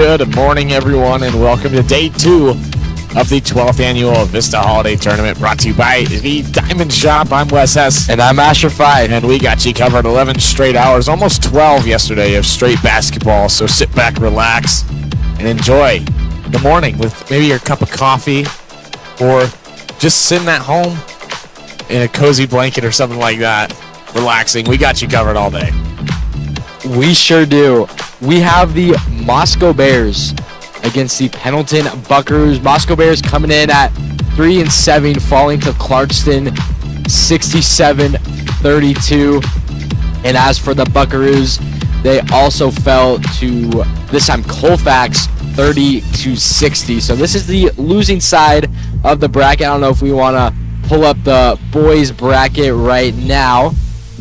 Good morning, everyone, and welcome to day 2 of the 12th annual Avista Holiday Tournament, brought to you by the Diamond Shop. I'm Wes Hess. And I'm Asher 5. And we got you covered 11 straight hours, almost 12 yesterday, of straight basketball. So sit back, relax, and enjoy the morning with maybe your cup of coffee or just sitting at home in a cozy blanket or something like that, relaxing. We got you covered all day. We sure do. We have the Moscow Bears against the Pendleton Buckaroos. Moscow Bears coming in at 3-7, falling to Clarkston 67-32. And as for the Buckaroos, they also fell to, this time, Colfax 30-60. So this is the losing side of the bracket. I don't know if we want to pull up the boys bracket right now.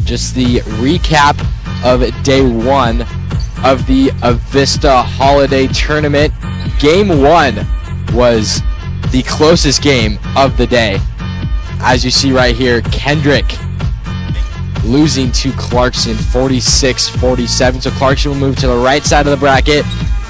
Just the recap of day 1 of the Avista Holiday Tournament. Game 1 was the closest game of the day. As you see right here, Kendrick losing to Clarkston 46-47. So Clarkston will move to the right side of the bracket.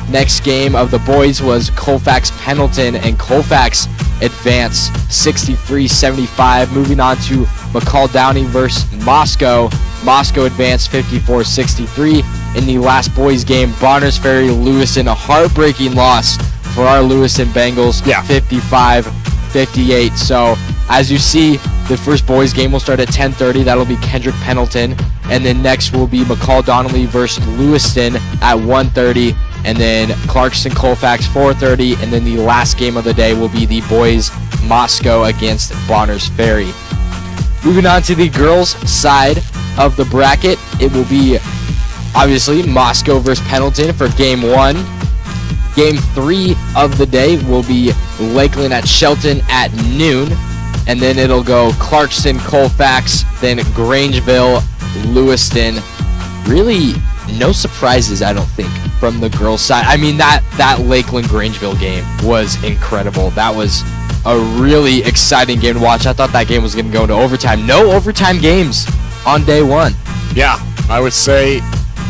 Next game of the boys was Colfax Pendleton, and Colfax advanced 63-75. Moving on to McCall-Donnelly versus Moscow. Moscow advanced 54-63. In the last boys game, Ferry, Lewiston, a heartbreaking loss for our Lewiston Bengals, 55-58. So as you see, the first boys game will start at 10:30. That'll be Kendrick Pendleton. And then next will be McCall-Donnelly versus Lewiston at 1:30. And then Clarkston Colfax 4:30. And then the last game of the day will be the boys Moscow against Ferry. Moving on to the girls' side of the bracket, it will be obviously Moscow versus Pendleton for game 1. Game 3 of the day will be Lakeland at Shelton at noon. And then it'll go Clarkston, Colfax, then Grangeville, Lewiston. Really no surprises, I don't think, from the girls' side. I mean, that Lakeland Grangeville game was incredible. That was a really exciting game to watch. I thought that game was going to go into overtime. No overtime games on day 1. Yeah, I would say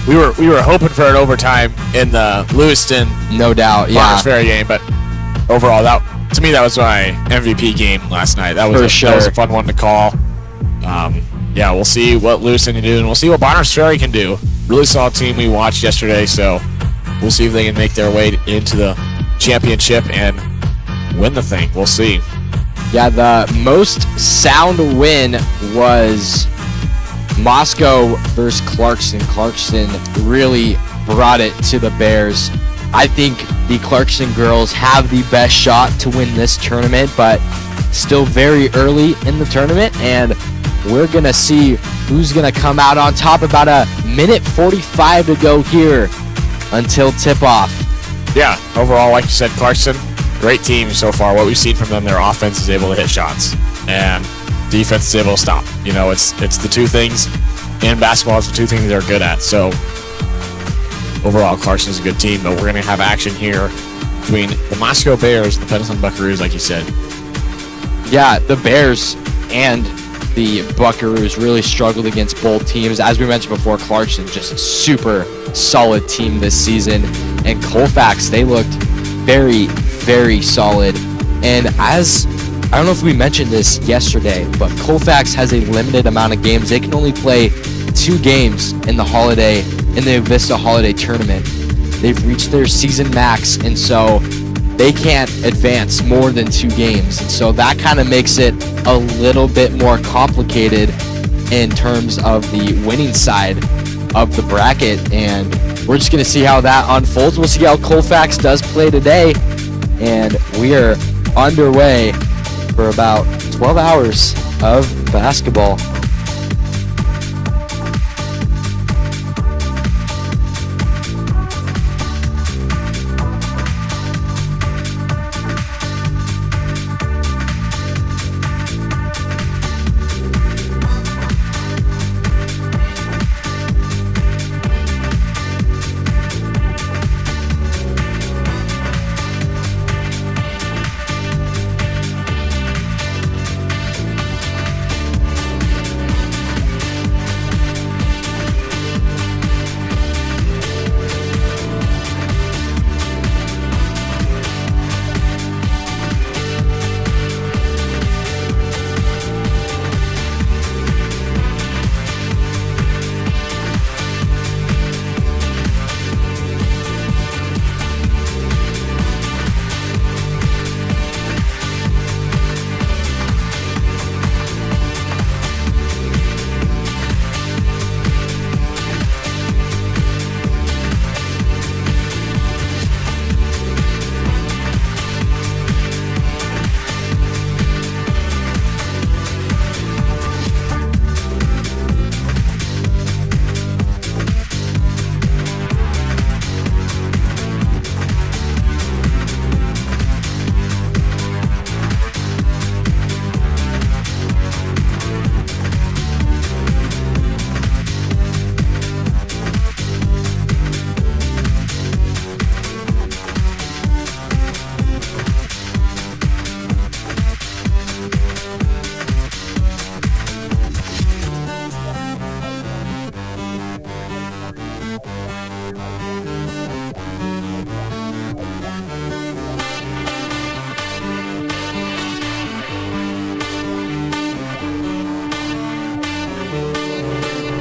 we were hoping for an overtime in the Lewiston, no doubt, yeah, Ferry game, but overall, that to me that was my MVP game last night. That was that was a fun one to call. Yeah, we'll see what Lewiston can do, and we'll see what Ferry can do. Really solid team we watched yesterday, so we'll see if they can make their way into the championship and win the thing. We'll see. Yeah, the most sound win was Moscow versus Clarkston. Clarkston really brought it to the Bears. I think the Clarkston girls have the best shot to win this tournament, but still very early in the tournament, and we're going to see who's going to come out on top. About a minute 45 to go here until tip-off. Yeah, overall, like you said, Clarkston, great team so far. What we've seen from them, their offense is able to hit shots, and defense is able to stop. You know, it's the two things in basketball. It's the two things they're good at. So overall, Clarkston's a good team, but we're going to have action here between the Moscow Bears and the Pendleton Buckaroos, like you said. Yeah, the Bears and the Buckaroos really struggled against both teams. As we mentioned before, Clarkston just a super solid team this season, and Colfax, they looked very, very solid. And as I don't know if we mentioned this yesterday, but Colfax has a limited amount of games. They can only play 2 games in the Avista Holiday Tournament. They've reached their season max, and so they can't advance more than 2 games. And so that kind of makes it a little bit more complicated in terms of the winning side of the bracket. And we're just going to see how that unfolds. We'll see how Colfax does play today. And we are underway for about 12 hours of basketball.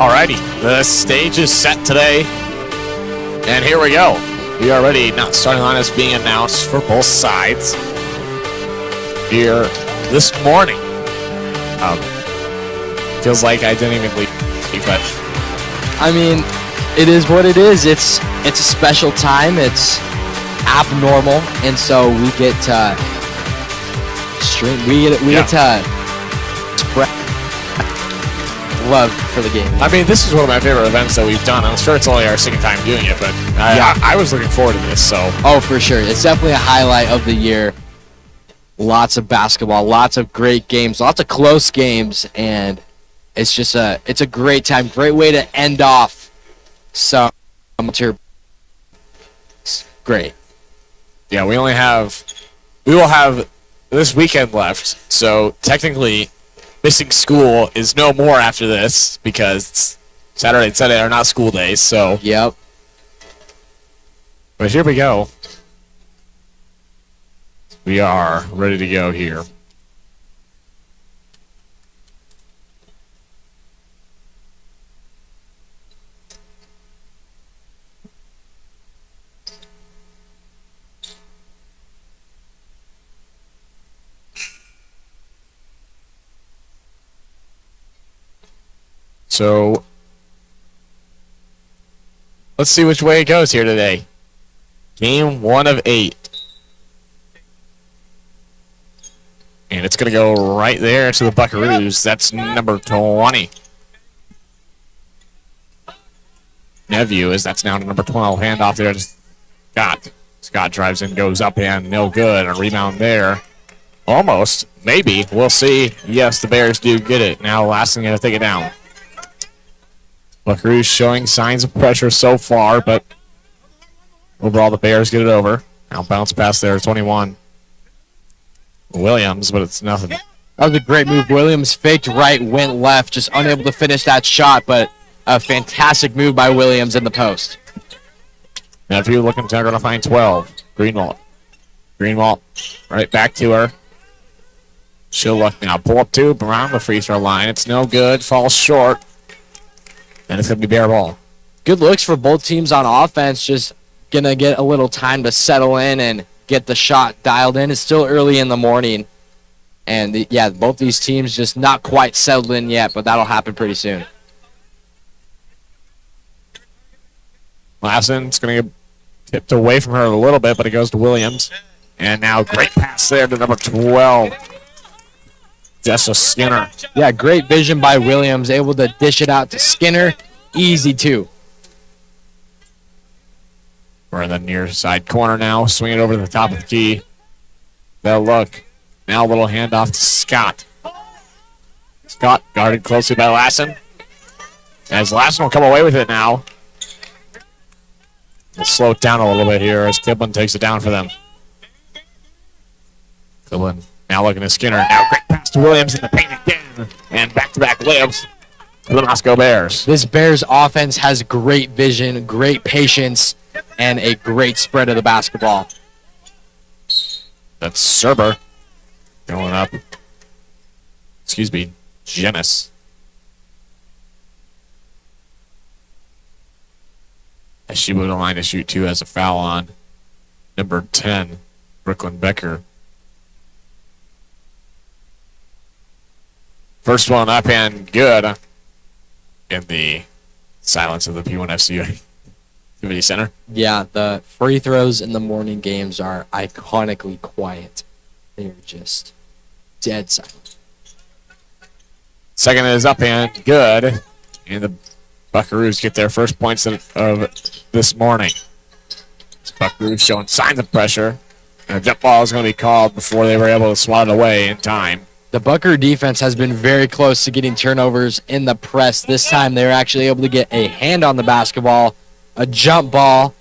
Alrighty, the stage is set today, and here we go. We are ready. Now, starting line is being announced for both sides here this morning. Feels like I didn't even leave, but I mean, it is what it is. It's a special time. It's abnormal, and so we get to stream. We get to spread love for the game. I mean, this is one of my favorite events that we've done. I'm sure it's only our second time doing it, but I was looking forward to this. So, oh, for sure, it's definitely a highlight of the year. Lots of basketball, lots of great games, lots of close games, and it's just it's a great time, great way to end off. So, great. Yeah, we will have this weekend left. So technically, missing school is no more after this because Saturday and Sunday are not school days. So yep. But here we go. We are ready to go here. So let's see which way it goes here today. Game 1 of 8. And it's going to go right there to the Buckaroos. That's number 20. Neville, as that's now to number 12. Handoff there to Scott. Scott drives in, goes up and no good. A rebound there. Almost. Maybe. We'll see. Yes, the Bears do get it. Now Lakeland going to take it down. Buckaroos showing signs of pressure so far, but overall the Bears get it over. Now bounce pass there, 21. Williams, but it's nothing. That was a great move. Williams faked right, went left, just unable to finish that shot, but a fantastic move by Williams in the post. Now if you're looking to find 12, Greenwald. Greenwald, right back to her. She'll look now, pull up two, around the free throw line. It's no good, falls short. And it's going to be Bear ball. Good looks for both teams on offense, just going to get a little time to settle in and get the shot dialed in. It's still early in the morning. And, both these teams just not quite settled in yet, but that'll happen pretty soon. Lassen's going to get tipped away from her a little bit, but it goes to Williams. And now great pass there to number 12. Jessa Skinner. Yeah, great vision by Williams, able to dish it out to Skinner. Easy too. We're in the near side corner now. Swing it over to the top of the key. They'll look. Now a little handoff to Scott. Scott guarded closely by Lassen. As Lassen will come away with it now. We'll slow it down a little bit here as Kiplin takes it down for them. Kiplin now looking at Skinner. Now great pass to Williams in the paint again. And back-to-back layups for the Moscow Bears. This Bears offense has great vision, great patience, and a great spread of the basketball. That's Serber going up. Excuse me, Jenis. As she moved the line to shoot two, has a foul on number 10, Brooklyn Becker. First one up and good in the silence of the P1FC Activity Center. Yeah, the free throws in the morning games are iconically quiet. They're just dead silent. Second is up and good. And the Buckaroos get their first points of this morning. This Buckaroos showing signs of pressure. And a jump ball is going to be called before they were able to swat it away in time. The Buckaroo defense has been very close to getting turnovers in the press. This time they were actually able to get a hand on the basketball, a jump ball.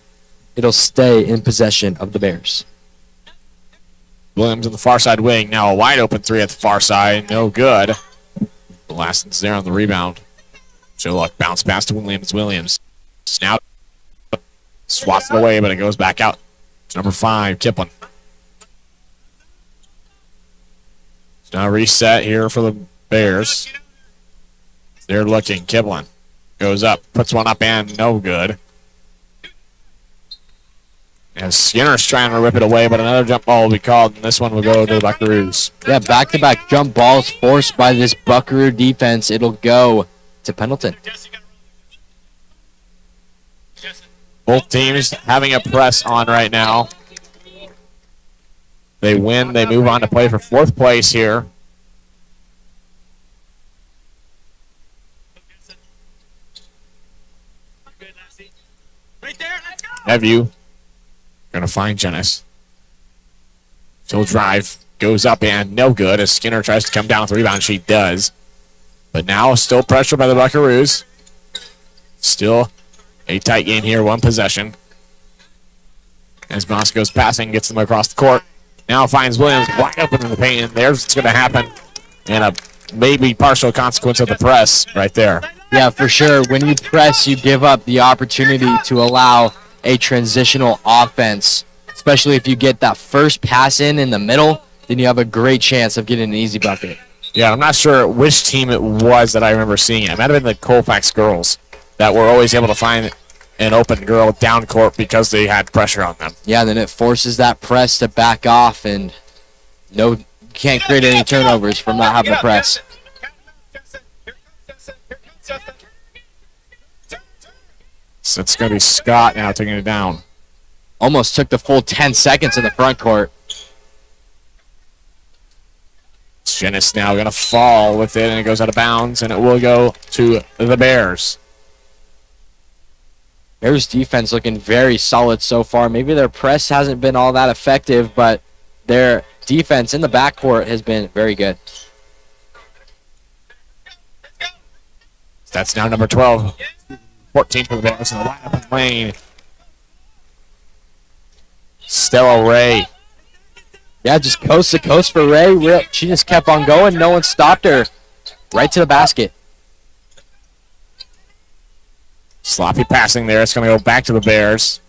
It'll stay in possession of the Bears. Williams in the far side wing. Now a wide open three at the far side. No good. Lassen's there on the rebound. She'll look, bounce pass to Williams. Williams now swats it away, but it goes back out to number 5, Kiplin. Now reset here for the Bears. They're looking. Kiplin Goes up, puts one up, and no good. And Skinner's trying to rip it away, but another jump ball will be called, and this one will go to the Buckaroos. Yeah, back-to-back jump balls forced by this Buckaroo defense. It'll go to Pendleton. Both teams having a press on right now. They win. They move on to play for 4th place here. Neville going to find Jennings. She'll drive. Goes up and no good as Skinner tries to come down with the rebound. She does. But now still pressure by the Buckaroos. Still a tight game here. 1 possession. As Moscow's passing gets them across the court. Now finds Williams wide open in the paint, and there's what's going to happen. And a maybe partial consequence of the press right there. Yeah, for sure. When you press, you give up the opportunity to allow a transitional offense, especially if you get that first pass in the middle, then you have a great chance of getting an easy bucket. Yeah, I'm not sure which team it was that I remember seeing it. It might have been the Colfax girls that were always able to find an open girl down court because they had pressure on them. Yeah, then it forces that press to back off, and you can't create any turnovers from not having a press. So it's going to be Scott now taking it down. Almost took the full 10 seconds in the front court. Jennings now going to fall with it, and it goes out of bounds, and it will go to the Bears. Bears defense looking very solid so far. Maybe their press hasn't been all that effective, but their defense in the backcourt has been very good. That's now number 12. 14 for the Bears in the wide open lane. Stella Ray. Yeah, just coast to coast for Ray. She just kept on going. No one stopped her. Right to the basket. Sloppy passing there. It's going to go back to the Bears.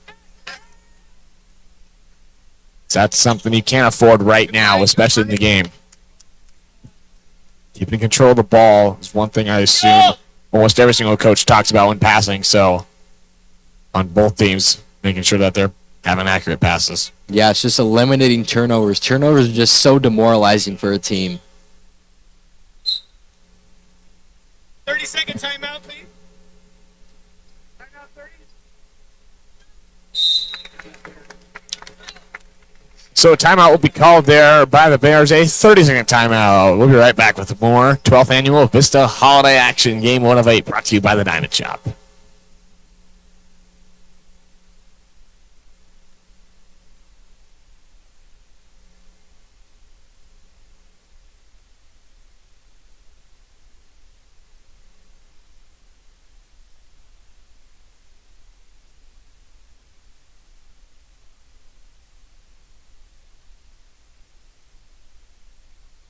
That's something you can't afford right now, especially in the game. Keeping control of the ball is one thing I assume almost every single coach talks about when passing. So on both teams, making sure that they're having accurate passes. Yeah, it's just eliminating turnovers. Turnovers are just so demoralizing for a team. 30-second timeout, please. Timeout 30. So a timeout will be called there by the Bears. A 30-second timeout. We'll be right back with more 12th Annual Avista Holiday Action Game 1 of 8 brought to you by the Diamond Shop.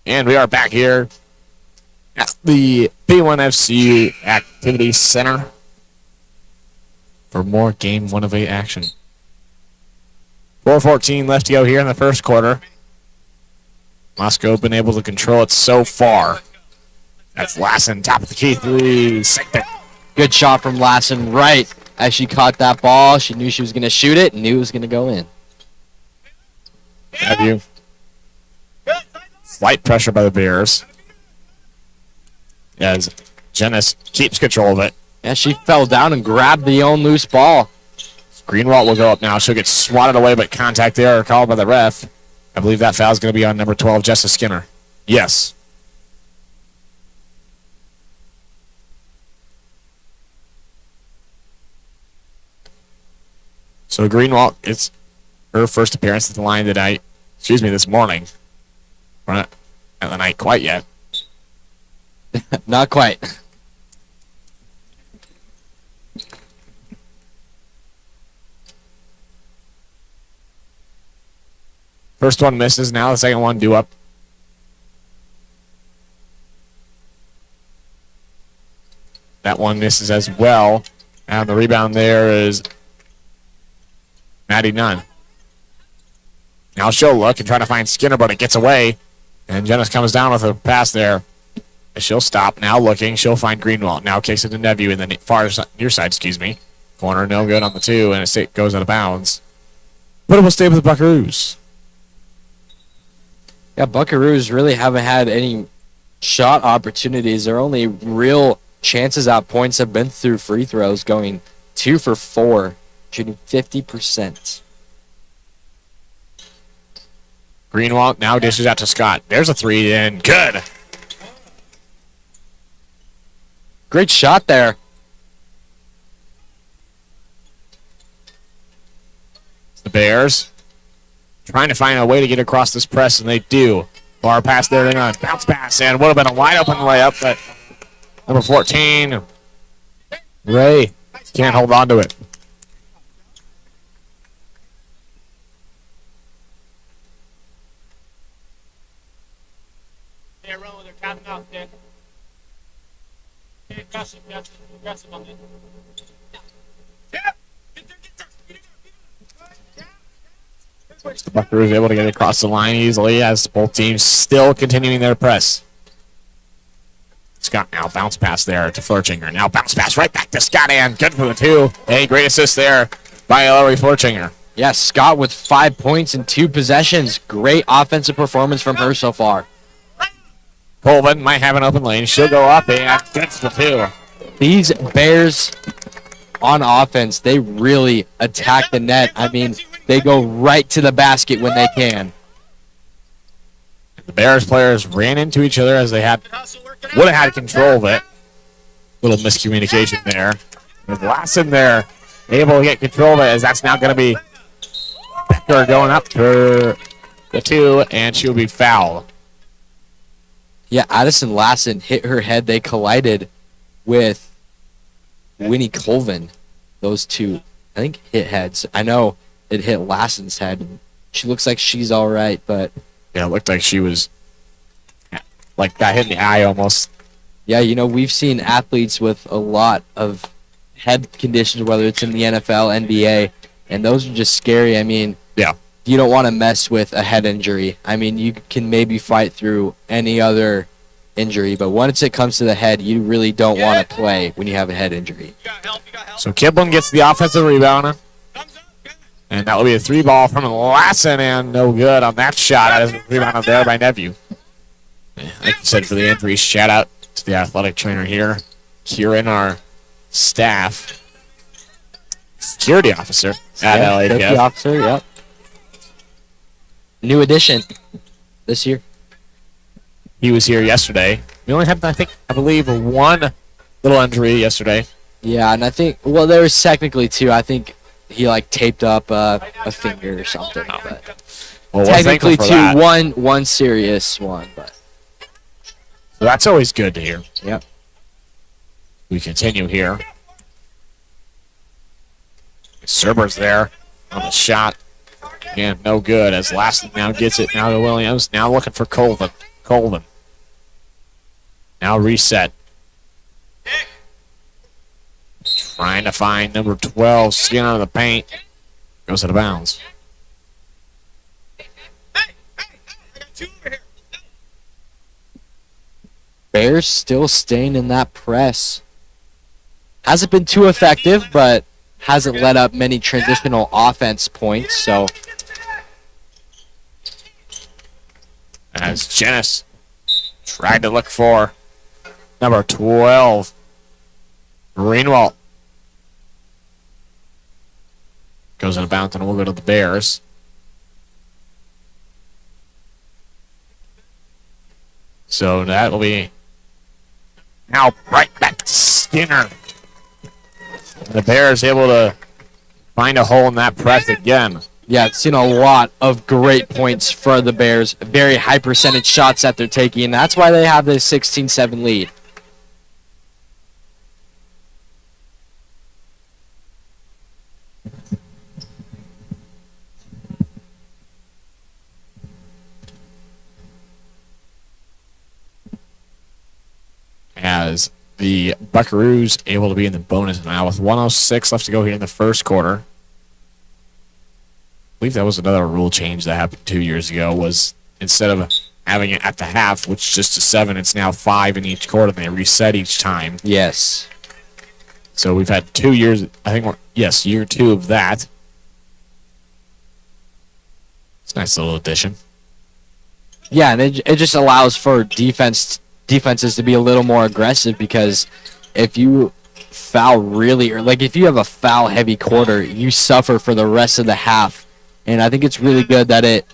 And we are back here at the P1FCU Activity Center for more Game 1 of 8 action. 4:14 left to go here in the first quarter. Moscow been able to control it so far. That's Lassen, top of the key, 3. Good shot from Lassen right as she caught that ball. She knew she was going to shoot it and knew it was going to go in. Have you? Slight pressure by the Bears. As Jennings keeps control of it. Yeah, she fell down and grabbed the own loose ball. Greenwald will go up now. She'll get swatted away, but contact there called by the ref. I believe that foul is going to be on number 12, Jessica Skinner. Yes. So Greenwald, it's her first appearance at the line tonight. This morning. We're not at the night quite yet. Not quite. First one misses. Now the second one due up. That one misses as well. And the rebound there is Maddie Nunn. Now she'll look and try to find Skinner, but it gets away. And Jennings comes down with a pass there. She'll stop. Now looking. She'll find Greenwald. Now kicks it to Nephew in the near side, Corner no good on the 2, and it goes out of bounds. But it will stay with the Buckaroos. Yeah, Buckaroos really haven't had any shot opportunities. Their only real chances at points have been through free throws, going 2 for 4, shooting 50%. Greenwald now dishes out to Scott. There's a 3 in. Good. Great shot there. The Bears trying to find a way to get across this press, and they do. Far pass there, they're going to bounce pass, and would have been a wide open layup, but number 14, Ray, can't hold on to it. They're rolling their cap out, Dick. Aggressive on it. The Buckaroos able to get across the line easily as both teams still continuing their press. Scott now bounce pass there to Flurchinger. Now bounce pass right back to Scott, and good for the 2. A great assist there by Ellery Flurchinger. Yes, Scott with 5 points in 2 possessions. Great offensive performance from her so far. Colvin might have an open lane. She'll go up, and good for the 2. These Bears on offense, they really attack the net. I mean, they go right to the basket when they can. The Bears players ran into each other as they would have had control of it. Little miscommunication there. With Lassen there, able to get control of it, as that's now going to be Becker going up for the 2, and she'll be fouled. Yeah, Addison Lassen hit her head. They collided with Winnie Colvin. Those two, I think, hit heads. I know it hit Lassen's head. She looks like she's all right, but... Yeah, it looked like she was, like, got hit in the eye almost. Yeah, you know, we've seen athletes with a lot of head conditions, whether it's in the NFL, NBA, and those are just scary. I mean, yeah, you don't want to mess with a head injury. I mean, you can maybe fight through any other injury, but once it comes to the head, you really don't want to play when you have a head injury. So Kiblin gets the offensive rebound, and that will be a 3 ball from Lassen, and no good on that shot. That is a rebound there by Nephew. Like you said, for the injuries, shout out to the athletic trainer here, Kieran, our staff security officer at LAPF. Security officer, yep. New addition this year. He was here yesterday. We only had, I believe, 1 little injury yesterday. Yeah, and I think, well, there was technically 2. I think he, like, taped up a finger or something. But Well, technically for 2, that. one serious one. But So that's always good to hear. yep. We continue here. Cerber's there on the shot. And no good as Lassen now gets it now to Williams. Now looking for Colvin. Now reset. Trying to find number 12. Skin out of the paint. Goes out of bounds. Bears still staying in that press. Hasn't been too effective, but hasn't let up many transitional offense points, so... As Janice tried to look for number 12, Greenwald. Goes out of bounds, and we'll go to the Bears. So that will be now right back to Skinner. And the Bears able to find a hole in that press again. Yeah, it's seen a lot of great points for the Bears. Very high percentage shots that they're taking, and that's why they have this 16-7 lead. As the Buckaroos able to be in the bonus now with 1:06 left to go here in the first quarter. I believe that was another rule change that happened 2 years ago, was instead of having it at the half, which is just a 7. It's now 5 in each quarter, and they reset each time. Yes. So we've had 2 years, I think year 2 of that. It's a nice little addition. Yeah, and it just allows for defenses to be a little more aggressive, because if you foul really, or like if you have a foul heavy quarter, you suffer for the rest of the half. And I think it's really good that it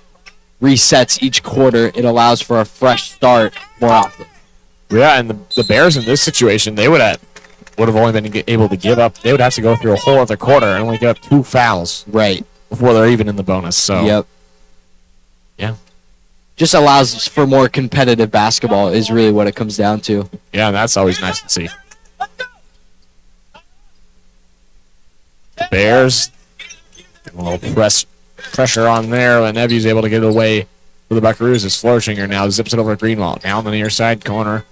resets each quarter. It allows for a fresh start more often. Yeah, and the Bears in this situation, they would have only been able to give up. They would have to go through a whole other quarter and only give up 2 fouls. Right. Before they're even in the bonus. So. Yep. Yeah. Just allows for more competitive basketball is really what it comes down to. Yeah, that's always nice to see. The Bears, a little pressure on there, and Nevy's able to get it away for the Buckaroos as Flourishinger now zips it over to Greenwald. Now on the near side corner.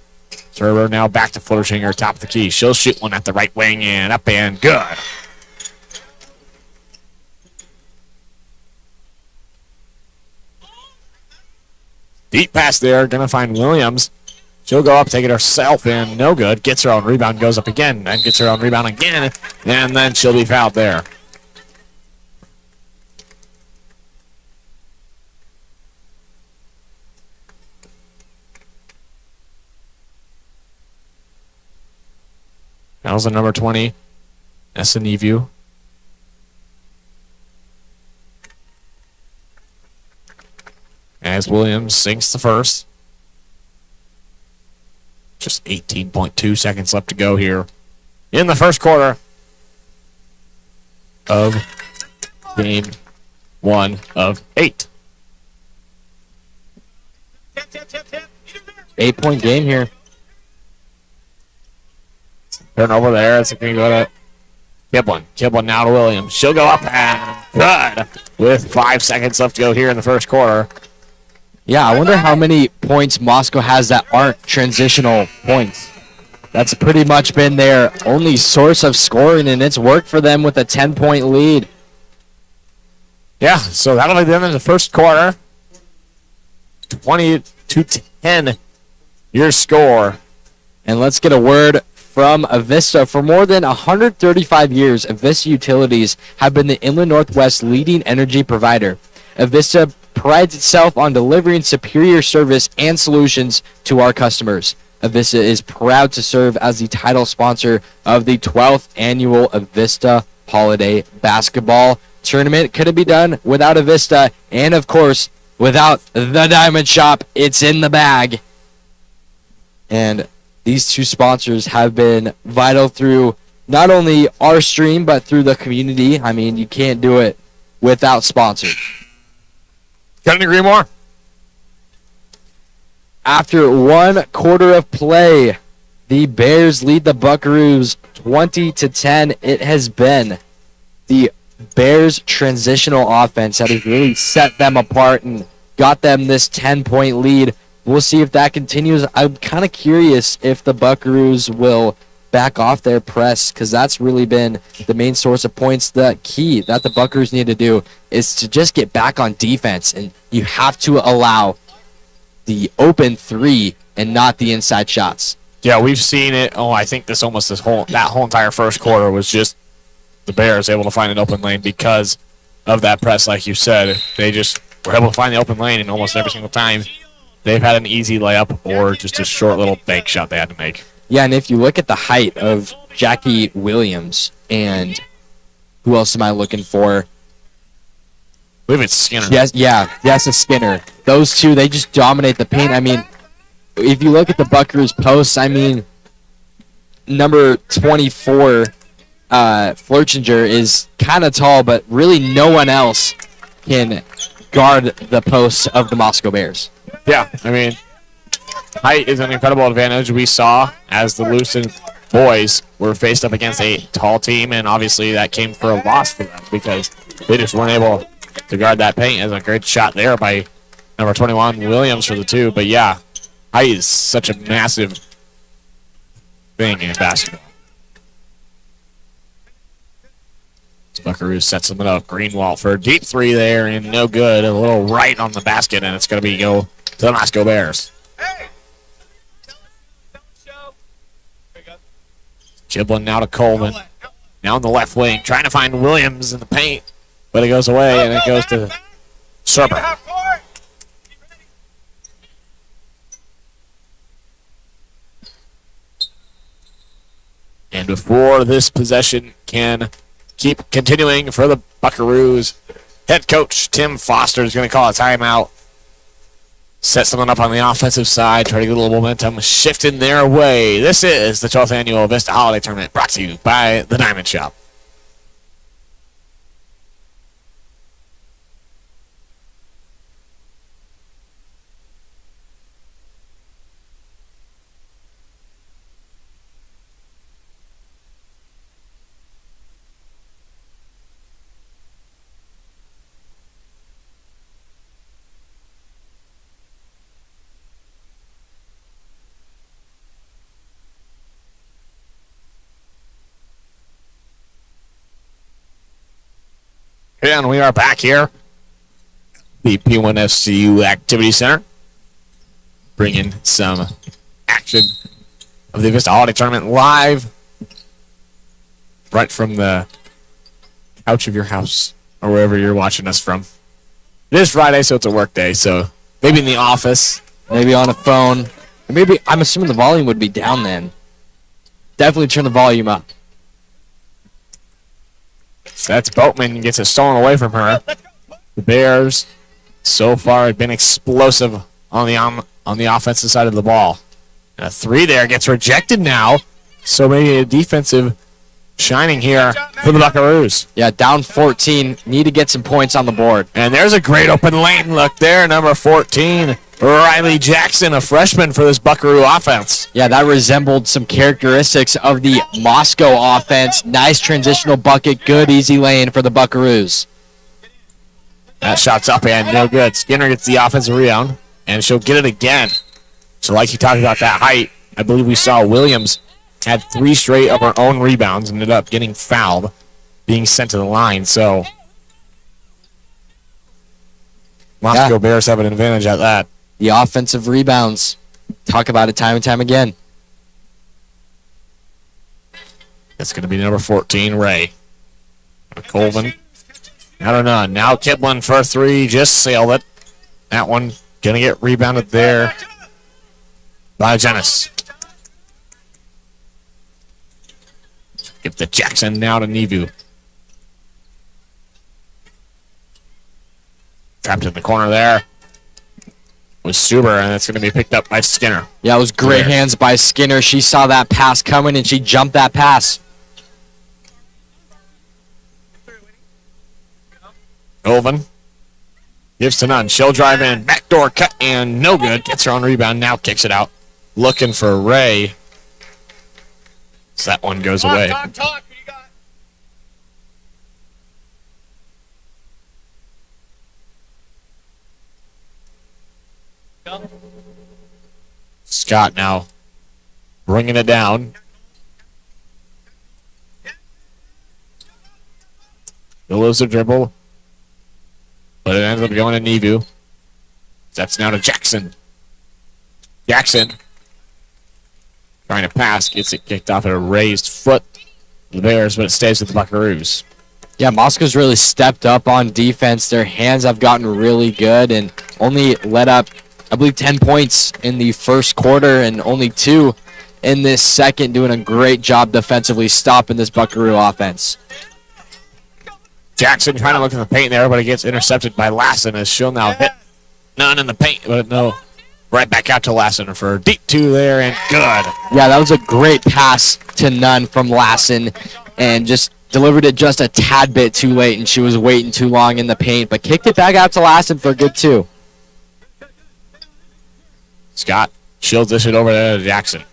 Server now back to Flourishinger, top of the key. She'll shoot one at the right wing and up and good. Deep pass there, gonna find Williams. She'll go up, take it herself, and no good. Gets her own rebound, goes up again, and gets her own rebound again, and then she'll be fouled there. Fouls on number 20, Essenevu. As Williams sinks the first. Just 18.2 seconds left to go here in the first quarter of game 1 of 8. 8-point game here. Turnover there. It's going to go to Kiblin. Kiblin now to Williams. She'll go up and good with 5 seconds left to go here in the first quarter. Yeah, I wonder how many points Moscow has that aren't transitional points. That's pretty much been their only source of scoring, and it's worked for them with a 10-point lead. Yeah, so that'll be the end of the first quarter. 20-10, your score. And let's get a word from Avista. For more than 135 years, Avista Utilities have been the Inland Northwest leading energy provider. Avista prides itself on delivering superior service and solutions to our customers. Avista is proud to serve as the title sponsor of the 12th annual Avista Holiday Basketball Tournament. Could it be done without Avista? And of course, without the Diamond Shop, it's in the bag. And these two sponsors have been vital through not only our stream, but through the community. I mean, you can't do it without sponsors. Couldn't agree more. After 1 quarter of play, the Bears lead the Buckaroos 20-10. It has been the Bears' transitional offense that has really set them apart and got them this 10-point lead. We'll see if that continues. I'm kind of curious if the Buckaroos will back off their press, because that's really been the main source of points. The key that the Buckaroos need to do is to just get back on defense, and you have to allow the open 3 and not the inside shots. Yeah, we've seen it. I think that whole entire first quarter was just the Bears able to find an open lane because of that press, like you said. They just were able to find the open lane, and almost every single time they've had an easy layup or just a short little bank shot they had to make. Yeah, and if you look at the height of Jackie Williams and who else am I looking for? I believe it's Skinner. Yes, it's Skinner. Those two, they just dominate the paint. I mean, if you look at the Buckaroos posts, I mean, number 24, Flerchinger is kind of tall, but really no one else can guard the posts of the Moscow Bears. Yeah, I mean, height is an incredible advantage. We saw as the Lewiston boys were faced up against a tall team, and obviously that came for a loss for them because they just weren't able to guard that paint. As a great shot there by number 21 Williams for the 2. But yeah, height is such a massive thing in basketball. Buckaroo sets them up. Greenwald for a deep 3 there, and no good. A little right on the basket, and it's going to go to the Moscow Bears. Giblin now to Coleman. Now in the left wing, trying to find Williams in the paint, but it goes away and it goes to Serber. And before this possession can keep continuing for the Buckaroos, head coach Tim Foster is going to call a timeout. Set someone up on the offensive side, try to get a little momentum, shifting their way. This is the 12th annual Avista Holiday Tournament, brought to you by the Diamond Shop. And we are back here, the P1FCU Activity Center, bringing some action of the Avista Holiday Tournament live right from the couch of your house or wherever you're watching us from. It is Friday, so it's a work day, so maybe in the office. Maybe on a phone. Or maybe, I'm assuming the volume would be down then. Definitely turn the volume up. So that's Boatman, gets it stolen away from her. The Bears so far have been explosive on the offensive side of the ball. And a three there gets rejected now. So maybe a defensive shining here for the Buckaroos. Yeah, down 14. Need to get some points on the board. And there's a great open lane look there, number 14. Riley Jackson, a freshman for this Buckaroo offense. Yeah, that resembled some characteristics of the Moscow offense. Nice transitional bucket, good easy lane for the Buckaroos. That shot's up and no good. Skinner gets the offensive rebound, and she'll get it again. So like you talked about that height, I believe we saw Williams had 3 straight of her own rebounds and ended up getting fouled, being sent to the line. So Moscow Bears have an advantage at that. The offensive rebounds. Talk about it time and time again. That's going to be number 14, Ray. Colvin. I don't know. Now Kiplin for a 3. Just sailed it. That one going to get rebounded there by Janice. Give the Jackson now to Nevu. Trapped in the corner there was Suber, and it's going to be picked up by Skinner. Yeah, it was great hands by Skinner. She saw that pass coming, and she jumped that pass. Colvin gives to none. She'll drive in. Backdoor cut, and no good. Gets her own rebound. Now kicks it out. Looking for Ray. So that one goes away. Talk. What you got? Scott now bringing it down. He'll lose the dribble, but it ends up going to Nevu. That's now to Jackson. Jackson trying to pass, gets it kicked off at a raised foot. The Bears, but it stays with the Buckaroos. Yeah, Moscow's really stepped up on defense. Their hands have gotten really good and only let up, I believe, 10 points in the first quarter and only 2 in this second, doing a great job defensively stopping this Buckaroo offense. Jackson trying to look in the paint there, but it gets intercepted by Lassen as she'll now hit none in the paint, but no. Right back out to Lassen for a deep 2 there, and good. Yeah, that was a great pass to none from Lassen, and just delivered it just a tad bit too late, and she was waiting too long in the paint, but kicked it back out to Lassen for a good 2. Scott shields this it over there to Jackson.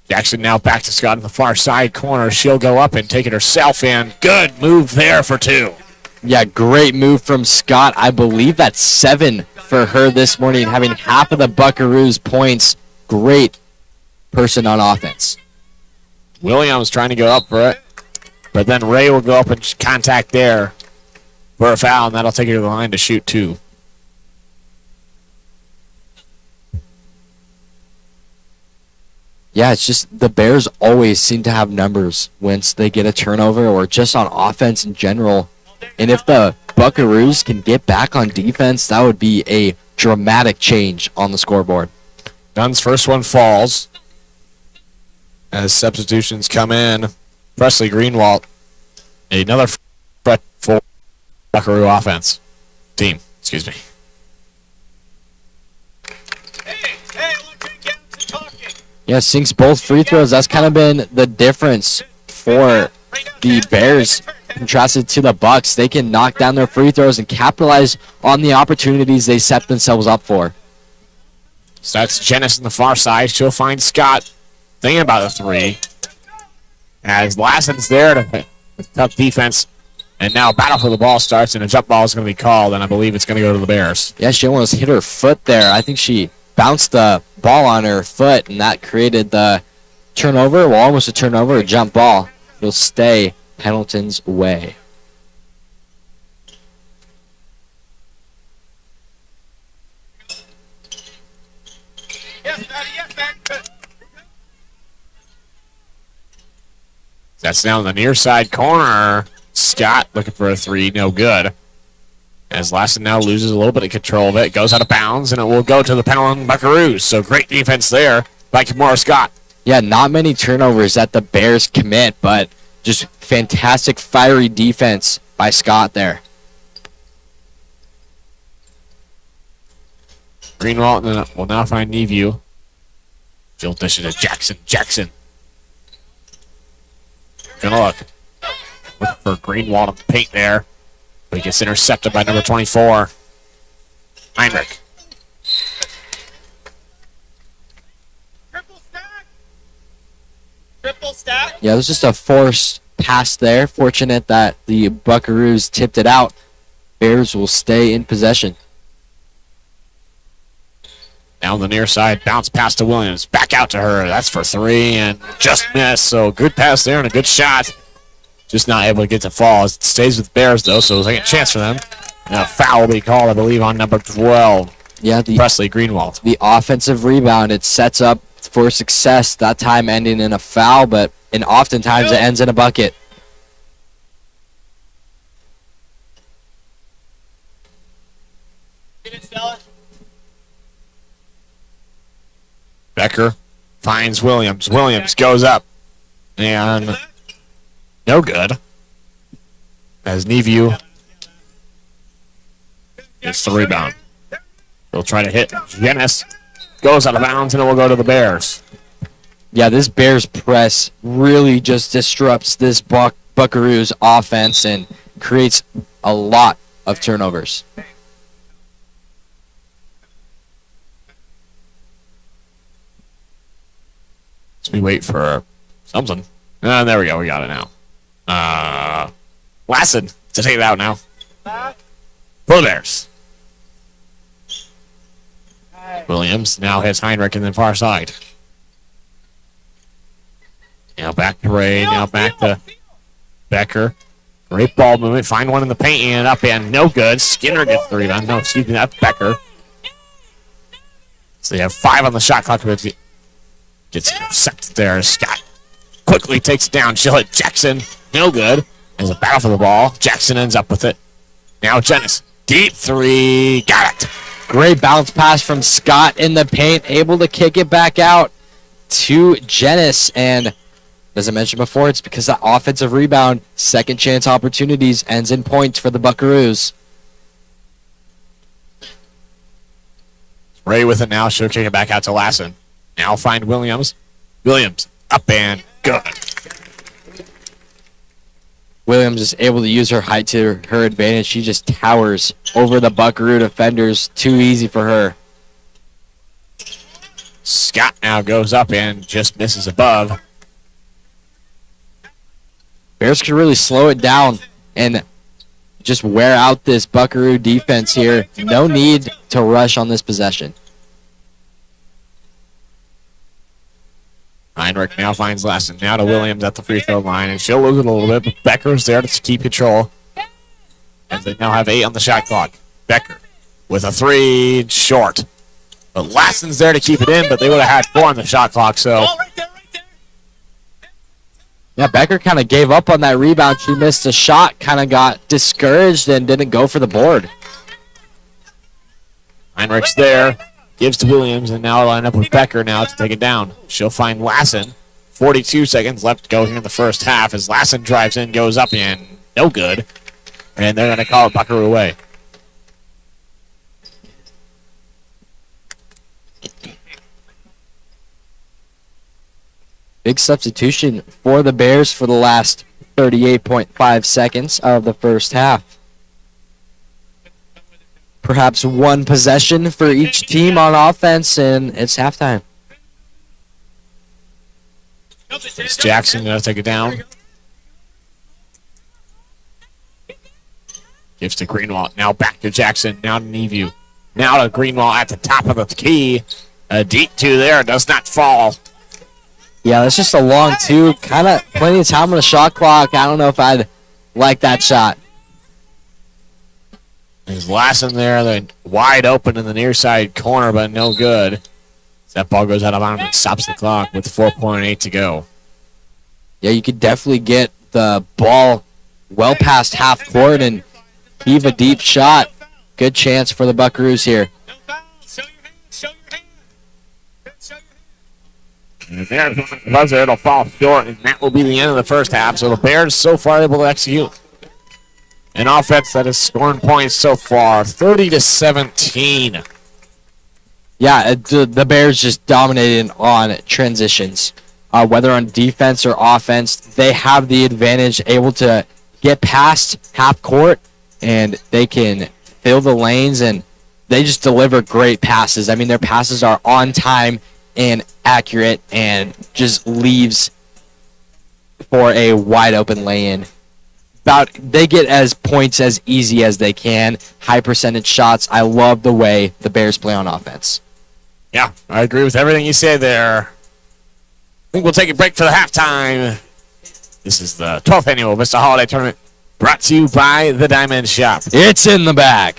Jackson now back to Scott in the far side corner. She'll go up and take it herself, and good move there for 2. Yeah, great move from Scott. I believe that's 7 for her this morning, having half of the Buckaroos' points. Great person on offense. Williams trying to go up for it, but then Ray will go up and contact there for a foul, and that'll take her to the line to shoot 2. Yeah, it's just the Bears always seem to have numbers once they get a turnover or just on offense in general. And if the Buckaroos can get back on defense, that would be a dramatic change on the scoreboard. Dunn's first one falls as substitutions come in. Presley Greenwald, another threat for Buckaroo offense. Team, excuse me. Hey, look who gets to talking. Yeah, sinks both free throws. That's kind of been the difference for the Bears contrasted to the Bucks. They can knock down their free throws and capitalize on the opportunities they set themselves up for. So that's Janice on the far side. She'll find Scott thinking about the three. As Lassen's there to with tough defense. And now battle for the ball starts, and a jump ball is going to be called, and I believe it's going to go to the Bears. Yeah, she almost hit her foot there. I think she bounced the ball on her foot, and that created the turnover. Well, almost a turnover, a jump ball. It'll stay Pendleton's way. Yes, Maddie, yes, Maddie. That's now in the near side corner. Scott looking for a three, no good. As Lassen now loses a little bit of control of it. Goes out of bounds, and it will go to the Pendleton Buckaroos. So great defense there by Kimura Scott. Yeah, not many turnovers that the Bears commit, but just fantastic, fiery defense by Scott there. Greenwald will now find Neview. She'll dish it to Jackson. Jackson. Gonna look for Greenwald in the paint there. But he gets intercepted by number 24. Heinrich. Triple stack. Triple stack. Yeah, it was just a forced pass there. Fortunate that the Buckaroos tipped it out. Bears will stay in possession. Down the near side, bounce pass to Williams. Back out to her. That's for three and just missed. So good pass there and a good shot. Just not able to get to fall. It stays with Bears, though, so it's like a chance for them. And a foul will be called, I believe, on number 12. Yeah, Presley Greenwald. the offensive rebound, it sets up for success, that time ending in a foul, and oftentimes it ends in a bucket. Get it, Stella. Becker finds Williams. Williams goes up. And no good. As Neview gets the rebound. They'll try to hit. Janice goes out of bounds, and it will go to the Bears. Yeah, this Bears press really just disrupts this Buckaroos offense and creates a lot of turnovers. So we wait for something. There we go. We got it now. Lassen to take it out now. For the Bears. Williams now hits Heinrich in the far side. Now back to Ray. Now back to Becker. Great ball movement. Find one in the paint and up and no good. Skinner gets the rebound. No, excuse me, that's Becker. So they have 5 on the shot clock. Gets intercepted there. Scott quickly takes it down. She'll hit Jackson. No good. There's a battle for the ball. Jackson ends up with it. Now Janice. Deep three. Got it. Great bounce pass from Scott in the paint, able to kick it back out to Janice. And as I mentioned before, it's because that offensive rebound, second chance opportunities, ends in points for the Buckaroos. Ray with it now. She'll kick it back out to Lassen. Now find Williams. Williams up and good. Williams is able to use her height to her advantage. She just towers over the Buckaroo defenders. Too easy for her. Scott now goes up and just misses above. Bears can really slow it down and just wear out this Buckaroo defense here. No need to rush on this possession. Heinrich now finds Lassen. Now to Williams at the free throw line, and she'll lose it a little bit, but Becker's there to keep control. And they now have 8 on the shot clock. Becker with a 3 short. But Lassen's there to keep it in, but they would have had 4 on the shot clock, so Yeah, Becker kind of gave up on that rebound. She missed a shot, kind of got discouraged, and didn't go for the board. Heinrich's there. Gives to Williams, and now line up with Becker now to take it down. She'll find Lassen. 42 seconds left to go here in the first half as Lassen drives in, goes up and no good. And they're going to call it Buckaroo away. Big substitution for the Bears for the last 38.5 seconds of the first half. Perhaps one possession for each team on offense, and it's halftime. It's Jackson going to take it down. Gives to Greenwald. Now back to Jackson. Now to Neview. Now to Greenwald at the top of the key. A deep two there. Does not fall. Yeah, that's just a long two. Kind of plenty of time on the shot clock. I don't know if I'd like that shot. There's Lassen there, then wide open in the near side corner, but no good. That ball goes out of bounds and stops the clock with 4.8 to go. Yeah, you could definitely get the ball well past half court and heave a deep shot. Good chance for the Buckaroos here. And there's the buzzer. It'll fall short, and that will be the end of the first half. So the Bears so far able to execute an offense that is scoring points so far, 30-17. Yeah, the Bears just dominated on transitions. Whether on defense or offense, they have the advantage, able to get past half court, and they can fill the lanes, and they just deliver great passes. I mean, their passes are on time and accurate and just leaves for a wide open lay-in. They get as points as easy as they can. High percentage shots. I love the way the Bears play on offense. Yeah, I agree with everything you say there. I think we'll take a break for the halftime. This is the 12th annual Avista Holiday Tournament brought to you by the Diamond Shop. It's in the bag.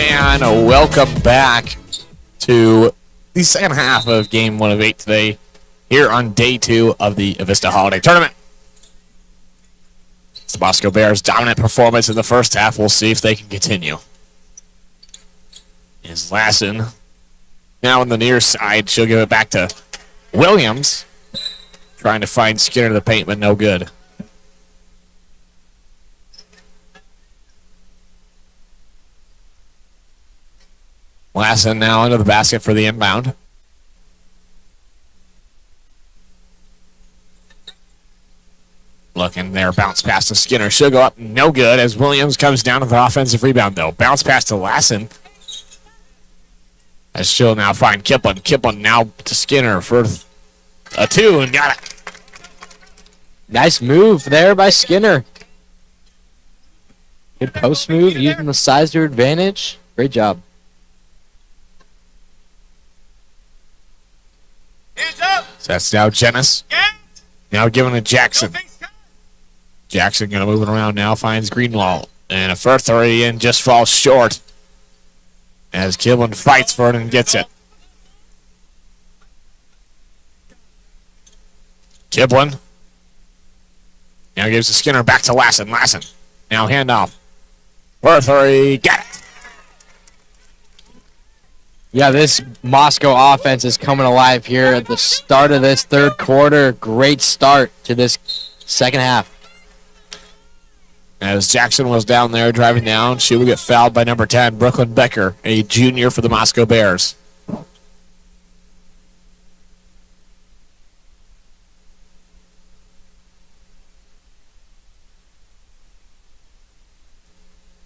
And welcome back to the second half of Game 1 of 8 today, here on Day 2 of the Avista Holiday Tournament. The Moscow Bears' dominant performance in the first half. We'll see if they can continue. Is Lassen now on the near side. She'll give it back to Williams. Trying to find Skinner to the paint, but no good. Lassen now into the basket for the inbound. Looking there, bounce pass to Skinner. She'll go up, no good, as Williams comes down with the offensive rebound, though. Bounce pass to Lassen. As she'll now find Kiplin. Kiplin now to Skinner for a 2, and got it. Nice move there by Skinner. Good post move, using the size to her advantage. Great job. Hands up. So that's now Jennings. Now giving it Jackson. Jackson going to move it around now, finds Greenwald. And a first three in just falls short. As Kiplin fights for it and gets it. Kiplin. Now gives the Skinner back to Lassen. Lassen. Now handoff. For three. Got it. Yeah, this Moscow offense is coming alive here at the start of this third quarter. Great start to this second half. As Jackson was down there driving down, she will get fouled by number 10, Brooklyn Becker, a junior for the Moscow Bears.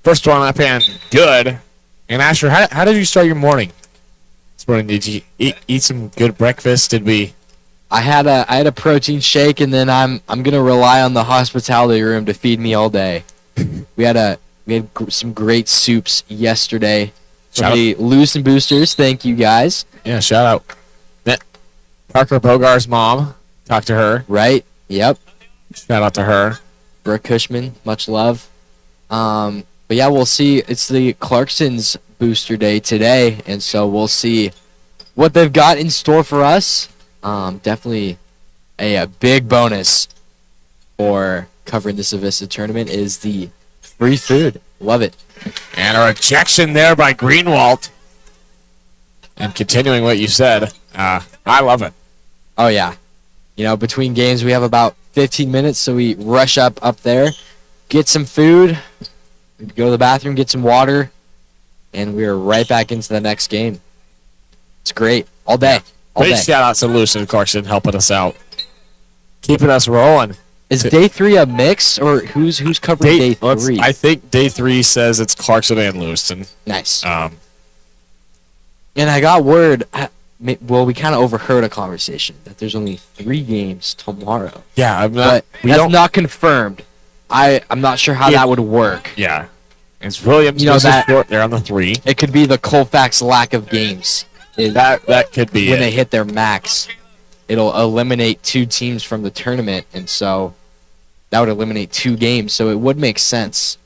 First one up and good. And Asher, how did you start your morning? This morning, did you eat some good breakfast? Did we? I had a protein shake, and then I'm gonna rely on the hospitality room to feed me all day. We had some great soups yesterday from the Lewiston Boosters. Thank you guys. Yeah, shout out. Parker Bogar's mom. Talk to her. Right? Yep. Shout out to her. Brooke Cushman, much love. But yeah, we'll see. It's the Clarkston's booster day today, and so we'll see what they've got in store for us. Definitely a big bonus for covering this Avista tournament is the free food. Love it. And a rejection there by Greenwald. And continuing what you said, I love it. Oh, yeah. You know, between games, we have about 15 minutes, so we rush up there, get some food, go to the bathroom, get some water, and we're right back into the next game. It's great. All day. All Big day. shout out to Lewiston and Clarkston helping us out. Keeping us rolling. Is day 3 a mix, or who's covering day 3? I think day 3 says it's Clarkston and Lewiston. Nice. And I got word, we kind of overheard a conversation that there's only 3 games tomorrow. Yeah, But that's not confirmed. I'm not sure how that would work. Yeah. It's Williams short there on the 3. It could be the Colfax lack of games. That could be when they hit their max. It'll eliminate 2 teams from the tournament, and so that would eliminate 2 games. So it would make sense.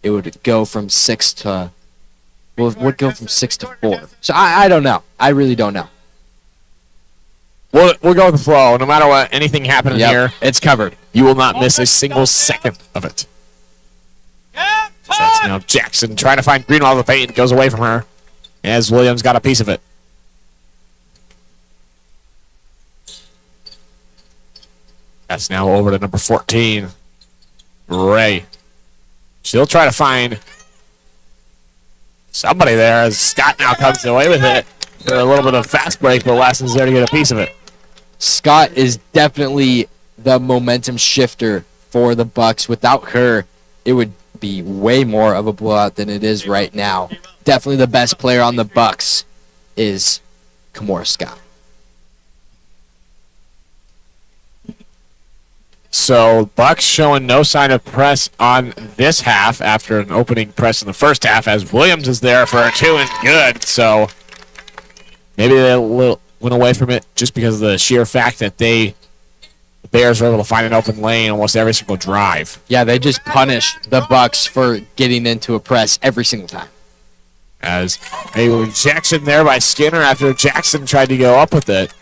It would go from 6 to... Well, it would go from 6 to 4. So I don't know. I really don't know. We'll go with the flow. No matter what, anything happening here, it's covered. You will not miss a single second of it. So that's now Jackson trying to find Greenwald in the paint. Goes away from her as Williams got a piece of it. That's now over to number 14, Ray. She'll try to find somebody there as Scott now comes away with it for a little bit of fast break, but Lassen's there to get a piece of it. Scott is definitely the momentum shifter for the Bucks. Without her, it would be way more of a blowout than it is right now. Definitely the best player on the Bucks is Kimora Scott. So Bucks showing no sign of press on this half after an opening press in the first half, as Williams is there for a 2 and good. So maybe they went away from it just because of the sheer fact that the Bears were able to find an open lane almost every single drive. Yeah, they just punished the Bucks for getting into a press every single time. As a rejection there by Skinner after Jackson tried to go up with it.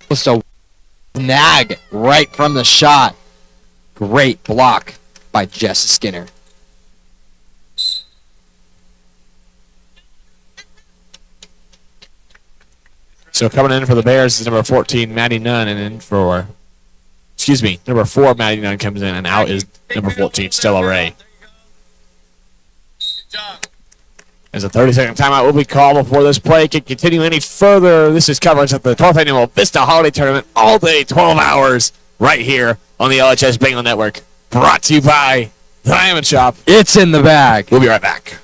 Just a nag right from the shot. Great block by Jess Skinner. So coming in for the Bears is number 14, Maddie Nunn, and in for, number 4, Maddie Nunn comes in, and out is number 14, Stella Ray. Good job. As a 30-second timeout will be called before this play can continue any further. This is coverage of the 12th Annual Avista Holiday Tournament all day, 12 hours, right here on the LHS Bingo Network. Brought to you by the Diamond Shop. It's in the bag. We'll be right back.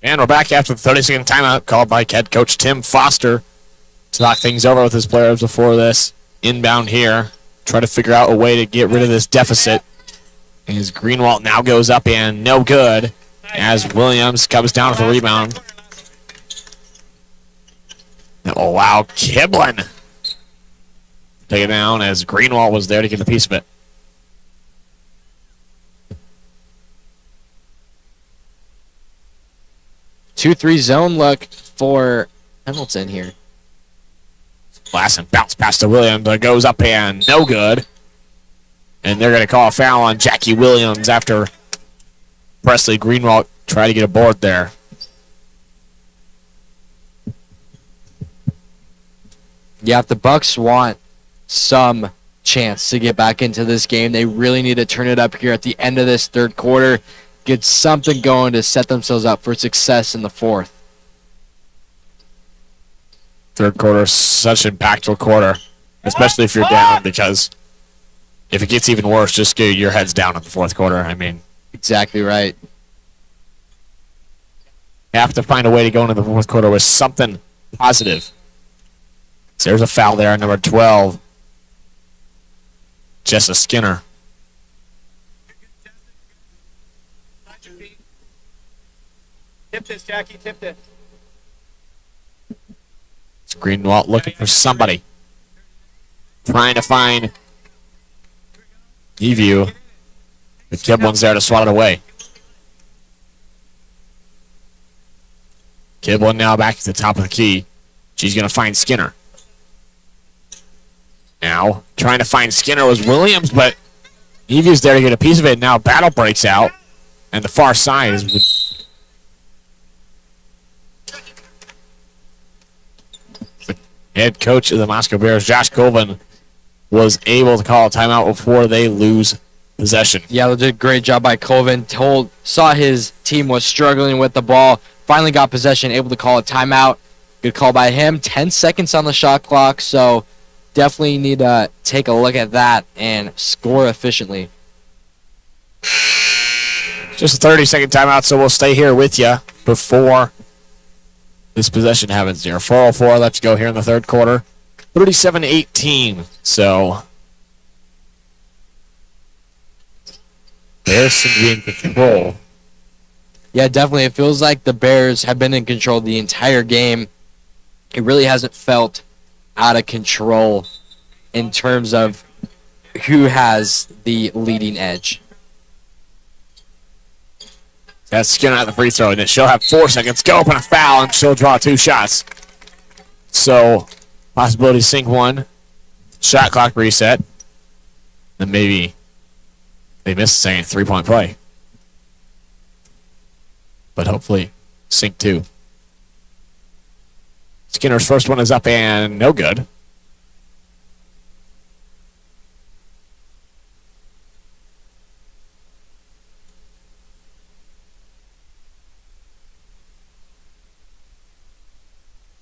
And we're back after the 30-second timeout called by head coach Tim Foster to knock things over with his players before this. Inbound here. Try to figure out a way to get rid of this deficit. As Greenwald now goes up and no good. As Williams comes down with the rebound. Oh, wow. Kiblin. Take it down as Greenwald was there to get a piece of it. 2-3 zone look for Pendleton here. Lassen bounce pass to Williams, but goes up and no good. And they're going to call a foul on Jackie Williams after Presley Greenwald tried to get a board there. Yeah, if the Bucks want some chance to get back into this game, they really need to turn it up here at the end of this third quarter. Get something going to set themselves up for success in the fourth. Third quarter, such an impactful quarter, especially if you're down, because if it gets even worse, just get your heads down in the fourth quarter. I mean, Exactly right. you have to find a way to go into the fourth quarter with something positive. So there's a foul there on number 12, Jessa Skinner. Tip this, Jackie. Tip this. It's Greenwald looking for somebody. Trying to find E-View. The Kiblin's there to swat it away. Kiblin now back to the top of the key. She's going to find Skinner. Now, trying to find Skinner was Williams, but E-View's there to get a piece of it. Now battle breaks out. And the far side is with the head coach of the Moscow Bears, Josh Colvin, was able to call a timeout before they lose possession. Yeah, they did a great job by Colvin. Saw his team was struggling with the ball. Finally got possession, able to call a timeout. Good call by him. 10 seconds on the shot clock, so definitely need to take a look at that and score efficiently. Just a 30-second timeout, so we'll stay here with you before this possession happens here. 4:04 left to go here in the third quarter. 37-18, so Bears seem to be in control. Yeah, definitely. It feels like the Bears have been in control the entire game. It really hasn't felt out of control in terms of who has the leading edge. That's Skinner at the free throw, and she'll have 4 seconds. Go up on a foul, and she'll draw 2 shots. So, possibility to sink one. Shot clock reset. Then maybe they missed a second 3-point play. But hopefully, sink 2. Skinner's first one is up and no good.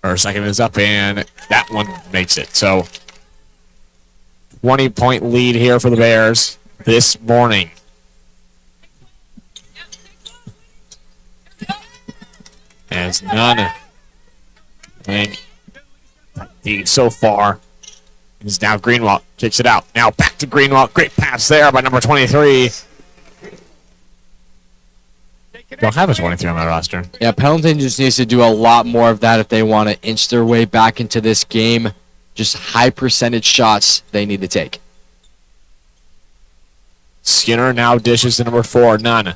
Her second is up, and that one makes it. So, 20-point lead here for the Bears this morning. As none playing so far. Is now Greenwald. Kicks it out. Now back to Greenwald. Great pass there by number 23. Don't have a 23 on my roster. Yeah, Pendleton just needs to do a lot more of that if they want to inch their way back into this game. Just high percentage shots they need to take. Skinner now dishes to number 4. None.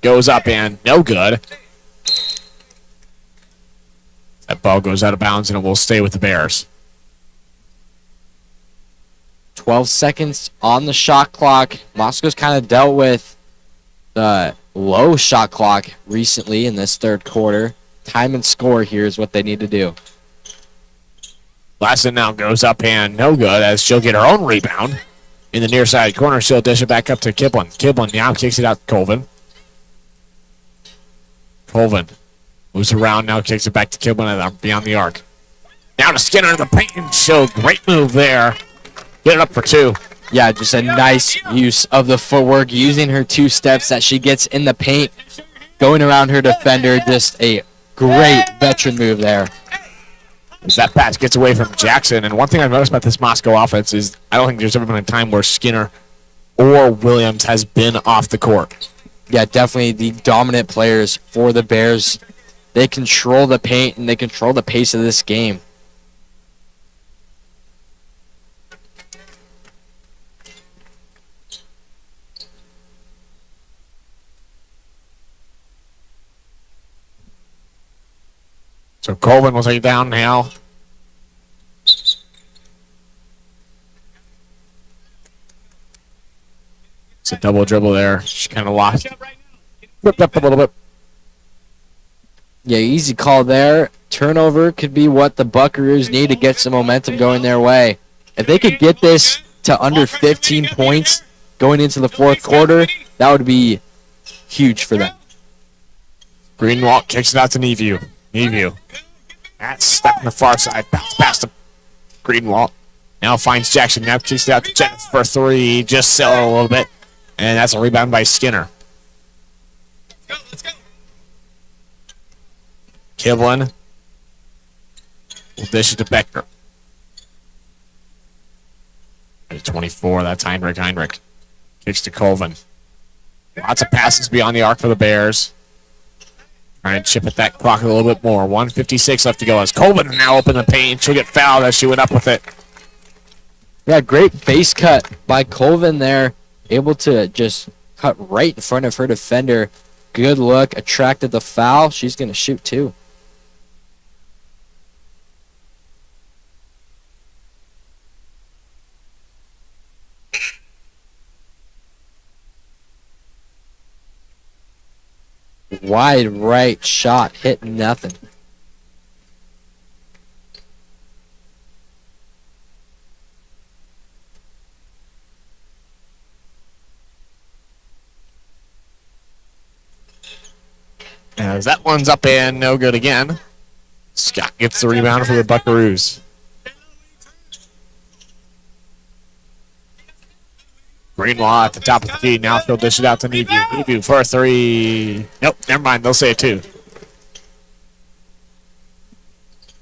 Goes up and no good. That ball goes out of bounds and it will stay with the Bears. 12 seconds on the shot clock. Moscow's kind of dealt with the low shot clock recently in this third quarter. Time and score here is what they need to do. Lassen now goes up and no good as she'll get her own rebound. In the near side corner, she'll dish it back up to Kiblin. Kiblin now kicks it out to Colvin. Colvin moves around, now kicks it back to Kiblin beyond the arc. Now to Skinner in the paint and show. Great move there. Get it up for 2. Yeah, just a nice use of the footwork, using her 2 steps that she gets in the paint, going around her defender. Just a great veteran move there. As that pass gets away from Jackson, and one thing I've noticed about this Moscow offense is I don't think there's ever been a time where Skinner or Williams has been off the court. Yeah, definitely the dominant players for the Bears. They control the paint and they control the pace of this game. So Colvin will take it down now. It's a double dribble there. She kind of lost. Flipped up a little bit. Yeah, easy call there. Turnover could be what the Buckaroos need to get some momentum going their way. If they could get this to under 15 points going into the fourth quarter, that would be huge for them. Greenwald kicks it out to Neview. That's step on the far side. Bounce past to Greenwald. Now finds Jackson. Now kicks it out to Jennings for 3. Just sell it a little bit. And that's a rebound by Skinner. Let's go. Kiblin will dish it to Becker. 24. That's Heinrich. Kicks to Colvin. Lots of passes beyond the arc for the Bears. Trying to chip at that clock a little bit more. 1:56 left to go as Colvin now open the paint. She'll get fouled as she went up with it. Yeah, great base cut by Colvin there. Able to just cut right in front of her defender. Good look. Attracted the foul. She's going to shoot 2. Wide right shot. Hit nothing. As that one's up and no good again. Scott gets the rebound for the Buckaroos. Greenlaw at the top of the key. Now he'll dish it out to Neview. Neview for 3. Nope, never mind. They'll say 2.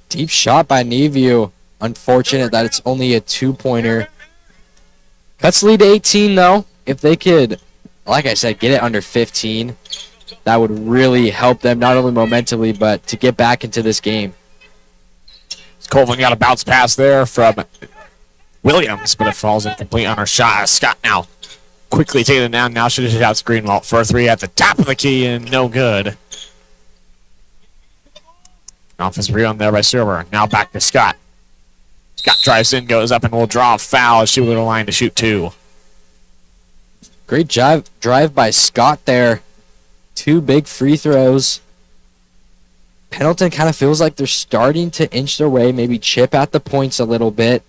Deep shot by Neview. Unfortunate that it's only a 2-pointer. Cuts lead to 18, though. If they could, like I said, get it under 15, that would really help them, not only momentarily, but to get back into this game. Colvin got a bounce pass there from Williams, but it falls incomplete on her shot. Scott now quickly taking it down. Now she dishes out to Greenwald for 3 at the top of the key and no good. Offensive rebound there by Silver. Now back to Scott. Scott drives in, goes up, and will draw a foul as she will go to the line to shoot 2. Great drive by Scott there. 2 big free throws. Pendleton kind of feels like they're starting to inch their way, maybe chip at the points a little bit.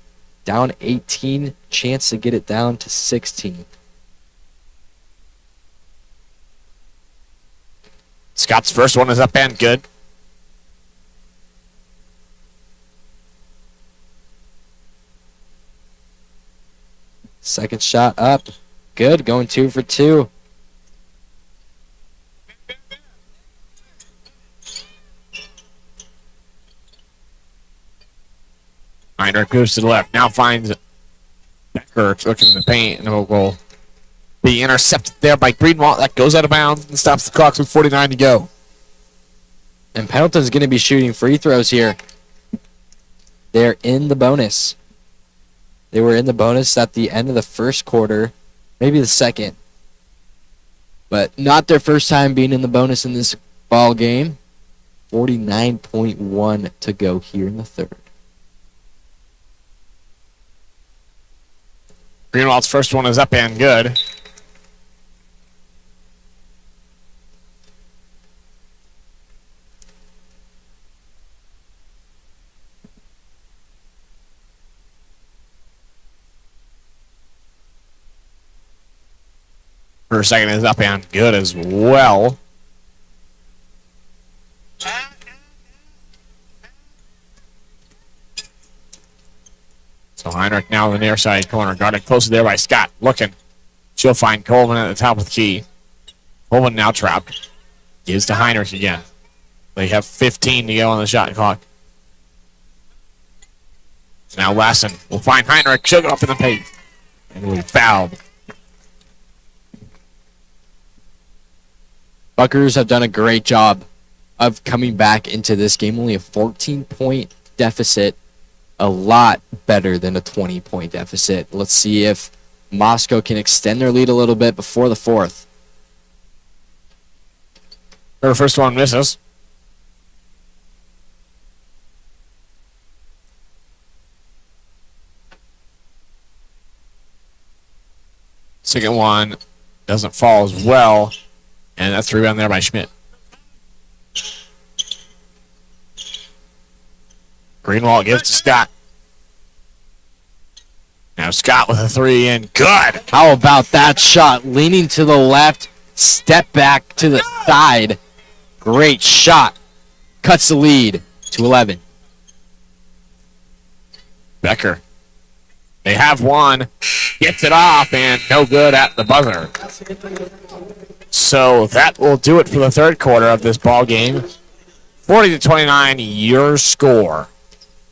Down 18, chance to get it down to 16. Scott's first one is up and good. Second shot up. Good, going 2 for 2. Heinrich moves to the left. Now finds Becker looking in the paint, and will be intercepted there by Greenwald. That goes out of bounds and stops the clock with 49 to go. And Pendleton's going to be shooting free throws here. They're in the bonus. They were in the bonus at the end of the first quarter, maybe the second. But not their first time being in the bonus in this ball game. 49.1 to go here in the third. Greenwald's first one is up and good. First second is up and good as well. So Heinrich now in the near side corner, guarded closely there by Scott. Looking. She'll find Coleman at the top of the key. Coleman now trapped. Gives to Heinrich again. They have 15 to go on the shot clock. So now Lassen will find Heinrich. She'll go up in the paint. And we fouled. Buckaroos have done a great job of coming back into this game. Only a 14-point deficit. A lot better than a 20-point deficit. Let's see if Moscow can extend their lead a little bit before the fourth. Her first one misses. Second one doesn't fall as well. And that's the rebound there by Schmidt. Greenwald gives to Scott. Now Scott with a three and good. How about that shot? Leaning to the left, step back to the side. Great shot. Cuts the lead to 11. Becker. They have one. Gets it off and no good at the buzzer. So that will do it for the third quarter of this ball game. 40-29, your score.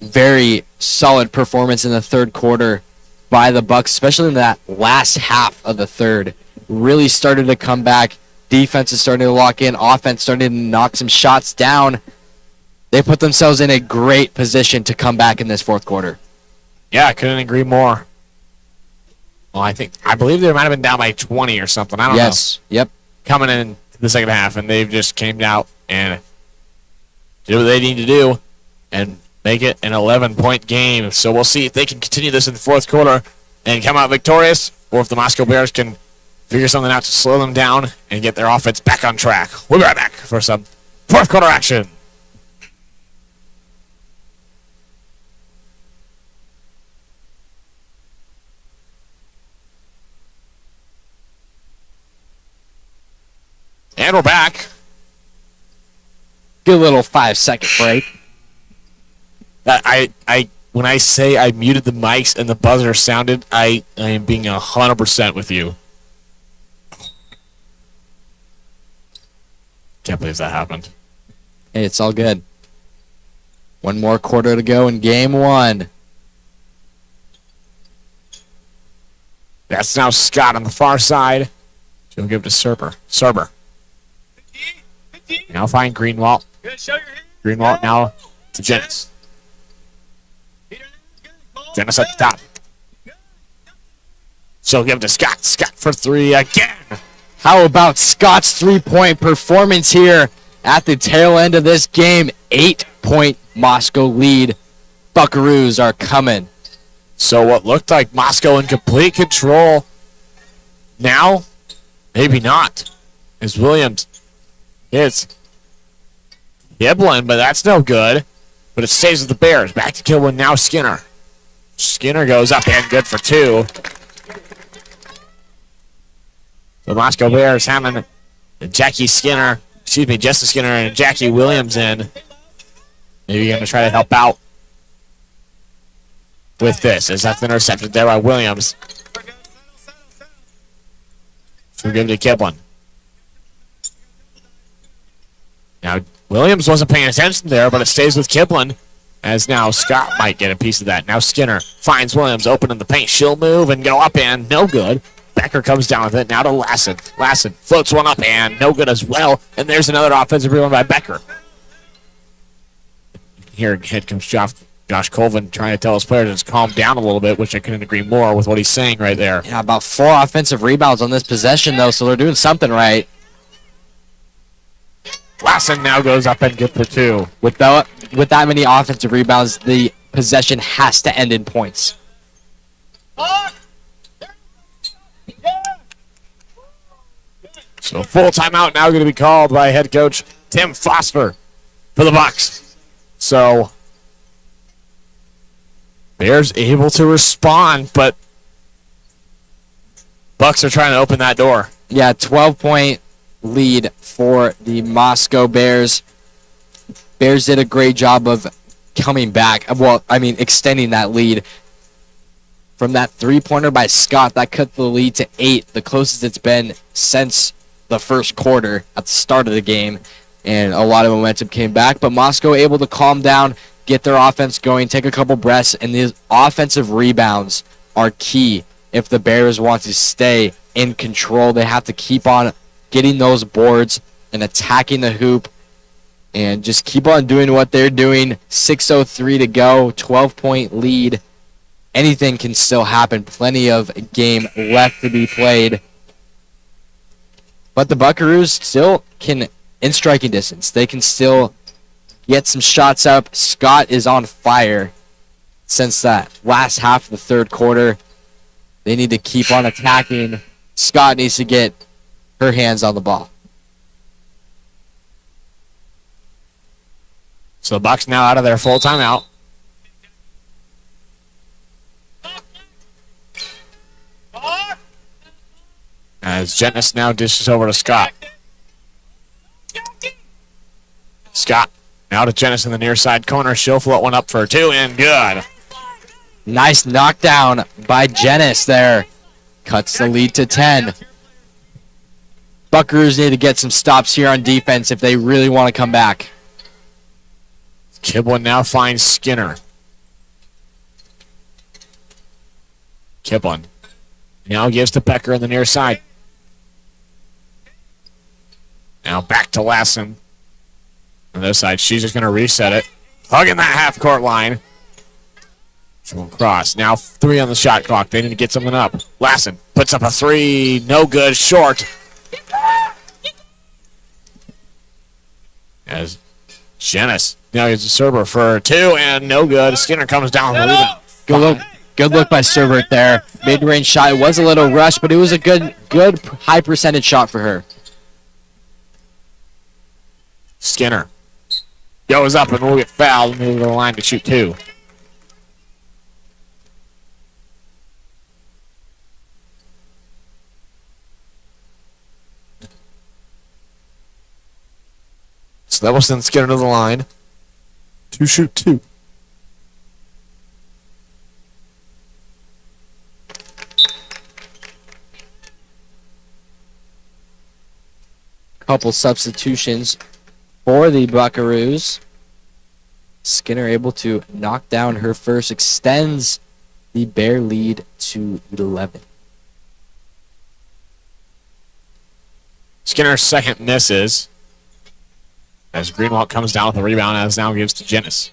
Very solid performance in the third quarter by the Bucks, especially in that last half of the third. Really started to come back. Defense is starting to lock in. Offense started to knock some shots down. They put themselves in a great position to come back in this fourth quarter. Yeah, I couldn't agree more. Well, I believe they might have been down by 20 or something. I don't know. Yes. Yep. Coming in the second half, and they've just came out and did what they need to do and make it an 11-point game. So we'll see if they can continue this in the fourth quarter and come out victorious, or if the Moscow Bears can figure something out to slow them down and get their offense back on track. We'll be right back for some fourth quarter action. And we're back. Good little 5-second break. When I say I muted the mics and the buzzer sounded, I am being 100% with you. Can't believe that happened. Hey, it's all good. One more quarter to go in game one. That's now Scott on the far side. She'll give it to Serber. Now find Greenwald. Good, show your hand. Greenwald now to Jennings. Jennings at the top. She'll give it to Scott. Scott for three again. How about Scott's three-point performance here at the tail end of this game? 8-point Moscow lead. Buckaroos are coming. So what looked like Moscow in complete control. Now, maybe not. As Williams hits Giblin, but that's no good. But it stays with the Bears. Back to Giblin, now Skinner. Skinner goes up and good for two. The Moscow Bears having Jesse Skinner and Jackie Williams in. Maybe going to try to help out with this, as that's intercepted there by Williams. We'll give it to Giblin. Now, Williams wasn't paying attention there, but it stays with Giblin. As now Scott might get a piece of that. Now Skinner finds Williams open in the paint. She'll move and go up and no good. Becker comes down with it. Now to Lassen. Lassen floats one up and no good as well. And there's another offensive rebound by Becker. Here comes Josh Colvin trying to tell his players to calm down a little bit, which I couldn't agree more with what he's saying right there. Yeah, about 4 offensive rebounds on this possession, though, so they're doing something right. Lassen now goes up and gets the 2. With that many offensive rebounds, the possession has to end in points. So full timeout now going to be called by head coach Tim Foster for the Bucks. So Bears able to respond, but Bucks are trying to open that door. Yeah, 12-point lead for the Moscow Bears. Bears did a great job of coming back. Extending that lead. From that three-pointer by Scott, that cut the lead to 8, the closest it's been since the first quarter at the start of the game. And a lot of momentum came back, but Moscow able to calm down, get their offense going, take a couple breaths, and these offensive rebounds are key. If the Bears want to stay in control, they have to keep on getting those boards and attacking the hoop and just keep on doing what they're doing. 6:03 to go, 12-point lead. Anything can still happen. Plenty of game left to be played. But the Buckaroos still can, in striking distance, they can still get some shots up. Scott is on fire since that last half of the third quarter. They need to keep on attacking. Scott needs to get her hands on the ball. So the Bucks now out of their full timeout. As Jenness now dishes over to Scott. Scott now to Jenness in the near side corner. She'll float one up for 2 and good. Nice knockdown by Jenness there. Cuts the lead to 10. Buckaroos need to get some stops here on defense if they really want to come back. Kiblin now finds Skinner. Kiblin now gives to Becker in the near side. Now back to Lassen. On this side, she's just going to reset it. Hugging that half-court line. She'll cross. Now 3 on the shot clock. They need to get something up. Lassen puts up a 3. No good. Short. As Jenness now gets a server for 2 and no good. Skinner comes down with the rebound. Good look by Servert there. Mid-range shot. It was a little rushed, but it was a good high percentage shot for her. Skinner goes up and will get fouled and move to the line to shoot 2. So Lewiston Skinner to the line to shoot 2. Couple substitutions for the Buckaroos. Skinner able to knock down her first, extends the Bear lead to 11. Skinner's second misses as Greenwald comes down with the rebound as now gives to Jenness.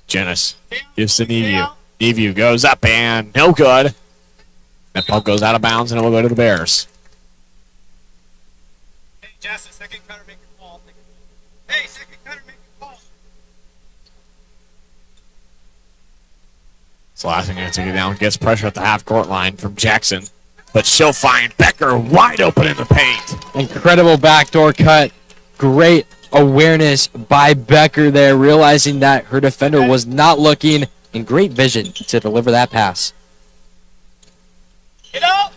Jenness gives to Nevue. Nevue goes up and no good. That puck goes out of bounds and it will go to the Bears. Hey, Justin, second cutter, make your call. Hey, second cutter, make your call. So last thing to get down, gets pressure at the half-court line from Jackson. But she'll find Becker wide open in the paint. Incredible backdoor cut. Great awareness by Becker there, realizing that her defender was not looking, and great vision to deliver that pass. Get up!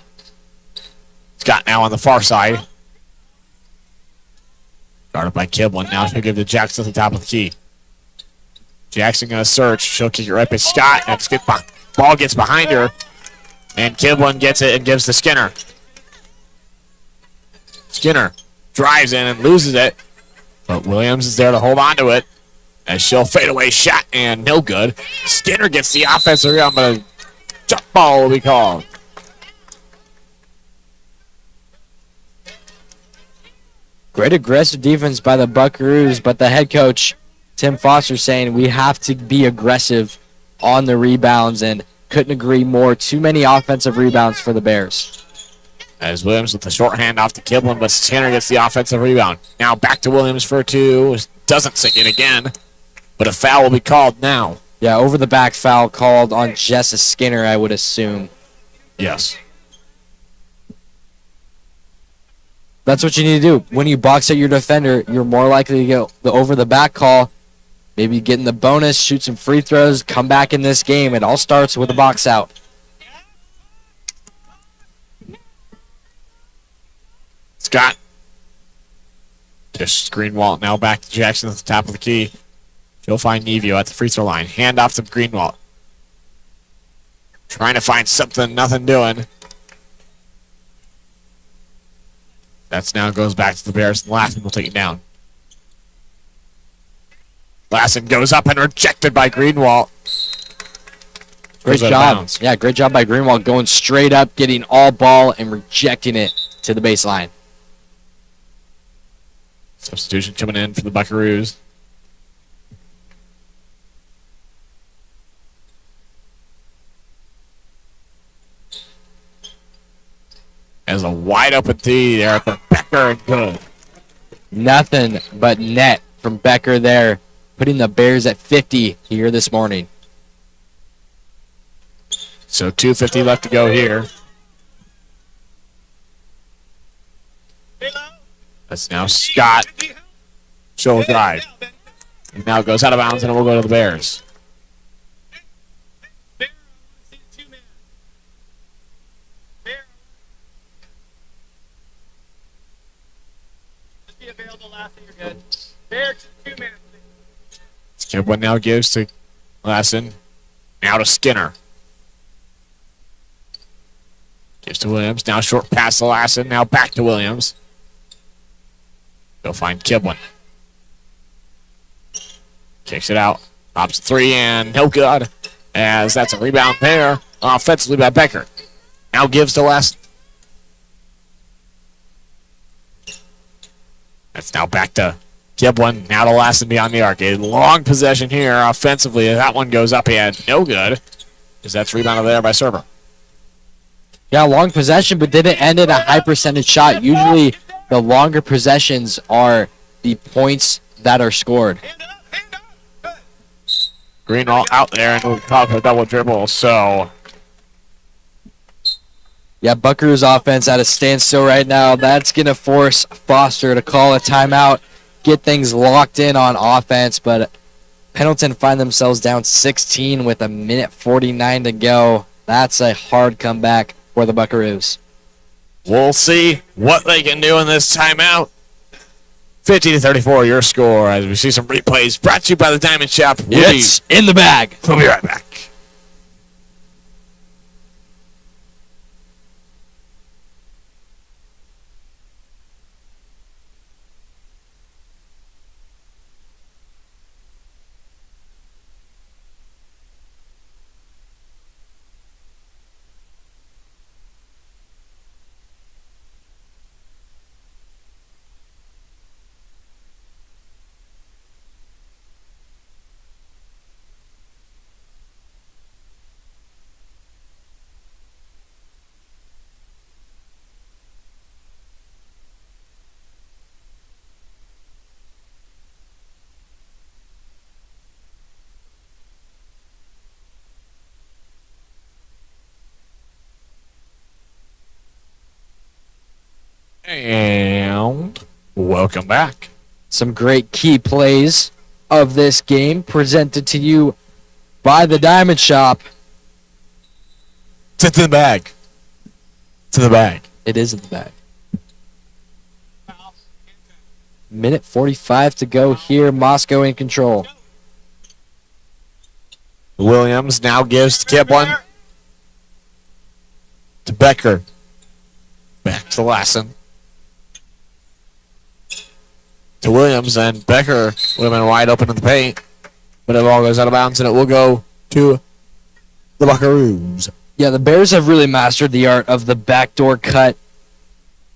Scott now on the far side. Guarded by Kiblin. Now she'll give to Jackson at the top of the key. Jackson going to search. She'll kick it right by Scott. Ball gets behind her. And Kiblin gets it and gives to Skinner. Skinner drives in and loses it. But Williams is there to hold on to it. As she'll fade away shot and no good. Skinner gets the offensive rebound, but a jump ball will be called. Great aggressive defense by the Buckaroos, but the head coach, Tim Foster, saying we have to be aggressive on the rebounds, and couldn't agree more. Too many offensive rebounds for the Bears. As Williams with the short hand off to Kiblin, but Skinner gets the offensive rebound. Now back to Williams for two. Doesn't sink it again, but a foul will be called now. Yeah, over the back foul called on Jessa Skinner, I would assume. Yes. That's what you need to do. When you box out your defender, you're more likely to get the over the back call. Maybe get in the bonus, shoot some free throws, come back in this game. It all starts with a box out. Scott. Just Greenwald now back to Jackson at the top of the key. She'll find Nevio at the free throw line. Hand off to Greenwald. Trying to find something, nothing doing. That's now goes back to the Bears, and Lassen will take it down. Lassen goes up and rejected by Greenwald. Great job. Yeah, great job by Greenwald going straight up, getting all ball, and rejecting it to the baseline. Substitution coming in for the Buckaroos. As a wide open tee there for Becker and good. Nothing but net from Becker there, putting the Bears at 50 here this morning. So 2:50 left to go here. That's now Scott. She'll drive. And now goes out of bounds and it will go to the Bears. Skip one now gives to Lassen. Now to Skinner. Gives to Williams. Now short pass to Lassen. Now back to Williams. They'll find Kiblin. Kicks it out. Pops a three and no good. As that's a rebound there. Offensively by Becker. Now gives to Lassen. That's now back to Kiblin. Now to Lassen beyond the arc. A long possession here offensively. That one goes up and no good. Because that's rebounded there by Server. Yeah, long possession, but didn't end in a high percentage shot. Usually the longer possessions are the points that are scored. Greenwald out there and we'll call for a double dribble. So yeah, Buckaroo's offense at a standstill right now. That's going to force Foster to call a timeout, get things locked in on offense. But Pendleton find themselves down 16 with 1:49 to go. That's a hard comeback for the Buckaroos. We'll see what they can do in this timeout. 50-34, your score. As we see some replays brought to you by the Diamond Shop. It's in the bag. We'll be right back. And welcome back. Some great key plays of this game presented to you by the Diamond Shop. It's in the bag. It's in the bag. It is in the bag. 1:45 to go here. Moscow in control. Williams now gives to Kiblin. To Becker. Back to Lassen. to Williams, and Becker would have been wide open in the paint. But the ball goes out of bounds, and it will go to the Buckaroos. Yeah, the Bears have really mastered the art of the backdoor cut.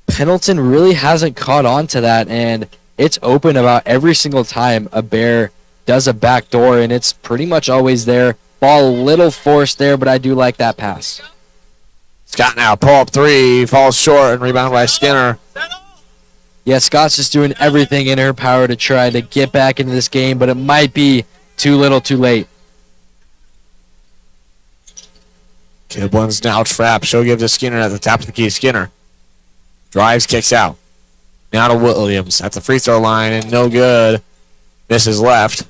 Pendleton really hasn't caught on to that, and it's open about every single time a Bear does a backdoor, and it's pretty much always there. Ball a little forced there, but I do like that pass. Scott now pull up three, falls short, and rebound by Skinner. Yeah, Scott's just doing everything in her power to try to get back into this game, but it might be too little too late. Kiblin's now trapped. She'll give to Skinner at the top of the key. Skinner drives, kicks out. Now to Williams at the free throw line, and no good. Misses left.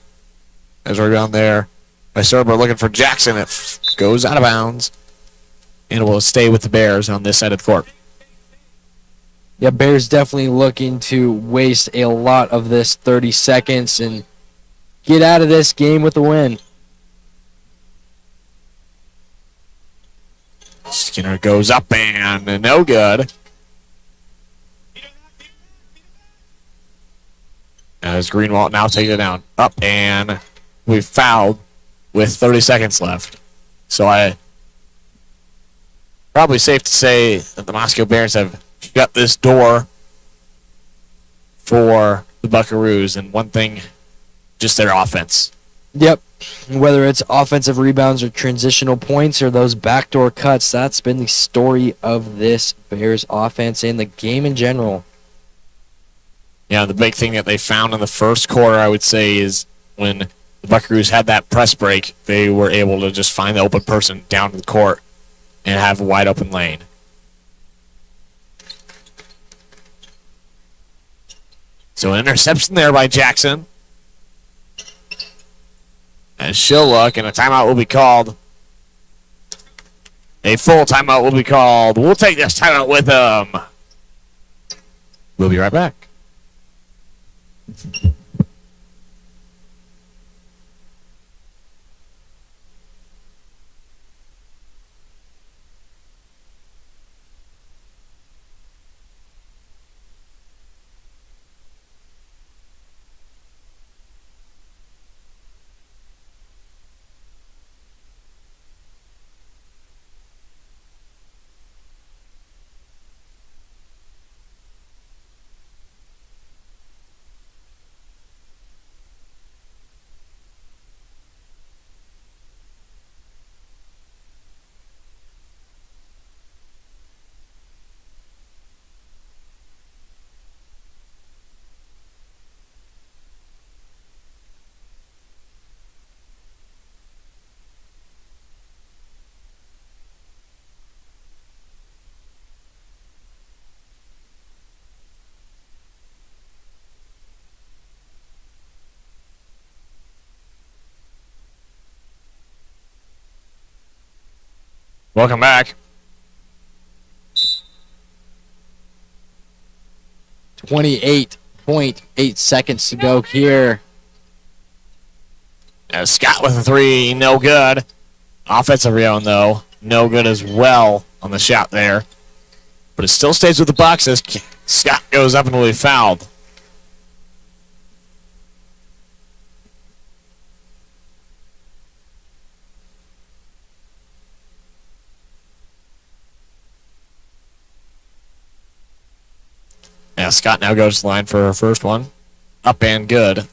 There's a rebound there by Serber looking for Jackson. It goes out of bounds, and it will stay with the Bears on this side of the court. Yeah, Bears definitely looking to waste a lot of this 30 seconds and get out of this game with a win. Skinner goes up and no good. As Greenwald now takes it down. Up and we've fouled with 30 seconds left. So I probably safe to say that the Moscow Bears have shut this door for the Buckaroos, and one thing, just their offense. Yep. Whether it's offensive rebounds or transitional points or those backdoor cuts, that's been the story of this Bears offense and the game in general. Yeah, the big thing that they found in the first quarter, I would say, is when the Buckaroos had that press break, they were able to just find the open person down to the court and have a wide open lane. So an interception there by Jackson. And she'll look, and a timeout will be called. A full timeout will be called. We'll take this timeout with them. We'll be right back. Welcome back. 28.8 seconds to go here. Scott with a three, no good. Offensive rebound, though, no good as well on the shot there. But it still stays with the Bucks as Scott goes up and will be fouled. Yeah, Scott now goes to the line for her first one. Up and good.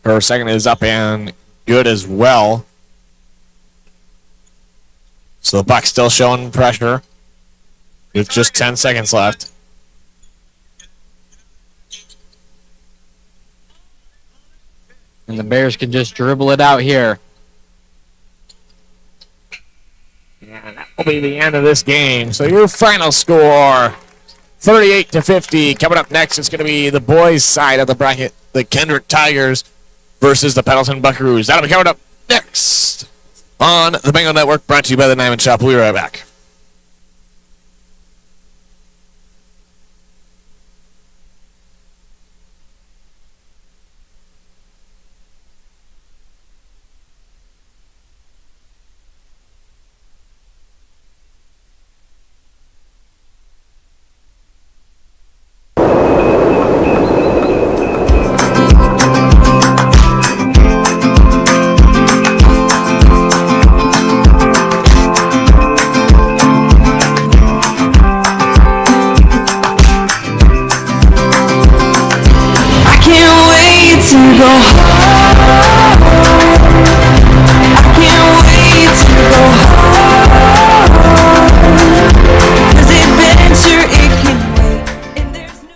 Her second is up and good as well. So the Bucks still showing pressure with just 10 seconds left. And the Bears can just dribble it out here. And that will be the end of this game. So your final score, 38-50. Coming up next, it's going to be the boys' side of the bracket, the Kendrick Tigers versus the Pendleton Buckaroos. That'll be coming up next on the Bengal Network, brought to you by the Diamond Shop. We'll be right back. to go home. I can't wait to go home. 'Cause adventure, it can wait. And there's no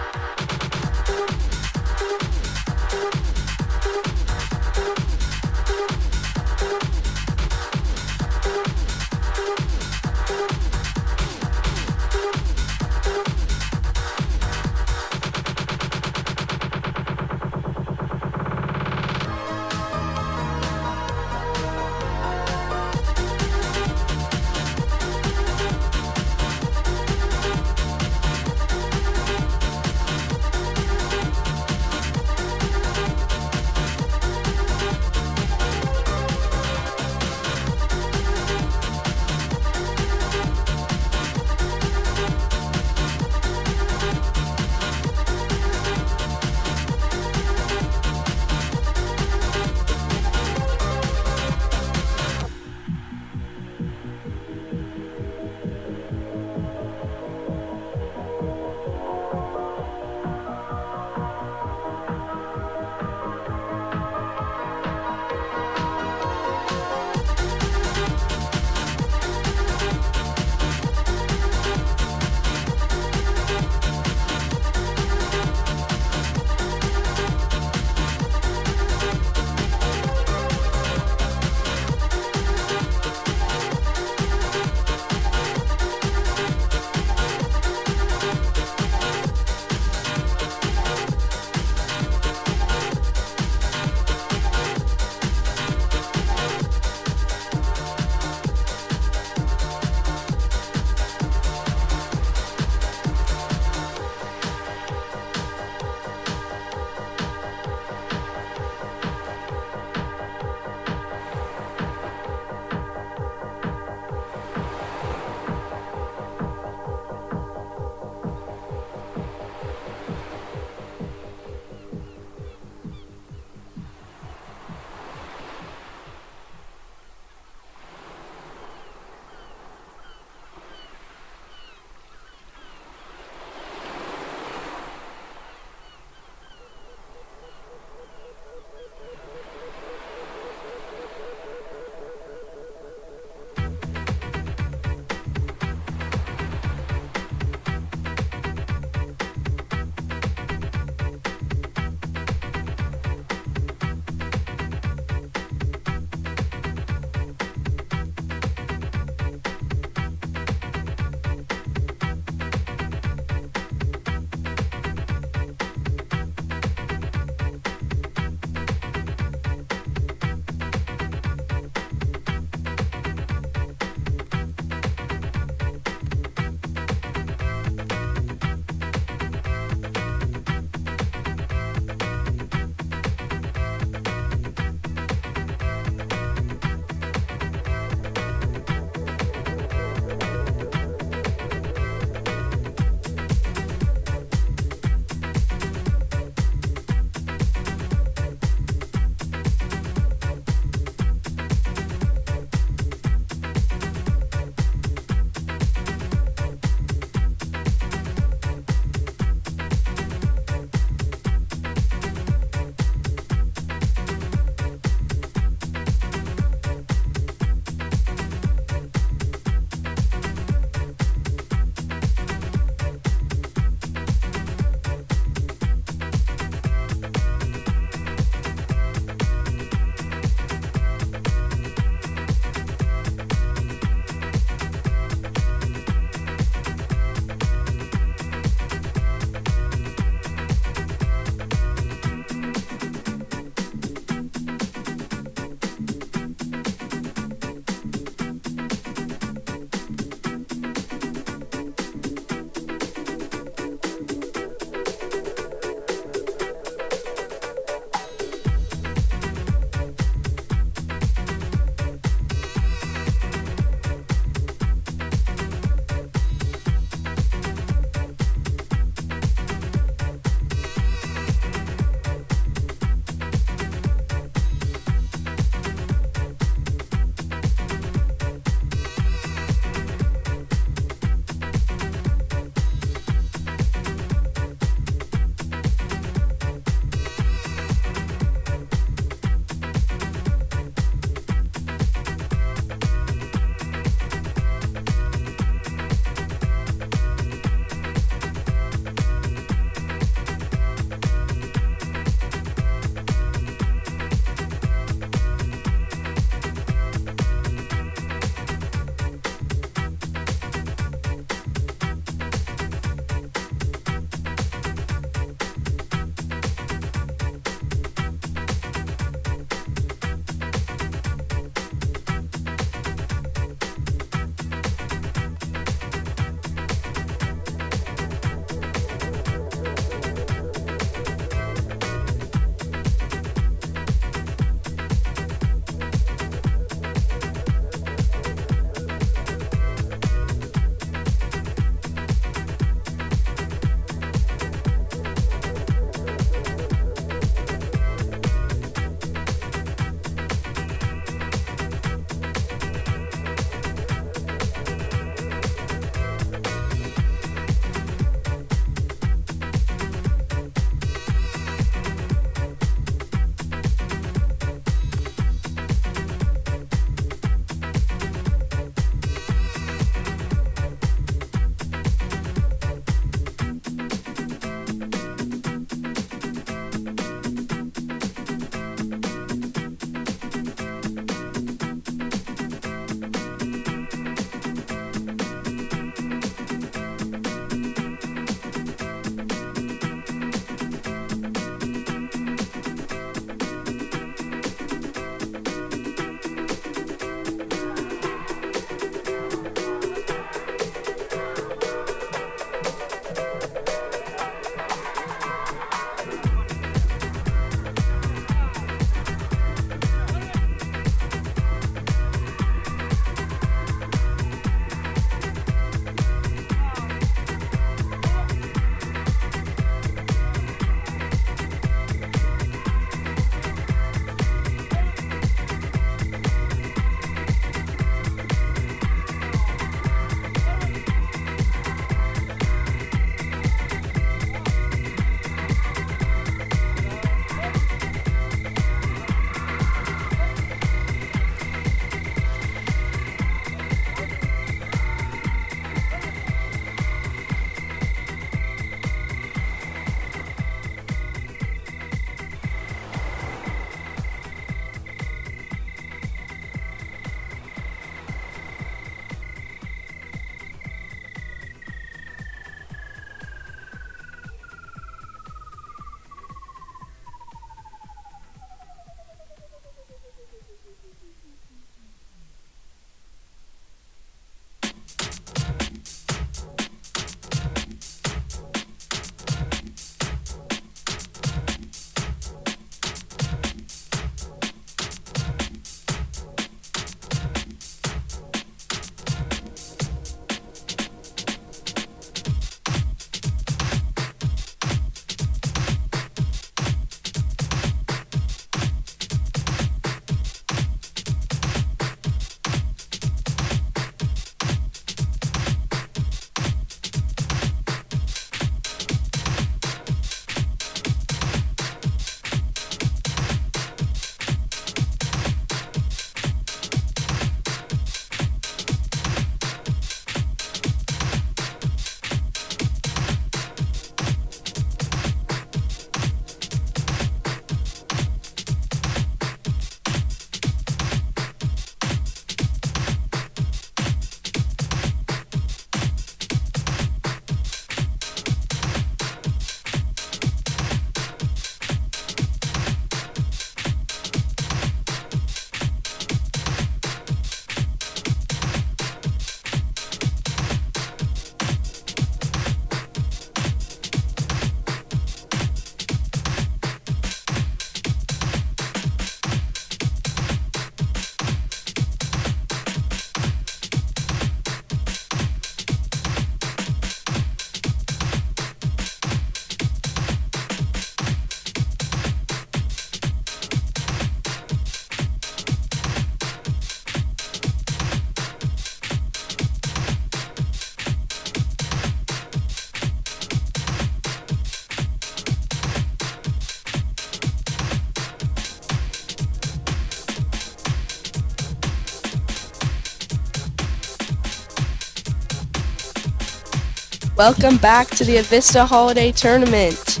Welcome back to the Avista Holiday Tournament.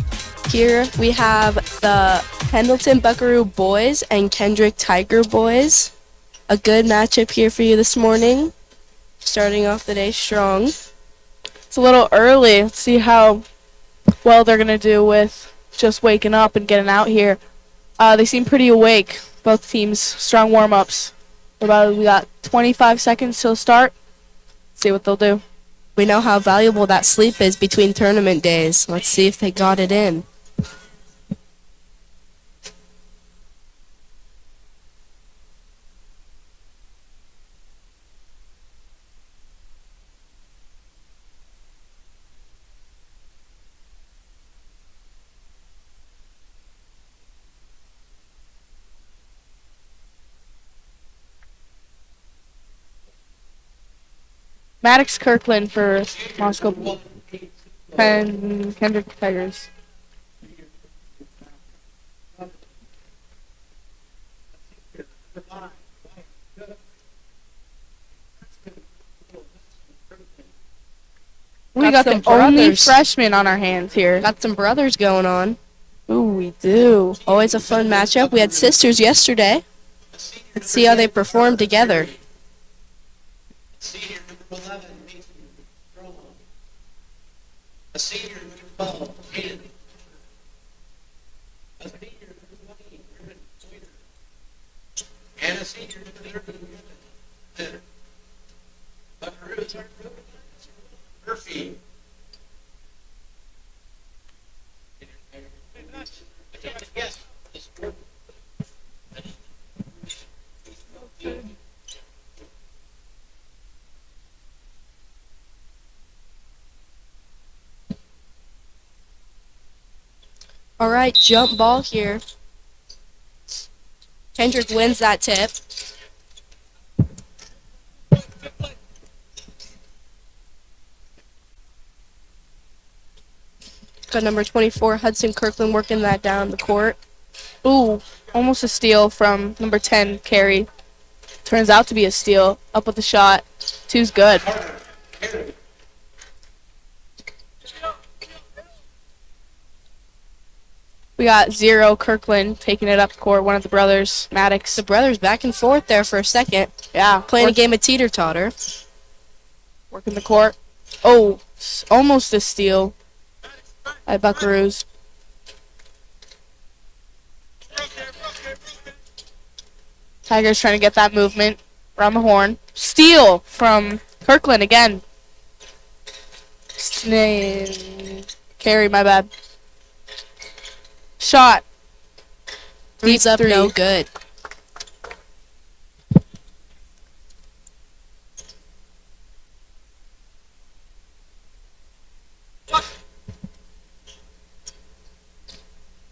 Here we have the Pendleton Buckaroo boys and Kendrick Tiger boys. A good matchup here for you this morning. Starting off the day strong. It's a little early. Let's see how well they're going to do with just waking up and getting out here. They seem pretty awake, both teams. Strong warm-ups. We got 25 seconds till start. See what they'll do. We know how valuable that sleep is between tournament days. Let's see if they got it in. Maddox Kirkland for Moscow and Kendrick Tigers. We got the only freshman on our hands here. Got some brothers going on. Ooh, we do. Always a fun matchup. We had sisters yesterday. Let's see how they perform together. Senior number 11, Mason Furlong. A senior number 12, Hayden. A senior number 20, Griffin Sawyer. And a senior number 30, Griffin. Buckaroos are Murphy. Yes. All right, jump ball here. Kendrick wins that tip. Got number 24, Hudson Kirkland, working that down the court. Ooh, almost a steal from number 10, Carey. Turns out to be a steal. Up with the shot. Two's good. We got 0, Kirkland, taking it up court. One of the brothers, Maddox. The brothers back and forth there for a second. Yeah. Playing a game of teeter-totter. Working the court. Oh, almost a steal by Buckaroos. Tigers trying to get that movement around the horn. Steal from Kirkland again. Carry, my bad. Shot. Three's up, no good.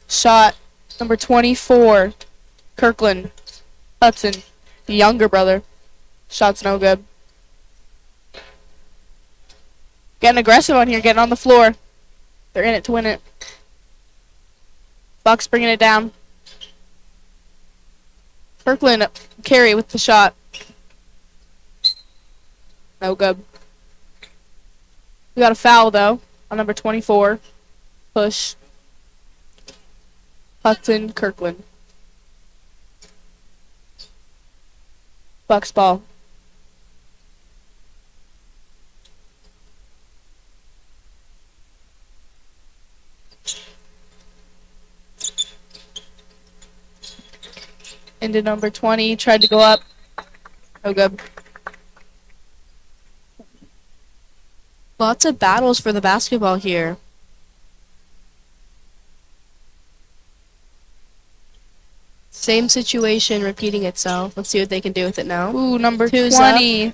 Shot number 24, Kirkland. Hudson, the younger brother. Shot's no good. Getting aggressive on here, getting on the floor. They're in it to win it. Bucks bringing it down. Kirkland, Carey with the shot. No good. We got a foul, though, on number 24. Push. Hudson, Kirkland. Bucks ball. Into number 20, tried to go up. No good. Lots of battles for the basketball here. Same situation repeating itself. Let's see what they can do with it now. Ooh, number Two's 20.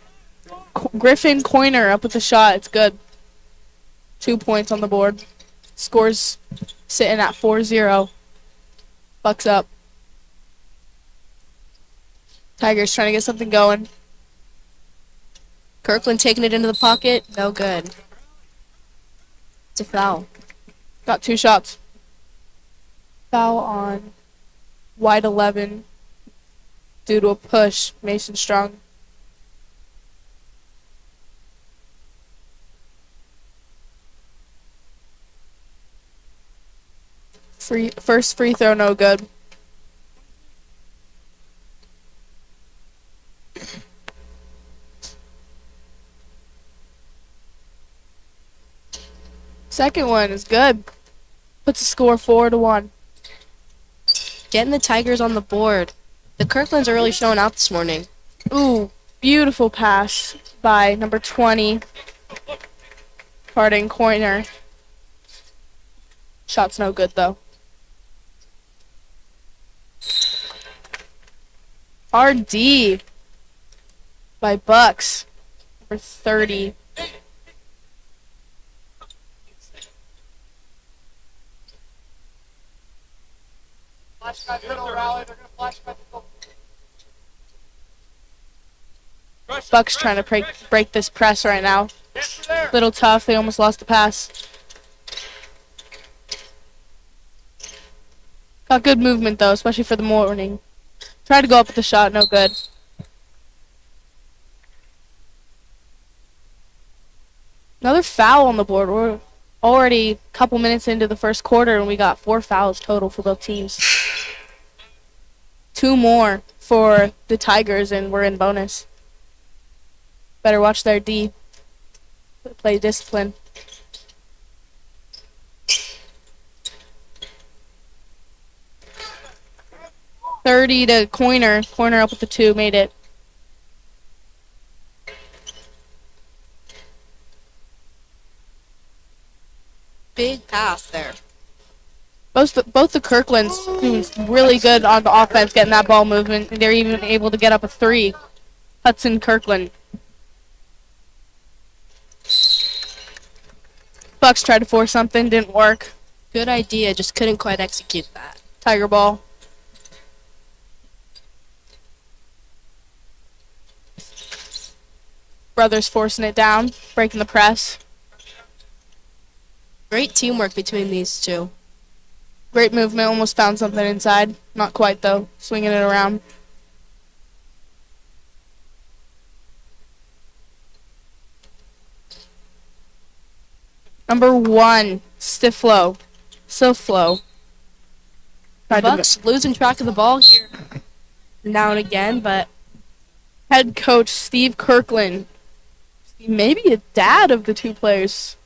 Griffin Coiner up with the shot. It's good. 2 points on the board. Scores sitting at 4-0. Bucks up. Tigers trying to get something going. Kirkland taking it into the pocket. No good. It's a foul. Got 2 shots. Foul on wide 11 due to a push. Mason Strong. First free throw, no good. Second one is good. Puts the score 4-1. Getting the Tigers on the board. The Kirklands are really showing out this morning. Ooh, beautiful pass by number 20. Parting corner. Shot's no good though. RD by Bucks. Number 30. Bucks trying to break this press right now. Little tough. They almost lost the pass. Got good movement though, especially for the morning. Tried to go up with the shot, no good. Another foul on the board. We're already a couple minutes into the first quarter and we got 4 fouls total for both teams. 2 more for the Tigers and we're in bonus. Better watch their D. Play discipline. .30 to Corner. Corner up with the 2. Made it. Big pass there. Both the Kirklands doing really good on the offense, getting that ball movement. They're even able to get up a 3. Hudson Kirkland. Bucks tried to force something, didn't work. Good idea, just couldn't quite execute that. Tiger ball. Brothers forcing it down, breaking the press. Great teamwork between these two. Great movement, almost found something inside. Not quite though, swinging it around. Number 1, stiff flow. The Bucks losing track of the ball here now and again, but Head coach Steve Kirkland. Maybe a dad of the 2 players.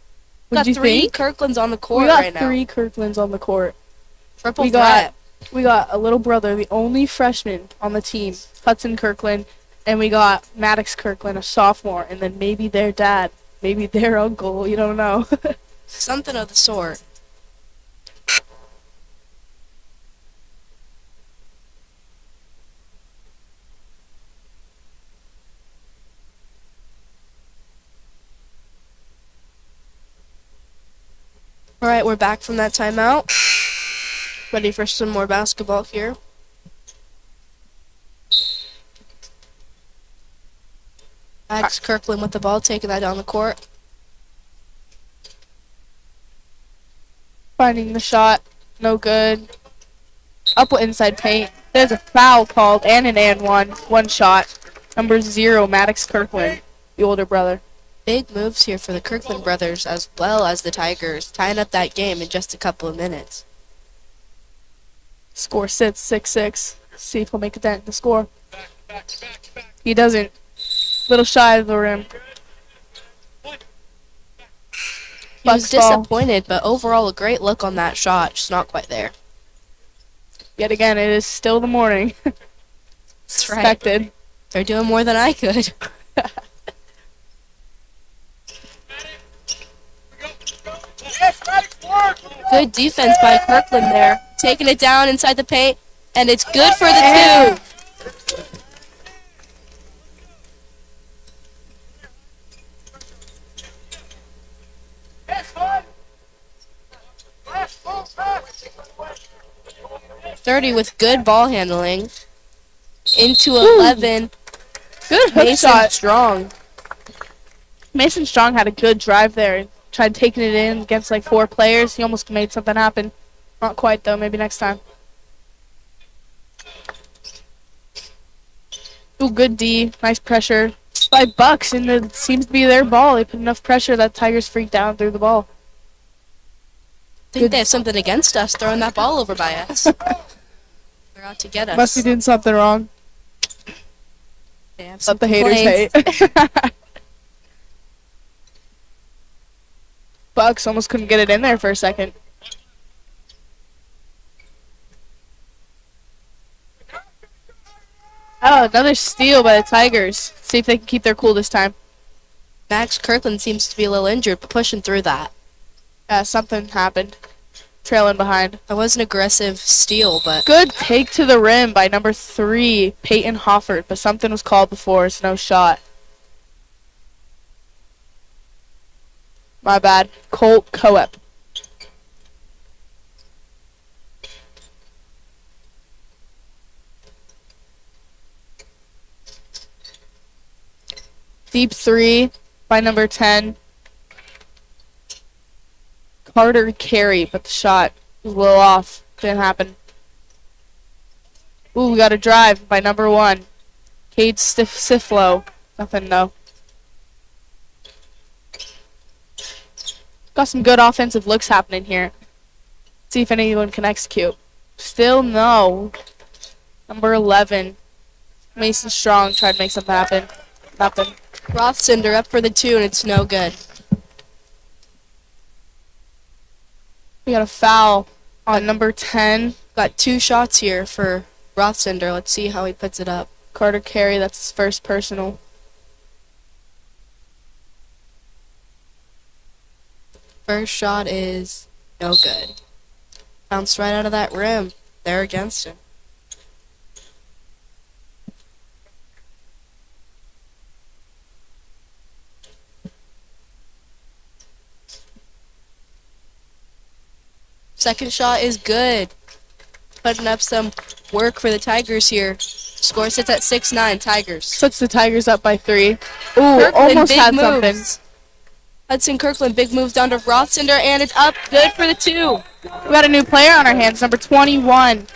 we got Would you 3 think? Kirklands on the court We got right now. 3 Kirklands on the court. Triple We threat. got a little brother, the only freshman on the team, Hudson Kirkland, and we got Maddox Kirkland, a sophomore, and then maybe their dad, maybe their uncle, you don't know. Something of the sort. All right, we're back from that timeout. Ready for some more basketball here. Max Kirkland with the ball, taking that down the court. Finding the shot, no good. Up with inside paint. There's a foul called and an and one shot. Number 0, Maddox Kirkland, the older brother. Big moves here for the Kirkland brothers as well as the Tigers, tying up that game in just a couple of minutes. Score sits 6-6. See if he'll make a dent in the score. He doesn't. Little shy of the rim. He was Bucks ball. disappointed, but overall a great look on that shot, just not quite there. Yet again, it is still the morning. That's right. Expected. They're doing more than I could. Good defense by Kirkland there. Taking it down inside the paint, and it's good for the 2. .30 with good ball handling. Into 11. Good hook Mason shot. Strong. Mason Strong had a good drive there. Tried taking it in against like 4 players. He almost made something happen. Not quite though. Maybe next time. Ooh, good D. Nice pressure by Bucks, and it seems to be their ball. They put enough pressure that Tigers freaked out and threw the ball. think they have something against us throwing that ball over by us. They're out to get us. Must be doing something wrong. They have some Let the haters complaints. hate. Bucks almost couldn't get it in there for a second. Oh, another steal by the Tigers. See if they can keep their cool this time. Max Kirkland seems to be a little injured, but pushing through that. Something happened. Trailing behind. That was an aggressive steal, but Good take to the rim by number 3, Peyton Hofford, but something was called before. It's no shot. My bad. Colt Coep. Deep 3 by number 10. Carter Carey, but the shot was a little off. Didn't happen. Ooh, we got a drive by number 1. Cade Siflo. Nothing, no. Got some good offensive looks happening here. See if anyone can execute. Still no. Number 11. Mason Strong tried to make something happen. Nothing. Rothsender up for the 2, and it's no good. We got a foul on number 10. Got 2 shots here for Rothsender. Let's see how he puts it up. Carter Carey, that's his first personal. First shot is no good. Bounced right out of that rim. They're against him. Second shot is good. Putting up some work for the Tigers here. Score sits at 6-9, Tigers. Puts the Tigers up by 3. Ooh, Kirkland, almost big had moves. Hudson Kirkland, big move down to Rothsender, and it's up. Good for the 2. something. We got a new player on our hands, number 21.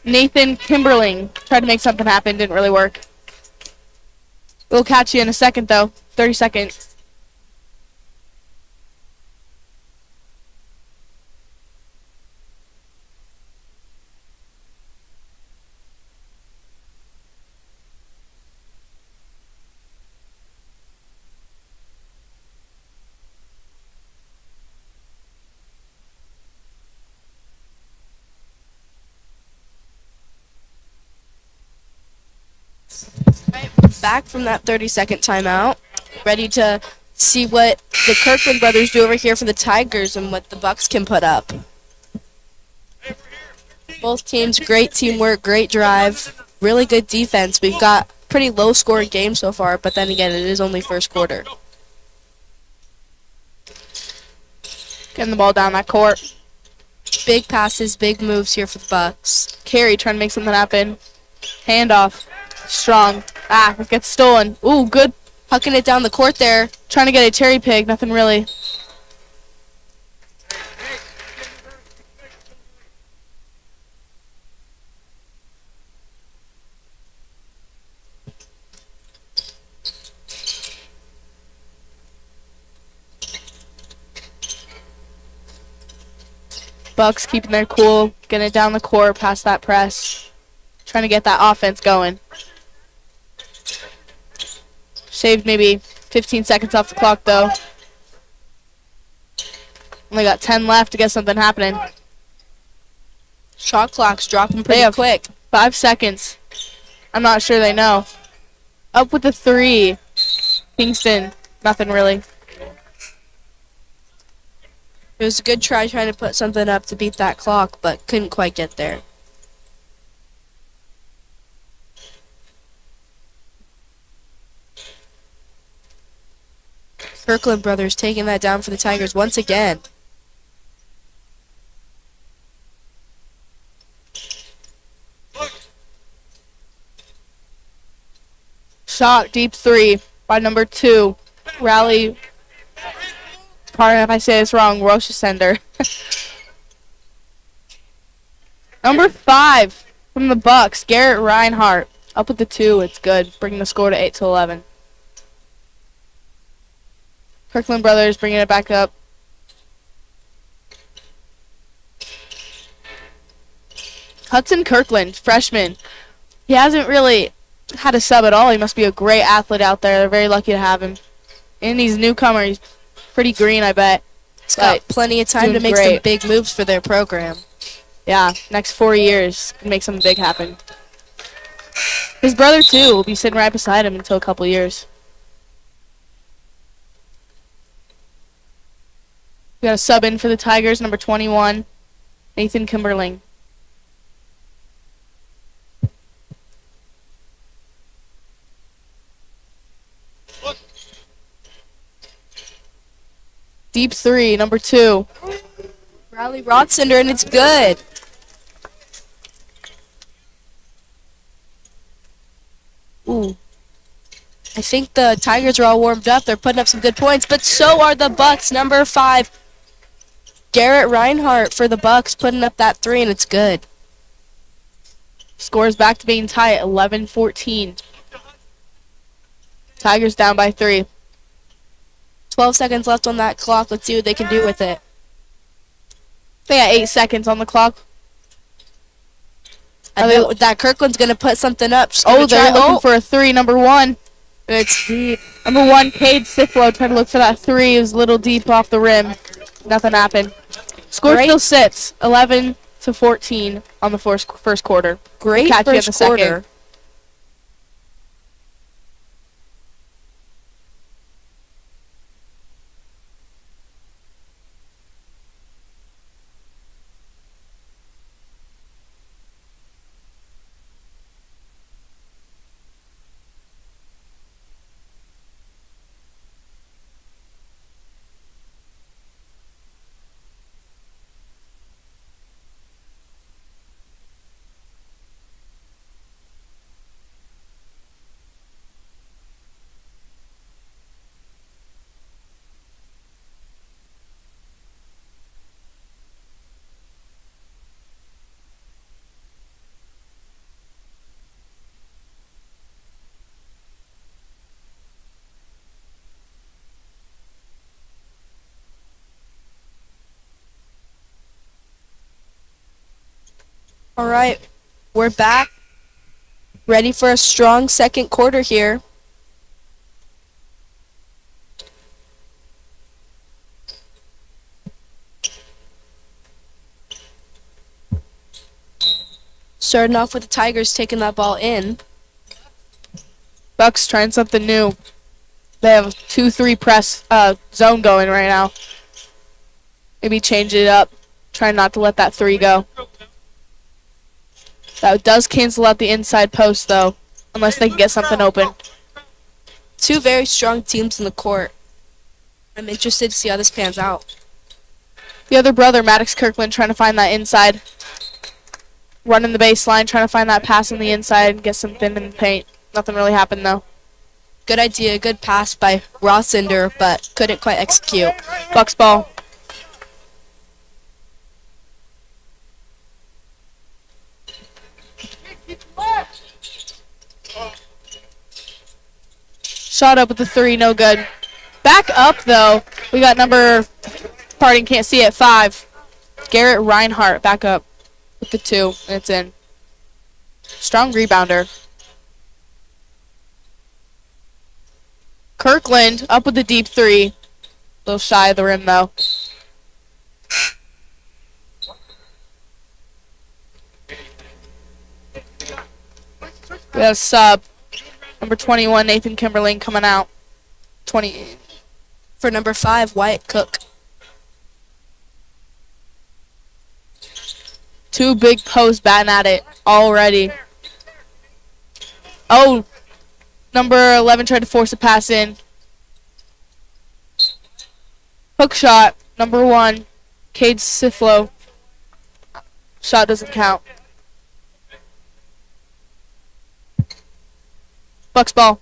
Nathan Kimberling. Tried to make something happen, didn't really work. We'll catch you in a second, though. 30 seconds. Back from that 30-second timeout. Ready to see what the Kirkland brothers do over here for the Tigers and what the Bucks can put up. Both teams, great teamwork, great drive, really good defense. We've got pretty low-scoring game so far, but then again, it is only first quarter. Getting the ball down that court. Big passes, big moves here for the Bucks. Carey trying to make something happen. Handoff. Strong. It gets stolen. Ooh, good. Hucking it down the court there. Trying to get a cherry pig. Nothing really. Bucks keeping their cool. Getting it down the court past that press. Trying to get that offense going. Saved maybe 15 seconds off the clock, though. Only got 10 left to get something happening. Shot clock's dropping They pretty have quick. 5 seconds. I'm not sure they know. Up with the 3. Kingston. Nothing really. It was a good try trying to put something up to beat that clock, but couldn't quite get there. Kirkland brothers taking that down for the Tigers once again. Shot deep 3 by number 2. Rally. Pardon if I say this wrong. Rochesender. Number 5 from the Bucks. Garrett Reinhardt. Up with the 2. It's good. Bringing the score to 8-11. Kirkland brothers bringing it back up. Hudson Kirkland, freshman. He hasn't really had a sub at all. He must be a great athlete out there. They're very lucky to have him. And he's a newcomer. He's pretty green, I bet. He's got plenty of time to doing make great. some big moves for their program. Yeah, next 4 years can make something big happen. His brother, too, will be sitting right beside him until a couple years. We got a sub in for the Tigers, number 21, Nathan Kimberling. Deep 3, number 2. Riley Rotsinder, and it's good. Ooh. I think the Tigers are all warmed up. They're putting up some good points, but so are the Bucks. Number 5, Garrett Reinhardt for the Bucks, putting up that 3, and it's good. Scores back to being tied at 11-14. Tigers down by 3. 12 seconds left on that clock. Let's see what they can do with it. They got 8 seconds on the clock. I bet that Kirkland's going to put something up. Just Oh, gonna they're try- looking for a 3, number 1. It's deep. Number 1, Cade Siflo, trying to look for that 3. It was a little deep off the rim. Nothing happened. Score Great. still sits 11-14 on the first quarter. Great Catch you in first the second. quarter. All right, we're back. Ready for a strong second quarter here. Starting off with the Tigers taking that ball in. Bucks trying something new. They have a 2-3 press zone going right now. Maybe change it up. Try not to let that 3 go. That does cancel out the inside post, though, unless they can get something open. Two very strong teams in the court. I'm interested to see how this pans out. The other brother, Maddox Kirkland, trying to find that inside. Running the baseline, trying to find that pass on the inside and get something in the paint. Nothing really happened, though. Good idea, good pass by Rossinder, but couldn't quite execute. Bucks ball. Shot up with the 3, no good. Back up, though. We got pardon, can't see it, 5. Garrett Reinhardt back up with the 2, and it's in. Strong rebounder. Kirkland up with the deep 3. A little shy of the rim, though. We have a sub. Number 21, Nathan Kimberling coming out. 20. For number 5, Wyatt Cook. 2 big posts batting at it already. Oh, number 11 tried to force a pass in. Hook shot, number 1, Cade Siflo. Shot doesn't count. Bucks ball.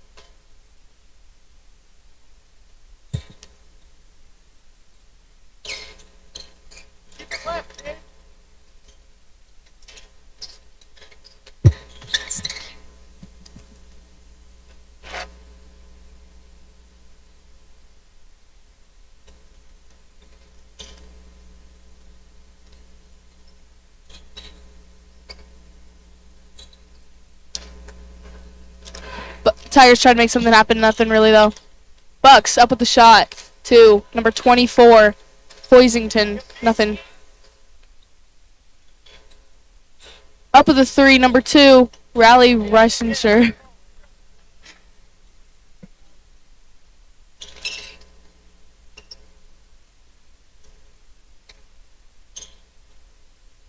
Tigers tried to make something happen. Nothing really, though. Bucks up with the shot. 2. Number 24, Hoisington. Nothing. Up with the 3, number 2, Raleigh Reisenshire.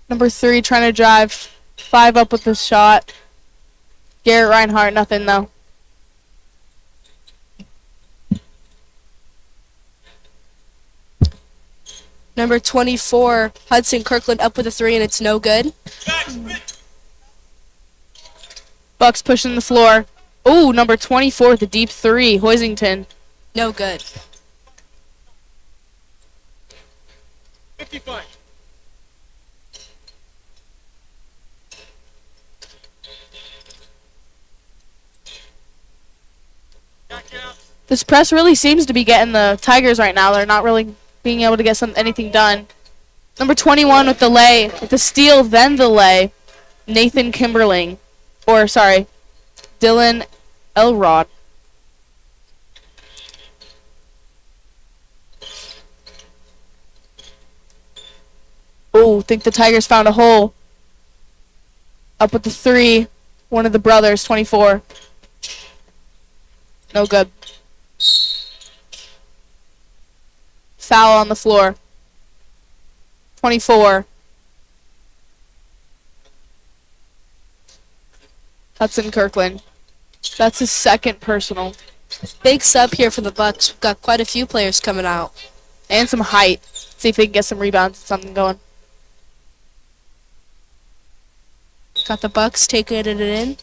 Number 3 trying to drive. 5 up with the shot. Garrett Reinhardt, nothing though. Number 24, Hudson Kirkland up with a 3, and it's no good. Bucks pushing the floor. Ooh, number 24, the deep 3, Hoisington. No good. 55. This press really seems to be getting the Tigers right now. They're not really being able to get anything done. Number 21 with the lay, with the steal, then the lay. Nathan Kimberling. Dylan Elrod. Oh, think the Tigers found a hole. Up with the 3, one of the brothers, 24. No good. Foul on the floor. 24. Hudson Kirkland. That's his second personal. Big sub here for the Bucks. We've got quite a few players coming out. And some height. See if they can get some rebounds and something going. Got the Bucks taking it in.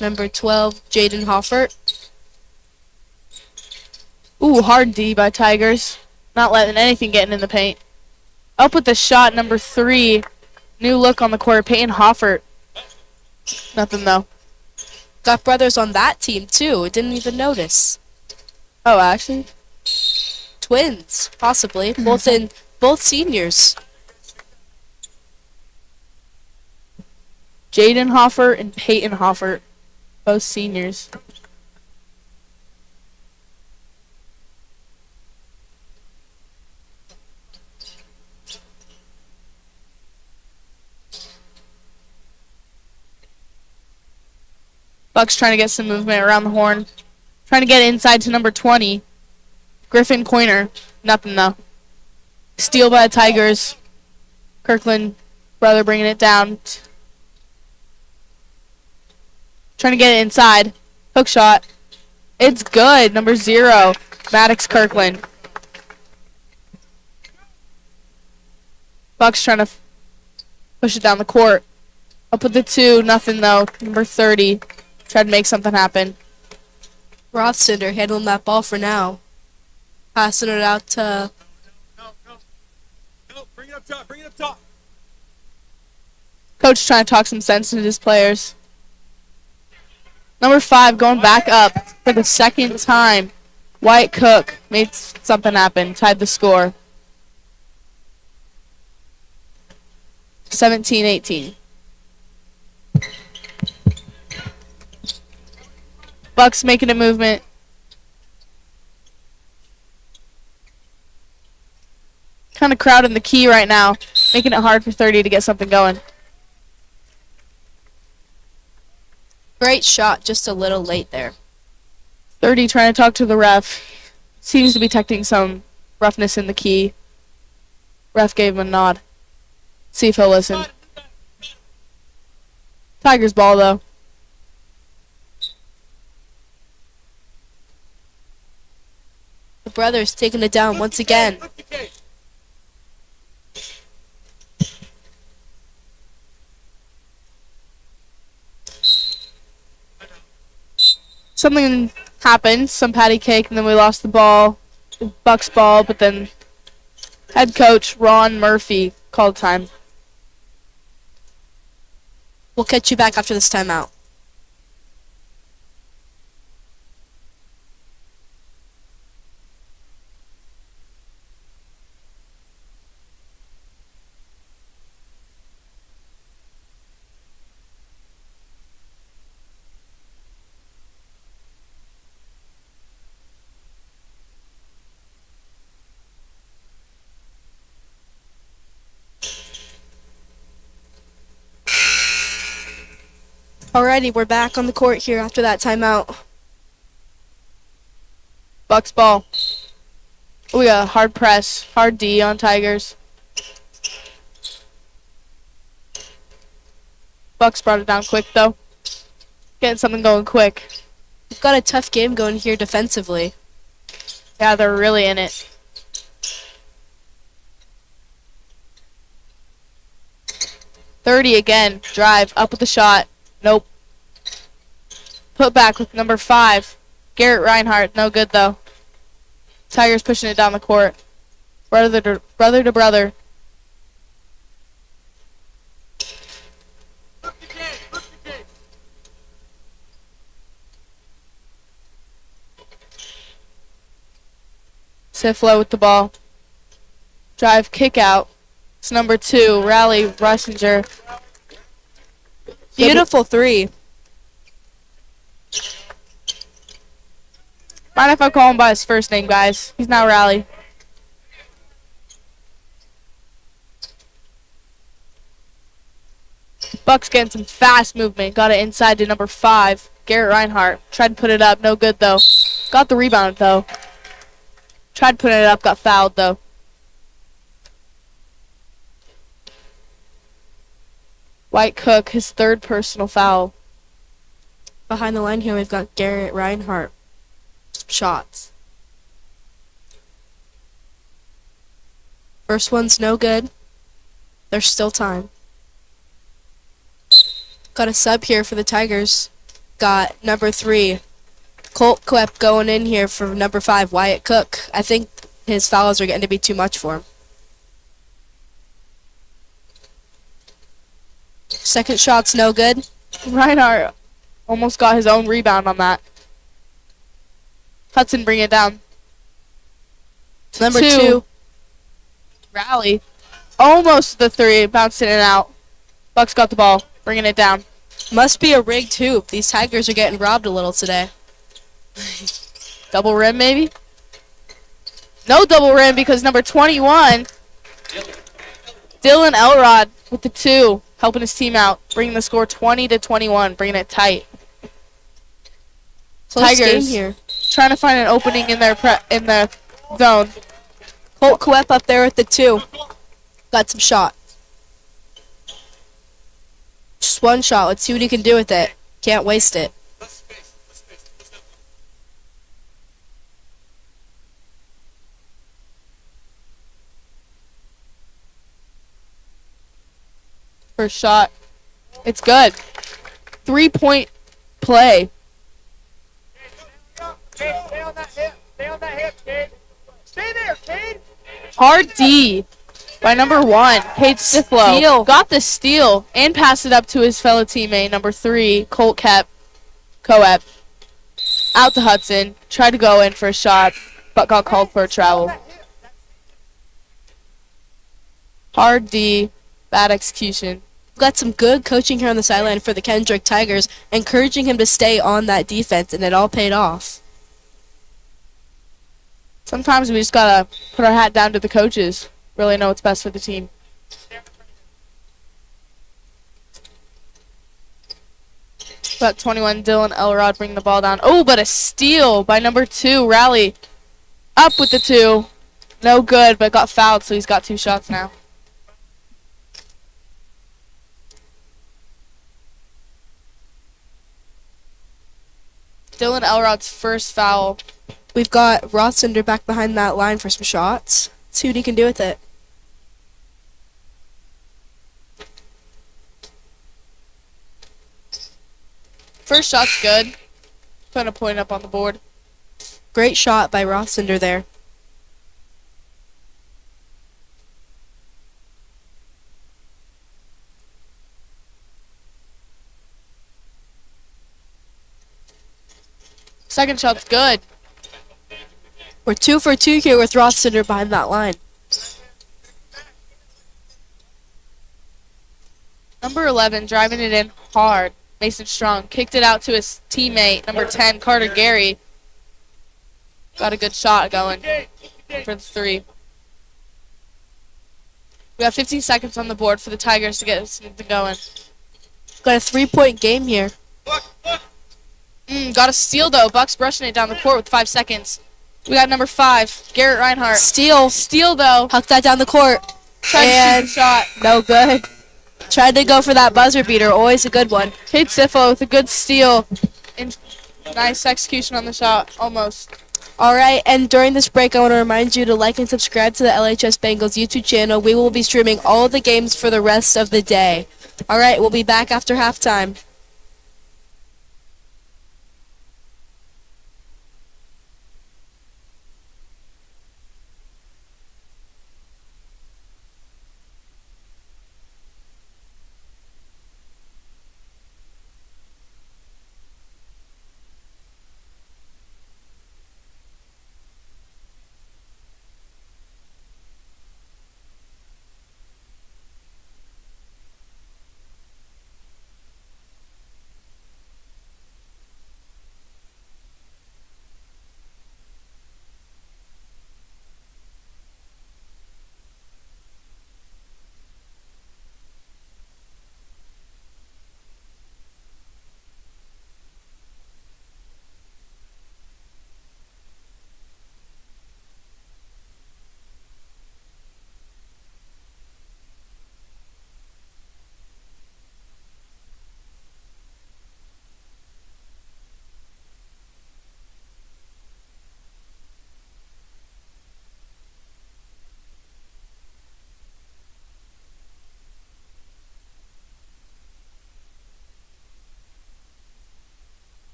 Number 12, Jaden Hoffert. Ooh, hard D by Tigers. Not letting anything get in the paint. Up with the shot, number 3. New look on the court, Peyton Hoffert. Nothing though. Got brothers on that team too. Didn't even notice. Oh, actually? Twins, possibly. Both seniors. Jaden Hoffert and Peyton Hoffert. Both seniors. Bucks trying to get some movement around the horn. Trying to get inside to number 20. Griffin Coiner. Nothing though. Steal by the Tigers. Kirkland, brother bringing it down. Trying to get it inside. Hook shot. It's good. Number 0. Maddox Kirkland. Bucks trying to push it down the court. Up with the 2. Nothing though. Number 30. Tried to make something happen. Rothsender handling that ball for now. Passing it out to... No, bring it up top. Coach trying to talk some sense into his players. Number 5 going back up for the second time. Wyatt Cook made something happen. Tied the score. 17-18. Bucks making a movement. Kind of crowding the key right now. Making it hard for 30 to get something going. Great shot, just a little late there. 30 trying to talk to the ref. Seems to be detecting some roughness in the key. Ref gave him a nod. See if he'll listen. Tigers ball though. The brothers taking it down once again. Something happened, some patty cake, and then we lost the ball. Bucks ball, but then head coach Ron Murphy called time. We'll catch you back after this timeout. Alrighty, we're back on the court here after that timeout. Bucks ball. We got a hard press, hard D on Tigers. Bucks brought it down quick though. Getting something going quick. We've got a tough game going here defensively. Yeah, they're really in it. .30 again. Drive up with the shot. Nope. Put back with number 5. Garrett Reinhardt. No good though. Tigers pushing it down the court. Brother to brother. Siflo with the ball. Drive, kick out. It's number 2, Rally Russinger. Beautiful 3. Mind if I call him by his first name, guys? He's not Rally. Bucks getting some fast movement. Got it inside to number 5, Garrett Reinhardt. Tried to put it up. No good, though. Got the rebound, though. Tried putting it up. Got fouled, though. White Cook, his 3rd personal foul. Behind the line here, we've got Garrett Reinhardt. Shots. First one's no good. There's still time. Got a sub here for the Tigers. Got number 3, Colt Quep going in here for number 5, Wyatt Cook. I think his fouls are getting to be too much for him. Second shot's no good. Reinhardt almost got his own rebound on that. Hudson bring it down. Number 2. 2. Rally. Almost the 3. Bounced in and out. Bucks got the ball. Bringing it down. Must be a rigged hoop. These Tigers are getting robbed a little today. Double rim, maybe? No double rim because number 21, Dylan Elrod with the 2, helping his team out, bringing the score 20-21, bringing it tight. Close game Tigers here. trying to find an opening in their zone. Colt Quep up there with the 2. Got some shots. Just one shot. Let's see what he can do with it. Can't waste it. First shot. It's good. 3-point play. Stay on that hip. Stay on that hip, Cade. Stay there, Cade. Hard D by number 1, Cade Siflo. Steal. Got the steal and passed it up to his fellow teammate, number 3, Colt Coep. Out to Hudson. Tried to go in for a shot, but got called for a travel. Hard D. Bad execution. Got some good coaching here on the sideline for the Kendrick Tigers, encouraging him to stay on that defense, and it all paid off. Sometimes we just gotta put our hat down to the coaches. Really know what's best for the team. But 21, Dylan Elrod bringing the ball down. Oh, but a steal by number 2, Rally. Up with the 2. No good, but got fouled, so he's got 2 shots now. Dylan Elrod's first foul. We've got Rothsender back behind that line for some shots. Let's see what he can do with it. First shot's good. Putting a point up on the board. Great shot by Rothsender there. Second shot's good. We're 2 for 2 here with Rothsender behind that line. Number 11 driving it in hard. Mason Strong kicked it out to his teammate, number 10, Carter Gary. Got a good shot going for the 3. We have 15 seconds on the board for the Tigers to get something going. Got a 3-point game here. Got a steal, though. Bucks brushing it down the court with 5 seconds. We got number 5, Garrett Reinhardt. Steal. Steal, though. Huck that down the court. Tried to shoot And the shot. no good. Tried to go for that buzzer beater. Always a good one. Kate Sifo with a good steal. And nice execution on the shot. Almost. All right, and during this break, I want to remind you to like and subscribe to the LHS Bengals YouTube channel. We will be streaming all of the games for the rest of the day. All right, we'll be back after halftime.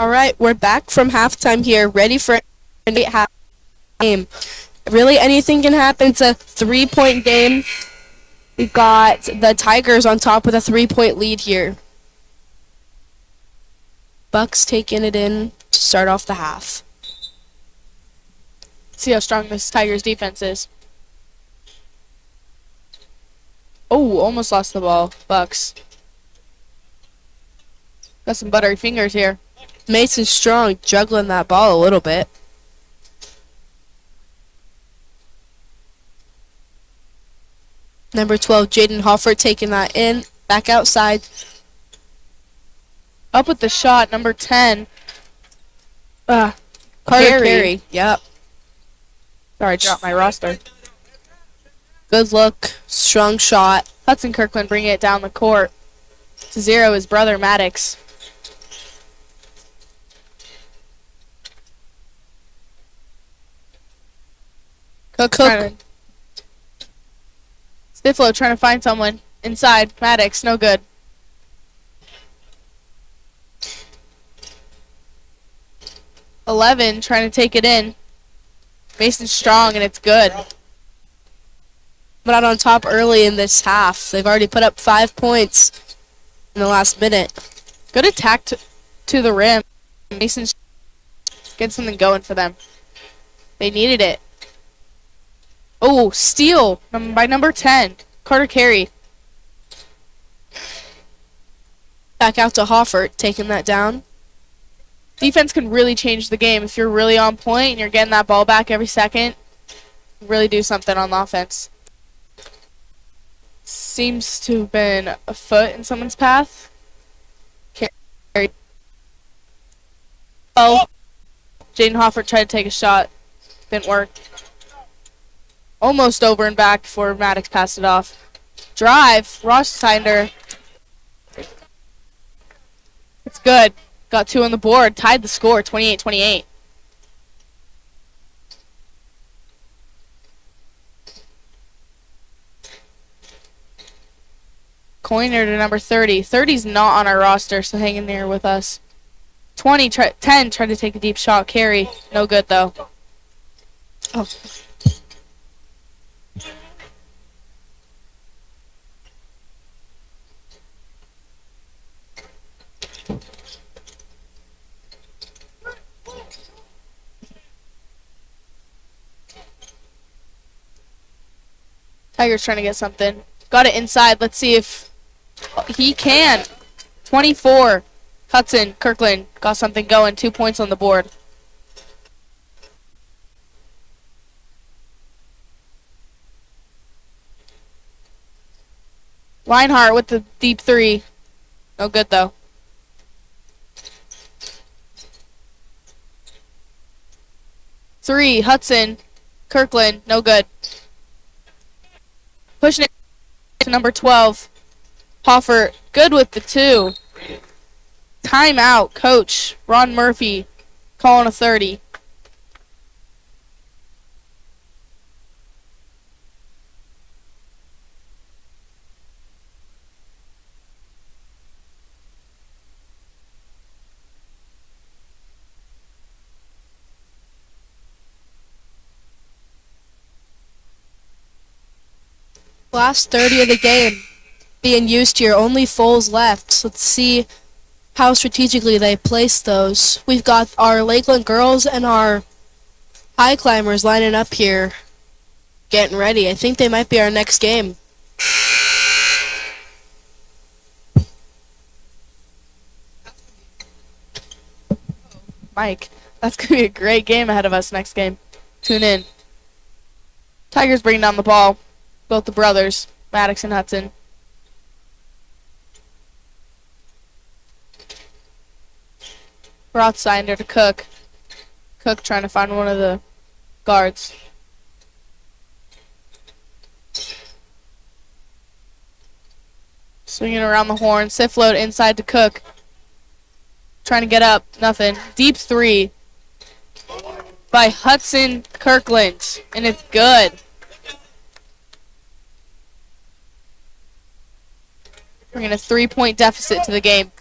All right, we're back from halftime here, ready for a half game. Really, anything can happen. It's a 3-point game. We've got the Tigers on top with a 3-point lead here. Bucks taking it in to start off the half. See how strong this Tigers defense is. Oh, almost lost the ball. Bucks. Got some buttery fingers here. Mason Strong juggling that ball a little bit. Number 12, Jaden Hoffert taking that in. Back outside. Up with the shot, number 10. Carter Ferry. Ferry. Yep. Sorry, I dropped my roster. Good look. Strong shot. Hudson Kirkland bringing it down the court. To 0 his brother Maddox. Cook. Stiflo trying to find someone. Inside. Maddox, no good. .11 trying to take it in. Mason Strong, and it's good. But out on top early in this half. They've already put up 5 points in the last minute. Good attack to the rim. Mason get something going for them. They needed it. Oh, steal by number 10, Carter Carey. Back out to Hoffert, taking that down. Defense can really change the game. If you're really on point and you're getting that ball back every second, really do something on the offense. Seems to have been a foot in someone's path. Carey. Oh, Jaden Hoffert tried to take a shot. Didn't work. Almost over and back before Maddox passed it off. Drive. Rossinder. It's good. Got 2 on the board. Tied the score, 28-28. Coiner to number 30. 30's not on our roster, so hang in there with us. 10 tried to take a deep shot. Carry. No good, though. Oh. Tiger's trying to get something. Got it inside. Let's see if he can. 24. Hudson Kirkland got something going. 2 points on the board. Leinhardt with the deep 3. No good, though. Three, Hudson Kirkland. No good. Pushing it to number 12. Hoffert, good with the 2. Timeout, coach Ron Murphy calling a 30. Last 30 of the game being used here. Only fulls left. So let's see how strategically they place those. We've got our Lakeland girls and our high climbers lining up here, getting ready. I think they might be our next game. Mike, that's going to be a great game ahead of us next game. Tune in. Tigers bringing down the ball. Both the brothers, Maddox and Hudson. Rothsteiner to Cook. Cook trying to find one of the guards. Swinging around the horn. Sifloat inside to Cook. Trying to get up. Nothing. Deep 3 by Hudson Kirkland. And it's good. Bringing a 3-point deficit to the game.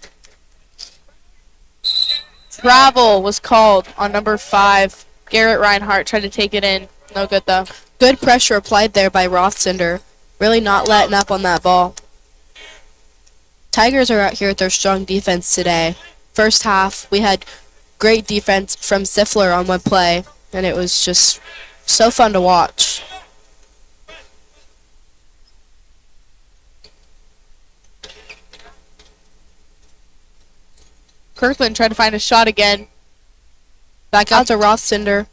Travel was called on number 5. Garrett Reinhardt tried to take it in. No good, though. Good pressure applied there by Rothsender. Really not letting up on that ball. Tigers are out here with their strong defense today. First half, we had great defense from Siffler on one play, and it was just so fun to watch. Kirkland tried to find a shot again. Back out to Rothsender.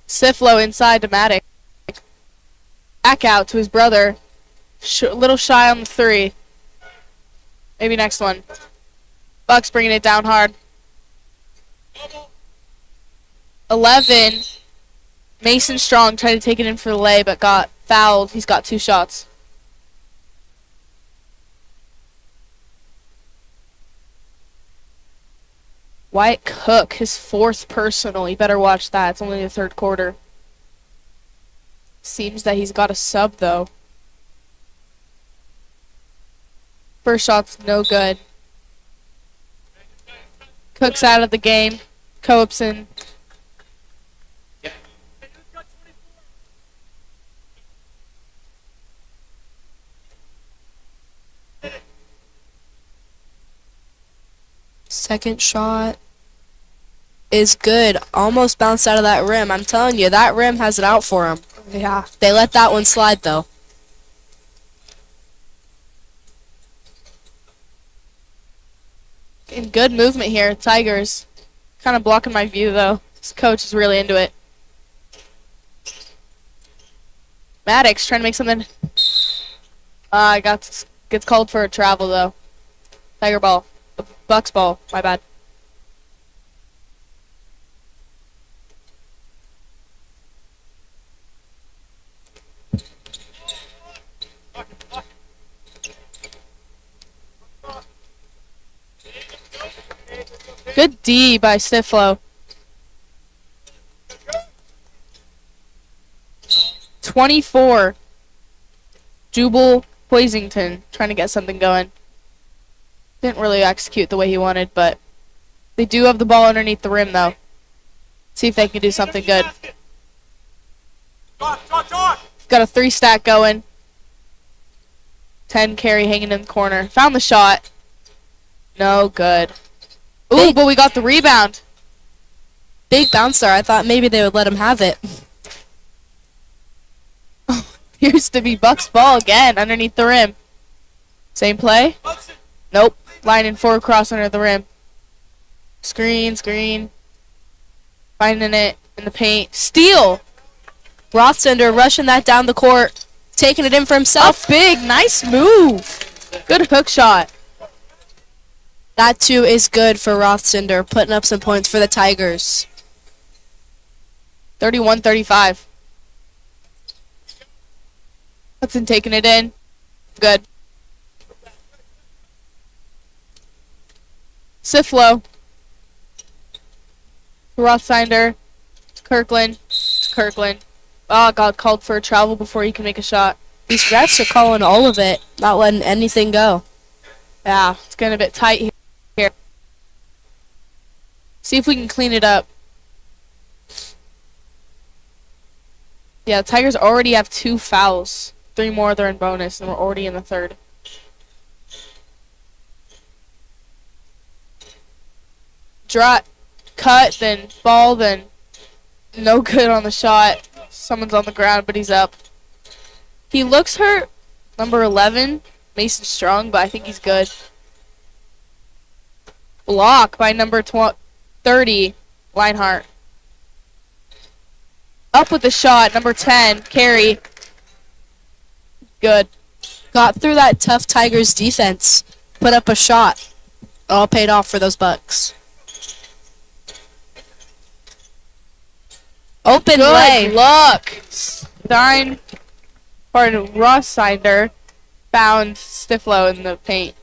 Siflo inside to Maddox. Back out to his brother. Little shy on the 3. Maybe next one. Bucks bringing it down hard. 11. Mason Strong tried to take it in for the lay, but got fouled. He's got 2 shots. Wyatt Cook, his 4th personal. You better watch that. It's only the 3rd quarter. Seems that he's got a sub, though. First shot's no good. Cook's out of the game. Coapson. Second shot is good. Almost bounced out of that rim. I'm telling you, that rim has it out for him. Yeah. They let that one slide, though. In good movement here, Tigers. Kind of blocking my view, though. This coach is really into it. Maddox trying to make something. Gets called for a travel, though. Tiger ball. Bucks ball. My bad. Good D by Stiflo. 24. Jubal Poisington trying to get something going. Didn't really execute the way he wanted, but they do have the ball underneath the rim, though. See if they can do something good. Got a 3-stack going. 10 carry hanging in the corner. Found the shot. No good. Ooh, but we got the rebound. Big bouncer. I thought maybe they would let him have it. Appears to be Bucks ball again underneath the rim. Same play? Nope. Line and 4 cross under the rim. Screen. Finding it in the paint. Steal! Rothsender rushing that down the court. Taking it in for himself. Up big. Nice move. Good hook shot. That, too, is good for Rothsender. Putting up some points for the Tigers. 31-35. Hudson taking it in. Good. Siflo. Rothsinder. Kirkland. Oh, got called for a travel before he can make a shot. These refs are calling all of it. Not letting anything go. Yeah, it's getting a bit tight here. See if we can clean it up. Yeah, Tigers already have 2 fouls. 3 more, they're in bonus, and we're already in the 3rd. Drop, cut, then ball, then no good on the shot. Someone's on the ground, but he's up. He looks hurt. Number 11, Mason Strong, but I think he's good. Block by number 30, Leinhart. Up with the shot, number 10, Carey. Good. Got through that tough Tigers defense. Put up a shot. All paid off for those Bucks. Open Good lay. luck. Rothsinder found Stiflo in the paint.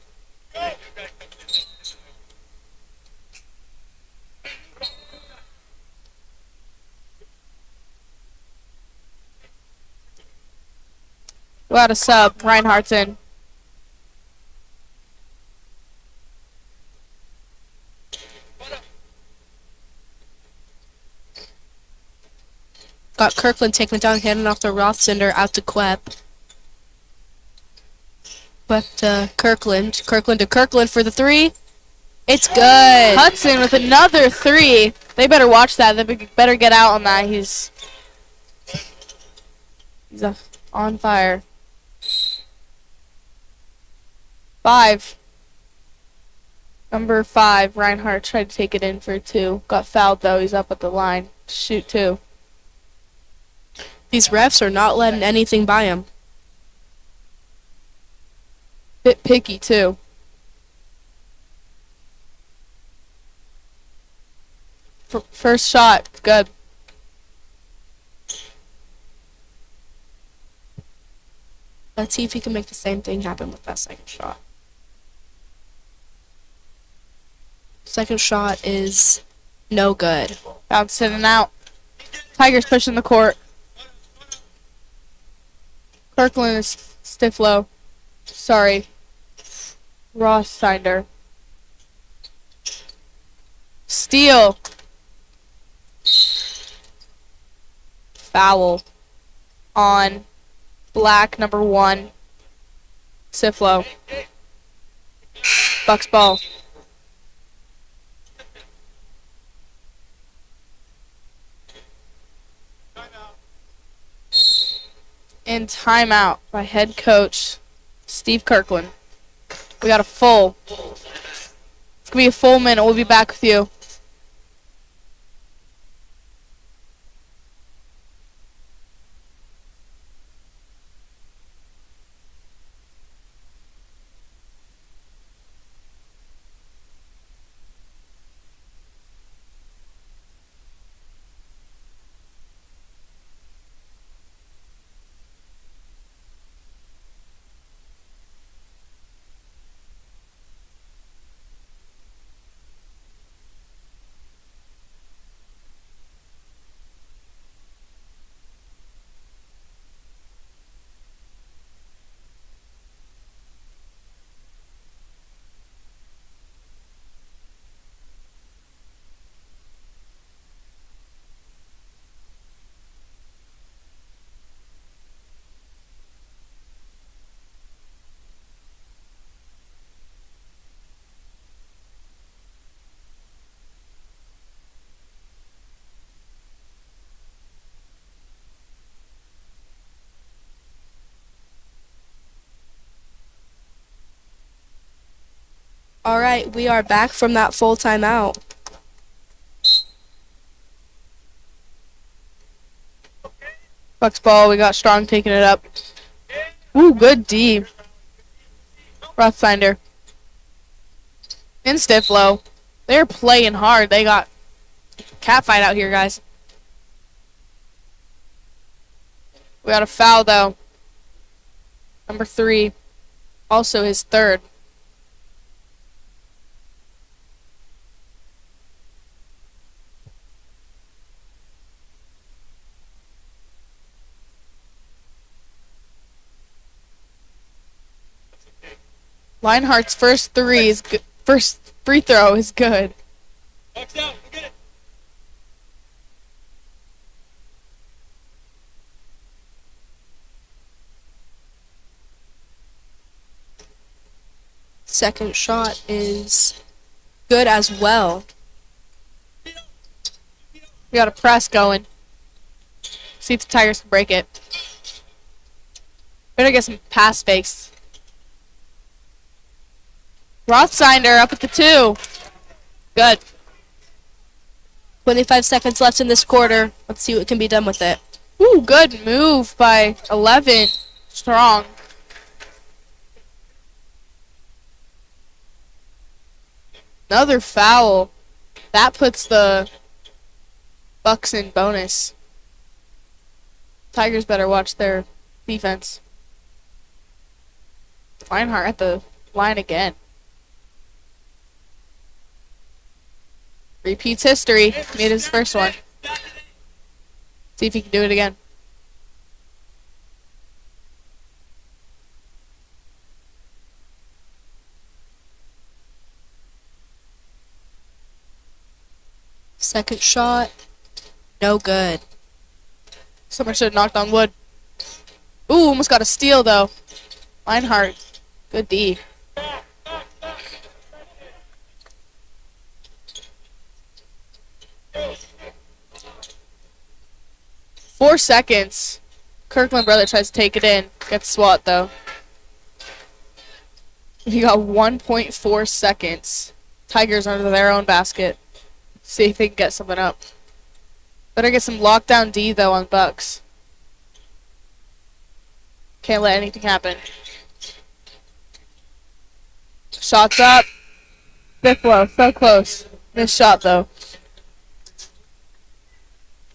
Go out a sub. Reinhardt's in. Got Kirkland taking it down, handing off the Rothsender out to Quep. Quep to Kirkland. Kirkland to Kirkland for the three. It's good. Hudson with another 3. They better watch that. They better get out on that. He's on fire. 5. Number 5, Reinhardt tried to take it in for 2. Got fouled though. He's up at the line. Shoot 2. These refs are not letting anything by him. Bit picky too. First shot, good. Let's see if he can make the same thing happen with that second shot. Second shot is no good. Bounce in and out. Tigers pushing the court. Kirkland is stiff low. Sorry. Rothsender. Steal. Foul on black number 1. Siflo. Bucks ball. And timeout by head coach Steve Kirkland. We got a full. It's going to be a full minute. We'll be back with you. All right, we are back from that full timeout. Bucks ball. We got Strong taking it up. Ooh, good D. Rothsinder. In stiff low. They're playing hard. They got cat fight out here, guys. We got a foul, though. Number 3. Also his 3rd. Lionheart's first free throw is good. Second shot is good as well. We got a press going. See if the Tigers can break it. Better get some pass fakes. Rothsinder up at the 2. Good. 25 seconds left in this quarter. Let's see what can be done with it. Ooh, good move by 11. Strong. Another foul. That puts the Bucks in bonus. Tigers better watch their defense. Lionheart at the line again. Repeats history. Made his first one. See if he can do it again. Second shot, no good. Someone should have knocked on wood. Ooh, almost got a steal, though. Lionheart. Good D. Four seconds. Kirkland brother tries to take it in. Gets swat, though. We got 1.4 seconds. Tigers under their own basket. See if they can get something up. Better get some lockdown D, though, on Bucks. Can't let anything happen. Shots up. Bifflo, so close. Missed shot, though.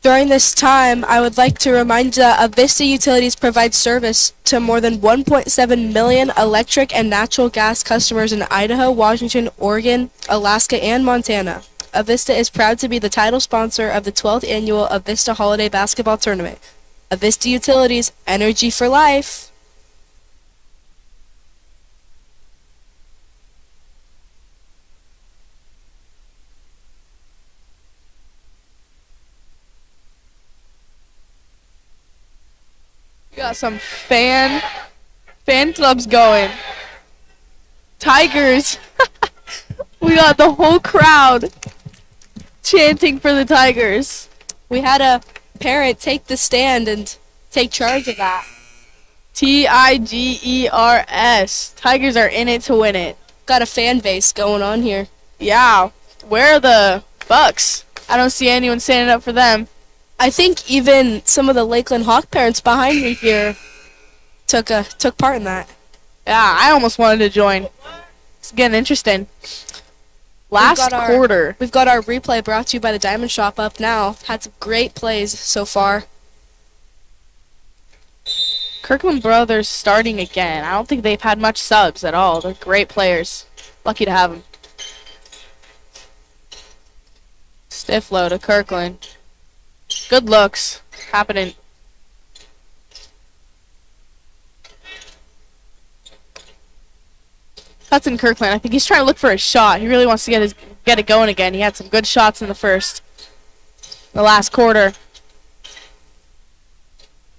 During this time, I would like to remind you that Avista Utilities provides service to more than 1.7 million electric and natural gas customers in Idaho, Washington, Oregon, Alaska, and Montana. Avista is proud to be the title sponsor of the 12th annual Avista Holiday Basketball Tournament. Avista Utilities, energy for life. We got some fan clubs going. Tigers. We got the whole crowd chanting for the Tigers. We had a parent take the stand and take charge of that. Tigers. Tigers are in it to win it. Got a fan base going on here. Yeah. Where are the Bucks? I don't see anyone standing up for them. I think even some of the Lakeland Hawk parents behind me here took part in that. Yeah, I almost wanted to join. It's getting interesting. Last quarter. We've got our replay brought to you by the Diamond Shop up now. Had some great plays so far. Kirkland Brothers starting again. I don't think they've had much subs at all. They're great players. Lucky to have them. Stiff low to Kirkland. Good looks. Happening. Hudson Kirkland. I think he's trying to look for a shot. He really wants to get it going again. He had some good shots in the last quarter.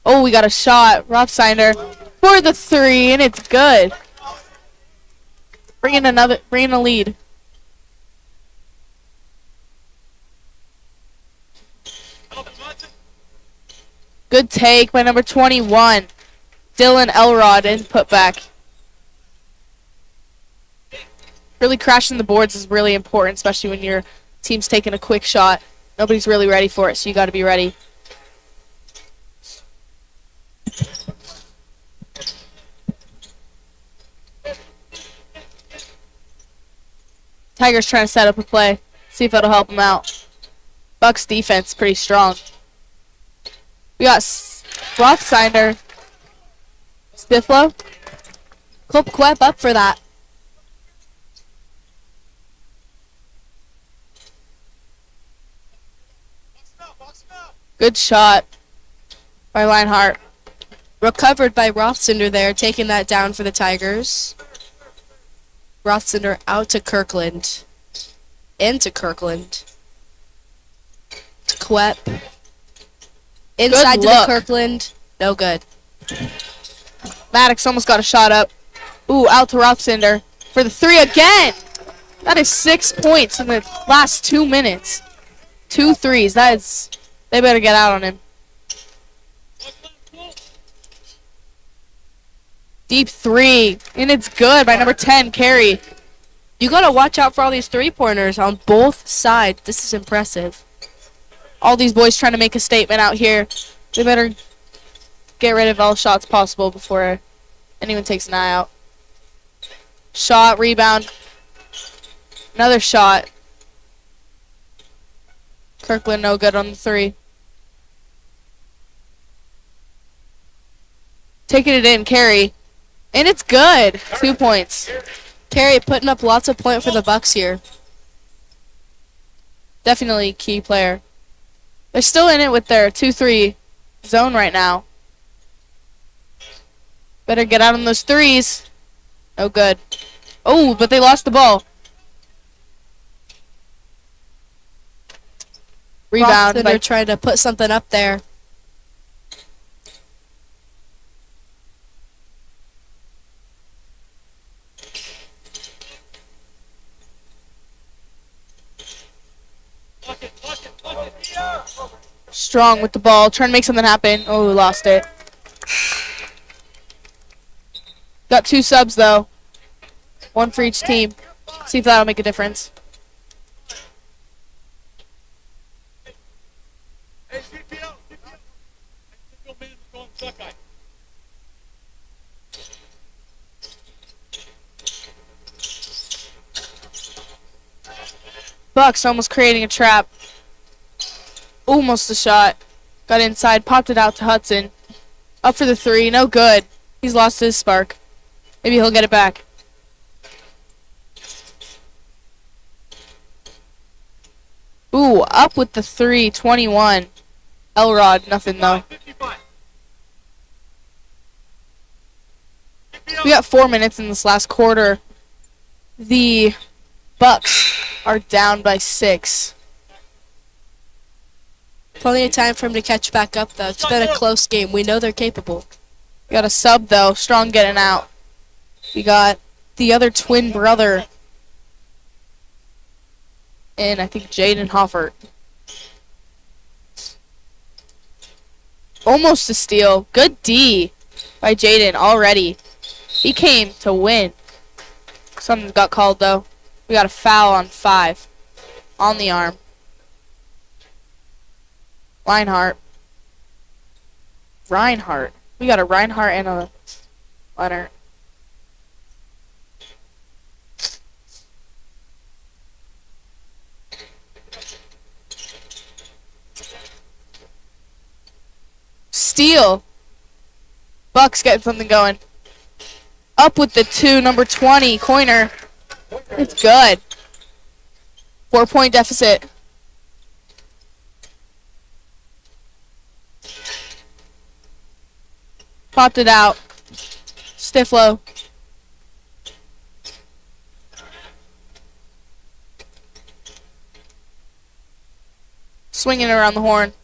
Oh, we got a shot. Rothsteiner for the three, and it's good. Bringing a lead. Good take by number 21. Dylan Elrod and put back. Really crashing the boards is really important, especially when your team's taking a quick shot. Nobody's really ready for it, so you got to be ready. Tigers trying to set up a play. See if that'll help them out. Bucks defense pretty strong. We got Rothsteiner. Stifflow. Clip Quep up for that. Good shot by Lionheart. Recovered by Rothsteiner there, taking that down for the Tigers. Rothsteiner out to Kirkland. Into Kirkland. To Quep. Inside to the Kirkland. No good. Maddox almost got a shot up. Ooh, out to Rothsteiner for the three again. That is 6 points in the last 2 minutes. 2 threes. That is... They better get out on him. Deep three. And it's good by number 10, Carey. You got to watch out for all these three-pointers on both sides. This is impressive. All these boys trying to make a statement out here. They better get rid of all shots possible before anyone takes an eye out. Shot, rebound. Another shot. Kirkland no good on the three. Taking it in, Carey. And it's good. 2 points. Carey putting up lots of points for the Bucks here. Definitely key player. They're still in it with their 2-3 zone right now. Better get out on those threes. No good. Oh, but they lost the ball. Rebound. They're trying to put something up there. Strong with the ball. Trying to make something happen. Oh, we lost it. Got 2 subs, though. 1 for each team. See if that'll make a difference. Hey, CPO. Single man strong Sockeye. Bucks almost creating a trap. Almost a shot. Got inside, popped it out to Hudson. Up for the 3, no good. He's lost his spark. Maybe he'll get it back. Ooh, up with the 3, 21. Elrod, nothing though. 55. We got 4 minutes in this last quarter. The Bucks are down by 6. Plenty of time for him to catch back up, though. It's been a close game. We know they're capable. We got a sub, though. Strong getting out. We got the other twin brother in, I think, Jaden Hoffert. Almost a steal. Good D by Jaden already. He came to win. Something got called, though. We got a foul on 5. On the arm. Reinhardt. We got a Reinhardt and a Leonard. Steal. Bucks getting something going. Up with the 2, number 20, Coiner. It's good. 4-point deficit. Popped it out. Stiflo. Swinging around the horn.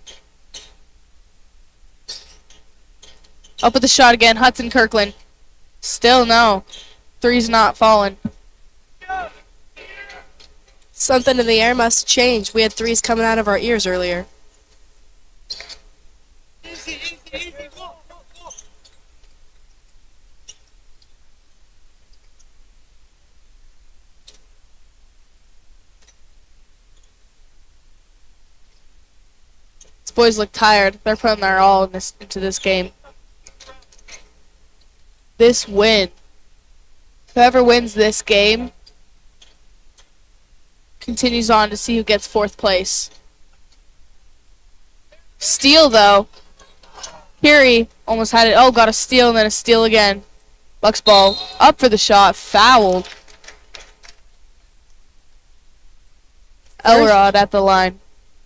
Up with the shot again. Hudson Kirkland. Still no. 3's not falling. Something in the air must change. We had 3s coming out of our ears earlier. Easy. Go. These boys look tired. They're putting their all into this game. This win. Whoever wins this game continues on to see who gets 4th place. Steal, though. Ferry almost had it. Oh, got a steal and then a steal again. Bucks ball. Up for the shot. Fouled. Elrod at the line.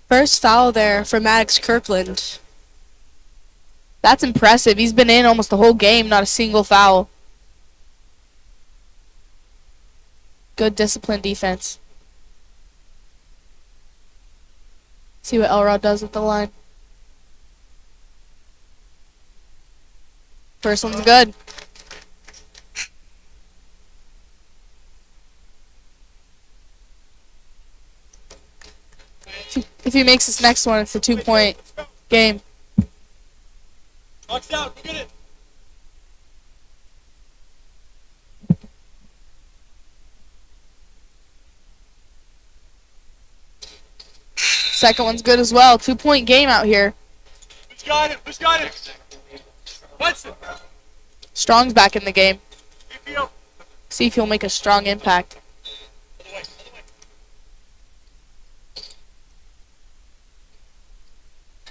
First foul there for Maddox Kirkland. That's impressive. He's been in almost the whole game, not a single foul. Good disciplined defense. See what Elrod does at the line. First one's good. If he makes this next one, it's a 2-point game. Box out. Go get it. Second one's good as well. 2-point game out here. Who's got it? Hudson. Strong's back in the game. CPO. See if he'll make a strong impact. Other way.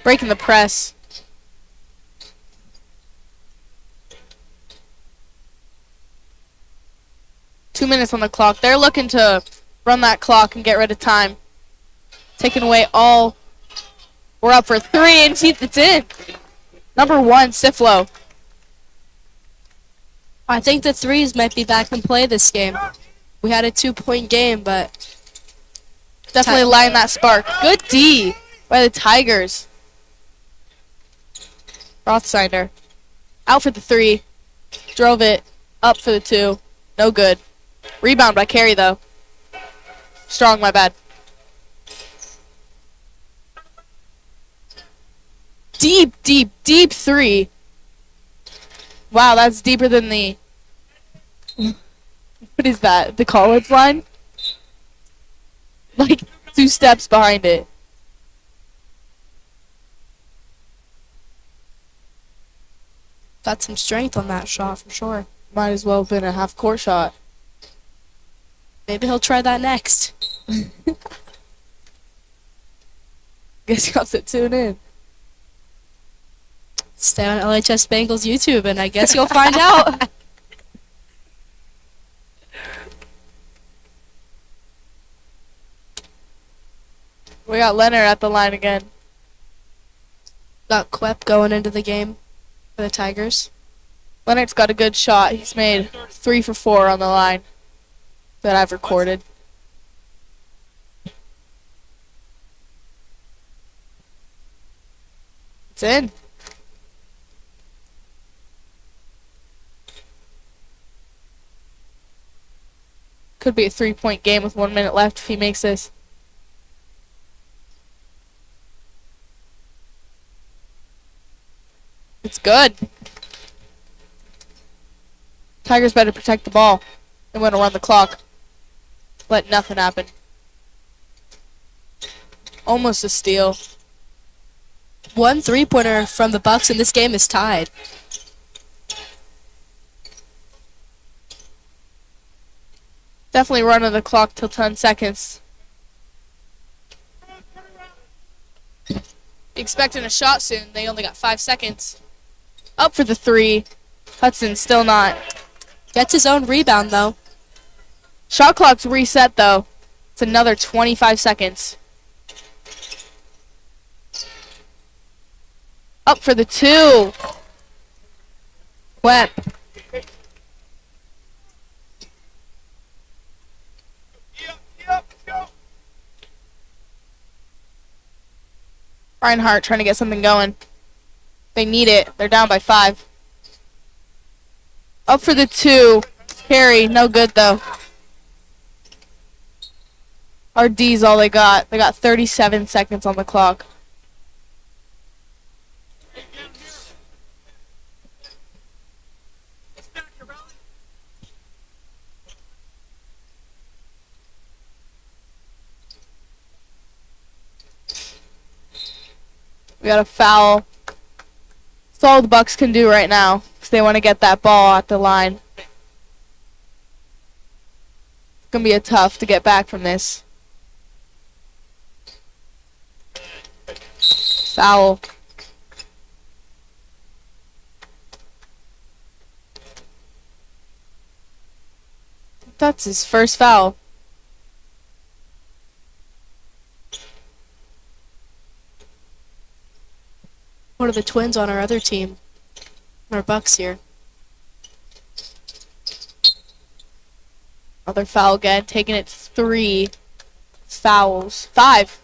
Breaking the press. Two minutes on the clock. They're looking to run that clock and get rid of time. Taking away all. We're up for 3 and it's in. Number 1, Siflo. I think the 3s might be back in play this game. We had a 2-point game, but Definitely lighting that spark. Good D by the Tigers. Rothsteiner. Out for the 3. Drove it. Up for the 2. No good. Rebound by Carey, though. Strong, my bad. deep, deep, deep three. Wow, that's deeper than the... What is that? The college line? Like 2 steps behind it. Got some strength on that shot for sure. Might as well have been a half-court shot. Maybe he'll try that next. Guess you have to tune in. Stay on LHS Bengals YouTube, and I guess you'll find out. We got Leonard at the line again. Got Quep going into the game for the Tigers. Leonard's got a good shot. He's made 3 for 4 on the line that I've recorded. It's in. Could be a 3-point game with 1 minute left if he makes this. It's good. Tigers better protect the ball. They want to run the clock. Let nothing happen. Almost a steal. 1 3-pointer from the Bucks, and this game is tied. Definitely running the clock till 10 seconds. Expecting a shot soon. They only got 5 seconds. Up for the 3. Hudson still not. Gets his own rebound, though. Shot clock's reset, though. It's another 25 seconds. Up for the 2. Wet. Reinhardt trying to get something going. They need it. They're down by 5. Up for the 2. Ferry, no good though. RD's all they got. They got 37 seconds on the clock. We got a foul. That's all the Bucks can do right now, because they want to get that ball at the line. It's going to be tough to get back from this. Foul. That's his first foul. One of the twins on our other team. Our Bucks here. Another foul again, taking it to 3 fouls. 5.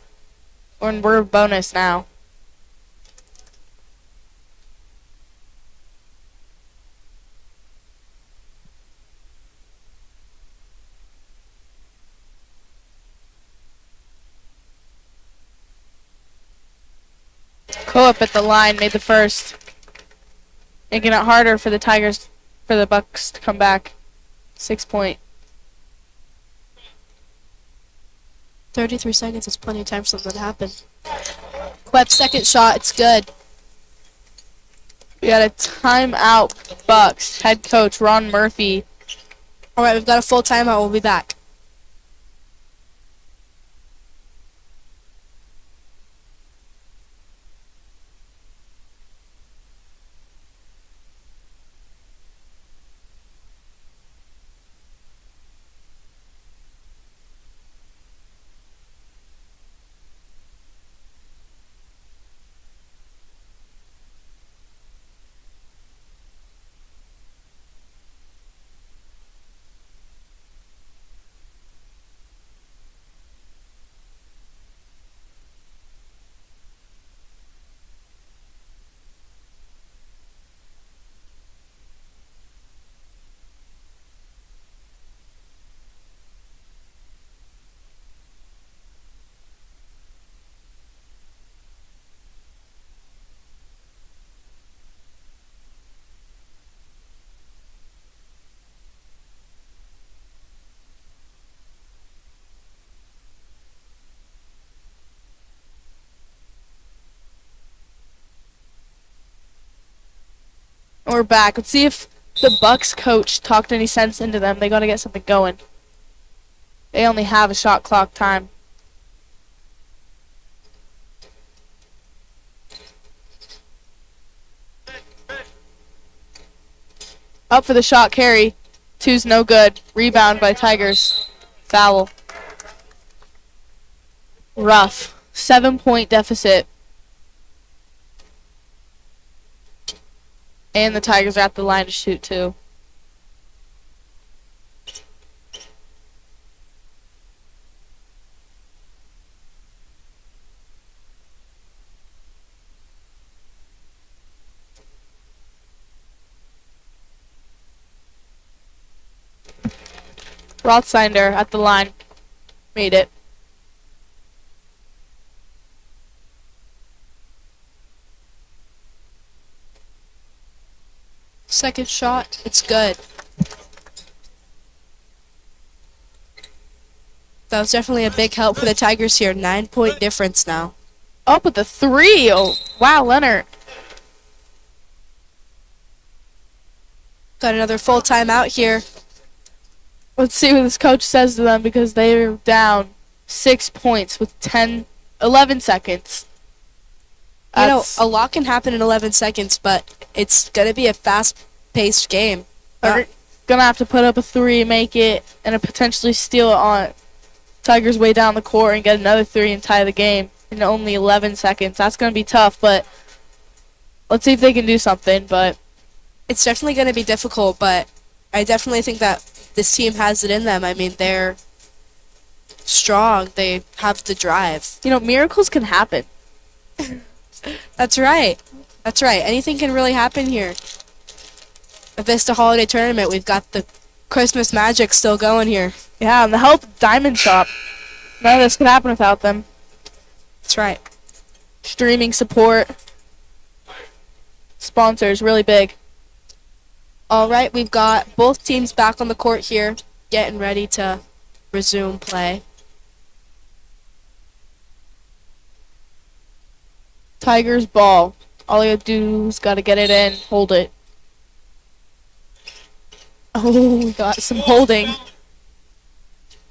We're bonus now. Co-op at the line made the first, making it harder for the Tigers, for the Bucks to come back. 6 point. 33 seconds is plenty of time for something to happen. Quep's second shot, it's good. We got a timeout, Bucks. Head coach Ron Murphy. Alright, we've got a full timeout. We'll be back. We're back. Let's see if the Bucks coach talked any sense into them. They got to get something going. They only have a shot clock time. Up for the shot carry. Two's no good. Rebound by Tigers. Foul. Rough. 7-point deficit. And the Tigers are at the line to shoot too. Rothsinder at the line. Made it. Second shot, it's good. That was definitely a big help for the Tigers here. 9-point difference now. Up with the 3. Oh, wow, Leonard. Got another full timeout here. Let's see what this coach says to them because they're down 6 points with 11 seconds. You know, That's- a lot can happen in 11 seconds, but it's going to be a fast-paced game. They're gonna have to put up a 3, make it, and potentially steal it on Tigers' way down the court and get another 3 and tie the game in only 11 seconds. That's gonna be tough, but let's see if they can do something. But It's definitely going to be difficult, but I definitely think that this team has it in them. I mean, they're strong. They have the drive. you know, miracles can happen. That's right. That's right. Anything can really happen here. Avista Holiday Tournament, we've got the Christmas magic still going here. Yeah, and the help of Diamond Shop. None of this could happen without them. That's right. Streaming support. Sponsors, really big. All right, we've got both teams back on the court here, getting ready to resume play. Tigers ball. All you gotta do is gotta get it in, hold it. Oh, we got some holding.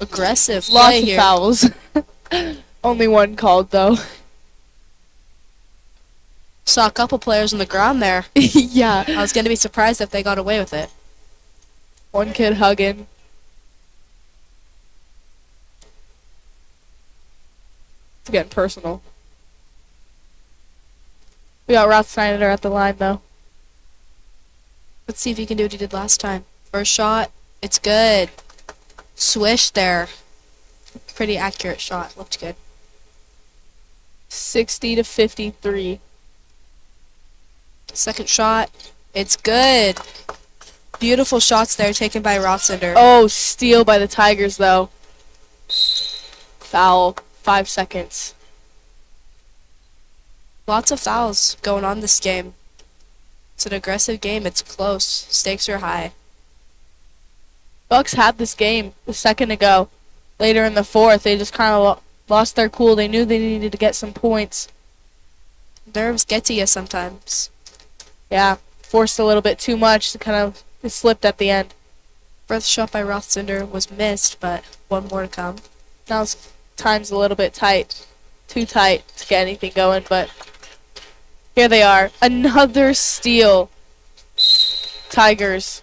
Aggressive Lots play of here. fouls. Only one called though. Saw a couple players on the ground there. Yeah. I was going to be surprised if they got away with it. One kid hugging. It's getting personal. We got Rothsnyder at the line though. Let's see if he can do what he did last time. First shot, it's good. Swish there. Pretty accurate shot. Looked good. 60-53. Second shot, it's good. Beautiful shots there taken by Rothsender. Oh, steal by the Tigers though. Foul. 5 seconds. Lots of fouls going on this game. It's an aggressive game. It's close. Stakes are high. Bucks had this game a second ago. Later in the fourth, they just kind of lost their cool. They knew they needed to get some points. Nerves get to you sometimes. Yeah, forced a little bit too much. It slipped at the end. First shot by Rothsender was missed, but one more to come. Now time's a little bit tight. Too tight to get anything going, but here they are. Another steal. Tigers.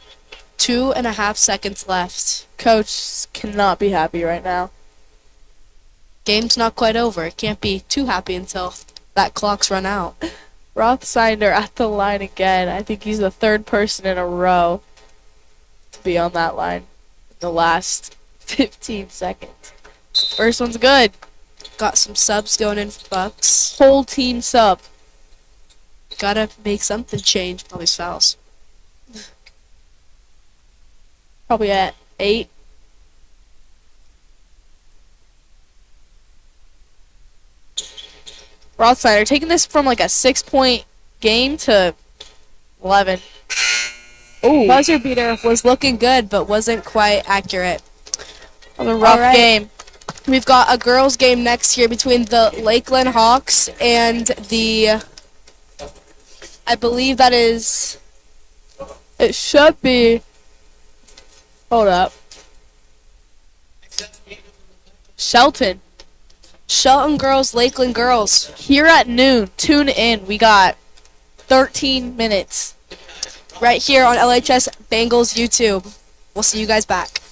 2.5 seconds left. Coach cannot be happy right now. Game's not quite over. It can't be too happy until that clock's run out. Rothsinder at the line again. I think he's the third person in a row to be on that line in the last 15 seconds. First one's good. Got some subs going in for Bucks. Whole team sub. Gotta make something change with all these fouls. Probably at 8. Rothsinder taking this from like a 6-point game to 11. Ooh. Buzzer beater was looking good, but wasn't quite accurate. Another rough Alright. game. We've got a girls' game next here between the Lakeland Hawks and the, I believe that is It should be. Hold up. Shelton. Shelton girls, Lakeland girls. Here at noon. Tune in. We got 13 minutes. Right here on LHS Bengals YouTube. We'll see you guys back.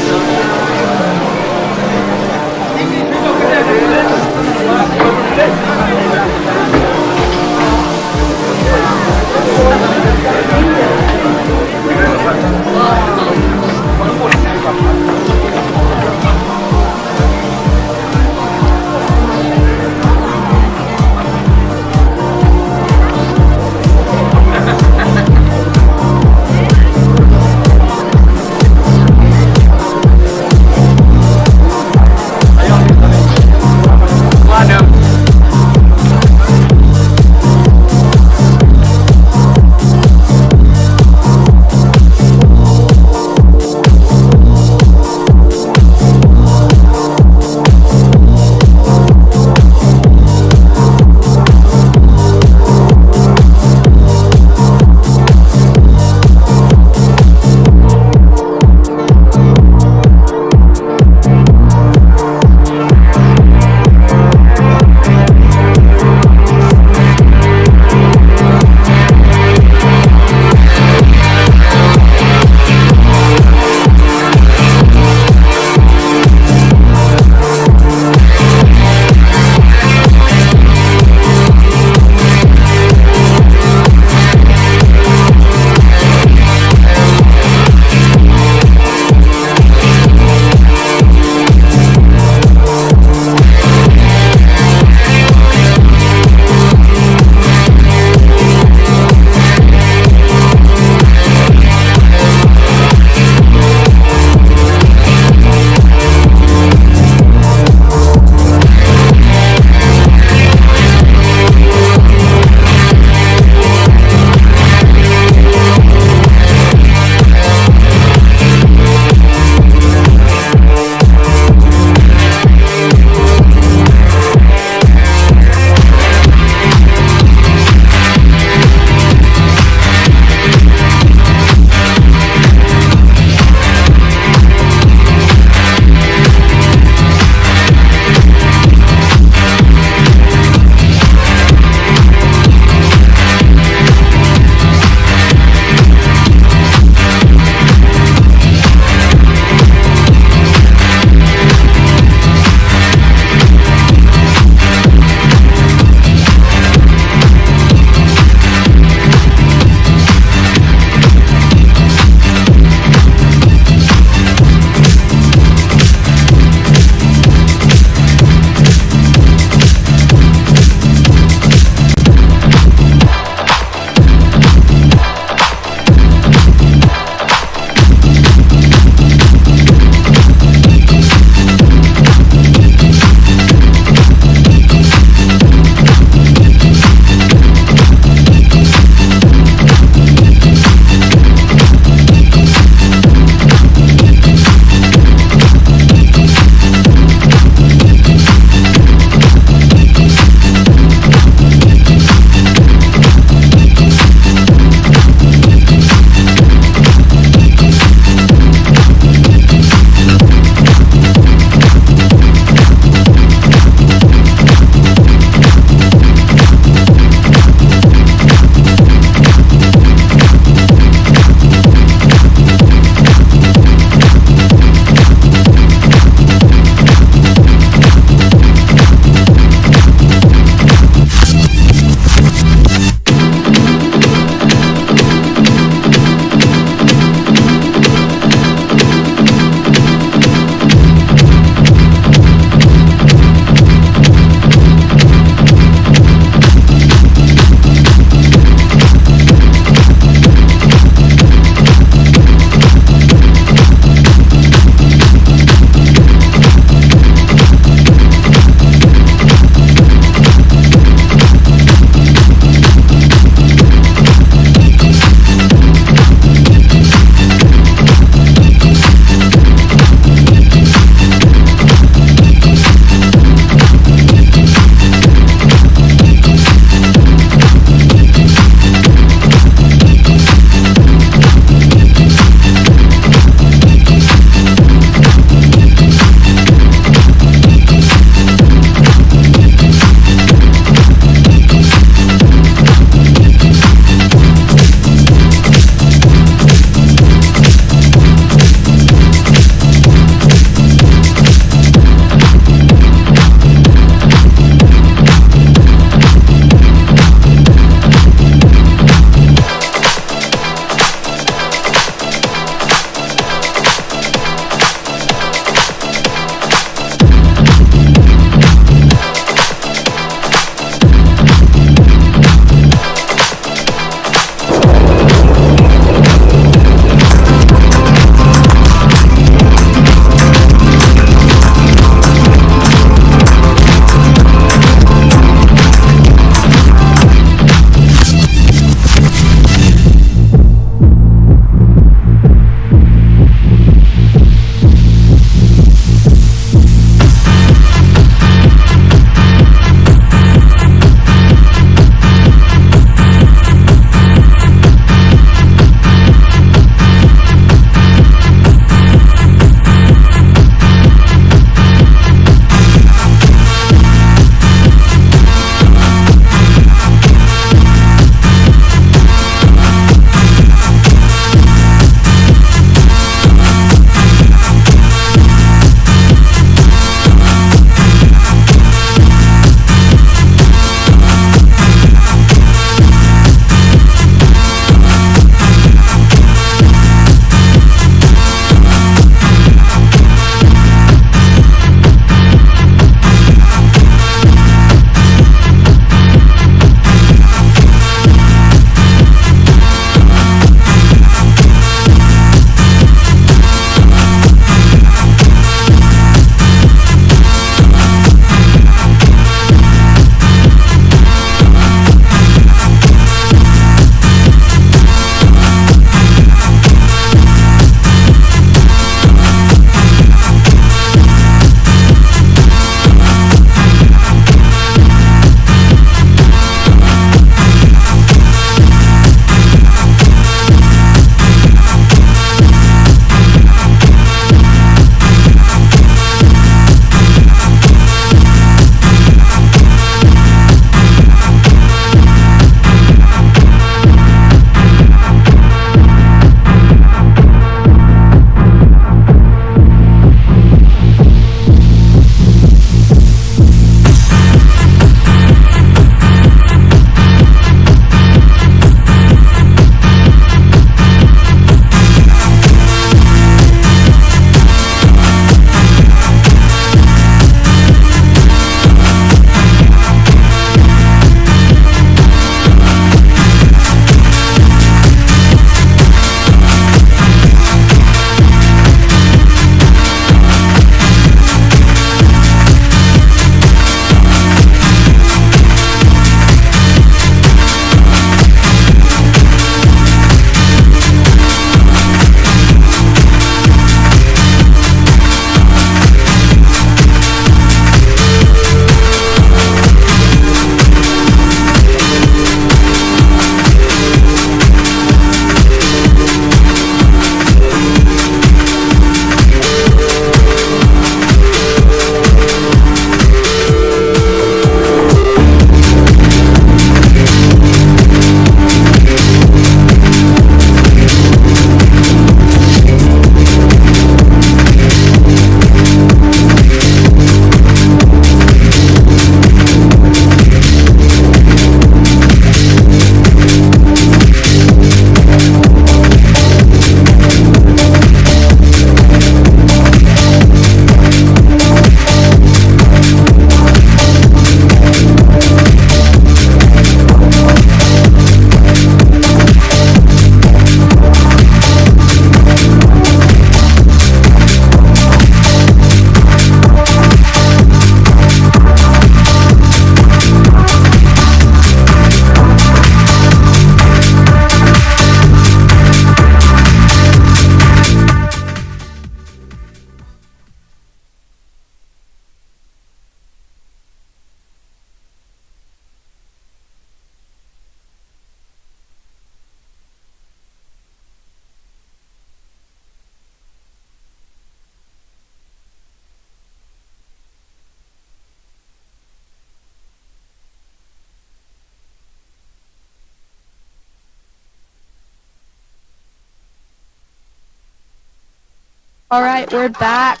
All right, we're back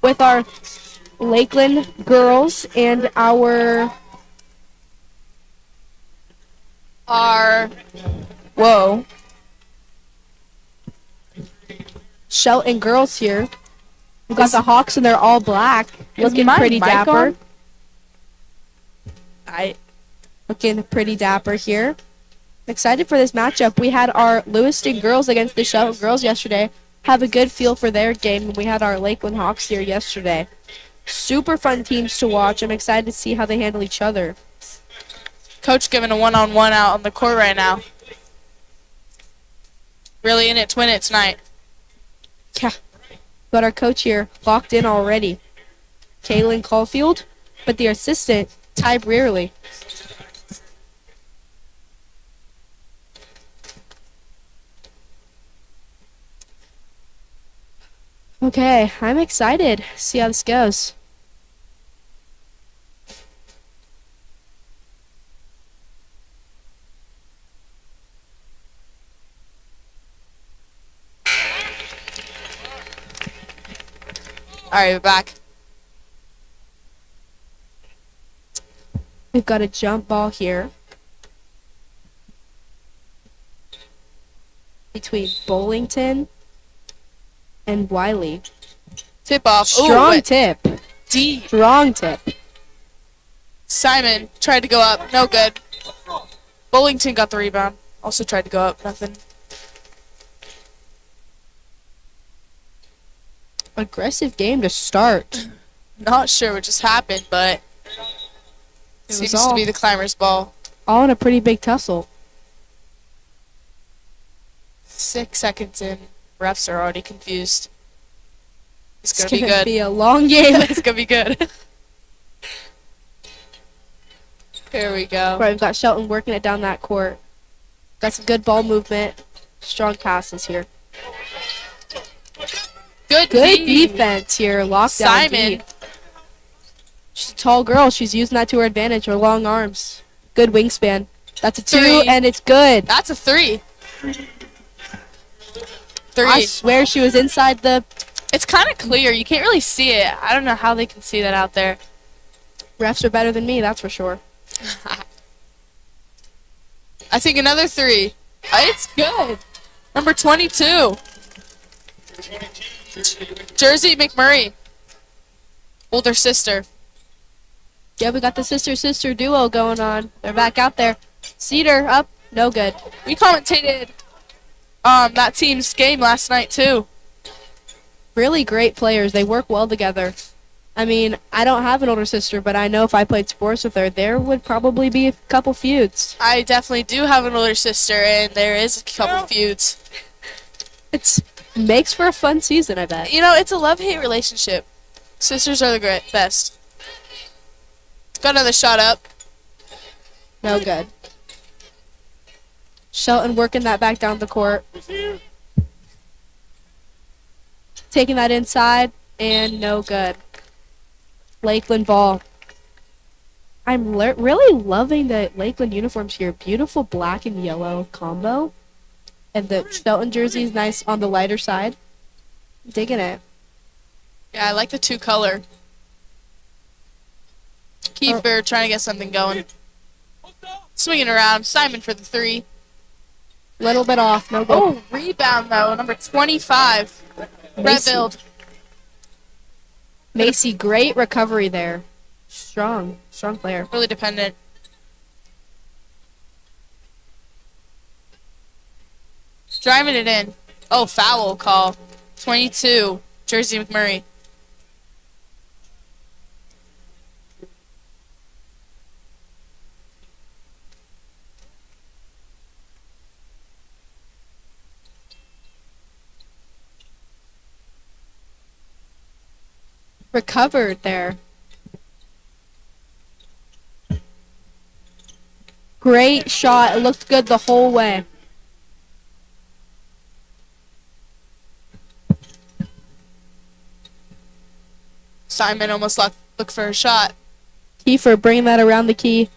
with our Lakeland girls and our Shelton girls here. We've got the Hawks and they're all black, looking my pretty mic dapper. on? Looking pretty dapper here. Excited for this matchup. We had our Lewiston girls against the Shelton girls yesterday. Have a good feel for their game. And we had our Lakeland Hawks here yesterday. Super fun teams to watch. I'm excited to see how they handle each other. Coach giving a one-on-one out on the court right now. Really in it to win it tonight. Yeah. Got our coach here locked in already. Kaylin Caulfield, but the assistant, Ty Brearley. Okay, I'm excited. See how this goes. All right, we're back. We've got a jump ball here between Bollington and Wiley. Tip off. Strong tip. D. Strong tip. Simon tried to go up. No good. Bullington got the rebound. Also tried to go up. Nothing. Aggressive game to start. Not sure what just happened, but It seems was all, to be the climber's ball. all in a pretty big tussle. 6 seconds in. Refs are already confused. It's It's going to be good. be a long game. It's going to be good. Here we go. Right, we've got Shelton working it down that court. Got some good ball movement. Strong passes here. Good Good D. defense here. Lockdown Simon. D. She's a tall girl. She's using that to her advantage. Her long arms. Good wingspan. That's a 2, Three. and it's good. That's a 3. 3. I swear she was inside the... It's kind of clear. You can't really see it. I don't know how they can see that out there. Refs are better than me, that's for sure. I think another 3. It's good. Number 22. Jersey McMurray. Older sister. Yeah, we got the sister-sister duo going on. They're back out there. Cedar up. No good. We commentated that team's game last night too. Really great players. They work well together. I mean, I don't have an older sister, but I know if I played sports with her, there would probably be a couple feuds. I definitely do have an older sister, and there is a couple feuds. It makes for a fun season, I bet. You know, it's a love-hate relationship. Sisters are the best. Got another shot up. No good. Shelton working that back down the court. Taking that inside, and no good. Lakeland ball. I'm really loving the Lakeland uniforms here. Beautiful black and yellow combo. And the Shelton jersey is nice on the lighter side. Digging it. Yeah, I like the 2 color. Kiefer trying to get something going. Swinging around. Simon for the 3. Little bit off. No good. Oh, rebound though. Number 25. Redville. Macy, great recovery there. Strong player. Really dependent. Driving it in. Oh, foul call. 22. Jersey McMurray. Recovered there. Great shot. It looked good the whole way. Simon almost looked for a shot. Kiefer bringing that around the key.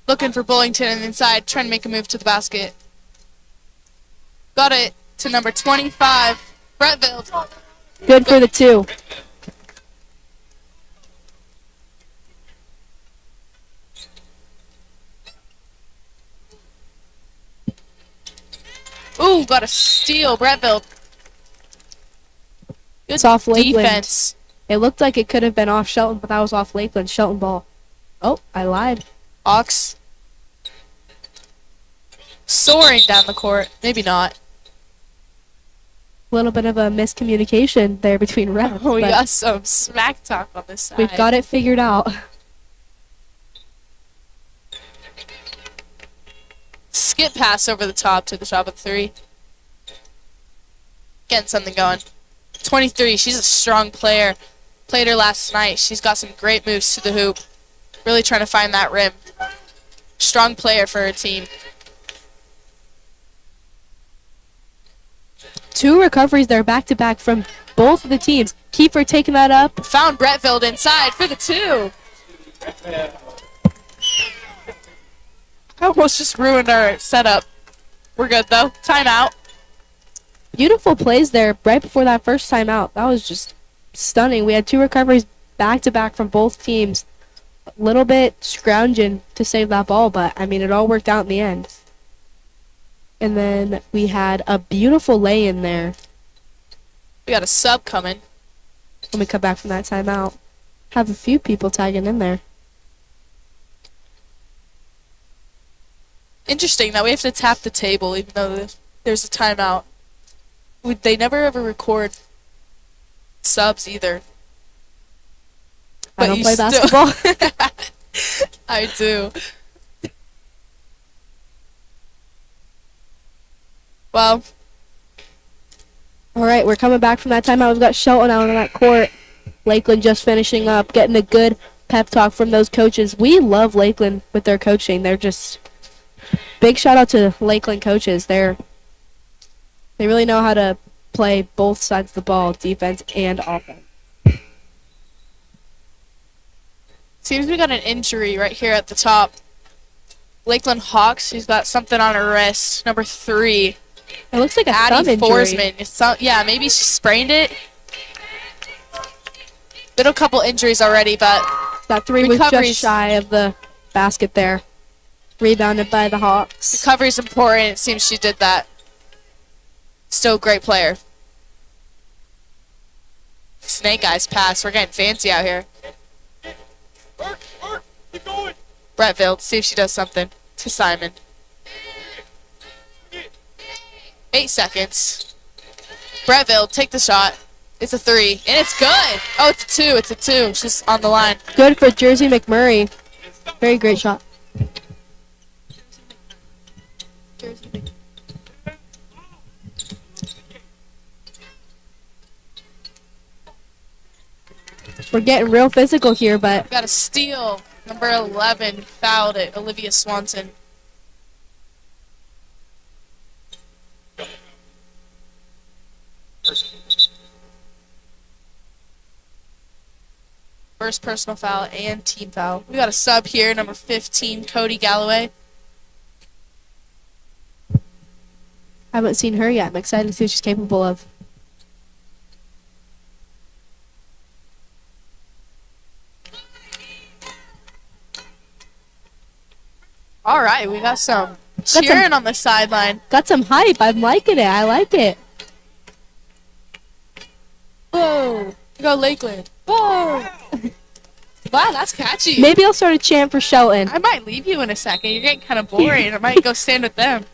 Looking for Bullington on the inside, trying to make a move to the basket. Got it. to number 25, Brettville. Good for the 2. Ooh, got a steal, Brettville. Good It's off Lakeland. defense. It looked like it could have been off Shelton, but that was off Lakeland. Shelton ball. Oh, I lied. Hawks soaring down the court. Maybe not. A little bit of a miscommunication there between refs. Oh, we but got some smack talk on this side. we've got it figured out. Skip pass over the top to the top of the 3. Getting something going. 23, she's a strong player. Played her last night. She's got some great moves to the hoop. Really trying to find that rim. Strong player for her team. 2 recoveries there back-to-back from both of the teams. Kiefer taking that up. Found Brettville inside for the 2. I almost just ruined our setup. We're good though. Timeout. Beautiful plays there right before that first timeout. That was just stunning. We had 2 recoveries back-to-back from both teams. A little bit scrounging to save that ball, but, I mean, it all worked out in the end. And then we had a beautiful lay-in there We got a sub coming. when we come back from that timeout. Have a few people tagging in there. Interesting that we have to tap the table even though there's a timeout. They never ever record subs either. I don't you play still- basketball. I do. Well, All right, we're coming back from that timeout. We've got Shelton out on that court. Lakeland just finishing up, getting a good pep talk from those coaches. We love Lakeland with their coaching. They're just big shout out to Lakeland coaches. They really know how to play both sides of the ball, defense and offense. seems we got an injury right here at the top. Lakeland Hawks, she's got something on her wrist. Number 3, It looks like a thumb Addie injury. Forsman. Yeah, maybe she sprained it. Been a couple injuries already, but That 3 was Recoveries. just shy of the basket there. Rebounded by the Hawks. recovery's important. It seems she did that. Still a great player. Snake Eyes pass. We're getting fancy out here. Keep going. Brettville, see if she does something to Simon. 8 seconds. Brettville, take the shot. It's a 3, and it's good. Oh, it's a 2. It's a 2. She's on the line. Good for Jersey McMurray. Very great shot. We're getting real physical here, but Got a steal. Number 11 fouled it. Olivia Swanson. First personal foul and team foul. We got a sub here, number 15, Cody Galloway. haven't seen her yet. I'm excited to see what she's capable of. All right, we got some cheering on the sideline. Got some hype. I'm liking it. I like it. Whoa, we got Lakeland. Whoa. Wow, that's catchy. Maybe I'll start a chant for Shelton. I might leave you in a second. You're getting kind of boring. I might go stand with them.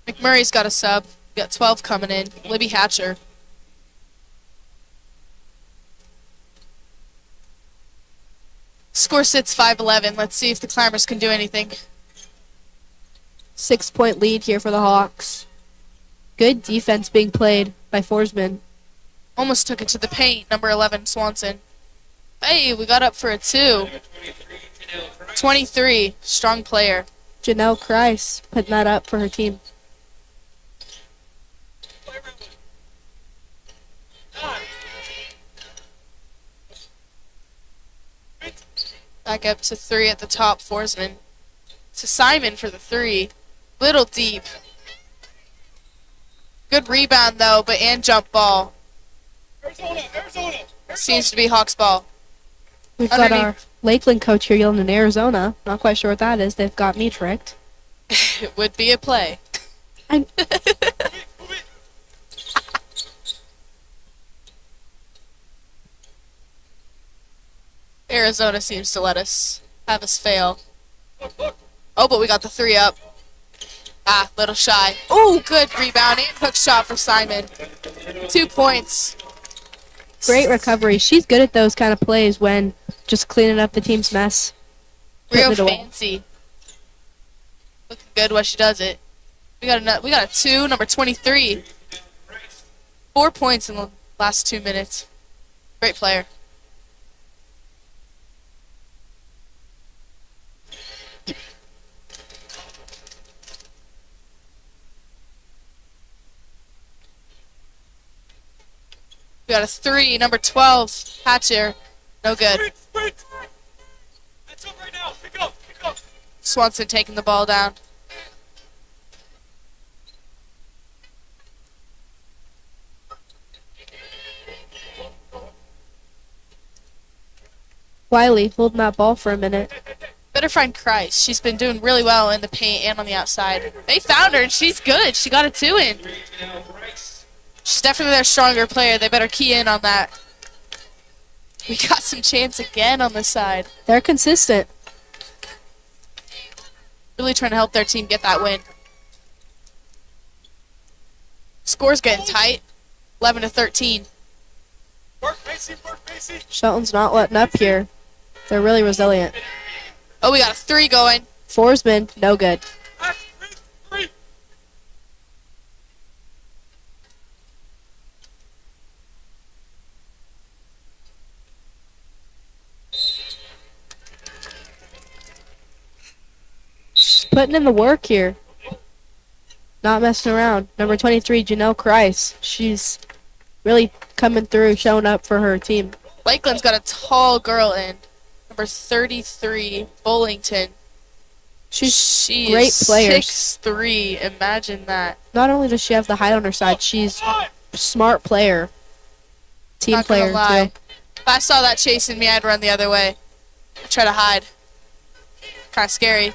McMurray's got a sub. We got 12 coming in. Libby Hatcher. Score sits 5-11. Let's see if the Climbers can do anything. 6-point lead here for the Hawks. Good defense being played by Forsman. Almost took it to the paint. Number 11, Swanson. Hey, we got up for a 2. 23. Strong player. Janelle Kreis putting that up for her team. Back up to 3 at the top, Forsman. To Simon for the 3. Little deep. Good rebound, though, and jump ball. Arizona. Seems to be Hawks ball. We've got our Underneath. Lakeland coach here yelling in Arizona. Not quite sure what that is. They've got me tricked. It would be a play. I Arizona seems to have us fail. Oh, but we got the 3 up. Little shy. Oh, good rebound and hook shot for Simon. 2 points. Great recovery. She's good at those kind of plays when just cleaning up the team's mess. Real Putting it away. fancy. Looking good while she does it. We got a 2, number 23. 4 points in the last 2 minutes. Great player. We got a 3, number 12, Hatcher. No good. That's up right now. Pick up. Swanson taking the ball down. Wiley holding that ball for a minute. Better find Christ. She's been doing really well in the paint and on the outside. They found her, and she's good. She got a 2 in. She's definitely their stronger player. They better key in on that. We got some chance again on this side. They're consistent. Really trying to help their team get that win. Score's getting tight. 11-13. Work, Pacey. Shelton's not letting up here. They're really resilient. Oh, we got a 3 going. Forsman, no good. Three. She's putting in the work here. Not messing around. Number 23, Janelle Christ. She's really coming through, showing up for her team. Lakeland's got a tall girl in. Number 33, Bullington. She's She great is player. 6'3". Imagine that. Not only does she have the height on her side, she's a smart player. Team Not gonna player, lie. too. If I saw that chasing me, I'd run the other way. I'd try to hide. Kind of scary.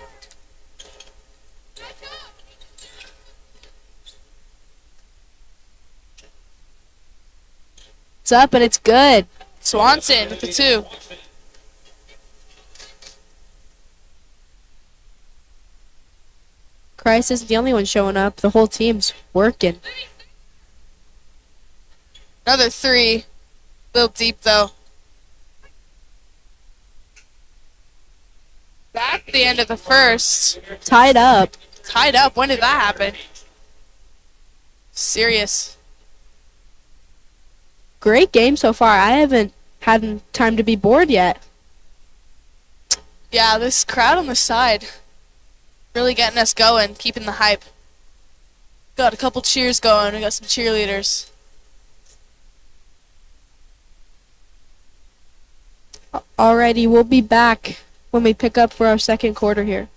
It's up and it's good. Swanson with the 2. Christ isn't the only one showing up. The whole team's working. Another 3. Little deep, though. That's the end of the first. Tied up. Tied up. When did that happen? Serious. Great game so far. I haven't had time to be bored yet. Yeah, this crowd on the side really getting us going, keeping the hype. Got a couple cheers going. We got some cheerleaders. Alrighty, we'll be back when we pick up for our second quarter here.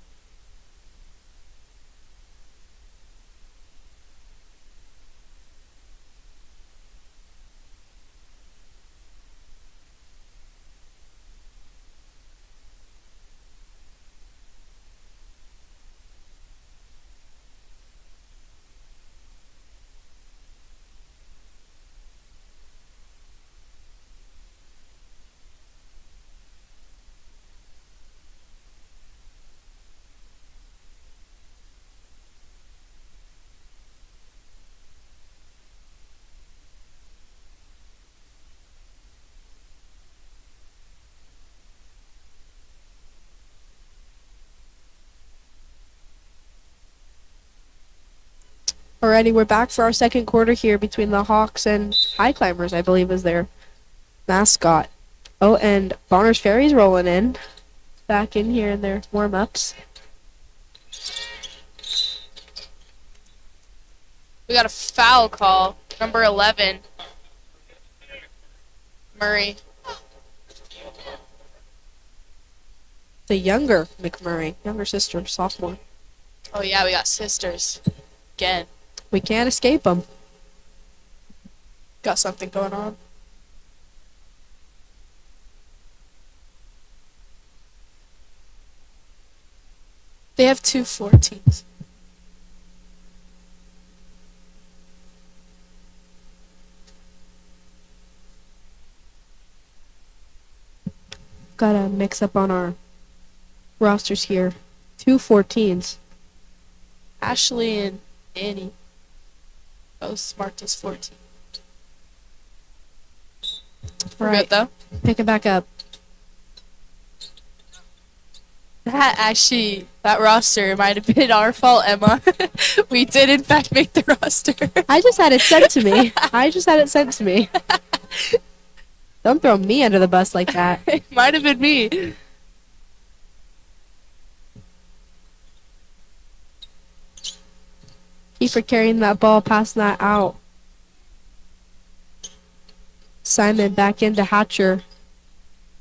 Alrighty, we're back for our second quarter here between the Hawks and High Climbers, I believe is their mascot. Oh, and Bonner's Ferry's rolling in. Back in here in their warm-ups. We got a foul call. Number 11. Murray. the younger McMurray, younger sister, sophomore. Oh, yeah, we got sisters. Again. We can't escape them. Got something going on. They have 2 14s. Gotta mix up on our rosters here. 2 14s. Ashley and Annie. Both marked as 14. We're Right. good, though. Pick it back up. That roster might have been our fault, Emma. We did, in fact, make the roster. I just had it sent to me. Don't throw me under the bus like that. It might have been me. Keep for carrying that ball, passing that out. Simon back into Hatcher.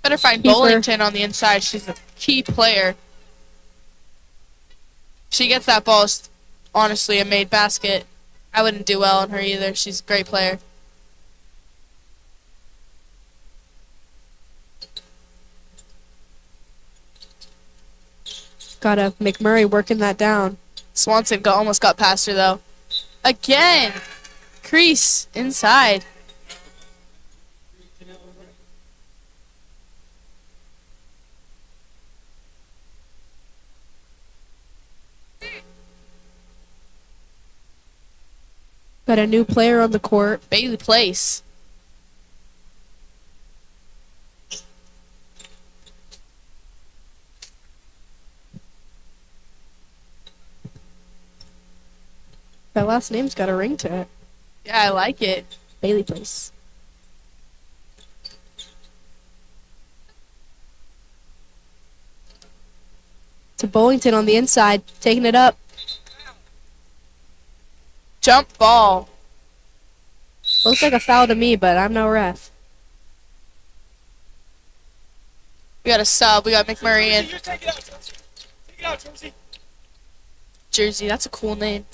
Better find Keeper. Bollington on the inside. She's a key player. She gets that ball, it's honestly a made basket. I wouldn't do well on her either. She's a great player. Got a McMurray working that down. Swanson almost got past her, though. Again! Crease inside. Got a new player on the court. Bailey Place. That last name's got a ring to it. Yeah, I like it. Bailey Place. To Bollington on the inside, taking it up. Jump ball. Looks like a foul to me, but I'm no ref. We got a sub. We got McMurray in. Take it out, Jonesy. Take it out, Jonesy. Jersey, that's a cool name.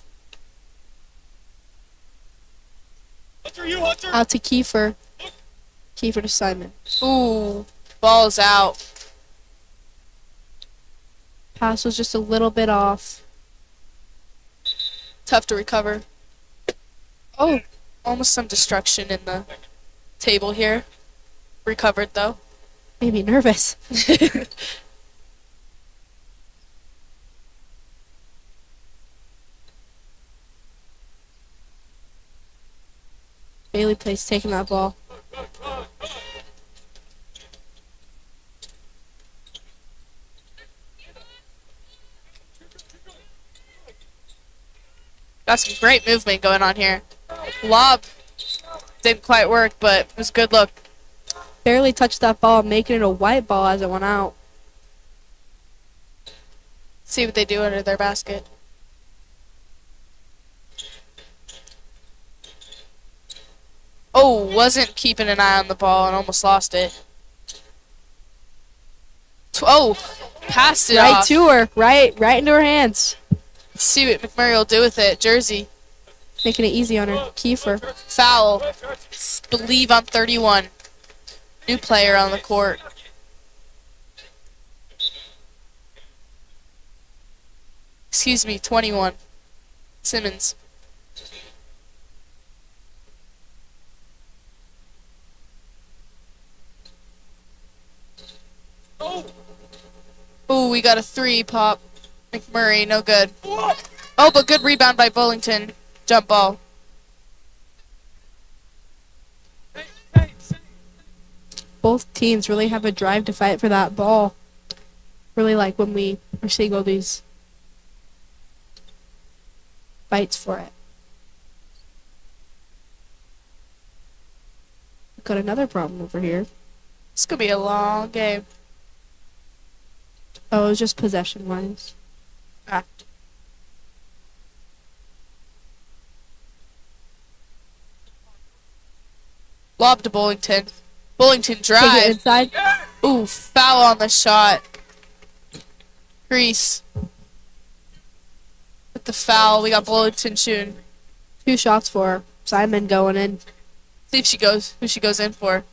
Hunter, you, Hunter. Out to Kiefer. Kiefer to Simon. Ooh, ball's out. Pass was just a little bit off. Tough to recover. Oh, almost some destruction in the table here. Recovered, though. Made me nervous. Bailey Place taking that ball. Got some great movement going on here. Lob didn't quite work, but it was a good look. Barely touched that ball, making it a white ball as it went out. See what they do under their basket. Oh, wasn't keeping an eye on the ball and almost lost it. Oh, passed it Right off. to her. Right into her hands. Let's see what McMurray will do with it. Jersey. Making it easy on her. Kiefer. Foul. Believe on 31. New player on the court. Excuse me, 21. Simmons. Ooh, we got a 3 pop. McMurray, no good. Oh, but good rebound by Bollington. Jump ball. Both teams really have a drive to fight for that ball. Really like when we are seeing all these fights for it. Got another problem over here. It's going to be a long game. Oh, it was just possession-wise. Ah. Lob to Bollington. Bollington Take it drive. inside. Ooh, foul on the shot. Crease. With the foul, we got Bullington shooting. 2 shots for Simon going in. See if she goes, who she goes in for.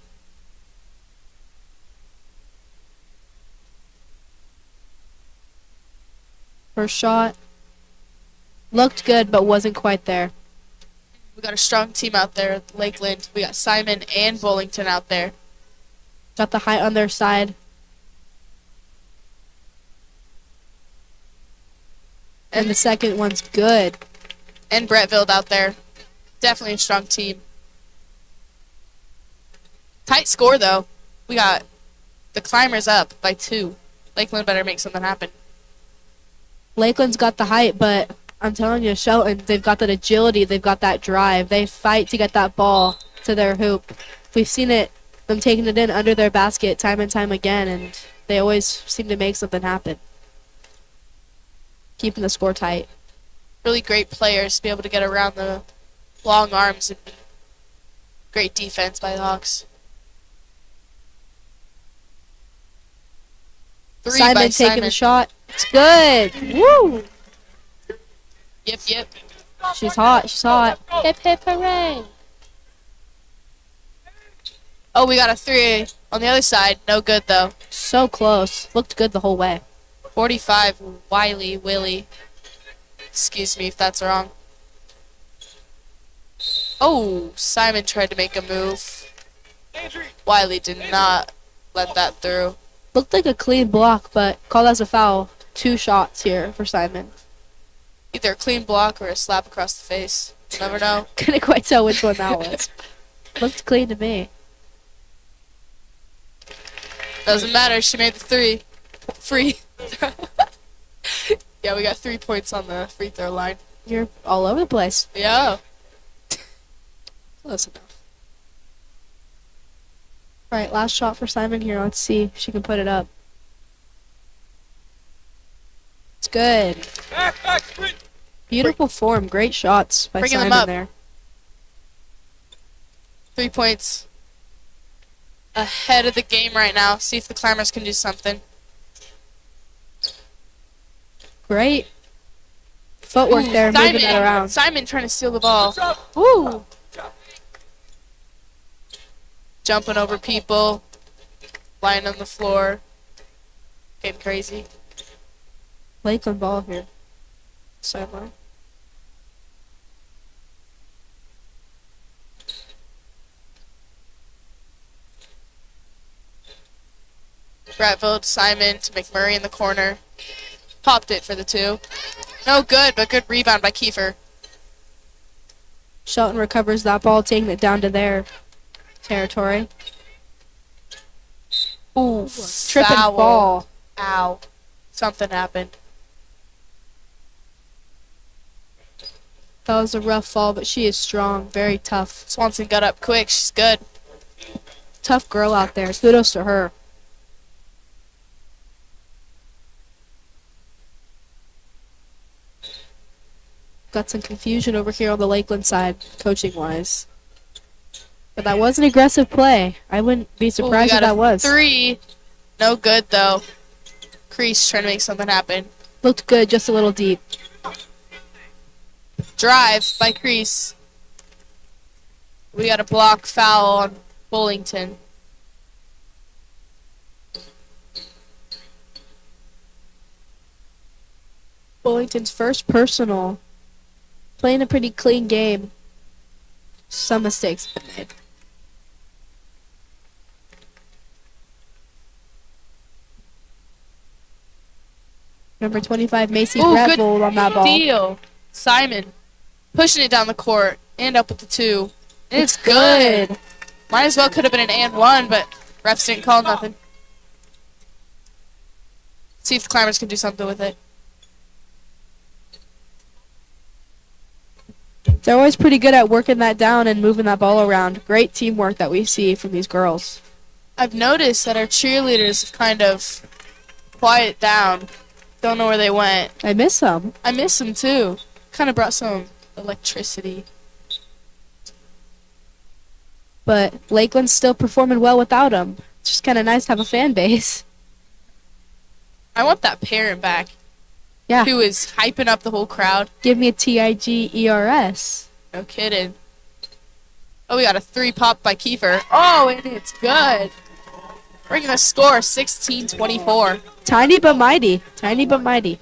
First shot. Looked good, but wasn't quite there. We got a strong team out there at Lakeland. We got Simon and Bullington out there. Got the height on their side. And the second one's good. And Brettville out there. Definitely a strong team. Tight score, though. We got the Climbers up by 2. Lakeland better make something happen. Lakeland's got the height, but I'm telling you, Shelton, they've got that agility, they've got that drive. They fight to get that ball to their hoop. We've seen it, them taking it in under their basket time and time again, and they always seem to make something happen. Keeping the score tight. Really great players to be able to get around the long arms and great defense by the Hawks. 3 Simon by taking Simon. the shot. It's good. Woo! Yep. She's hot. She's hot. Hip hip hooray. Oh, we got a 3 on the other side. No good, though. So close. Looked good the whole way. 45, Willie. Excuse me if that's wrong. Oh, Simon tried to make a move. Wiley did not let that through. Looked like a clean block, but called as a foul. 2 shots here for Simon. Either a clean block or a slap across the face. You never know. Couldn't quite tell which one that was. Looked clean to me. Doesn't matter. She made the 3. Free. Yeah, we got 3 points on the free throw line. You're all over the place. Yeah. Close enough. Alright, last shot for Simon here. Let's see if she can put it up. It's good. Beautiful form. Great shots by Bringing them Simon up. there. 3 points ahead of the game right now. See if the Climbers can do something. Great footwork there, moving that around. Simon trying to steal the ball. Woo! Jumping over people. Lying on the floor. Getting crazy. Lakeland ball here. Sideline. Brettville to Simon to McMurray in the corner. Popped it for the 2. No good, but good rebound by Kiefer. Shelton recovers that ball, taking it down to their territory. Ooh, Tripping foul. ball. Ow. Something happened. That was a rough fall, but she is strong, very tough. Swanson got up quick. She's good. Tough girl out there. Kudos to her. Got some confusion over here on the Lakeland side, coaching-wise. But that was an aggressive play. I wouldn't be surprised if that was. 3. No good, though. Crease trying to make something happen. Looked good, just a little deep. Drive by Crease. We got a block foul on Bullington. Bullington's first personal. Playing a pretty clean game. Some mistakes have been made. Number 25, Macy Breville on that ball. Deal. Simon pushing it down the court and up with the 2. And it's good. Might as well could have been an and 1, but refs didn't call nothing. See if the Climbers can do something with it. They're always pretty good at working that down and moving that ball around. Great teamwork that we see from these girls. I've noticed that our cheerleaders have kind of quieted down. Don't know where they went. I miss them. I miss them too. Kind of brought some electricity. But Lakeland's still performing well without them. It's just kind of nice to have a fan base. I want that parent back. Yeah. Who is hyping up the whole crowd. Give me a TIGERS. No kidding. Oh, we got a 3 pop by Kiefer. Oh, and it's good. We're going to score 16-24. Tiny but mighty. Tiny but mighty.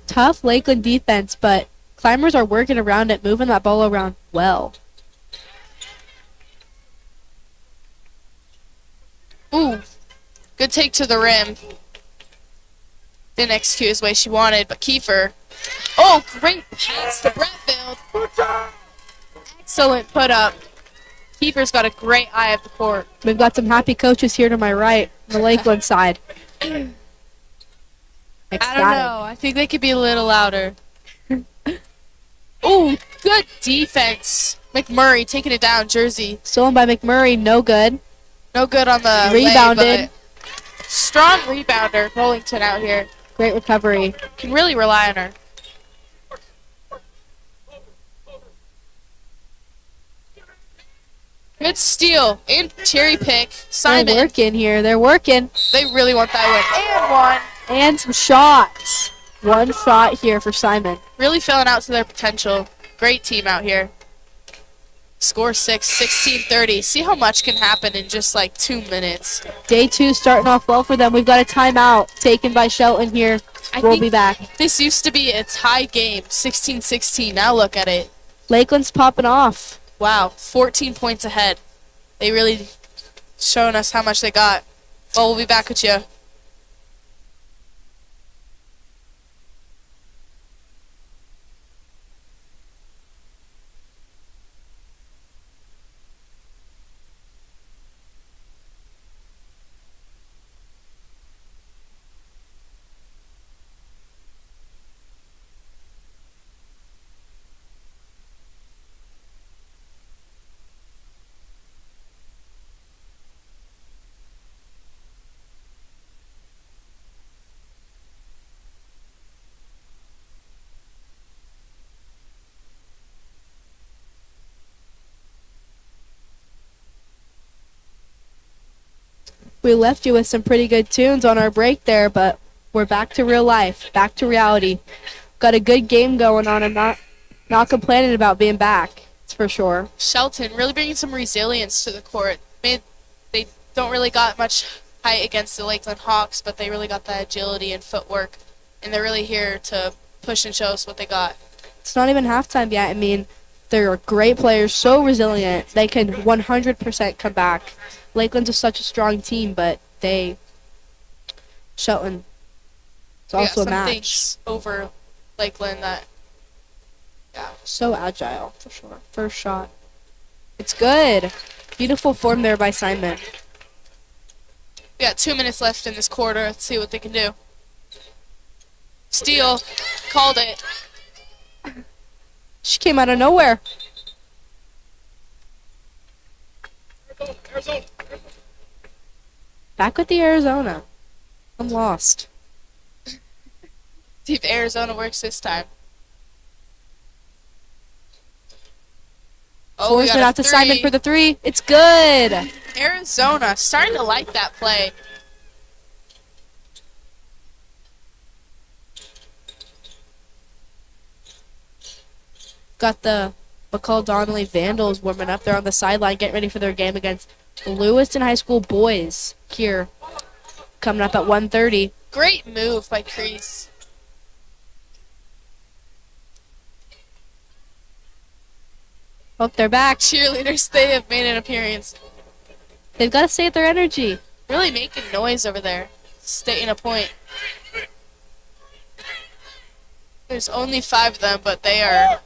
Tough Lakeland defense, but Climbers are working around it, moving that ball around well. Ooh. Good take to the rim. Didn't execute his way she wanted, but Kiefer. Oh, great pass to Brentfield. Excellent put up. Kiefer's got a great eye of the court. We've got some happy coaches here to my right, on the Lakeland side. I don't know. I think they could be a little louder. Ooh, good defense. McMurray taking it down, Jersey. Stolen by McMurray, no good. No good on the Rebounded. lay, but strong rebounder, Rollington out here. Great recovery. Can really rely on her. Good steal and cherry pick. Simon. They're working here. They're working. They really want that win. And one. And some shots. One shot here for Simon. Really filling out to their potential. Great team out here. Score 6, 16-30. See how much can happen in just like 2 minutes. Day 2 starting off well for them. We've got a timeout taken by Shelton here. We'll be back. This used to be a tie game, 16-16. Now look at it. Lakeland's popping off. Wow, 14 points ahead. They really showing us how much they got. Well, we'll be back with you. We left you with some pretty good tunes on our break there, but we're back to real life, back to reality. Got a good game going on and not complaining about being back, it's for sure. Shelton really bringing some resilience to the court. They don't really got much height against the Lakeland Hawks, but they really got that agility and footwork, and they're really here to push and show us what they got. It's not even halftime yet. I mean, they're great players, so resilient. They can 100% come back. Lakeland's is such a strong team, but Shelton, it's also a some match. things over Lakeland that, yeah. So agile, for sure. First shot. It's good. Beautiful form there by Simon. We got 2 minutes left in this quarter. Let's see what they can do. Steal. Called it. She came out of nowhere. Back with the Arizona. I'm lost. See if Arizona works this time. Oh, we got Forcement a out to three. Simon for the 3. It's good. Arizona starting to like that play. Got the McCall-Donnelly Vandals warming up. They're on the sideline getting ready for their game against the Lewiston High School boys here. Coming up at 1:30. Great move by Crease. Oh, they're back. Cheerleaders, they have made an appearance. They've got to save their energy. Really making noise over there. Stating a point. There's only 5 of them, but they are...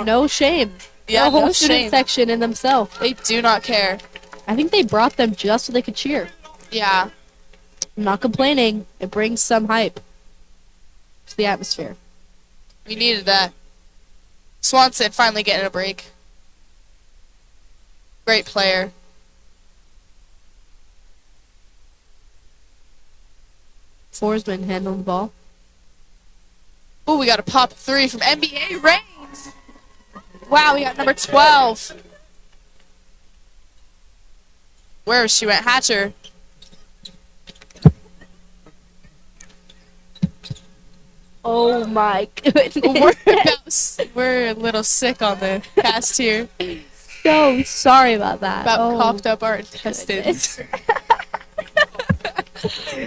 No shame. Yeah, no whole no student shame. section in themselves. They do not care. I think they brought them just so they could cheer. Yeah. I'm not complaining. It brings some hype to the atmosphere. We needed that. Swanson finally getting a break. Great player. Forsman handling the ball. Oh, we got a pop 3 from NBA Reigns. Wow, we got number 12. Where she went? Hatcher. Oh my goodness. We're a little sick on the cast here. So sorry about that. About coughed up our intestines.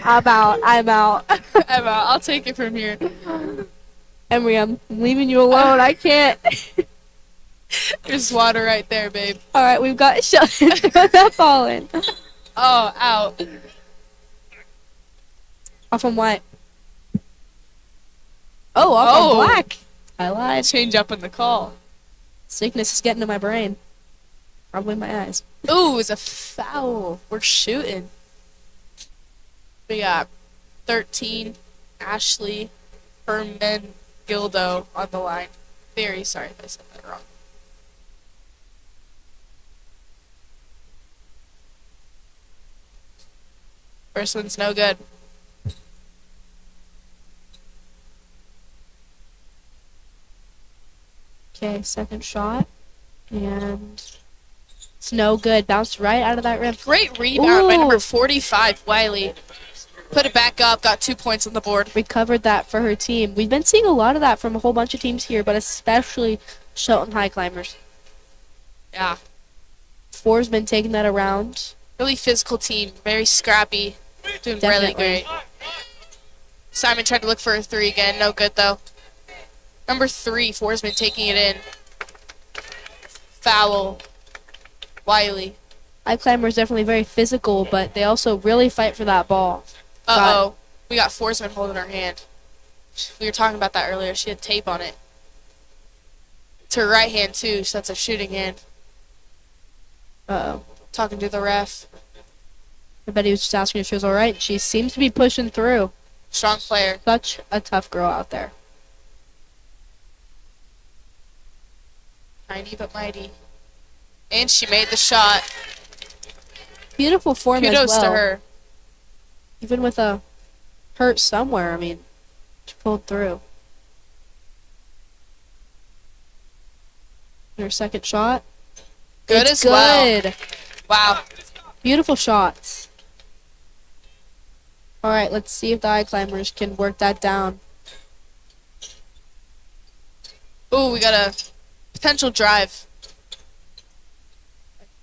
I'm out. I'm out. I'll take it from here. Emery, I'm leaving you alone. I can't. There's water right there, babe. All right, we've got Shelton. Throw that ball in. Oh, out. Off on white. Oh, off on black. I lied. Change up in the call. Sickness is getting to my brain. Probably my eyes. Ooh, it's a foul. We're shooting. We got 13, Ashley, Herman, Gildo on the line. Very sorry if I said that wrong. First one's no good. Okay, second shot. And it's no good. Bounced right out of that rim. Great rebound by Ooh. number 45, Wiley. Put it back up, got 2 points on the board. Recovered that for her team. We've been seeing a lot of that from a whole bunch of teams here, but especially Shelton High Climbers. Yeah. Four's been taking that around. Really physical team, very scrappy, doing Definitely. really great. Simon tried to look for a 3 again, no good though. Number 3, Four's been taking it in. Foul. Wiley. High Climbers definitely very physical, but they also really fight for that ball. Uh-oh. We got Forsman holding her hand. We were talking about that earlier. She had tape on it. It's her right hand, too, so that's a shooting hand. Uh-oh. Talking to the ref. I bet he was just asking if she was all right. She seems to be pushing through. Strong player. Such a tough girl out there. Tiny but mighty. And she made the shot. Beautiful form as Kudos well. to her. Even with a hurt somewhere, I mean, she pulled through. Her second shot. Good It's as well. good. Wow. Beautiful shots. All right, let's see if the High Climbers can work that down. Ooh, we got a potential drive.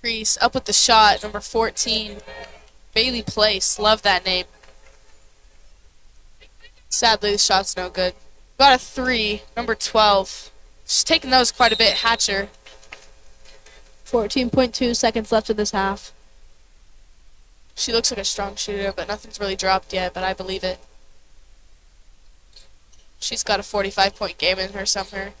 Crease up with the shot, number 14. Bailey Place. Love that name. Sadly, the shot's no good. Got a 3, number 12. She's taking those quite a bit. Hatcher. 14.2 seconds left of this half. She looks like a strong shooter, but nothing's really dropped yet, but I believe it. She's got a 45-point game in her somewhere.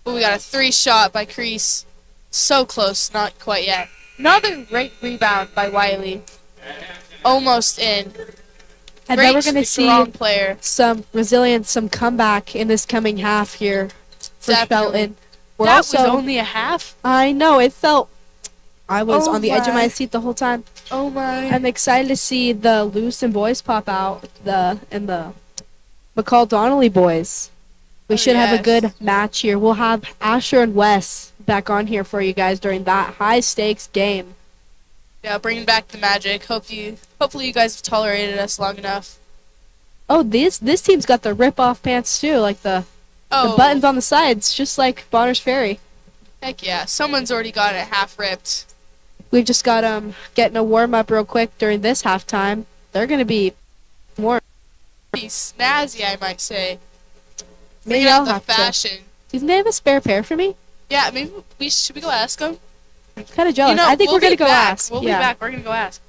Ooh, we got a 3 shot by Crease. So close, not quite yet. Another great rebound by Wiley. Almost in. I bet Great we're going to see strong player. some resilience, some comeback in this coming half here for Definitely. Shelton. We're That also, was only a half. I know, it felt, I was Oh on the edge of my. my seat the whole time. Oh my. I'm excited to see the Lewiston boys pop out, and the McCall-Donnelly boys. We should have a yes. good match here. We'll have Asher and Wes back on here for you guys during that high-stakes game. Yeah, bringing back the magic. Hopefully you guys have tolerated us long enough. Oh, this team's got the rip-off pants too, like the buttons on the sides, just like Bonner's Ferry. Heck yeah. Someone's already got it half ripped. We've just got getting a warm-up real quick during this halftime. They're going to be more. Pretty snazzy, I might say. Maybe Bringing out I'll the have to. fashion. Do they have a spare pair for me? Yeah, maybe should we go ask them? I'm kind of jealous. You know, I think we'll we're going to be go back. ask. We'll yeah. be back. We're gonna go ask.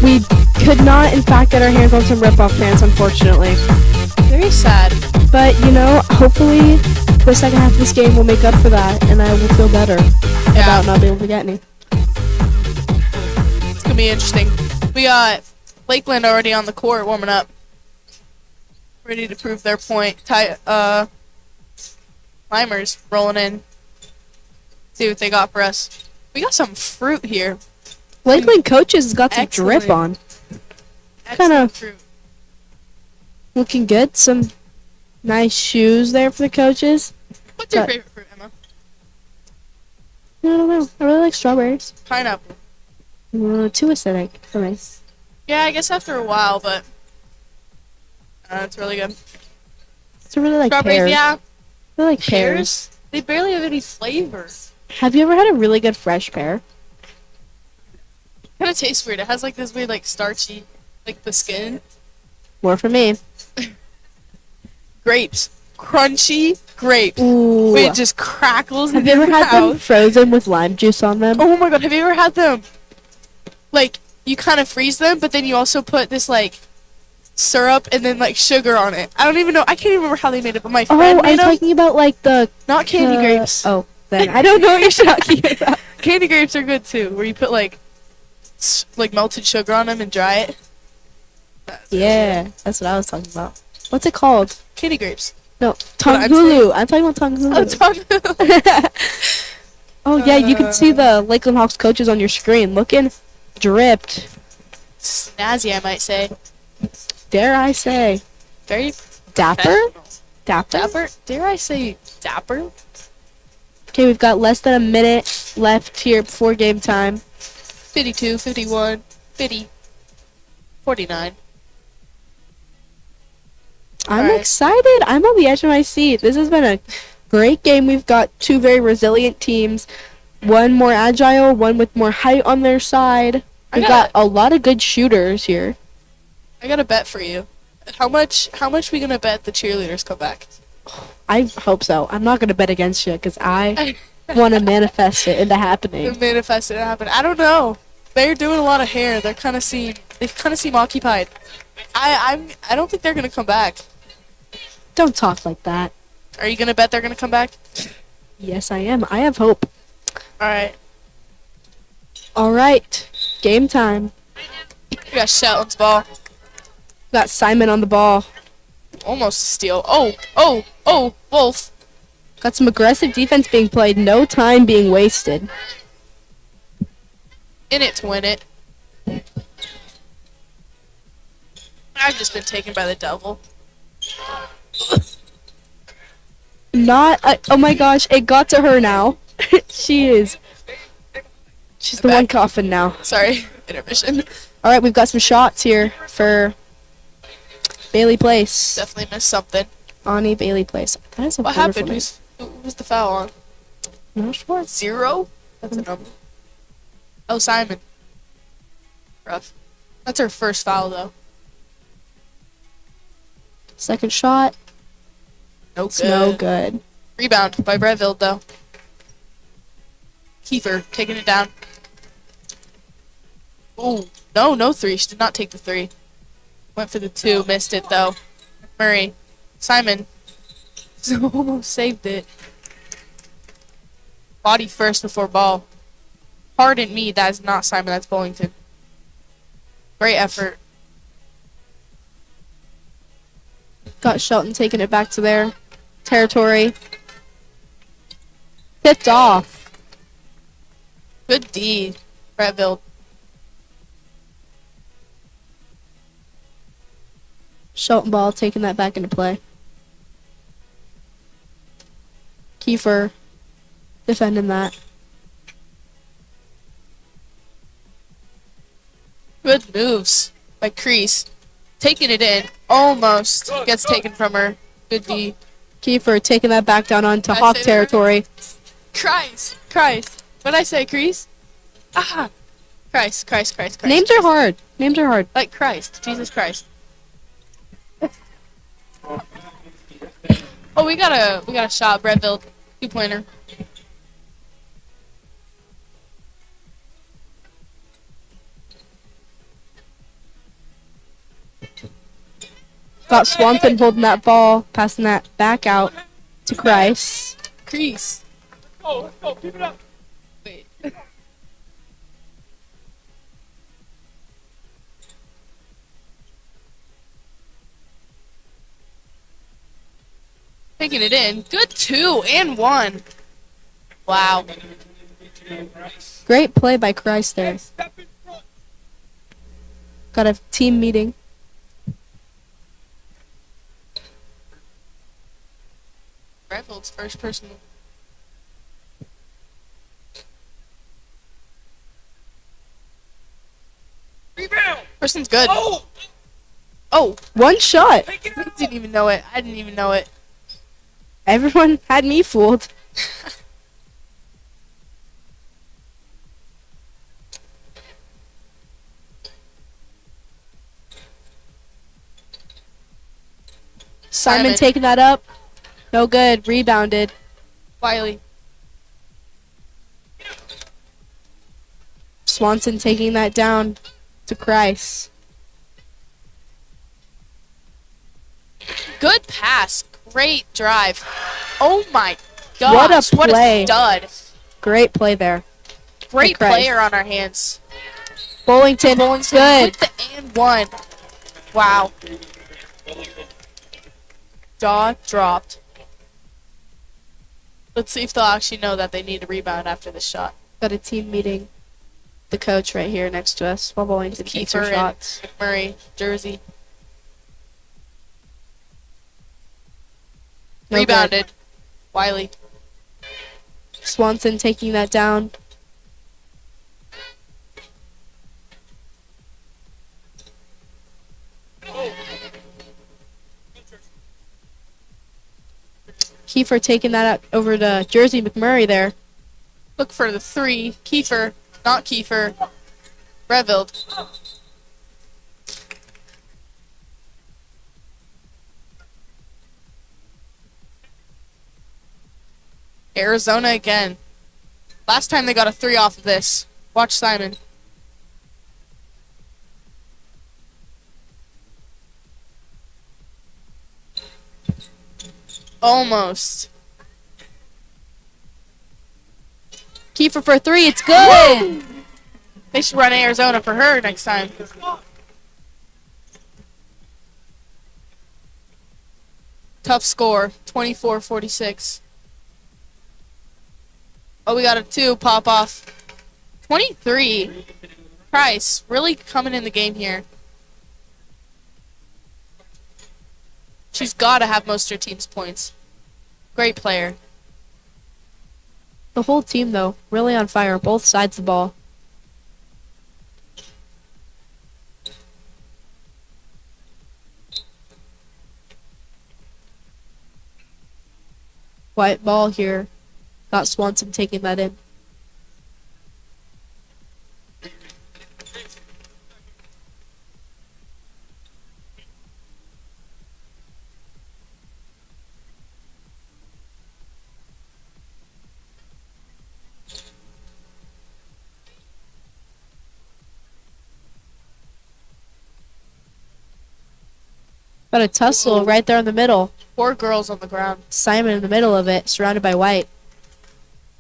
We could not, in fact, get our hands on some rip-off pants, unfortunately. Very sad. But, hopefully the second half of this game will make up for that, and I will feel better about not being able to get any. It's gonna be interesting. We got Lakeland already on the court warming up, ready to prove their point. Limers rolling in. See what they got for us. We got some fruit here. Lakeland coaches has got some drip on. Excellent fruit. Looking good. Some nice shoes there for the coaches. What's your favorite fruit, Emma? I don't know. I really like strawberries. Pineapple. Too acidic for me. Yeah, I guess after a while, but it's really good. I really like Strawberries, pears. yeah. I really like pears. They barely have any flavor. Have you ever had a really good fresh pear? Kind of tastes weird. It has like this weird, like starchy, like the skin. More for me. Grapes, crunchy grapes. Ooh. It just crackles. Have you ever had them frozen with lime juice on them? Oh my god! Have you ever had them? Like you kind of freeze them, but then you also put this like syrup and then like sugar on it. I don't even know. I can't even remember how they made it, but my friend Oh, made I'm them. talking about like the Not candy grapes. Oh, then I don't know what you're talking about. Candy grapes are good too, where you put like melted sugar on them and dry it. Yeah, that's what I was talking about. What's it called? Candy grapes. No, I'm Tonghulu. I'm talking about Tonghulu. Oh, tongue. Oh yeah, you can see the Lakeland Hawks coaches on your screen, looking dripped. Snazzy, I might say. Dare I say, Very dapper? professional. Dapper? Dapper? Dare I say dapper? Okay, we've got less than a minute left here before game time. 52, 51, 50, 49. I'm Alright. excited. I'm on the edge of my seat. This has been a great game. We've got two very resilient teams. One more agile, one with more height on their side. We've got a lot of good shooters here. I got a bet for you. How much we gonna bet the cheerleaders come back? I hope so. I'm not going to bet against you because I want to manifest it into happening. Manifest it happen. I don't know. They're doing a lot of hair. They kind of seem occupied. I don't think they're gonna come back. Don't talk like that. Are you gonna bet they're gonna come back? Yes, I am. I have hope. Alright. All right. Game time. We got Shelton's ball. Got Simon on the ball. Almost a steal. Oh, Wolf. Got some aggressive defense being played. No time being wasted. In it to win it. I've just been taken by the devil. Oh my gosh, it got to her now. She's the one coughing now. Sorry, intermission. All right, we've got some shots here for Bailey Place. Definitely missed something. Ani Bailey Place. That is a What wonderful happened? name. Who's the foul on? Not sure. 0? That's a number. Oh, Simon. Rough. That's her first foul, though. Second shot. No It's good. no good. Rebound by Breville, though. Kiefer taking it down. Ooh, no 3. She did not take the 3. Went for the 2, missed it, though. Murray. Simon. Almost saved it. Body first before ball. Pardon me, that is not Simon, that's Bullington. Great effort. Got Shelton taking it back to their territory. Tipped off. Good D, Breville. Shelton ball taking that back into play. Kiefer defending that. Good moves by Crease. Taking it in. Almost gets taken from her. Good D. Kiefer taking that back down onto I Hawk say that territory. Christ. What'd I say, Crease? Ah. Christ. Names are hard. Like Christ. Jesus Christ. Oh, we got a shot, Breville. 2-pointer. Got Swanson holding that ball, passing that back out to Christ. Crease. Let's go. Keep it up. Wait. Taking it in. Good 2 and 1. Wow. Great play by Christ there. Step in front. Got a team meeting. Reynolds first person. Rebound. Person's good. Oh, Oh, One shot. take it I out. didn't even know it. I didn't even know it. Everyone had me fooled. Simon taking that up. No good. Rebounded. Wiley. Swanson taking that down to Christ. Good pass. Great drive. Oh my gosh. What a play. stud. Great play there. Great Christ. player on our hands. Bullington. Good. With the and 1. Wow. Jaw dropped. Let's see if they'll actually know that they need a rebound after this shot. Got a team meeting. The coach right here next to us while Bullington takes her Kiefer shots. and Murray, Jersey. No good. Rebounded. Wiley. Swanson taking that down. Kiefer taking that out over to Jersey McMurray there. Look for the 3. Kiefer. Not Kiefer. Revild. Arizona again. Last time they got a 3 off of this. Watch Simon. Almost. Kiefer for 3. It's good. They should run Arizona for her next time. Tough score. 24-46. Oh, we got a 2 pop off. 23. Price really coming in the game here. She's got to have most of her team's points. Great player. The whole team, though, really on fire. Both sides of the ball. White ball here. Got Swanson taking that in. Got a tussle right there in the middle. 4 girls on the ground. Simon in the middle of it, surrounded by White.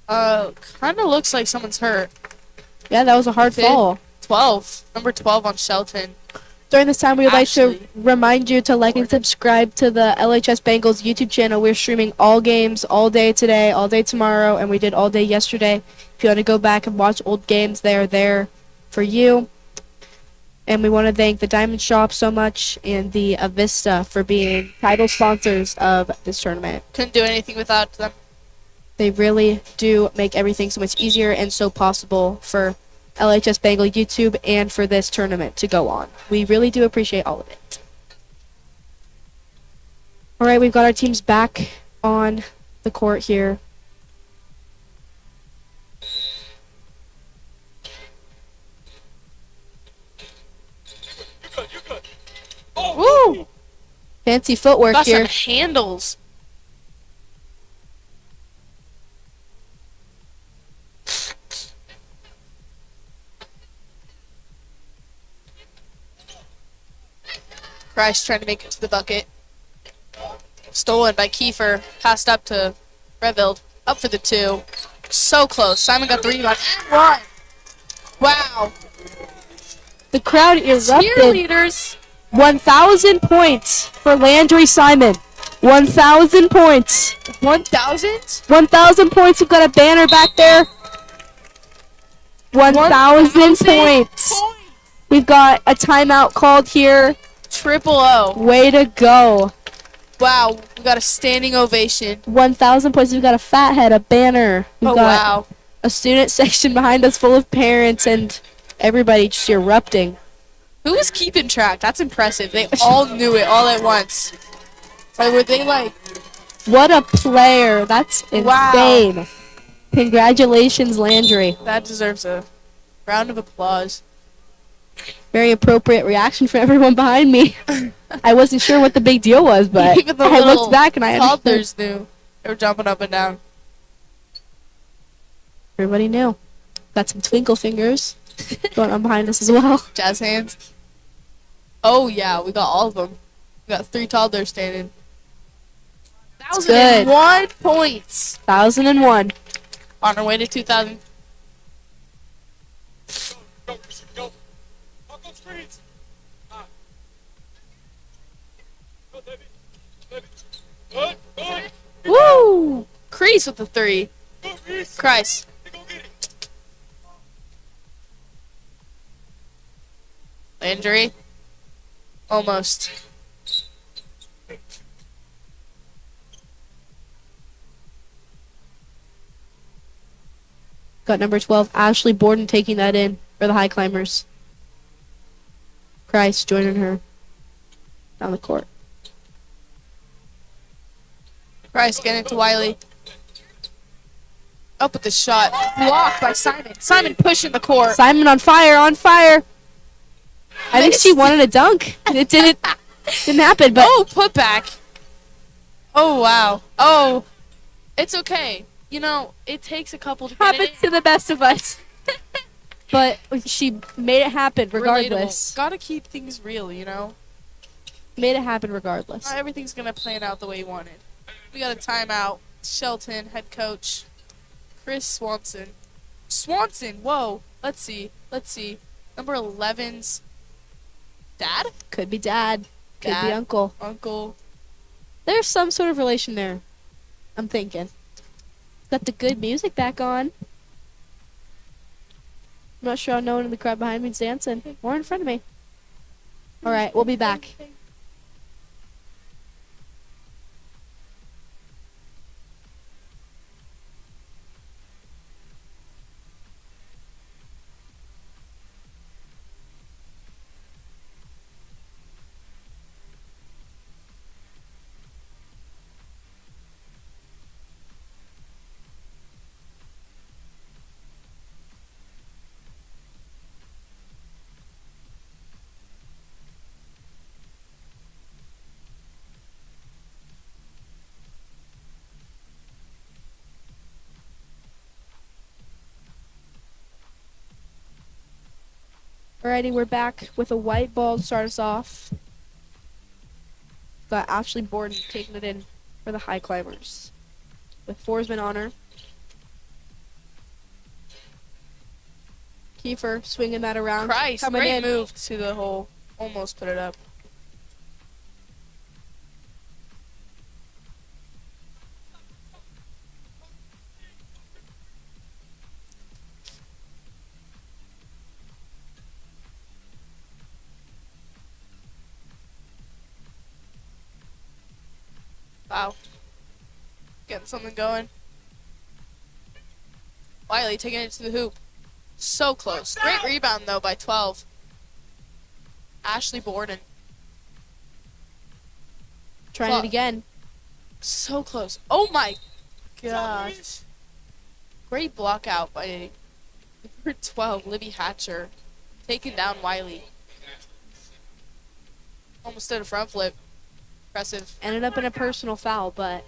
Kind of looks like someone's hurt. Yeah, that was a hard Fifth. fall. 12. Number 12 on Shelton. During this time, we would like to Ashley. remind you to like and subscribe to the LHS Bengals YouTube channel. We're streaming all games all day today, all day tomorrow, and we did all day yesterday. If you want to go back and watch old games, they are there for you. And we want to thank the Diamond Shop so much and the Avista for being title sponsors of this tournament. Couldn't do anything without them. They really do make everything so much easier and so possible for LHS Bengal YouTube and for this tournament to go on. We really do appreciate all of it. All right, we've got our teams back on the court here. Woo! Fancy footwork Got here. some handles. Christ trying to make it to the bucket. Stolen by Kiefer. Passed up to Revild. Up for the 2. So close. Simon got the rebound. And 1. Wow. The crowd erupted. Cheerleaders. 1,000 points for Landry Simon. 1,000 points. 1,000? 1,000 points. We've got a banner back there. 1,000 points. We've got a timeout called here. Triple O. Way to go. Wow. We got a standing ovation. 1,000 points. We've got a fat head, a banner. We've Oh, got wow. a student section behind us full of parents and everybody just erupting. Who was keeping track? That's impressive. They all knew it all at once. Like, were they like... What a player. That's Wow. insane. Congratulations, Landry. That deserves a round of applause. Very appropriate reaction from everyone behind me. I wasn't sure what the big deal was, but Even the I little looked back and I understood. toddlers knew. They were jumping up and down. Everybody knew. Got some twinkle fingers going on behind us as well. Jazz hands. Oh, yeah. We got all of them. We got 3 toddlers standing. good. 1,001 points. 1,001. On our way to 2,000. Go. Up those screens. Go, Debbie. Good. Woo! Crease with the 3. Go, Reese. Christ. Go get it. Landry. Almost. Got number 12, Ashley Borden taking that in for the high climbers. Christ joining her down the court. Christ getting it to Wiley. Up with the shot. Blocked by Simon. Simon pushing the court. Simon on fire, on fire. I think she Missed. wanted a dunk. It didn't happen, but Oh, put back. Oh, wow. Oh, it's okay. You know, it takes a couple to get happens it to the best of us. But she made it happen regardless. Relatable. Gotta keep things real, you know? Made it happen regardless. Not everything's gonna plan out the way you wanted. We got a timeout. Shelton, head coach. Chris Swanson. Swanson, whoa. Let's see. Number 11's dad? Could be dad. Could Dad. be uncle. Uncle. There's some sort of relation there. I'm thinking. Got the good music back on. I'm not sure how no one in the crowd behind me is dancing. Or in front of me. Alright, we'll be back. Alrighty, we're back with a white ball to start us off. Got Ashley Borden taking it in for the high climbers. With Forsman on her. Kiefer swinging that around. Christ, coming great in. move to the hole. Almost put it up. Wow. Getting something going. Wiley taking it to the hoop. So close. Great rebound, though, by 12. Ashley Borden. Trying Well- it again. So close. Oh, my gosh. Great block out by number 12, Libby Hatcher. Taking down Wiley. Almost did a front flip. Impressive. Ended up in a personal foul, but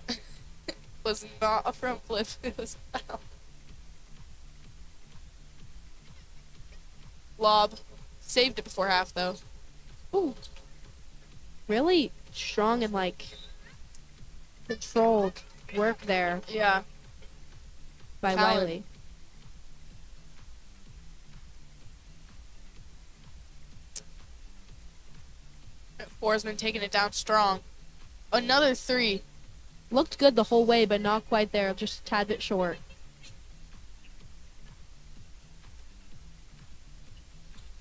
Was not a front flip. It was a foul. Lob. Saved it before half, though. Ooh. really strong and like controlled work there Yeah. by Talent. Wiley. Forsman taking it down strong. Another 3. Looked good the whole way, but not quite there. Just a tad bit short.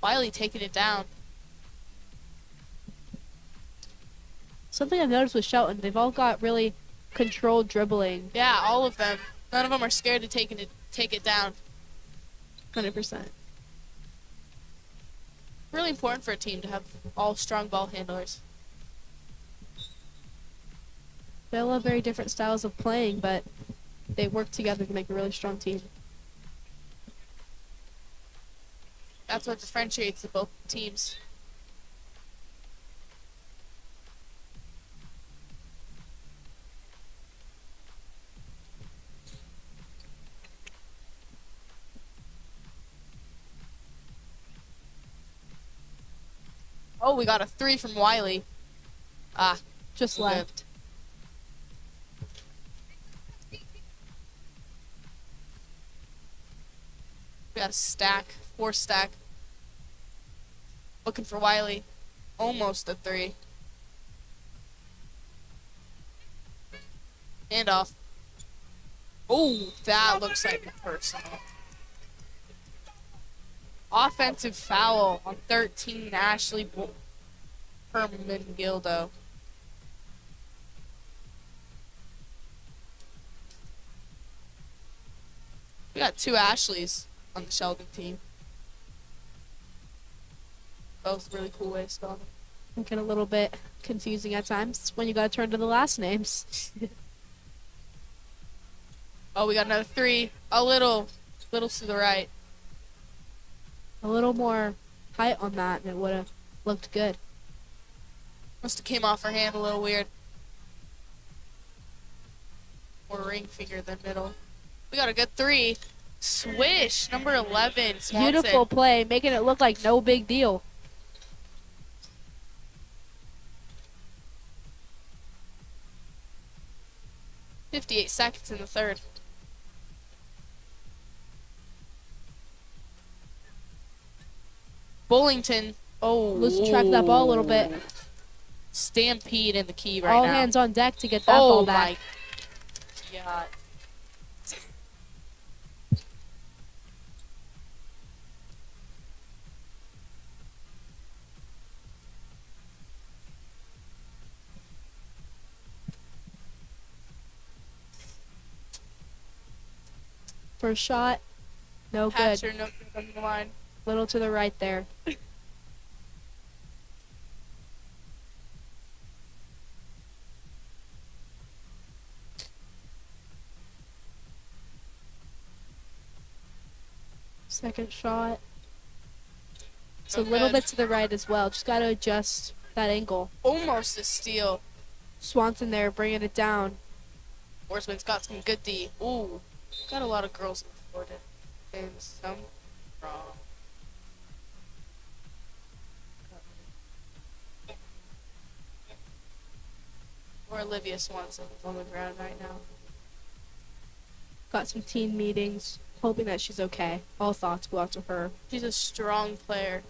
Wiley taking it down. Something I've noticed with Shelton, they've all got really controlled dribbling. Yeah, all of them. None of them are scared to take it down. 100%. Really important for a team to have all strong ball handlers. They all have very different styles of playing, but they work together to make a really strong team. That's what differentiates the both teams. Oh, we got a 3 from Wiley. Ah, Just left. We got a stack, 4 stack. Looking for Wiley. Almost a 3. Handoff. Oh, that looks like a personal. Offensive foul on 13, Ashley Herman-Gildo. We got 2 Ashleys on the Shelton team. Both really cool ways to spell them. Can get a little bit confusing at times when you gotta turn to the last names. Oh, we got another 3. A little to the right. A little more height on that, and it would have looked good. Must have came off her hand a little weird. More ring finger than middle. We got a good 3. Swish, number 11. Swanson. Beautiful play, making it look like no big deal. .58 seconds in the third. Bullington. Oh, Let's track that ball a little bit. Stampede in the key right All now. hands on deck to get that ball back. My God. First shot, no good. Hatcher, no good on the line. Little to the right there. Second shot. It's a No little good. bit to the right as well. Just got to adjust that angle. Almost a steal. Swanson there, bringing it down. Horseman's got some good D. Ooh, got a lot of girls in Florida. And some wrong. Or Olivia Swanson is on the ground right now. Got some team meetings, hoping that she's okay. All thoughts go out to her. She's a strong player.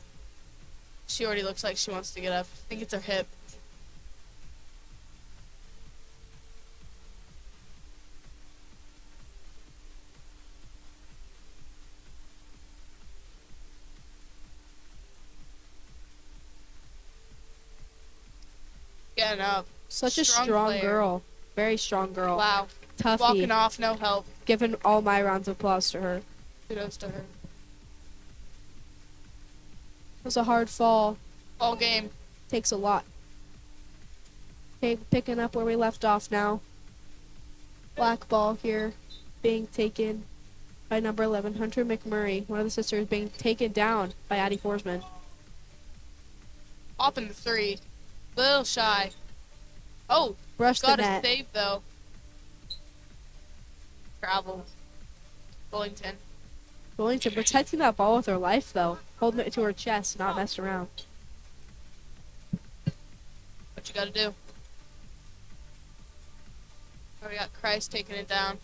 She already looks like she wants to get up. I think it's her hip. Getting up. Such a Strong strong player. girl. Very strong girl. Wow. Toughy. Walking off, no help. Giving all my rounds of applause to her. It Kudos to her. was a hard fall. All game. Takes a lot. Okay, picking up where we left off now. Black ball here being taken by number 11, Hunter McMurray. One of the sisters being taken down by Addie Forsman. Popping the 3. Little shy. Oh, Brushed the got a net. save though. Travel. Bullington. Wellington protecting that ball with her life, though. Holding it to her chest, not messed around. What you gotta do? Oh, we got Christ taking it down.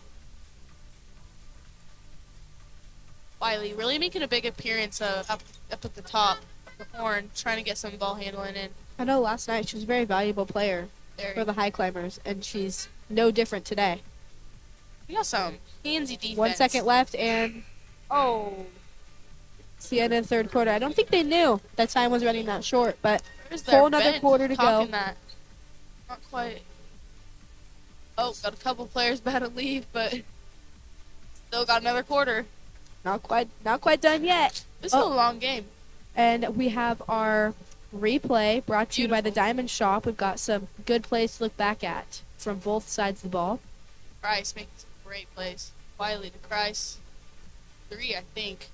Wiley really making a big appearance up at the top of the horn, trying to get some ball handling in. I know last night she was a very valuable player There. for the high climbers, and she's no different today. We got some handsy defense. 1 second left, and Oh, it's the end of the third quarter. I don't think they knew that time was running that short, but there's their whole another bench quarter to go. talking that. Not quite. Oh, got a couple players about to leave, but still got another quarter. not quite done yet. This is a long game. And we have our replay brought to you by the Beautiful. Diamond Shop. We've got some good plays to look back at from both sides of the ball. Christ making some great plays. Wiley to Christ. 3, I think.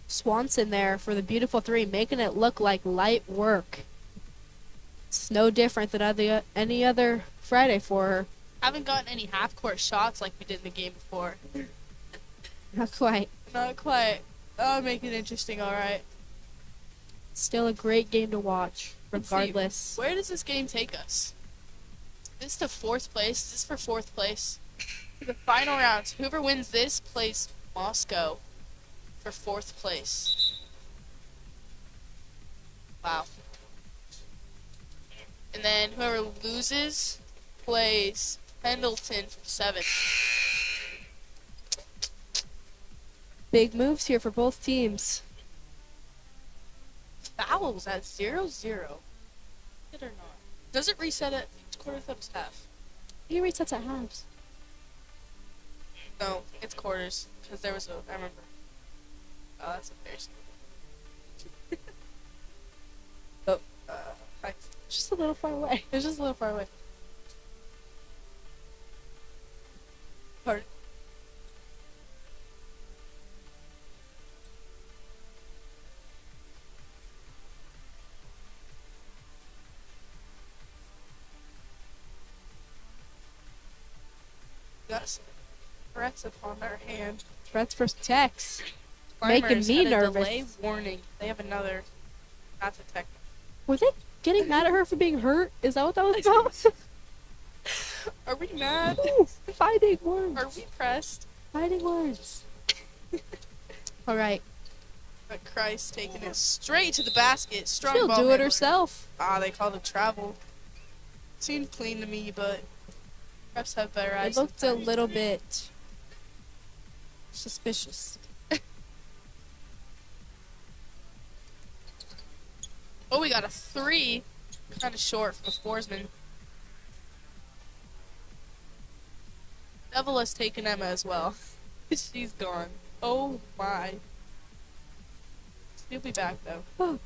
Swanson there for the beautiful 3, making it look like light work. It's no different than any other Friday for her. Haven't gotten any half-court shots like we did in the game before. Not quite. Not quite. That'll make it interesting, alright. Still a great game to watch, Let's see. regardless. Where does this game take us? Is this to 4th place? Is this for 4th place? For the final rounds, whoever wins this plays Moscow for 4th place. Wow. And then whoever loses plays Pendleton for 7th. Big moves here for both teams. Fouls at 0-0. It or not? Does it reset at quarter thumbs half? He resets at halves. No, it's quarters. Because there was I remember. Oh, that's embarrassing. Oh, hi. Just a little far away. It's just a little far away. Pardon? Got some threats upon our hand. Threats for Tex. Making Climbers me had a nervous. delay warning. They have another. That's a tech. Were they getting mad at her for being hurt? Is that what that was about? Are we mad? Fighting words. Are we pressed? Fighting words. All right. But Christ taking it straight to the basket. Strong She'll ball do it handler. herself. Ah, they called it travel. Seemed clean to me, but refs have better eyes. It looked a sometimes. little bit suspicious. Oh, we got a 3. Kind of short from a Forsman. Devil has taken Emma as well. She's gone. Oh my. She'll be back though. Oh.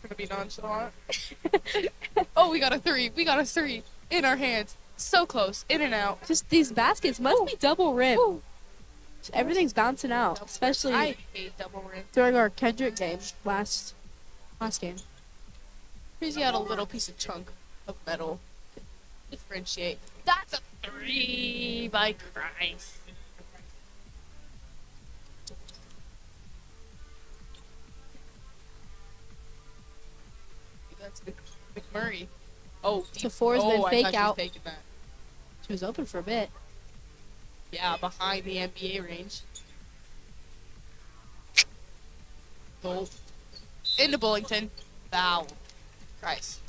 Gonna be nonchalant. Oh, we got a 3. We got a 3 in our hands. So close. In and out. Just these baskets must be double rim. Ooh. Everything's bouncing out, especially I hate double rim. during our Kendrick game last game. Crazy had a little piece of chunk of metal. Differentiate. That's a 3 by Christ. That's McMurray. Oh, So Forsman I fake thought she was out. taking that. She was open for a bit. Yeah, behind the NBA range. Goal. Into Bullington. Foul. Christ.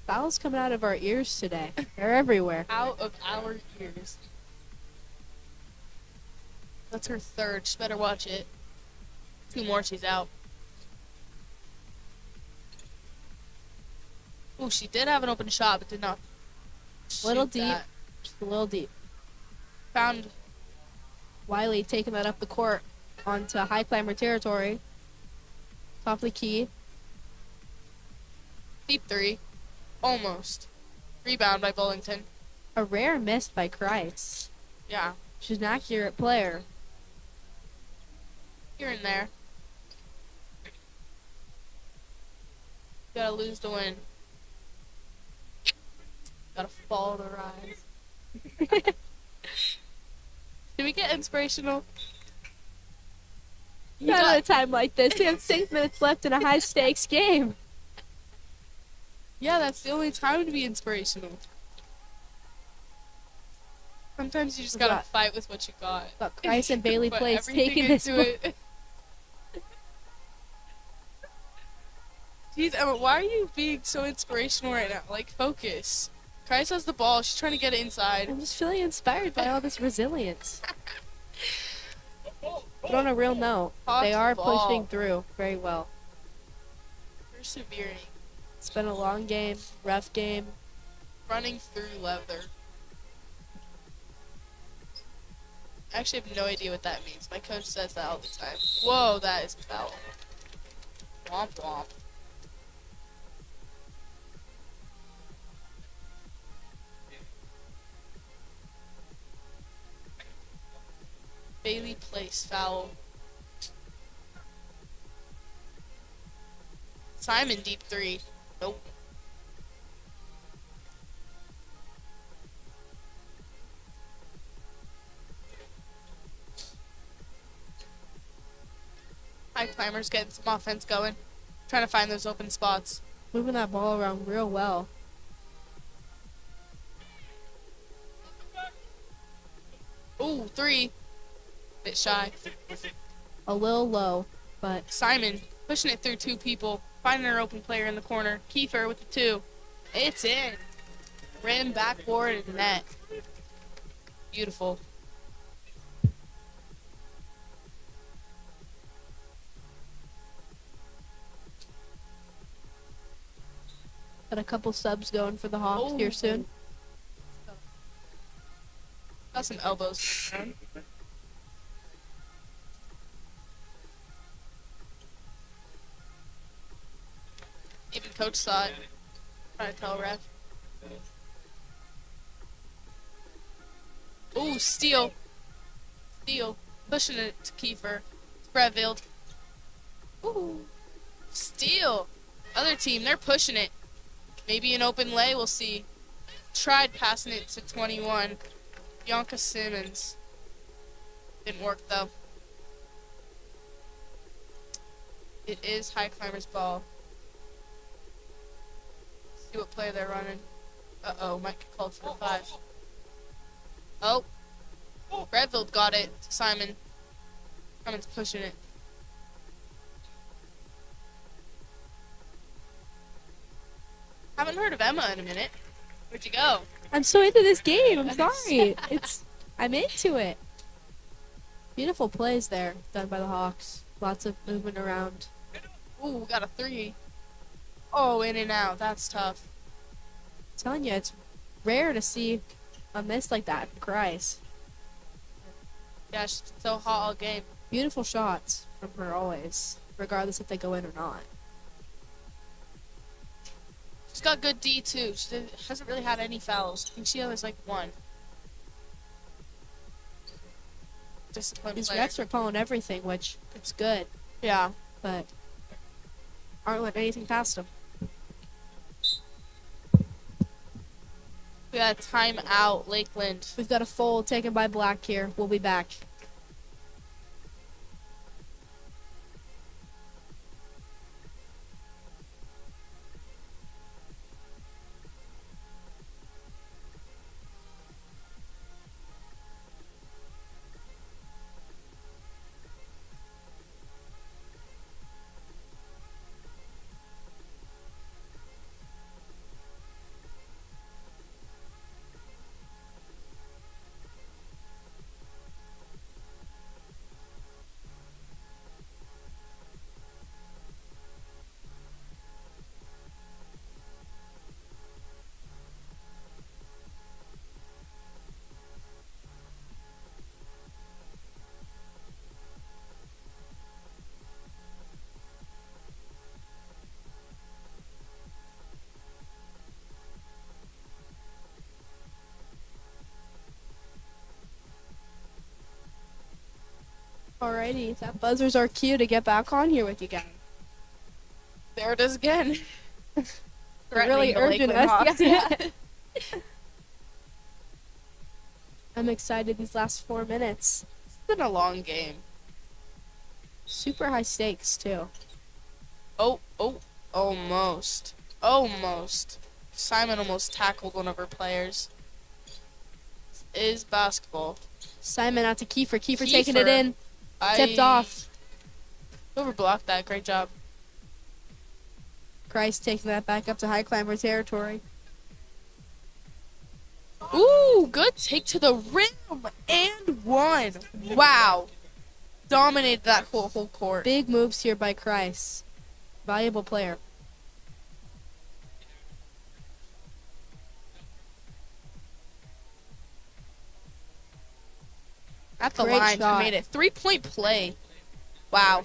Fouls coming out of our ears today. They're everywhere. Out of our ears. That's her 3rd. She better watch it. 2 more, she's out. Ooh, she did have an open shot, but did not. Little shoot deep. that. A little deep. Found. Wiley taking that up the court onto high climber territory. Top of the key. Deep 3. Almost. Rebound by Bullington. A rare miss by Christ. Yeah. She's an accurate player. Here and there. Gotta lose to win. Gotta fall to rise. Should we get inspirational? You Not got- at a time like this. We have 6 minutes left in a high stakes game. Yeah, that's the only time to be inspirational. Sometimes you just gotta Got- fight with what you got. But Christ and Bailey Put plays everything taking this. into it. Jeez, Emma, why are you being so inspirational right now? Like, focus. Christ has the ball. She's trying to get it inside. I'm just feeling inspired by all this resilience. But on a real note, they are Ball. pushing through very well. Persevering. It's been a long game, rough game. Running through leather. I actually have no idea what that means. My coach says that all the time. Whoa, that is a foul. Womp womp. Bailey Place foul. Simon deep three. Nope. High climbers getting some offense going. Trying to find those open spots. Moving that ball around real well. Ooh, three. Bit shy. A little low, but Simon pushing it through two people. Finding her open player in the corner. Kiefer with the two. It's in. Rim, backboard, and net. Beautiful. got a couple subs going for the Hawks here soon. Got some elbows going on. Even coach saw it. Trying to tell ref. Ooh, steal. Steal. Pushing it to Kiefer. Breville. Ooh. Steal. Other team, they're pushing it. Maybe an open lay, we'll see. Tried passing it to 21. Bianca Simmons. Didn't work though. It is High Climbers ball. See what play they're running. Uh-oh, might get called for the 5. Oh. Breville got it to Simon. Simon's pushing it. Haven't heard of Emma in a minute. Where'd you go? I'm so into this game. I'm sorry. I'm into it. Beautiful plays there done by the Hawks. Lots of movement around. Ooh, got a 3. Oh, in and out. That's tough. I'm telling you, it's rare to see a miss like that from Christ. Yeah, she's been so hot all game. Beautiful shots from her always, regardless if they go in or not. She's got good D too. Hasn't really had any fouls. I think she has like 1. Disciplined These player. refs are calling everything, which it's good, Yeah. but aren't letting anything past them. We got a timeout, Lakeland. We've got a foul taken by Black here. We'll be back. Alrighty, that buzzer's our cue to get back on here with you guys. There it is again. Really Threatening the urging Lakeland us. Hawks. Yeah. I'm excited these last 4 minutes. It's been a long game. Super high stakes, too. Oh, almost. Almost. Simon almost tackled one of her players. This is basketball. Simon out to Kiefer. Kiefer taking it Kiefer. in. Tipped off. Whoever blocked that, great job. Christ taking that back up to high climber territory. Ooh, good take to the rim and one. Wow. Dominated that whole court. Big moves here by Christ. Valuable player. At the Great line, shot. she made it. 3-point play. Wow.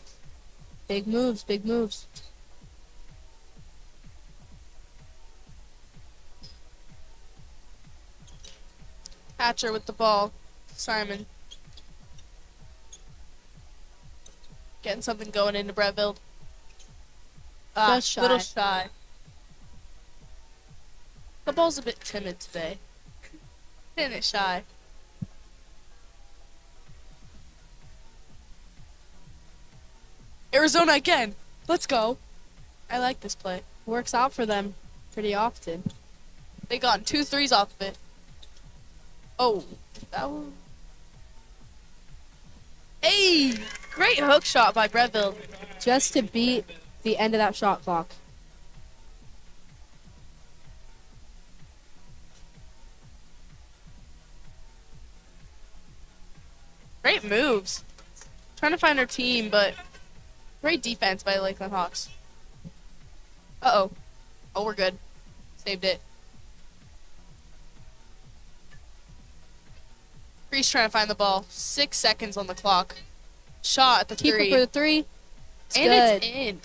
Big moves, big moves. Hatcher with the ball. Simon. Getting something going into Breville. Just shy. Little shy. The ball's a bit timid today. Hitting it shy. Arizona again. Let's go. I like this play. Works out for them pretty often. They got 2 threes off of it. Oh, that one. Hey, great hook shot by Breville. Just to beat the end of that shot clock. Great moves. Trying to find her team, but great defense by the Lakeland Hawks. Uh-oh. Oh, we're good. Saved it. Freeze trying to find the ball. 6 seconds on the clock. Shot at the Keeper three. for the three. It's And good. it's in.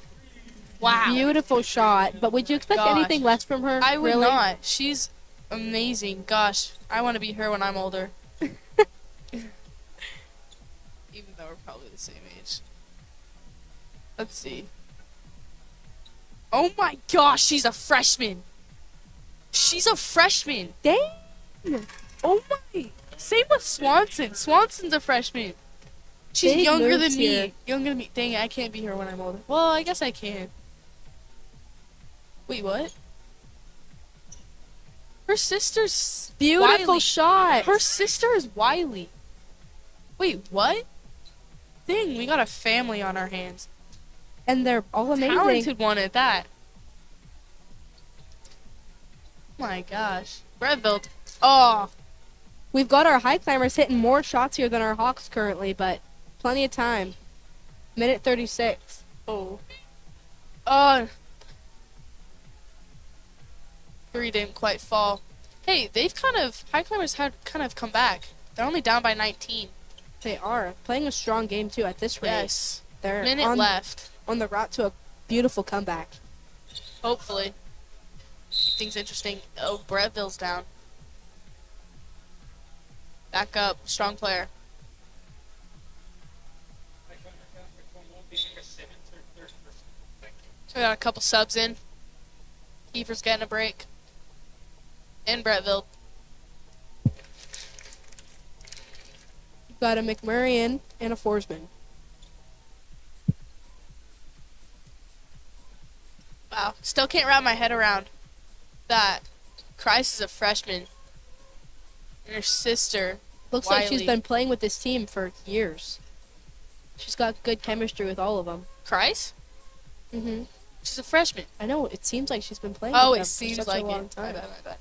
Wow. Beautiful shot. But would you expect Gosh. anything less from her? I would really? not. She's amazing. Gosh, I want to be her when I'm older. Even though we're probably the same age. Let's see. Oh my gosh, she's a freshman. She's a freshman. Dang. Oh my. Same with Swanson. Swanson's a freshman. She's Big younger moves than me. here. Younger than me. Dang it, I can't be her when I'm older. Well, I guess I can. Wait, what? Her sister's Beautiful Wiley. shot. Her sister is Wiley. Wait, what? Dang, we got a family on our hands. And they're all amazing. Talented one at that. My gosh. Breville. Oh. We've got our high climbers hitting more shots here than our Hawks currently, but plenty of time. Minute 36. Oh. Three didn't quite fall. Hey, they've high climbers had kind of come back. They're only down by 19. They are playing a strong game too at this rate. Yes. They're Minute left. on the route to a beautiful comeback. Hopefully. Things interesting. Oh, Breville's down. Back up. Strong player. So we got a couple subs in. Kiefer's getting a break. And Breville. We've got a McMurray and a Forsman. Wow. Still can't wrap my head around that. Christ is a freshman. And her sister, Looks like she's Wiley. been playing with this team for years. She's got good chemistry with all of them. Christ? Mm-hmm. She's a freshman. I know. It seems like she's been playing Oh, with it them seems for such like a long it. time. My bad.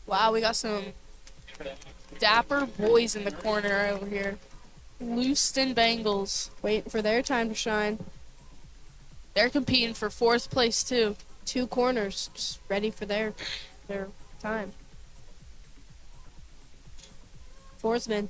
Wow, we got some dapper boys in the corner over here. Lewiston Bengals. Waiting for their time to shine. They're competing for 4th place too. 2 corners, just ready for their time. Forsman.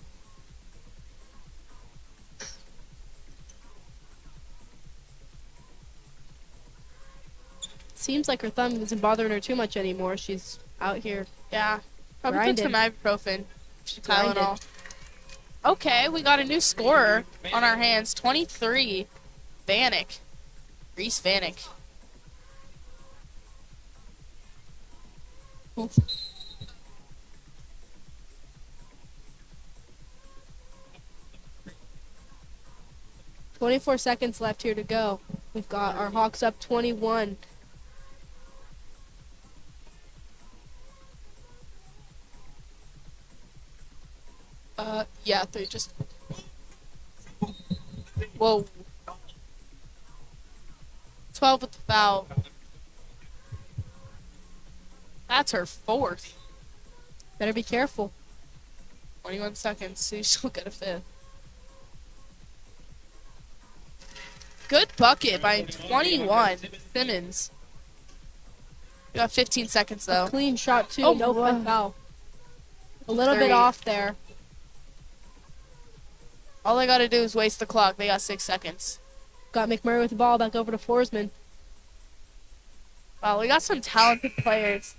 Seems like her thumb isn't bothering her too much anymore. She's out here. Yeah. Probably put some ibuprofen. Grinding. Tylenol. Okay, we got a new scorer on our hands. 23. Vanek. Reese Vanek. Oof. "24 seconds left here to go. We've got our Hawks up 21. Yeah, they just. Whoa. 12 with the foul. That's her fourth. Better be careful." 21 seconds. See, she'll get a fifth. Good bucket by 21. Simmons. We got 15 seconds though. Clean shot, too. Oh, No wow. foul. A little bit Three. off there. All they gotta do is waste the clock. They got 6 seconds. Got McMurray with the ball back over to Forsman. Wow, we got some talented players.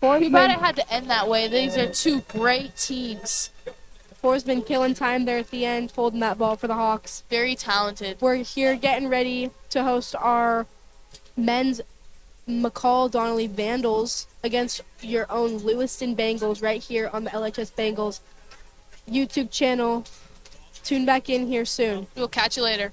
Too bad it had to end that way. These are two great teams. Forsman killing time there at the end, holding that ball for the Hawks. Very talented. We're here getting ready to host our men's McCall-Donnelly Vandals against your own Lewiston Bengals right here on the LHS Bengals YouTube channel. Tune back in here soon. We'll catch you later.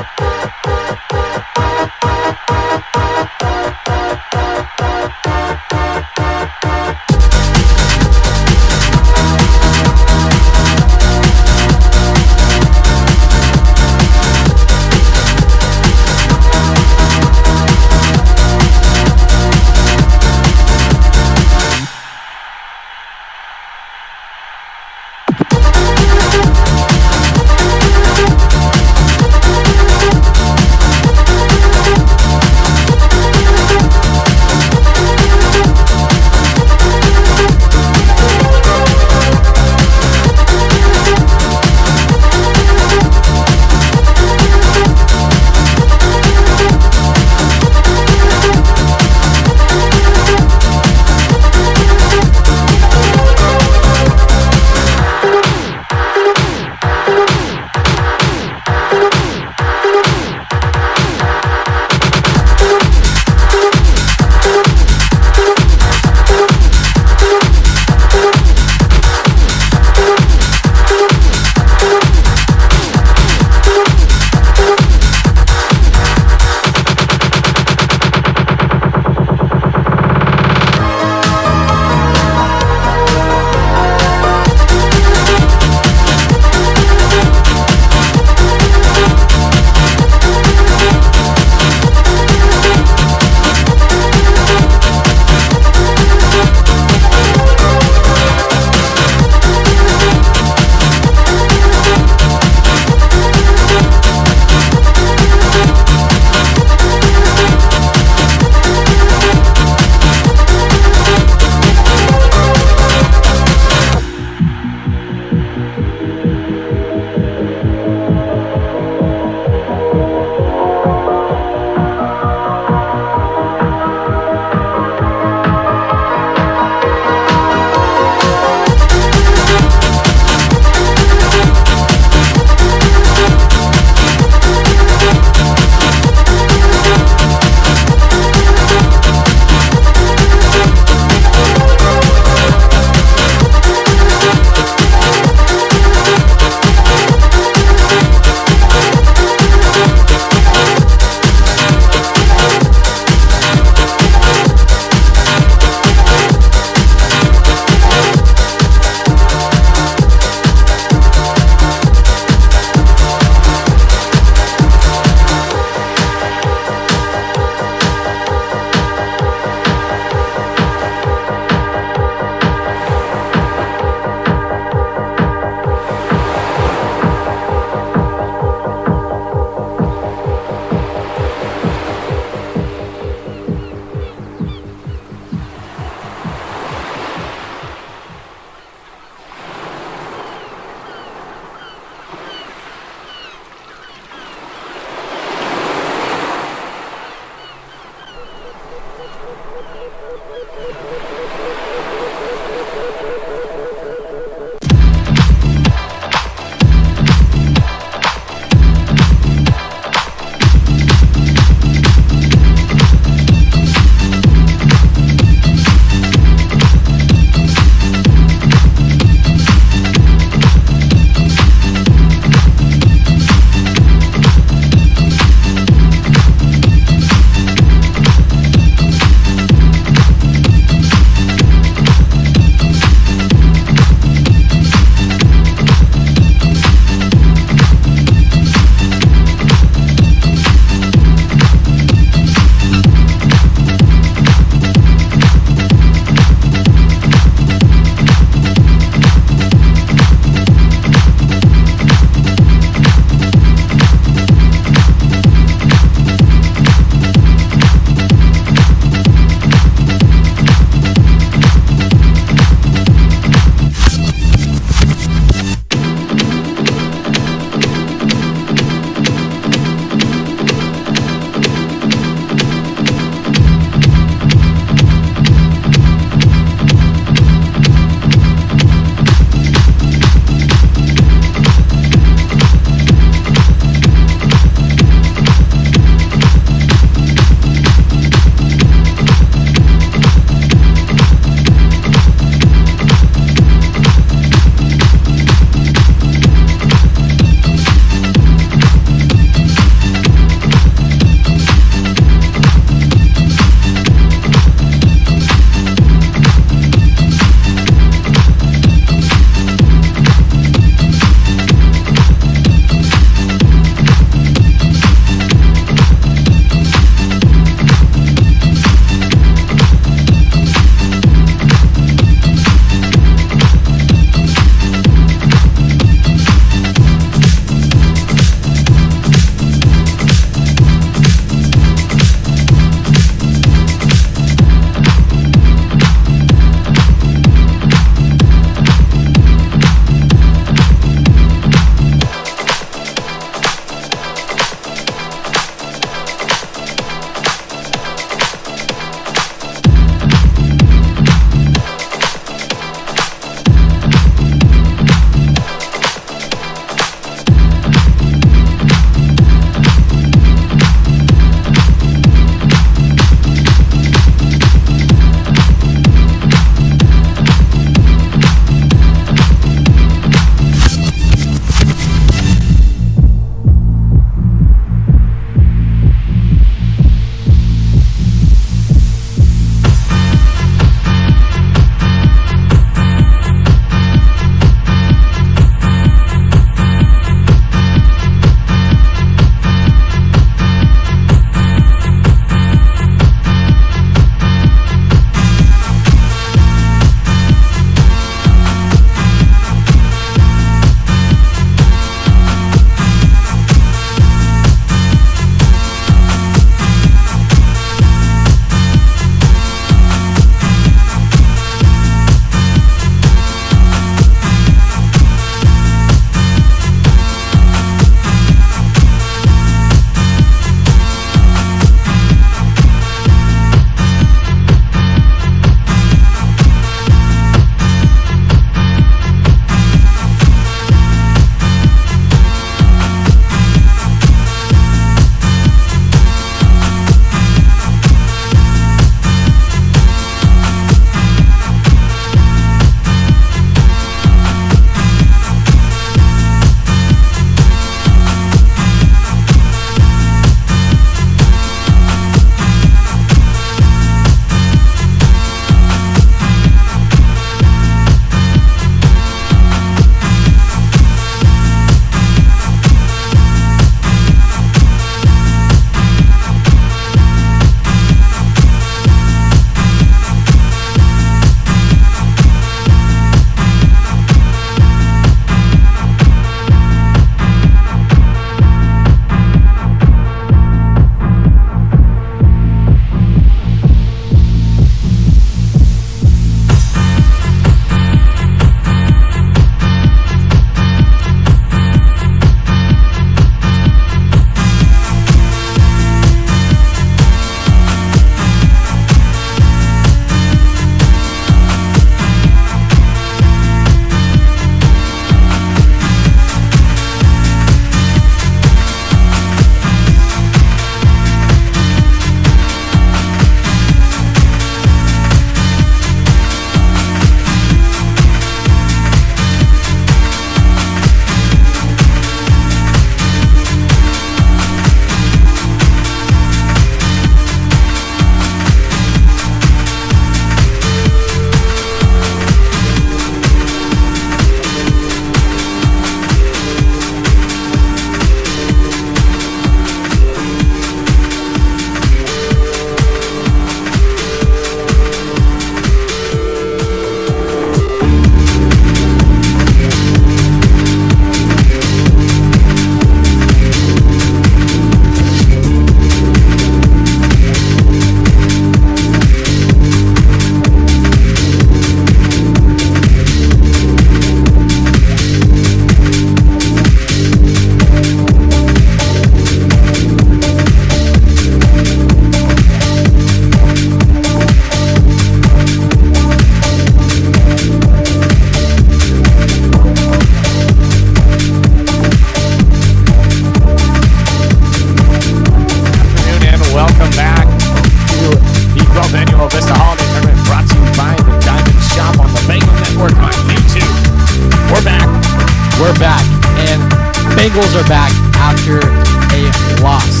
Bengals are back after a loss.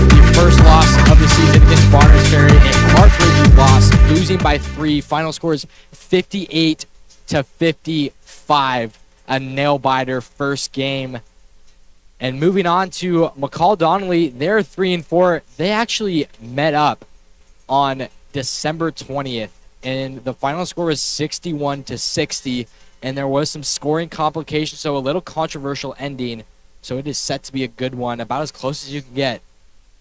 The first loss of the season against Bonners Ferry, a heartbreaking loss, losing by 3. Final scores 58-55, a nail-biter first game. And moving on to McCall-Donnelly, they're 3-4. They actually met up on December 20th, and the final score was 61-60, and there was some scoring complications, so a little controversial ending. So it is set to be a good one, about as close as you can get.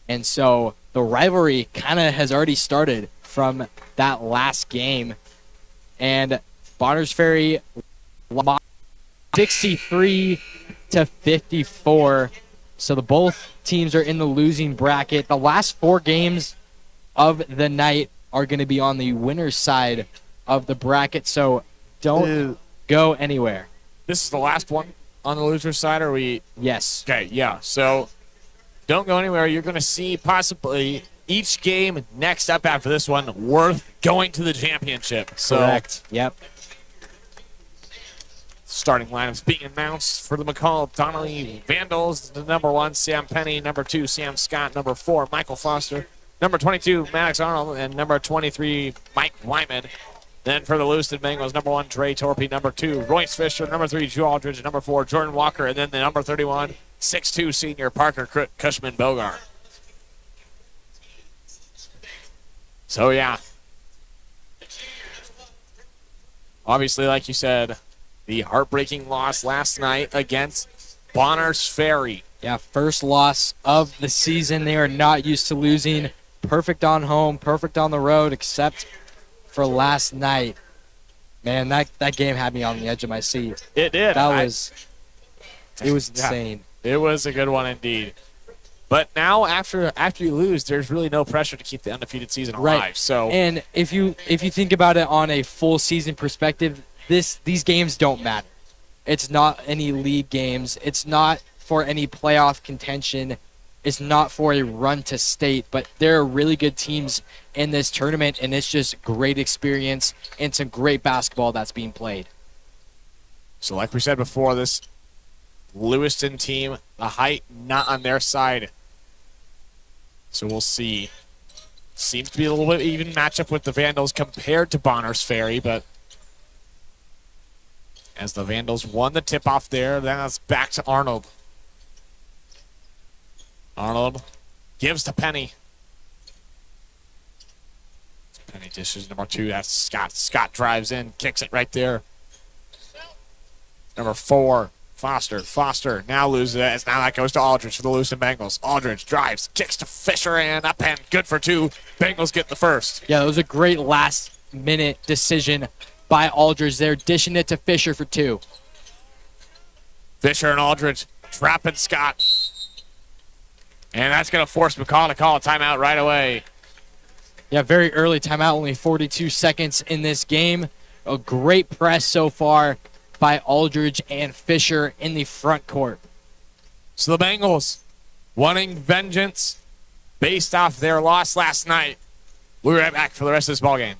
And so the rivalry kind of has already started from that last game. And Bonners Ferry lost 63-54. So the both teams are in the losing bracket. The last 4 games of the night are going to be on the winner's side of the bracket. So don't go anywhere. This is the last one on the loser side, or we? Yes. Okay, yeah. So don't go anywhere. You're going to see possibly each game next up after this one worth going to the championship. So, correct. Yep. Starting lineups being announced for the McCall-Donnelly Vandals. The number 1, Sam Penny. Number 2, Sam Scott. Number 4, Michael Foster. Number 22, Maddox Arnold. And number 23, Mike Wyman. Then for the Lewiston Bengals, number 1, Dre Torpy. Number 2, Royce Fisher. Number 3, Joe Aldridge. Number 4, Jordan Walker. And then the number 31, 6'2", senior Parker Cushman Bogart. So, yeah. Obviously, like you said, the heartbreaking loss last night against Bonners Ferry. Yeah, first loss of the season. They are not used to losing. Perfect on home, perfect on the road, except for last night. Man, that game had me on the edge of my seat. It did. It was insane. It was a good one indeed. But now after you lose, there's really no pressure to keep the undefeated season alive. Right. So, and if you think about it on a full season perspective, these games don't matter. It's not any league games. It's not for any playoff contention. It's not for a run to state, but there are really good teams in this tournament, and it's just great experience and some great basketball that's being played. So like we said before, this Lewiston team, the height not on their side. So we'll see. Seems to be a little bit even matchup with the Vandals compared to Bonners Ferry, but as the Vandals won the tip-off there, then it's back to Arnold. Arnold gives to Penny. Penny dishes number 2. That's Scott. Scott drives in, kicks it right there. Number 4, Foster. Foster now loses it. As now that goes to Aldridge for the Lewiston Bengals. Aldridge drives, kicks to Fisher, and up and good for 2. Bengals get the first. Yeah, that was a great last-minute decision by Aldridge there, dishing it to Fisher for 2. Fisher and Aldridge trapping Scott. And that's going to force McCall to call a timeout right away. Yeah, very early timeout, only 42 seconds in this game. A great press so far by Aldridge and Fisher in the front court. So the Bengals wanting vengeance based off their loss last night. We'll be right back for the rest of this ballgame.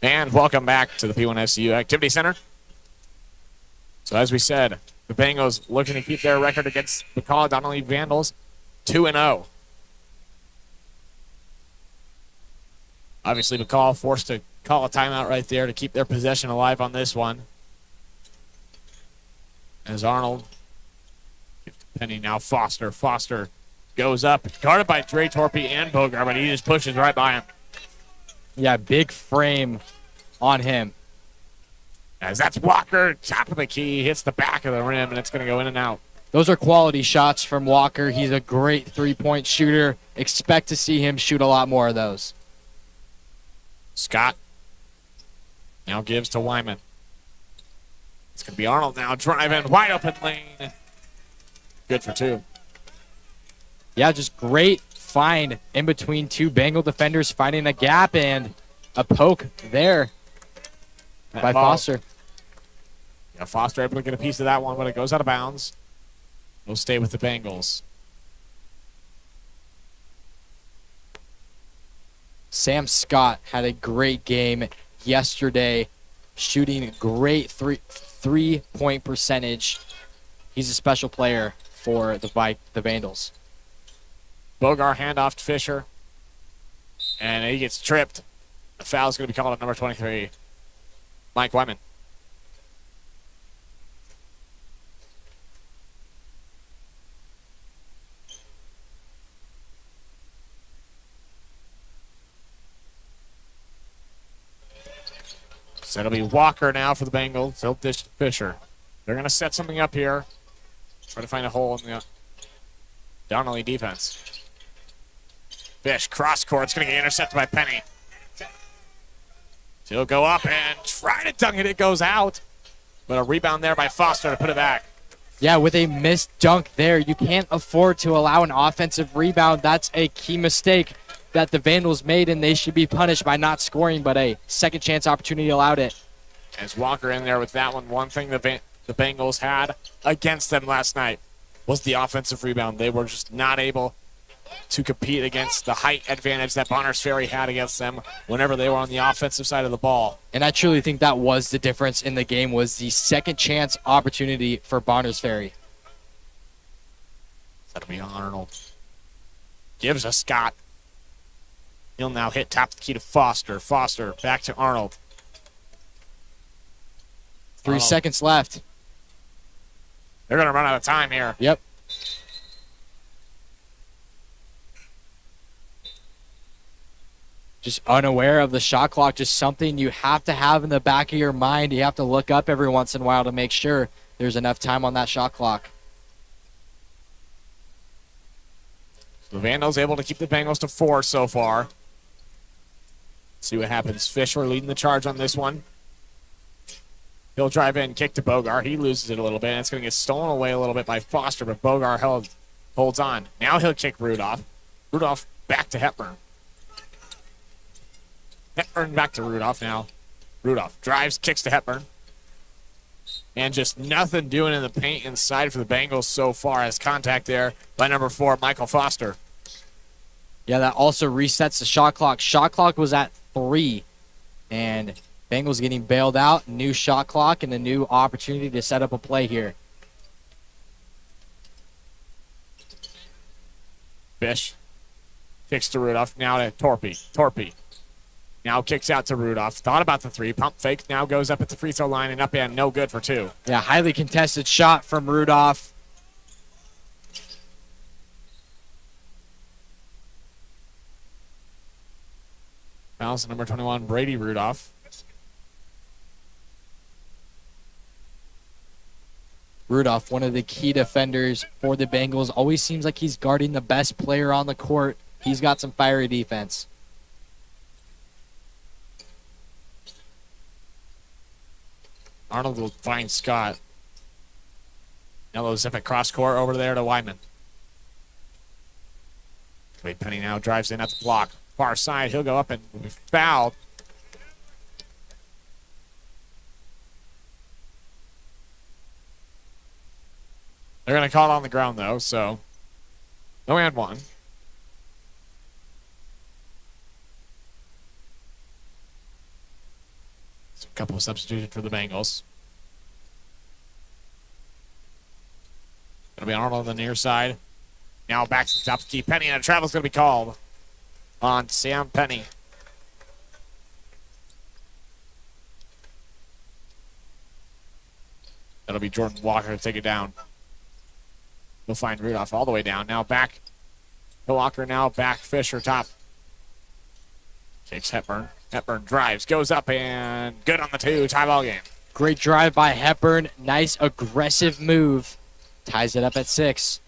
And welcome back to the P1FCU Activity Center. So as we said, the Bengals looking to keep their record against McCall-Donnelly Vandals 2-0. Obviously, McCall forced to call a timeout right there to keep their possession alive on this one. As Arnold gives to Penny, now Foster. Foster goes up, guarded by Dre Torpy and Bogart, but he just pushes right by him. Yeah, big frame on him. As that's Walker, top of the key, hits the back of the rim, and it's going to go in and out. Those are quality shots from Walker. He's a great three-point shooter. Expect to see him shoot a lot more of those. Scott now gives to Wyman. It's going to be Arnold now driving, wide open lane. Good for 2. Yeah, just great find in between 2 Bengal defenders, finding a gap and a poke there. That by ball- Foster. Yeah, Foster able to get a piece of that one, but it goes out of bounds. We'll stay with the Bengals. Sam Scott had a great game yesterday, shooting a great three-point percentage. He's a special player for the Vandals. Bogar handoff to Fisher. And he gets tripped. The foul's going to be called on number 23, Mike Wyman. So it'll be Walker now for the Bengals. He'll dish to Fisher. They're going to set something up here. Try to find a hole in the Donnelly defense. Fish, cross court. It's going to get intercepted by Penny. He'll go up and try to dunk it. It goes out. But a rebound there by Foster to put it back. Yeah, with a missed dunk there, you can't afford to allow an offensive rebound. That's a key mistake that the Vandals made, and they should be punished by not scoring, but a second chance opportunity allowed it. As Walker in there with that one, one thing the Bengals had against them last night was the offensive rebound. They were just not able to compete against the height advantage that Bonners Ferry had against them whenever they were on the offensive side of the ball. And I truly think that was the difference in the game, was the second chance opportunity for Bonners Ferry. That'll be Arnold. Gives us Scott. He'll now hit top of the key to Foster. Foster back to Arnold. 3 Arnold. seconds left. They're going to run out of time here. Yep. Just unaware of the shot clock, just something you have to have in the back of your mind. You have to look up every once in a while to make sure there's enough time on that shot clock. So the Vandals able to keep the Bengals to 4 so far. See what happens. Fisher leading the charge on this one. He'll drive in, kick to Bogar. He loses it a little bit, and it's going to get stolen away a little bit by Foster, but Bogar holds on. Now he'll kick Rudolph. Rudolph back to Hepburn. Hepburn back to Rudolph now. Rudolph drives, kicks to Hepburn. And just nothing doing in the paint inside for the Bengals so far, as contact there by number 4, Michael Foster. Yeah, that also resets the shot clock. Shot clock was at 3, and Bengals getting bailed out. New shot clock and a new opportunity to set up a play here. Fish kicks to Rudolph. Now to Torpy. Now kicks out to Rudolph. Thought about the 3. Pump fake. Now goes up at the free throw line and up and no good for 2. Yeah, highly contested shot from Rudolph. Fouls number 21, Brady Rudolph. Rudolph, one of the key defenders for the Bengals, always seems like he's guarding the best player on the court. He's got some fiery defense. Arnold will find Scott. Now they'll zip it cross court over there to Wyman. Wade Penny now drives in at the block. Far side, he'll go up and be fouled. They're going to call it on the ground, though, so no and 1. So a couple of substitutions for the Bengals. Going to be Arnold on the near side. Now back to the top of the key. Penny, and a travel's going to be called on Sam Penny. That'll be Jordan Walker to take it down. We'll find Rudolph all the way down. Now back to Walker. Now back Fisher top. Takes Hepburn. Hepburn drives, goes up, and good on the 2. Tie ball game. Great drive by Hepburn. Nice aggressive move. Ties it up at 6.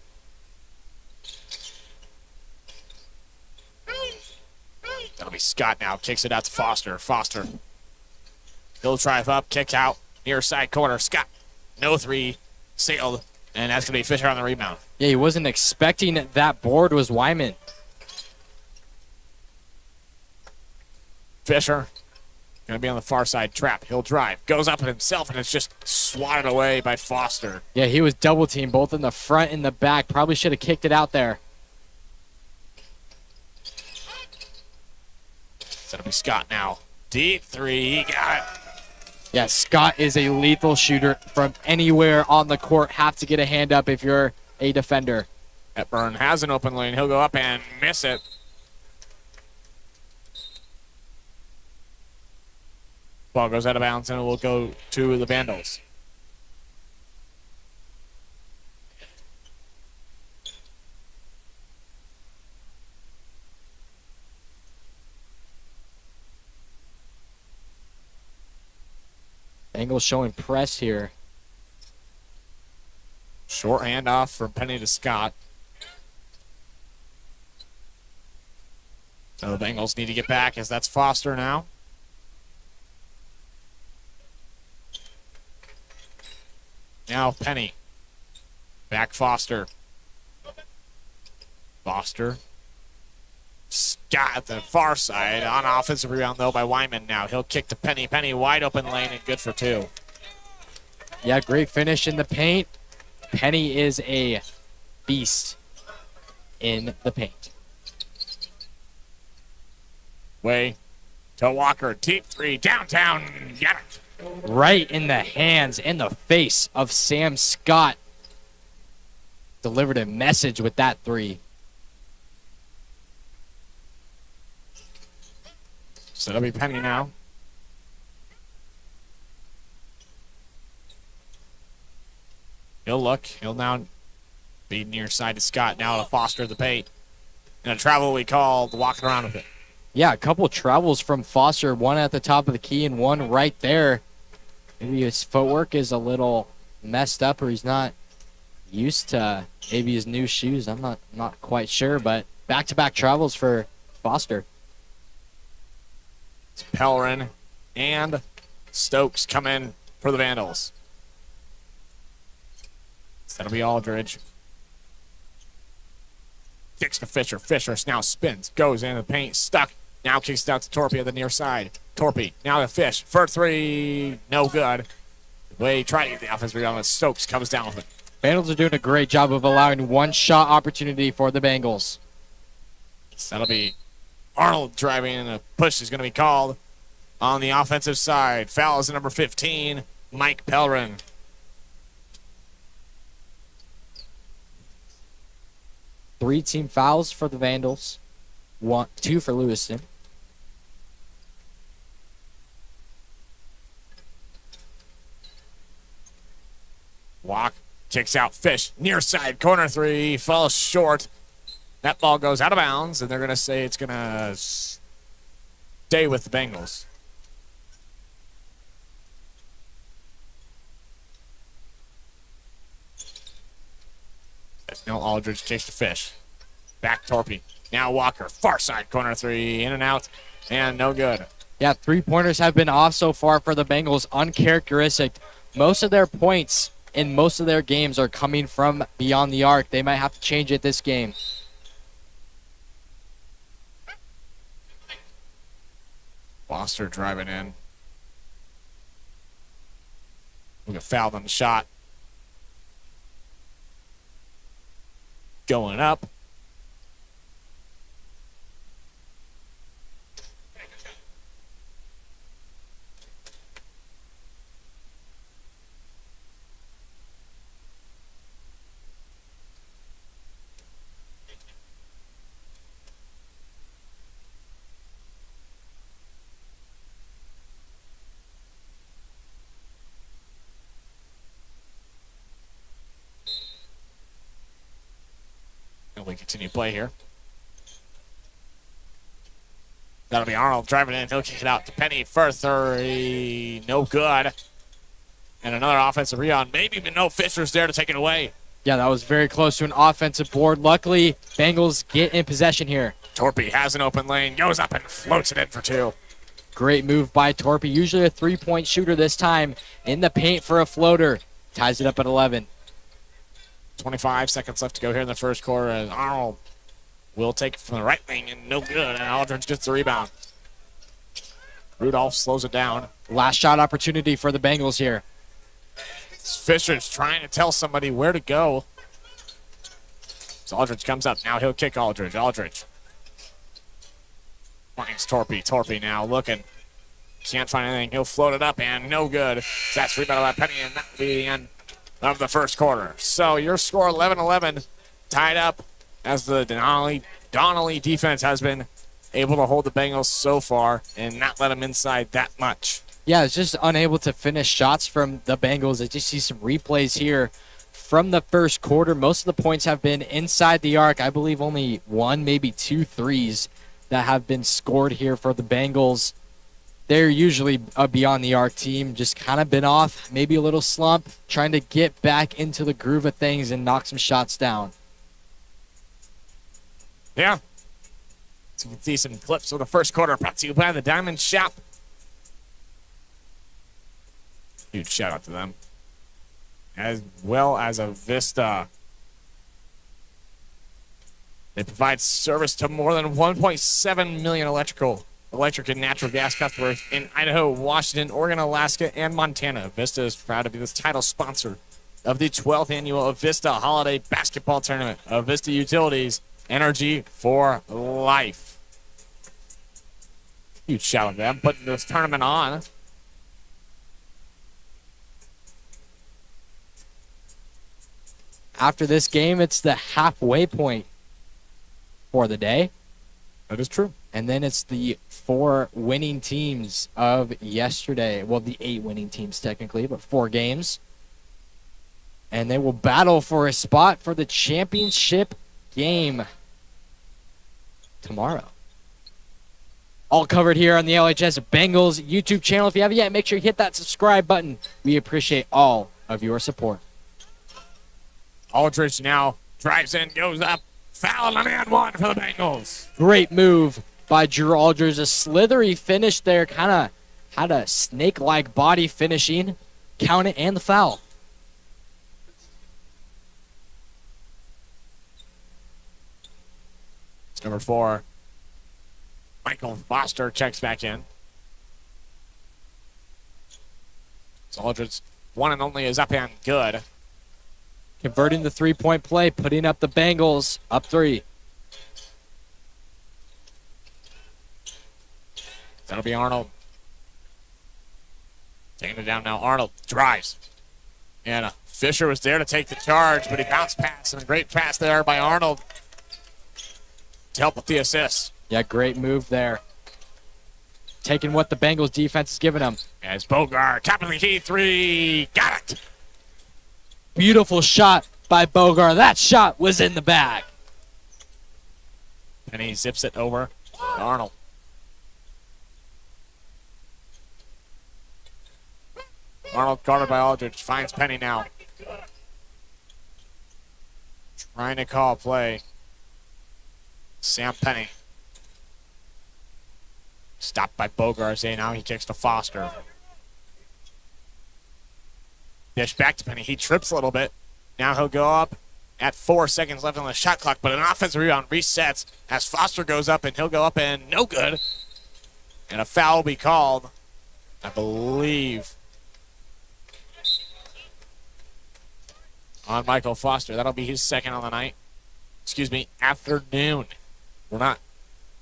That'll be Scott now. Kicks it out to Foster. Foster. He'll drive up, kick out. Near side corner. Scott. No 3. Sailed. And that's going to be Fisher on the rebound. Yeah, he wasn't expecting that board was Wyman. Fisher Gonna be on the far side trap. He'll drive. Goes up at himself, and it's just swatted away by Foster. Yeah, he was double teamed both in the front and the back. Probably should have kicked it out there. So it'll be Scott now. Deep three. He got it. Yeah, Scott is a lethal shooter from anywhere on the court. Have to get a hand up if you're a defender. Hepburn has an open lane. He'll go up and miss it. Ball goes out of bounds, and it will go to the Vandals. Bengals showing press here. Short handoff from Penny to Scott. So the Bengals need to get back as that's Foster now. Now Penny. Back Foster. Foster. Scott at the far side. On offensive rebound, though, by Wyman now. He'll kick to Penny. Penny wide open lane and good for two. Yeah, great finish in the paint. Penny is a beast in the paint. Way to Walker. Deep three. Downtown. Got it. Right in the hands and the face of Sam Scott. Delivered a message with that three. So it'll be Penny now. He'll look. He'll now be near side to Scott. Now to Foster the paint. And a travel we called walking around with it. Yeah, a couple travels from Foster. One at the top of the key and one right there. Maybe his footwork is a little messed up or he's not used to maybe his new shoes. I'm not quite sure, but back-to-back travels for Foster. It's Pellerin and Stokes come in for the Vandals. So that'll be Aldridge. Kicks to Fisher. Fisher now spins. Goes in the paint. Stuck. Now kicks it out to Torpy at the near side. Torpy now to Fish. For three. No good. Way trying to get the offensive rebound. Stokes comes down with it. Vandals are doing a great job of allowing one shot opportunity for the Bengals. So that'll be Arnold driving, and a push is going to be called on the offensive side. Foul is number 15, Mike Pellerin. Three team fouls for the Vandals. Two for Lewiston. Walk, kicks out Fish. Near side, corner three, falls short. That ball goes out of bounds, and they're going to say it's going to stay with the Bengals. Now Aldridge kicks to Fish. Back Torpy. Now Walker. Far side corner three. In and out. And no good. Yeah, three-pointers have been off so far for the Bengals. Uncharacteristic. Most of their points in most of their games are coming from beyond the arc. They might have to change it this game. Foster driving in. We got fouled on the shot. Going up. And we continue play here. That'll be Arnold driving in. He'll kick it out to Penny for three. No good. And another offensive rebound. Maybe no Fisher's there to take it away. Yeah, that was very close to an offensive board. Luckily, Bengals get in possession here. Torpy has an open lane. Goes up and floats it in for two. Great move by Torpy. Usually a three-point shooter this time. In the paint for a floater. Ties it up at 11. 25 seconds left to go here in the first quarter, and Arnold will take it from the right wing, and no good, and Aldridge gets the rebound. Rudolph slows it down. Last shot opportunity for the Bengals here. Fisher's trying to tell somebody where to go. So Aldridge comes up. Now he'll kick Aldridge. Aldridge finds Torpy. Torpy now looking. Can't find anything. He'll float it up and no good. That's rebounded by Penny, and that will be the end of the first quarter. So your score 11-11, tied up as the Donnelly defense has been able to hold the Bengals so far and not let them inside that much. Yeah, it's just unable to finish shots from the Bengals. I just see some replays here from the first quarter. Most of the points have been inside the arc. I believe only one, maybe 2 threes that have been scored here for the Bengals. They're usually a beyond the arc team, just kind of been off, maybe a little slump, trying to get back into the groove of things and knock some shots down. Yeah. So you can see some clips of the first quarter brought to you by the Diamond Shop. Huge shout out to them. As well as Avista. They provide service to more than 1.7 million electric and natural gas customers in Idaho, Washington, Oregon, Alaska, and Montana. Avista is proud to be the title sponsor of the 12th annual Avista Holiday Basketball Tournament. Avista Utilities, energy for life. Huge shout out to them putting this tournament on. After this game, it's the halfway point for the day. That is true. And then it's the 4 winning teams of yesterday. Well, the 8 winning teams technically, but 4 games. And they will battle for a spot for the championship game tomorrow. All covered here on the LHS Bengals YouTube channel. If you haven't yet, make sure you hit that subscribe button. We appreciate all of your support. Aldridge now drives in, goes up. Foul on and 1 for the Bengals. Great move by Drew Aldridge. A slithery finish there. Kind of had a snake-like body finishing. Count it and the foul. It's number 4. Michael Foster checks back in. So Aldridge, one and only, is up and good. Converting the three-point play, putting up the Bengals up 3. That'll be Arnold. Taking it down now. Arnold drives. And Fisher was there to take the charge, but he bounced pass, and a great pass there by Arnold to help with the assist. Yeah, great move there. Taking what the Bengals defense is giving them. As Bogart, top of the key, 3. Got it. Beautiful shot by Bogart. That shot was in the bag. And he zips it over to Arnold. Arnold guarded by Aldridge. Finds Penny now. Trying to call a play. Sam Penny. Stopped by Bogart. Now he kicks to Foster. Dish back to Penny. He trips a little bit. Now he'll go up at 4 seconds left on the shot clock, but an offensive rebound resets as Foster goes up, and he'll go up and no good. And a foul will be called, I believe, on Michael Foster. That'll be his second on the night. Afternoon. We're not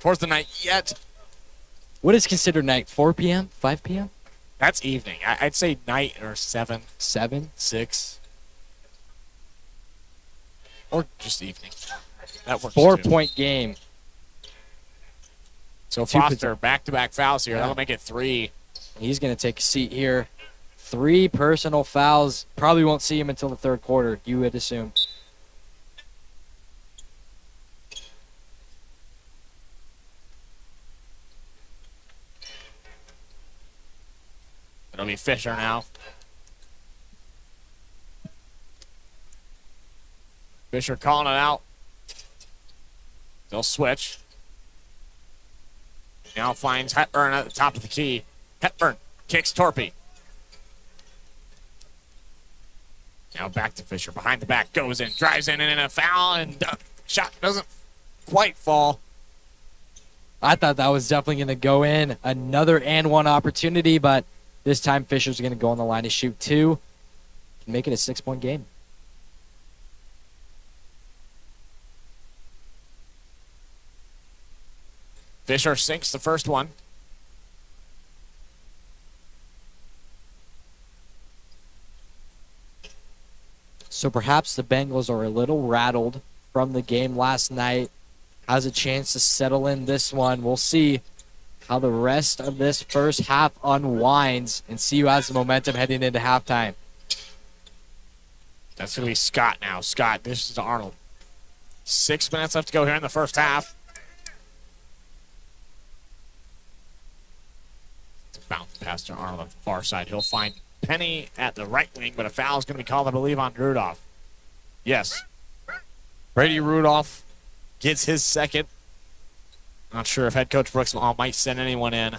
towards the night yet. What is considered night? 4 p.m.? 5 p.m.? That's evening. I'd say night or 7. 7? 6. Or just evening. That works. 4-point game. So Foster, back-to-back fouls here. Yeah. That'll make it 3. He's going to take a seat here. 3 personal fouls. Probably won't see him until the third quarter, you would assume. It'll be Fisher now. Fisher calling it out. They'll switch. Now finds Hepburn at the top of the key. Hepburn kicks Torpy. Now back to Fisher. Behind the back. Goes in. Drives in and a foul. And shot doesn't quite fall. I thought that was definitely going to go in. Another and one opportunity, but this time Fisher's going to go on the line to shoot two. Make it a 6-point game. Fisher sinks the first one. So perhaps the Bengals are a little rattled from the game last night. Has a chance to settle in this one. We'll see how the rest of this first half unwinds and see who has the momentum heading into halftime. That's going to be Scott now. Scott, this is Arnold. 6 minutes left to go here in the first half. Bounce pass to Arnold on the far side. He'll find Penny at the right wing, but a foul is going to be called, I believe, on Rudolph. Yes. Brady Rudolph gets his second. Not sure if head coach Brooks might send anyone in.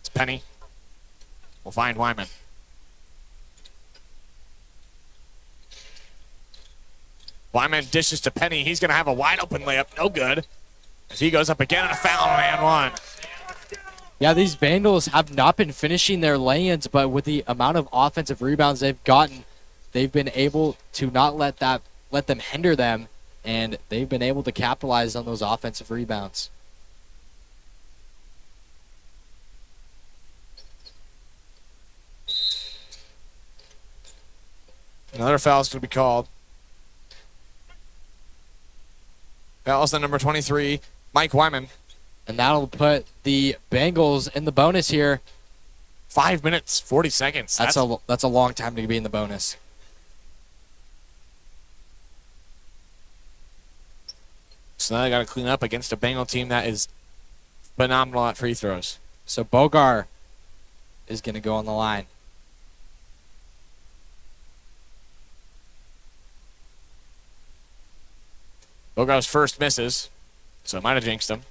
It's Penny. We'll find Wyman. Wyman dishes to Penny. He's going to have a wide open layup. No good. As he goes up again and a foul on and one. Yeah, these Vandals have not been finishing their lay-ins, but with the amount of offensive rebounds they've gotten, they've been able to not let them hinder them, and they've been able to capitalize on those offensive rebounds. Another foul is going to be called. Foul's on number 23, Mike Wyman. And that'll put the Bengals in the bonus here. 5 minutes, 40 seconds. That's a long time to be in the bonus. So now they got to clean up against a Bengal team that is phenomenal at free throws. So Bogar is going to go on the line. Bogar's first misses, so it might have jinxed him.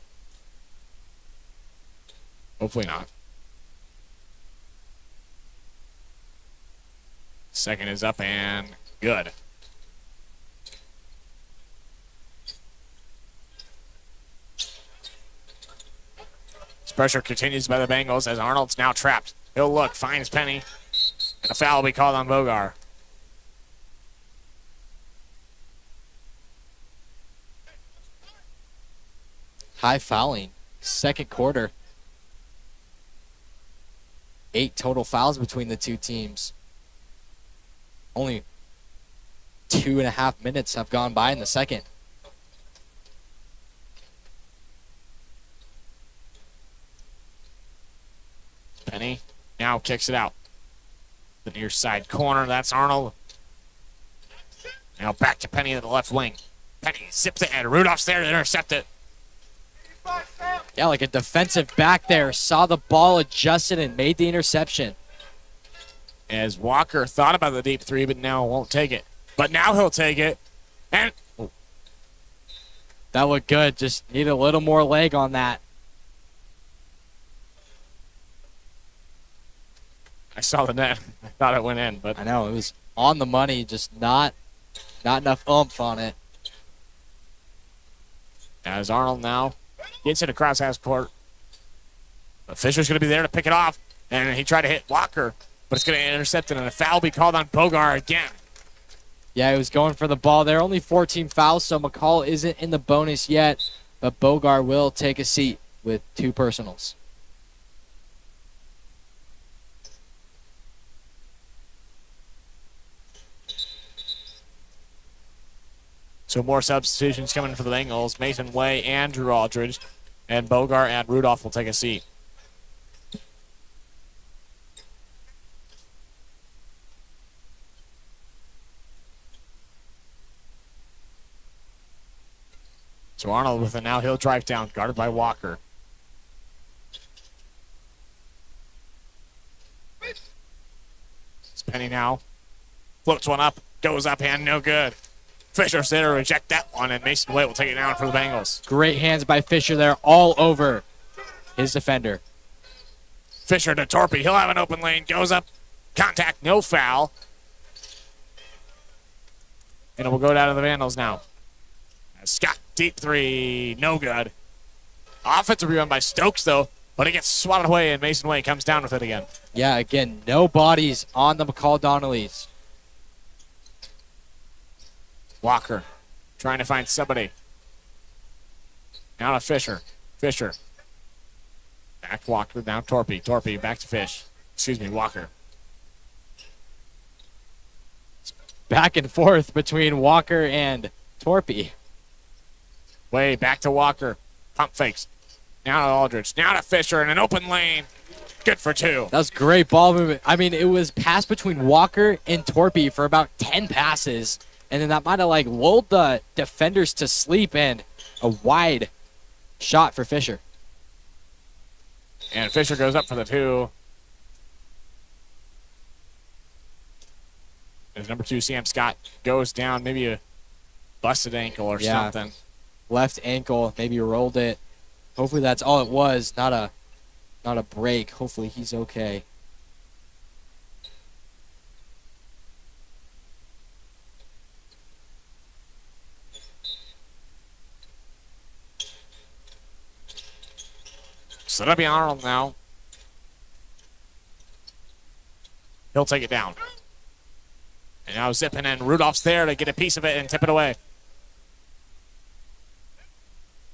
Hopefully not. Second is up and good. This pressure continues by the Bengals as Arnold's now trapped. He'll look, finds Penny, and a foul will be called on Bogar. High fouling. Second quarter. 8 total fouls between the two teams. Only 2.5 minutes have gone by in the second. Penny now kicks it out. The near side corner, that's Arnold. Now back to Penny at the left wing. Penny zips it and Rudolph's there to intercept it. Yeah, like a defensive back there. Saw the ball adjusted and made the interception. As Walker thought about the deep three, but now won't take it. But now he'll take it. And that looked good. Just need a little more leg on that. I saw the net. I thought it went in, but I know, it was on the money, just not enough oomph on it. as Arnold now gets it across half court. But Fisher's going to be there to pick it off. And he tried to hit Walker, but it's going to intercept it, and a foul will be called on Bogar again. Yeah, he was going for the ball there. Only 14 fouls, so McCall isn't in the bonus yet, but Bogar will take a seat with 2 personals. So more substitutions coming for the Bengals. Mason Way and Drew Aldridge. And Bogar and Rudolph will take a seat. So Arnold with a now he'll drive down, guarded by Walker. It's Penny now. Floats one up, goes up and no good. Fisher's there to reject that one, and Mason Way will take it down for the Bengals. Great hands by Fisher there, all over his defender. Fisher to Torpy. He'll have an open lane. Goes up. Contact. No foul. And it will go down to the Vandals now. Scott, deep three, no good. Offensive rebound by Stokes, though, but it gets swatted away, and Mason Way comes down with it again. Yeah, again, no bodies on the McCall-Donnellys. Walker trying to find somebody. Now to Fisher. Fisher. Back to Walker, down Torpy. Torpy, back to Fish. Excuse me, Walker. Back and forth between Walker and Torpy. Way back to Walker. Pump fakes. Now to Aldridge. Now to Fisher in an open lane. Good for two. That was great ball movement. I mean, it was passed between Walker and Torpy for about 10 passes. And then that might have, like, lulled the defenders to sleep, and a wide shot for Fisher. And Fisher goes up for the two. As number 2, Sam Scott, goes down, maybe a busted ankle or something. Left ankle, maybe rolled it. Hopefully that's all it was, not a break. Hopefully he's okay. So that'll be Arnold now. He'll take it down. And now zipping in. Rudolph's there to get a piece of it and tip it away.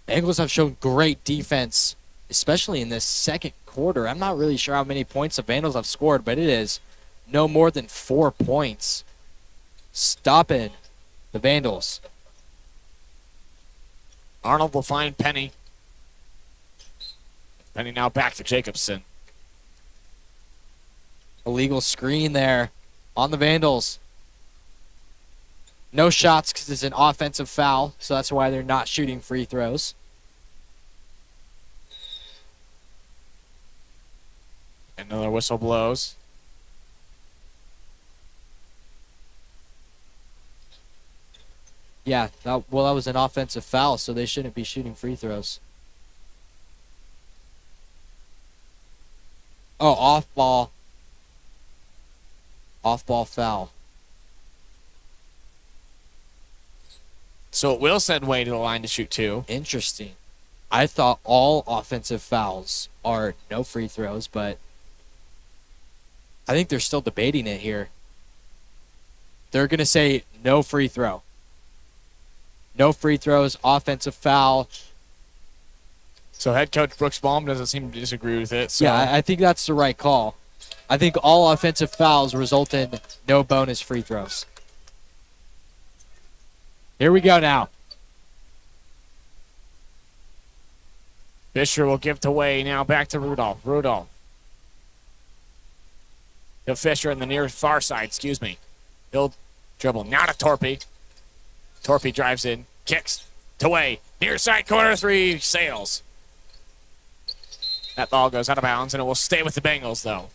The Angles have shown great defense, especially in this second quarter. I'm not really sure how many points the Vandals have scored, but it is no more than 4 points. Stopping the Vandals. Arnold will find Penny. Penny now back to Jacobson. Illegal screen there on the Vandals. No shots because it's an offensive foul, so that's why they're not shooting free throws. Another whistle blows. Yeah, that was an offensive foul, so they shouldn't be shooting free throws. Oh, off ball. Off ball foul. So it will send Wade to the line to shoot 2. Interesting. I thought all offensive fouls are no free throws, but I think they're still debating it here. They're going to say no free throw. No free throws, offensive foul. So head coach Brooks Baum doesn't seem to disagree with it. So. Yeah, I think that's the right call. I think all offensive fouls result in no bonus free throws. Here we go now. Fisher will give to Way. Now back to Rudolph. Rudolph. To Fisher in the near far side, excuse me. He'll dribble. Now to Torpy. Torpy drives in. Kicks to Way. Near side corner 3. Sails. That ball goes out of bounds, and it will stay with the Bengals, though.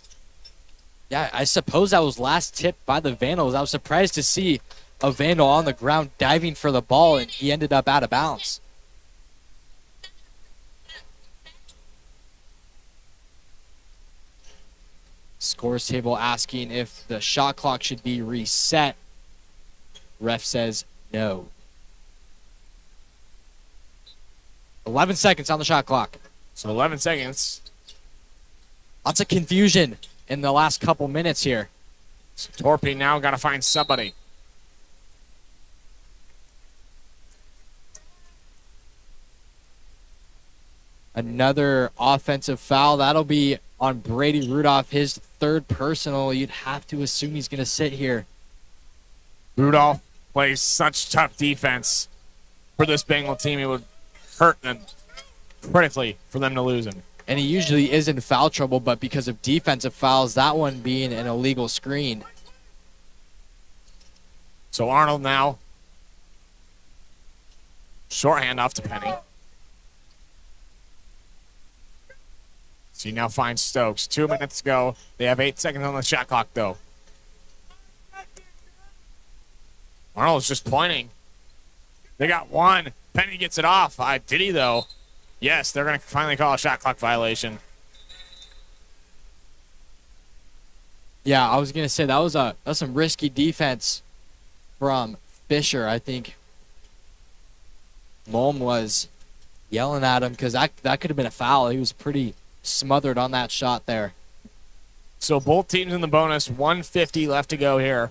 Yeah, I suppose that was last tipped by the Vandals. I was surprised to see a Vandal on the ground diving for the ball, and he ended up out of bounds. Scores table asking if the shot clock should be reset. Ref says no. 11 seconds on the shot clock. So 11 seconds. Lots of confusion in the last couple minutes here. So Torpy now got to find somebody. Another offensive foul. That'll be on Brady Rudolph, his third personal. You'd have to assume he's going to sit here. Rudolph plays such tough defense for this Bengal team. It would hurt them critically for them to lose him. And he usually is in foul trouble, but because of defensive fouls, that one being an illegal screen. So Arnold now. Short handoff to Penny. So he now finds Stokes. 2 minutes to go. They have 8 seconds on the shot clock, though. Arnold's just pointing. They got one. Penny gets it off. Did he, though? Yes, they're going to finally call a shot clock violation. Yeah, I was going to say that was some risky defense from Fisher. I think Mulm was yelling at him because that could have been a foul. He was pretty smothered on that shot there. So both teams in the bonus, 150 left to go here.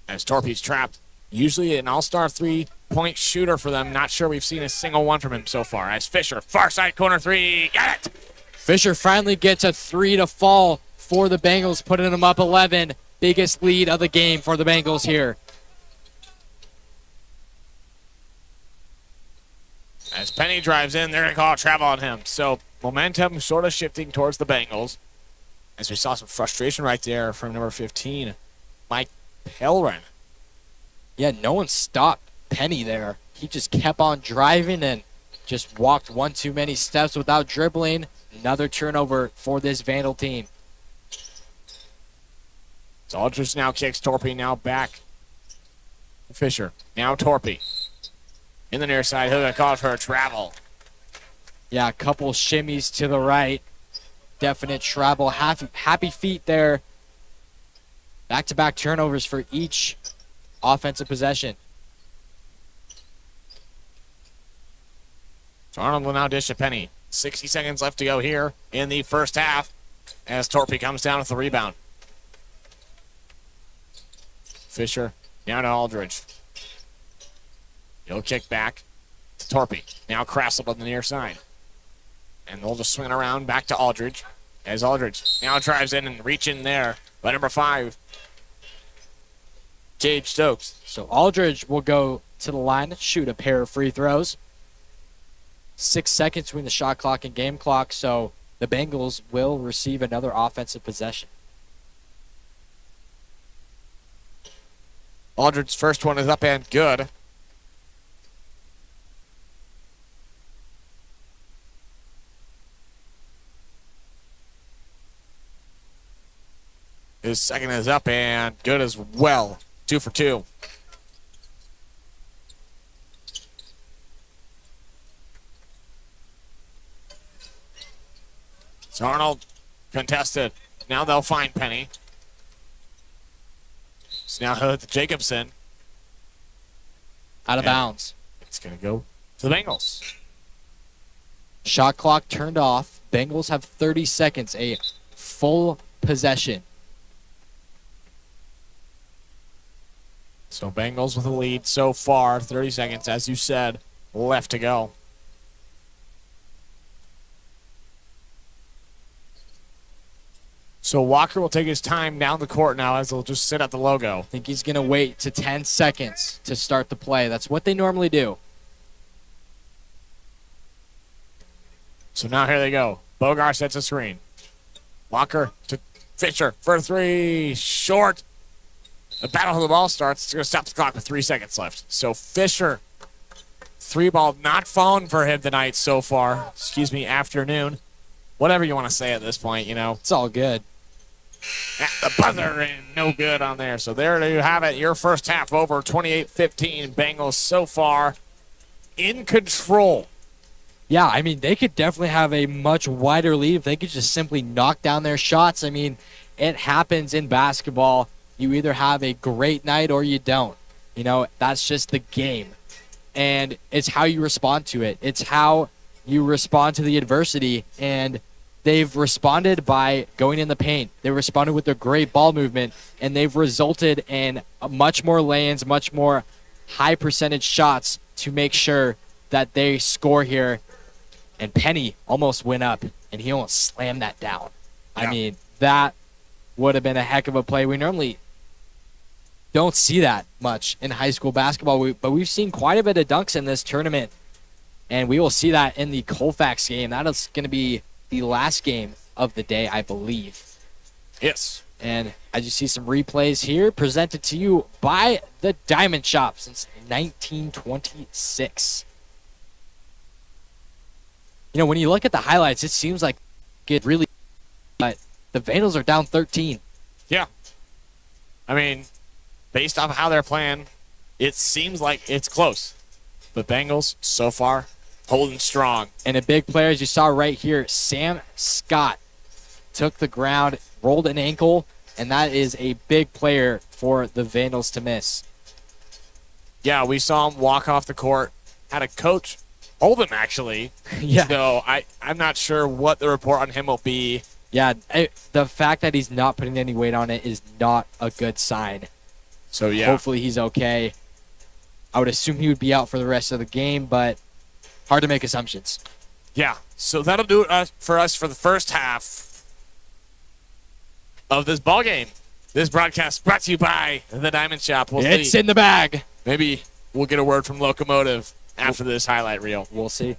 As Torpy's trapped. Usually an all-star three-point shooter for them. Not sure we've seen a single one from him so far. As Fisher, far side corner three, got it! Fisher finally gets a 3 to fall for the Bengals, putting them up 11. Biggest lead of the game for the Bengals here. As Penny drives in, they're going to call a travel on him. So momentum sort of shifting towards the Bengals. As we saw some frustration right there from number 15, Mike Pelrin. Yeah, no one stopped Penny there. He just kept on driving and just walked one too many steps without dribbling. Another turnover for this Vandal team. So Aldridge now kicks Torpy, now back. Fisher, now Torpy. In the near side, he'll get called for a travel. Yeah, a couple shimmies to the right. Definite travel. Happy feet there. Back-to-back turnovers for each offensive possession. So Arnold will now dish to Penny. 60 seconds left to go here in the first half as Torpy comes down with the rebound. Fisher now to Aldridge. He'll kick back to Torpy. Now Krassel on the near side. And they'll just swing it around back to Aldridge. As Aldridge now drives in and reach in there by number 5, Gage Stokes. So Aldridge will go to the line, shoot a pair of free throws. 6 seconds between the shot clock and game clock, so the Bengals will receive another offensive possession. Aldridge's first one is up and good. His second is up and good as well. 2 for 2. So Arnold contested. Now they'll find Penny. So now he'll hit the Jacobson. Out of bounds. It's going to go to the Bengals. Shot clock turned off. Bengals have 30 seconds, a full possession. So Bengals with a lead so far. 30 seconds, as you said, left to go. So Walker will take his time down the court now as they'll just sit at the logo. I think he's going to wait to 10 seconds to start the play. That's what they normally do. So now here they go. Bogar sets a screen. Walker to Fisher for 3. Short. The battle for the ball starts. It's going to stop the clock with 3 seconds left. So Fisher, 3 ball not falling for him tonight so far. Afternoon. Whatever you want to say at this point, you know. It's all good. At the buzzer and no good on there. So there you have it. Your first half over. 28-15. Bengals so far in control. Yeah, I mean, they could definitely have a much wider lead if they could just simply knock down their shots. I mean, it happens in basketball. You either have a great night or you don't. You know, that's just the game. And it's how you respond to it. It's how you respond to the adversity. And they've responded by going in the paint. They responded with their great ball movement. And they've resulted in much more lay-ins, much more high percentage shots to make sure that they score here. And Penny almost went up, and he almost slammed that down. Yeah. I mean, that would have been a heck of a play. We normally don't see that much in high school basketball, but we've seen quite a bit of dunks in this tournament, and we will see that in the Colfax game. That is going to be the last game of the day, I believe. Yes. And as you see some replays here, presented to you by the Diamond Shop since 1926. You know, when you look at the highlights, it seems like it really, but the Vandals are down 13. Yeah. I mean, based off how they're playing, it seems like it's close. But Bengals, so far, holding strong. And a big player, as you saw right here, Sam Scott took the ground, rolled an ankle, and that is a big player for the Vandals to miss. Yeah, we saw him walk off the court. Had a coach hold him, actually. Yeah. So I'm not sure what the report on him will be. Yeah, the fact that he's not putting any weight on it is not a good sign. So, yeah. Hopefully he's okay. I would assume he would be out for the rest of the game, but hard to make assumptions. Yeah, so that'll do it for us for the first half of this ball game. This broadcast brought to you by the Diamond Shop. We'll It's see. in the bag. Maybe we'll get a word from Locomotive after this highlight reel. We'll see.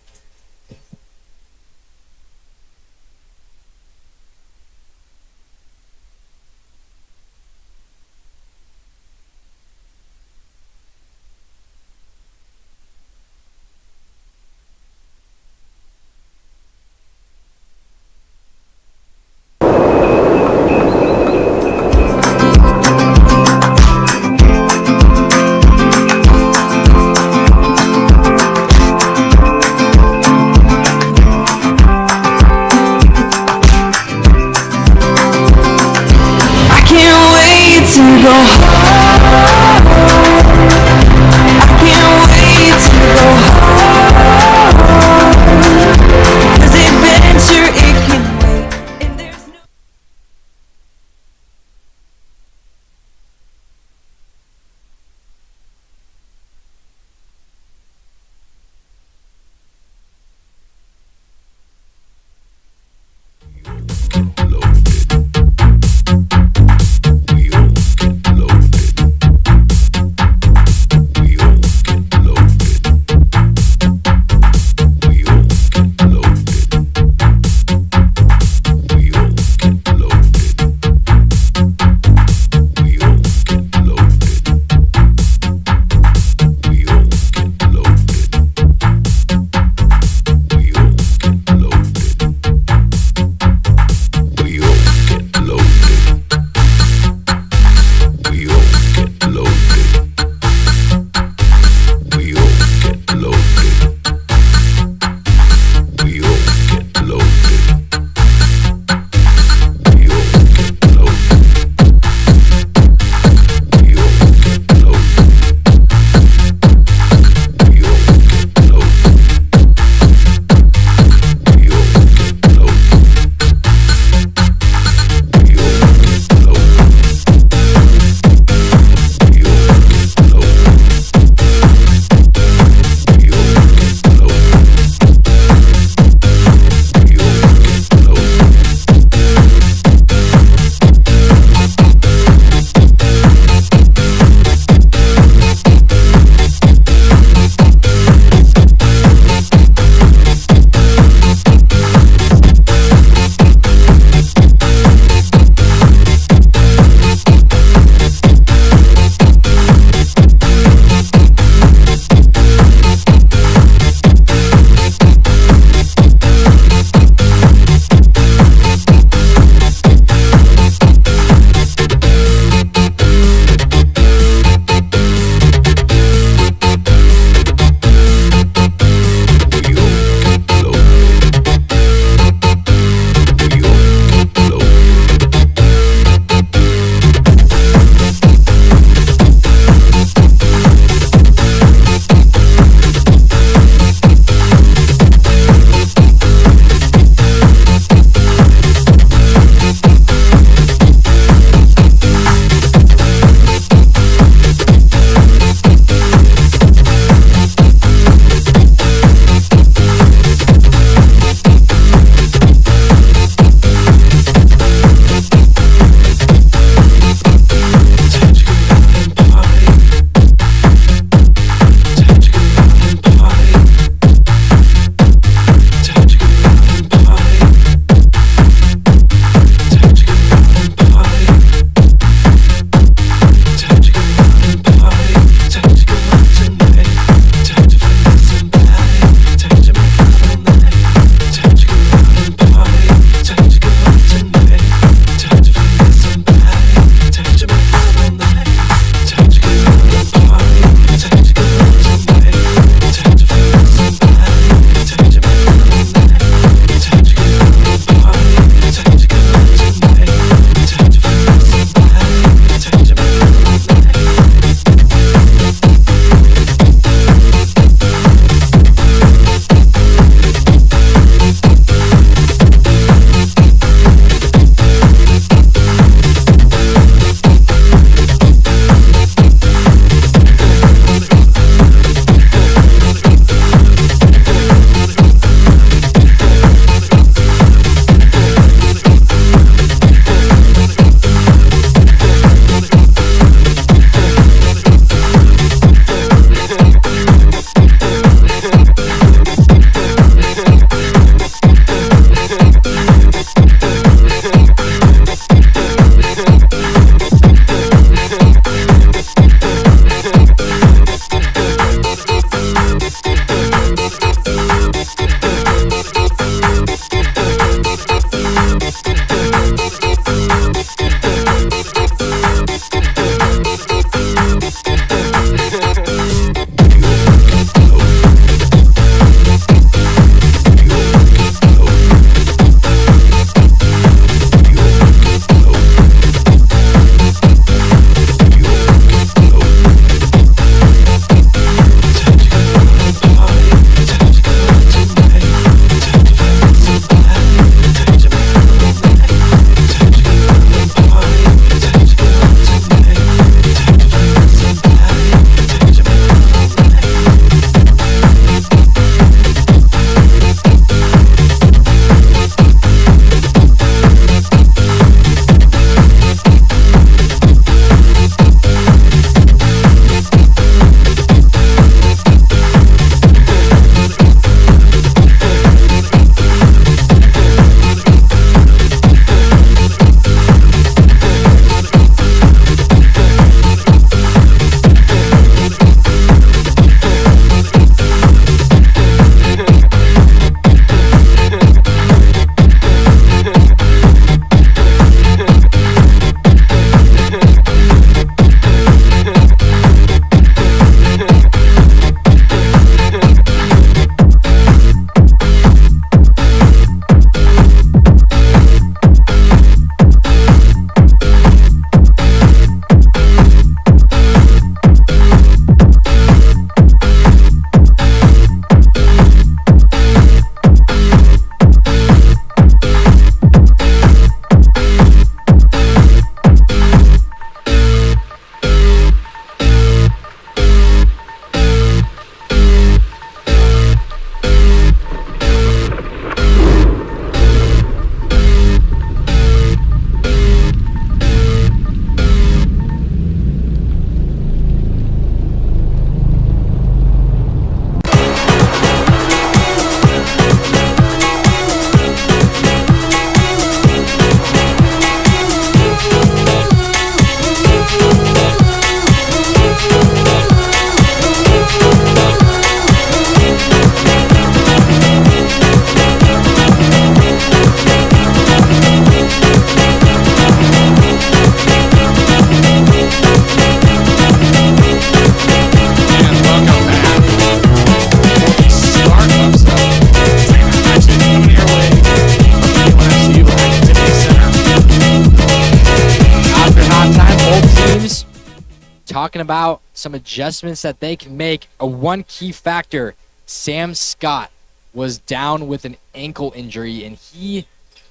talking about some adjustments that they can make. One key factor, Sam Scott was down with an ankle injury, and he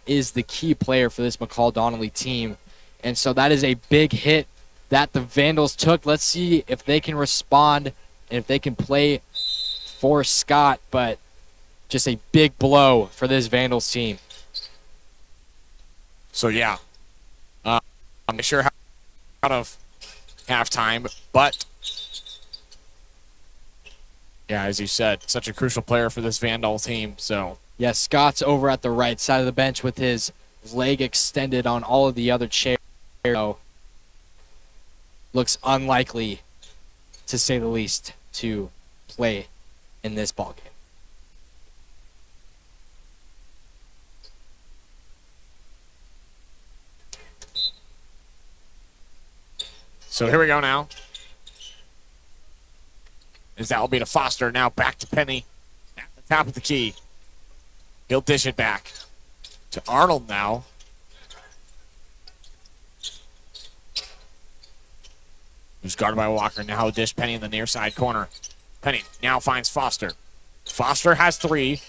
is the key player for this McCall-Donnelly team. And so that is a big hit that the Vandals took. Let's see if they can respond and if they can play for Scott, but just a big blow for this Vandals team. So, yeah. I'm not sure how out of halftime, but yeah, as you said, such a crucial player for this Vandal team. So, yeah, Scott's over at the right side of the bench with his leg extended on all of the other chairs. So, looks unlikely, to say the least, to play in this ballgame. So here we go now. As that will be to Foster. Now back to Penny at the top of the key. He'll dish it back to Arnold now. Who's guarded by Walker. Now he'll dish Penny in the near side corner. Penny now finds Foster. Foster has 3.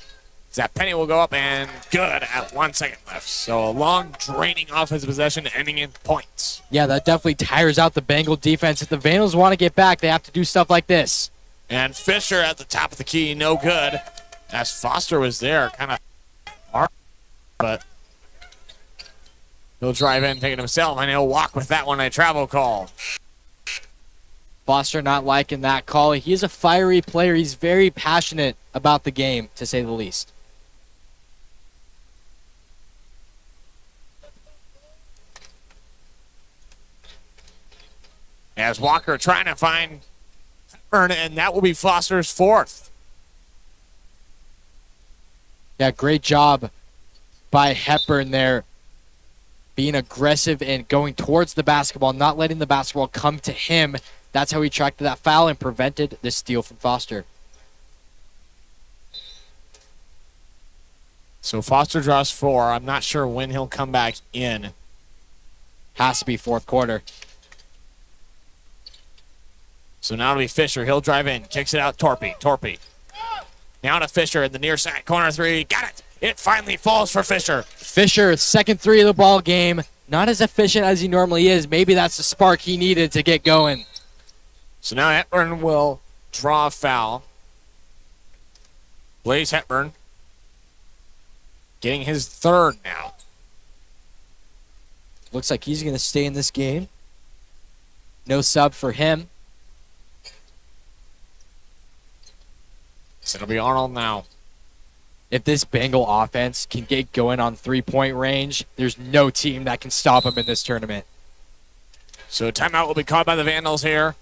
That Penny will go up and good at 1 second left. So a long draining offensive possession ending in points. Yeah, that definitely tires out the Bengal defense. If the Vandals want to get back, they have to do stuff like this. And Fisher at the top of the key, no good. As Foster was there, kind of hard, but he'll drive in, take it himself, and he'll walk with that one, a travel call. Foster not liking that call. He's a fiery player. He's very passionate about the game, to say the least. As Walker trying to find Hepburn, and that will be Foster's 4th. Yeah, great job by Hepburn there. Being aggressive and going towards the basketball, not letting the basketball come to him. That's how he tracked that foul and prevented the steal from Foster. So Foster draws 4. I'm not sure when he'll come back in. Has to be 4th quarter. So now it'll be Fisher. He'll drive in. Kicks it out. Torpy. Now to Fisher in the near side corner 3. Got it. It finally falls for Fisher. Fisher, second 3 of the ball game. Not as efficient as he normally is. Maybe that's the spark he needed to get going. So now Hepburn will draw a foul. Blaze Hepburn getting his 3rd now. Looks like he's going to stay in this game. No sub for him. So it'll be Arnold now. If this Bengal offense can get going on 3-point range, there's no team that can stop them in this tournament. So a timeout will be called by the Vandals here.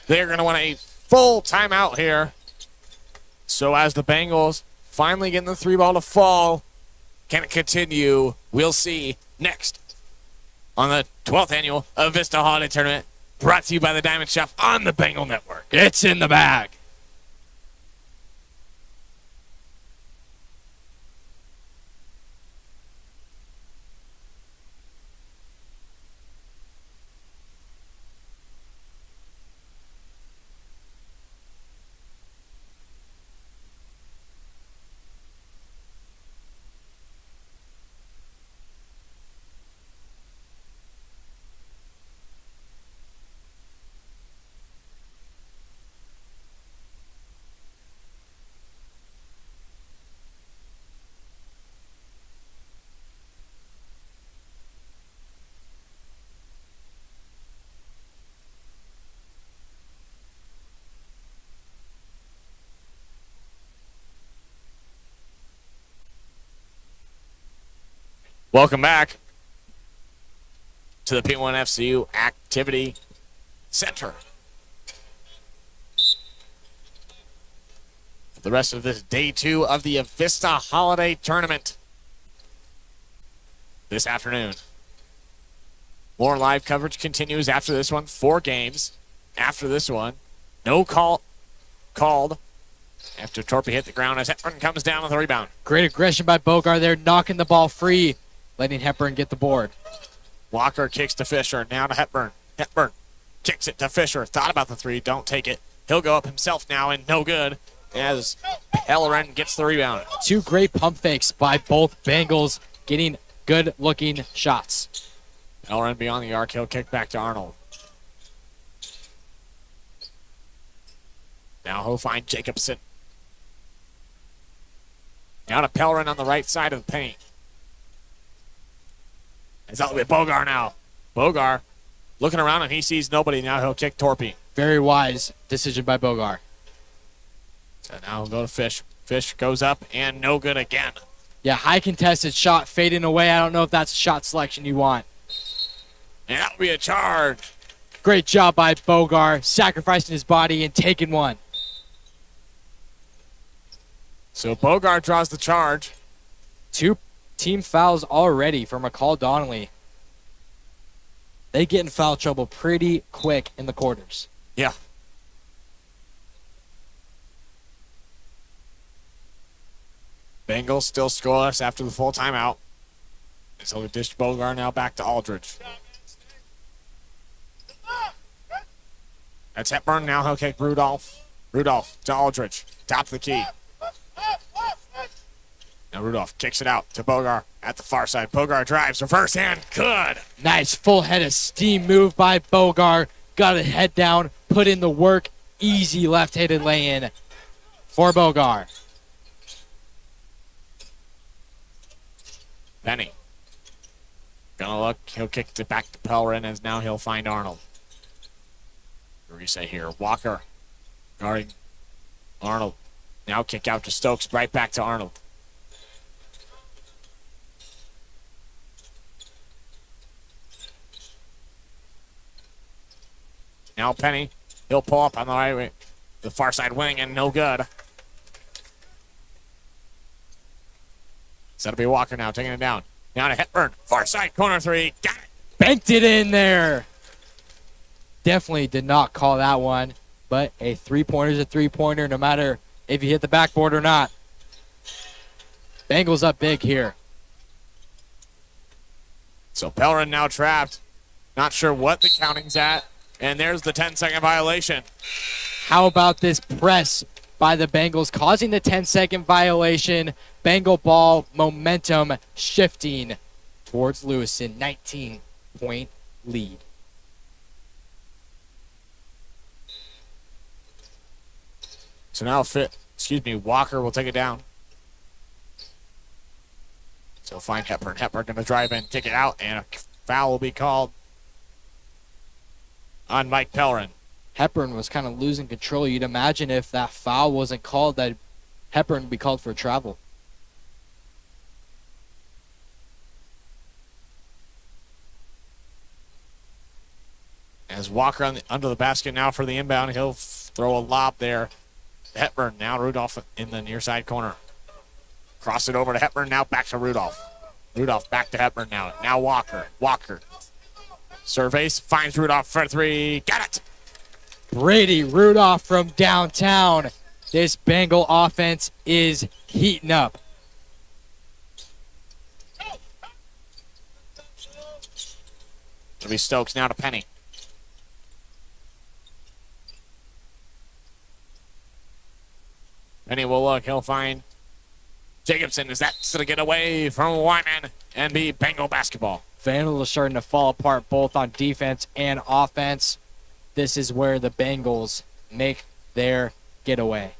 They're going to want a full timeout here. So as the Bengals finally getting the 3-ball to fall, can it continue? We'll see next on the 12th annual Avista Holiday Tournament, brought to you by the Diamond Chef on the Bengal Network. It's in the bag. Welcome back to the P1FCU Activity Center. For the rest of this day 2 of the Avista Holiday Tournament this afternoon. More live coverage continues after this one. 4 games after this one. No call called after Torpy hit the ground as Hepburn comes down with a rebound. Great aggression by Bogart there, knocking the ball free, letting Hepburn get the board. Walker kicks to Fisher. Now to Hepburn. Hepburn kicks it to Fisher. Thought about the three, don't take it. He'll go up himself now, and no good, as Pellerin gets the rebound. Two great pump fakes by both Bengals, getting good-looking shots. Pellerin beyond the arc, he'll kick back to Arnold. Now he'll find Jacobson. Now to Pellerin on the right side of the paint. It's out with Bogar now. Bogar looking around and he sees nobody. Now he'll kick Torpy. Very wise decision by Bogar. So now he'll go to Fish. Fish goes up and no good again. Yeah, high contested shot fading away. I don't know if that's shot selection you want. And that'll be a charge. Great job by Bogar, sacrificing his body and taking one. So Bogar draws the charge. Two team fouls already for McCall-Donnelly. They get in foul trouble pretty quick in the quarters. Yeah. Bengals still scoreless after the full timeout. So we dish Bogar now back to Aldridge. That's Hepburn. Now he'll kick Rudolph. Rudolph to Aldridge. Top of the key. Now Rudolph kicks it out to Bogar at the far side. Bogar drives, reverse hand, good. Nice full head of steam move by Bogar. Got a head down, put in the work. Easy left-handed lay-in for Bogar. Benny. Gonna look, he'll kick it back to Pellerin as now he'll find Arnold. Reset here. Walker guarding Arnold. Now kick out to Stokes, right back to Arnold. Now Penny, he'll pull up on the right way, the far side wing, and no good. So it'll be Walker now, taking it down. Now to Hepburn, far side corner three, got it. Banked it in there. Definitely did not call that one, but a three-pointer is a three-pointer no matter if you hit the backboard or not. Bengals up big here. So Pellerin now trapped. Not sure what the counting's at. And there's the 10-second violation. How about this press by the Bengals causing the 10-second violation? Bengal ball momentum shifting towards Lewiston. 19-point lead. So now Walker will take it down. So find Hepburn. Hepburn going to drive in, kick it out, and a foul will be called on Mike Pellerin. Hepburn was kind of losing control. You'd imagine if that foul wasn't called, that Hepburn would be called for travel. As Walker under the basket now for the inbound, he'll throw a lob there. Hepburn, now Rudolph in the near side corner. Cross it over to Hepburn, now back to Rudolph. Rudolph back to Hepburn now. Now Walker. Walker surveys, finds Rudolph for three. Got it! Brady Rudolph from downtown. This Bengal offense is heating up. It'll be Stokes now to Penny. Penny will look. He'll find Jacobson. Is that going to get away from Wyman and be Bengal basketball? Vandal is starting to fall apart both on defense and offense. This is where the Bengals make their getaway.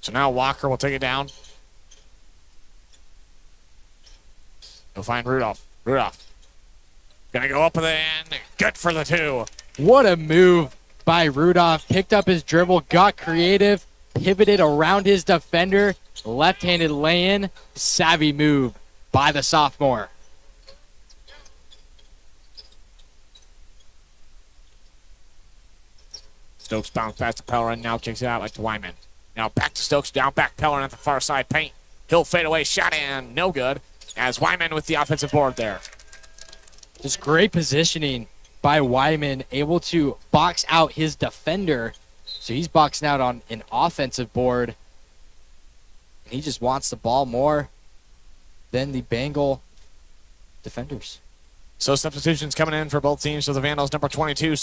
So now Walker will take it down. He'll find Rudolph. Rudolph. Gonna go up with it and good for the two. What a move by Rudolph. Picked up his dribble, got creative, pivoted around his defender. Left-handed lay-in. Savvy move by the sophomore. Stokes bounce pass to Pellerin. Now kicks it out like to Wyman. Now back to Stokes. Down back Pellerin at the far side paint. He'll fade away. Shot in. No good. As Wyman with the offensive board there. Just great positioning by Wyman. Able to box out his defender. So he's boxing out on an offensive board. And he just wants the ball more than the Bengal defenders. So substitutions coming in for both teams. So the Vandals, number 22,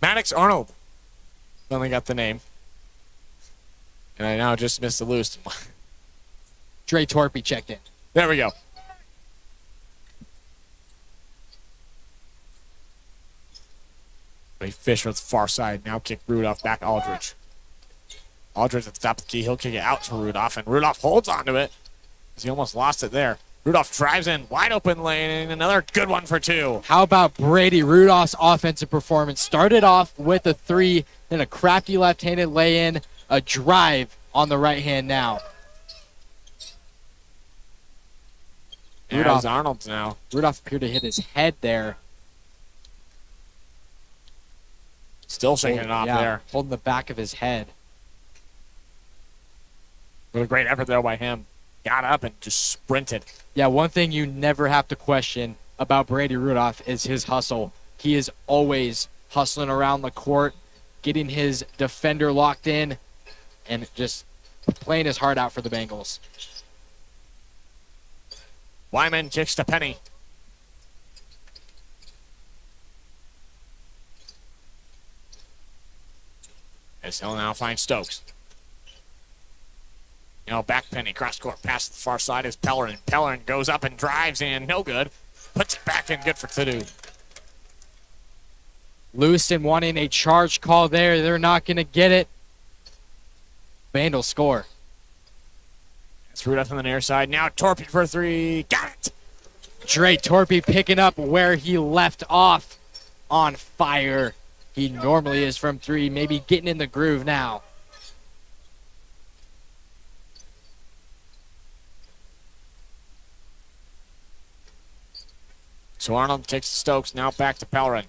Maddox Arnold. Finally got the name. And I now just missed the Lewiston one. Dre Torpy checked in. There we go. Fisher at the far side. Now kick Rudolph back Aldridge. Aldridge at the top of the key. He'll kick it out to Rudolph, and Rudolph holds onto it because he almost lost it there. Rudolph drives in, wide open lane, and another good one for two. How about Brady Rudolph's offensive performance? Started off with a three, then a crafty left-handed lay-in, a drive on the right hand now. Rudolph Arnold's now. Rudolph appeared to hit his head there. Still shaking it off there. Holding the back of his head. What a great effort there by him. Got up and just sprinted. Yeah, one thing you never have to question about Brady Rudolph is his hustle. He is always hustling around the court, getting his defender locked in, and just playing his heart out for the Bengals. Wyman kicks to Penny. As he'll now find Stokes. Now back Penny, cross court, pass to the far side is Pellerin. Pellerin goes up and drives in, no good. Puts it back in, good for two. Lewiston wanting a charge call there. They're not going to get it. Vandals score. It's Rudolph on the near side. Now Torpy for three. Got it! Dre Torpy picking up where he left off. On fire. He normally is from three, maybe getting in the groove now. So Arnold kicks to Stokes, now back to Pellerin.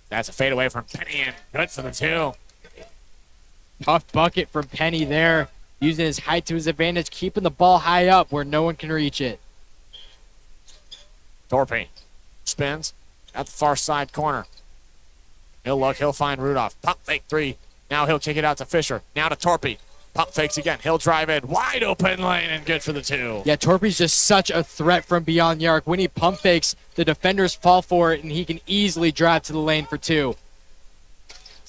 That's a fadeaway from Penny and good for the two. Tough bucket from Penny there. Using his height to his advantage, keeping the ball high up where no one can reach it. Torpy spins at the far side corner. He'll look, he'll find Rudolph. Pump fake three. Now he'll kick it out to Fisher. Now to Torpy. Pump fakes again. He'll drive in. Wide open lane and good for the two. Yeah, Torpy's just such a threat from beyond the arc. When he pump fakes, the defenders fall for it, and he can easily drive to the lane for two.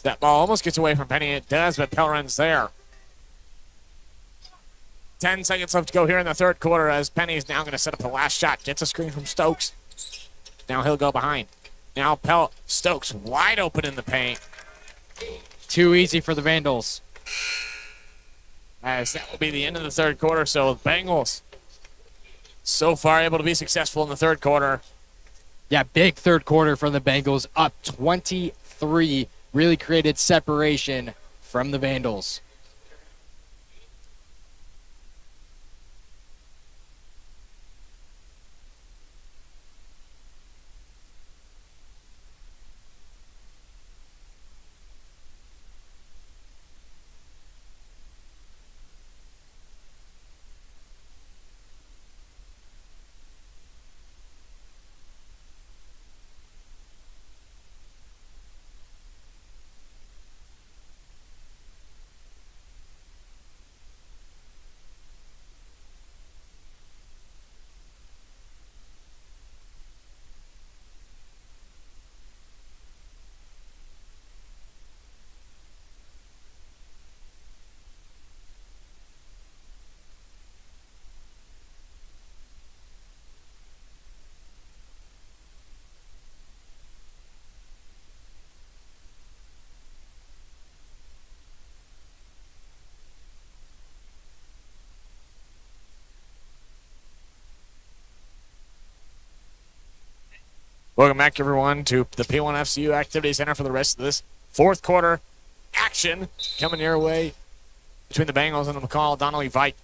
That ball almost gets away from Penny. It does, but Pellerin's there. 10 seconds left to go here in the third quarter as Penny's now going to set up the last shot. Gets a screen from Stokes. Now he'll go behind. Now Stokes wide open in the paint. Too easy for the Vandals. As that will be the end of the third quarter. So the Bengals so far able to be successful in the third quarter. Yeah, big third quarter from the Bengals. Up 23. Really created separation from the Vandals. Welcome back, everyone, to the P1FCU Activity Center for the rest of this fourth quarter action coming your way between the Bengals and the McCall-Donnelly Vikings.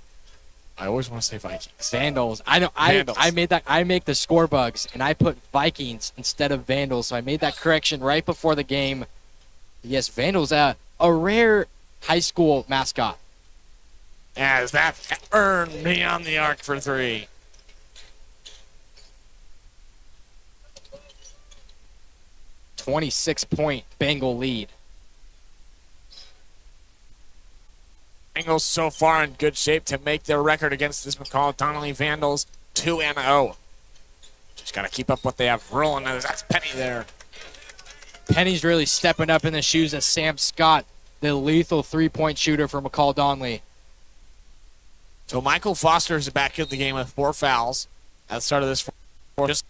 I always want to say Vikings. Vandals. Vandals. I make the score bugs, and I put Vikings instead of Vandals, so I made that correction right before the game. Yes, Vandals, a rare high school mascot. As that earned beyond the arc for three. .26 Bengal lead. Bengals so far in good shape to make their record against this McCall-Donnelly Vandals 2-0. Just got to keep up what they have rolling. That's Penny there. Penny's really stepping up in the shoes of Sam Scott, the lethal three-point shooter for McCall-Donnelly. So Michael Foster is back in the game with 4 fouls at the start of this just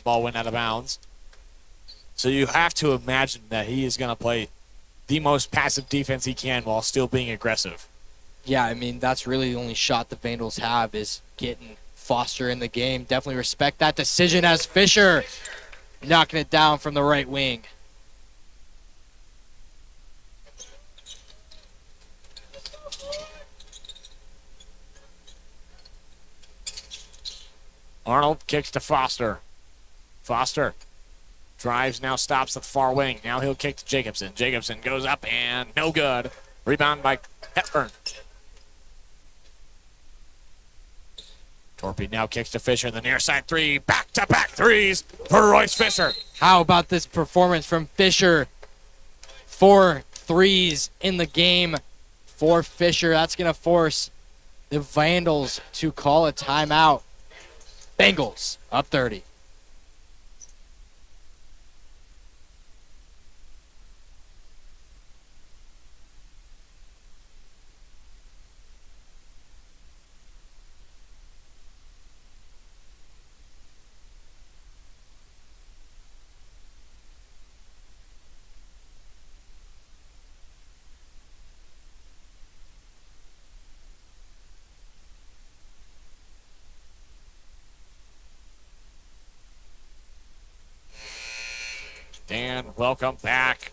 ball went out of bounds. So you have to imagine that he is going to play the most passive defense he can while still being aggressive. Yeah, I mean, that's really the only shot the Vandals have is getting Foster in the game. Definitely respect that decision as Fisher knocking it down from the right wing. Arnold kicks to Foster. Foster drives, now stops at the far wing. Now he'll kick to Jacobson. Jacobson goes up and no good. Rebound by Hepburn. Torpy now kicks to Fisher. The near side three. Back-to-back threes for Royce Fisher. How about this performance from Fisher? 4 threes in the game for Fisher. That's going to force the Vandals to call a timeout. Bengals up 30. Dan, welcome back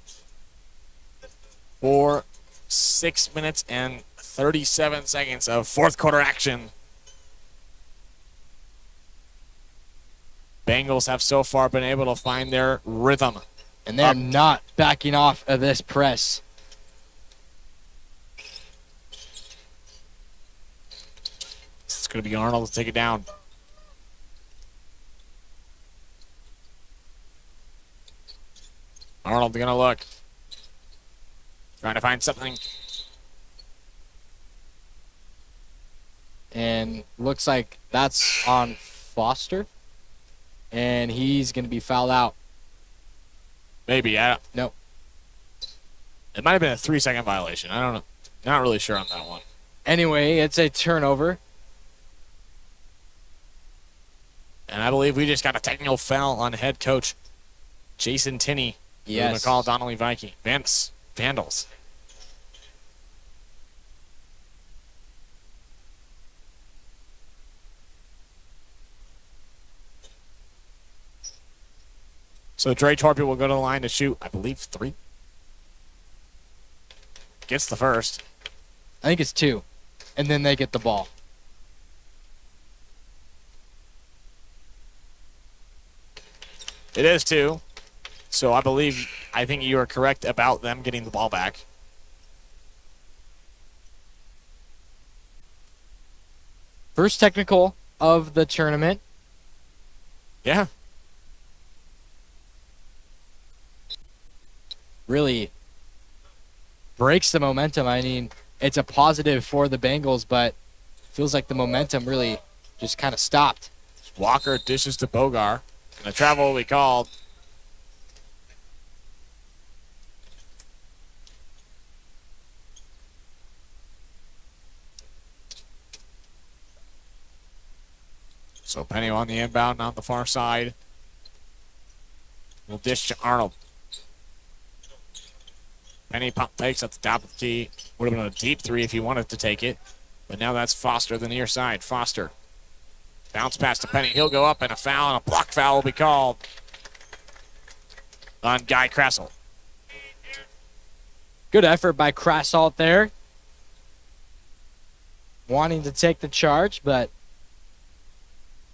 for 6 minutes and 37 seconds of fourth quarter action. Bengals have so far been able to find their rhythm. And they're not backing off of this press. It's going to be Arnold to take it down. Arnold going to look. Trying to find something. And looks like that's on Foster. And he's going to be fouled out. Maybe. Nope. It might have been a 3-second violation. I don't know. Not really sure on that one. Anyway, it's a turnover. And I believe we just got a technical foul on head coach Jason Tinney. Yes. McCall-Donnelly Vandals. So Dre Torpy will go to the line to shoot, I believe, 3. Gets the first. I think it's 2. And then they get the ball. It is 2. So I think you are correct about them getting the ball back. First technical of the tournament. Yeah. Really breaks the momentum. I mean, it's a positive for the Bengals, but feels like the momentum really just kind of stopped. Walker dishes to Bogar. And the travel will be called. So Penny on the inbound on the far side. Will dish to Arnold. Penny pump fakes at the top of the key. Would have been a deep 3 if he wanted to take it. But now that's Foster, the near side. Foster. Bounce pass to Penny. He'll go up and a foul, and a block foul will be called on Guy Krassel. Good effort by Krassalt there. Wanting to take the charge, but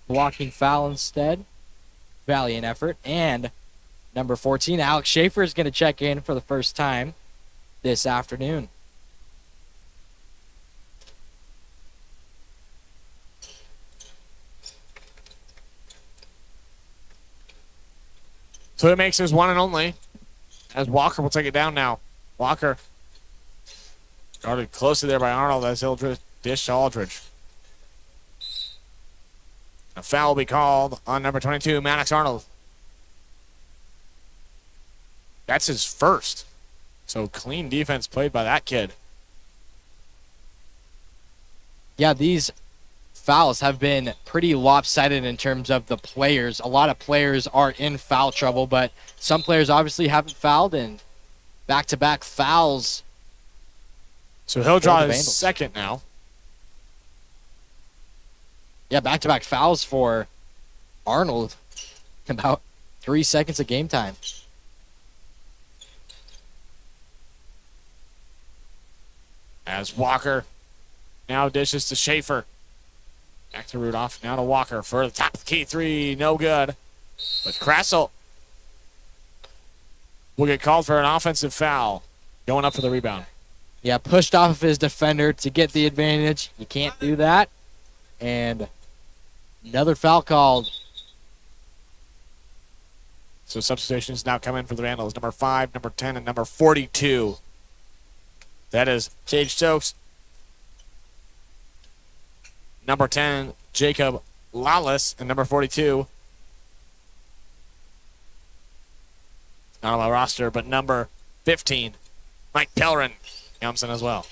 blocking foul instead. Valiant effort. And number 14, Alex Schaefer, is going to check in for the first time this afternoon. So it makes his one and only, as Walker will take it down now. Walker Guarded closely there by Arnold as he'll dish to Aldridge. A foul will be called on number 22, Maddox Arnold. That's his first. So clean defense played by that kid. Yeah, these fouls have been pretty lopsided in terms of the players. A lot of players are in foul trouble, but some players obviously haven't fouled, and back-to-back fouls. So he'll draw the his Vandals. second now. Yeah, back-to-back fouls for Arnold. About 3 seconds of game time. As Walker now dishes to Schaefer. Back to Rudolph. Now to Walker for the top of the key three. No good. But Krassel will get called for an offensive foul. Going up for the rebound. Yeah, pushed off of his defender to get the advantage. You can't do that. And another foul called. So substitutions now come in for the Vandals. Number 5, number 10, and number 42. That is Cage Stokes. Number 10, Jacob Lawless. And number 42, not on my roster, but number 15, Mike Pellerin comes in as well.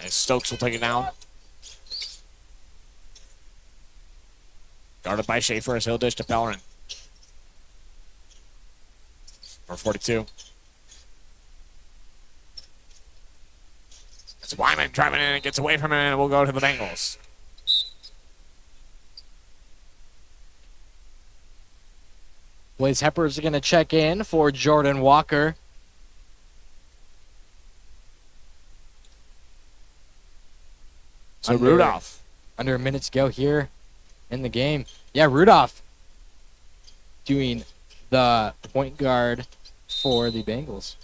And Stokes will take it down. Guarded by Schaefer as he'll dish to Pellerin. Number 42. It's Wyman driving in and gets away from him, and we'll go to the Bengals. Blaze Heppers are going to check in for Jordan Walker. So Rudolph. Under a minute to go here in the game. Yeah, Rudolph doing the point guard for the Bengals.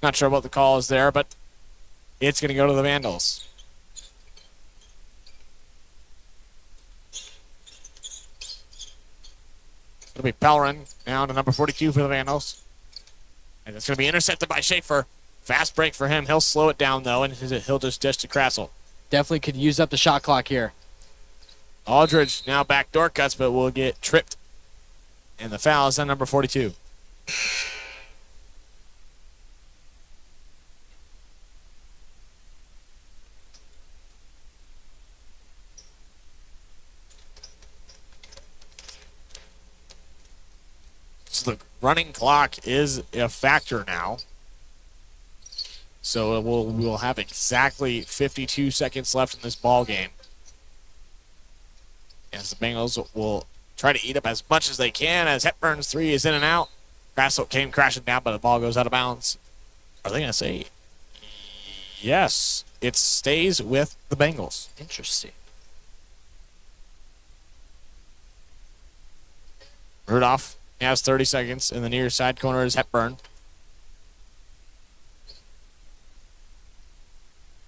Not sure what the call is there, but it's going to go to the Vandals. It'll be Pellerin now to number 42 for the Vandals. And it's going to be intercepted by Schaefer. Fast break for him. He'll slow it down, though, and he'll just dish to Krassel. Definitely could use up the shot clock here. Aldridge now backdoor cuts, but will get tripped. And the foul is on number 42. So the running clock is a factor now. So we'll have exactly 52 seconds left in this ball game. As the Bengals will try to eat up as much as they can as Hepburn's three is in and out. Krassel came crashing down, but the ball goes out of bounds. Are they going to say yes? It stays with the Bengals. Interesting. Rudolph has 30 seconds. In the near side corner is Hepburn.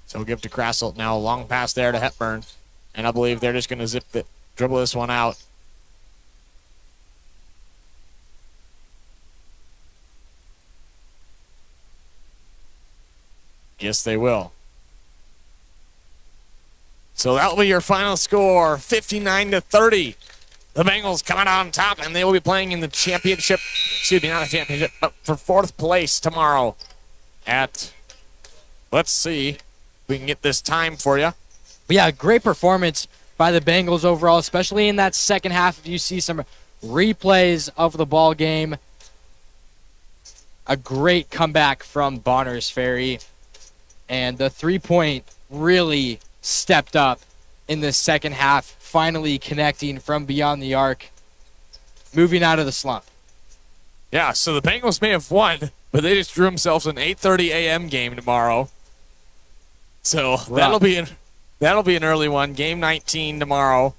So we'll give to Krassel. Now a long pass there to Hepburn. And I believe they're just going to dribble this one out. Yes, they will. So that will be your final score, 59-30. The Bengals coming out on top, and they will be playing in the championship. Excuse me, not the championship, but for 4th place tomorrow at, let's see if we can get this time for you. But yeah, great performance by the Bengals overall, especially in that second half. If you see some replays of the ball game, a great comeback from Bonner's Ferry. And the three-point really stepped up in the second half, finally connecting from beyond the arc, moving out of the slump. Yeah, so the Bengals may have won, but they just drew themselves an 8:30 a.m. game tomorrow. So that'll be an early one, game 19 tomorrow,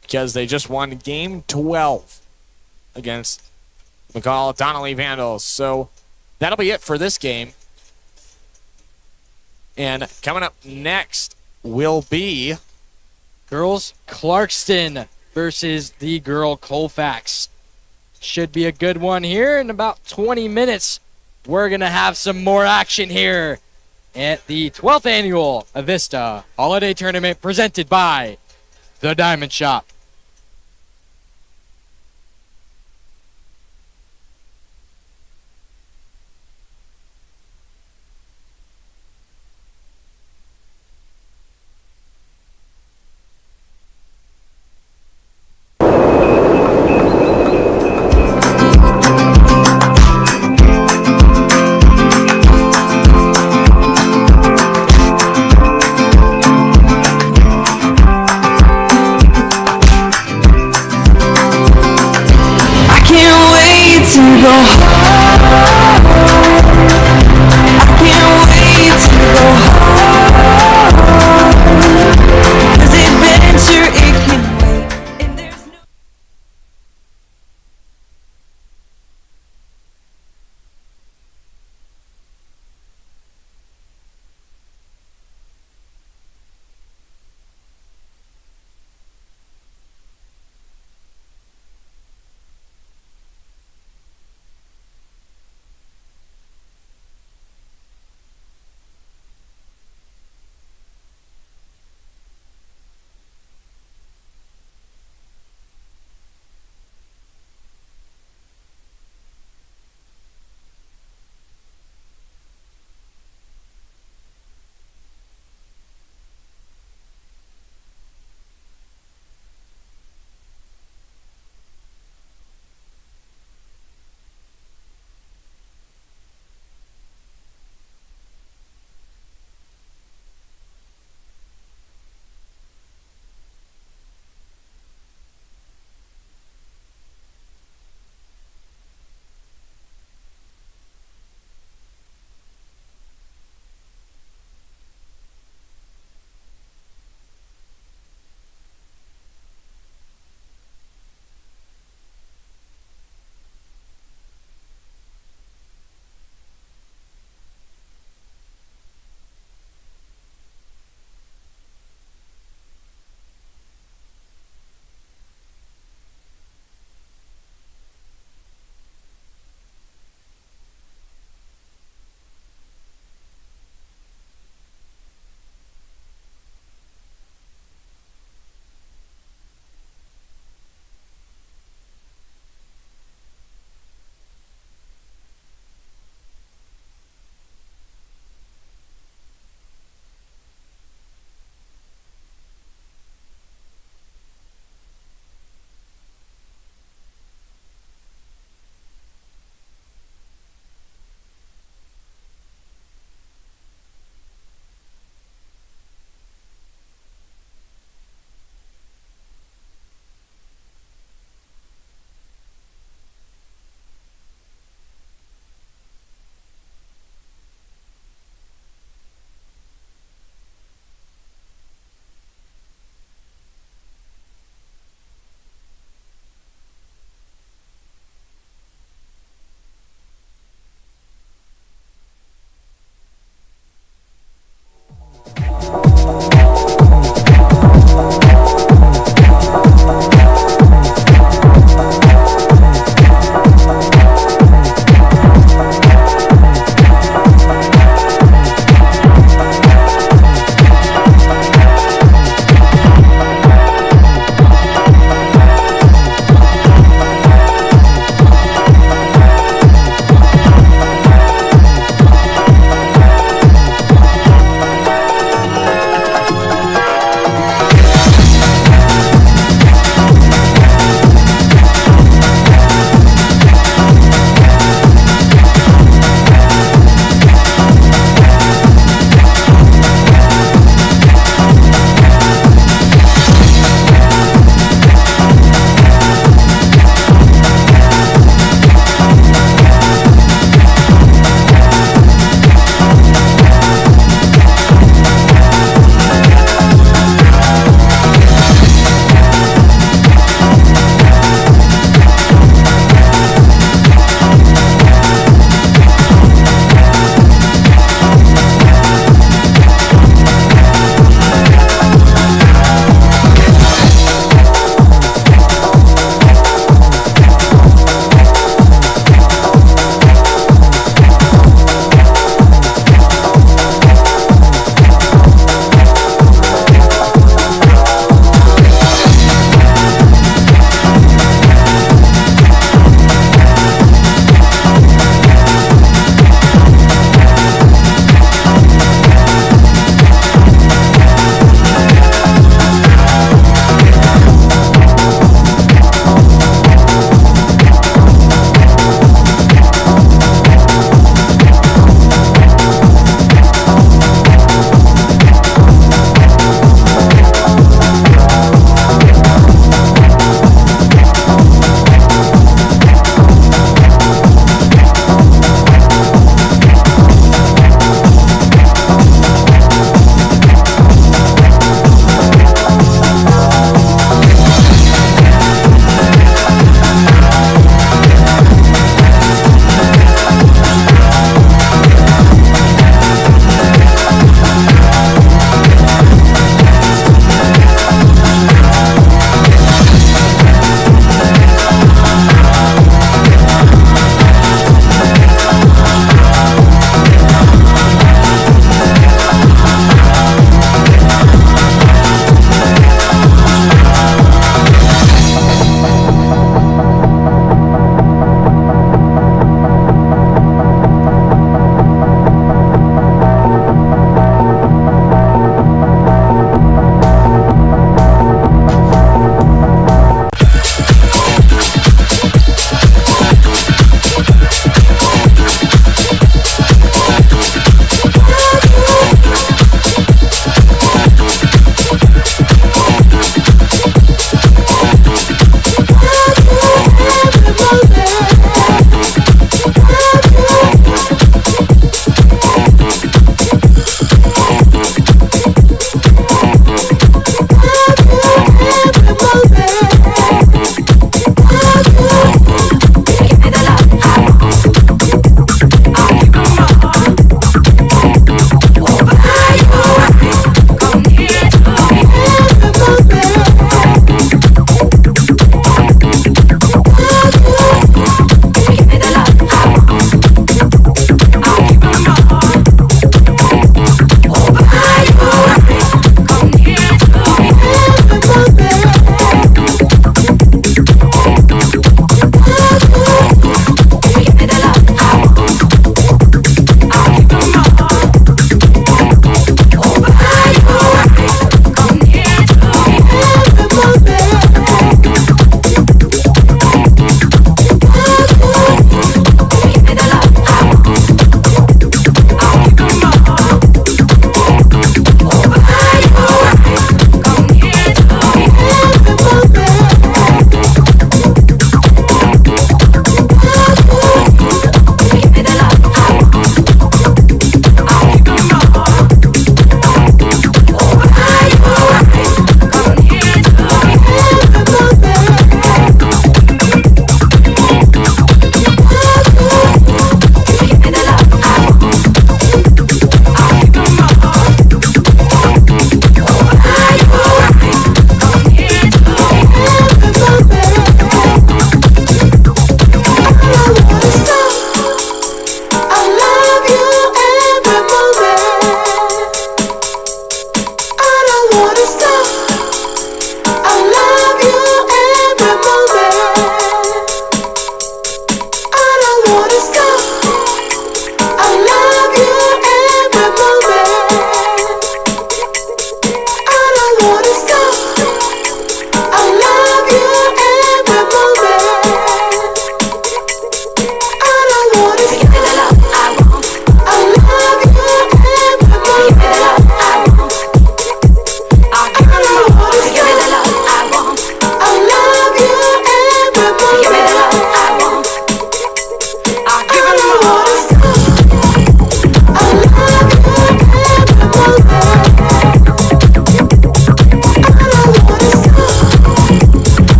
because they just won game 12 against McCall-Donnelly Vandals. So that'll be it for this game. And coming up next will be Girls, Clarkston versus the girl Colfax. Should be a good one here. In about 20 minutes, we're going to have some more action here at the 12th annual Avista Holiday Tournament presented by The Diamond Shop.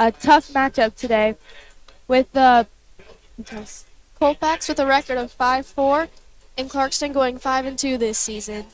a tough matchup today with the Colfax with a record of 5-4, and Clarkston going 5-2 this season.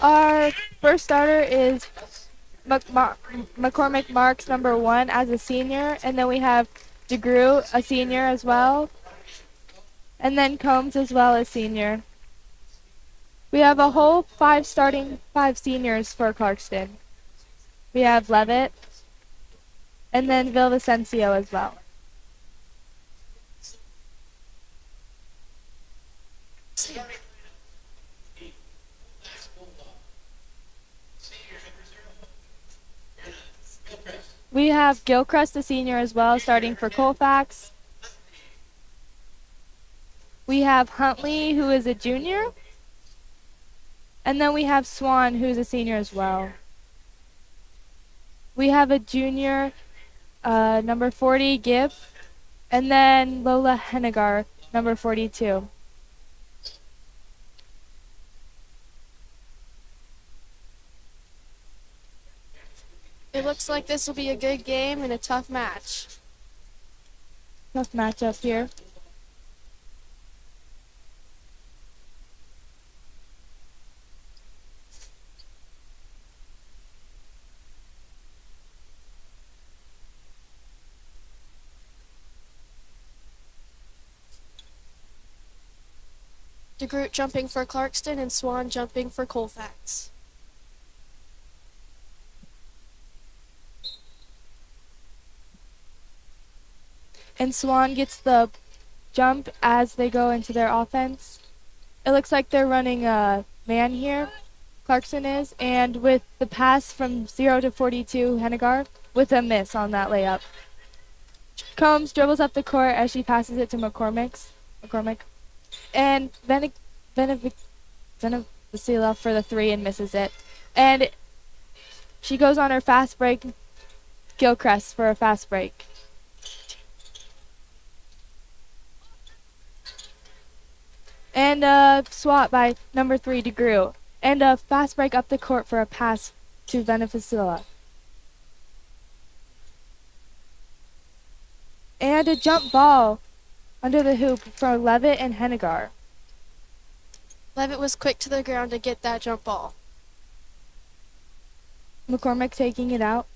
Our first starter is McCormick Marks, number 1, as a senior. And then we have DeGrew, a senior as well. And then Combs as well as senior. We have a whole 5 seniors for Clarkston. We have Levitt. And then Villavicencio as well. We have Gilchrist, a senior as well, starting for Colfax. We have Huntley, who is a junior. And then we have Swan, who's a senior as well. We have a junior, number 40, Gibb. And then Lola Hennigar, number 42. It looks like this will be a good game and a tough match. Tough matchup here. DeGroot jumping for Clarkston and Swan jumping for Colfax. And Swan gets the jump as they go into their offense. It looks like they're running a man here, Clarkston is, and with the pass from 0 to 42, Hennigar, with a miss on that layup. Combs dribbles up the court as she passes it to McCormick. And Venevicilla for the 3 and misses it. And she goes on her fast break, Gilchrist for a fast break. And a swat by number 3, DeGrew. And a fast break up the court for a pass to Venevicilla. And a jump ball under the hoop for Levitt and Hennigar. Levitt was quick to the ground to get that jump ball. McCormick taking it out.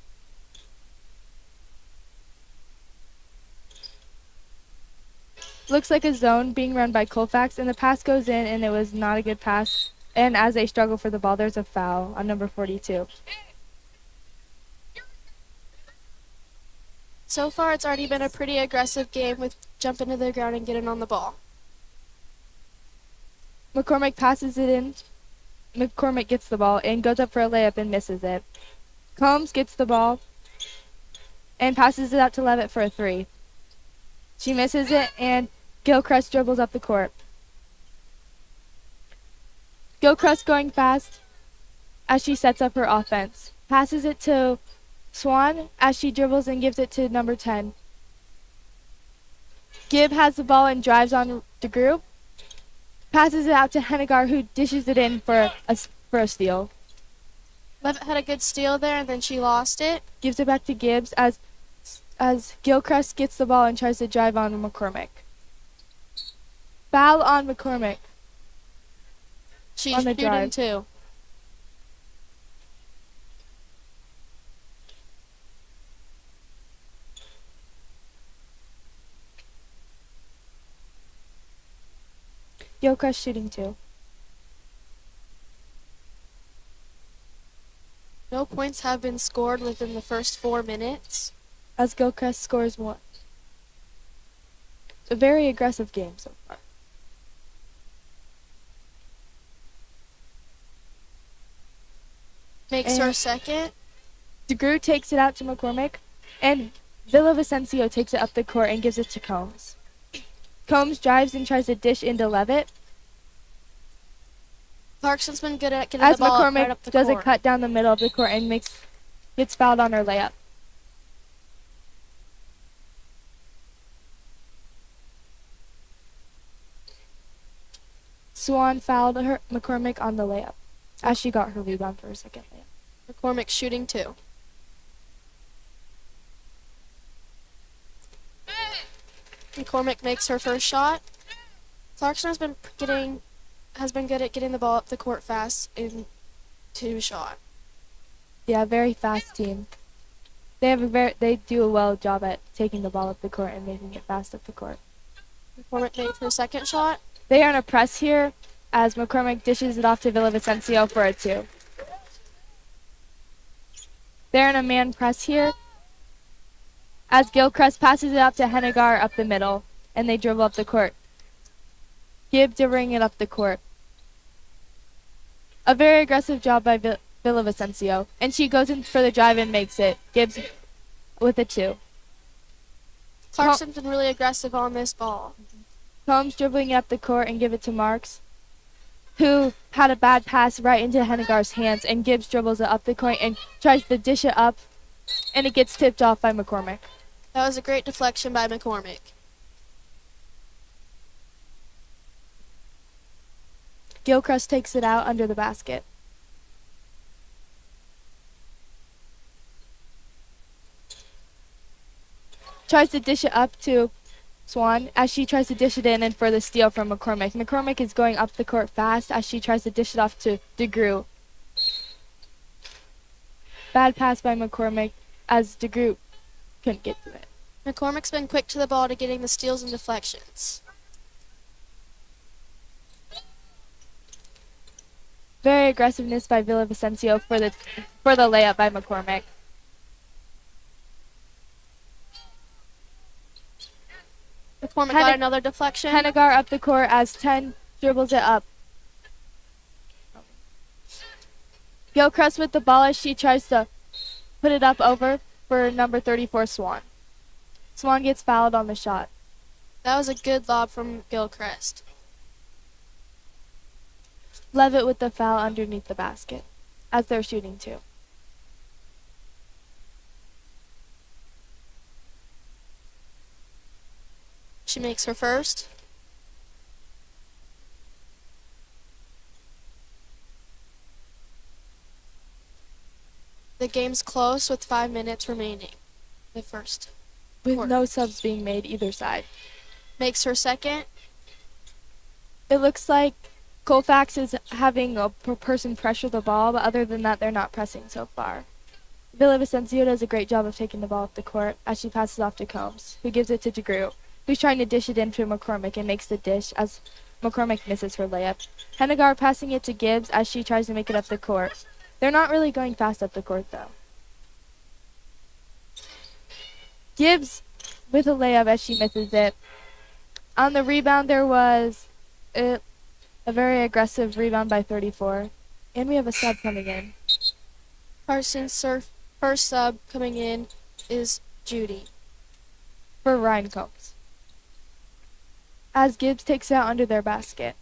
Looks like a zone being run by Colfax, and the pass goes in, and it was not a good pass. And as they struggle for the ball, there's a foul on number 42. So far, it's already been a pretty aggressive game with jumping to the ground and getting on the ball. McCormick passes it in. McCormick gets the ball and goes up for a layup and misses it. Combs gets the ball and passes it out to Levitt for a 3. She misses it, and Gilchrist dribbles up the court. Gilchrist going fast as she sets up her offense. Passes it to Swan as she dribbles and gives it to number 10. Gibb has the ball and drives on DeGroot. Passes it out to Hennigar, who dishes it in for a steal. Levitt had a good steal there, and then she lost it. Gives it back to Gibbs as Gilchrist gets the ball and tries to drive on McCormick. Foul on McCormick. She's On the shooting drive. too. Gilchrist shooting too. No points have been scored within the first 4 minutes. As Gilchrist scores one. It's a very aggressive game so far. Makes her And- second. DeGroot takes it out to McCormick, and Villavicencio takes it up the court and gives it to Combs. Combs drives and tries to dish into Levitt, Clarkston's been good at getting as the ball McCormick right up the does court. a cut down the middle of the court and gets fouled on her layup. Swan fouled McCormick on the layup, as she got her rebound for her second layup. McCormick shooting too. McCormick makes her first shot. Clarkston has been good at getting the ball up the court fast in 2 shot. Yeah, very fast team. They do a well job at taking the ball up the court and making it fast up the court. McCormick makes her second shot. They are in a press here as McCormick dishes it off to Villavicencio for a 2. They're in a man press here as Gilchrist passes it out to Hennigar up the middle, and they dribble up the court. Gibb to bring it up the court. A very aggressive job by Villavicencio, and she goes in for the drive and makes it. Gibbs with a 2. Clarkston's been really aggressive on this ball. Combs dribbling it up the court and give it to Marks, who had a bad pass right into Hennigar's hands, and Gibbs dribbles it up the court and tries to dish it up, and it gets tipped off by McCormick. That was a great deflection by McCormick. Gilchrist takes it out under the basket. Tries to dish it up to Swan as she tries to dish it in and for the steal from McCormick. McCormick is going up the court fast as she tries to dish it off to DeGroot. Bad pass by McCormick as DeGroot couldn't get to it. McCormick's been quick to the ball to getting the steals and deflections. Very aggressiveness by Villavicencio for the layup by McCormick. McCormick got another deflection. Hennigar up the court as 10 dribbles it up. Gilchrist with the ball as she tries to put it up over for number 34 Swan. Swan gets fouled on the shot. That was a good lob from Gilchrist. Levitt with the foul underneath the basket as they're shooting too. She makes her first. The game's close with 5 minutes remaining. The first. With quarter. no subs being made either side. Makes her second. It looks like Colfax is having a person pressure the ball, but other than that, they're not pressing so far. Villavicencio does a great job of taking the ball up the court as she passes off to Combs, who gives it to DeGroot, who's trying to dish it into McCormick and makes the dish as McCormick misses her layup. Hennigar passing it to Gibbs as she tries to make it up the court. They're not really going fast up the court, though. Gibbs with a layup as she misses it. On the rebound, there was a very aggressive rebound by 34. And we have a sub coming in. Carson's first sub coming in is Judy. For Ryan Combs. As Gibbs takes it out under their basket.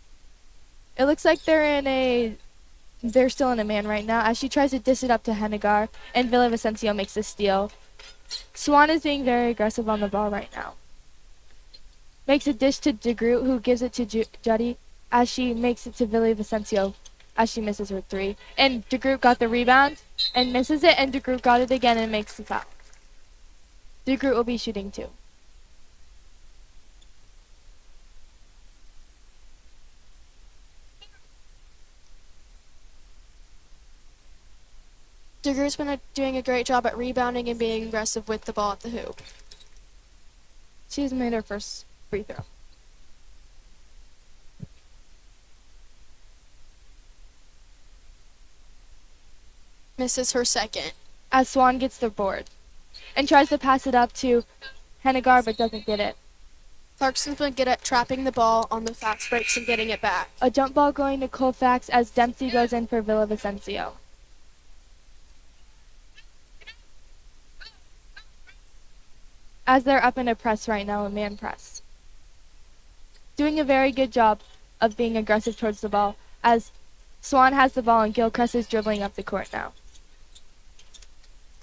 It looks like they're still in a man right now as she tries to dish it up to Hennigar, and Villavicencio makes the steal. Swan is being very aggressive on the ball right now. makes a dish to DeGroot, who gives it to Juddy as she makes it to Billy Vicencio as she misses her three. And DeGroot got the rebound and misses it, and DeGroot got it again and makes the foul. DeGroot will be shooting 2. DeGroot's been doing a great job at rebounding and being aggressive with the ball at the hoop. She's made her first free throw. Misses her second. As Swan gets the board and tries to pass it up to Hennegar but doesn't get it. Clarkston's been good at trapping the ball on the fast breaks and getting it back. A jump ball going to Colfax as Dempsey goes in for Villavicencio. As they're up in a press right now, a man press. Doing a very good job of being aggressive towards the ball as Swan has the ball and Gilchrist is dribbling up the court now.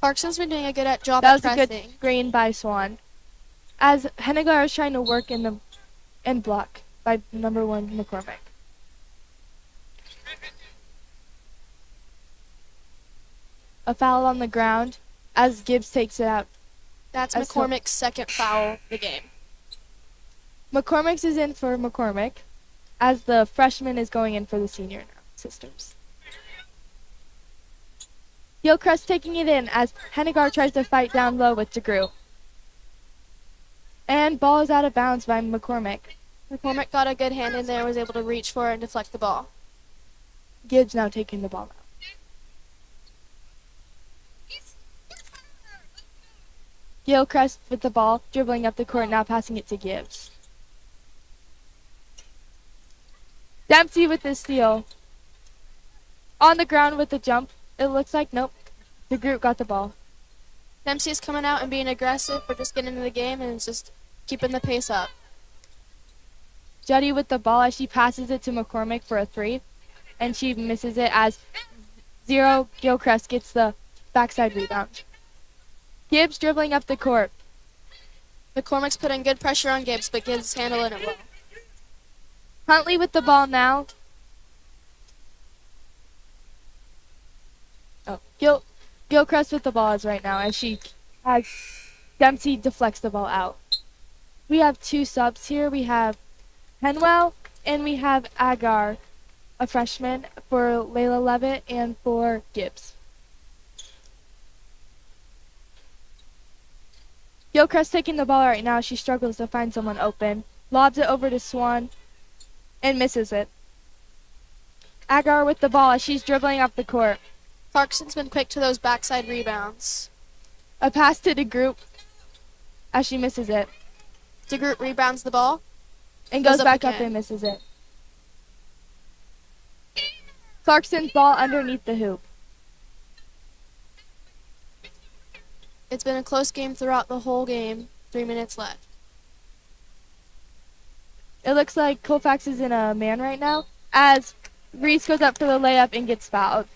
Clarkston's been doing a good job That at was a pressing. good screen by Swan. As Hennegar is trying to work in the end block by number 1 McCormick. A foul on the ground as Gibbs takes it out. That's As McCormick's second foul of the game. McCormick's is in for McCormick as the freshman is going in for the senior now, sisters. Gilchrist taking it in as Hennegar tries to fight down low with DeGroot. And ball is out of bounds by McCormick. McCormick got a good hand in there and was able to reach for it and deflect the ball. Gibbs now taking the ball now. Gilchrist with the ball, dribbling up the court, now passing it to Gibbs. Dempsey with the steal. On the ground with the jump. It looks like, nope, the group got the ball. Dempsey's coming out and being aggressive for just getting into the game and just keeping the pace up. Juddy with the ball as she passes it to McCormick for a 3. And she misses it as 0 Gilchrist gets the backside rebound. Gibbs dribbling up the court. McCormick's putting good pressure on Gibbs, but Gibbs is handling it well. Huntley with the ball now. Oh, Gilchrist with the ball is right now as Dempsey deflects the ball out. We have 2 subs here. We have Henwell and we have Agar, a freshman, for Layla Levitt and for Gibbs. Gilchrist taking the ball right now. She struggles to find someone open. Lobs it over to Swan and misses it. Agar with the ball as she's dribbling up the court. Clarkston's been quick to those backside rebounds. A pass to DeGroot as she misses it. DeGroot rebounds the ball. And goes back up again. and misses it. Clarkston's ball underneath the hoop. It's been a close game throughout the whole game. 3 minutes left. It looks like Colfax is in a man right now as Reese goes up for the layup and gets fouled.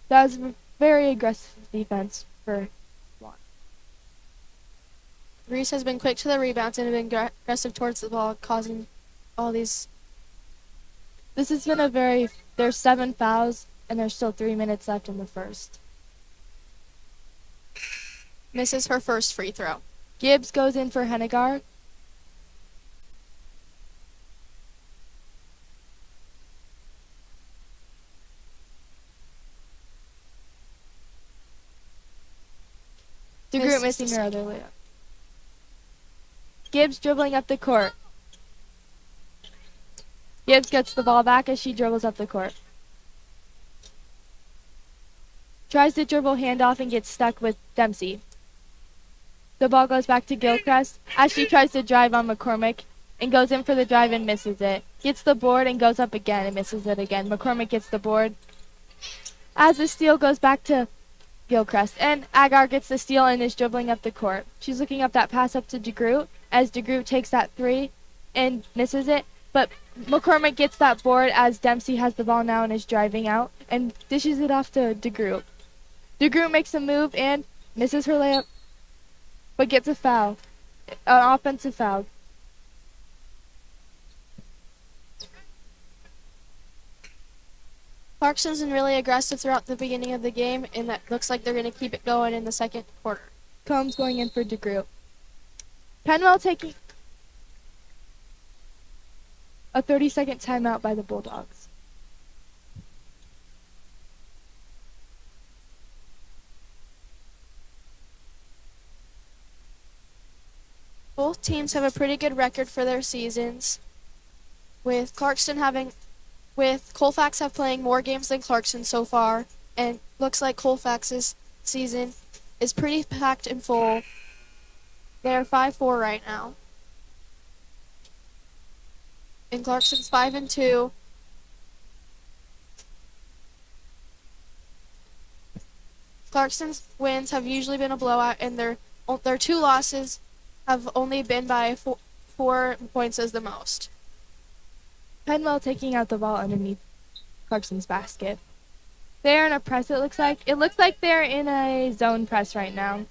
That was very aggressive defense for Swan. Reese has been quick to the rebounds and been aggressive towards the ball, causing all these. This has been there's 7 fouls and there's still 3 minutes left in the first. Misses her first free throw. Gibbs goes in for Hennegar. DeGroot missing her other layup. Gibbs dribbling up the court. Gibbs gets the ball back as she dribbles up the court. Tries to dribble handoff and gets stuck with Dempsey. The ball goes back to Gilchrist as she tries to drive on McCormick and goes in for the drive and misses it. Gets the board and goes up again and misses it again. McCormick gets the board. As the steal goes back to Gilchrist. And Agar gets the steal and is dribbling up the court. She's looking up that pass up to DeGroot as DeGroot takes that 3 and misses it. But McCormick gets that board as Dempsey has the ball now and is driving out and dishes it off to DeGroot. DeGroot makes a move and misses her layup, but gets a foul, an offensive foul. Clarkston's been really aggressive throughout the beginning of the game, and that looks like they're going to keep it going in the second quarter. Combs going in for DeGroot. Penwell taking a 30-second timeout by the Bulldogs. Both teams have a pretty good record for their seasons, with Colfax have playing more games than Clarkston so far, and looks like Colfax's season is pretty packed and full. They're 5-4 right now. And Clarkston's 5-2. Clarkston's wins have usually been a blowout, and their 2 losses have only been by 4 points as the most. Penwell taking out the ball underneath Clarkston's basket. They're in a press, it looks like. It looks like they're in a zone press right now,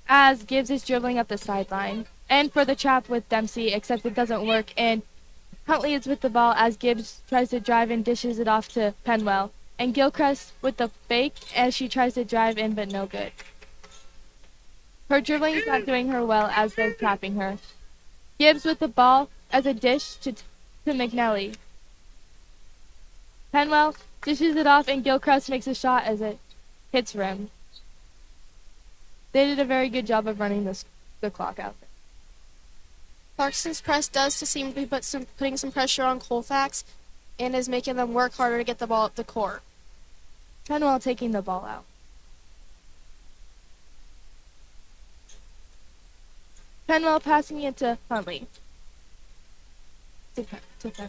as Gibbs is dribbling up the sideline. And for the trap with Dempsey, except it doesn't work, and Huntley is with the ball as Gibbs tries to drive and dishes it off to Penwell. And Gilchrist with the fake as she tries to drive in, but no good. Her dribbling is not doing her well as they're trapping her. Gibbs with the ball as a dish to McNally. Penwell dishes it off and Gilchrist makes a shot as it hits rim. They did a very good job of running the clock out there. Clarkston's press does seem to be putting some pressure on Colfax and is making them work harder to get the ball up the court. Penwell taking the ball out. Penwell passing it to Huntley. To Penwell.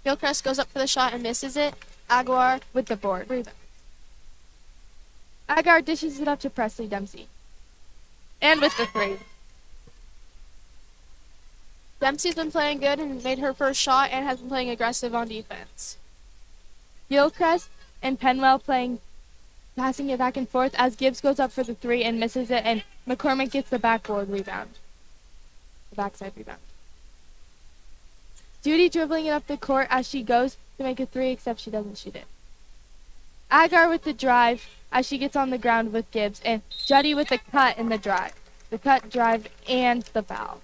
Gilchrist goes up for the shot and misses it. Aguiar With the board. rebound. Agar dishes it up to Presley Dempsey. And with the 3. Dempsey's been playing good and made her first shot and has been playing aggressive on defense. Gilchrist and Penwell passing it back and forth as Gibbs goes up for the 3 and misses it, and McCormick gets the backboard rebound. The backside rebound. Judy dribbling it up the court as she goes to make a 3, except she doesn't shoot it. Agar with the drive as she gets on the ground with Gibbs, and Judy with the cut in the drive. The cut, drive, and the foul.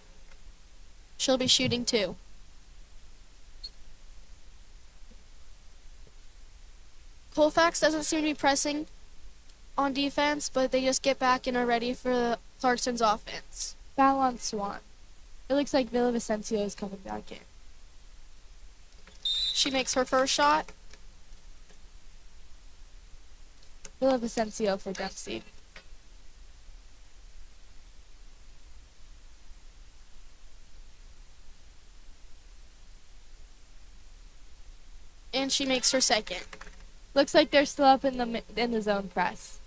She'll be shooting 2. Colfax doesn't seem to be pressing on defense, but they just get back and are ready for the Clarkston's offense. Foul on Swan. It looks like Villavicencio is coming back in. She makes her first shot. Villavicencio for Dempsey. And she makes her second. Looks like they're still up in the zone press.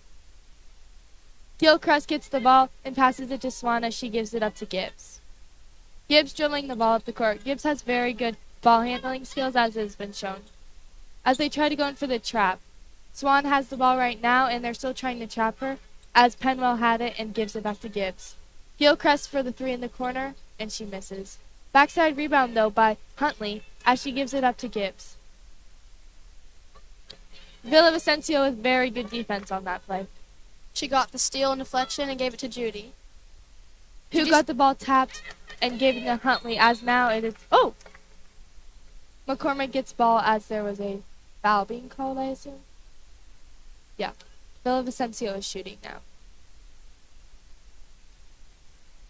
Gilchrist gets the ball and passes it to Swan as she gives it up to Gibbs. Gibbs dribbling the ball up the court. Gibbs has very good ball handling skills, as has been shown. As they try to go in for the trap, Swan has the ball right now and they're still trying to trap her as Penwell had it and gives it back to Gibbs. Gilchrist for the 3 in the corner and she misses. Backside rebound though by Huntley as she gives it up to Gibbs. Villavicencio with very good defense on that play. She got the steal and deflection and gave it to Judy. Who got the ball tapped and gave it to Huntley as now it is... Oh! McCormick gets ball as there was a foul being called, I assume. Yeah. Villavicencio is shooting now.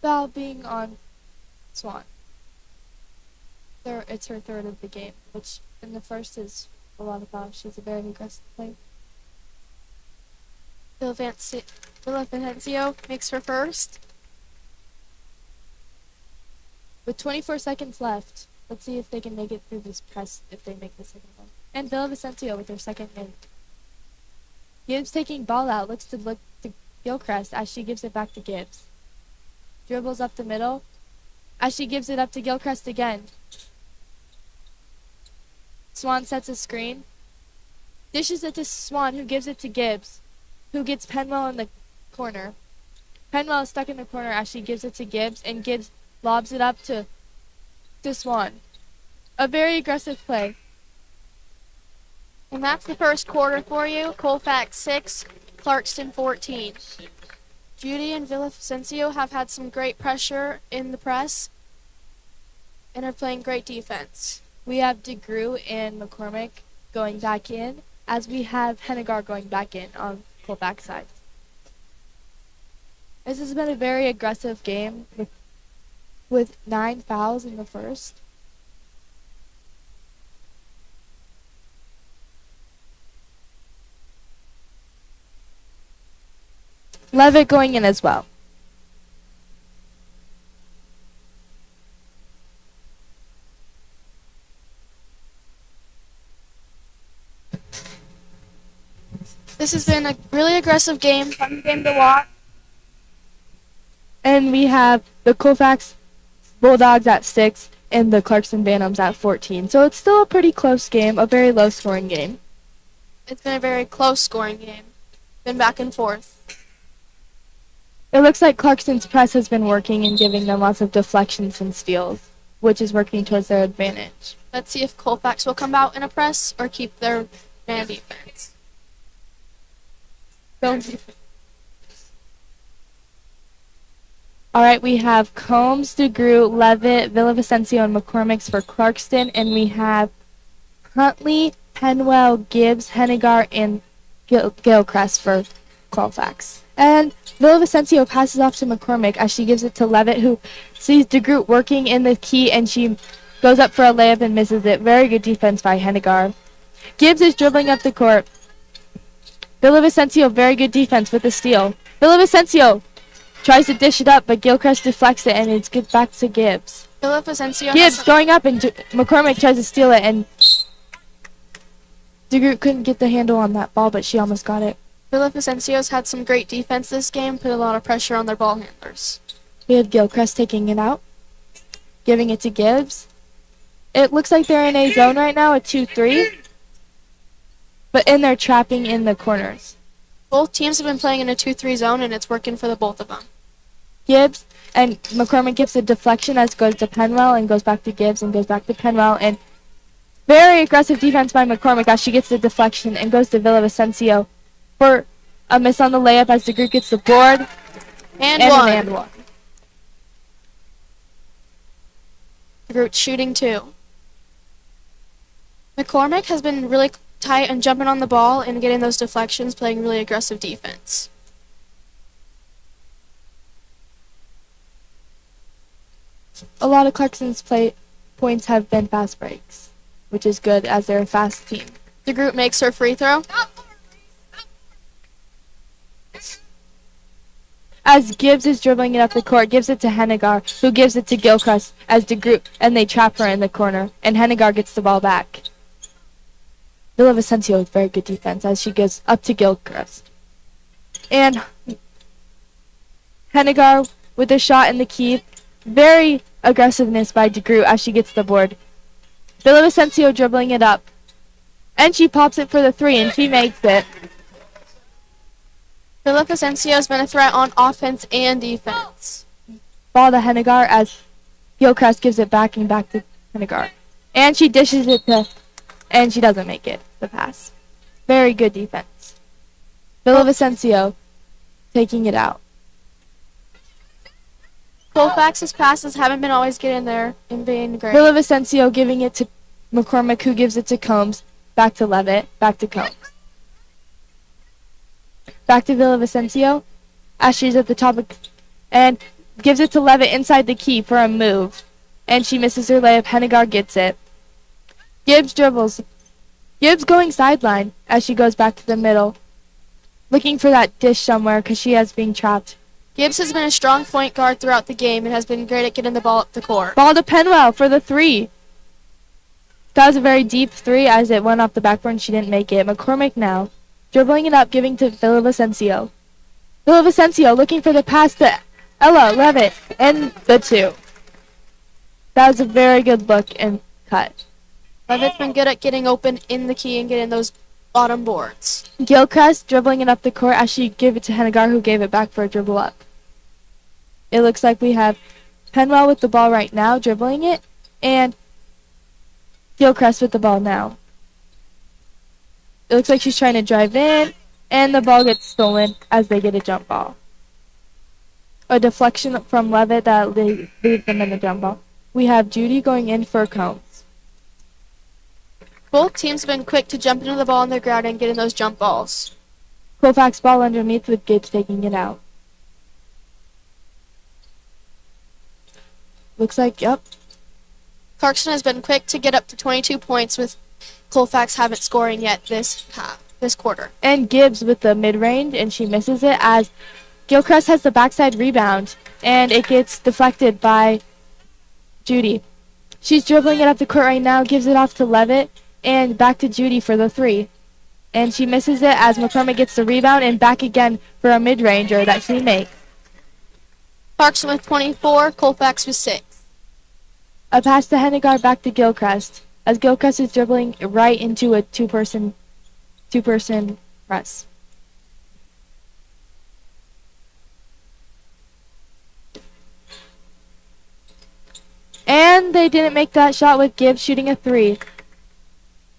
Foul being on Swan. It's her 3rd of the game, which in the first is a lot of fouls. She's a very aggressive player. Villavicencio makes her first. With 24 seconds left, let's see if they can make it through this press if they make the second one. And Villavicencio with their second win. Gibbs taking ball out, looks to Gilchrist as she gives it back to Gibbs. Dribbles up the middle as she gives it up to Gilchrist again. Swan sets a screen. Dishes it to Swan, who gives it to Gibbs, who gets Penwell in the corner. Penwell is stuck in the corner as she gives it to Gibbs, and Gibbs lobs it up to Swan. A very aggressive play. And that's the first quarter for you. Colfax 6, Clarkston 14. Judy and Villavicencio have had some great pressure in the press and are playing great defense. We have DeGroot and McCormick going back in, as we have Hennigar going back in on Colfax side. This has been a very aggressive game with 9 fouls in the first. Levitt going in as well. This has been a really aggressive game, fun game to watch. And we have the Colfax Bulldogs at 6 and the Clarkston Bantams at 14. So it's still a pretty close game, a very low scoring game. It's been a very close scoring game. Been back and forth. It looks like Clarkston's press has been working and giving them lots of deflections and steals, which is working towards their advantage. Let's see if Colfax will come out in a press or keep their man defense. All right, we have Combs, DeGroot, Levitt, Villavicencio, and McCormick's for Clarkston, and we have Huntley, Penwell, Gibbs, Hennigar, and Gilchrist for Colfax. And Villavicencio passes off to McCormick as she gives it to Levitt, who sees DeGroot working in the key, and she goes up for a layup and misses it. Very good defense by Hennigar. Gibbs is dribbling up the court. Villavicencio, very good defense with the steal. Villavicencio tries to dish it up, but Gilchrist deflects it, and it's good back to Gibbs. Villavicencio Gibbs going up, and McCormick tries to steal it, and DeGroot couldn't get the handle on that ball, but she almost got it. Villavicencio's had some great defense this game, put a lot of pressure on their ball handlers. We have Gilchrist taking it out, giving it to Gibbs. It looks like they're in a zone right now, a 2-3. But in they're trapping in the corners. Both teams have been playing in a 2-3 zone, and it's working for the both of them. Gibbs and McCormick gives a deflection as it goes to Penwell and goes back to Gibbs and goes back to Penwell. And very aggressive defense by McCormick as she gets the deflection and goes to Villavicencio for a miss on the layup as DeGroot gets the board. And one. DeGroot shooting 2. McCormick has been really tight and jumping on the ball and getting those deflections, playing really aggressive defense. A lot of Clarkson's points have been fast breaks, which is good as they're a fast team. DeGroot makes her free throw. As Gibbs is dribbling it up the court, gives it to Hennigar, who gives it to Gilchrist as DeGroot, and they trap her in the corner, and Hennigar gets the ball back. Villavicencio with very good defense as she goes up to Gilchrist. And Hennigar with a shot in the key. Very aggressiveness by DeGroot as she gets the board. Villavicencio dribbling it up. And she pops it for the 3, and she makes it. Villavicencio has been a threat on offense and defense. Ball to Hennigar as Gilchrist gives it back and back to Hennigar. And she dishes it to, and she doesn't make it, the pass. Very good defense. Villavicencio taking it out. Colfax's passes haven't been always getting there and being great. Villavicencio giving it to McCormick, who gives it to Combs. Back to Levitt, back to Combs. Back to Villavicencio as she's at the top of, and gives it to Levitt inside the key for a move. And she misses her layup. Hennigar gets it. Gibbs dribbles. Gibbs going sideline as she goes back to the middle. Looking for that dish somewhere because she has being trapped. Gibbs has been a strong point guard throughout the game and has been great at getting the ball up the court. Ball to Penwell for the 3. That was a very deep 3 as it went off the backboard and she didn't make it. McCormick now dribbling it up, giving to Villavicencio. Villavicencio looking for the pass to Ella Levitt and the 2. That was a very good look and cut. Levitt's been good at getting open in the key and getting those bottom boards. Gilchrist dribbling it up the court as she gave it to Hennigar, who gave it back for a dribble up. It looks like we have Penwell with the ball right now, dribbling it, and Gilchrist with the ball now. It looks like she's trying to drive in, and the ball gets stolen as they get a jump ball. A deflection from Levitt that leaves them in the jump ball. We have Judy going in for cones. Both teams have been quick to jump into the ball on the ground and get in those jump balls. Colfax ball underneath with Gibbs taking it out. Looks like, yep. Clarkston has been quick to get up to 22 points, with Colfax haven't scoring yet this quarter. And Gibbs with the mid-range, and she misses it as Gilchrist has the backside rebound, and it gets deflected by Judy. She's dribbling it up the court right now, gives it off to Levitt, and back to Judy for the three. And she misses it as McCormick gets the rebound, and back again for a mid-ranger that she makes. Clarkston with 24, Colfax with 6. A pass to Hennegar, back to Gilchrist, as Gilchrist is dribbling right into a two-person press. And they didn't make that shot with Gibbs shooting a three.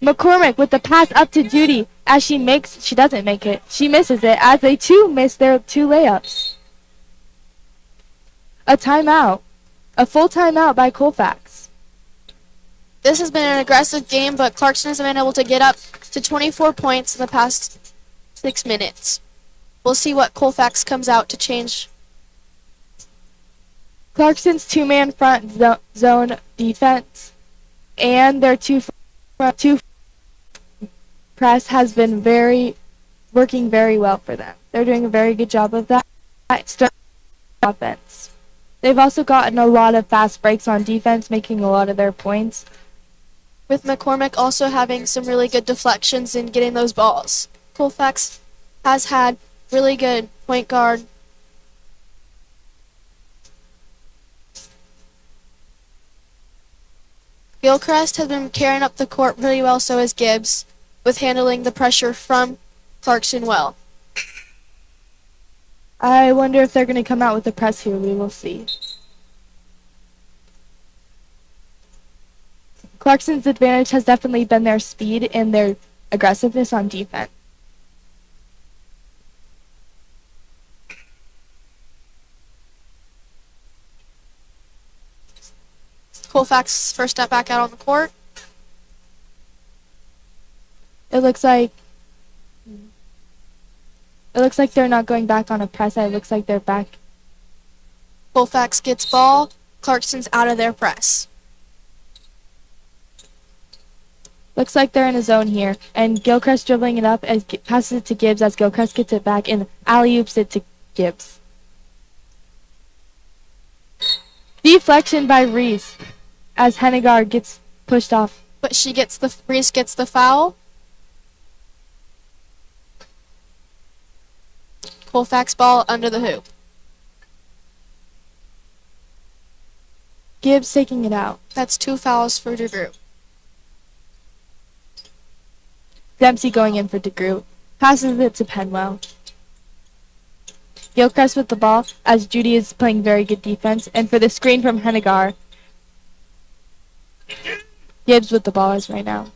McCormick with the pass up to Judy as she doesn't make it. She misses it as they too miss their two layups. A timeout. A full timeout by Colfax. This has been an aggressive game, but Clarkston has been able to get up to 24 points in the past 6 minutes. We'll see what Colfax comes out to change. Clarkston's two-man front zone defense and their two press has been working very well for them. They're doing a very good job of that offense. They've also gotten a lot of fast breaks on defense, making a lot of their points. With McCormick also having some really good deflections in getting those balls. Colfax has had really good point guard. Gilchrist has been carrying up the court really well, so has Gibbs, with handling the pressure from Clarkston well. I wonder if they're going to come out with a press here. We will see. Clarkston's advantage has definitely been their speed and their aggressiveness on defense. Colfax first step back out on the court. It looks like they're not going back on a press. It looks like they're back. Colfax gets ball. Clarkston's out of their press. Looks like they're in a zone here. And Gilchrist dribbling it up as passes it to Gibbs as Gilchrist gets it back and alley-oops it to Gibbs. Deflection by Reese as Hennegar gets pushed off. But Reese gets the foul. Colfax ball under the hoop. Gibbs taking it out. That's 2 fouls for DeGroot. Dempsey going in for DeGroot. Passes it to Penwell. Gilchrist with the ball as Judy is playing very good defense. And for the screen from Hennegar. Gibbs with the ball is right now.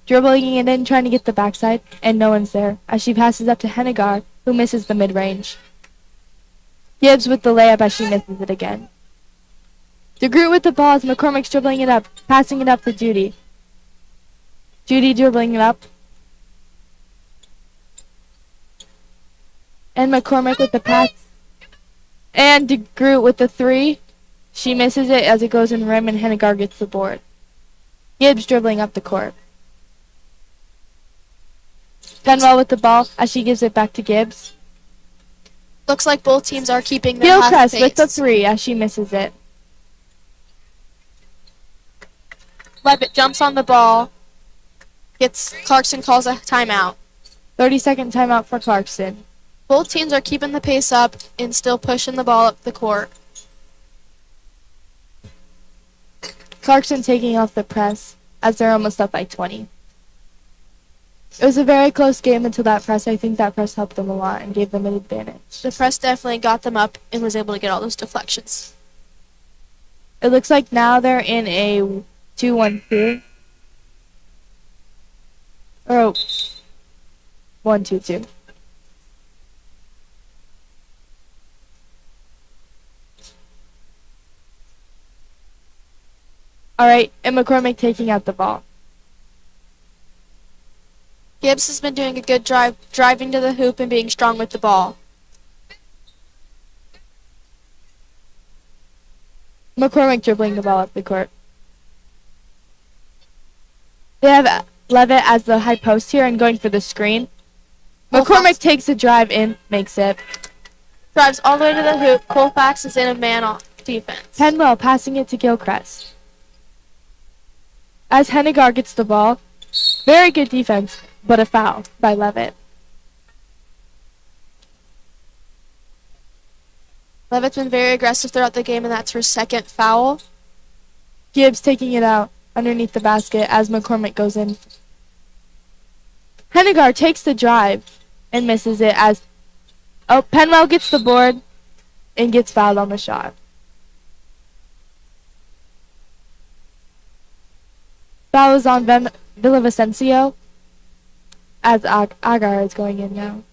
Dribbling it in, trying to get the backside, and no one's there as she passes up to Hennegar, who misses the mid-range. Gibbs with the layup as she misses it again. DeGroot with the ball as McCormick's dribbling it up, passing it up to Judy. Judy dribbling it up. And McCormick with the pass. And DeGroot with the three. She misses it as it goes in rim and Hennegar gets the board. Gibbs dribbling up the court. Penwell with the ball as she gives it back to Gibbs. Looks like both teams are keeping their fast Gilchrist pace. with the three as she misses it. Levitt jumps on the ball. Clarkston calls a timeout. 30-second timeout for Clarkston. Both teams are keeping the pace up and still pushing the ball up the court. Clarkston taking off the press as they're almost up by 20. It was a very close game until that press. I think that press helped them a lot and gave them an advantage. The press definitely got them up and was able to get all those deflections. It looks like now they're in a 2-1-2. Or 1-2-2. All right, and McCormick taking out the ball. Gibbs has been doing a good driving to the hoop and being strong with the ball. McCormick dribbling the ball up the court. They have Levitt as the high post here and going for the screen. McCormick takes the drive in, makes it. Drives all the way to the hoop. Colfax is in a man-off defense. Penwell passing it to Gilchrist. As Hennigar gets the ball, very good defense, but a foul by Levitt. Levitt's been very aggressive throughout the game, and that's her second foul. Gibbs taking it out underneath the basket as McCormick goes in. Hennigar takes the drive and misses it as Penwell gets the board and gets fouled on the shot. Foul is on Villavicencio as Agar is going in now.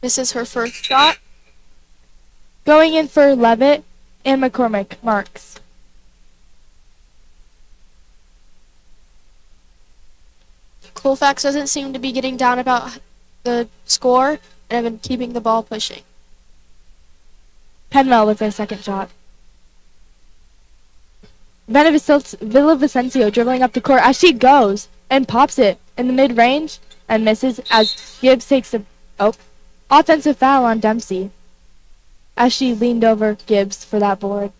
This is her first shot. Going in for Levitt and McCormick marks. Colfax doesn't seem to be getting down about the score and have been keeping the ball pushing. Penwell with their second shot. Villavicencio dribbling up the court as she goes and pops it in the mid-range and misses as Gibbs takes the offensive foul on Dempsey as she leaned over Gibbs for that board.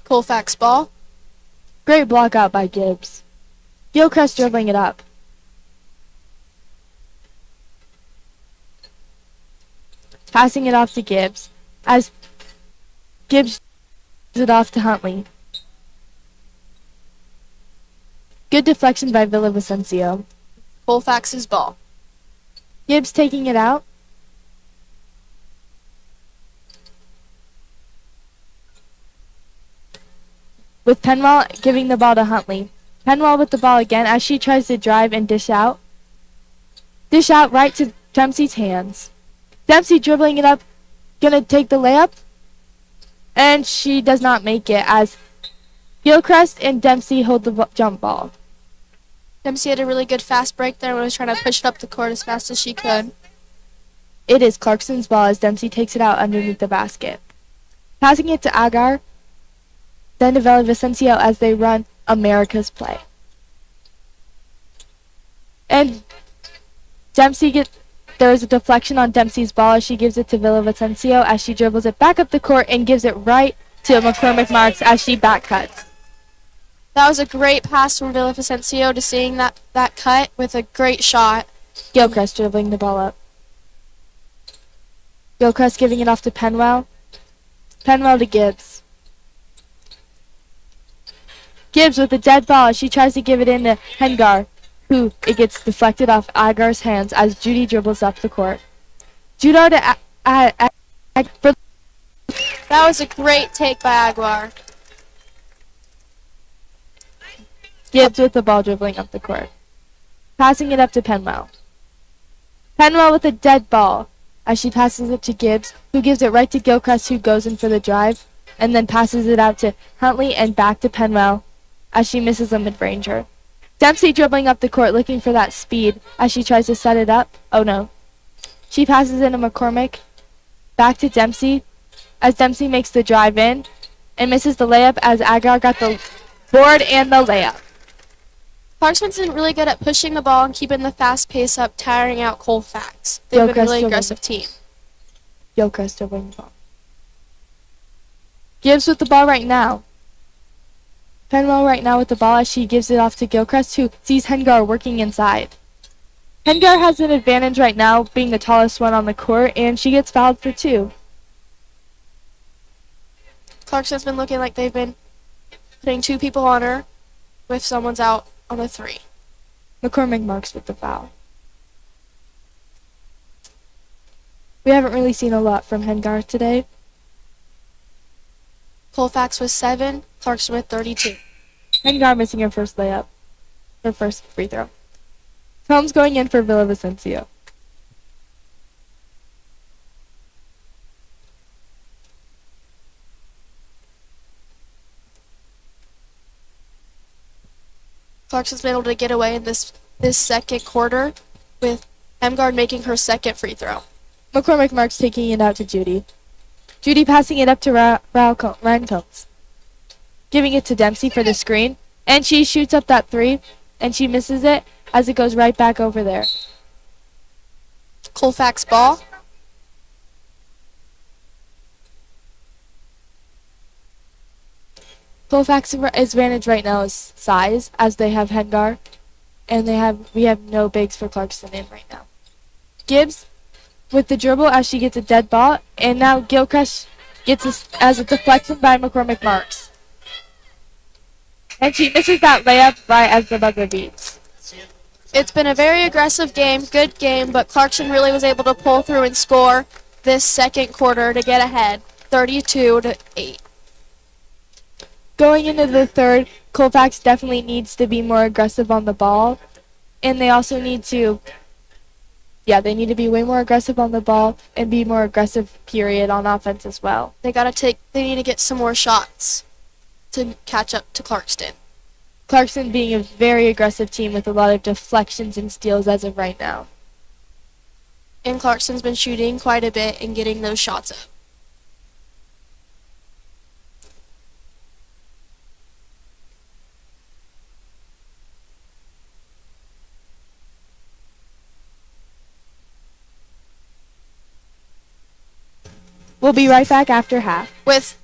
Colfax ball. Great block out by Gibbs. Gilchrist dribbling it up. Passing it off to Gibbs as Gibbs it off to Huntley. Good deflection by Villavicencio. Colfax's ball. Gibbs taking it out. With Penwell giving the ball to Huntley. Penwell with the ball again as she tries to drive and dish out. Dish out right to Dempsey's hands. Dempsey dribbling it up, gonna take the layup. And she does not make it as Gilchrist and Dempsey hold the jump ball. Dempsey had a really good fast break there and was trying to push it up the court as fast as she could. It is Clarkston's ball as Dempsey takes it out underneath the basket. Passing it to Agar, then to Villavicencio as they run America's play. And there is a deflection on Dempsey's ball as she gives it to Villavicencio as she dribbles it back up the court and gives it right to McCormick Marks as she back cuts. That was a great pass from Villavicencio to seeing that cut with a great shot. Gilchrist dribbling the ball up. Gilchrist giving it off to Penwell. Penwell to Gibbs. Gibbs with a dead ball as she tries to give it in to Hengar, who it gets deflected off Agar's hands as Judy dribbles up the court. Judo to That was a great take by Aguar. Gibbs with the ball dribbling up the court. Passing it up to Penwell. Penwell with a dead ball as she passes it to Gibbs, who gives it right to Gilchrist, who goes in for the drive, and then passes it out to Huntley and back to Penwell as she misses a mid-ranger. Dempsey dribbling up the court looking for that speed as she tries to set it up. Oh no. She passes it to McCormick. Back to Dempsey as Dempsey makes the drive in and misses the layup as Agar got the board and the layup. Clarkston's been really good at pushing the ball and keeping the fast pace up, tiring out Colfax. They've been a really aggressive team. Gilchrist dribbling the ball. Gibbs with the ball right now. Penwell right now with the ball as she gives it off to Gilchrist, who sees Hengar working inside. Hengar has an advantage right now, being the tallest one on the court, and she gets fouled for 2. Clarkston's been looking like they've been putting 2 people on her with someone's out on a 3. McCormick Marks with the foul. We haven't really seen a lot from Hengar today. Colfax was 7, Clarkston with 32. Hengar missing her first layup. Her first free throw. Combs going in for Villavicencio. Clarkston's been able to get away in this second quarter with Hemgard making her second free throw. McCormick Marks taking it out to Judy. Judy passing it up to Ryan Combs. Giving it to Dempsey for the screen. And she shoots up that three. And she misses it as it goes right back over there. Colfax ball. Colfax's advantage right now is size, as they have Hengar. And we have no bigs for Clarkston in right now. Gibbs with the dribble as she gets a dead ball. And now Gilchrist gets as a deflection by McCormick Marks. And she misses that layup right as the buzzer beats. It's been a very aggressive game, good game, but Clarkston really was able to pull through and score this second quarter to get ahead, 32-8. Going into the third, Colfax definitely needs to be more aggressive on the ball. And they also need to, they need to be way more aggressive on the ball and be more aggressive, period, on offense as well. They need to get some more shots to catch up to Clarkston. Clarkston being a very aggressive team with a lot of deflections and steals as of right now. And Clarkston's been shooting quite a bit and getting those shots up. We'll be right back after half. With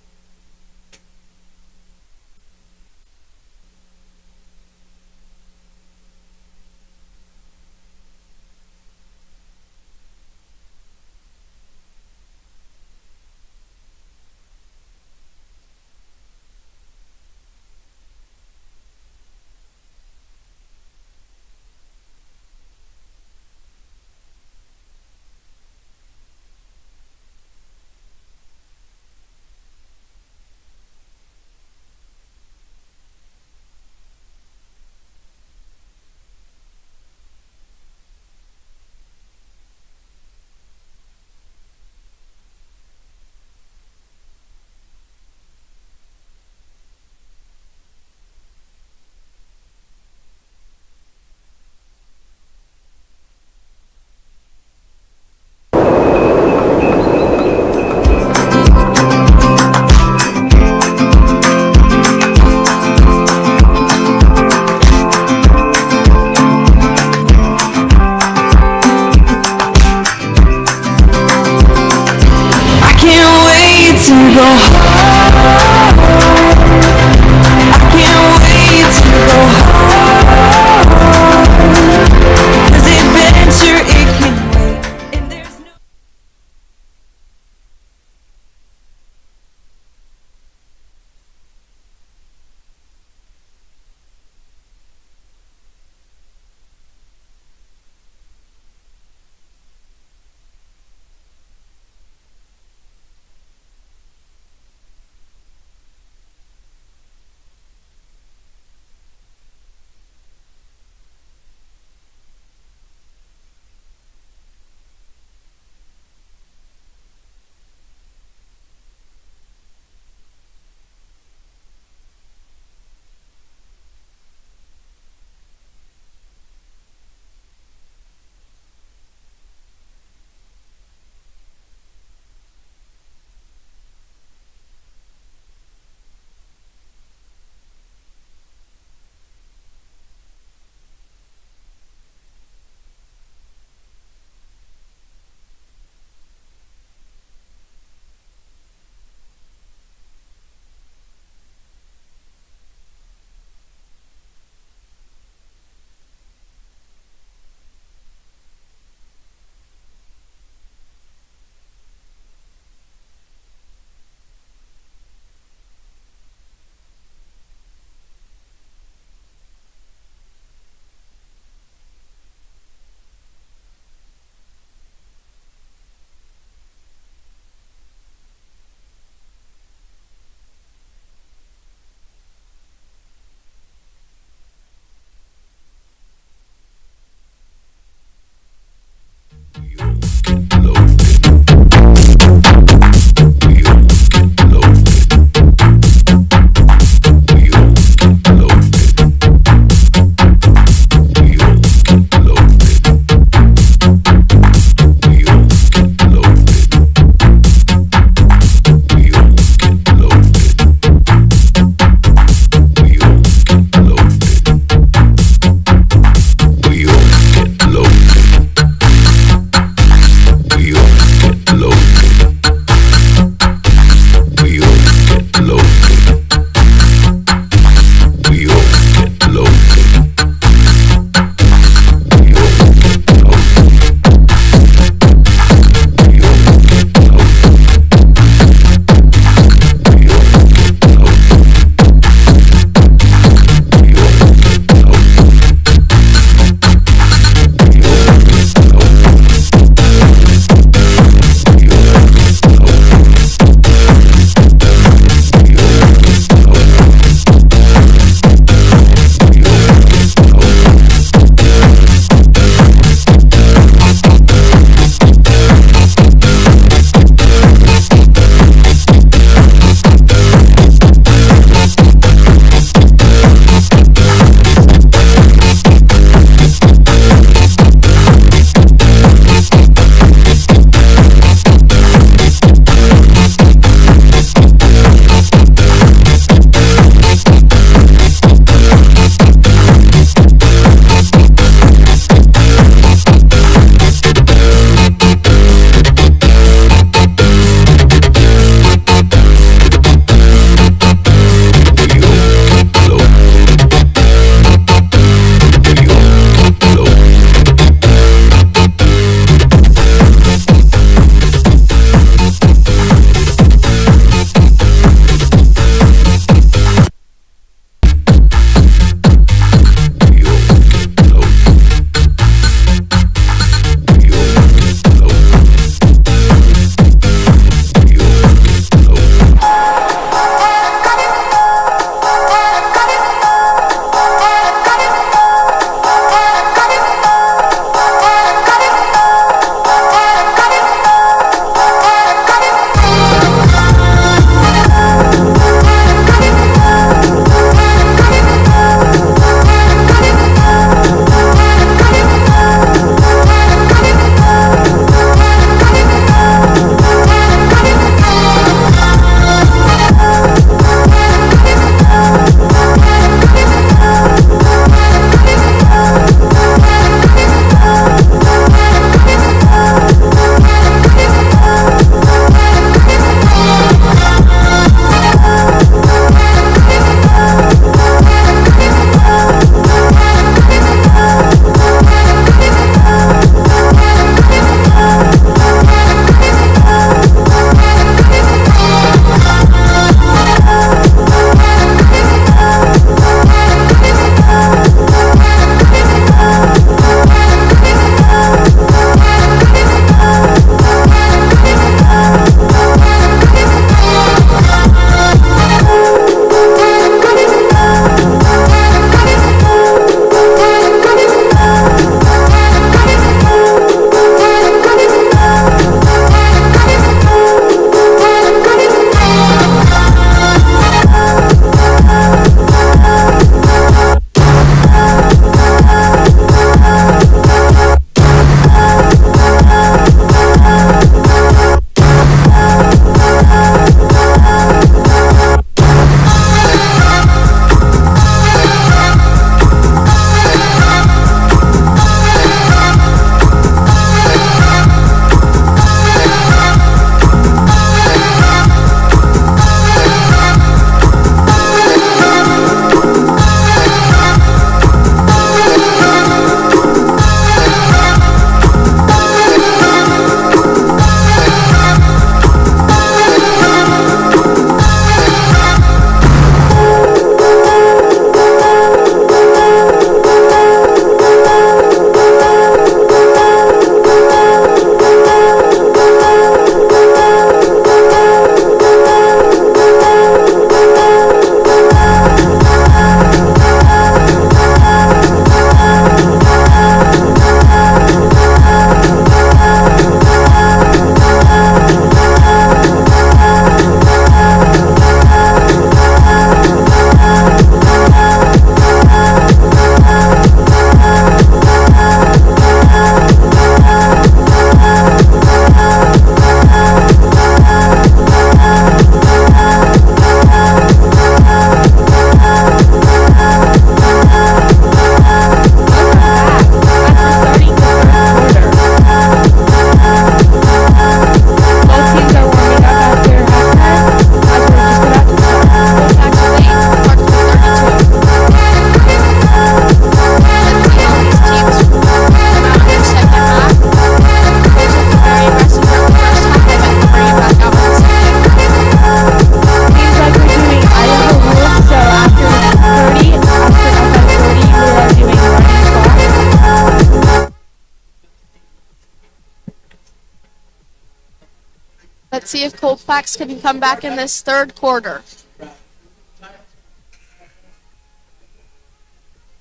Let's see if Colfax can come back in this third quarter.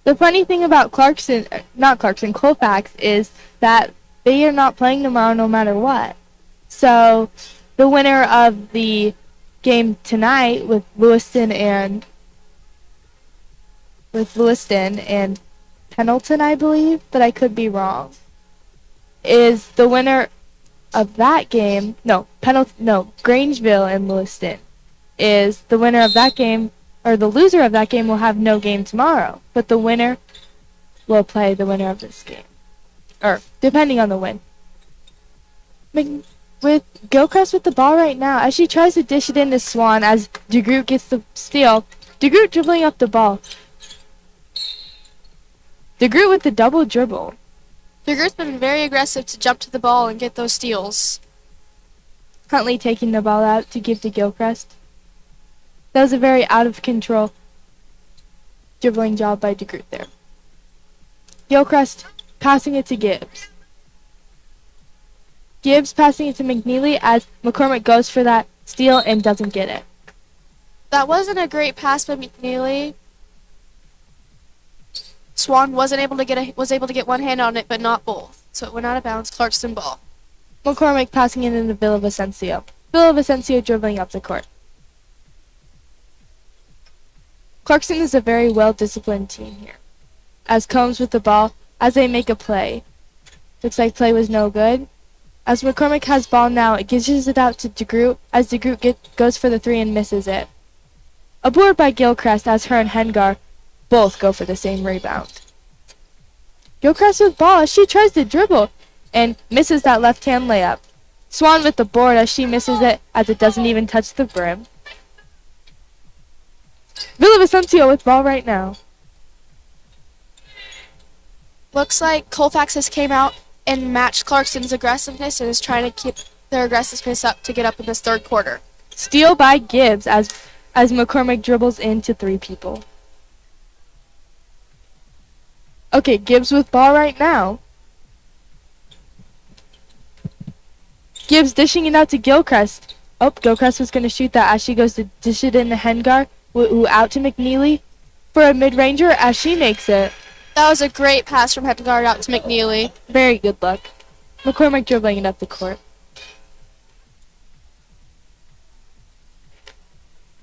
The funny thing about Colfax is that they are not playing tomorrow no matter what. So the winner of the game tonight with Lewiston and Pendleton, I believe, but I could be wrong, is the winner of that game. Grangeville and Lewiston is the winner of that game, or the loser of that game will have no game tomorrow, but the winner will play the winner of this game, or depending on the win. With Gilchrist with the ball right now, as she tries to dish it in to Swan as DeGroot gets the steal. DeGroot dribbling up the ball. DeGroot with the double dribble. DeGroot's been very aggressive to jump to the ball and get those steals. Huntley taking the ball out to give to Gilchrist. That was a very out of control dribbling job by DeGroot there. Gilchrist passing it to Gibbs. Gibbs passing it to McNeely as McCormick goes for that steal and doesn't get it. That wasn't a great pass by McNeely. Swan was able to get one hand on it, but not both. So it went out of bounds. Clarkston ball. McCormick passing it into Villavicencio. Villavicencio dribbling up the court. Clarkston is a very well-disciplined team here. As Combs with the ball, as they make a play. Looks like play was no good. As McCormick has ball now, it dishes it out to DeGroot, as DeGroot goes for the three and misses it. A board by Gilchrist as her and Hengar both go for the same rebound. Gilchrist with ball as she tries to dribble and misses that left-hand layup. Swan with the board as she misses it as it doesn't even touch the brim. Villavicencio with ball right now. Looks like Colfax has came out and matched Clarkston's aggressiveness and is trying to keep their aggressiveness up to get up in this third quarter. Steal by Gibbs as McCormick dribbles into three people. Okay, Gibbs with ball right now. Gibbs dishing it out to Gilchrist. Oh, Gilchrist was going to shoot that as she goes to dish it into Hengar, who out to McNeely for a mid-ranger as she makes it. That was a great pass from Hengar out to McNeely. Very good luck. McCormick dribbling it up the court.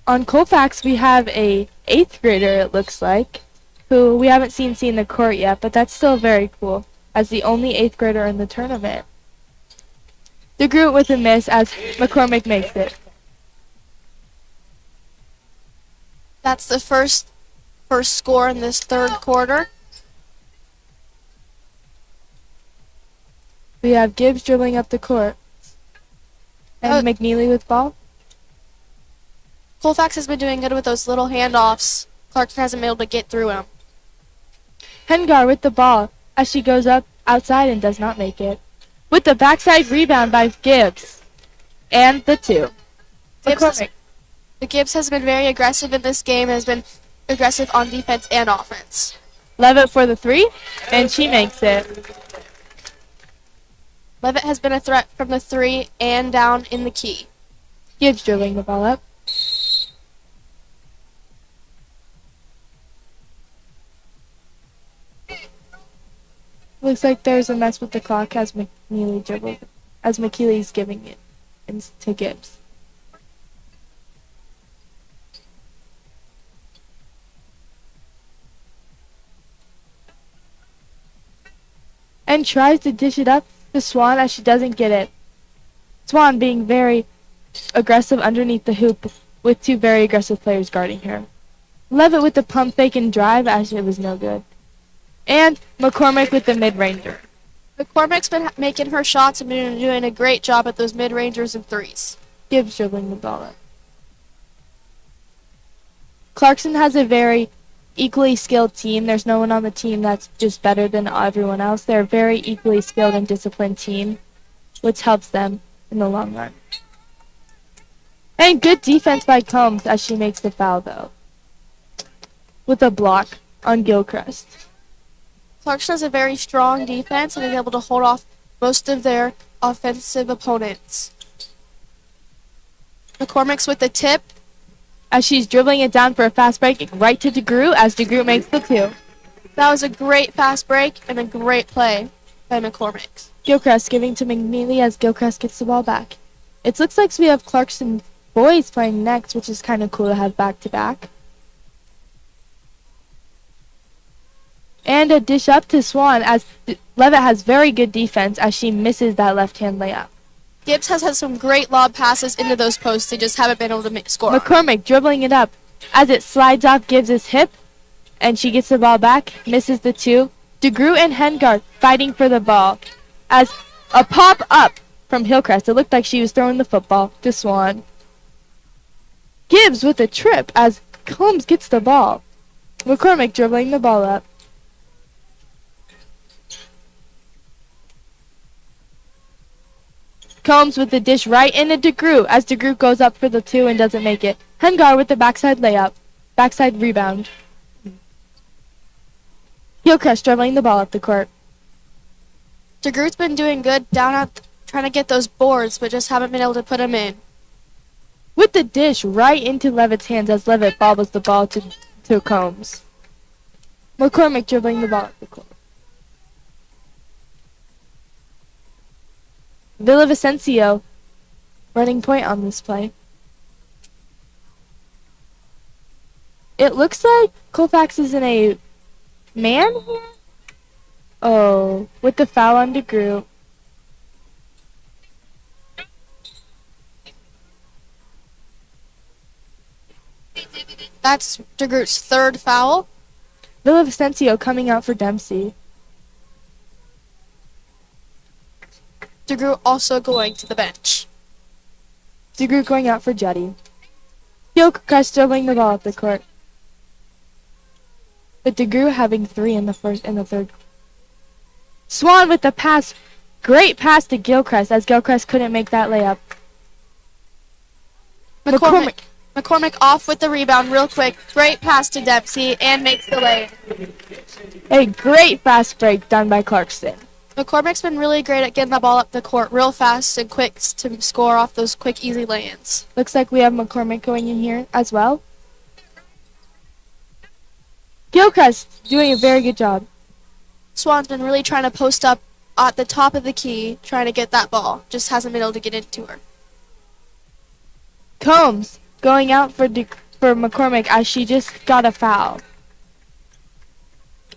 On Colfax, we have a 8th grader, it looks like, who we haven't seen the court yet, but that's still very cool, as the only 8th grader in the tournament. DeGroot with a miss as McCormick makes it. That's the first score in this third quarter. We have Gibbs dribbling up the court. And McNeely with ball. Colfax has been doing good with those little handoffs. Clarkston hasn't been able to get through him. Hengar with the ball as she goes up outside and does not make it. With the backside rebound by Gibbs. And the two. McCormick. Gibbs has been very aggressive in this game and has been aggressive on defense and offense. Levitt for the three, and she makes it. Levitt has been a threat from the three and down in the key. Gibbs dribbling the ball up. Looks like there's a mess with the clock as McNeely dribbled, as McKeely's giving it to Gibbs. And tries to dish it up to Swan as she doesn't get it. Swan being very aggressive underneath the hoop with two very aggressive players guarding her. Levitt with the pump fake and drive as it was no good. And McCormick with the mid-ranger. McCormick's been making her shots and been doing a great job at those mid-rangers and threes. Gibbs dribbling the ball up. Clarkston has a very equally skilled team. There's no one on the team that's just better than everyone else. They're a very equally skilled and disciplined team, which helps them in the long run. And good defense by Combs as she makes the foul, though, with a block on Gilchrist. Clarkston has a very strong defense and is able to hold off most of their offensive opponents. McCormick's with the tip. as she's dribbling it down for a fast break right to DeGroot as DeGroot makes the 2. That was a great fast break and a great play by McCormick. Gilchrist giving to McNeely as Gilchrist gets the ball back. It looks like we have Clarkston boys playing next, which is kind of cool to have back-to-back. And a dish up to Swan as Levitt has very good defense as she misses that left-hand layup. Gibbs has had some great lob passes into those posts. They just haven't been able to score. McCormick dribbling it up as it slides off Gibbs' hip, and she gets the ball back, misses the 2. DeGroot and Hengard fighting for the ball as a pop up from Hillcrest. It looked like she was throwing the football to Swan. Gibbs with a trip as Combs gets the ball. McCormick dribbling the ball up. Combs with the dish right into DeGroot as DeGroot goes up for the 2 and doesn't make it. Hengar with the backside layup. Backside rebound. Hillcrest dribbling the ball up the court. DeGroot's been doing good down at trying to get those boards, but just haven't been able to put them in. With the dish right into Levitt's hands as Levitt bobbles the ball to Combs. McCormick dribbling the ball up the court. Villavicencio running point on this play. It looks like Colfax is in a man here. Oh, with the foul on DeGroot. That's DeGroot's 3rd foul. Villavicencio coming out for Dempsey. DeGroot also going to the bench. DeGroot going out for Jetty. Gilchrist dribbling the ball up the court. But DeGroot having 3 in the third. Swan with the pass. Great pass to Gilchrist as Gilchrist couldn't make that layup. McCormick off with the rebound real quick. Great pass to Dempsey and makes the lay. A great fast break done by Clarkston. McCormick's been really great at getting the ball up the court real fast and quick to score off those quick, easy lay-ins. Looks like we have McCormick going in here as well. Gilchrist doing a very good job. Swan's been really trying to post up at the top of the key, trying to get that ball. Just hasn't been able to get into her. Combs going out for McCormick as she just got a foul.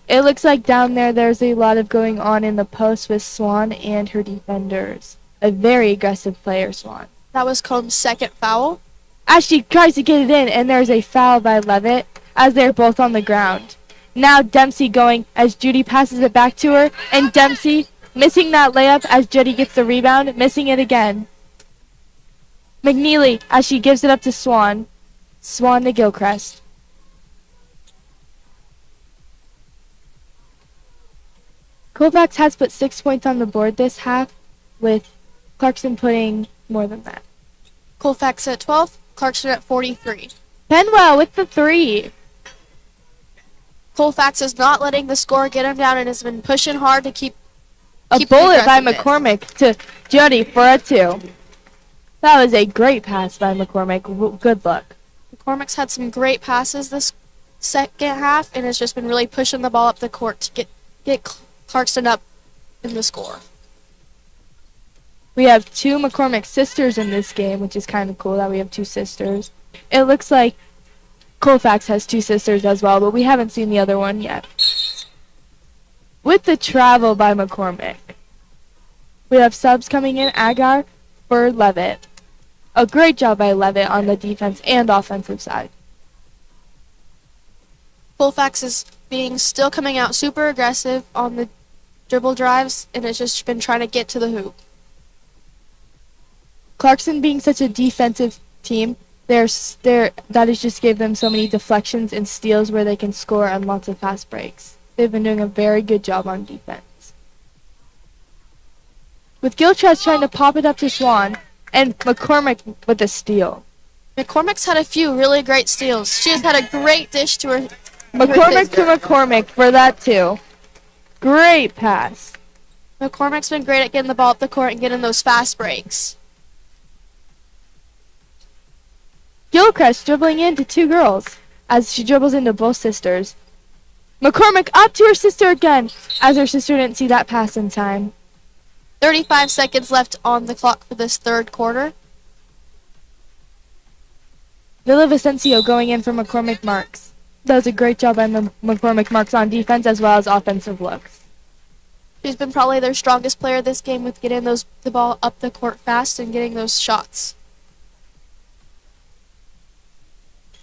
It looks like down there's a lot of going on in the post with Swan and her defenders. A very aggressive player, Swan. That was Combs' 2nd foul. As she tries to get it in, and there's a foul by Levitt as they're both on the ground. Now Dempsey going as Judy passes it back to her, and Dempsey missing that layup as Judy gets the rebound, missing it again. McNeely as she gives it up to Swan. Swan to Gilchrist. Colfax has put 6 points on the board this half, with Clarkston putting more than that. Colfax at 12, Clarkston at 43. Penwell with the 3. Colfax is not letting the score get him down and has been pushing hard to keep A bullet by McCormick to Judy for a 2. That was a great pass by McCormick. Good luck. McCormick's had some great passes this second half and has just been really pushing the ball up the court to get Clarkston up in the score. We have 2 McCormick sisters in this game, which is kind of cool that we have 2 sisters. It looks like Colfax has 2 sisters as well, but we haven't seen the other one yet. With the travel by McCormick, we have subs coming in. Agar for Levitt. A great job by Levitt on the defense and offensive side. Colfax is still coming out super aggressive on the dribble drives and has just been trying to get to the hoop. Clarkston being such a defensive team, that has just gave them so many deflections and steals where they can score on lots of fast breaks. They've been doing a very good job on defense. With Gilchrist trying to pop it up to Swan, and McCormick with a steal. McCormick's had a few really great steals. She has had a great dish to her. McCormick to McCormick for that too. Great pass. McCormick's been great at getting the ball up the court and getting those fast breaks. Gilchrist dribbling into two girls as she dribbles into both sisters. McCormick up to her sister again as her sister didn't see that pass in time. 35 seconds left on the clock for this third quarter. Villavicencio going in for McCormick Marks. That was a great job by McCormick Marks on defense as well as offensive looks. She's been probably their strongest player this game with getting the ball up the court fast and getting those shots.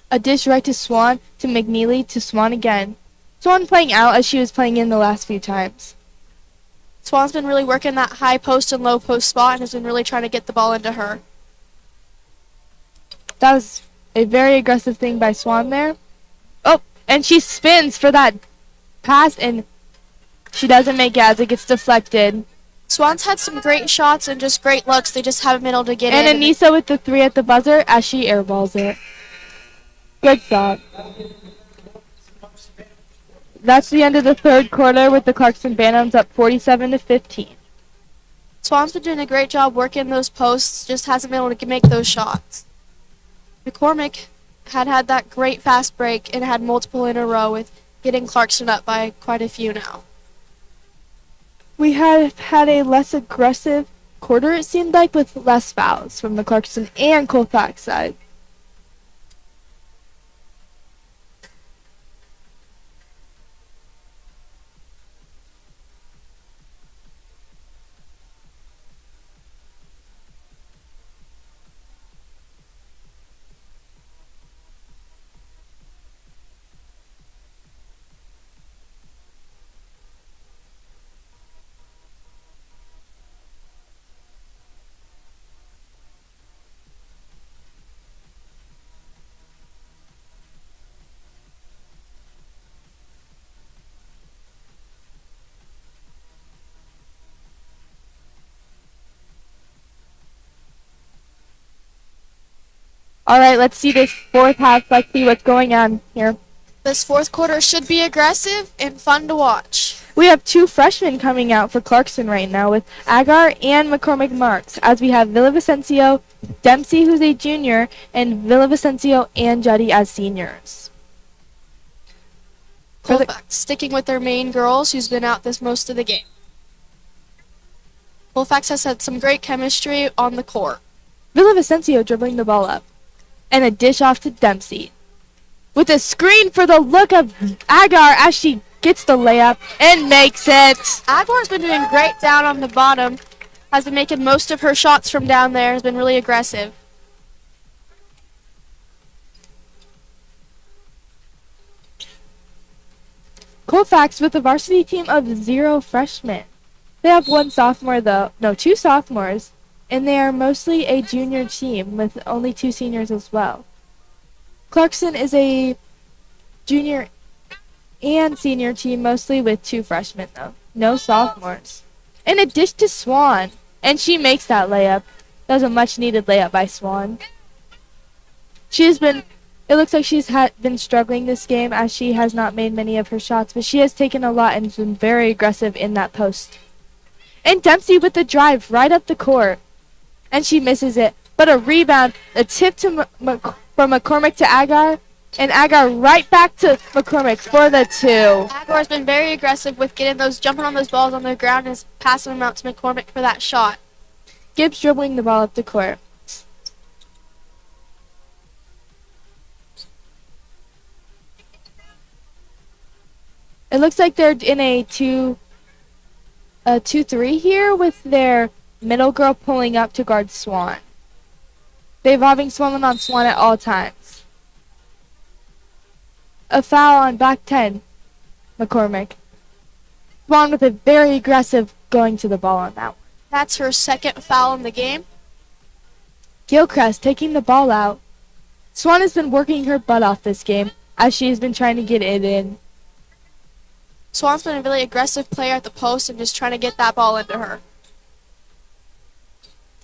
A dish right to Swan, to McNeely, to Swan again. Swan playing out as she was playing in the last few times. Swan's been really working that high post and low post spot and has been really trying to get the ball into her. That was a very aggressive thing by Swan there. Oh, and she spins for that pass, and she doesn't make it as it gets deflected. Swan's had some great shots and just great looks. They just haven't been able to get in. And Anissa with the 3 at the buzzer as she airballs it. Good shot. That's the end of the third quarter with the Clarkston Bantams up 47-15. Swan's been doing a great job working those posts, just hasn't been able to make those shots. McCormick had that great fast break and had multiple in a row with getting Clarkston up by quite a few now. We have had a less aggressive quarter, it seemed like, with less fouls from the Clarkston and Colfax side. All right, let's see this fourth half. Let's see what's going on here. This fourth quarter should be aggressive and fun to watch. We have two freshmen coming out for Clarkston right now with Agar and McCormick Marks, as we have Villavicencio, Dempsey, who's a junior, and Villavicencio and Juddy as seniors. Colfax sticking with their main girls who's been out this most of the game. Colfax has had some great chemistry on the court. Villavicencio dribbling the ball up. And a dish off to Dempsey. With a screen for the look of Agar as she gets the layup and makes it. Agar's been doing great down on the bottom. Has been making most of her shots from down there. Has been really aggressive. Colfax with a varsity team of 0 freshmen. They have one sophomore though. No, 2 sophomores. And they are mostly a junior team with only 2 seniors as well. Clarkston is a junior and senior team, mostly with 2 freshmen though. No sophomores. And a dish to Swan. And she makes that layup. That was a much needed layup by Swan. It looks like she's been struggling this game as she has not made many of her shots, but she has taken a lot and been very aggressive in that post. And Dempsey with the drive right up the court. And she misses it. But a rebound, a tip to from McCormick to Agar, and Agar right back to McCormick for the 2. Agar's been very aggressive with jumping on those balls on the ground and passing them out to McCormick for that shot. Gibbs dribbling the ball up the court. It looks like they're in a 2-3 here with their middle girl pulling up to guard Swan. They're having Swan on Swan at all times. A foul on back 10, McCormick. Swan with a very aggressive going to the ball on that one. That's her second foul in the game. Gilchrist taking the ball out. Swan has been working her butt off this game as she has been trying to get it in. Swan's been a really aggressive player at the post and just trying to get that ball into her.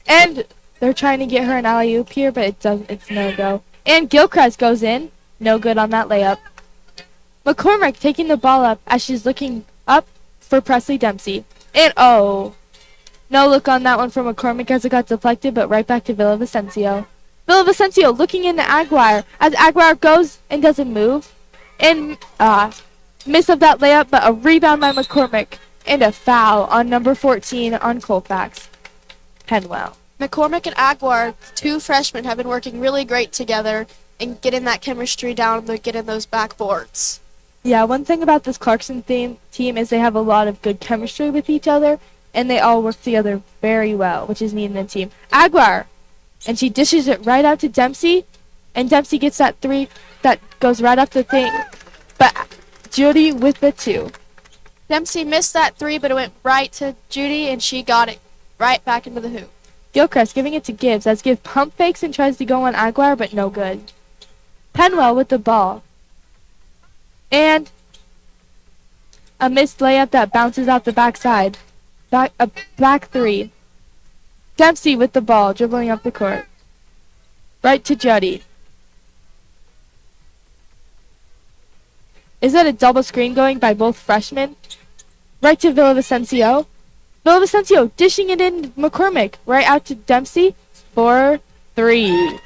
And they're trying to get her an alley-oop here, but it's no-go. And Gilchrist goes in. No good on that layup. McCormick taking the ball up as she's looking up for Presley Dempsey. And no look on that one from McCormick as it got deflected, but right back to Villavicencio. Villavicencio looking into Aguirre as Aguirre goes and doesn't move. And miss of that layup, but a rebound by McCormick. And a foul on number 14 on Colfax. Penwell. McCormick and Aguirre, two freshmen, have been working really great together and getting that chemistry down. They're getting those backboards. Yeah, one thing about this Clarkston team is they have a lot of good chemistry with each other, and they all work together very well, which is needed in the team. Aguirre, and she dishes it right out to Dempsey, and Dempsey gets that three that goes right up the thing. But Judy with the two. Dempsey missed that three, but it went right to Judy, and she got it right back into the hoop. Gilchrist giving it to Gibbs as Gibbs pump fakes and tries to go on Aguirre, but no good. Penwell with the ball. And a missed layup that bounces out the backside. A back three. Dempsey with the ball, dribbling up the court. Right to Judy. Is that a double screen going by both freshmen? Right to Villavicencio. Villavicencio dishing it in McCormick. Right out to Dempsey for three.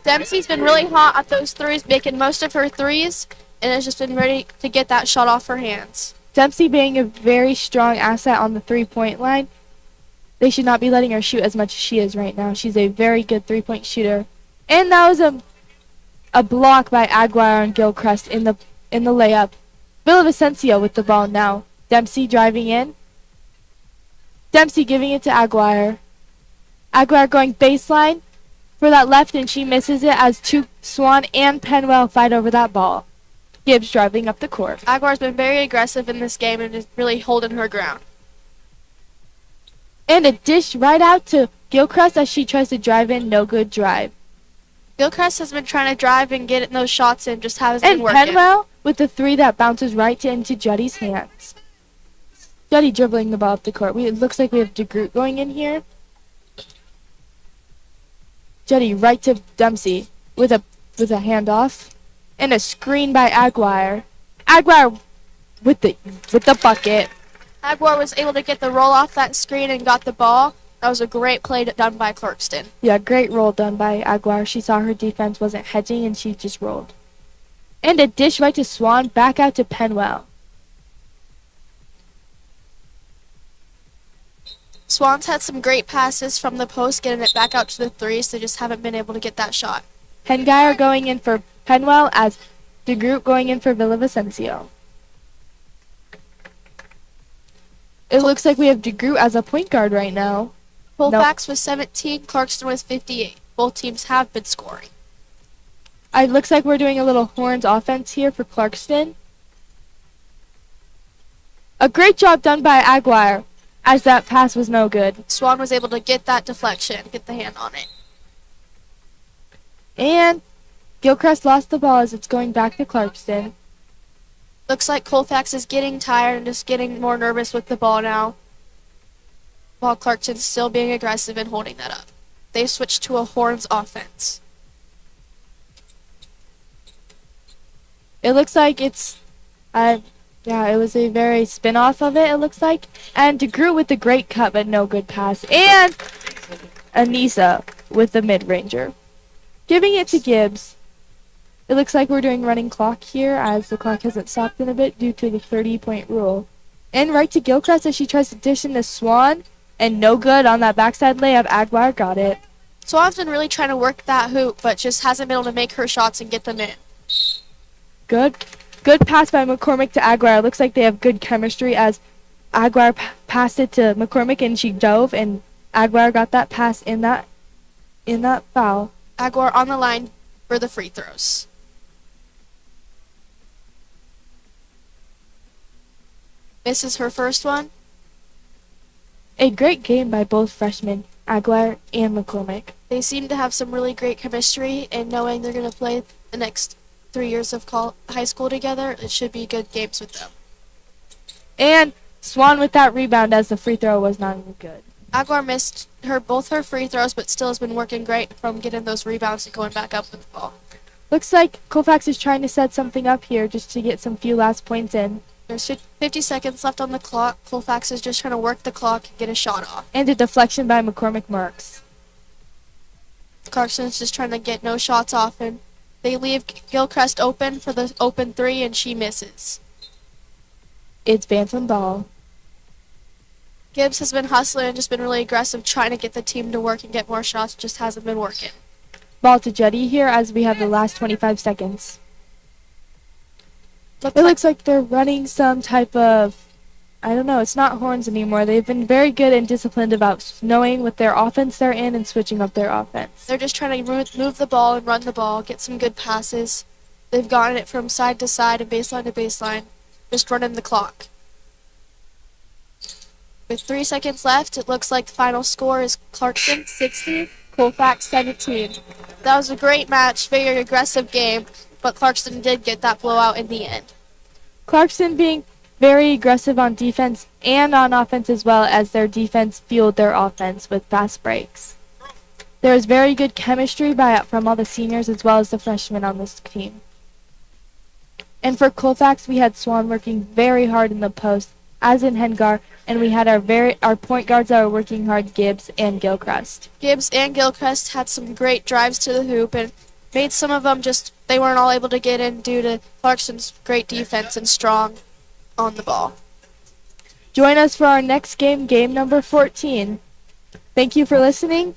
Dempsey's been really hot at those threes, making most of her threes, and has just been ready to get that shot off her hands. Dempsey being a very strong asset on the three-point line. They should not be letting her shoot as much as she is right now. She's a very good three-point shooter. And that was a block by Aguirre and Gilchrist in the layup. Villavicencio with the ball now. Dempsey driving in. Dempsey giving it to Aguirre. Aguirre going baseline for that left, and she misses it as Swan and Penwell fight over that ball. Gibbs driving up the court. Aguirre's been very aggressive in this game and is really holding her ground. And a dish right out to Gilchrist as she tries to drive in. No good drive. Gilchrist has been trying to drive and get those shots in, just hasn't been working. And Penwell with the three that bounces right into Judy's hands. Judy dribbling the ball up the court. It looks like we have DeGroot going in here. Judy right to Dempsey with a handoff. And a screen by Aguirre. Aguirre with the bucket. Aguirre was able to get the roll off that screen and got the ball. That was a great play done by Clarkston. Yeah, great roll done by Aguirre. She saw her defense wasn't hedging and she just rolled. And a dish right to Swan, back out to Penwell. Swan's had some great passes from the post, getting it back out to the threes. They just haven't been able to get that shot. Hengeyer going in for Penwell as DeGroot going in for Villavicencio. It looks like we have DeGroot as a point guard right now. Colfax with 17, Clarkston with 58. Both teams have been scoring. It looks like we're doing a little horns offense here for Clarkston. A great job done by Aguirre as that pass was no good. Swan was able to get that deflection, get the hand on it. And Gilchrist lost the ball as it's going back to Clarkston. Looks like Colfax is getting tired and just getting more nervous with the ball now, while Clarkston's still being aggressive and holding that up. They switched to a horns offense. It looks like it was a very spin-off of it looks like. And DeGroot with the great cut, but no good pass. And Anissa with the mid-ranger. Giving it to Gibbs. It looks like we're doing running clock here as the clock hasn't stopped in a bit due to the 30-point rule. And right to Gilchrist as she tries to dish into Swan. And no good on that backside layup. Aguirre got it. Swan's been really trying to work that hoop, but just hasn't been able to make her shots and get them in. Good pass by McCormick to Aguirre. Looks like they have good chemistry as Aguirre passed it to McCormick and she dove, and Aguirre got that pass in that foul. Aguirre on the line for the free throws. Misses her first one. A great game by both freshmen, Aguirre and McCormick. They seem to have some really great chemistry, and knowing they're going to play the next 3 years of high school together, it should be good games with them. And Swan with that rebound as the free throw was not even good. Aguirre missed both her free throws, but still has been working great from getting those rebounds and going back up with the ball. Looks like Colfax is trying to set something up here just to get some few last points in. There's 50 seconds left on the clock. Colfax is just trying to work the clock and get a shot off. And a deflection by McCormick Marks. Clarkston's just trying to get no shots off, and they leave Gilchrist open for the open three, and she misses. It's Bantam ball. Gibbs has been hustling and just been really aggressive, trying to get the team to work and get more shots. Just hasn't been working. Ball to Jetty here as we have the last 25 seconds. It looks like they're running some type of, I don't know, it's not horns anymore. They've been very good and disciplined about knowing what their offense they're in and switching up their offense. They're just trying to move the ball and run the ball, get some good passes. They've gotten it from side to side and baseline to baseline, just running the clock. With 3 seconds left, it looks like the final score is Clarkston 60, Colfax 17. That was a great match, very aggressive game, but Clarkston did get that blowout in the end. Clarkston being very aggressive on defense and on offense as well, as their defense fueled their offense with fast breaks. There was very good chemistry from all the seniors as well as the freshmen on this team. And for Colfax, we had Swan working very hard in the post, as in Hengar, and we had our point guards that were working hard, Gibbs and Gilchrist. Gibbs and Gilchrist had some great drives to the hoop and made some of them they weren't all able to get in due to Clarkston's great defense and strong on the ball. Join us for our next game, game number 14. Thank you for listening.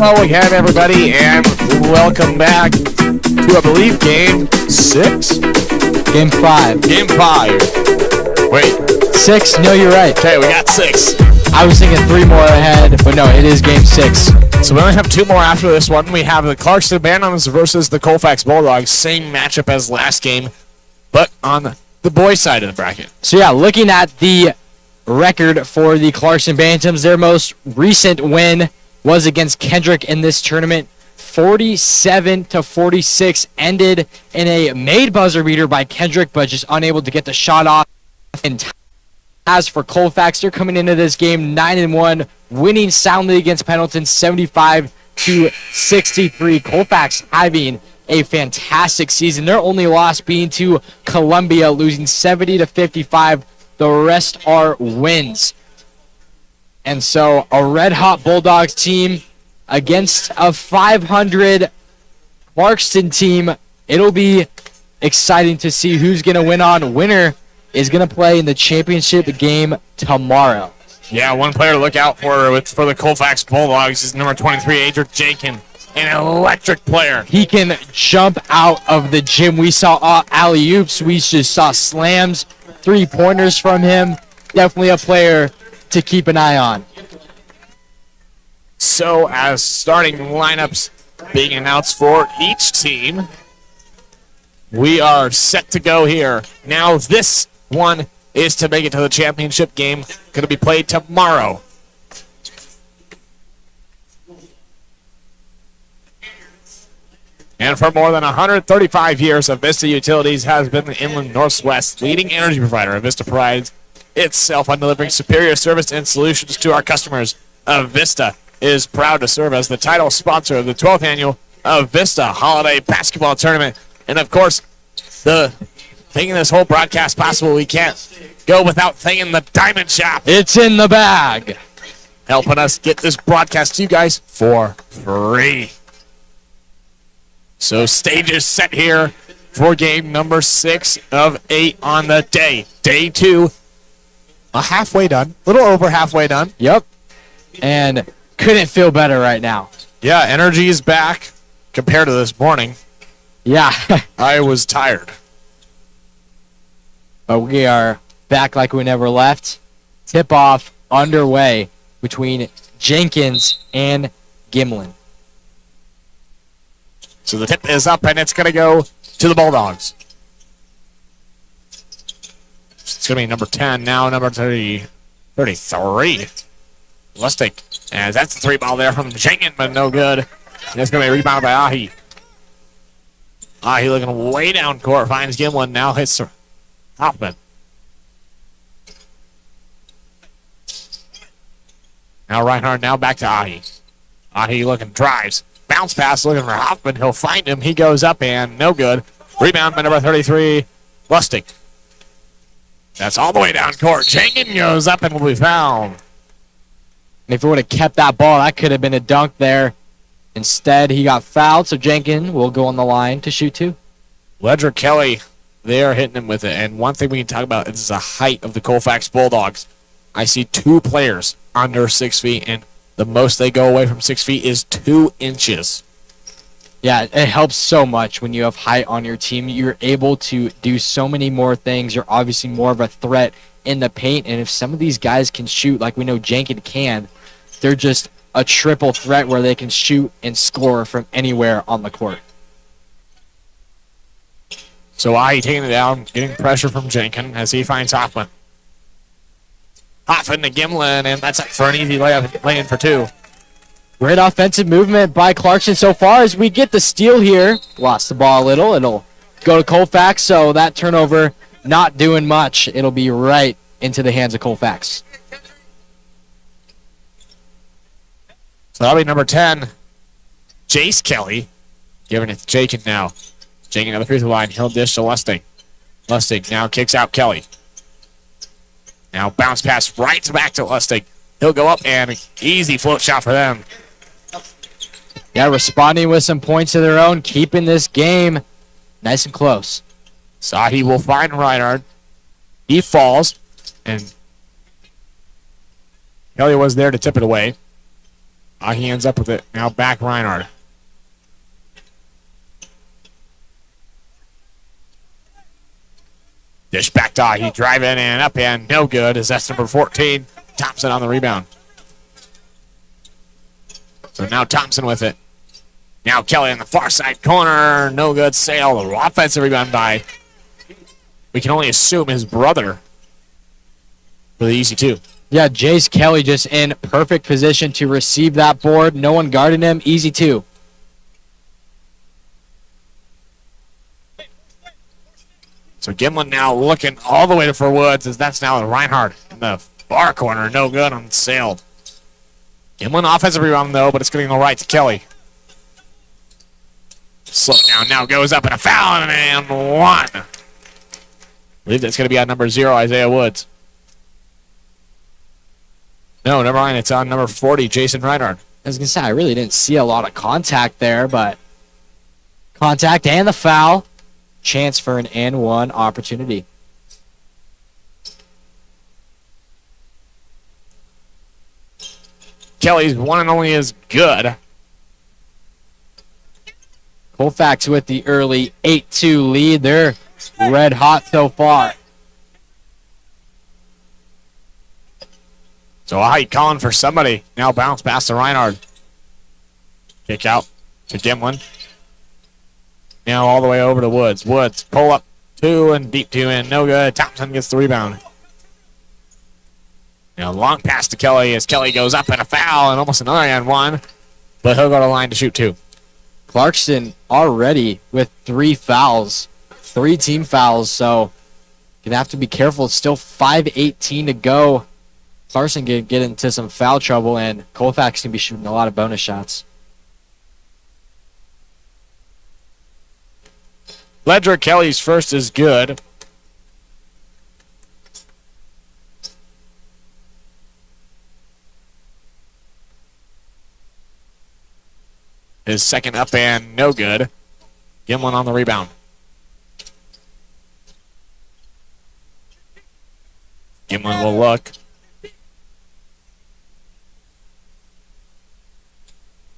Hello again, everybody, and welcome back to, I believe, Game 6? Game 5. Game 5. Wait. 6? No, you're right. Okay, we got 6. I was thinking 3 more ahead, but no, it is Game 6. So we only have 2 more after this one. We have the Clarkston Bandits versus the Colfax Bulldogs. Same matchup as last game, but on the boys' side of the bracket. So yeah, looking at the record for the Clarkston Bantams, their most recent win was against Kendrick in this tournament. 47-46, ended in a made buzzer beater by Kendrick, but just unable to get the shot off in time. As for Colfax, they're coming into this game 9-1, winning soundly against Pendleton 75-63. Colfax having a fantastic season. Their only loss being to Columbia, losing 70-55. The rest are wins. And so a red-hot Bulldogs team against a 500 Clarkston team. It'll be exciting to see who's going to win on. Winner is going to play in the championship game tomorrow. Yeah, one player to look out for the Colfax Bulldogs is number 23, Adric Jakin, an electric player. He can jump out of the gym. We saw alley-oops. We just saw slams, 3-pointers from him. Definitely a player to keep an eye on. So, as starting lineups being announced for each team, we are set to go here. Now, this one is to make it to the championship game. Going to be played tomorrow. And for more than 135 years, Avista Utilities has been the Inland Northwest's leading energy provider. Avista prides itself on delivering superior service and solutions to our customers. Avista is proud to serve as the title sponsor of the 12th annual Avista Holiday Basketball Tournament. And of course, making this whole broadcast possible, we can't go without thanking the Diamond Shop. It's in the bag. Helping us get this broadcast to you guys for free. So stage is set here for game number 6 of 8 on the day. Day 2, halfway done. A little over halfway done. Yep. And couldn't feel better right now. Yeah, energy is back compared to this morning. Yeah. I was tired. But we are back like we never left. Tip-off underway between Jenkins and Gimlin. So the tip is up, and it's going to go to the Bulldogs. It's going to be number 10 now, number 33. Lustig. And that's the 3 ball there from Jenkins, but no good. And it's going to be rebounded by Ahi. Ahi looking way down court, finds Gimlin, now hits Hoffman. Now Reinhardt, now back to Ahi. Ahi looking, drives. Bounce pass looking for Hoffman. He'll find him. He goes up and no good. Rebound by number 33, Lustig. That's all the way down court. Jenkins goes up and will be fouled. And if he would have kept that ball, that could have been a dunk there. Instead, he got fouled, so Jenkins will go on the line to shoot 2. Ledger Kelly, they are hitting him with it. And one thing we can talk about is the height of the Colfax Bulldogs. I see 2 players under 6 feet, and the most they go away from 6 feet is 2 inches. Yeah, it helps so much when you have height on your team. You're able to do so many more things. You're obviously more of a threat in the paint, and if some of these guys can shoot like we know Jenkins can, they're just a triple threat where they can shoot and score from anywhere on the court. So Ahi taking it down, getting pressure from Jenkins as he finds Hoffman. Hoffman to Gimlin, and that's for an easy layup, lay-in for 2. Great offensive movement by Clarkston so far as we get the steal here. Lost the ball a little. It'll go to Colfax, so that turnover not doing much. It'll be right into the hands of Colfax. So that'll be number 10, Jace Kelly, giving it to Jenkins now. Jenkins on the free throw line. He'll dish to Lustig. Lustig now kicks out Kelly. Now bounce pass right back to Lustig. He'll go up and easy float shot for them. Yeah, responding with some points of their own, keeping this game nice and close. Sahi will find Reinhardt. He falls, and Kelly was there to tip it away. He ends up with it. Now back Reinhardt. Dish back to He driving and up and no good as that's number 14. Thompson on the rebound. So now Thompson with it. Now Kelly in the far side corner. No good. Sale. The offensive rebound by, we can only assume, his brother for the easy two. Yeah, Jace Kelly just in perfect position to receive that board. No one guarding him. Easy two. So Gimlin now looking all the way for Woods as that's now Reinhardt in the far corner. No good on Sale. Gimlin offensive rebound though, but it's going to go right to Kelly. Slow down now, goes up and a foul and one. I believe that's going to be on number 0, Isaiah Woods. No, never mind. It's on number 40, Jason Reinhardt. I was going to say, I really didn't see a lot of contact there, but contact and the foul. Chance for an and one opportunity. Kelly's one and only is good. Colfax with the early 8-2 lead. They're red hot so far. So calling for somebody. Now bounce pass to Reinhardt. Kick out to Gimlin. Now all the way over to Woods. Woods pull up 2 and deep 2 in. No good. Thompson gets the rebound. Now long pass to Kelly as Kelly goes up and a foul and almost another and one. But he'll go to the line to shoot 2. Clarkston already with 3 fouls. 3 team fouls, so gonna have to be careful. It's still 5:18 to go. Clarkston can get into some foul trouble, and Colfax can be shooting a lot of bonus shots. Ledger Kelly's first is good. His second up and no good. Gimlin on the rebound. Gimlin will look.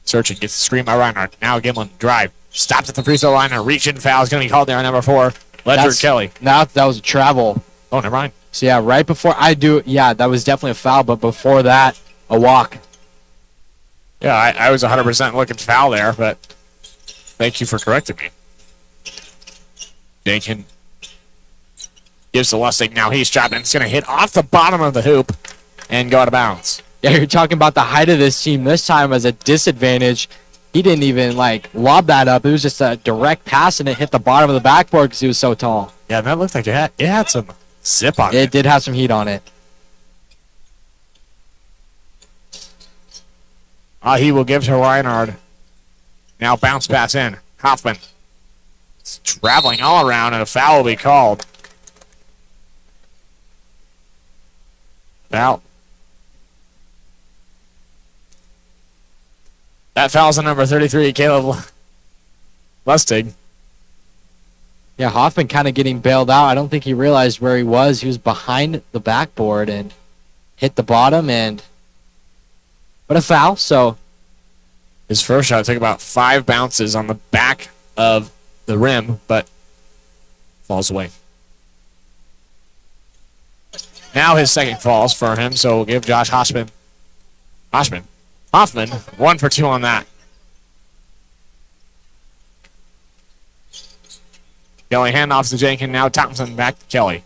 Searching, gets the screen by Reinhardt. Now Gimlin drive. Stops at the free throw line. A reach-in foul is going to be called there on number 4. Ledger Kelly. That was a travel. Oh, never mind. So, yeah, right before that was definitely a foul, but before that, a walk. Yeah, I was 100% looking foul there, but thank you for correcting me. Dakin gives to Lustig. Now he's dropping. It's going to hit off the bottom of the hoop and go out of bounds. Yeah, you're talking about the height of this team. This time as a disadvantage. He didn't even, lob that up. It was just a direct pass, and it hit the bottom of the backboard because he was so tall. Yeah, that looked like it had some zip on it. It did have some heat on it. He will give to Reinhardt. Now bounce pass in. Hoffman. It's traveling all around, and a foul will be called. Foul. That foul's on number 33, Caleb Lustig. Yeah, Hoffman kind of getting bailed out. I don't think he realized where he was. He was behind the backboard and hit the bottom, but a foul, so. His first shot took about 5 bounces on the back of the rim, but falls away. Now his second falls for him, so we'll give Josh Hoffman 1 for 2 on that. Kelly handoffs to Jenkins. Now Thompson back to Kelly.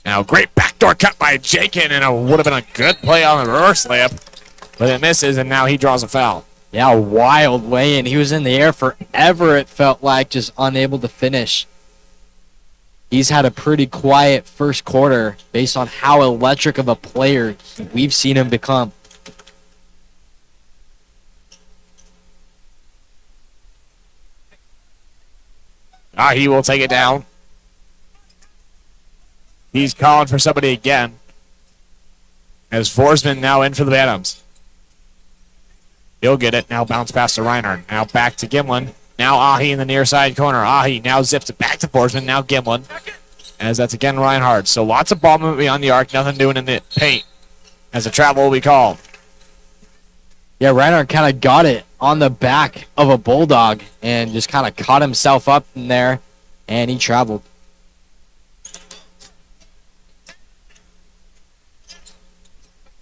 Now great backdoor cut by Jenkins, and it would have been a good play on the reverse layup, but it misses, and now he draws a foul. Yeah, a wild way in. He was in the air forever, it felt like, just unable to finish. He's had a pretty quiet first quarter based on how electric of a player we've seen him become. He will take it down. He's calling for somebody again. As Forsman now in for the Bantams. He'll get it. Now bounce pass to Reinhardt. Now back to Gimlin. Now Ahi in the near side corner. Ahi now zips it back to Forsman. Now Gimlin. As that's again Reinhardt. So lots of ball movement beyond the arc. Nothing doing in the paint as a travel will be called. Yeah, Reinhardt kind of got it on the back of a Bulldog and just kind of caught himself up in there, and he traveled.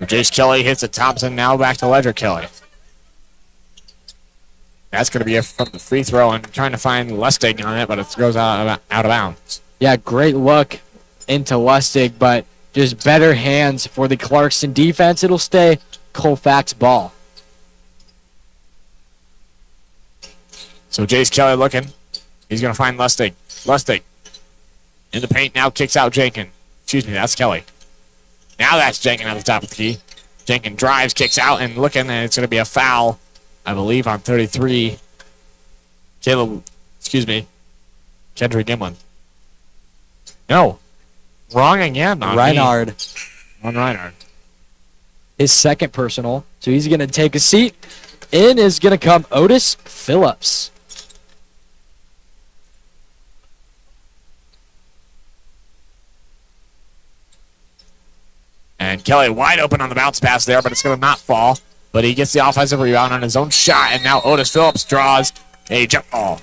Jace Kelly hits it. Thompson now back to Ledger Kelly. That's going to be from the free throw, and trying to find Lustig on it, but it goes out of bounds. Yeah, great look into Lustig, but just better hands for the Clarkston defense. It'll stay Colfax ball. So Jace Kelly looking. He's going to find Lustig. Lustig in the paint now, kicks out Jenkins. Excuse me, that's Kelly. Now that's Jenkins at the top of the key. Jenkins drives, kicks out, and looking, and it's going to be a foul, I believe, on 33. Kendrick Gimlin. No. Wrong again on Reinhardt. On Reinhardt. His second personal. So he's going to take a seat. In is going to come Otis Phillips. And Kelly wide open on the bounce pass there, but it's going to not fall. But he gets the offensive rebound on his own shot, and now Otis Phillips draws a jump ball.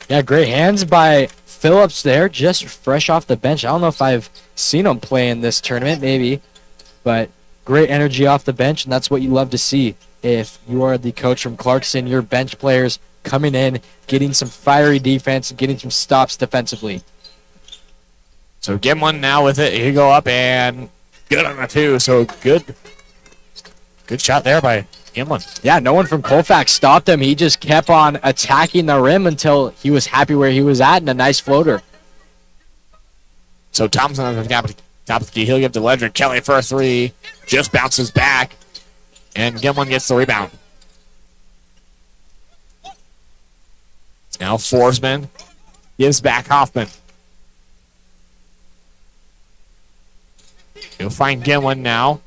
Yeah, great hands by Phillips there, just fresh off the bench. I don't know if I've seen him play in this tournament, maybe. But great energy off the bench, and that's what you love to see. If you are the coach from Clarkston, your bench players coming in, getting some fiery defense, and getting some stops defensively. So Gimlin now with it. He go up and good on the two. So good shot there by Gimlin. Yeah, no one from Colfax stopped him. He just kept on attacking the rim until he was happy where he was at, and a nice floater. So Thompson on the top of the key. He'll give to Ledger Kelly for a three. Just bounces back. And Gimlin gets the rebound. Now Forsman gives back Hoffman. He'll find Gimlin now.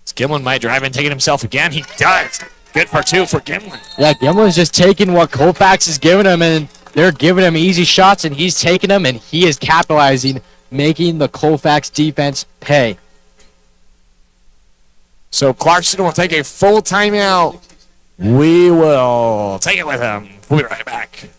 Gimlin might drive and take it himself again. He does. Good for two for Gimlin. Yeah, Gimlin's just taking what Colfax is giving him, and they're giving him easy shots, and he's taking them, and he is capitalizing, making the Colfax defense pay. So Clarkston will take a full timeout. We will take it with him. We'll be right back.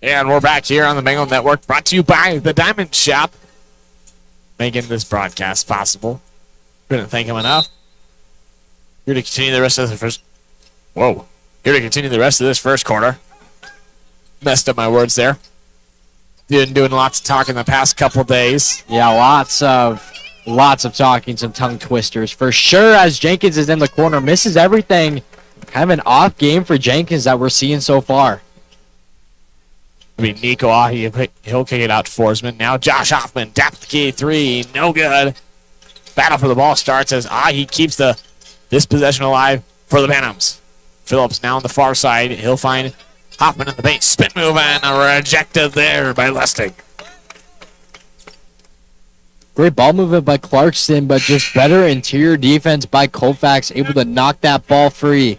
And we're back here on the Bengal Network, brought to you by the Diamond Shop, making this broadcast possible. Couldn't thank him enough. Here to continue the rest of the first. Whoa! Here to continue the rest of this first quarter. Messed up my words there. Been doing lots of talking the past couple days. Yeah, lots of talking, some tongue twisters for sure. As Jenkins is in the corner, misses everything. Kind of an off game for Jenkins that we're seeing so far. I mean, Nico Ahi, he'll kick it out to Forsman. Now Josh Hoffman, tap the key, three, no good. Battle for the ball starts as Ahi keeps this possession alive for the Bantams. Phillips now on the far side. He'll find Hoffman in the paint. Spin move and rejected there by Lustig. Great ball movement by Clarkston, but just better interior defense by Colfax, able to knock that ball free.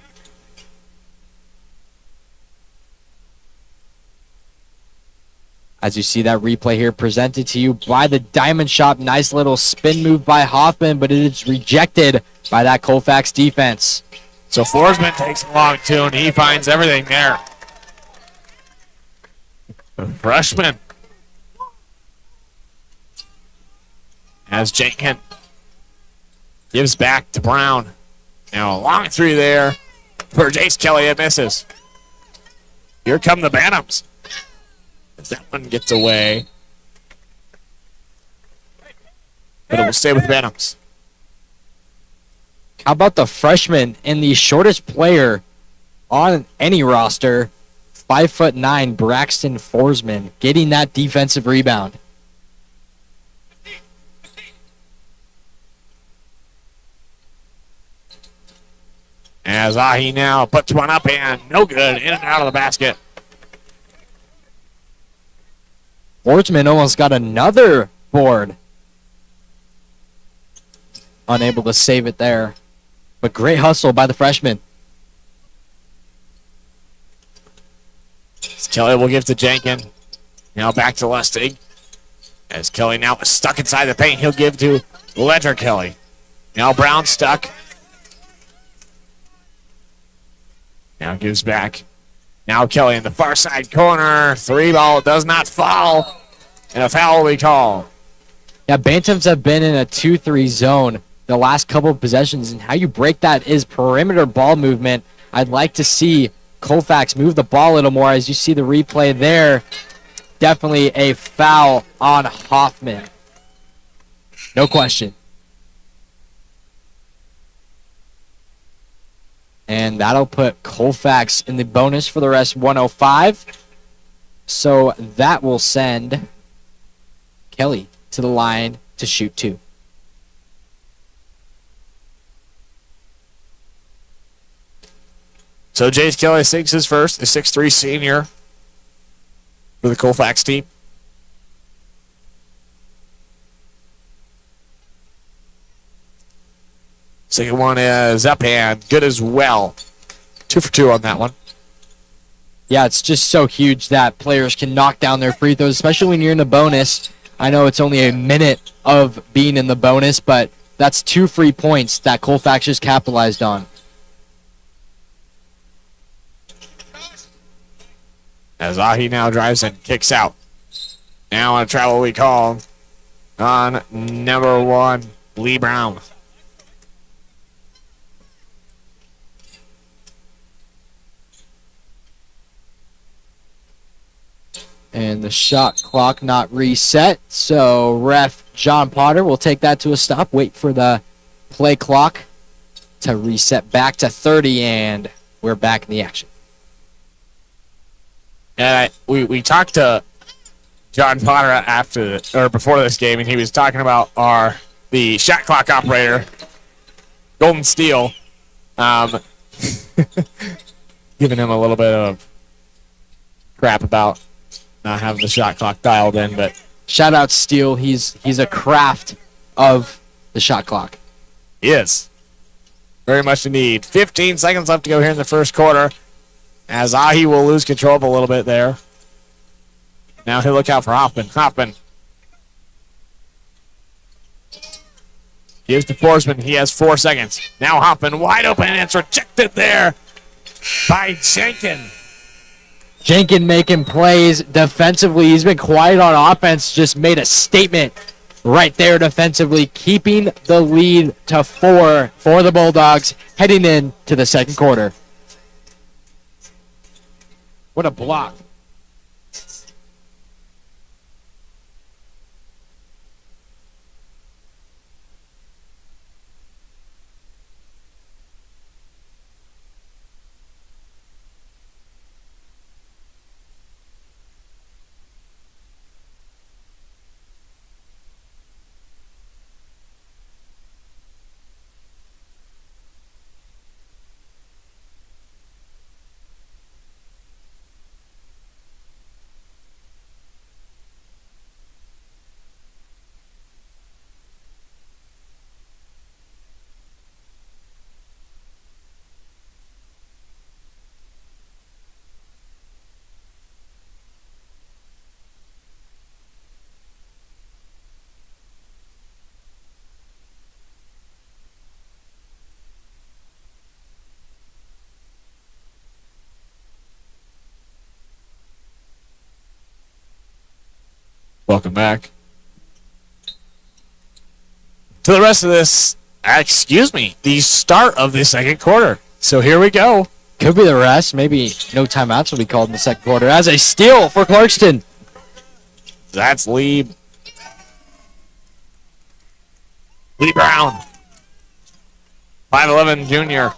As you see that replay here presented to you by the Diamond Shop. Nice little spin move by Hoffman, but it is rejected by that Colfax defense. So Forsman takes a long two, and he finds everything there. The freshman. As Jenkins gives back to Brown. Now a long three there for Jace Kelly. It misses. Here come the Bantams. As that one gets away. But it will stay with the Bantams. How about the freshman and the shortest player on any roster, 5'9", Braxton Forsman, getting that defensive rebound. As Ahi now puts one up and no good. In and out of the basket. Forsman almost got another board. Unable to save it there. But great hustle by the freshman. Kelly will give to Jenkin. Now back to Lustig. As Kelly now is stuck inside the paint, he'll give to Ledger Kelly. Now Brown stuck. Now gives back. Now Kelly in the far side corner. Three ball does not fall. And a foul will be called. Yeah, Bantams have been in a 2-3 zone the last couple of possessions, and how you break that is perimeter ball movement. I'd like to see Colfax move the ball a little more. As you see the replay there, definitely a foul on Hoffman. No question. And that'll put Colfax in the bonus for the rest, 105. So that will send Kelly to the line to shoot two. So Jace Kelly sinks his first, the 6'3 senior for the Colfax team. Second one is up and good as well. 2 for 2 on that one. Yeah, it's just so huge that players can knock down their free throws, especially when you're in the bonus. I know it's only a minute of being in the bonus, but that's 2 free points that Colfax just capitalized on. As Ahi now drives and kicks out. Now on a travel we call on number 1, Lee Brown. And the shot clock not reset, so ref John Potter will take that to a stop. Wait for the play clock to reset back to 30, and we're back in the action. And we talked to John Potter before this game, and he was talking about the shot clock operator, Golden Steel, giving him a little bit of crap about not having the shot clock dialed in, but shout out Steele. He's a craft of the shot clock. He is. Very much indeed. 15 seconds left to go here in the first quarter, as Ahi will lose control of a little bit there. Now he'll look out for Hoffman. Hoffman gives to Forsman. He has 4 seconds. Now Hoffman wide open, and it's rejected there by Jenkin. Jenkin making plays defensively. He's been quiet on offense, just made a statement right there defensively, keeping the lead to 4 for the Bulldogs heading into the second quarter. What a block. Welcome back to the rest of this excuse me, the start of the second quarter. So here we go. Could be the rest. Maybe no timeouts will be called in the second quarter. As a steal for Clarkston. That's Lee Brown. 5'11" junior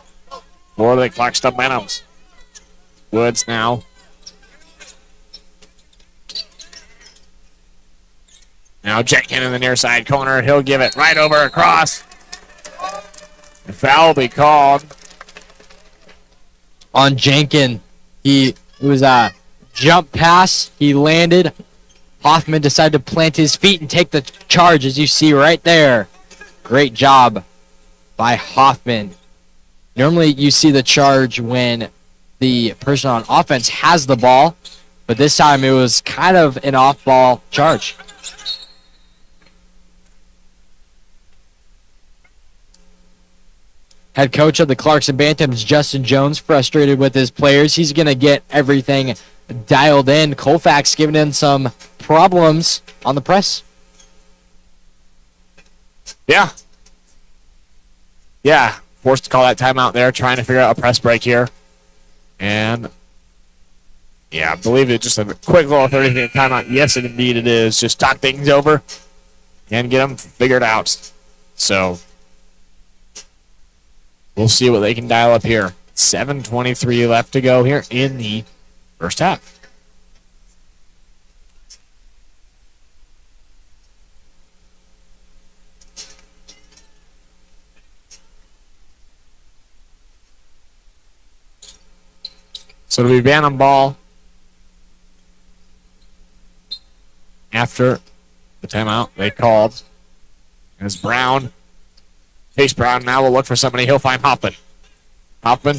for the Clarkston Bantams. Woods now. Now Jenkins in the near side corner. He'll give it right over across. The foul will be called On Jenkins. It was a jump pass. He landed. Hoffman decided to plant his feet and take the charge, as you see right there. Great job by Hoffman. Normally you see the charge when the person on offense has the ball, but this time it was kind of an off-ball charge. Head coach of the Clarkston Bantams, Justin Jones, frustrated with his players. He's going to get everything dialed in. Colfax giving him some problems on the press. Yeah. Forced to call that timeout there, trying to figure out a press break here. And, I believe it's just a quick little 30-second timeout. Yes, indeed it is. Just talk things over and get them figured out. So, we'll see what they can dial up here. 7:23 left to go here in the first half. So it'll be Bantam ball after the timeout they called. As Brown, Chase Brown now will look for somebody. He'll find Hoffman. Hoffman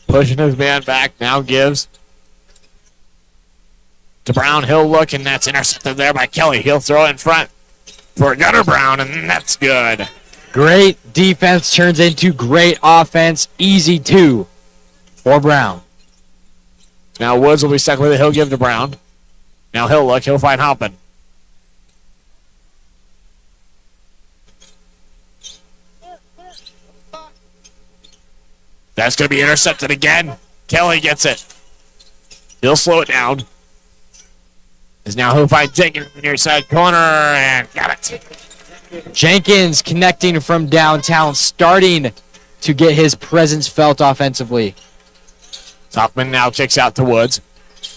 pushing his man back, now gives to Brown. He'll look, and that's intercepted there by Kelly. He'll throw it in front for Gunnar Brown, and that's good. Great defense turns into great offense. Easy 2 for Brown. Now Woods will be stuck with it. He'll give to Brown. Now he'll look. He'll find Hoffman. That's going to be intercepted again. Kelly gets it. He'll slow it down. As now he'll find Jenkins in the near side corner and got it. Jenkins connecting from downtown, starting to get his presence felt offensively. Hoffman now kicks out to Woods.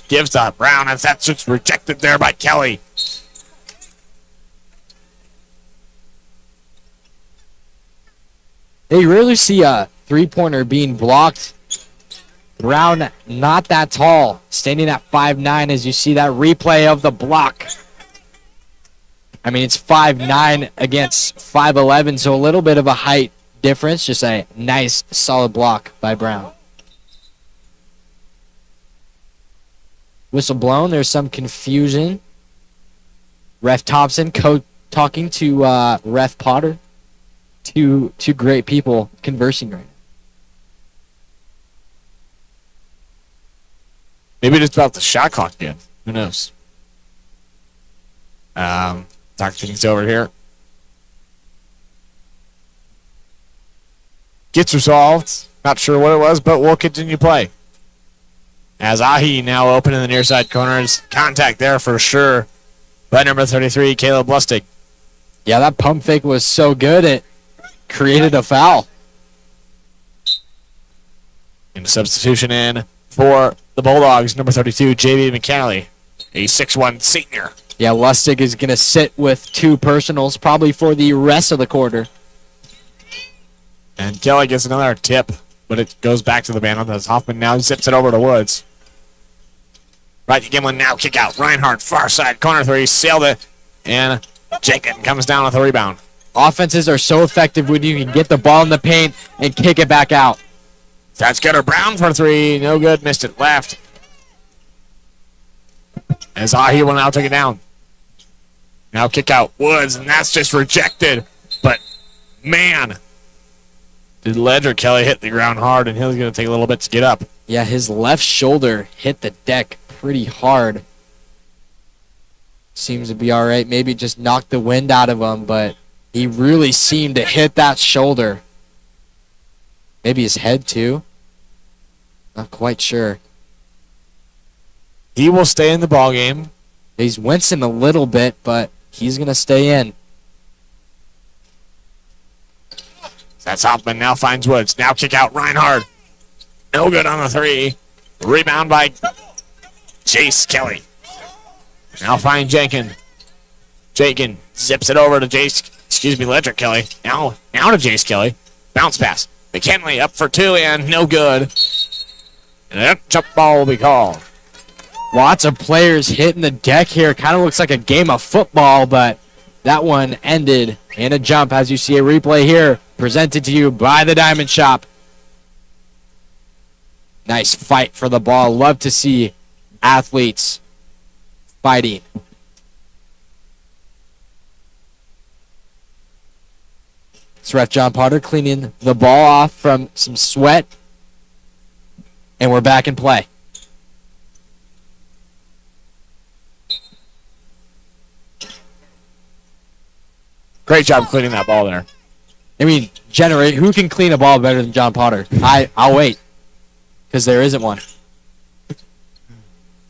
Gives to Brown, and that's just rejected there by Kelly. They rarely see a three-pointer being blocked. Brown, not that tall, standing at 5'9", as you see that replay of the block. I mean, it's 5'9" against 5'11", so a little bit of a height difference. Just a nice, solid block by Brown. Whistle blown. There's some confusion. Ref Thompson talking to Ref Potter. Two great people conversing right now. Maybe it's about the shot clock again. Who knows? Talk things over here. Gets resolved. Not sure what it was, but we'll continue play. As Ahi now open in the near side corners. Contact there for sure by number 33, Caleb Lustig. Yeah, that pump fake was so good it created a foul. And a substitution in for the Bulldogs, number 32, J.B. McCannley, a 6'1 senior. Yeah, Lustig is going to sit with 2 personals probably for the rest of the quarter. And Kelly gets another tip, but it goes back to the Bantams as Hoffman now zips it over to Woods. Right to Gimlin now, kick out. Reinhardt, far side, corner 3, sailed it, and Jenkins comes down with a rebound. Offenses are so effective when you can get the ball in the paint and kick it back out. That's good. Brown for 3, no good, missed it left. As Ahi will now take it down. Now kick out Woods, and that's just rejected. But, man, did Ledger Kelly hit the ground hard, and he's going to take a little bit to get up. Yeah, his left shoulder hit the deck pretty hard. Seems to be all right. Maybe just knocked the wind out of him, but He really seemed to hit that shoulder. Maybe his head too. Not quite sure. He will stay in the ball game. He's wincing a little bit, but he's going to stay in. That's Hoffman. Now finds Woods. Now kick out Reinhardt. No good on the three. Rebound by Chase Kelly. Now find Jenkins. Jenkins zips it over to Ledrick Kelly. Now to Jace Kelly. Bounce pass. McKinley up for two and no good. And that jump ball will be called. Lots of players hitting the deck here. Kind of looks like a game of football, but that one ended in a jump, as you see a replay here presented to you by the Diamond Shop. Nice fight for the ball. Love to see athletes fighting. It's ref John Potter cleaning the ball off from some sweat. And we're back in play. Great job cleaning that ball there. I mean, who can clean a ball better than John Potter? I'll wait. Because there isn't one.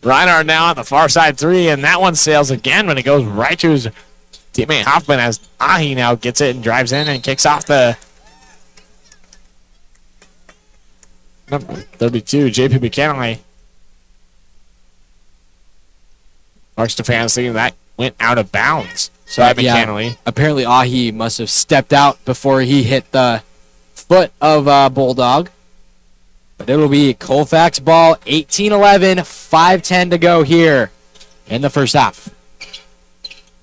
Reinhardt now on the far side three, and that one sails again when it goes right to his teammate Hoffman as Ahi now gets it and drives in and kicks off the number 32, JP McKinley. Clarkston fans thinking that went out of bounds. So McKinley. Apparently Ahi must have stepped out before he hit the foot of Bulldog. But it'll be Colfax ball, 18-11, 5:10 to go here in the first half.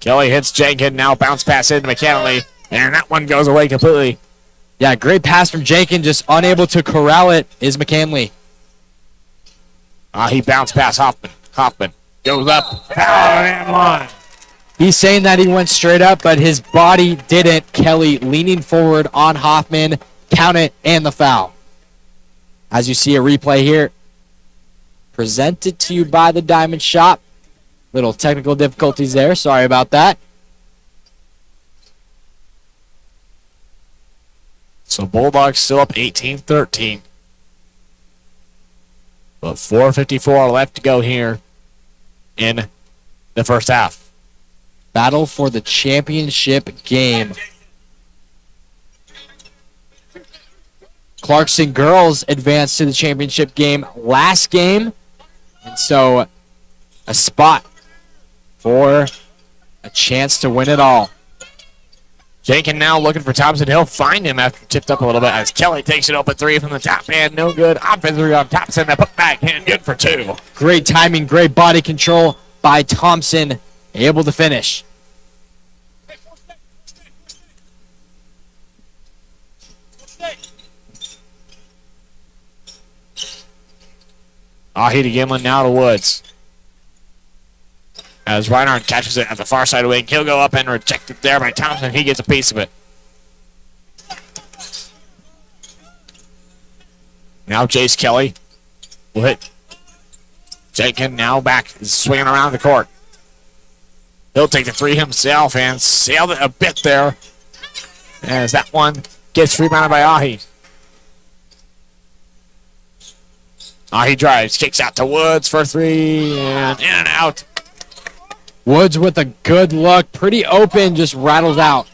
Kelly hits Jenkins, now bounce pass into McKinley, and that one goes away completely. Yeah, great pass from Jenkins, just unable to corral it is McKinley. He bounced past Hoffman. Hoffman goes up, foul and one. He's saying that he went straight up, but his body didn't. Kelly leaning forward on Hoffman, count it, and the foul. As you see a replay here, presented to you by the Diamond Shop. Little technical difficulties there. Sorry about that. So Bulldogs still up 18-13. But 4:54 left to go here in the first half. Battle for the championship game. Clarkston girls advanced to the championship game last game. And so a spot for a chance to win it all. Jenkins now looking for Thompson. He'll find him after tipped up a little bit as Kelly takes it open three from the top hand. No good. Offensive rebound. Thompson, the put back hand. Good for two. Great timing, great body control by Thompson. Able to finish. Ahi to Gimlin, now to Woods. As Reinhardt catches it at the far side wing, he'll go up and reject it there by Thompson. He gets a piece of it. Now Jace Kelly will hit Jenkins now back, swinging around the court. He'll take the three himself and sailed it a bit there. As that one gets rebounded by Ahi. Ahi drives, kicks out to Woods for three, and in and out. Woods with a good look, pretty open, just rattles out.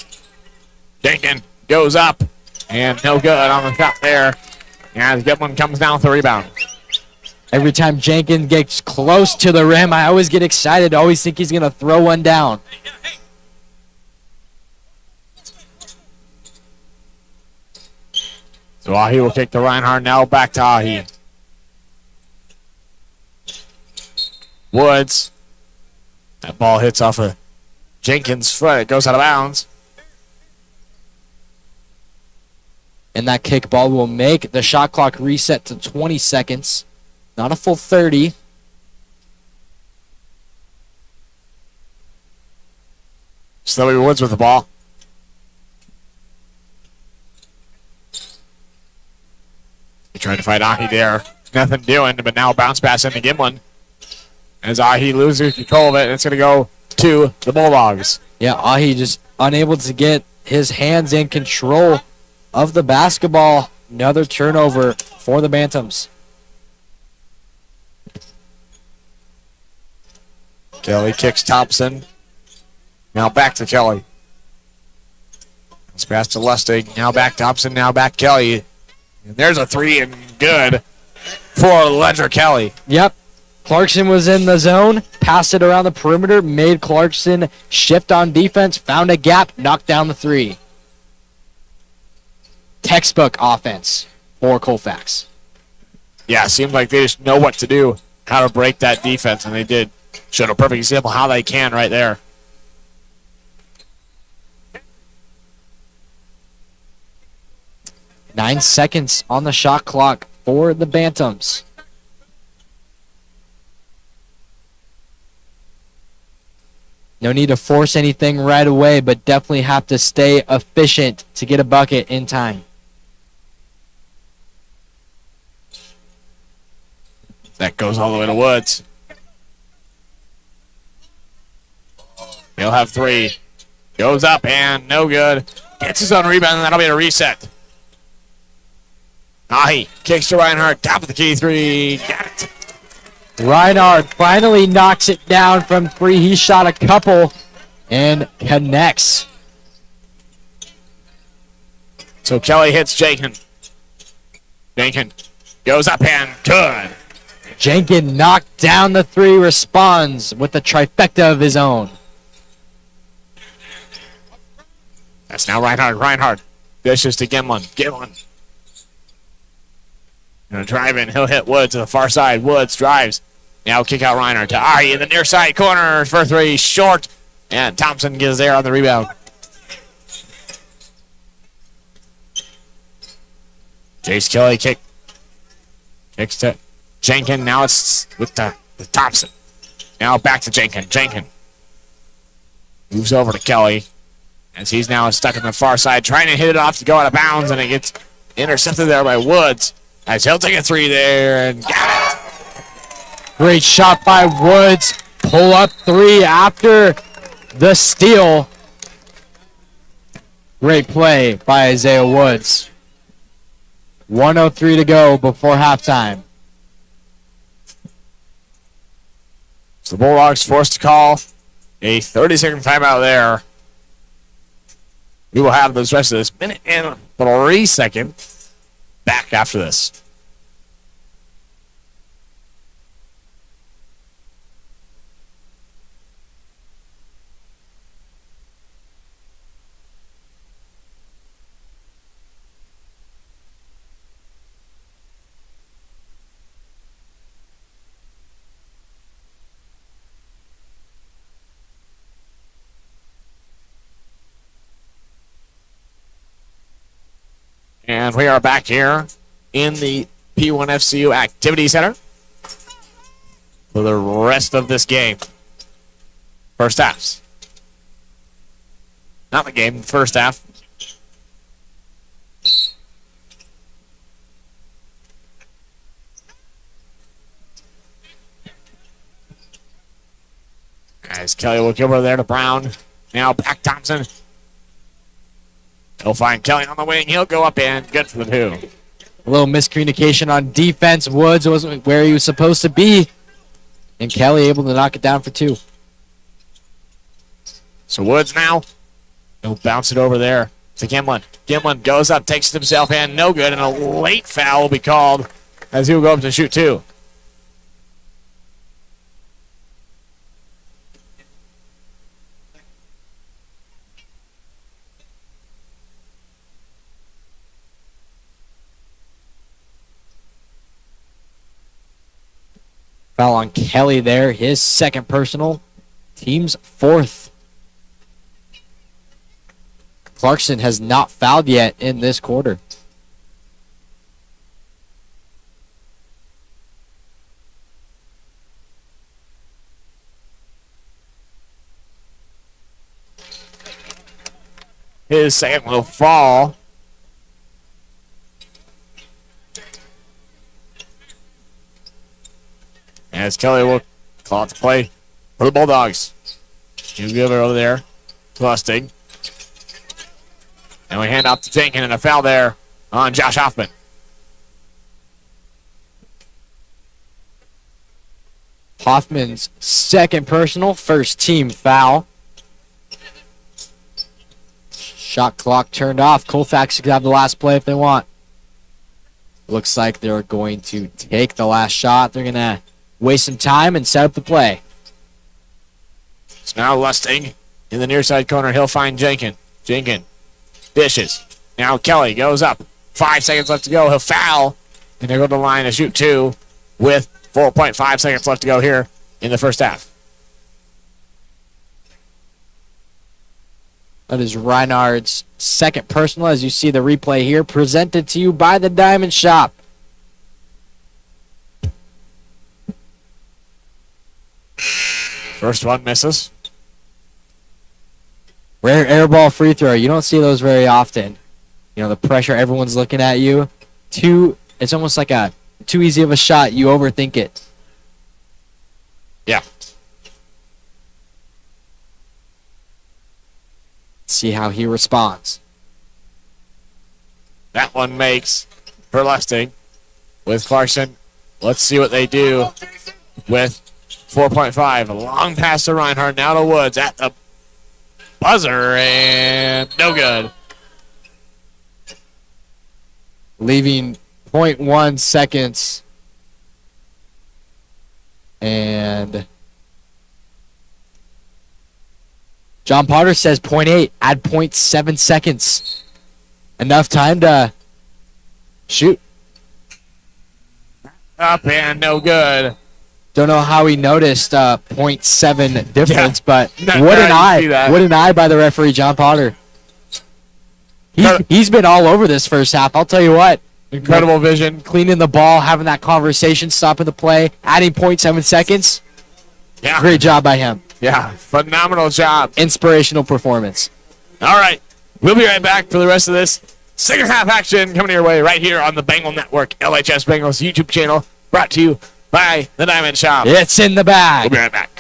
Jenkins goes up, and no good on the top there. As Giblin comes down with the rebound. Every time Jenkins gets close to the rim, I always get excited. I always think he's going to throw one down. So Ahi will kick to Reinhardt, now back to Ahi. Woods. That ball hits off of Jenkins' foot. It goes out of bounds. And that kick ball will make the shot clock reset to 20 seconds. Not a full 30. Snowy Woods with the ball. He tried to fight Ahi there. Nothing doing, but now bounce pass into Gimlin. As Ahi loses control of it, and it's going to go to the Bulldogs. Yeah, Ahi just unable to get his hands in control of the basketball. Another turnover for the Bantams. Kelly kicks Thompson. Now back to Kelly. It's pass to Lustig. Now back Thompson. Now back Kelly. And there's a three and good for Ledger Kelly. Yep. Clarkston was in the zone, passed it around the perimeter, made Clarkston shift on defense, found a gap, knocked down the three. Textbook offense for Colfax. Yeah, seems like they just know what to do, how to break that defense, and they did. Showed a perfect example how they can right there. Nine seconds on the shot clock for the Bantams. No need to force anything right away, but definitely have to stay efficient to get a bucket in time. That goes all the way to Woods. He'll have three. Goes up and no good. Gets his own rebound, and that'll be a reset. He kicks to Reinhardt. Top of the key three. Got it. Reinhardt finally knocks it down from three. He shot a couple and connects. So Kelly hits Jenkins. Jenkins goes up and good. Jenkins knocked down the three, responds with the trifecta of his own. That's now Reinhardt. Reinhardt dishes to Gimlin. Gimlin. Gonna drive in. He'll hit Woods to the far side. Woods drives. Now kick out Reinhardt to Ahi in the near side corner for three. Short. And Thompson gets there on the rebound. Jace Kelly kicks to Jenkins. Now it's with Thompson. Now back to Jenkins. Jenkins moves over to Kelly as he's now stuck in the far side, trying to hit it off to go out of bounds, and it gets intercepted there by Woods. As he'll take a three there and got it. Great shot by Woods. Pull up three after the steal. Great play by Isaiah Woods. 1:03 to go before halftime. So the Bulldogs forced to call a 30-second timeout there. We will have the rest of this minute and 3 seconds back after this. And we are back here in the P1FCU Activity Center for the rest of this game. First half. Not the game, the first half. As Kelly will give over there to Brown. Now back Thompson. He'll find Kelly on the wing. He'll go up and good for the two. A little miscommunication on defense. Woods wasn't where he was supposed to be. And Kelly able to knock it down for two. So Woods now. He'll bounce it over there to Gimlin. Gimlin goes up, takes it himself, and no good. And a late foul will be called as he will go up to shoot two. Foul on Kelly there, his second personal, team's fourth. Clarkston has not fouled yet in this quarter. His second will fall. As Kelly will call it to play for the Bulldogs. He'll give it over there. Lustig. And we hand off to Jenkins, and a foul there on Josh Hoffman. Hoffman's second personal, first team foul. Shot clock turned off. Colfax could have the last play if they want. Looks like they're going to take the last shot. They're going to waste some time and set up the play. It's now Lusting in the near side corner. He'll find Jenkins. Jenkins dishes. Now Kelly goes up. 5 seconds left to go. He'll foul. And he'll go to the line to shoot 2 with 4.5 seconds left to go here in the first half. That is Reinhardt's second personal, as you see the replay here, presented to you by the Diamond Shop. First one misses. Rare air ball free throw. You don't see those very often. You know, the pressure, everyone's looking at you. It's almost like too easy of a shot. You overthink it. Yeah. See how he responds. That one makes for Lusting with Clarkston. Let's see what they do with 4.5. A long pass to Reinhardt. Now to Woods at the buzzer, and no good. Leaving 0.1 seconds. And John Potter says 0.8. Add 0.7 seconds. Enough time to shoot. Up and no good. Don't know how he noticed 0.7 difference, but Not what bad an to eye. see that. What an eye by the referee, John Potter. He's been all over this first half. I'll tell you what. Incredible vision. Cleaning the ball, having that conversation, stopping the play, adding 0.7 seconds. Yeah. Great job by him. Yeah, phenomenal job. Inspirational performance. All right, we'll be right back for the rest of this second half action coming your way right here on the Bengal Network, LHS Bengals YouTube channel, brought to you by the Diamond Shop. It's in the bag. We'll be right back.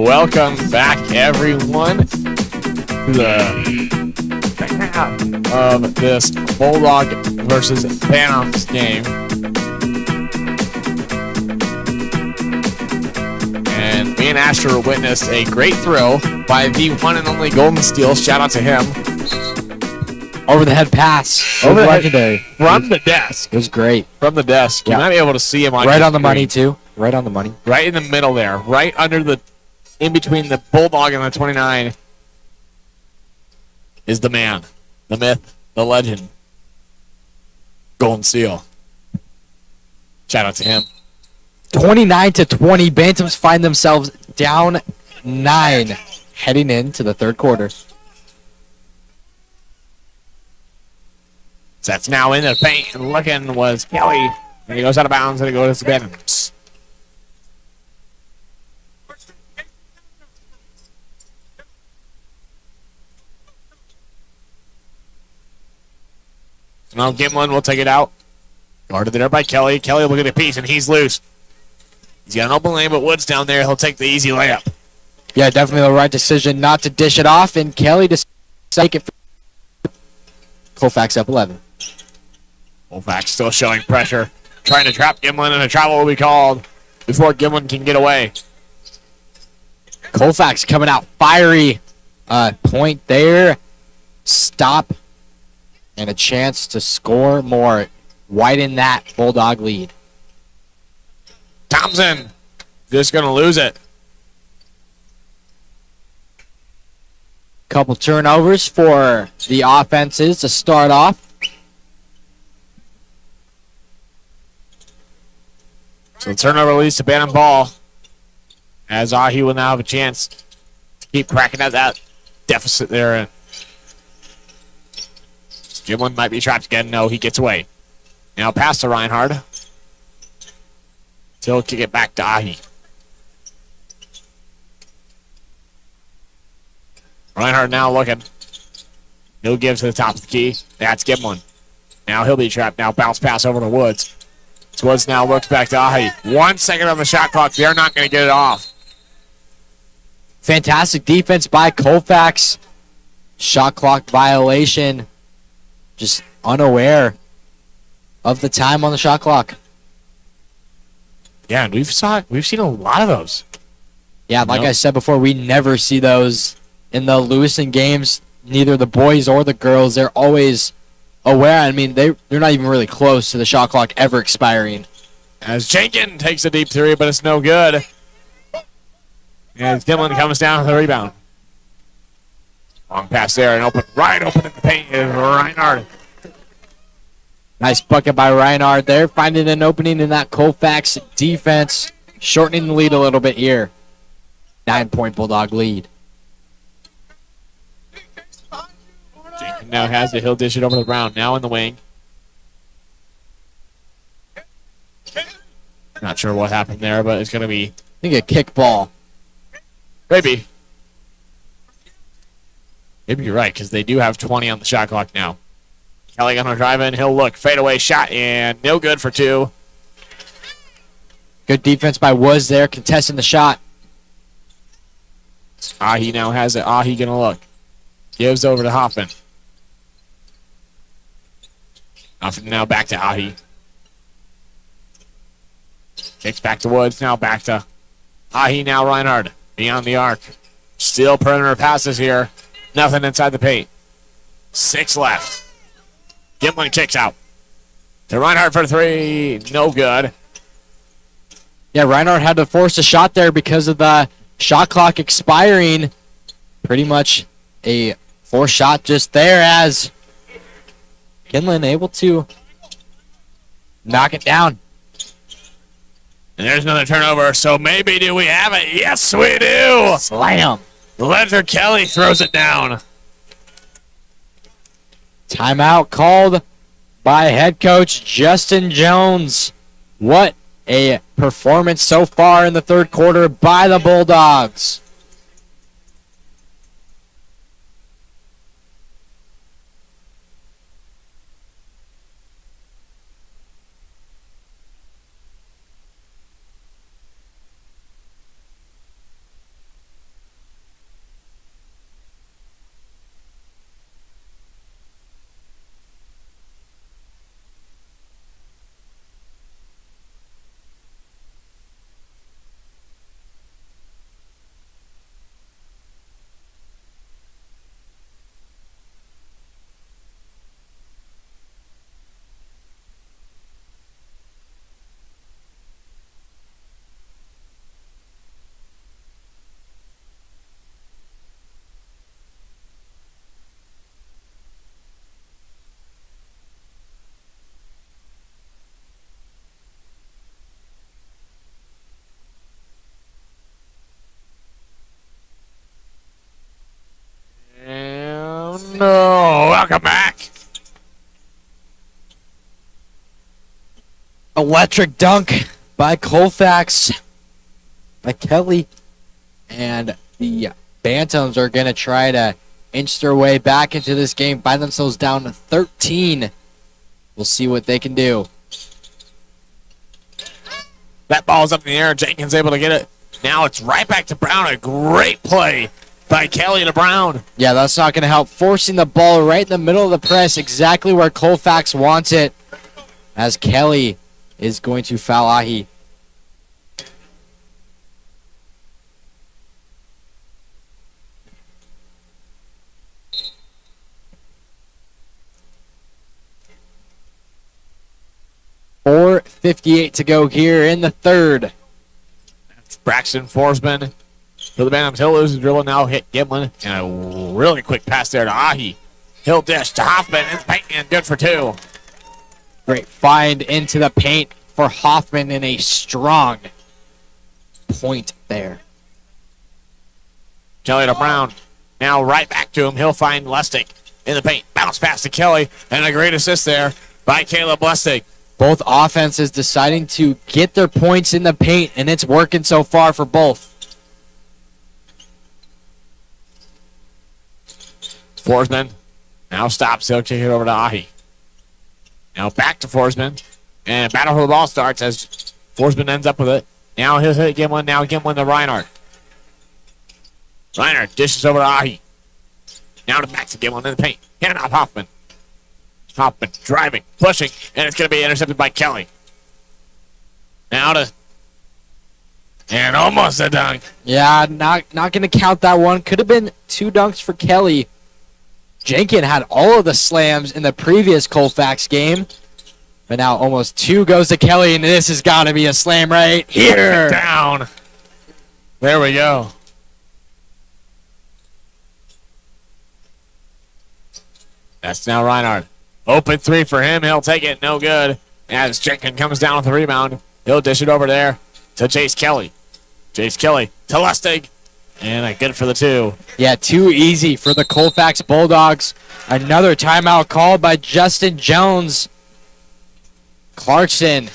Welcome back, everyone, to the second half of this Bulldog versus Phantoms game. And me and Asher witnessed a great throw by the one and only Golden Steel. Shout out to him. Over the head pass. Over the legendary. From the desk. It was great. From the desk. You might be able to see him on right your on the screen. money, too. Right on the money. Right in the middle there. Right under the, in between the Bulldog and the 29 is the man, the myth, the legend, Golden Seal. Shout out to him. 29-20. Bantams find themselves down 9 heading into the third quarter. So that's now in the paint, and looking was Kelly. And he goes out of bounds, and it goes to Bantams. So now Gimlin will take it out. Guarded there by Kelly. Kelly will get a piece, and he's loose. He's got an open lane, but Woods down there. He'll take the easy layup. Yeah, definitely the right decision not to dish it off, and Kelly to take it. Colfax up 11. Colfax still showing pressure. Trying to trap Gimlin, and a travel will be called before Gimlin can get away. Colfax coming out fiery. Point there. Stop. And a chance to score more. Widen that Bulldog lead. Thompson just going to lose it. Couple turnovers for the offenses to start off. So the turnover leads to Bantam ball. As Ahi will now have a chance to keep cracking at that deficit there. Gimlin might be trapped again. No, he gets away. Now pass to Reinhardt. He'll kick it back to Ahi. Reinhardt now looking. He'll give to the top of the key. That's Gimlin. Now he'll be trapped. Now bounce pass over to Woods. Woods now looks back to Ahi. 1 second on the shot clock. They're not going to get it off. Fantastic defense by Colfax. Shot clock violation. Just unaware of the time on the shot clock. Yeah, and we've seen a lot of those. Yeah, like I said before, we never see those in the Lewiston games. Neither the boys or the girls. They're always aware. I mean, they're not even really close to the shot clock ever expiring. As Jenkins takes a deep three, but it's no good. And Gimlin comes down with the rebound. Long pass there, and right open in the paint is Reinhardt. Nice bucket by Reinhardt there, finding an opening in that Colfax defense, shortening the lead a little bit here. 9-point Bulldog lead. Jenkins now has it. He'll dish it over to Brown. Now in the wing. Not sure what happened there, but it's going to be... I think a kick ball. Maybe. Maybe you're right, because they do have 20 on the shot clock now. Kelly going to drive in. He'll look. Fadeaway shot, and no good for 2. Good defense by Woods there, contesting the shot. Ahi now has it. Ahi going to look. Gives over to Hoffman. Hoffman now back to Ahi. Kicks back to Woods. Now back to Ahi. Now Reinhardt. Beyond the arc. Still perimeter passes here. Nothing inside the paint. 6 left. Gimlin kicks out. To Reinhardt for 3. No good. Yeah, Reinhardt had to force a shot there because of the shot clock expiring. Pretty much a forced shot just there as Gimlin able to knock it down. And there's another turnover, so maybe do we have it? Yes, we do! Slam. Leonard Kelly throws it down. Timeout called by head coach Justin Jones. What a performance so far in the third quarter by the Bulldogs. No, welcome back. Electric dunk by Colfax, by Kelly. And the Bantams are going to try to inch their way back into this game, find themselves down to 13. We'll see what they can do. That ball's up in the air. Jenkins able to get it. Now it's right back to Brown. A great play by Kelly to Brown. Yeah, that's not going to help. Forcing the ball right in the middle of the press, exactly where Colfax wants it, as Kelly is going to foul Ahi. .458 to go here in the third. That's Braxton Forsman for the Bantams. He'll lose the dribble. Now hit Gimlin. And a really quick pass there to Ahi. He'll dish to Hoffman. It's paint and good for two. Great find into the paint for Hoffman and a strong point there. Kelly to Brown. Now right back to him. He'll find Lustig in the paint. Bounce pass to Kelly. And a great assist there by Caleb Lustig. Both offenses deciding to get their points in the paint, and it's working so far for both. Forsman now stops. He'll kick it over to Ahi. Now back to Forsman. And battle for the ball starts as Forsman ends up with it. Now he'll hit Gimlin. Now Gimlin to Reinhardt. Reinhardt dishes over to Ahi. Now to back to Gimlin in the paint. Hand off Hoffman. Hoffman driving, pushing, and it's going to be intercepted by Kelly. Now to... And almost a dunk. Yeah, not going to count that one. Could have been 2 dunks for Kelly. Jenkins had all of the slams in the previous Colfax game. But now almost 2 goes to Kelly, and this has got to be a slam right here. Down. There we go. That's now Reinhardt. Open 3 for him. He'll take it. No good. As Jenkins comes down with the rebound, he'll dish it over there to Chase Kelly. Chase Kelly to Lustig. And a good for the 2. Yeah, too easy for the Colfax Bulldogs. Another timeout called by Justin Jones. Clarkston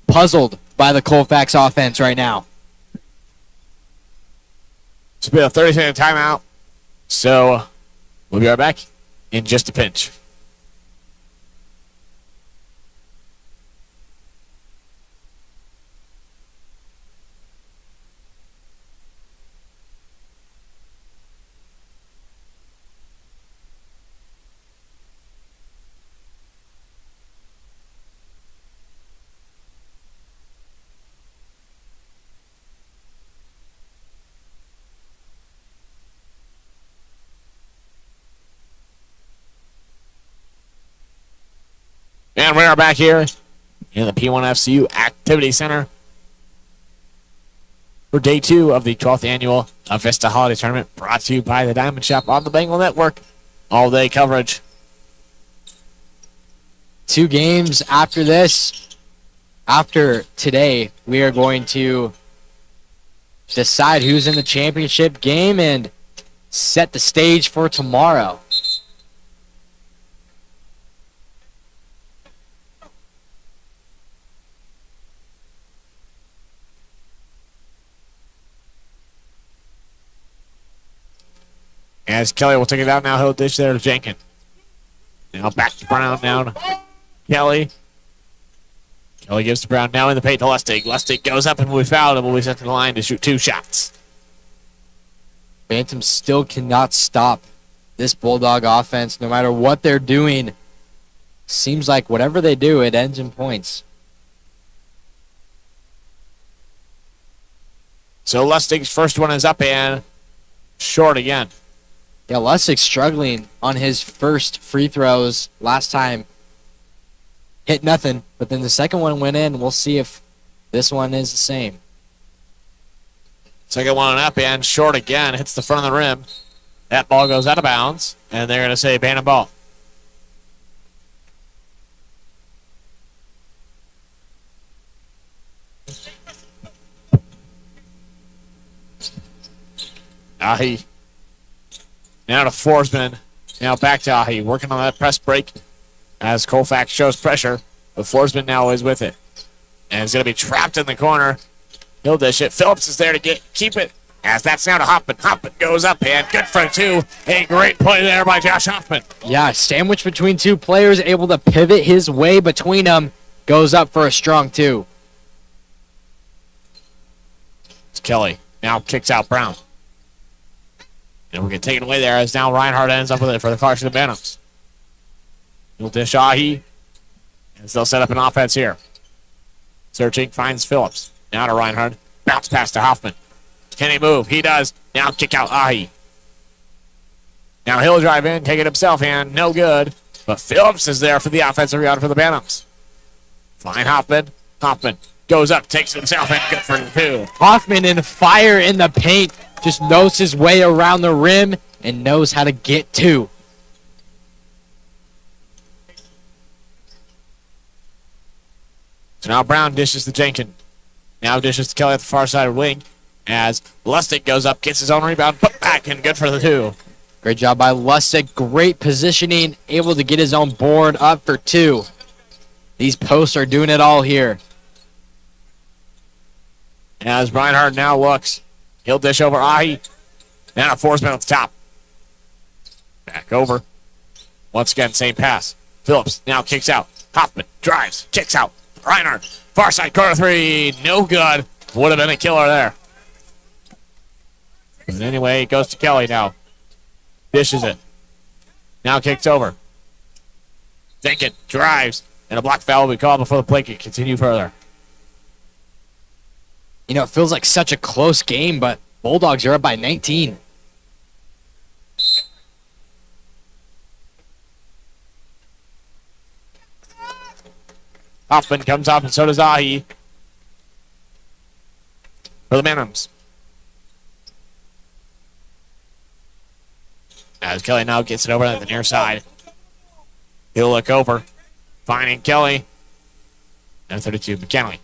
puzzled by the Colfax offense right now. It's been a 30-second timeout. So we'll be right back in just a pinch. And we are back here in the P1FCU Activity Center for day 2 of the 12th annual Avista Holiday Tournament, brought to you by the Diamond Shop on the Bengal Network. All-day coverage. 2 games after this. After today, we are going to decide who's in the championship game and set the stage for tomorrow. As Kelly will take it out now, he'll dish there to Jenkins. Now back to Brown now to Kelly. Kelly gives to Brown now in the paint to Lustig. Lustig goes up and will be fouled and will be sent to the line to shoot 2 shots. Bantams still cannot stop this Bulldog offense no matter what they're doing. Seems like whatever they do, it ends in points. So Lustig's first one is up and short again. Yeah, Lustig's struggling on his first free throws last time. Hit nothing, but then the second one went in. We'll see if this one is the same. Second one up and short again. Hits the front of the rim. That ball goes out of bounds, and they're going to say Bantam ball. Ahi. Now to Forsman. Now back to Ahi, working on that press break as Colfax shows pressure, but Forsman now is with it. And it's going to be trapped in the corner. He'll dish it. Phillips is there to keep it. As that's now to Hoffman. Hoffman goes up and good for 2. A great play there by Josh Hoffman. Yeah, sandwich between two players, able to pivot his way between them. Goes up for a strong 2. It's Kelly. Now kicks out Brown. And we're going to take it away there as now Reinhardt ends up with it for the Clarkston Bantams. He'll dish Ahi. And they'll set up an offense here. Searching, finds Phillips. Now to Reinhardt. Bounce pass to Hoffman. Can he move? He does. Now kick out Ahi. Now he'll drive in, take it himself, and no good. But Phillips is there for the offensive rebound for the Bantams. Fine Hoffman. Hoffman goes up, takes it himself, and good for 2. Hoffman in fire in the paint. Just knows his way around the rim and knows how to get 2. So now Brown dishes to Jenkins. Now dishes to Kelly at the far side of the wing. As Lustig goes up, gets his own rebound, put back, and good for the 2. Great job by Lustig. Great positioning. Able to get his own board up for 2. These posts are doing it all here. As Reinhardt now looks, he'll dish over Ahi. Now Forsman at the top. Back over. Once again, same pass. Phillips now kicks out. Hoffman drives, kicks out. Reinhardt, far side corner 3, no good. Would have been a killer there. But anyway, it goes to Kelly now. Dishes it. Now kicks over. Jenkins drives, and a block foul will be called before the play can continue further. You know, it feels like such a close game, but Bulldogs are up by 19. Hoffman comes off, and so does Ahi. For the Bantams. As Kelly now gets it over at the near side. He'll look over. Finding Kelly. And 32, McConnelly.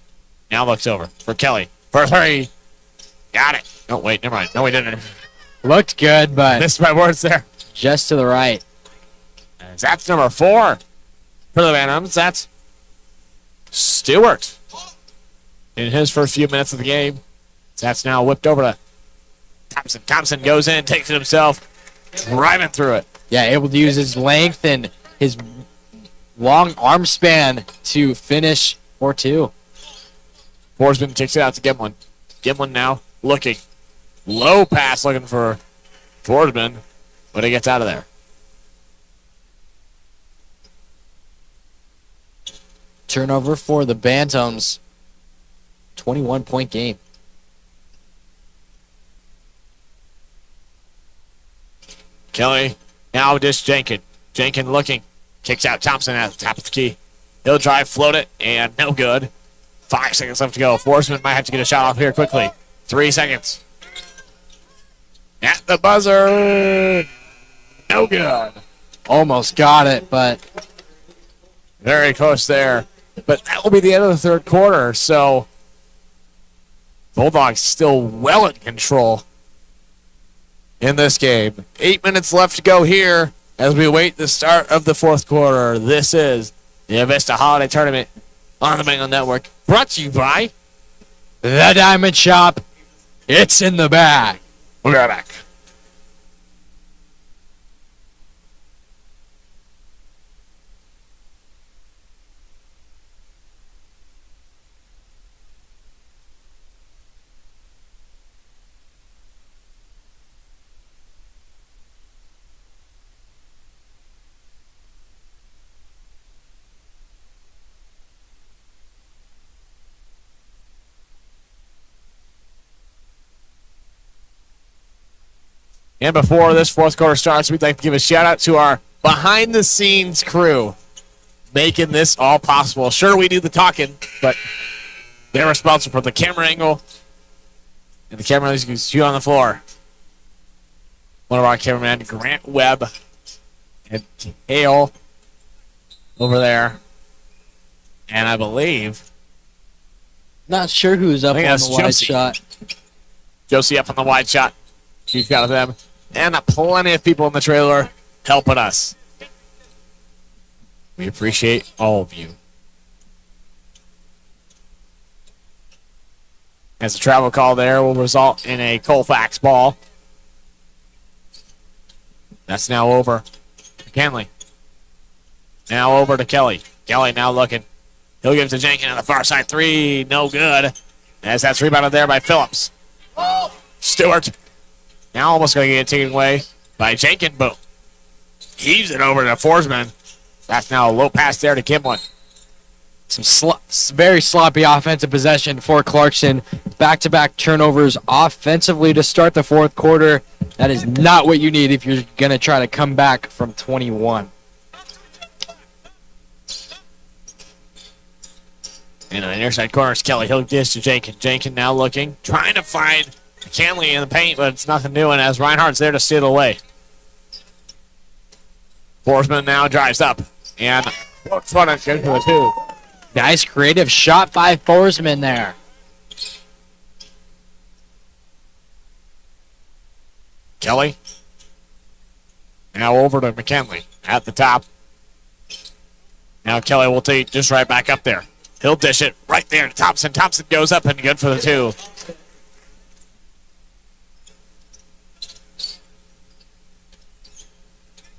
Now looks over for Kelly. For 3. Got it. Oh, wait, never mind. No, he didn't. Looked good, but Missed my words there. just to the right. As that's number 4 for the Bantams. That's Stewart. In his first few minutes of the game. That's now whipped over to Thompson. Thompson goes in, takes it himself. Driving through it. Yeah, able to use his length and his long arm span to finish 4-2. Forsman takes it out to Gimlin. Gimlin now looking. Low pass looking for Forsman, but he gets out of there. Turnover for the Bantams. 21-point game. Kelly now dish Jenkins. Jenkins looking. Kicks out Thompson at the top of the key. He'll drive, float it, and no good. 5 seconds left to go. Forsman might have to get a shot off here quickly. 3 seconds. At the buzzer. No good. Almost got it, but Very close there. But that will be the end of the third quarter, so Bulldogs still well in control in this game. 8 minutes left to go here as we wait the start of the fourth quarter. This is the Avista Holiday Tournament on the Mango Network, brought to you by the Diamond Shop. It's in the bag. We'll be right back. And before this fourth quarter starts, we'd like to give a shout out to our behind-the-scenes crew making this all possible. Sure, we do the talking, but they're responsible for the camera angle and the camera you can see on the floor. One of our cameramen, Grant Webb, and Hale over there. And I believe... Not sure who's up on the wide shot. Josie up on the wide shot. She's got them. And plenty of people in the trailer helping us. We appreciate all of you. As a travel call there will result in a Colfax ball. That's now over. McKinley. Now over to Kelly. Kelly now looking. He'll give it to Jenkins on the far side. 3, no good. As that's rebounded there by Phillips. Stewart. Now almost going to get it taken away by Jenkins. Boom. Heaves it over to Forsman. That's now a low pass there to Kimlin. Some very sloppy offensive possession for Clarkston. Back-to-back turnovers offensively to start the fourth quarter. That is not what you need if you're going to try to come back from 21. And on the near side corner is Kelly. He'll dish to Jenkins. Jenkins now looking, trying to find McKinley in the paint, but it's nothing doing as Reinhardt's there to steal it away. Forsman now drives up and looks fun and good for the 2. Nice creative shot by Forsman there. Kelly. Now over to McKinley at the top. Now Kelly will take just right back up there. He'll dish it right there to Thompson. Thompson goes up and good for the 2.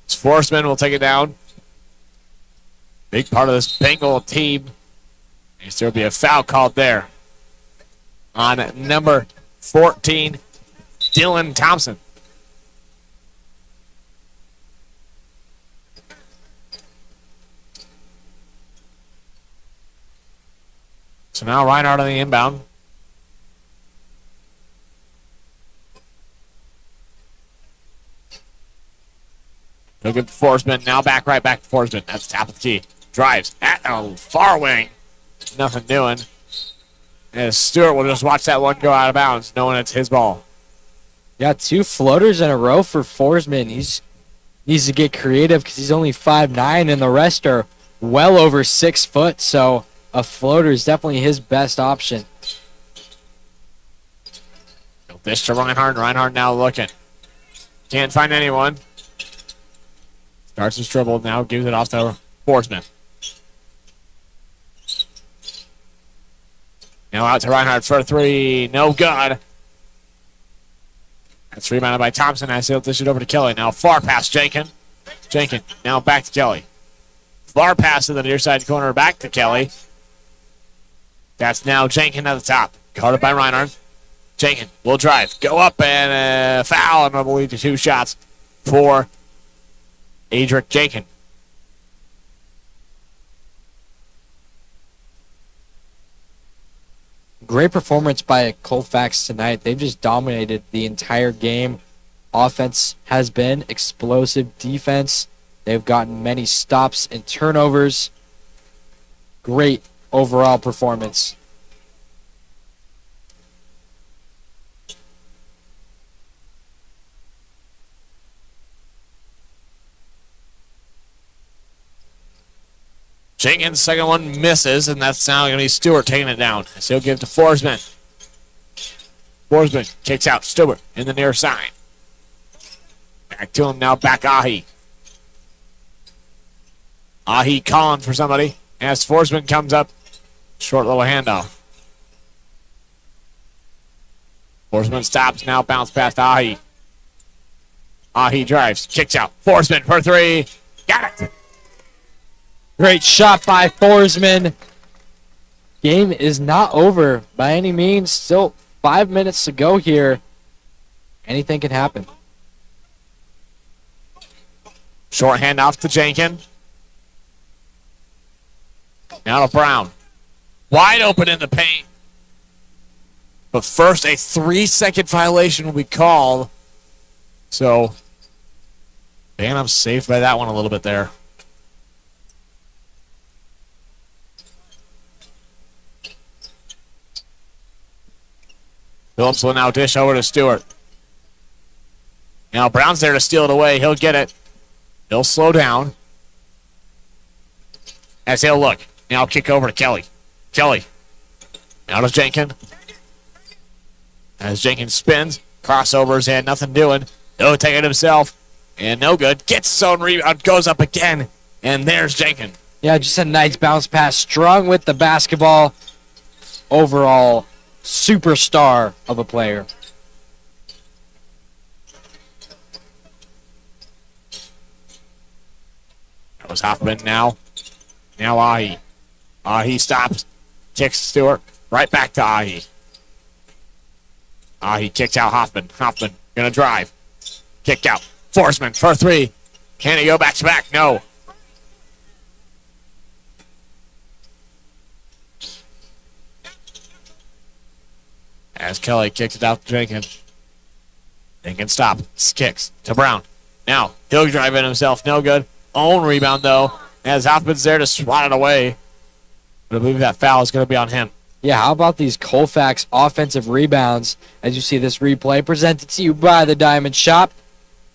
Forsman will take it down. Big part of this Bengal team. There will be a foul called there on number 14, Dylan Thompson. So now Reinhardt on the inbound. He'll give to Forsman. Now right back to Forsman. That's the top of the key. Drives at a far wing. Nothing doing. And Stewart will just watch that one go out of bounds, knowing it's his ball. Got 2 floaters in a row for Forsman. He needs to get creative because he's only 5'9", and the rest are well over 6 foot. So a floater is definitely his best option. He'll dish to Reinhardt. Reinhardt now looking. Can't find anyone. Starts his dribble now, gives it off to Forsman. Now out to Reinhardt for 3. No good. That's rebounded by Thompson as he'll dish it over to Kelly. Now far past Jenkins. Jenkins now back to Kelly. Far pass to the near side corner back to Kelly. That's now Jenkins at the top. Guarded by Reinhardt. Jenkins will drive. Go up and foul, and I believe to 2 shots for Adric Jenkins. Great performance by Colfax tonight. They've just dominated the entire game. Offense has been explosive. Defense, they've gotten many stops and turnovers. Great overall performance. Jenkins' second one misses, and that's now going to be Stewart taking it down. So he'll give it to Forsman. Forsman kicks out Stewart in the near side. Back to him now, back Ahi. Ahi calling for somebody as Forsman comes up. Short little handoff. Forsman stops, now bounce past Ahi. Ahi drives, kicks out. Forsman for 3. Got it! Great shot by Forsman. Game is not over by any means. Still 5 minutes to go here. Anything can happen. Short handoff to Jenkins. Now to Brown. Wide open in the paint. But first, a 3-second violation will be called. So, Bantam saved by that one a little bit there. Phillips will now dish over to Stewart. Now Brown's there to steal it away. He'll get it. He'll slow down. As he'll look. Now kick over to Kelly. Kelly. Now to Jenkins. As Jenkins spins. Crossovers and nothing doing. He'll take it himself. And no good. Gets his own rebound. Goes up again. And there's Jenkins. Yeah, just a nice bounce pass. Strong with the basketball. Overall, superstar of a player. That was Hoffman now. Now Ahi. Ahi stops. Kicks Stewart. Right back to Ahi. Ahi kicks out Hoffman. Hoffman gonna drive. Kick out. Forsman for three. Can he go back to back? No. As Kelly kicks it out to Jenkins. Jenkins stop. Kicks to Brown. Now he'll drive in himself. No good. Own rebound though. As Hoffman's there to swat it away. But I believe that foul is going to be on him. Yeah, how about these Colfax offensive rebounds? As you see this replay presented to you by the Diamond Shop.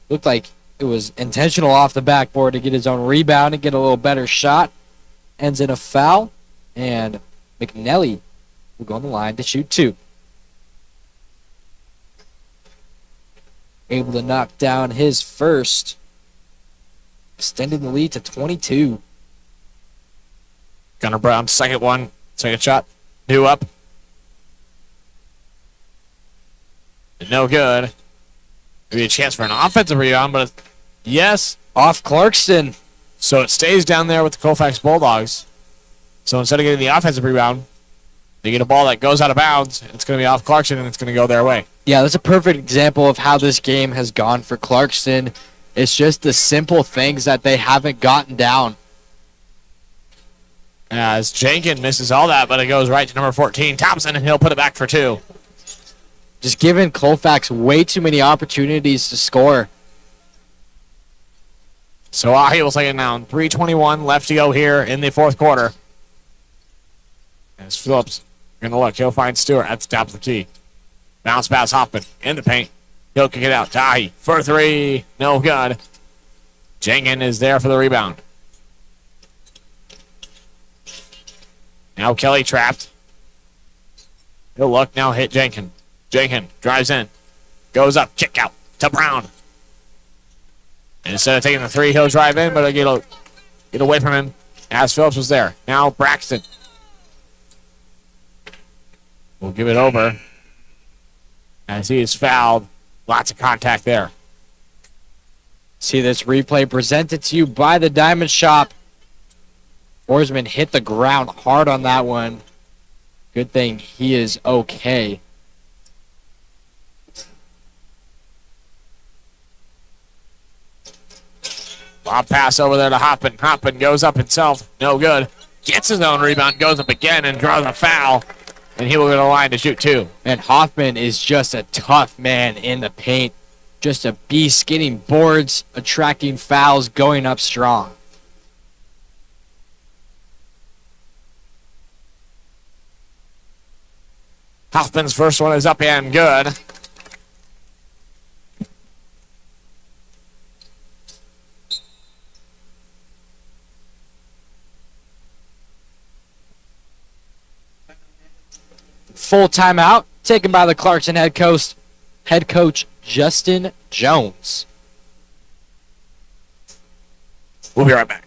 Looked like it was intentional off the backboard to get his own rebound and get a little better shot. Ends in a foul. And McNelly will go on the line to shoot two. Able to knock down his first. Extending the lead to 22. Gunnar Brown, second shot. New up. No good. Maybe a chance for an offensive rebound, but yes. Off Clarkston. So it stays down there with the Colfax Bulldogs. So instead of getting the offensive rebound, they get a ball that goes out of bounds. It's going to be off Clarkston, and it's going to go their way. Yeah, that's a perfect example of how this game has gone for Clarkston. It's just the simple things that they haven't gotten down. As Jenkins misses all that, but it goes right to number 14, Thompson, and he'll put it back for two. Just giving Colfax way too many opportunities to score. So Ahi will take it down. 3:21 left to go here in the fourth quarter. As Phillips going to look, he'll find Stewart at the top of the key. Bounce pass Hoffman in the paint. He'll kick it out to Ahi for three. No good. Jenkins is there for the rebound. Now Kelly trapped. He'll look, now hit Jenkins. Jenkins drives in. Goes up, kick out to Brown. And instead of taking the three, he'll drive in, but he'll get away from him as Phillips was there. Now Braxton will give it over as he is fouled. Lots of contact there. See this replay presented to you by the Diamond Shop. Forsman hit the ground hard on that one. Good thing he is okay. Lob pass over there to Hoffman. Hoffman goes up himself. No good. Gets his own rebound. Goes up again and draws a foul. And he will go to the line to shoot two. And Hoffman is just a tough man in the paint. Just a beast, getting boards, attracting fouls, going up strong. Hoffman's first one is up and good. Full timeout taken by the Clarkston head coach Justin Jones. We'll be right back.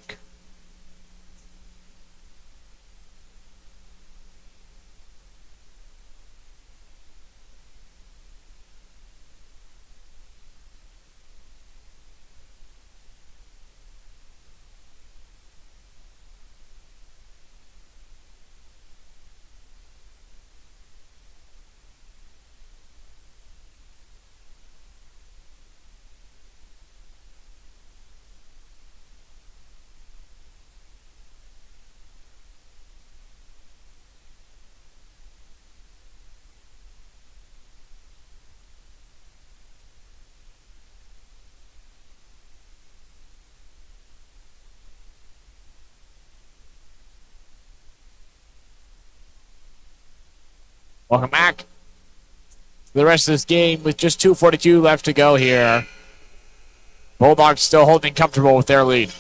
Welcome back to the rest of this game with just 2:42 left to go here. Bulldogs still holding comfortable with their lead.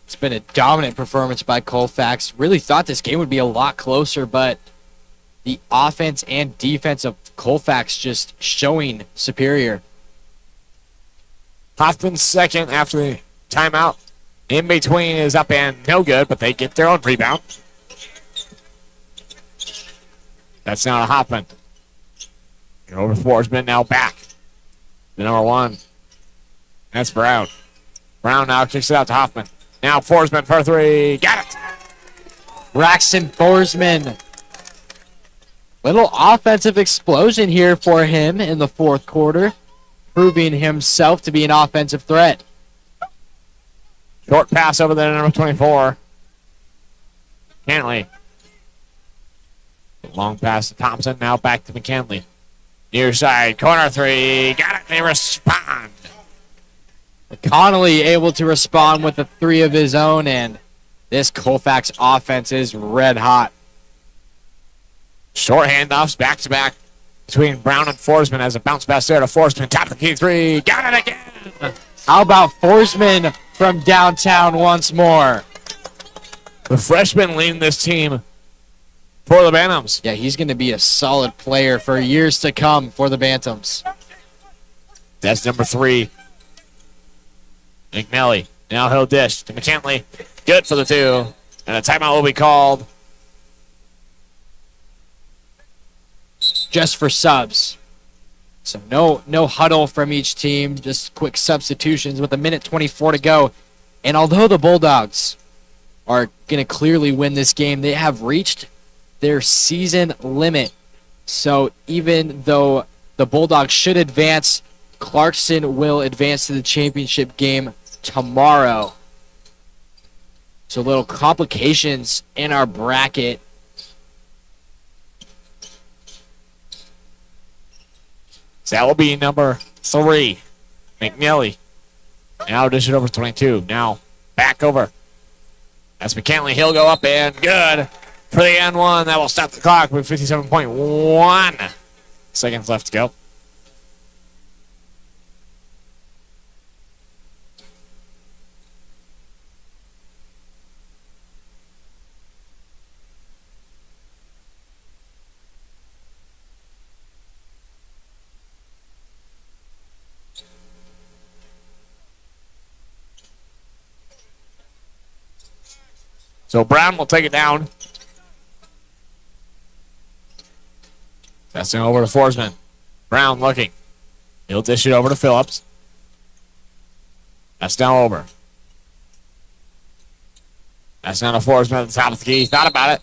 It's been a dominant performance by Colfax. Really thought this game would be a lot closer, but the offense and defense of Colfax just showing superior. Hoffman's second after the timeout. In between is up and no good, but they get their own rebound. That's now to Hoffman. Over Forsman, now back. The number one. That's Brown. Brown now kicks it out to Hoffman. Now Forsman for three. Got it! Braxton Forsman. Little offensive explosion here for him in the fourth quarter, proving himself to be an offensive threat. Short pass over there to number 24. McCanley. Long pass to Thompson. Now back to McCanley. Near side. Corner three. Got it. They respond. Connolly able to respond with a three of his own, and this Colfax offense is red hot. Short handoffs back to back between Brown and Forsman as a bounce pass there to Forsman. Top of the key three. Got it again. How about Forsman from downtown once more? The freshman leading this team for the Bantams. Yeah, he's going to be a solid player for years to come for the Bantams. That's number 3. McNally. Now he'll dish to McCantley. Good for the 2. And a timeout will be called. Just for subs. So no huddle from each team. Just quick substitutions with 1:24 to go. And although the Bulldogs are going to clearly win this game, they have reached their season limit. So even though the Bulldogs should advance, Clarkston will advance to the championship game tomorrow. So little complications in our bracket. So that will be number 3, McNally. Now dish it over to 22. Now back over. That's McCantley. He'll go up and good for the end one. That will stop the clock with 57.1 seconds left to go. So Brown will take it down. Passing over to Forsman. Brown looking. He'll dish it over to Phillips. That's now over. That's now to Forsman at the top of the key. Thought about it.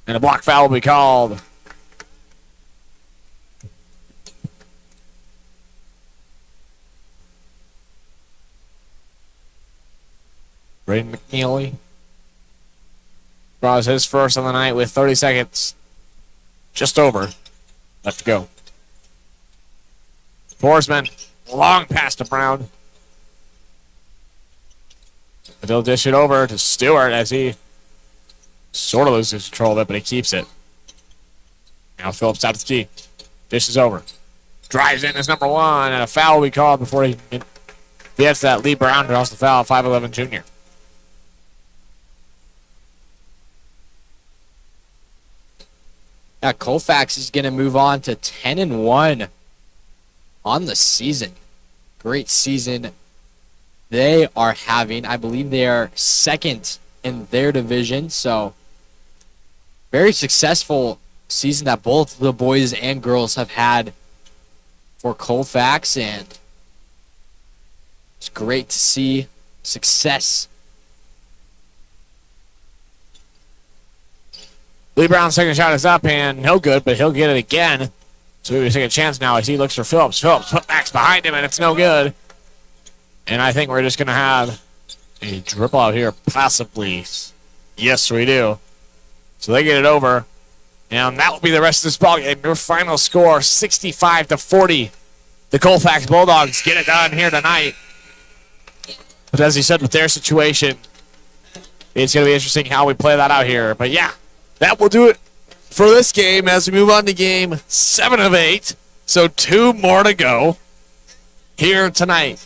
And a block foul will be called. Braden McNeely draws his first on the night with 30 seconds just over left to go. Forsman, long pass to Brown. But they'll dish it over to Stewart as he sort of loses control of it, but he keeps it. Now Phillips out to the key. Dish is over. Drives in as number 1, and a foul will be called before he gets that. Lee Brown draws the foul, 5'11" junior. Yeah, Colfax is going to move on to 10-1 on the season. Great season they are having. I believe they are second in their division. So, very successful season that both the boys and girls have had for Colfax. And it's great to see success. Lee Brown's second shot is up and no good, but he'll get it again. So he's taking a chance now as he looks for Phillips. Phillips put backs behind him and it's no good. And I think we're just going to have a dribble out here, possibly. Yes, we do. So they get it over. And that will be the rest of this ball game. Your final score, 65-40. The Colfax Bulldogs get it done here tonight. But as he said, with their situation, it's going to be interesting how we play that out here. But yeah. That will do it for this game as we move on to game 7 of 8. So 2 more to go here tonight.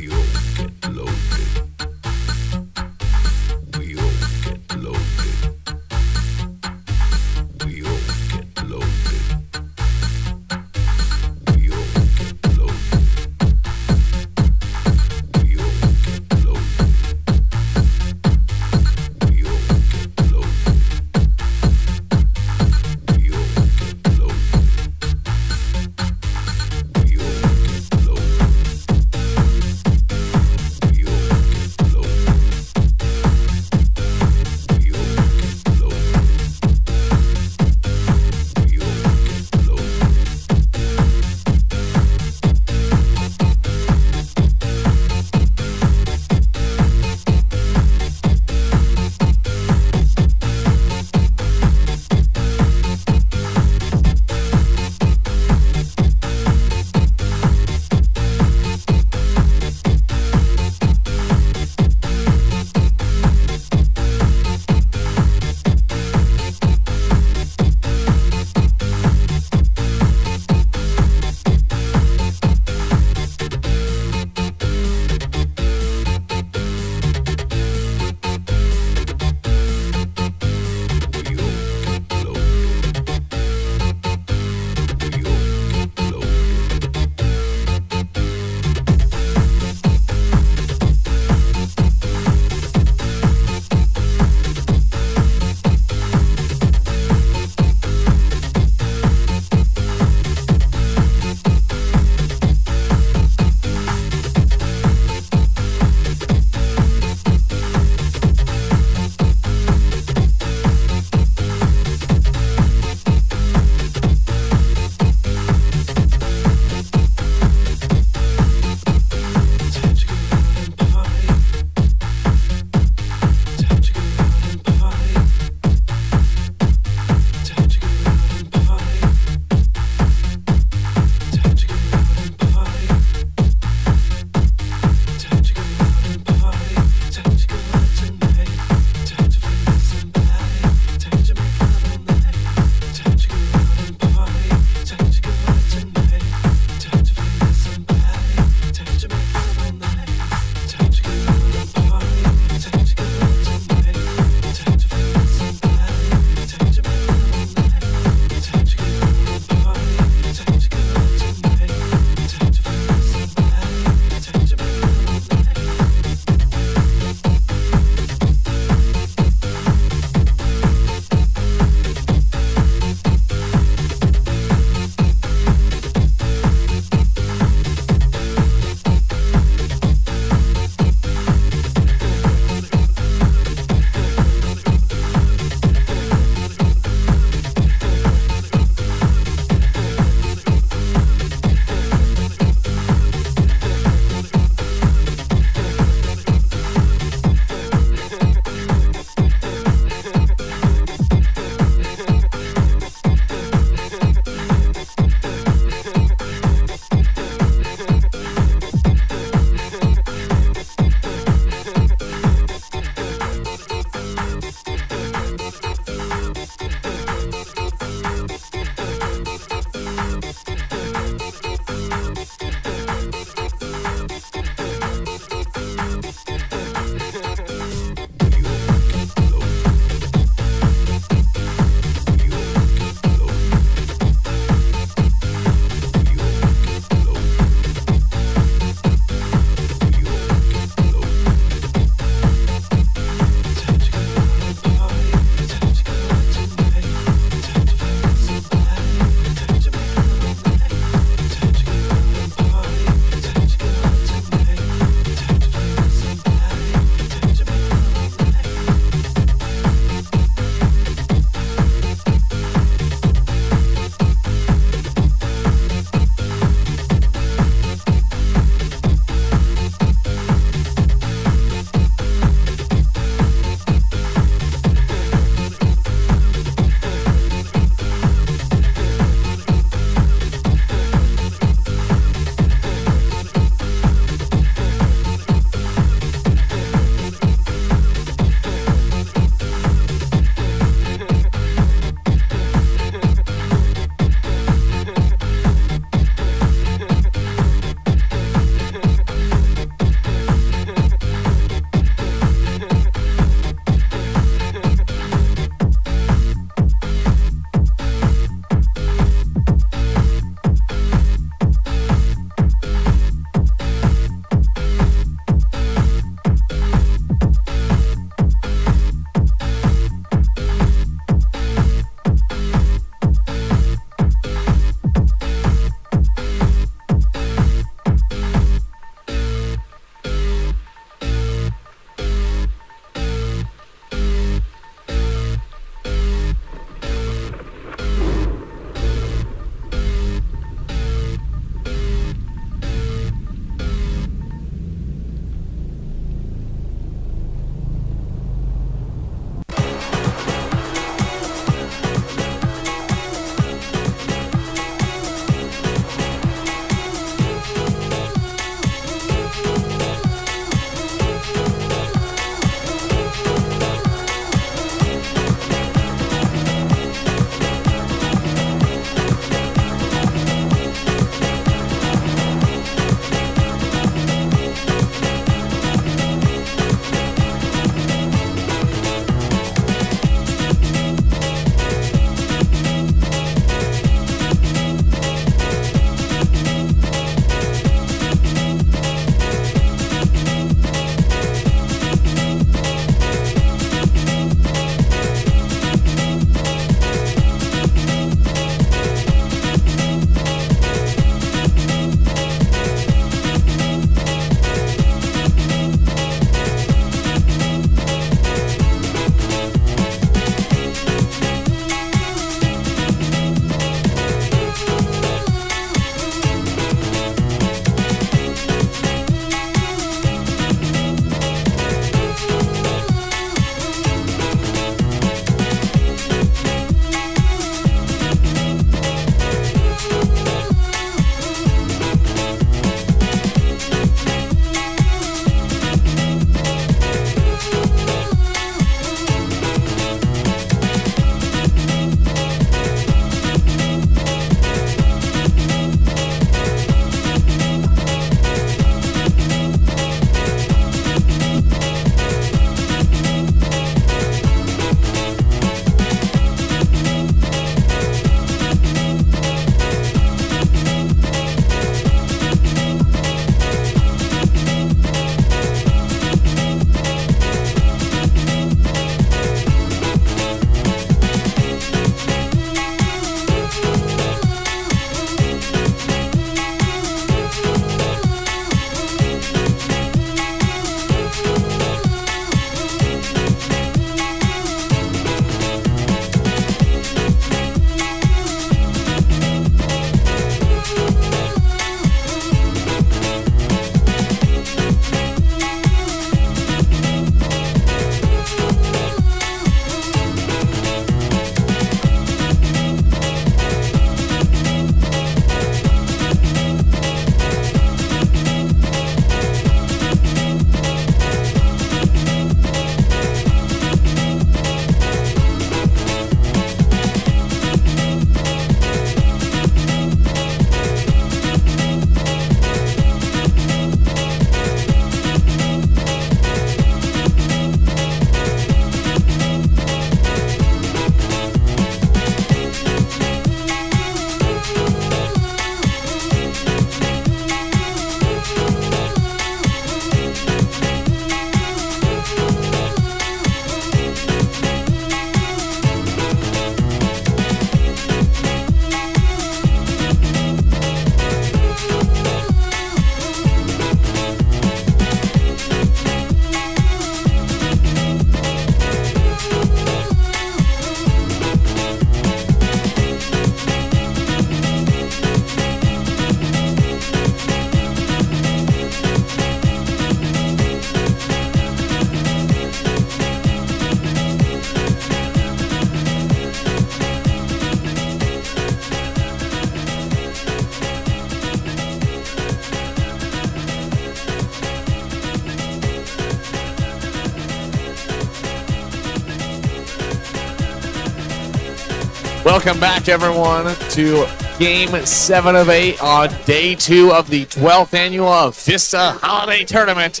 Welcome back, everyone, to Game 7 of 8 on Day 2 of the 12th Annual Avista Holiday Tournament.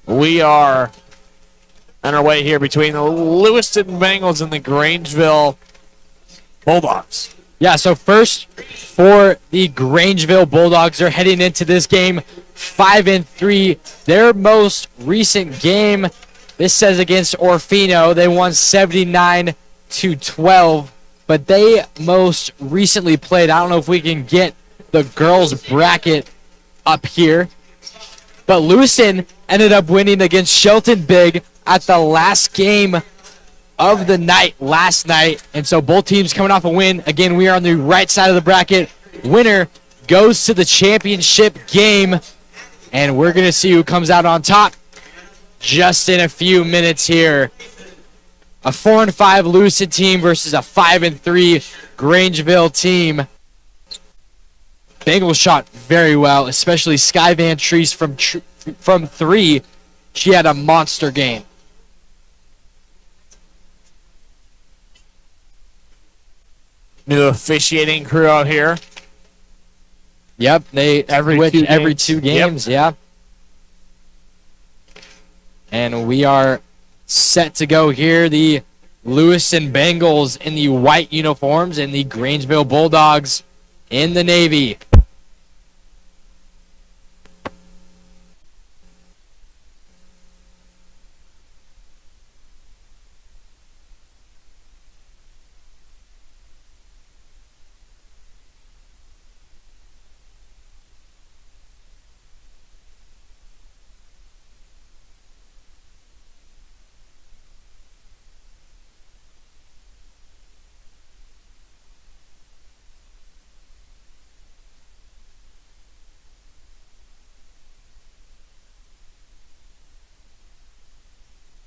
We are on our way here between the Lewiston Bengals and the Grangeville Bulldogs. Yeah, so first for the Grangeville Bulldogs, they're heading into this game 5-3. Their most recent game, this says against Orfino, they won 79-12. But they most recently played, I don't know if we can get the girls' bracket up here, but Lewiston ended up winning against Shelton big at the last game of the night last night. And so both teams coming off a win. Again, we are on the right side of the bracket. Winner goes to the championship game, and we're going to see who comes out on top just in a few minutes here. A 4-5 Lewiston team versus a 5-3 Grangeville team. Bengals shot very well, especially Sky Van Treese from 3. She had a monster game. New officiating crew out here. Yep, they switch every 2 games, Yep. yeah. And we are set to go here. The Lewiston Bengals in the white uniforms and the Grangeville Bulldogs in the navy.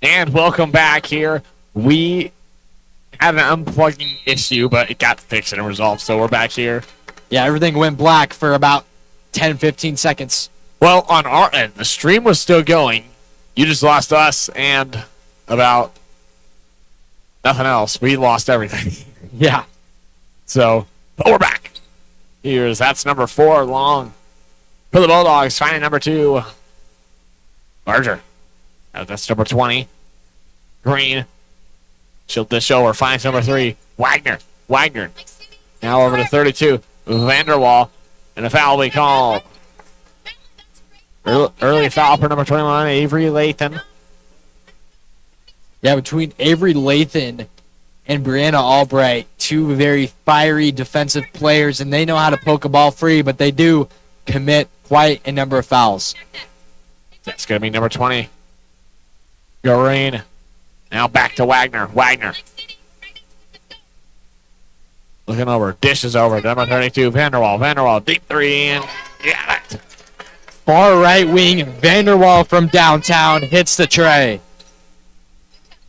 And welcome back here. We had an unplugging issue, but it got fixed and resolved, so we're back here. Yeah, everything went black for about 10-15 seconds. Well, on our end, the stream was still going. You just lost us and about nothing else. We lost everything. Yeah. So, but we're back. That's number 4 long for the Bulldogs. Finding number 2, Larger. That's number 20. Green. She'll dish over. Finds number 3. Wagner. Now over to 32. Vanderwall. And a foul will be called. Early foul for number 21, Avery Lathan. Yeah, between Avery Lathan and Brianna Albright, 2 very fiery defensive players, and they know how to poke a ball free, but they do commit quite a number of fouls. That's going to be number 20. Green. Now back to Wagner. Looking over. Dishes over. Number 32, Vanderwall. Deep 3 and got it. Far right wing, Vanderwall from downtown hits the tray.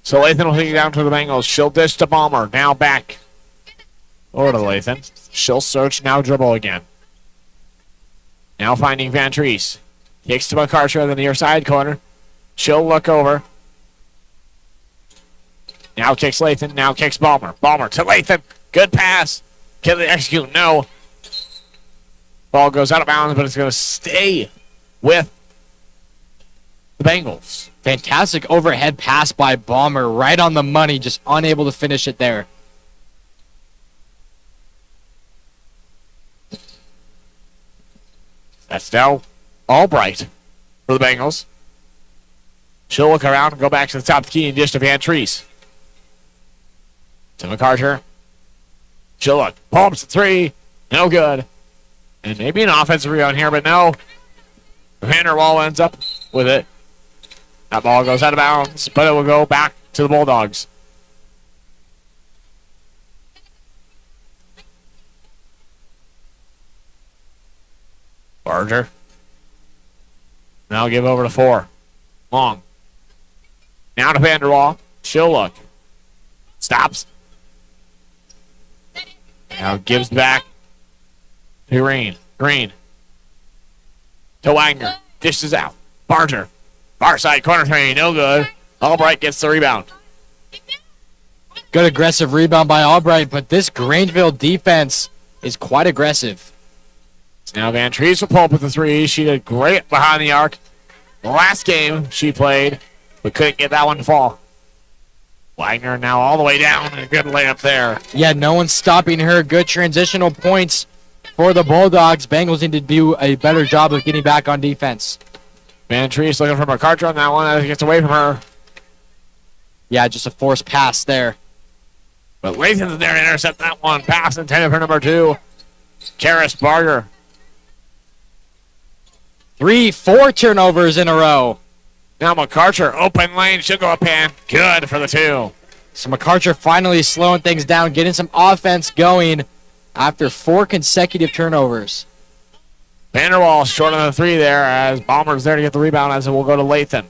So Lathan will take it down to the Bengals. She'll dish to Balmer. Now back over to Lathan. She'll search. Now dribble again. Now finding Van Treese. Kicks to McCarter in the near side corner. She'll look over. Now kicks Lathan. Now kicks Balmer. Balmer to Lathan. Good pass. Can they execute? No. Ball goes out of bounds, but it's going to stay with the Bengals. Fantastic overhead pass by Balmer, right on the money, just unable to finish it there. That's now Albright for the Bengals. She'll look around and go back to the top of the key and dish to Van Treese. To McCarter. She'll look. Pumps the 3. No good. And maybe an offensive rebound here, but no. Vanderwall ends up with it. That ball goes out of bounds, but it will go back to the Bulldogs. Barger. Now give over to 4. Long. Now to Vanderwall. She'll look. Stops. Now gives back to Green. To Wagner. Dishes out. Barger. Far side corner 3. No good. Albright gets the rebound. Good aggressive rebound by Albright, but this Grangeville defense is quite aggressive. Now Van Trees will pull up with the three. She did great behind the arc. The last game she played, but couldn't get that one to fall. Wagner now all the way down, and a good layup there. Yeah, no one's stopping her. Good transitional points for the Bulldogs. Bengals need to do a better job of getting back on defense. Van Trees looking for McCarter on that one as he gets away from her. Yeah, just a forced pass there. But Lathan's there to intercept that one. Pass intended for number 2, Karis Barger. 4 turnovers in a row. Now McCarter, open lane, she'll go up and good for the 2. So McCarter finally slowing things down, getting some offense going after 4 consecutive turnovers. Vanderwall short on the 3 there as Balmer's there to get the rebound as it will go to Lathan.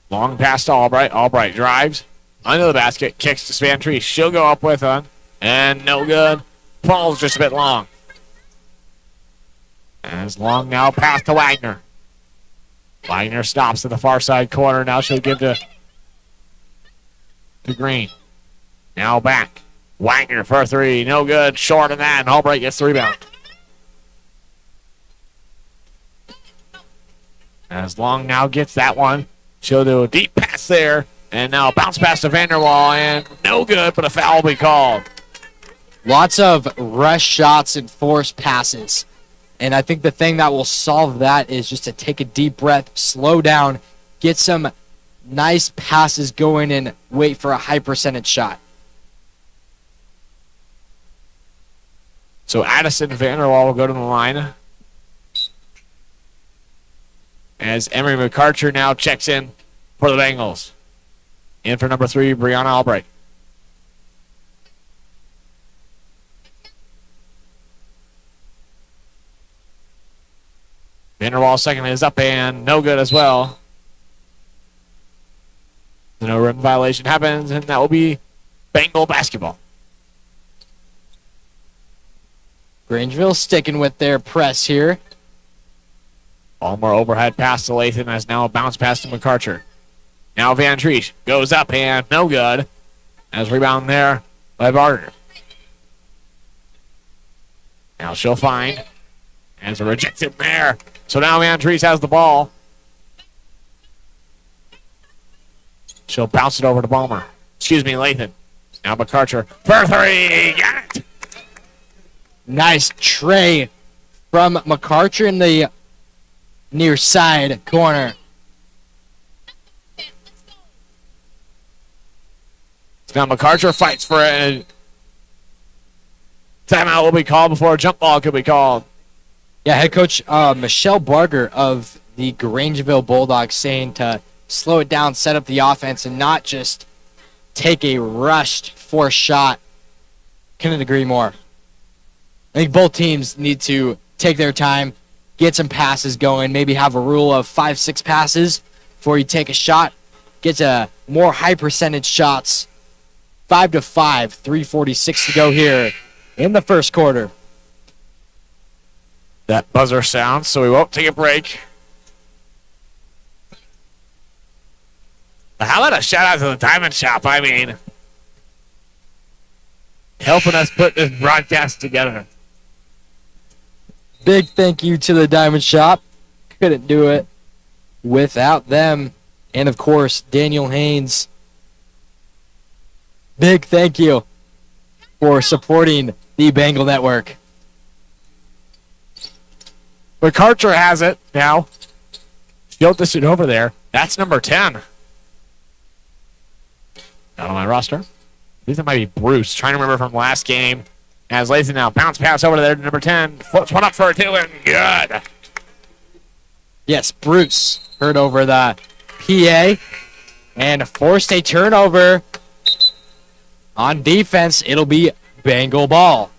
Long pass to Albright. Albright drives under the basket, kicks to Van Trees. She'll go up with one, and no good. Falls just a bit long. As Long now pass to Wagner. Wagner stops at the far side corner. Now she'll give to Green. Now back. Wagner for a 3. No good. Short of that, and Albright gets the rebound. As Long now gets that one. She'll do a deep pass there. And now a bounce pass to Vanderwall. And no good, but a foul will be called. Lots of rush shots and forced passes. And I think the thing that will solve that is just to take a deep breath, slow down, get some nice passes going, and wait for a high percentage shot. So Addison Vanderwall will go to the line. As Emery McCarter now checks in for the Bengals. In for number 3, Brianna Albright. Vanderwall second is up and no good as well. No rim violation happens, and that will be Bengal basketball. Grangeville sticking with their press here. Balmer overhead pass to Lathan as now a bounce pass to McCarter. Now Van Trees goes up and no good. As rebound there by Barger. Now she'll find. As a rejection there. So now Van Trees has the ball. She'll bounce it over to Balmer. Excuse me, Lathan. Now McCarter for 3. Got it. Nice tray from McCarter in the near side corner. Now McCarter fights for it. Timeout will be called before a jump ball could be called. Yeah, head coach Michelle Barger of the Grangeville Bulldogs saying to slow it down, set up the offense, and not just take a rushed forced shot. Couldn't agree more. I think both teams need to take their time, get some passes going, maybe have a rule of 5-6 passes before you take a shot. Get to more high percentage shots. 5-5, 3:46 to go here in the first quarter. That buzzer sounds, so we won't take a break. But how about a shout out to the Diamond Shop? I mean, helping us put this broadcast together. Big thank you to the Diamond Shop. Couldn't do it without them. And of course, Daniel Haynes. Big thank you for supporting the Bengal Network. McCarter has it now. She'll dish it over there. That's number 10. Not on my roster. I think that might be Bruce. Trying to remember from last game. As Lathan now bounce pass over there to number 10. Flips one up for a 2 and good. Yes, Bruce heard over the PA and forced a turnover. On defense, it'll be Bengal ball.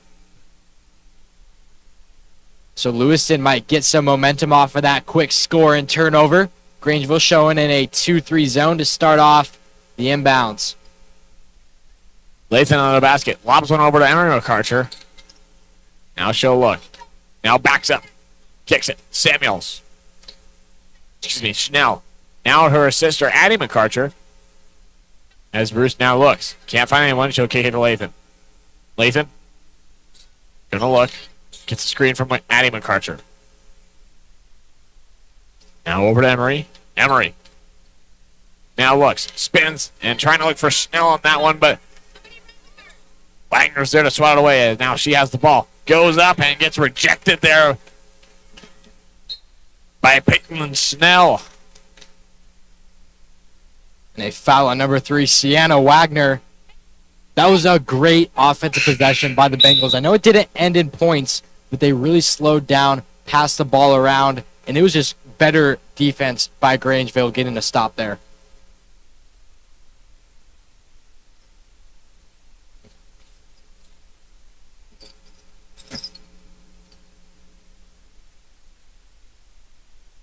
So Lewiston might get some momentum off of that quick score and turnover. Grangeville showing in a 2-3 zone to start off the inbounds. Lathan on the basket. Lobs one over to Emery McCarter. Now she'll look. Now backs up. Kicks it. Samuels. Excuse me, Schnell. Now her sister, Addie McCarter. As Bruce now looks. Can't find anyone. She'll kick it to Lathan. Lathan. Gonna look. Gets a screen from Addie McCarter. Now over to Emery. Emery. Now looks. Spins. And trying to look for Snell on that one, but Wagner's there to swat it away. And now she has the ball. Goes up and gets rejected there by Peyton and Snell. And a foul on number 3, Sienna Wagner. That was a great offensive possession by the Bengals. I know it didn't end in points, but they really slowed down, passed the ball around, and it was just better defense by Grangeville getting a stop there.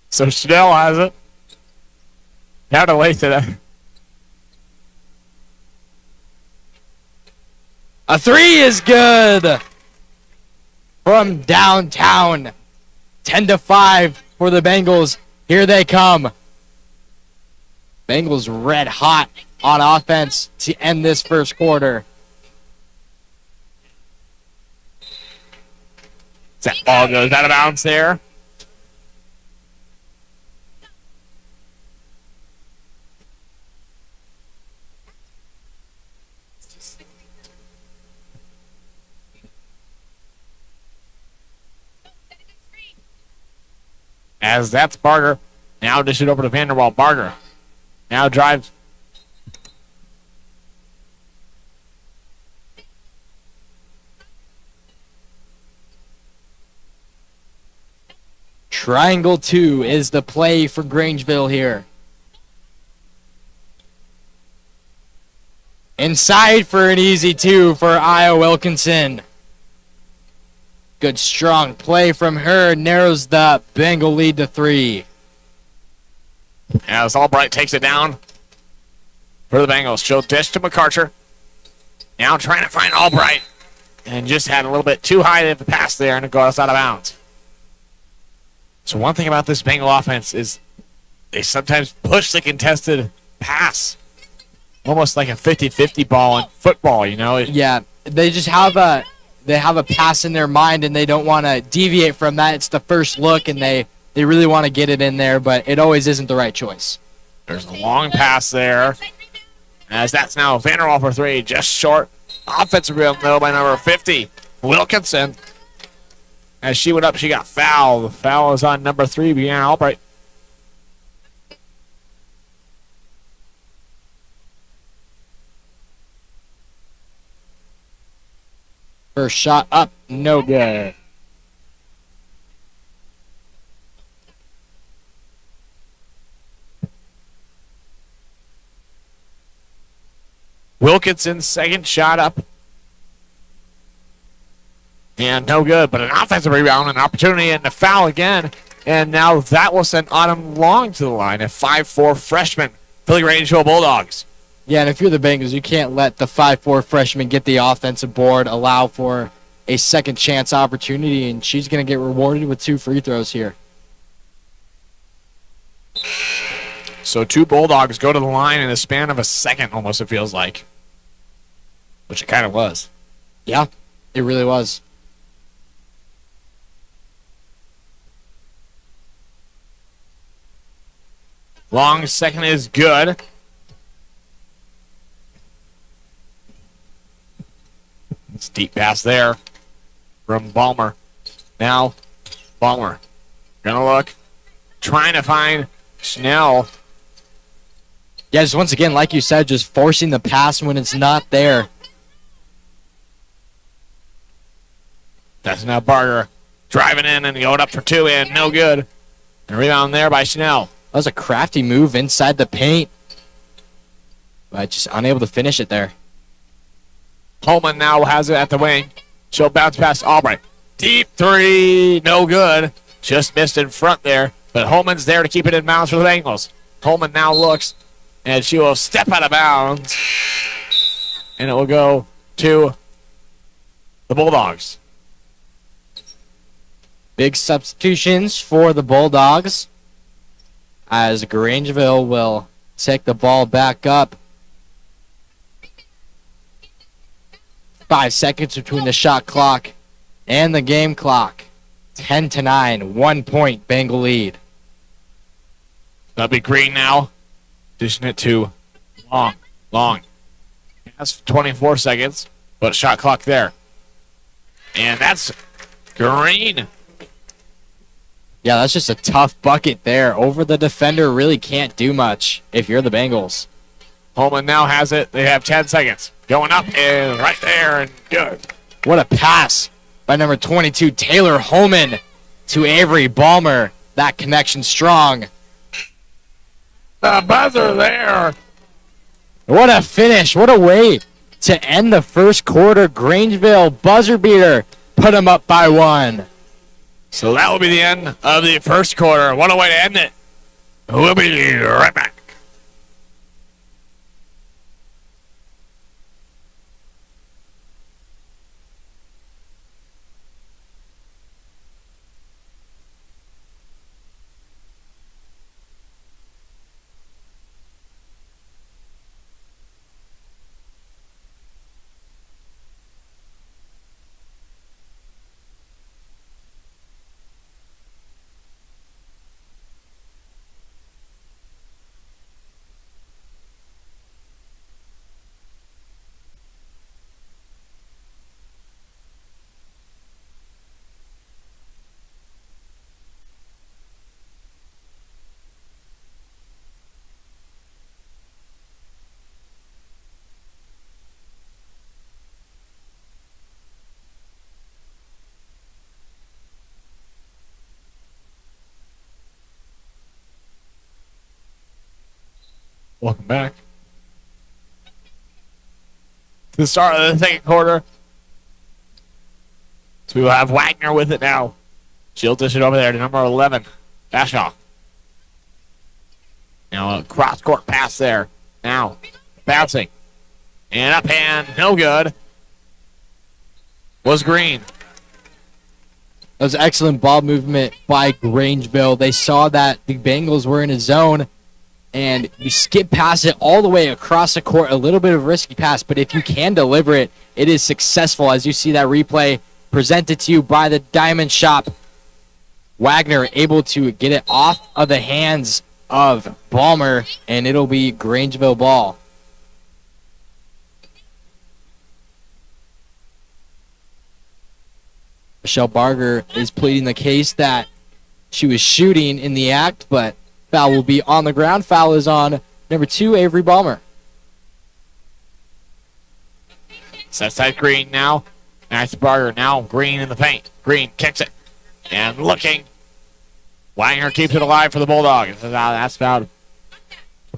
So Chanel has it. Now to Lathan. A 3 is good from downtown. 10-5 for the Bengals. Here they come. Bengals red hot on offense to end this first quarter. That ball goes out of bounds there. As that's Barger. Now dish it over to Vanderwall. Barger now drives. Triangle 2 is the play for Grangeville here. Inside for an easy 2 for Io Wilkinson. Good strong play from her. Narrows the Bengal lead to 3. As Albright takes it down for the Bengals. She'll dish to McCarter. Now trying to find Albright. And just had a little bit too high of a pass there and it goes out of bounds. So one thing about this Bengal offense is they sometimes push the contested pass. Almost like a 50-50 ball in football, you know? Yeah, they just have a pass in their mind and they don't want to deviate from that. It's the first look and they really want to get it in there, but it always isn't the right choice. There's a long pass there. As that's now Vanderwall for 3, just short. Offensive rebound though by number 50, Wilkinson. As she went up, she got fouled. The foul is on number 3, Brianna Albright. First shot up, no good. Wilkinson's second shot up. And no good, but an offensive rebound, an opportunity, and a foul again. And now that will send Autumn Long to the line, a 5'4 freshman for the Grangeville Bulldogs. Yeah, and if you're the Bengals, you can't let the 5'4 freshman get the offensive board, allow for a second chance opportunity, and she's going to get rewarded with 2 free throws here. So 2 Bulldogs go to the line in the span of a second, almost it feels like. Which it kind of was. Yeah, it really was. Long second is good. It's deep pass there from Balmer. Now, Balmer gonna look, trying to find Schnell. Yeah, just once again, like you said, just forcing the pass when it's not there. That's now Barger driving in and going up for 2 and no good. And rebound there by Schnell. That was a crafty move inside the paint, but just unable to finish it there. Holman now has it at the wing. She'll bounce past Albright. Deep 3, no good. Just missed in front there, but Holman's there to keep it in bounds for the Bengals. Holman now looks, and she will step out of bounds, and it will go to the Bulldogs. Big substitutions for the Bulldogs, as Grangeville will take the ball back up. 5 seconds between the shot clock and the game clock. 10-9, 1 point Bengal lead. That'll be Green now. Dishing it to Long. That's 24 seconds, but shot clock there. And that's Green. Yeah, that's just a tough bucket there. Over the defender, really can't do much if you're the Bengals. Holman now has it. They have 10 seconds. Going up and right there and good. What a pass by number 22, Taylor Holman, to Avery Balmer. That connection strong. The buzzer there. What a finish. What a way to end the first quarter. Grangeville buzzer beater. Put them up by 1. So that will be the end of the first quarter. What a way to end it. We'll be right back. Welcome back to the start of the second quarter. So we will have Wagner with it now. She'll dish it over there to number 11, Bashaw. Now a cross-court pass there. Now bouncing. And up hand, no good. Was Green. That was excellent ball movement by Grangeville. They saw that the Bengals were in a zone, and you skip past it all the way across the court. A little bit of a risky pass, but if you can deliver it, it is successful. As you see that replay presented to you by the Diamond Shop. Wagner able to get it off of the hands of Balmer, and it'll be Grangeville ball. Michelle Barger is pleading the case that she was shooting in the act, but foul will be on the ground. Foul is on number 2, Avery Balmer. Set side Green now. Nice Barger now. Green in the paint. Green kicks it. And looking. Wagner keeps it alive for the Bulldogs. That's about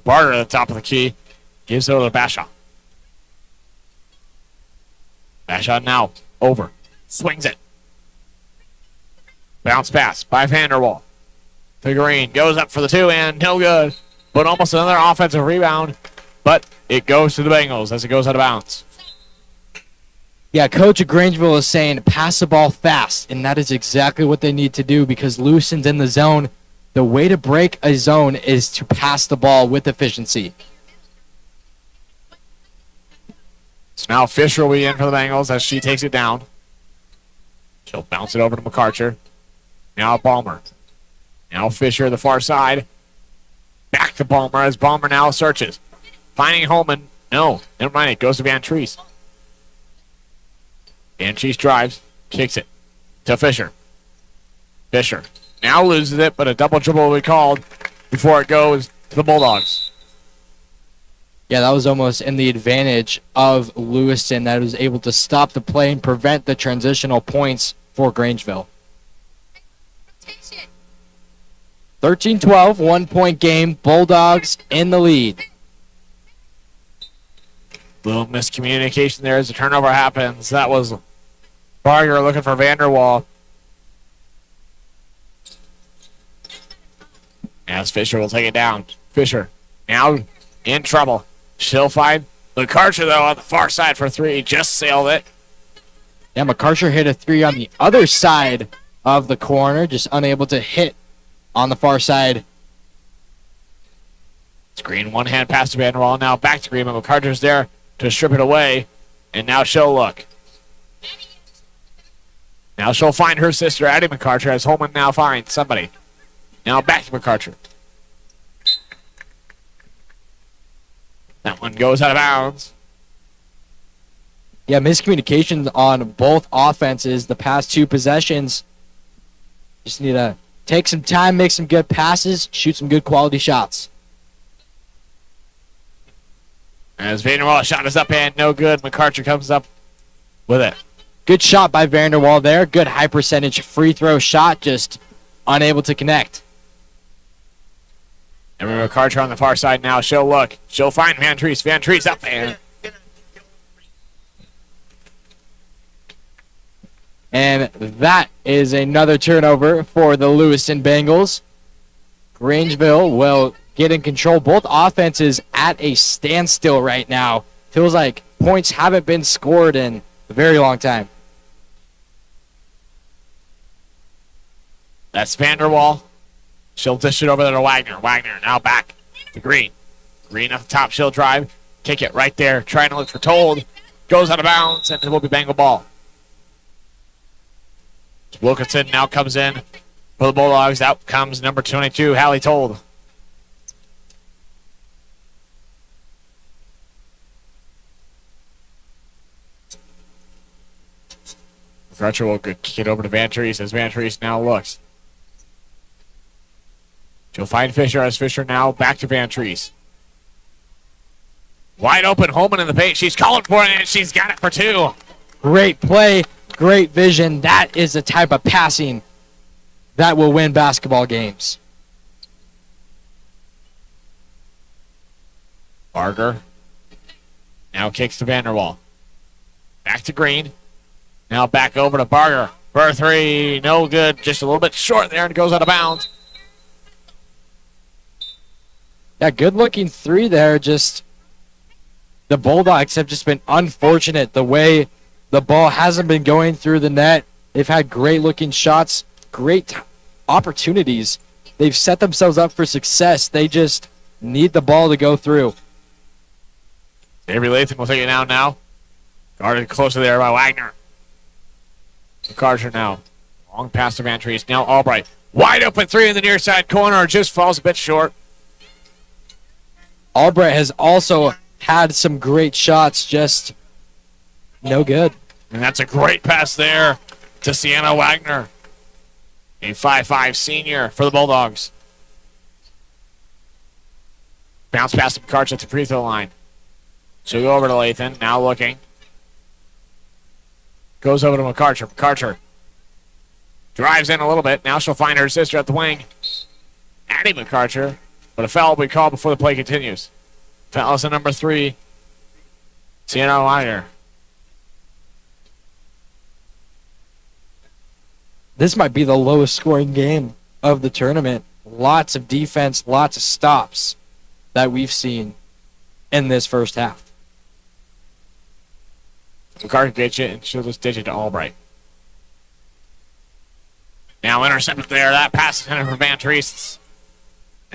Barger at the top of the key. Gives it over to Bashaw. Bashaw now. Over. Swings it. Bounce pass by Vanderwall. To Green, goes up for the 2 and no good. But almost another offensive rebound. But it goes to the Bengals as it goes out of bounds. Yeah, Coach of Grangeville is saying pass the ball fast, and that is exactly what they need to do because Lewiston's in the zone. The way to break a zone is to pass the ball with efficiency. So now Fisher will be in for the Bengals as she takes it down. She'll bounce it over to McArcher. Now Balmer. Now Fisher, the far side. Back to Balmer as Balmer now searches. Finding Holman. No, never mind. It goes to Van Treese. Van Treese drives. Kicks it to Fisher. Fisher now loses it, but a double dribble will be called before it goes to the Bulldogs. Yeah, that was almost in the advantage of Lewiston that was able to stop the play and prevent the transitional points for Grangeville. 13-12, 1 point game. Bulldogs in the lead. Little miscommunication there as the turnover happens. That was Barger looking for Vanderwall. As Fisher will take it down. Fisher now in trouble. She'll find McArcher, though, on the far side for 3. Just sailed it. Yeah, McArcher hit a 3 on the other side of the corner. Just unable to hit on the far side. Screen, one hand pass to Vanderwall. Now back to Green, but McArcher's there to strip it away. And now she'll look. Now she'll find her sister, Addie McCarter, as Holman now finds somebody. Now back to McCarter. That one goes out of bounds. Yeah, miscommunication on both offenses. The past 2 possessions. Just need to take some time, make some good passes, shoot some good quality shots. As Vanderwall shot is up and no good. McCarter comes up with it. Good shot by Vanderwall there. Good high percentage free throw shot, just unable to connect. And McCarter on the far side now. She'll look. She'll find Van Treese. Van Treese up and that is another turnover for the Lewiston Bengals. Grangeville will get in control. Both offenses at a standstill right now. Feels like points haven't been scored in a very long time. that's Vanderwall. She'll dish it over there to Wagner. Wagner now back to Green. Green at the top. She'll drive. Kick it right there. Trying to look for Told. Goes out of bounds, and it will be Bengal ball. Wilkinson now comes in for the Bulldogs. Out comes number 22, Hallie Told. Crutcher will kick it over to Van Treese as Van Treese now looks. She'll find Fisher as Fisher now back to Van Treese. Wide open, Holman in the paint. She's calling for it, and she's got it for 2. Great play, great vision. That is the type of passing that will win basketball games. Barger now kicks to Vanderwall. Back to Green. Now back over to Barger. For 3, no good. Just a little bit short there, and it goes out of bounds. Yeah, good-looking 3 there. Just the Bulldogs have just been unfortunate the way the ball hasn't been going through the net. They've had great-looking shots, great opportunities. They've set themselves up for success. They just need the ball to go through. Avery Latham will take it down now. Guarded closer there by Wagner. McCarter now. Long pass to Van Treese. Now Albright. Wide open 3 in the near side corner. Just falls a bit short. Albright has also had some great shots, just no good. And that's a great pass there to Sienna Wagner. A 5'5 senior for the Bulldogs. Bounce pass to McCarter at the free throw line. She'll go over to Lathan. Now looking. Goes over to McCarter. McCarter drives in a little bit. Now she'll find her sister at the wing. Addie McCarter. But a foul will be called before the play continues. Foul is on number 3. Sienna Wagner. This might be the lowest scoring game of the tournament. Lots of defense, lots of stops that we've seen in this first half. McCarter gets it, and she'll just ditch it to Albright. Now intercepted there. That pass is intended for Van Treese.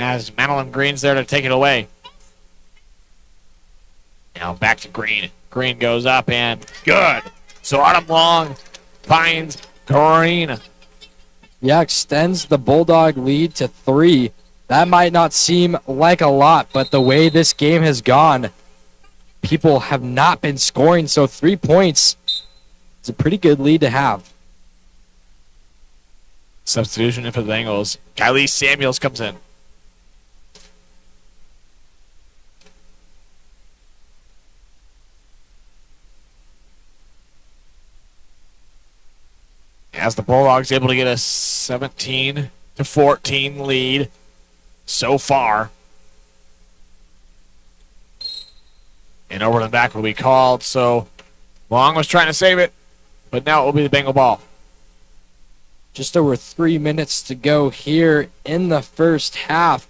As Madeline Green's there to take it away. Now back to Green. Green goes up and good. So Autumn Long finds Green. Yeah, extends the Bulldog lead to 3. That might not seem like a lot, but the way this game has gone, people have not been scoring, so 3 points is a pretty good lead to have. Substitution for the Bengals. Kylie Samuels comes in. As the Bulldogs able to get a 17-14 lead so far. And over the back will be called, so Long was trying to save it, but now it will be the Bengal ball. Just over 3 minutes to go here in the first half.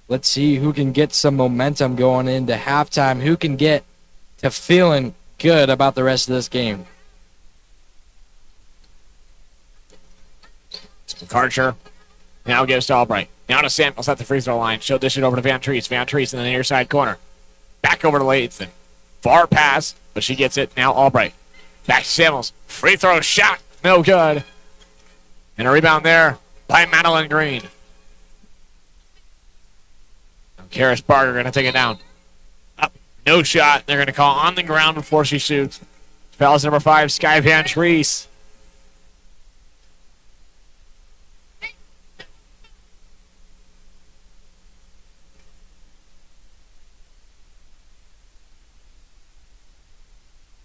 Let's see who can get some momentum going into halftime, who can get to feeling good about the rest of this game. McCarter now gives to Albright. Now to Samuels at the free throw line. She'll dish it over to Van Treese. Van Treese in the near side corner. Back over to Lathan. Far pass, but she gets it. Now Albright. Back to Samuels. Free throw shot. No good. And a rebound there by Madeline Green. Karis Barger going to take it down. Up, no shot. They're going to call on the ground before she shoots. Fouls number 5, Sky Van Treese.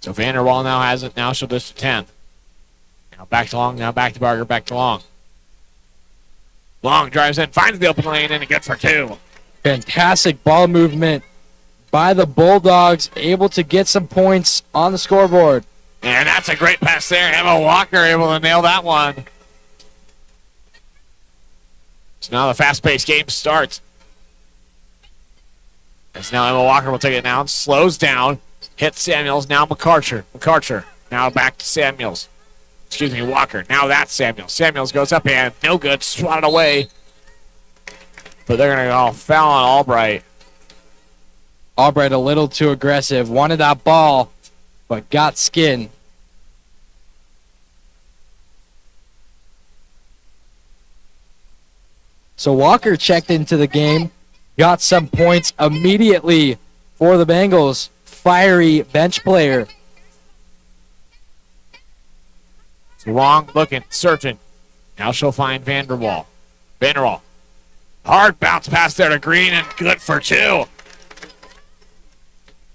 So Vanderwall now has it. Now she'll dish to 10. Now back to Long. Now back to Barger. Back to Long. Long drives in. Finds the open lane. And good for 2. Fantastic ball movement by the Bulldogs. Able to get some points on the scoreboard. And that's a great pass there. Emma Walker able to nail that one. So now the fast-paced game starts. As now Emma Walker will take it down. Slows down. Hits Samuels. Now McCarcher. McCarcher. Now back to Samuels. Excuse me, Walker. Now that's Samuels. Samuels goes up and no good. Swatted away. But they're going to go foul on Albright. Albright a little too aggressive. Wanted that ball, but got skin. So Walker checked into the game. Got some points immediately for the Bengals. Fiery bench player. Long looking, searching. Now she'll find Vanderwall. Vanderwall. Hard bounce pass there to Green and good for 2.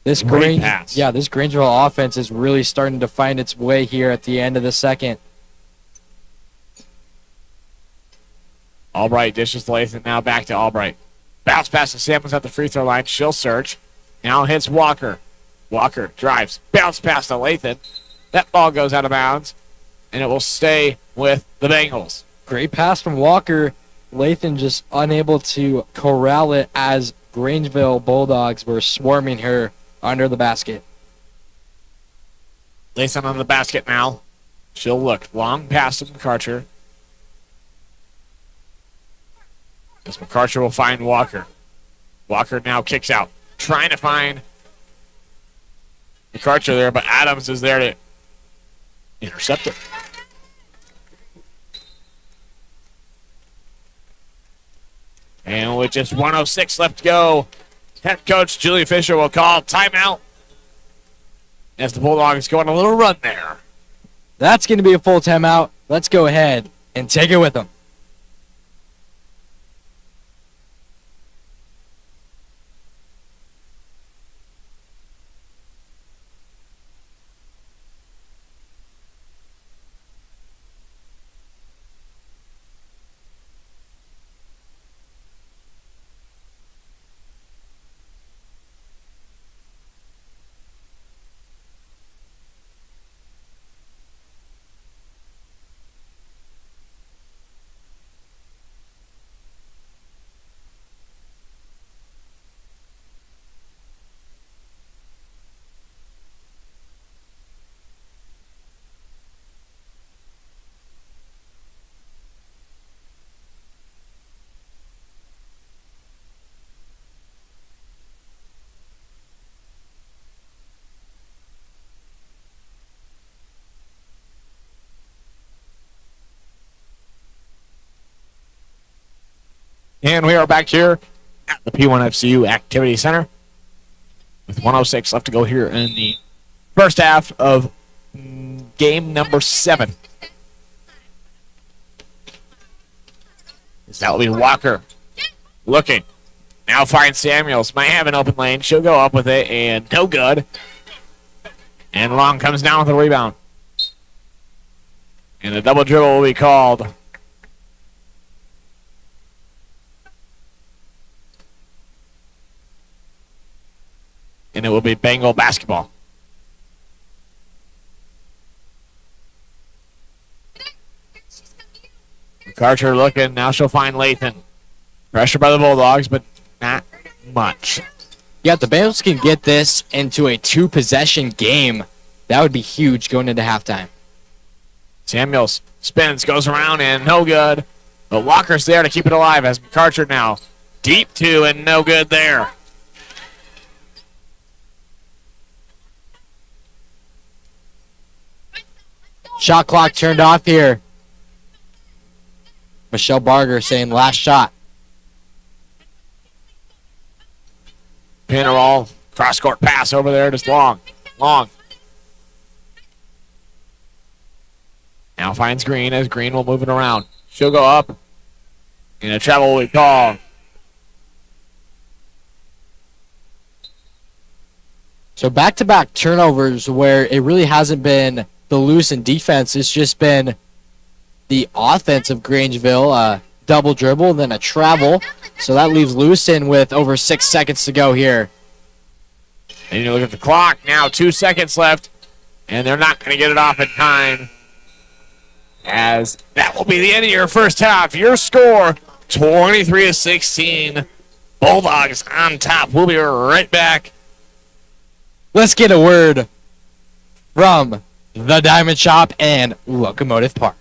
This Great pass. Yeah, this Grangeville offense is really starting to find its way here at the end of the second. Albright dishes to Lathan. Now back to Albright. Bounce pass to Samuels at the free throw line. She'll search. Now hits Walker. Walker drives. Bounce pass to Lathan. That ball goes out of bounds. And it will stay with the Bengals. Great pass from Walker. Lathan just unable to corral it as Grangeville Bulldogs were swarming her under the basket. Lathan on the basket now. She'll look. Long pass to McCarcher. As McCarcher will find Walker. Walker now kicks out. Trying to find McCarcher there, but Adams is there to intercept it. And with just 1:06 left to go, head coach Julie Fisher will call timeout as the Bulldogs go on a little run there. That's going to be a full timeout. Let's go ahead and take it with them. And we are back here at the P1FCU Activity Center with 1:06 left to go here in the first half of game number 7. That will be Walker looking. Now finds Samuels. Might have an open lane. She'll go up with it, and no good. And Long comes down with the rebound. And the double dribble will be called. And it will be Bengal basketball. Carter looking. Now she'll find Lathan. Pressure by the Bulldogs, but not much. Yeah, if the Bengals can get this into a 2-possession game, that would be huge going into halftime. Samuels spins, goes around, and no good. But Walker's there to keep it alive as McCarcher now. Deep 2 and no good there. Shot clock turned off here. Michelle Barger saying last shot. Pin or roll. Cross court pass over there. Just long. Long. Now finds Green as Green will move it around. She'll go up. And a travel we call. So back-to-back turnovers where it really hasn't been the Lewiston defense. It's just been the offense of Grangeville. Double dribble, then a travel. So that leaves Lewiston with over 6 seconds to go here. And you look at the clock. Now 2 seconds left. And they're not going to get it off in time. As that will be the end of your first half. Your score, 23-16. Bulldogs on top. We'll be right back. Let's get a word from the Diamond Shop and Locomotive Park.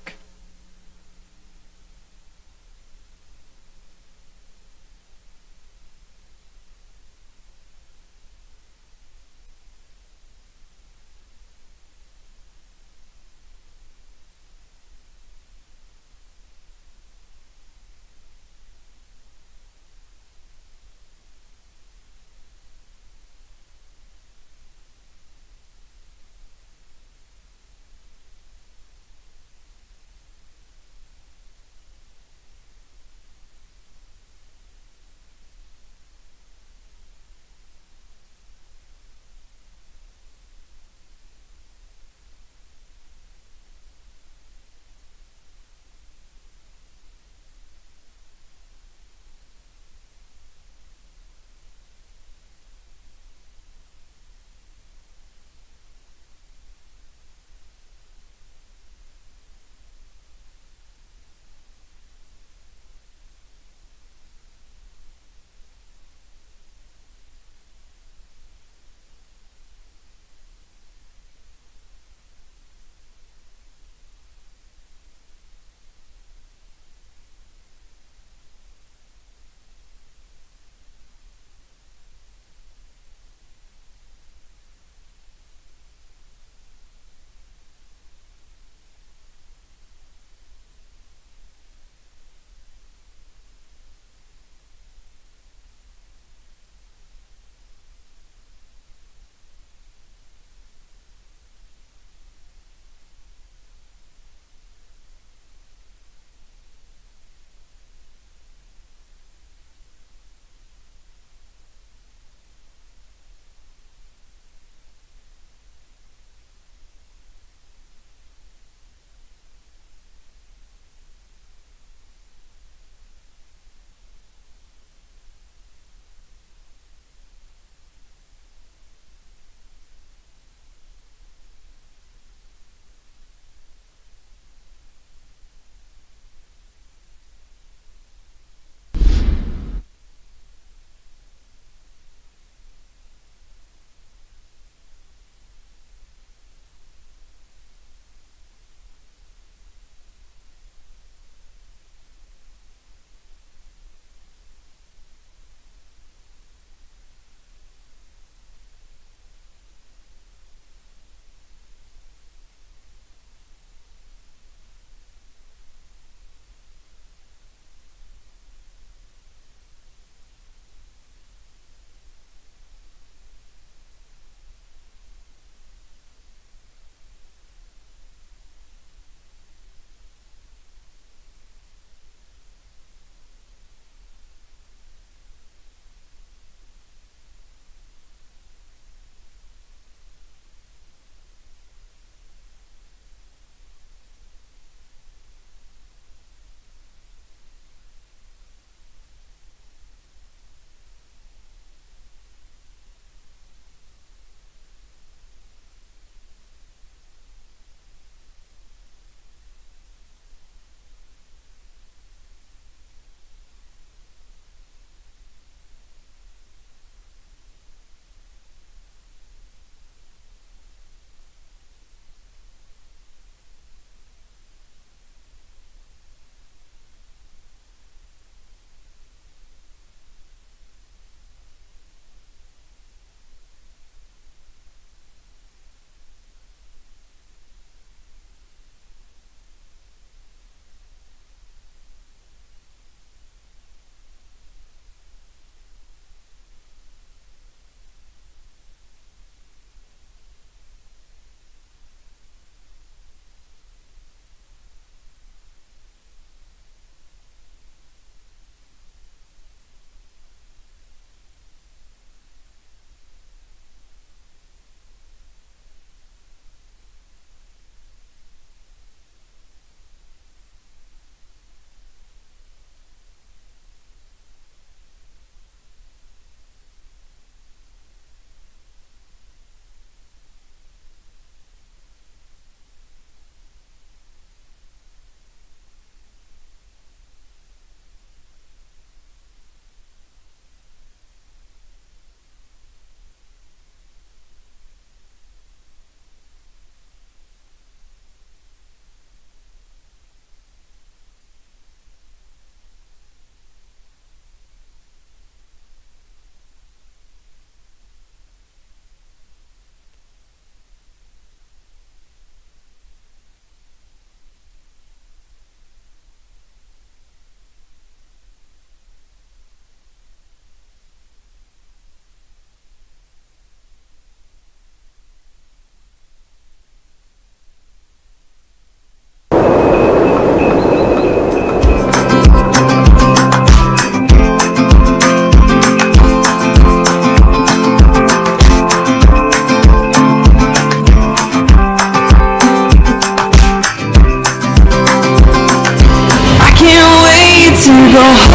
go home.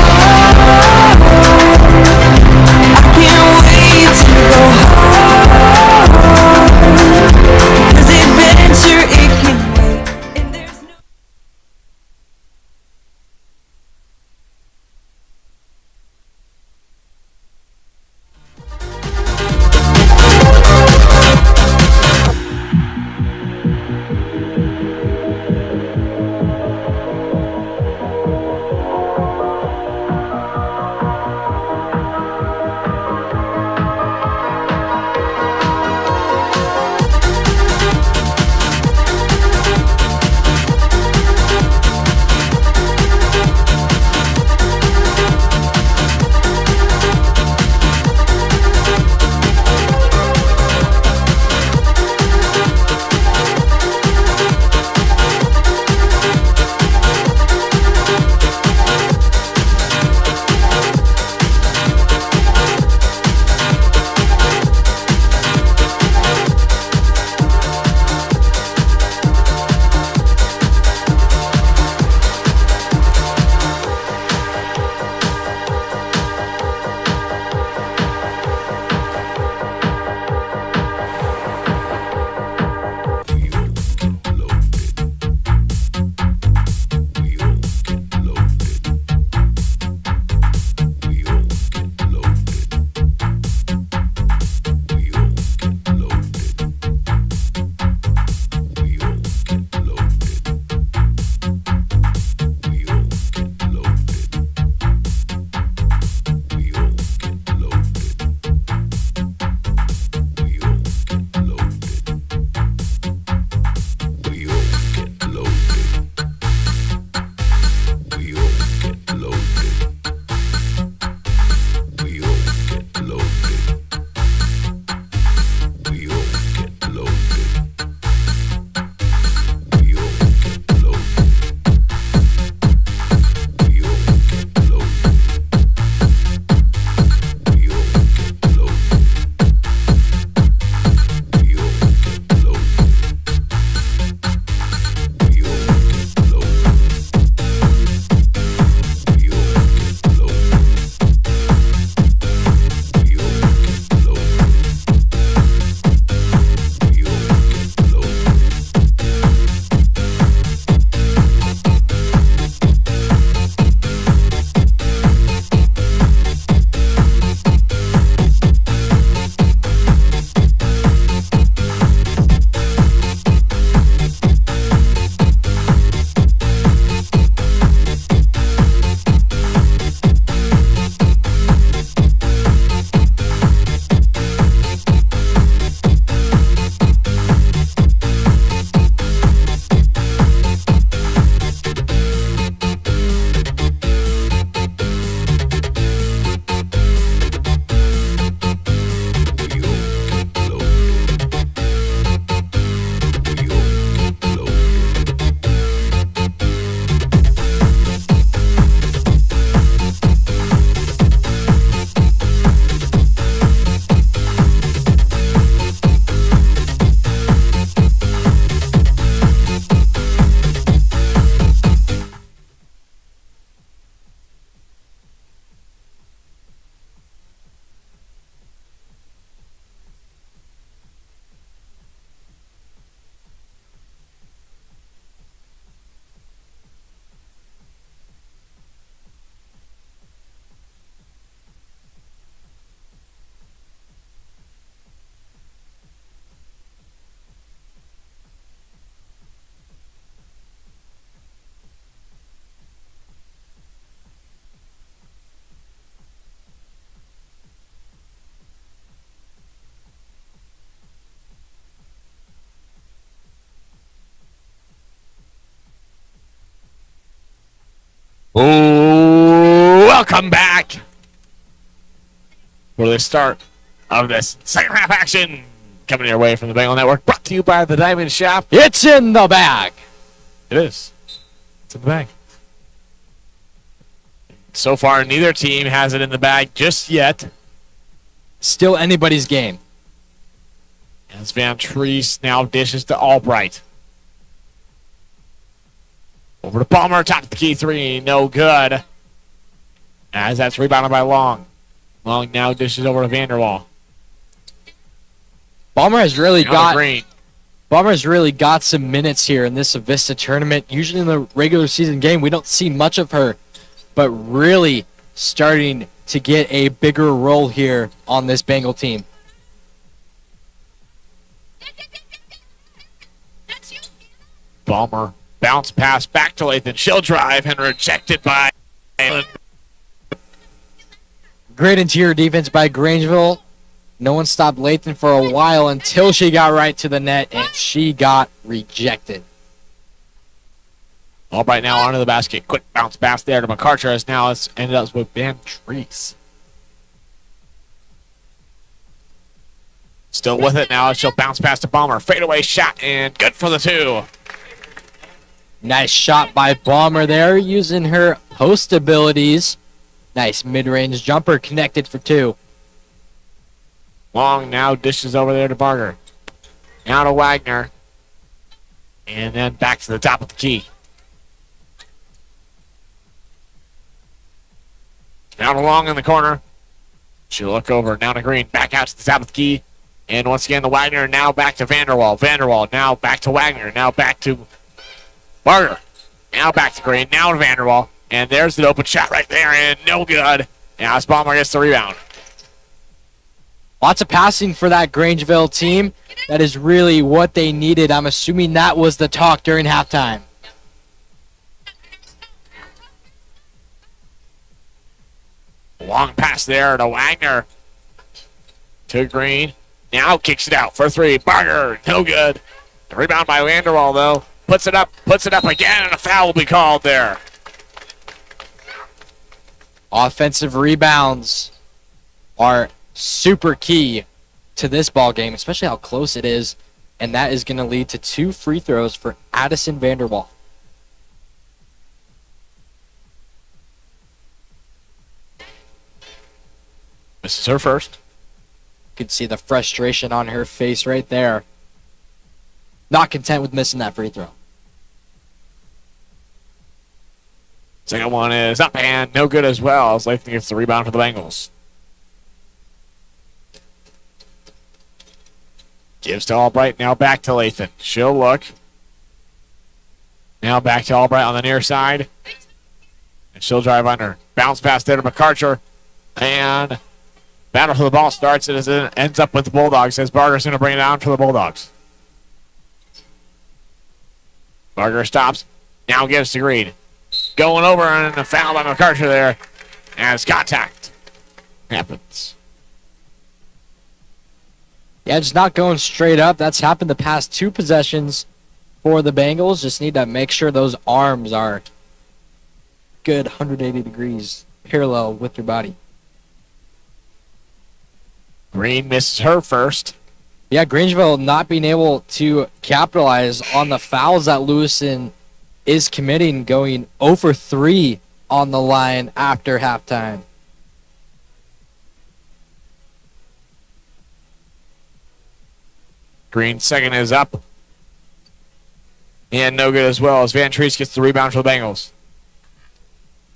I can't wait to go home. 'Cause adventure, it can wait. And there's no Welcome back for the start of this second half action. Coming your way from the Bengal Network, brought to you by the Diamond Shaft. It's in the bag. It is. It's in the bag. So far, neither team has it in the bag just yet. Still anybody's game. As Van Treese now dishes to Albright. Over to Palmer, top of the key three, no good. As that's rebounded by Long. Long now dishes over to Vanderwall. Balmer has really Now to got Green. Balmer's really got some minutes here in this Avista tournament. Usually in the regular season game, we don't see much of her, but really starting to get a bigger role here on this Bengal team. Balmer bounce pass back to Lathan. She'll drive and rejected by Great interior defense by Grangeville. No one stopped Lathan for a while until she got right to the net, and she got rejected. Albright now onto the basket. Quick bounce pass there to McArthur as now it's ended up with Van Treese. Still with it now. She'll bounce past to Balmer. Fadeaway shot and good for the two. Nice shot by Balmer there using her post abilities. Nice mid-range jumper connected for two. Long now dishes over there to Barger. Now to Wagner. And then back to the top of the key. Now to Long in the corner. She'll look over. Now to Green. Back out to the top of the key. And once again to Wagner. Now back to Vanderwall. Vanderwall now back to Wagner. Now back to Barger. Now back to Green. Now to Vanderwall. And there's the open shot right there. And no good. Now as Balmer gets the rebound. Lots of passing for that Grangeville team. That is really what they needed. I'm assuming that was the talk during halftime. Long pass there to Wagner. To Green. Now kicks it out for three. Barger, no good. The rebound by Vanderwall, though. Puts it up again, and a foul will be called there. Offensive rebounds are super key to this ball game, especially how close it is, and that is going to lead to 2 free throws for Addison Vanderwall. This is her first. You can see the frustration on her face right there. Not content with missing that free throw. Second one is up and no good as well, as Lakeland gets the rebound for the Bengals. Gives to Albright, now back to Lathan. She'll look. Now back to Albright on the near side. And she'll drive under. Bounce pass there to McArthur. And battle for the ball starts and it ends up with the Bulldogs as Barger's going to bring it down for the Bulldogs. Barger stops. Now gives to Green. Going over and a foul by McArthur there as contact happens. Yeah, just not going straight up. That's happened the past 2 possessions for the Bengals. Just need to make sure those arms are good 180 degrees parallel with your body. Green misses her first. Yeah, Grangeville not being able to capitalize on the fouls that Lewiston is committing, going 0 for 3 on the line after halftime. Green second is up. And no good as well as Van Treese gets the rebound for the Bengals.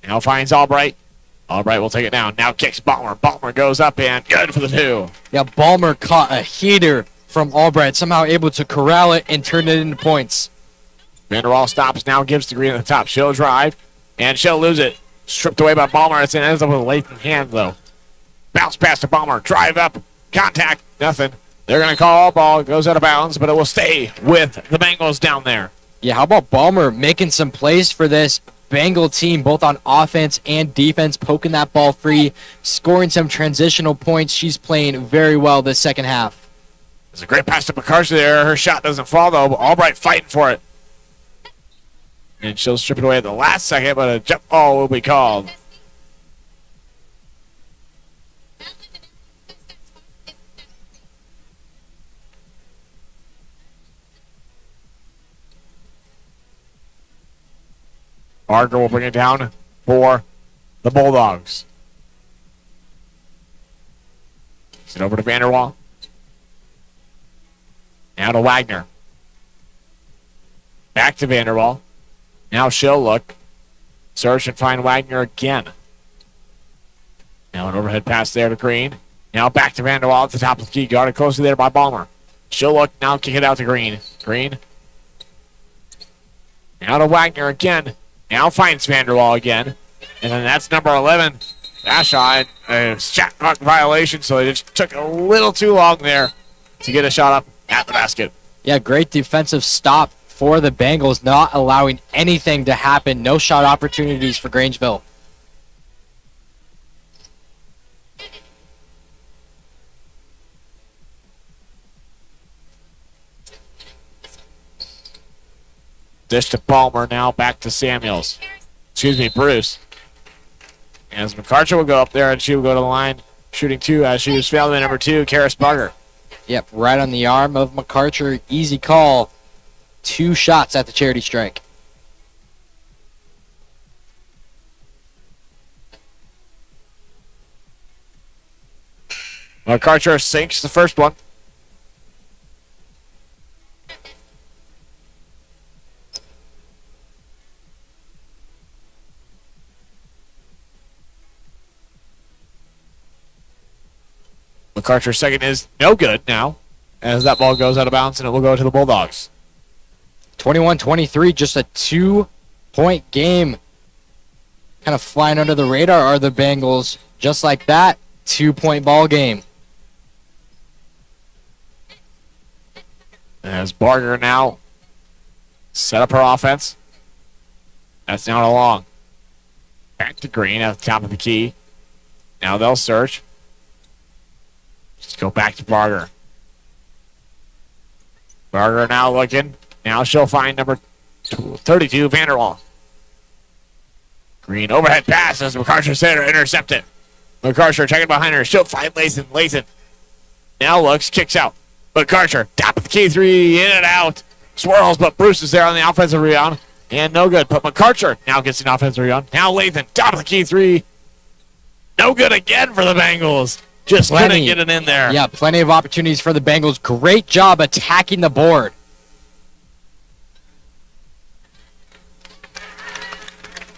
Now finds Albright. Albright will take it down. Now kicks Balmer. Balmer goes up and good for the 2. Yeah, Balmer caught a heater from Albright, somehow able to corral it and turn it into points. Vanderwall stops, now gives to Green at the top. She'll drive, and she'll lose it. Stripped away by Balmer. It ends up with a Lathan hand, though. Bounce pass to Balmer. Drive up. Contact. Nothing. They're going to call all ball. It goes out of bounds, but it will stay with the Bengals down there. Yeah, how about Balmer making some plays for this Bengal team, both on offense and defense, poking that ball free, scoring some transitional points. She's playing very well this second half. It's a great pass to McArthur there. Her shot doesn't fall, though. Albright fighting for it. And she'll strip it away at the last second, but a jump ball will be called. Barger will bring it down for the Bulldogs. Send over to Vanderwall. Now to Wagner. Back to Vanderwall. Now she'll look. Search and find Wagner again. Now an overhead pass there to Green. Now back to Vanderwall at the top of the key. Guarded closely there by Balmer. She'll look, now kick it out to Green. Green. Now to Wagner again. Now finds Vanderwall again. And then that's number 11. That shot, a shot clock violation, so it just took a little too long there to get a shot up at the basket. Yeah, great defensive stop for the Bengals, not allowing anything to happen. No shot opportunities for Grangeville. Dish to Balmer, now back to Samuels. Excuse me, Bruce. As McCarcher will go up there, and she will go to the line, shooting 2 as she was fouled by number 2, Karis Bugger. Yep, right on the arm of McCarcher. Easy call. 2 shots at the charity strike. McCarcher sinks the first one. McCarcher's second is no good now, as that ball goes out of bounds, and it will go to the Bulldogs. 21-23, just a 2-point game. Kind of flying under the radar are the Bengals. Just like that, 2-point ball game. As Barger now set up her offense. That's now to Long. Back to Green at the top of the key. Now they'll search. Just go back to Barger. Barger now looking. Now she'll find number 32, Vanderwall. Green overhead pass as McCarcher center intercepted. McCarcher checking behind her. She'll find Layson. Layson now looks, kicks out. McCarcher, top of the key 3, in and out. Swirls, but Bruce is there on the offensive rebound. And no good. But McCarcher now gets an offensive rebound. Now Lathan, top of the key 3. No good again for the Bengals. Just couldn't get it in there. Yeah, plenty of opportunities for the Bengals. Great job attacking the board.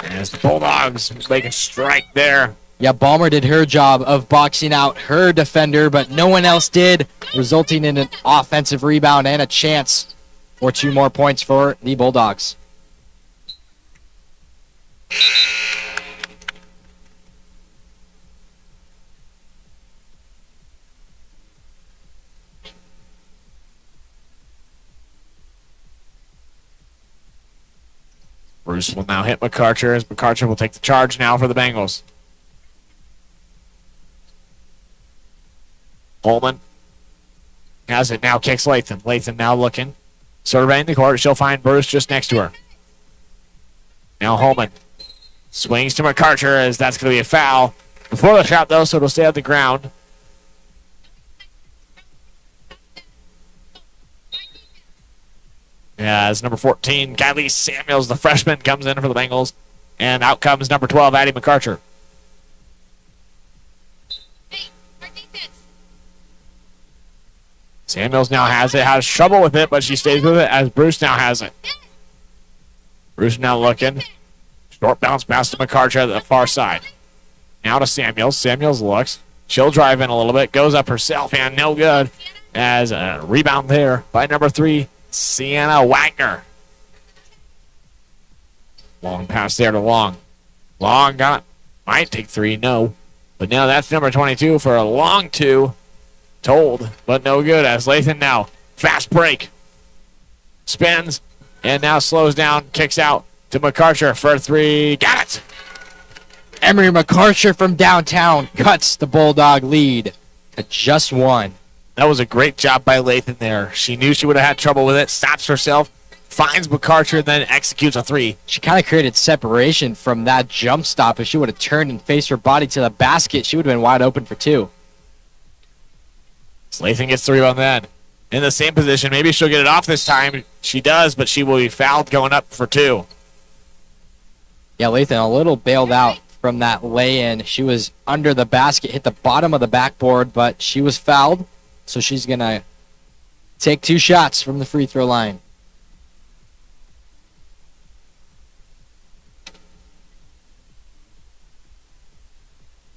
As the Bulldogs make a strike there. Yeah, Balmer did her job of boxing out her defender, but no one else did, resulting in an offensive rebound and a chance for 2 more points for the Bulldogs. Bruce will now hit McCarcher as McCarcher will take the charge now for the Bengals. Holman has it now, kicks Latham. Latham now looking. Surveying the court. She'll find Bruce just next to her. Now Holman swings to McCarcher as that's going to be a foul. Before the shot, though, so it'll stay on the ground. As number 14, Kylie Samuels, the freshman, comes in for the Bengals. And out comes number 12, Addie McCarcher. Samuels now has it, has trouble with it, but she stays with it as Bruce now has it. Bruce now looking. Short bounce pass to McCarcher at the far side. Now to Samuels. Samuels looks. She'll drive in a little bit. Goes up herself and no good. As a rebound there by number 3, Sienna Wagner. Long pass there to Long. Long got it. Might take 3, no. But now that's number 22 for a long 2. Told, but no good as Lathan now. Fast break. Spins, and now slows down, kicks out to McCarcher for 3. Got it! Emery McCarcher from downtown cuts the Bulldog lead to just 1. That was a great job by Lathan there. She knew she would have had trouble with it, stops herself, finds McCarcher, then executes a 3. She kind of created separation from that jump stop. If she would have turned and faced her body to the basket, she would have been wide open for 2. Lathan gets the rebound then. In the same position. Maybe she'll get it off this time. She does, but she will be fouled going up for 2. Yeah, Lathan a little bailed out from that lay-in. She was under the basket, hit the bottom of the backboard, but she was fouled. So she's going to take 2 shots from the free throw line.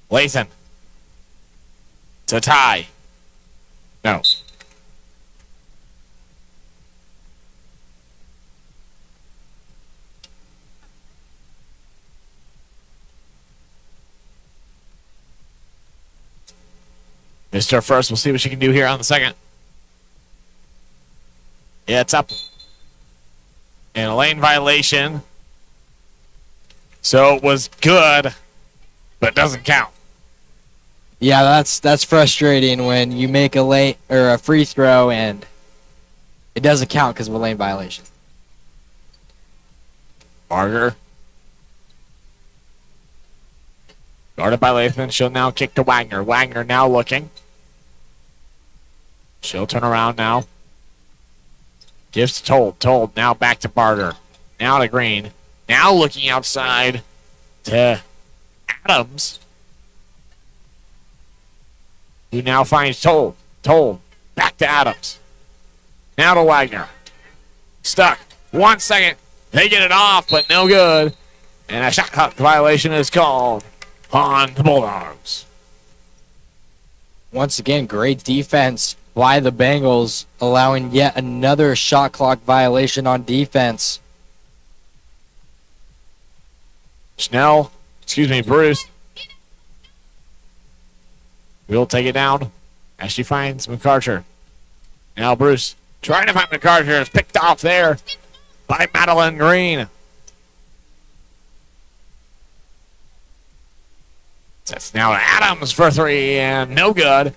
Lathan to tie. No. Mr. First, we'll see what she can do here on the second. Yeah, it's up. And a lane violation. So it was good, but doesn't count. Yeah, that's frustrating when you make a lane or a free throw and it doesn't count because of a lane violation. Barger. Guarded by Lakeland. She'll now kick to Wagner. Wagner now looking. She'll turn around now. Gives to Told. Told now back to Barger. Now to Green. Now looking outside to Adams, who now finds Told. Told. Back to Adams. Now to Wagner. Stuck. 1 second. They get it off, but no good. And a shot clock violation is called on the Bulldogs. Once again, great defense by the Bengals, allowing yet another shot clock violation on defense. Bruce. Will take it down as she finds McCarter. Now Bruce trying to find McCarter is picked off there by Madeline Green. That's now Adams for three and no good.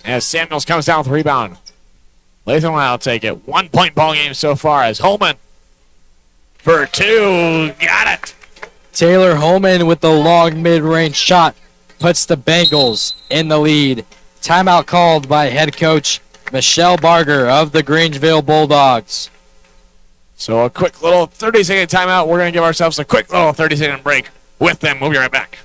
As Samuels comes down with the rebound. Latham will take it. 1 point ball game so far as Holman for two. Got it. Taylor Holman with the long mid-range shot puts the Bengals in the lead. Timeout called by head coach Michelle Barger of the Grangeville Bulldogs. So a quick little 30-second timeout. We're going to give ourselves a quick little 30-second break with them. We'll be right back.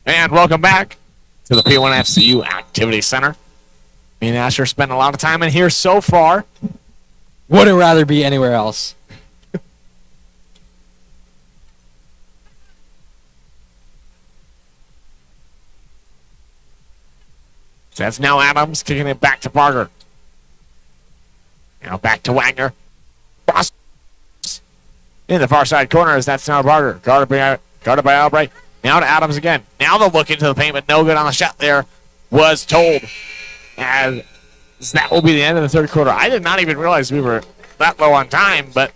And welcome back to the P1FCU Activity Center. Me and Asher spent a lot of time in here so far. Wouldn't rather be anywhere else. So that's now Adams kicking it back to Barger. Now back to Wagner. Cross in the far side corner as that's now Barger. Guarded by Albright. Now to Adams again. Now the look into the paint, but no good on the shot there was Told. As that will be the end of the third quarter. I did not even realize we were that low on time, but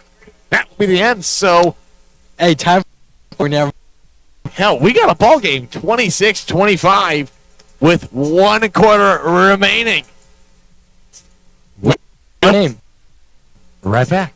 that will be the end. So, hey, time for never. Hell, we got a ball game, 26-25, with 1 quarter remaining. Name. Right back.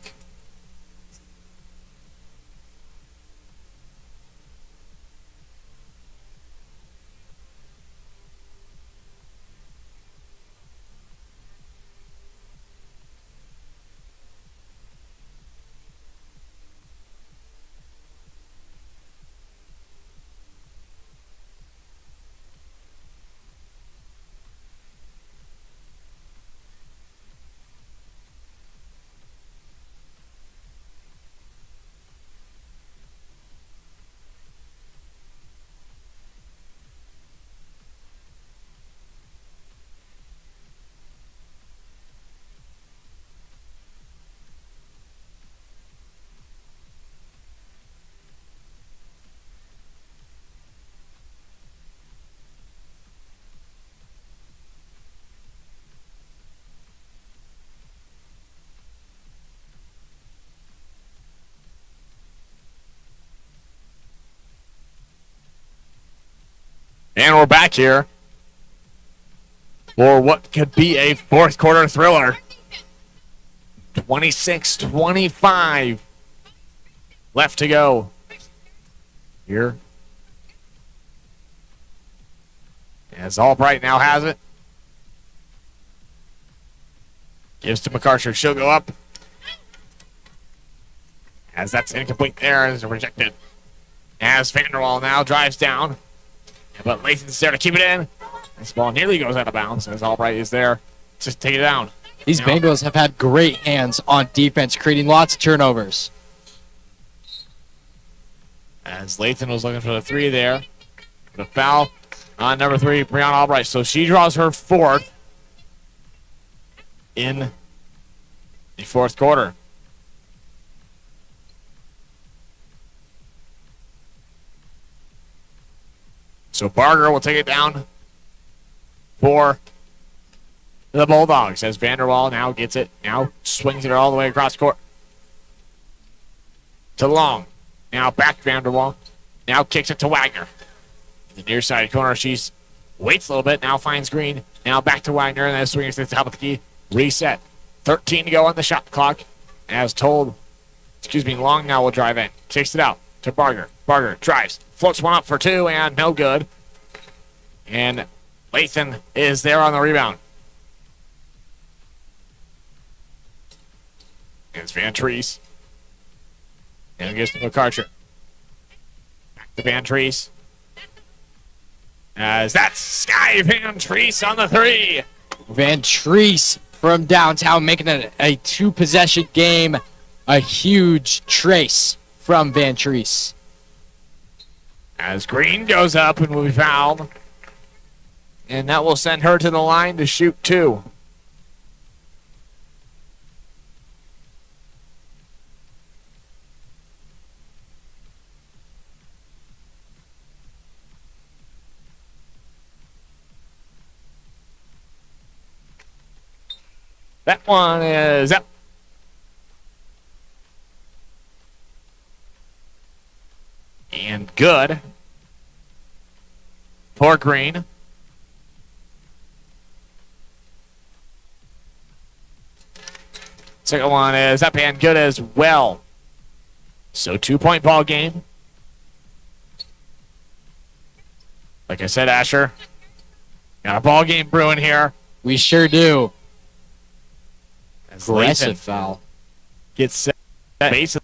And we're back here. for what could be a fourth quarter thriller. 26-25 left to go here. As Albright now has it. Gives to McArthur. She'll go up. As that's incomplete there, as rejected. As Vanderwall now drives down. But Lathan's there to keep it in. This ball nearly goes out of bounds as Albright is there to take it down. These Bengals have had great hands on defense, creating lots of turnovers. As Lathan was looking for the three there. The foul on number 3, Brianna Albright. So she draws her fourth in the fourth quarter. So Barger will take it down for the Bulldogs as Vanderwall now gets it. Now swings it all the way across court to Long. Now back Vanderwall. Now kicks it to Wagner. In the near side corner, she's waits a little bit. Now finds Green. Now back to Wagner, and then swings to the top of the key. Reset. 13 to go on the shot clock. As told, Long now will drive in. Kicks it out to Barger. Barger drives. Floats one up for 2, and no good. And Lathan is there on the rebound. It's Van Treese. And gives to McArthur. Back to Van Treese. As that's Sky Van Treese on the 3. Van Treese from downtown making it a 2-possession game. A huge trace from Van Treese. As Green goes up and will be fouled. And that will send her to the line to shoot 2. That one is up. And good for Green. Second one is up and good as well. So 2-point ball game. Like I said, Asher, got a ball game brewing here. We sure do. As Aggressive Lathan foul. gets set base.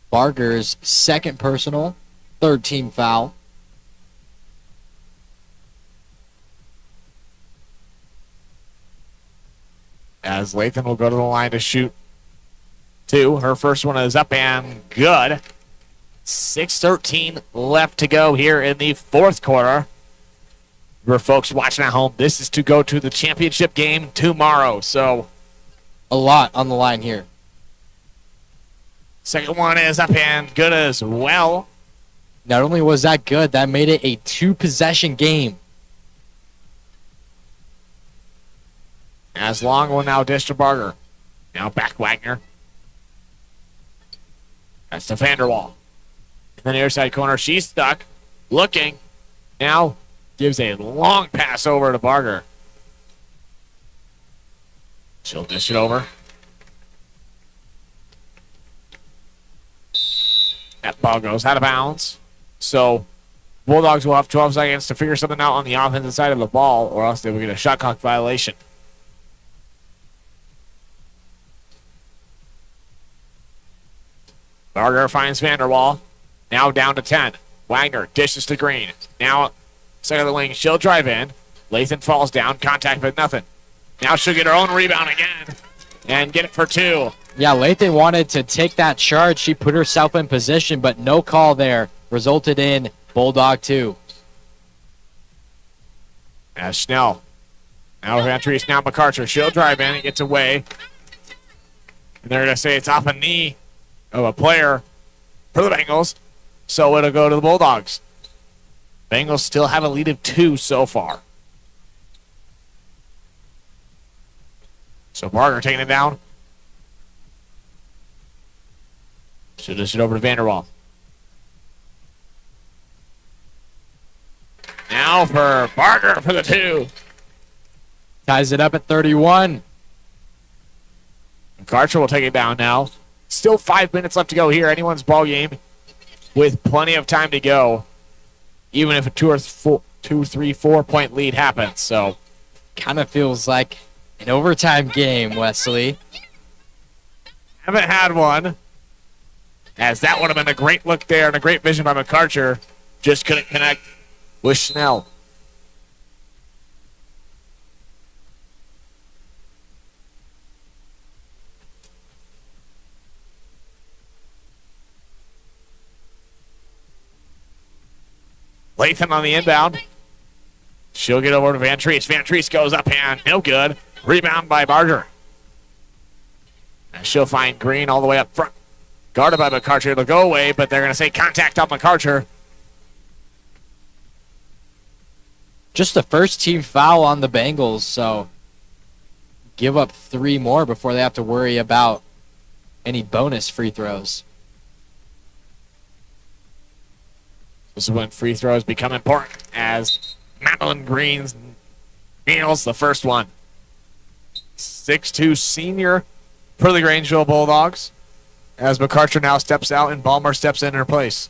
Barger's second personal, third team foul. As Lathan will go to the line to shoot 2. Her first one is up and good. 6:13 left to go here in the fourth quarter. For folks watching at home, this is to go to the championship game tomorrow. So a lot on the line here. Second one is up and good as well. Not only was that good, that made it a 2-possession game. As Long will now dish to Barger. Now back Wagner. That's to Vanderwall. In the near side corner, she's stuck. Looking. Now gives a long pass over to Barger. She'll dish it over. That ball goes out of bounds. So Bulldogs will have 12 seconds to figure something out on the offensive side of the ball, or else they will get a shot clock violation. Barger finds Vanderwall. Now down to 10. Wagner dishes to Green. Now second of the wing. She'll drive in. Lathan falls down. Contact, but nothing. Now she'll get her own rebound again and get it for 2. Yeah, Lathan wanted to take that charge. She put herself in position, but no call there. Resulted in Bulldog 2. As Schnell. Now Van Treese. Now McArthur. She'll drive in. It gets away. And they're going to say it's off a knee of a player for the Bengals. So it'll go to the Bulldogs. Bengals still have a lead of 2 so far. So Barger taking it down. She'll dish it over to Vanderwall. Now now for Barker for the 2. Ties it up at 31. McCarcher will take it down now. Still 5 minutes left to go here. Anyone's ball game with plenty of time to go, even if a 4 point lead happens. So, Kind of feels like an overtime game, Wesley. haven't had one, as that would have been a great look there and a great vision by McCarcher. Just couldn't connect with Schnell. Latham on the inbound. She'll get over to Van Treese. Van Treese goes up and no good. Rebound by Barger. And she'll find Green all the way up front. Guarded by McCarcher. It'll go away, but they're going to say contact on McCarcher. Just the first team foul on the Bengals, so give up 3 more before they have to worry about any bonus free throws. This is when free throws become important, as Madeline Green nails the first one. 6'2" senior for the Grangeville Bulldogs, as McCarcher now steps out and Ballmer steps in her place.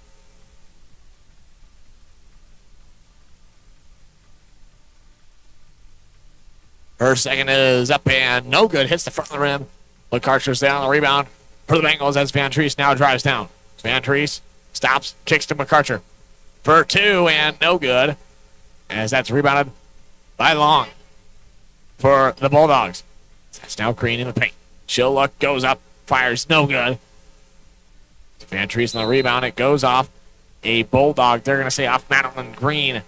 Her second is up and no good. Hits the front of the rim. McCarcher's down on the rebound for the Bengals as Van Treese now drives down. Van Treese stops, kicks to McCarcher for 2 and no good, as that's rebounded by Long for the Bulldogs. That's now Green in the paint. She'll look, goes up, fires, no good. Van Treese on the rebound. It goes off a Bulldog. They're going to say off Madeline Green.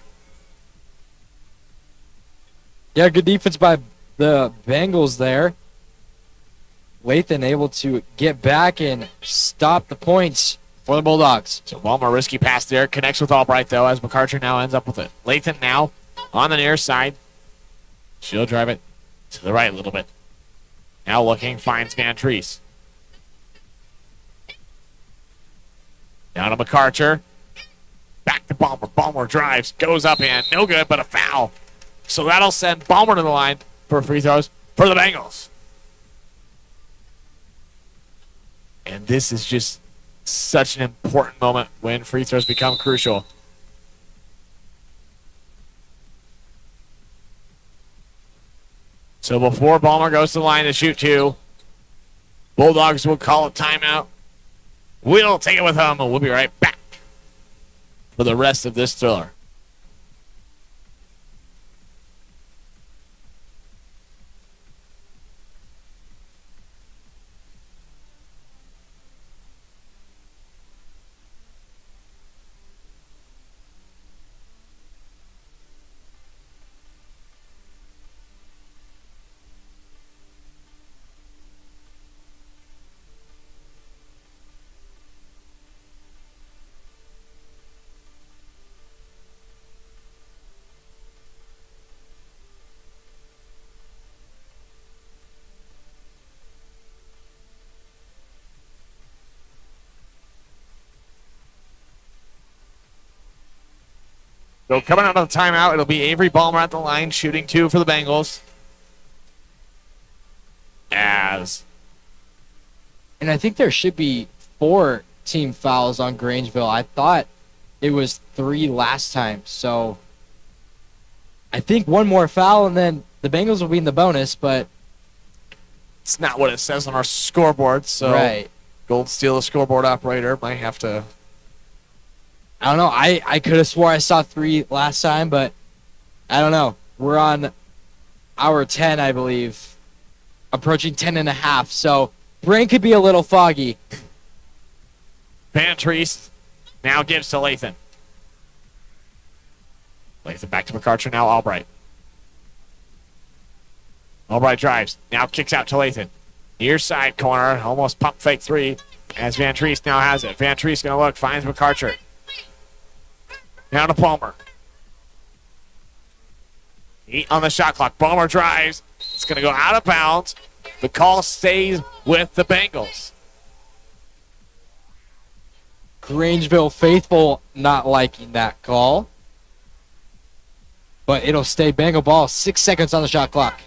Yeah, good defense by the Bengals there. Lathan able to get back and stop the points for the Bulldogs. So one more risky pass there. Connects with Albright, though, as McCarcher now ends up with it. Lathan now on the near side. She'll drive it to the right a little bit. Now looking, finds Van Treese. Down to McCarcher. Back to Ballmer. Ballmer drives, goes up and no good, but a foul. So that'll send Ballmer to the line for free throws for the Bengals. And this is just such an important moment when free throws become crucial. So before Ballmer goes to the line to shoot 2, Bulldogs will call a timeout. We'll take it with them, and we'll be right back for the rest of this thriller. So coming out of the timeout, it'll be Avery Ballmer at the line, shooting 2 for the Bengals. And I think there should be 4 team fouls on Grangeville. I thought it was 3 last time. So I think 1 more foul, and then the Bengals will be in the bonus, but it's not what it says on our scoreboard. So right. Gold Steel, the scoreboard operator, might have to... I don't know. I could have swore I saw 3 last time, but I don't know. We're on hour 10, I believe, approaching 10 and a half, so brain could be a little foggy. Van Treese now gives to Lathan. Lathan back to McCarcher, now Albright. Albright drives, now kicks out to Lathan. Near side corner, almost pump fake 3, as Van Treese now has it. Van Treese going to look, finds McCarcher. Now to Palmer. 8 on the shot clock. Palmer drives. It's going to go out of bounds. The call stays with the Bengals. Grangeville faithful not liking that call. but it'll stay Bengal ball. 6 seconds on the shot clock.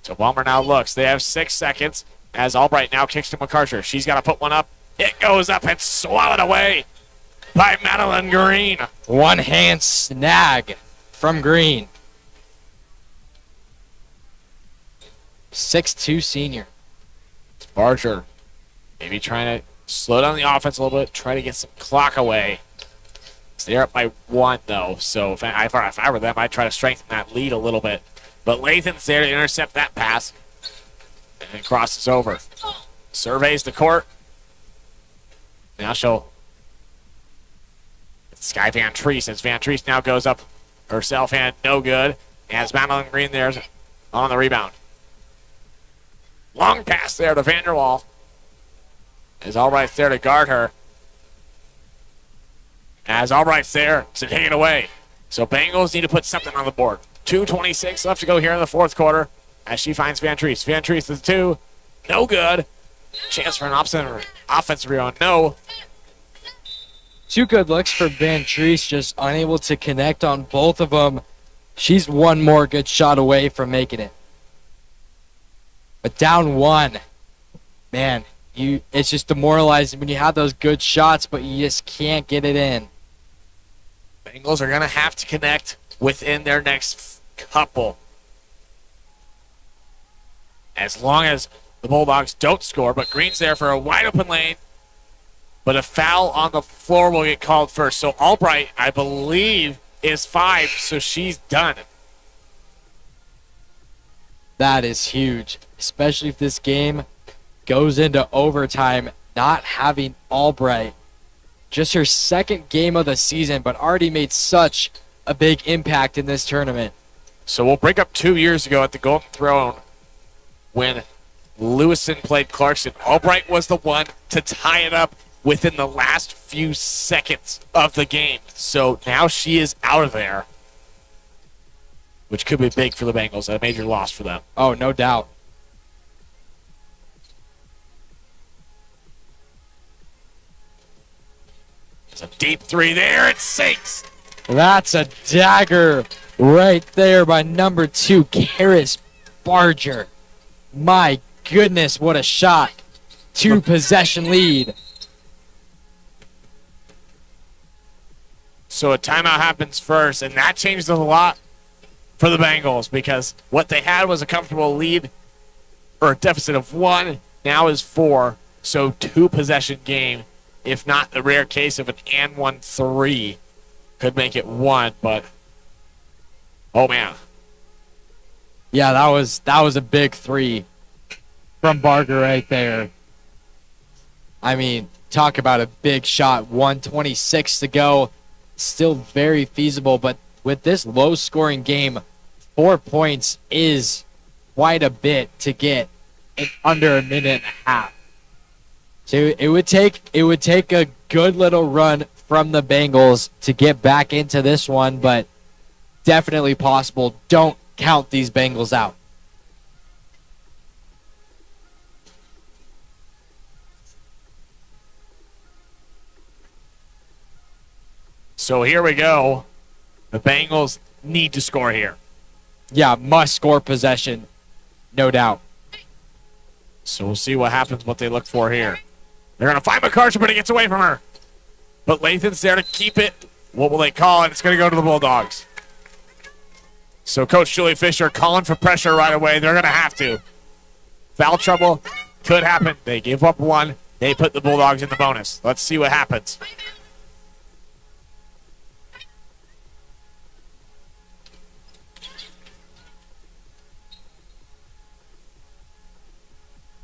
So Balmer now looks. They have 6 seconds as Albright now kicks to MacArthur. She's got to put one up. It goes up and swallowed away by Madeline Green. One hand snag from Green. 6'2" senior. It's Barger maybe trying to slow down the offense a little bit, try to get some clock away. So they're up by 1, though. So if I were them, I'd try to strengthen that lead a little bit. But Lathan's there to intercept that pass and crosses over. Surveys the court. Now she'll Sky Van Treese as Van Treese now goes up herself and no good. As Madeline Green there on the rebound. Long pass there to Vanderwall. As Albright's there to guard her. As Albright's there to take it away. So Bengals need to put something on the board. 2:26 left to go here in the fourth quarter as she finds Van Treese. Van Treese is 2. No good. Chance for an offensive rebound. No. 2 good looks for Van Treese, just unable to connect on both of them. She's one more good shot away from making it. But down 1. Man, it's just demoralizing when you have those good shots, but you just can't get it in. Bengals are going to have to connect within their next couple. As long as the Bulldogs don't score, but Green's there for a wide open lane. But a foul on the floor will get called first. So Albright, I believe, is 5, so she's done. That is huge, especially if this game goes into overtime, not having Albright. Just her second game of the season, but already made such a big impact in this tournament. So we'll bring up 2 years ago at the Golden Throne when Lewiston played Clarkston. Albright was the one to tie it up within the last few seconds of the game. So now she is out of there, which could be big for the Bengals. A major loss for them. Oh, no doubt. It's a deep 3 there. It sinks. That's a dagger right there by number 2, Karis Barger. My goodness, what a shot. 2 possession lead. So a timeout happens first, and that changes a lot for the Bengals because what they had was a comfortable lead or a deficit of 1, now is 4. So 2 possession game, if not the rare case of an and 1-3, could make it 1. But oh man, Yeah, that was a big 3 from Barger right there. I mean, talk about a big shot. 1:26 to go. Still very feasible, but with this low-scoring game, 4 points is quite a bit to get in under a minute and a half. So it would take a good little run from the Bengals to get back into this one, but definitely possible. Don't count these Bengals out. so here we go. The Bengals need to score here. Yeah, must score possession, no doubt. So we'll see what happens, what they look for here. They're going to find MacArthur, but it gets away from her. But Lathan's there to keep it. What will they call it? It's going to go to the Bulldogs. So Coach Julie Fisher calling for pressure right away. They're going to have to. Foul trouble could happen. They give up 1. They put the Bulldogs in the bonus. Let's see what happens.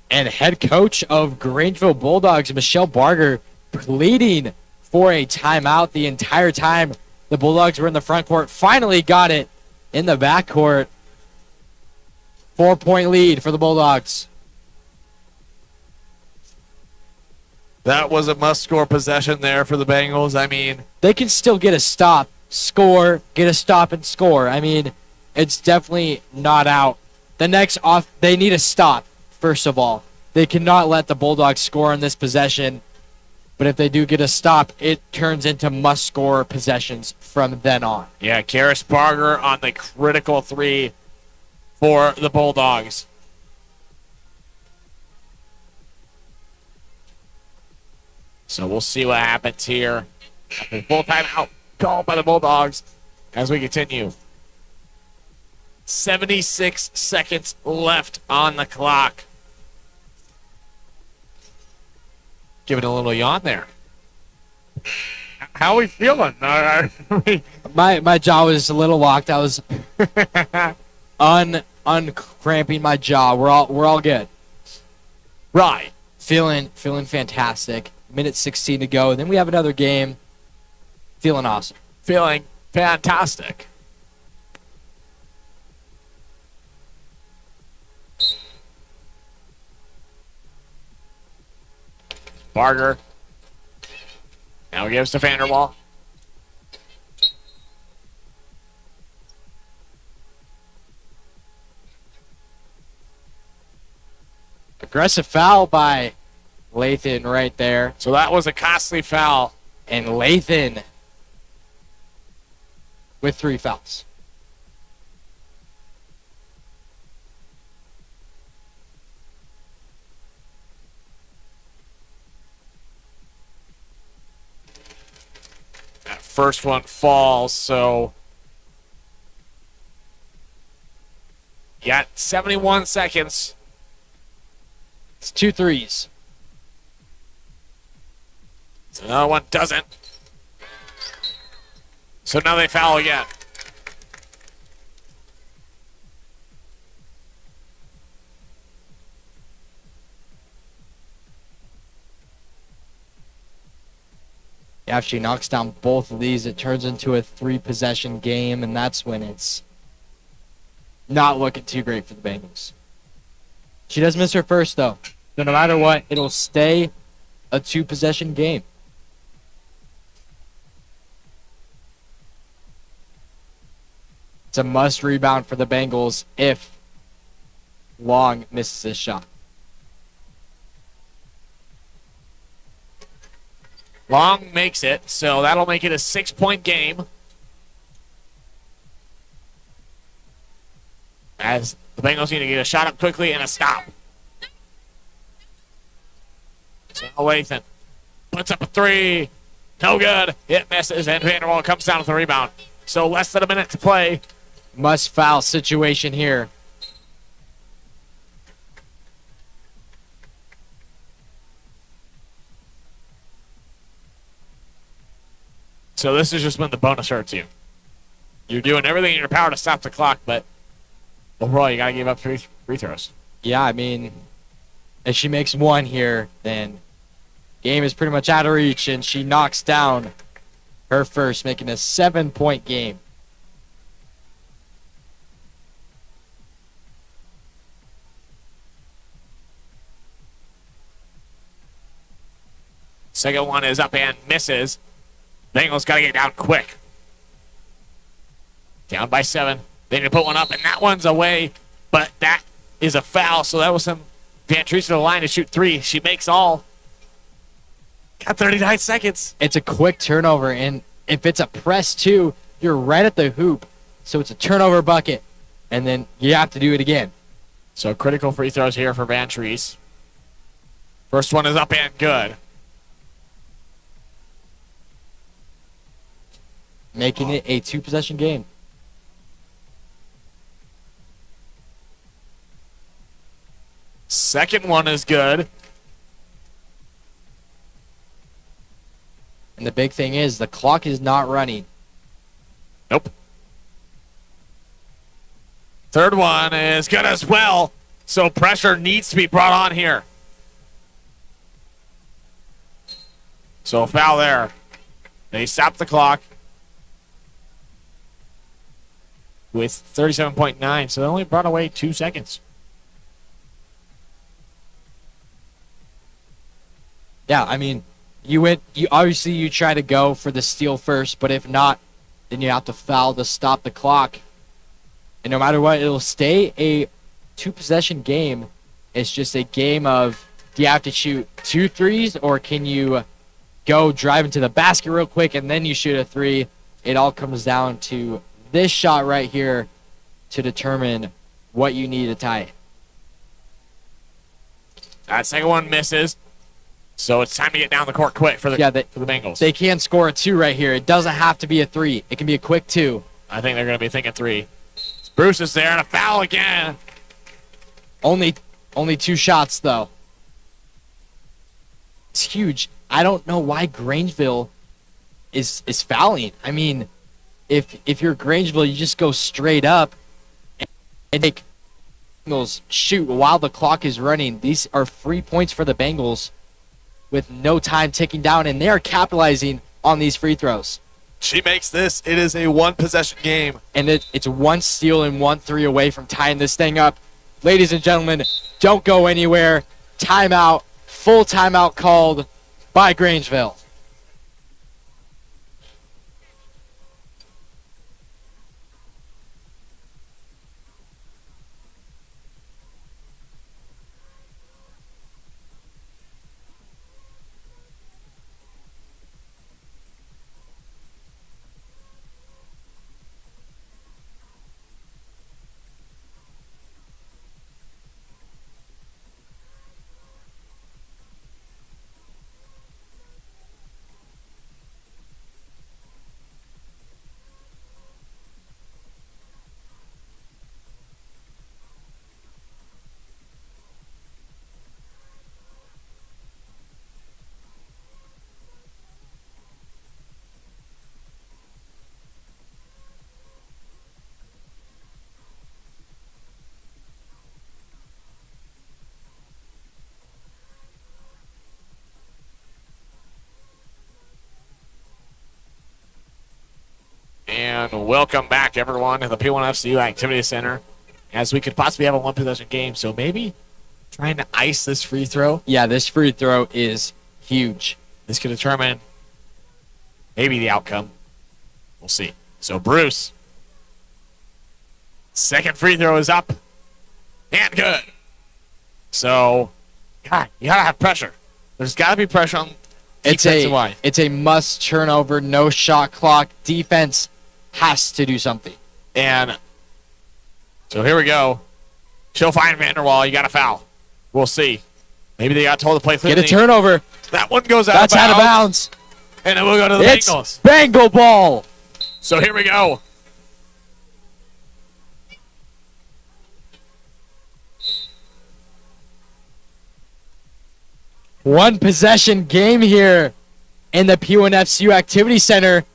And head coach of Grangeville Bulldogs, Michelle Barger, pleading for a timeout the entire time the Bulldogs were in the front court. Finally got it in the backcourt. 4-point lead for the Bulldogs. That was a must-score possession there for the Bengals. I mean, They can still get a stop, score, get a stop, and score. I mean, it's definitely not out. The next off, they need a stop, first of all. They cannot let the Bulldogs score on this possession. But if they do get a stop, it turns into must-score possessions from then on. Yeah, Karis Barger on the critical 3 for the Bulldogs. So we'll see what happens here. After full timeout called by the Bulldogs as we continue. 76 seconds left on the clock. Giving a little yawn there. How are we feeling? My jaw was a little locked. I was uncramping my jaw. We're all good. Right. Feeling fantastic. Minute 16 to go. Then we have another game. Feeling awesome. Feeling fantastic. Barger. Now gives to Vanderwall. Aggressive foul by Lathan right there. So that was a costly foul. And Lathan with 3 fouls. That first one falls, so you got 71 seconds. It's 2 threes. So another one doesn't. So now they foul again. Yeah, if she knocks down both of these, it turns into a 3-possession game, and that's when it's not looking too great for the Bengals. She does miss her first, though. So no matter what, it'll stay a 2-possession game. It's a must rebound for the Bengals if Long misses this shot. Long makes it, so that'll make it a 6-point game. As the Bengals need to get a shot up quickly and a stop. So Lathan puts up a 3. No good. It misses, and Vanderwall comes down with the rebound. So less than a minute to play. Must foul situation here. So this is just when the bonus hurts you. You're doing everything in your power to stop the clock, but overall you got to give up 3 free throws. Yeah, I mean, if she makes 1 here, then game is pretty much out of reach, and she knocks down her first, making a 7-point game. Second one is up and misses. Bengals got to get down quick. Down by 7. They need to put one up, and that one's away, but that is a foul, so that was some Van Treese to the line to shoot 3. She makes all. Got 39 seconds. It's a quick turnover, and if it's a press, too, you're right at the hoop, so it's a turnover bucket, and then you have to do it again. So critical free throws here for Van Treese. First one is up and good. Making it a 2-possession game. Second one is good. And the big thing is the clock is not running. Nope. Third one is good as well. So pressure needs to be brought on here. So a foul there. They stop the clock with 37.9. So they only brought away 2 seconds. Yeah, I mean, you obviously you try to go for the steal first, but if not, then you have to foul to stop the clock. And no matter what, it'll stay a 2-possession game. It's just a game of, do you have to shoot 2 threes, or can you go drive into the basket real quick and then you shoot a three. It all comes down to this shot right here to determine what you need to tie it. That second one misses. So it's time to get down the court quick for the Bengals. They can score a two right here. It doesn't have to be a three. It can be a quick two. I think they're going to be thinking three. Bruce is there and a foul again. Only 2 shots though. It's huge. I don't know why Grangeville is fouling. I mean, if you're Grangeville, you just go straight up and take Bengals shoot while the clock is running. These are free points for the Bengals with no time ticking down, and they're capitalizing on these free throws. She makes this. It is a one-possession game. And it's 1 steal and 1 3 away from tying this thing up. Ladies and gentlemen, don't go anywhere. Timeout, full timeout called by Grangeville. And welcome back, everyone, to the P1FCU Activity Center, as we could possibly have a one-possession game. So maybe trying to ice this free throw. Yeah, this free throw is huge. This could determine maybe the outcome. We'll see. So Bruce, second free throw is up and good. So, God, you gotta have pressure. There's gotta be pressure on defensive wise. It's a must turnover, no shot clock. Defense has to do something. And so here we go. She'll find Vanderwall. You got a foul. We'll see. Maybe they got told to play through. Get a turnover. That one goes out That's of bounds. out of bounds. And then we'll go to the It's Bengals. Bengal ball. So here we go. One possession game here in the P1FCU Activity Center.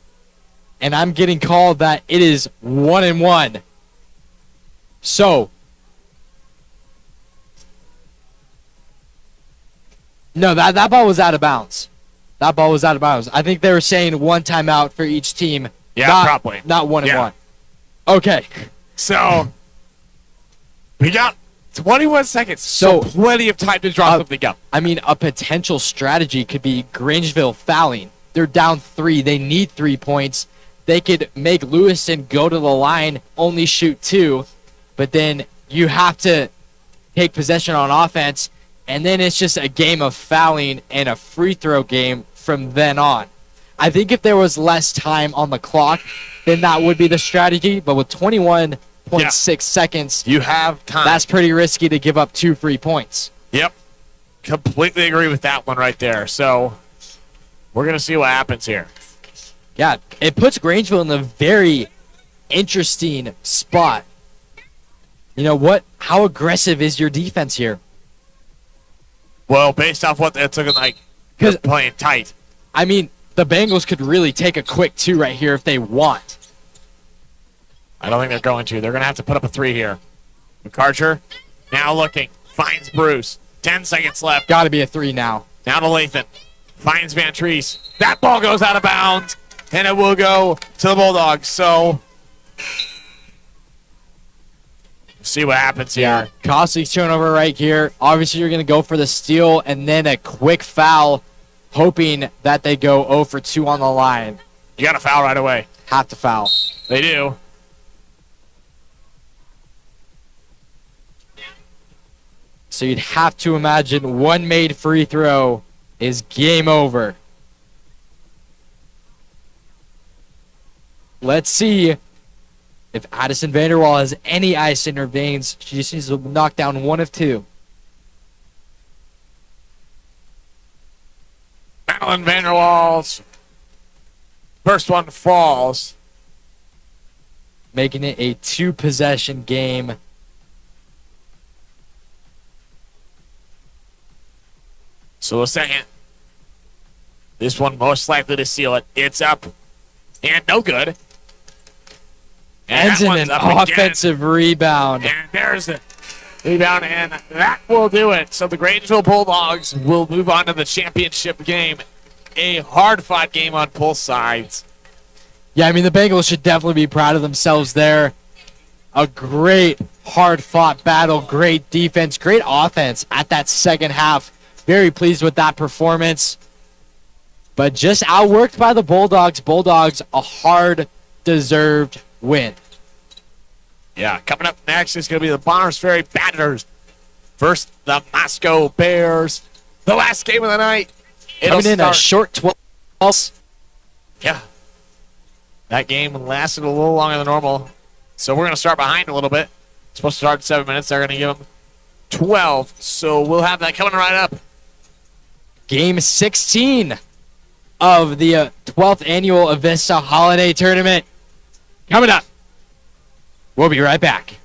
And I'm getting called that it is 1-1. So, no, that ball was out of bounds. That ball was out of bounds. I think they were saying one timeout for each team. Yeah, probably. Not 1-1. Yeah. Okay. So, we got 21 seconds. So plenty of time to draw something up. I mean, a potential strategy could be Grangeville fouling. They're down 3. They need 3 points. They could make Lewiston go to the line, only shoot 2, but then you have to take possession on offense, and then it's just a game of fouling and a free throw game from then on. I think if there was less time on the clock, then that would be the strategy, but with 21.6 seconds, you have time. That's pretty risky to give up 2 free points. Yep. Completely agree with that one right there. So, we're going to see what happens here. Yeah, it puts Grangeville in a very interesting spot. You know, how aggressive is your defense here? Well, based off what it's looking like, they're playing tight. I mean, the Bengals could really take a quick 2 right here if they want. I don't think they're going to. They're going to have to put up a 3 here. McCarter now looking. Finds Bruce. 10 seconds left. Got to be a 3 now. Now to Lathan. Finds Van Treese. That ball goes out of bounds. And it will go to the Bulldogs. So, see what happens here. Yeah, costly turnover right here. Obviously, you're going to go for the steal and then a quick foul, hoping that they go 0 for 2 on the line. You got to foul right away. Have to foul. They do. So you'd have to imagine one made free throw is game over. Let's see if Addison Vanderwall has any ice in her veins. She just needs to knock down one of two. Madeline Vanderwall's first one falls. Making it a 2-possession game. So a second. This one most likely to seal it. It's up. And no good. And Ends that in one's an up again. offensive rebound. And there's a rebound, and that will do it. So the Grangeville Bulldogs will move on to the championship game. A hard-fought game on both sides. Yeah, I mean, the Bengals should definitely be proud of themselves there. A great, hard-fought battle, great defense, great offense at that second half. Very pleased with that performance. But just outworked by the Bulldogs. Bulldogs, a hard-deserved win. Yeah, coming up next is going to be the Bonners Ferry Badgers. First, the Moscow Bears. The last game of the night. Coming in a short 12. Yeah. That game lasted a little longer than normal. So we're going to start behind a little bit. It's supposed to start in 7 minutes. They're going to give them 12. So we'll have that coming right up. Game 16 of the 12th annual Avista Holiday Tournament. Coming up. We'll be right back.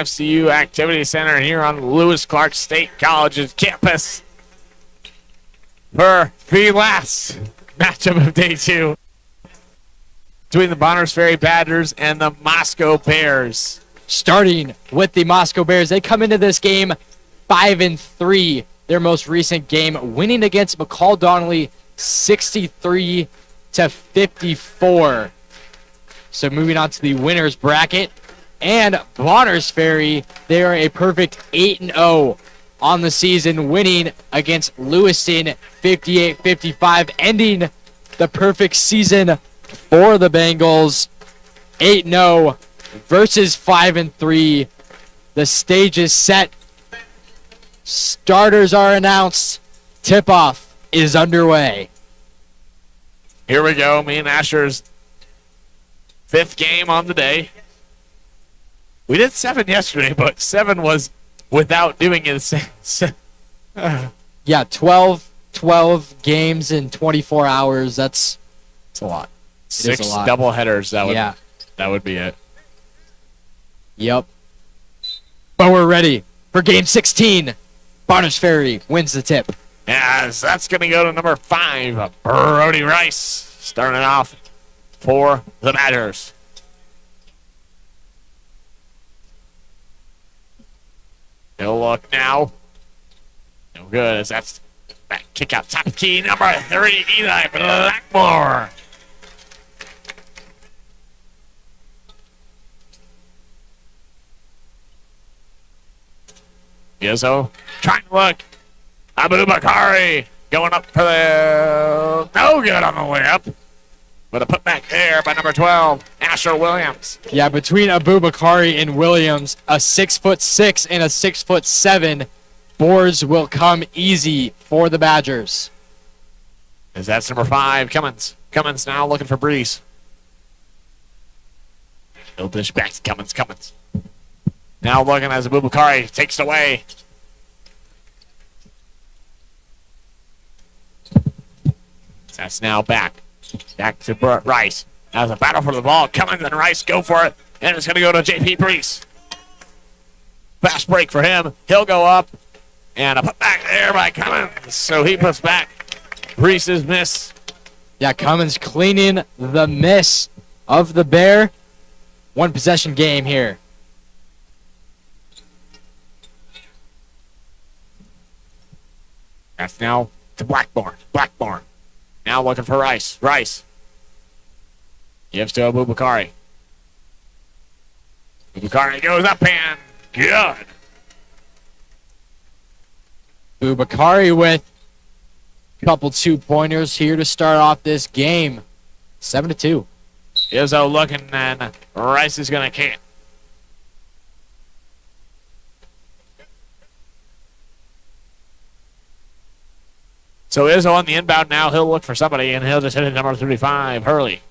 FCU Activity Center here on Lewis Clark State College's campus for the last matchup of day 2 between the Bonners Ferry Badgers and the Moscow Bears. Starting with the Moscow Bears, they come into this game 5-3, their most recent game, winning against McCall-Donnelly 63-54. So moving on to the winners bracket, and Bonners Ferry, they are a perfect 8-0 on the season, winning against Lewiston 58-55, ending the perfect season for the Bengals. 8-0 versus 5-3. The stage is set. Starters are announced. Tip-off is underway. Here we go. Me and Asher's 5th game on the day. We did 7 yesterday, but 7 was without doing it. Yeah, 12 games in 24 hours. That's a lot. It is 6 a lot. double headers. That would be it. Yep. But we're ready for game 16. Bonners Ferry wins the tip. Yes, that's going to go to number 5, Brody Rice, starting off for the Badgers. He'll look now. No good as that's back kick out top key, number 3, Eli Blackmore. Izzo trying to look. Abu Bakari going up for the no good on the way up. But a putback there by number 12, Asher Williams. Yeah, between Abu Bakari and Williams, a 6'6" and a 6'7", boards will come easy for the Badgers. As that's number 5, Cummins. Cummins now looking for Breeze. He'll dish back to Cummins. Cummins. Now looking as Abu Bakari takes it away. That's now back. Back to Rice. Now there's a battle for the ball. Cummins and Rice go for it. And it's going to go to J.P. Breeze. Fast break for him. He'll go up. And a putback there by Cummins. So he puts back Breeze's miss. Yeah, Cummins cleaning the miss of the Bear. 1 possession game here. That's now to Blackburn. Blackburn. Now looking for Rice. Rice. Gives to Abu Bakari. Abu Bakari goes up and good. Abu Bakari with a couple 2-pointers here to start off this game. 7-2. Izzo looking and Rice is going to kick it. So Izzo on the inbound now. He'll look for somebody, and he'll just hit it number 35, Hurley.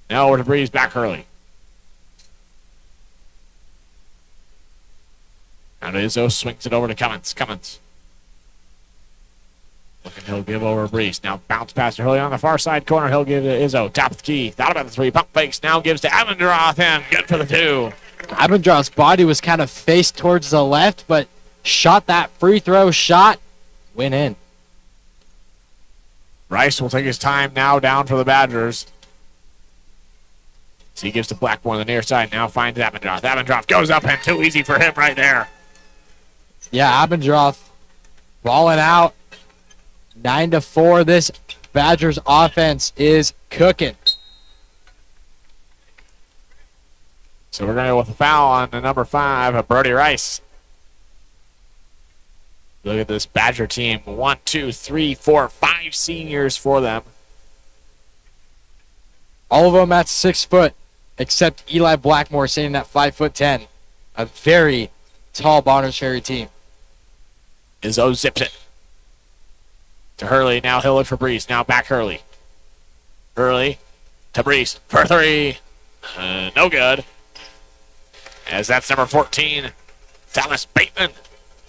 Now over to Breeze, back Hurley. Now Izzo swings it over to Cummins. Cummins. Looking, he'll give over Breeze. Now bounce pass to Hurley on the far side corner. He'll give to Izzo. Top of the key. Thought about the 3. Pump fakes. Now gives to Abendroth, and good for the 2. Abendroth's body was kind of faced towards the left, but shot that free throw shot. Went in. Rice will take his time now down for the Badgers. So he gives to Blackmore on the near side. Now finds Abendroth. Abendroth goes up and too easy for him right there. Yeah, Abendroth balling out. 9-4. This Badgers offense is cooking. So we're going to go with a foul on the number 5, Brody Rice. Look at this Badger team. 1, 2, 3, 4, 5 seniors for them. All of them at 6 foot, except Eli Blackmore sitting at 5'10". A very tall Bonners Ferry team. Izzo zips it to Hurley. Now he'll look for Breeze. Now back Hurley. Hurley to Breeze for 3. No good. As that's number 14, Thomas Bateman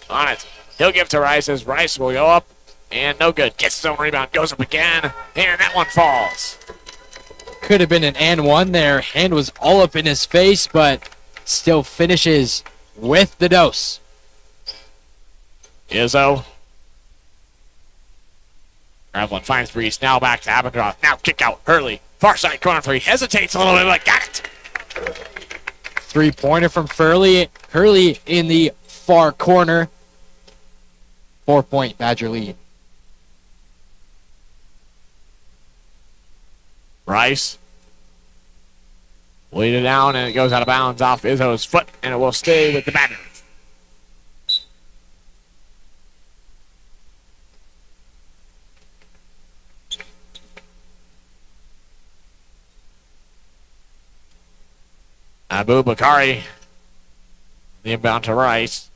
on it. He'll give to Rice as Rice will go up. And no good. Gets his own rebound. Goes up again. And that one falls. Could have been an and one there. Hand was all up in his face, but still finishes with the dose. Izzo. Graveland finds Reese. Now back to Abendroth. Now kick out. Hurley. Far side corner three. Hesitates a little bit, but got it. 3-pointer from Ferry. Hurley in the far corner. 4-point Badger lead. Rice. Lead it down, and it goes out of bounds off Izzo's foot, and it will stay with the Badgers. Abu Bakari. The inbound to Rice.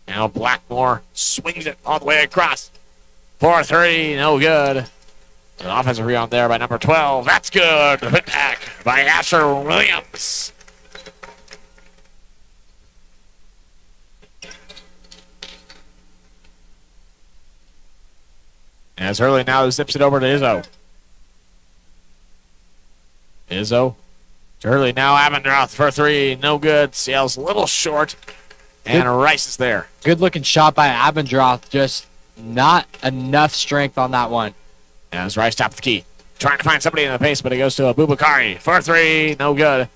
Now Blackmore swings it all the way across. 4-3, no good. An offensive rebound there by number 12. That's good. The put back by Asher Williams. As Hurley now zips it over to Izzo. Izzo. To Hurley now. Abendroth for three. No good. Sails a little short. And Rice is there. Good looking shot by Abendroth. Just not enough strength on that one. As Rice tapped the key. Trying to find somebody in the pace, but it goes to Abubakari. For three. No good.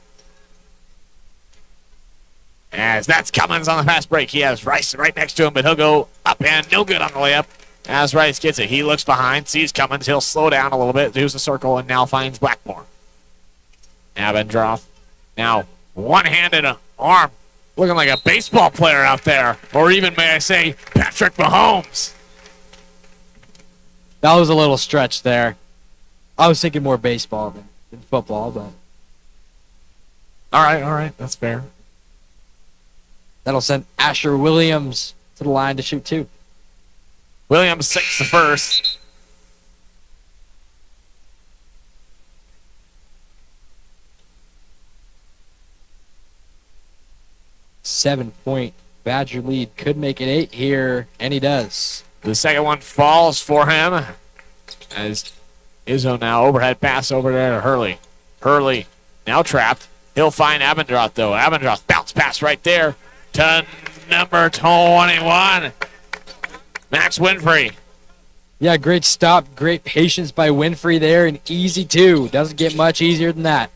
As that's Cummins on the fast break. He has Rice right next to him, but he'll go up and no good on the layup. As Rice gets it, he looks behind, sees Cummins. He'll slow down a little bit, does the circle, and now finds Blackmore. Abendroth. Now, one-handed arm. Looking like a baseball player out there. Or even, may I say, Patrick Mahomes. That was a little stretch there. I was thinking more baseball than football, but All right. That's fair. that'll send Asher Williams to the line to shoot two. Williams sinks the first. Seven-point Badger lead. Could make it 8 here, and he does. The second one falls for him. As Izzo now overhead pass over there to Hurley. Hurley now trapped. He'll find Abendroth, though. Abendroth bounce pass right there to number 21, Max Winfrey. Yeah, great stop. Great patience by Winfrey there, and easy two. Doesn't get much easier than that.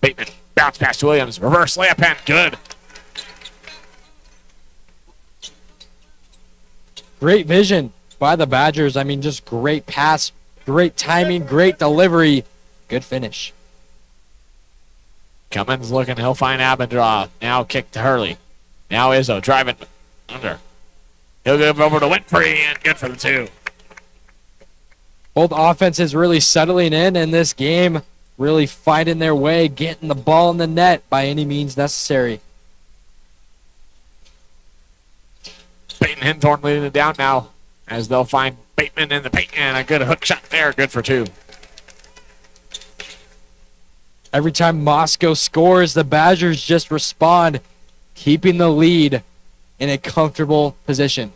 Bateman bounce pass to Williams. Reverse layup and good. Great vision by the Badgers. I mean, just great pass, great timing, great delivery. Good finish. Cummins looking. He'll find Abendroth. Now kick to Hurley. Now Izzo driving under. He'll give over to Winfrey, and good for the two. Both offenses really settling in this game, really finding their way, getting the ball in the net by any means necessary. Bateman Hinthorn leading it down now as they'll find Bateman in the paint, and a good hook shot there. Good for two. Every time Moscow scores, the Badgers just respond, keeping the lead in a comfortable position.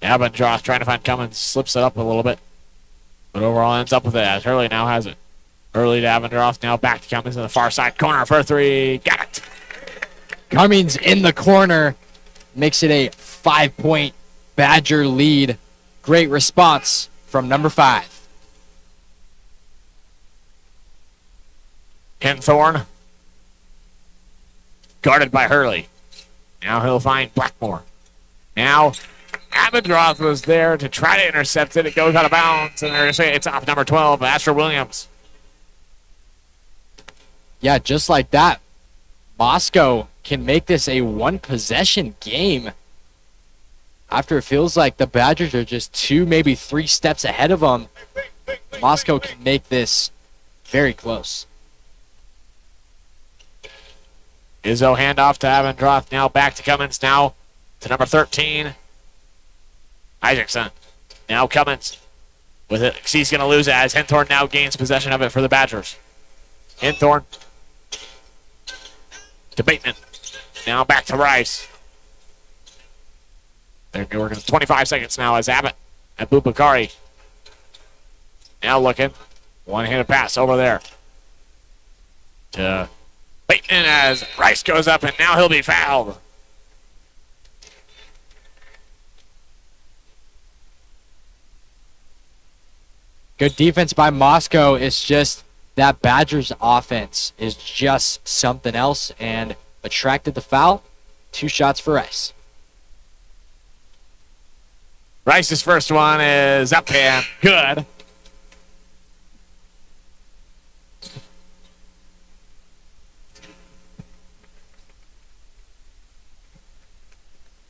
Abendroth trying to find Cummins, slips it up a little bit, but overall ends up with it as Hurley now has it. Hurley to Abendroth, now back to Cummins in the far side corner for three. Got it. Cummins in the corner makes it a 5-point Badger lead. Great response from number 5. Hinthorn guarded by Hurley. Now he'll find Blackmore. Now Abendroth was there to try to intercept it. It goes out of bounds, and they're going to say it's off number 12, Asher Williams. Yeah, just like that, Moscow can make this a one-possession game. After it feels like the Badgers are just 2, maybe 3 steps ahead of them, Moscow can make this very close. Izzo handoff to Abendroth. Now back to Cummins. Now to number 13, Isaacson. Now Cummins with it. He's going to lose it as Hinthorn now gains possession of it for the Badgers. Hinthorn to Bateman. Now back to Rice. They're working 25 seconds now as Abubakari. Now looking. One-handed pass over there to Bateman as Rice goes up, and now he'll be fouled. Good defense by Moscow. It's just that Badgers offense is just something else and attracted the foul. 2 shots for Rice. Rice's first one is up and good.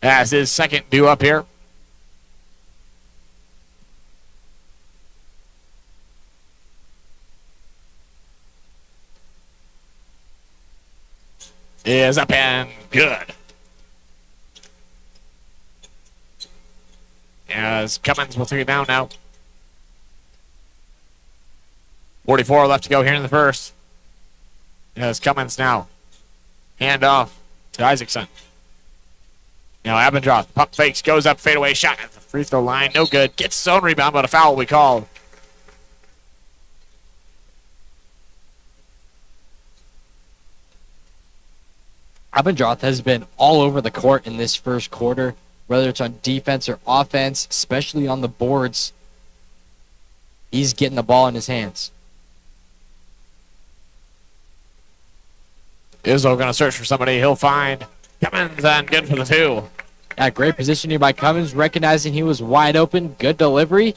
As his second due up here. Is up and good. As Cummins will take it down now. 44 left to go here in the first. As Cummins now. Hand off to Isaacson. Now Abendroth, pump fakes, goes up, fadeaway shot at the free throw line. No good. Gets his own rebound, but a foul will be called. Abendroth has been all over the court in this first quarter, whether it's on defense or offense, especially on the boards. He's getting the ball in his hands. Izzo going to search for somebody. He'll find Cummins, and good for the 2. Yeah, great positioning by Cummins, recognizing he was wide open. Good delivery.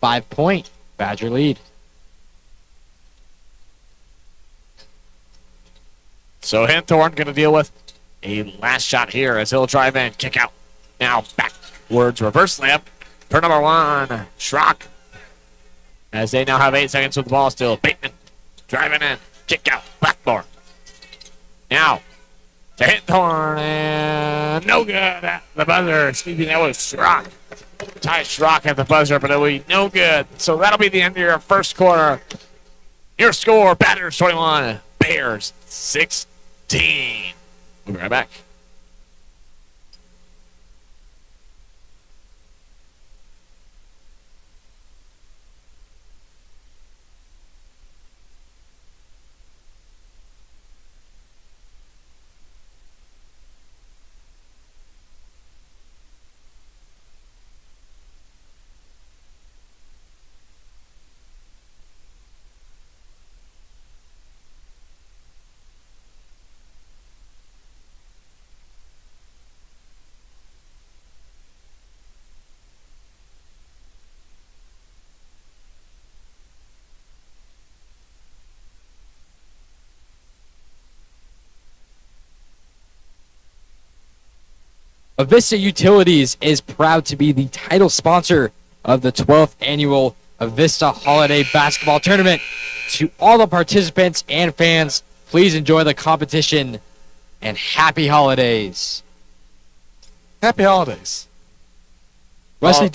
5-point Badger lead. So Hinthorn going to deal with a last shot here as he'll drive in, kick out. Now backwards reverse layup for number 1, Schrock. As they now have 8 seconds with the ball still. Bateman driving in, kick out, Blackmore. Now to Hinthorn, and no good at the buzzer. Excuse me, that was Schrock. Ty Schrock at the buzzer, but it will be no good. So that'll be the end of your first quarter. Your score, Badgers 21, Bears 16. We'll be right back. Avista Utilities is proud to be the title sponsor of the 12th annual Avista Holiday Basketball Tournament. To all the participants and fans, please enjoy the competition and happy holidays. Happy holidays. Wesley,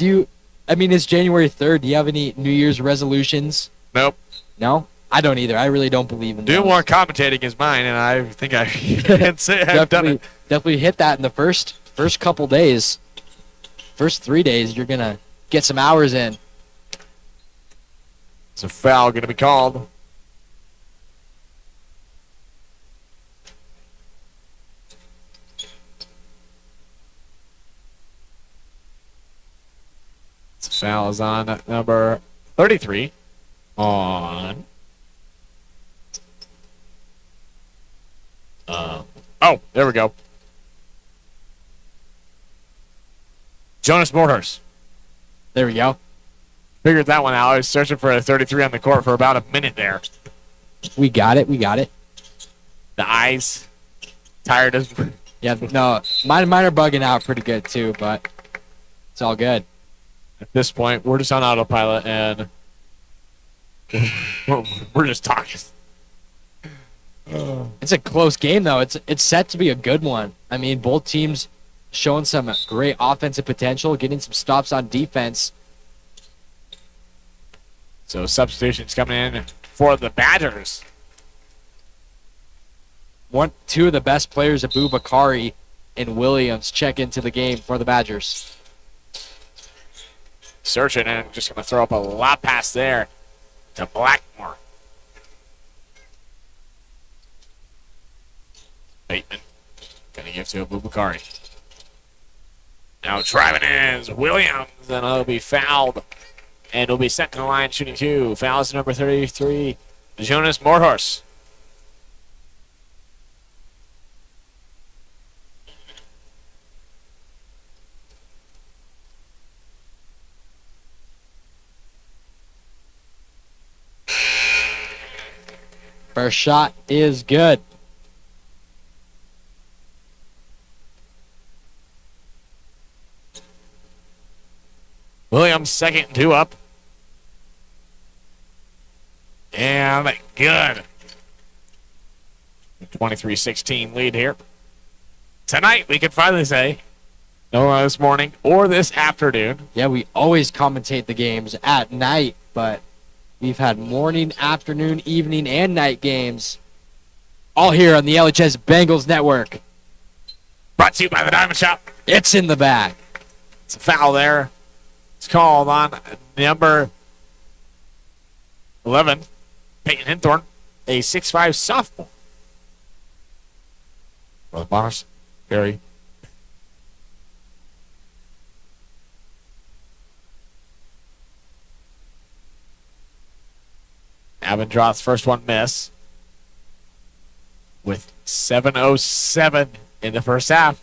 it's January 3rd. Do you have any New Year's resolutions? Nope. No? I don't either. I really don't believe in Doing those. more commentating is mine, and I think I can say I've done it. Definitely hit that in the first couple days. First 3 days, you're going to get some hours in. It's a foul going to be called. It's a foul is on number 33 on... oh, there we go. Jonas Morhurst. There we go. Figured that one out. I was searching for a 33 on the court for about a minute there. We got it. The eyes. Tired as... Yeah, no, mine are bugging out pretty good too, but it's all good. At this point, we're just on autopilot, and we're just talking. It's a close game, though. It's set to be a good one. I mean, both teams showing some great offensive potential, getting some stops on defense. So substitutions coming in for the Badgers. Two of the best players, Abu Bakari and Williams, check into the game for the Badgers. Searching and just going to throw up a lot pass there to Blackmore. Bateman. Gonna give to Abubakari. Now driving is Williams, and it'll be fouled. And it'll be second line shooting 2. Fouls number 33, Jonas Morhorse. First shot is good. Williams second, 2 up. And good. 23-16 lead here. Tonight, we can finally say, no, this morning or this afternoon. Yeah, we always commentate the games at night, but we've had morning, afternoon, evening, and night games all here on the LHS Bengals Network. Brought to you by the Diamond Shop. It's in the bag. It's a foul there. It's called on number 11, Peyton Hinthorn, a 6'5" sophomore. For the Bombers, Ferry. Avendroth's first one miss with 7:07 in the first half.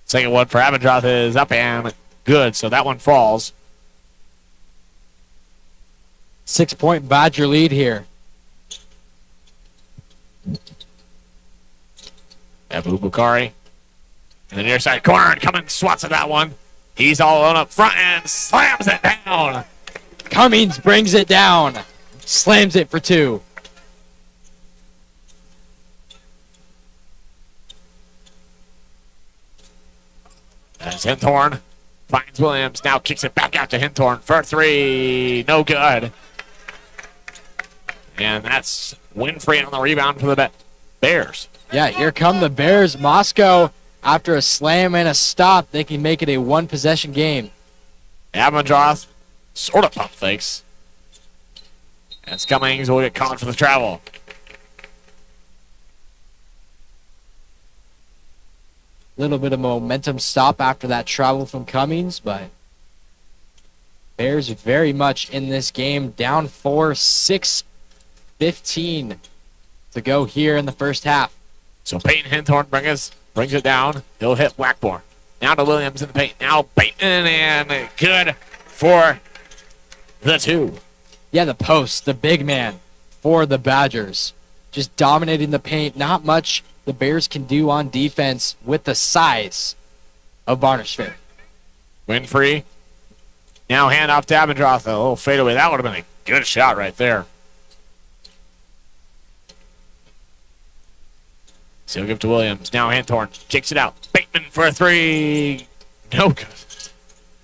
Second one for Avendroth is up and good, so that one falls. 6-point Badger lead here. Abubakari in the near side corner, and Cummins swats at that one. He's all alone up front and slams it down. Cummings brings it down. Slams it for 2. As Hinthorn finds Williams, now kicks it back out to Hinthorn for 3. No good. And that's Winfrey on the rebound for the Bears. Yeah, here come the Bears. Moscow, after a slam and a stop, they can make it a one-possession game. Avendroth sort of pump fakes. As Cummings will get called for the travel. Little bit of momentum stop after that travel from Cummings, but Bears very much in this game. Down 4, 6:15 to go here in the first half. So Peyton Hinthorn brings it down. He'll hit Blackmore. Now to Williams in the paint. Now Peyton, and good for the 2. Yeah, the post, the big man for the Badgers. Just dominating the paint. Not much the Bears can do on defense with the size of Barnard's Ferry. Winfrey. Now hand off to Avendroth. A little fadeaway. That would have been a good shot right there. So he'll give to Williams. Now Hinthorn kicks it out. Bateman for a 3. No good.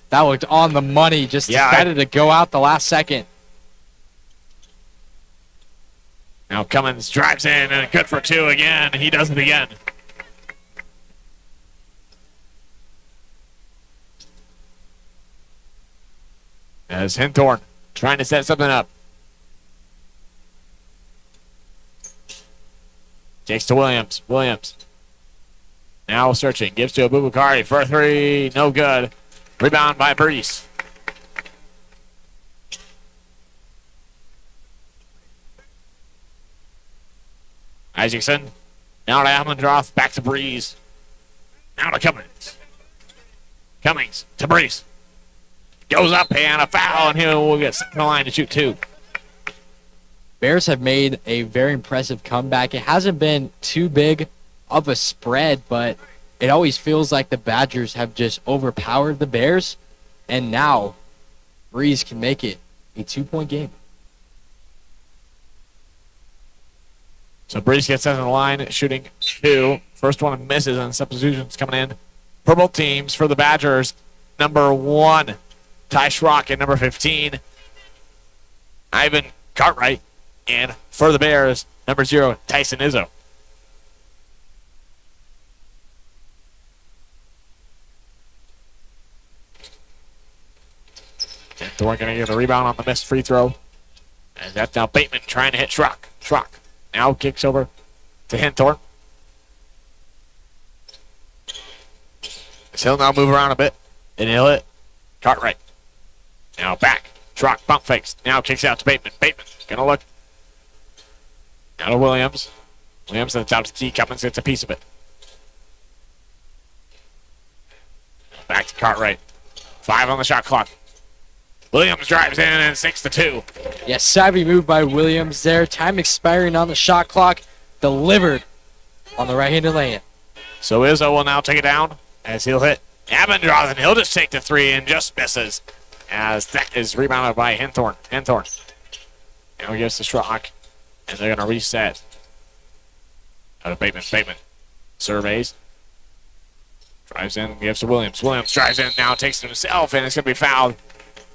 That looked on the money. Just decided to go out the last second. Now Cummins drives in, and good for 2 again. He does it again. As Hinthorn trying to set something up. Takes to Williams. Williams now searching. Gives to Abubakari for a 3. No good. Rebound by Brees. Isaacson. Now to Avendroth. Back to Breeze. Now to Cummings. Cummings to Breeze. Goes up and a foul, and he will get second line to shoot 2. Bears have made a very impressive comeback. It hasn't been too big of a spread, but it always feels like the Badgers have just overpowered the Bears, and now Breeze can make it a 2-point game. So Breeze gets on the line, shooting 2. First one misses, and substitutions coming in for both teams. For the Badgers, number 1, Ty Schrock, and number 15, Ivan Cartwright. And for the Bears, number 0, Tyson Izzo. And Thorne going to get the rebound on the missed free throw. And that's now Bateman trying to hit Schrock. Schrock now kicks over to Hinthorne. He'll now move around a bit, and he'll hit Cartwright. Now back. Schrock bump fakes. Now kicks out to Bateman. Bateman gonna look. Now to Williams. Williams at the top of the key. Cummins gets a piece of it. Back to Cartwright. 5 on the shot clock. Williams drives in and 6-2. Yeah, savvy move by Williams there. Time expiring on the shot clock. Delivered on the right-handed lane. So Izzo will now take it down as he'll hit Abendroth, and he'll just take the 3 and just misses as that is rebounded by Hinthorne. Hinthorne now gives to Schrock, and they're going to reset. Out of Bateman. Bateman surveys. Drives in, gives to Williams. Williams drives in, now takes it himself, and it's going to be fouled.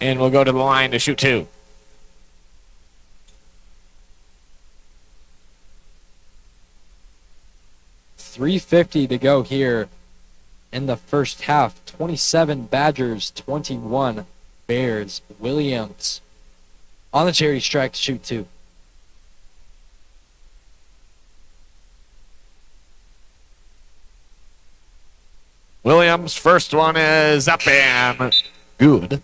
And we'll go to the line to shoot 2. .350 to go here in the first half. 27 Badgers, 21 Bears. Williams on the charity strike to shoot 2. Williams, first one is up and good.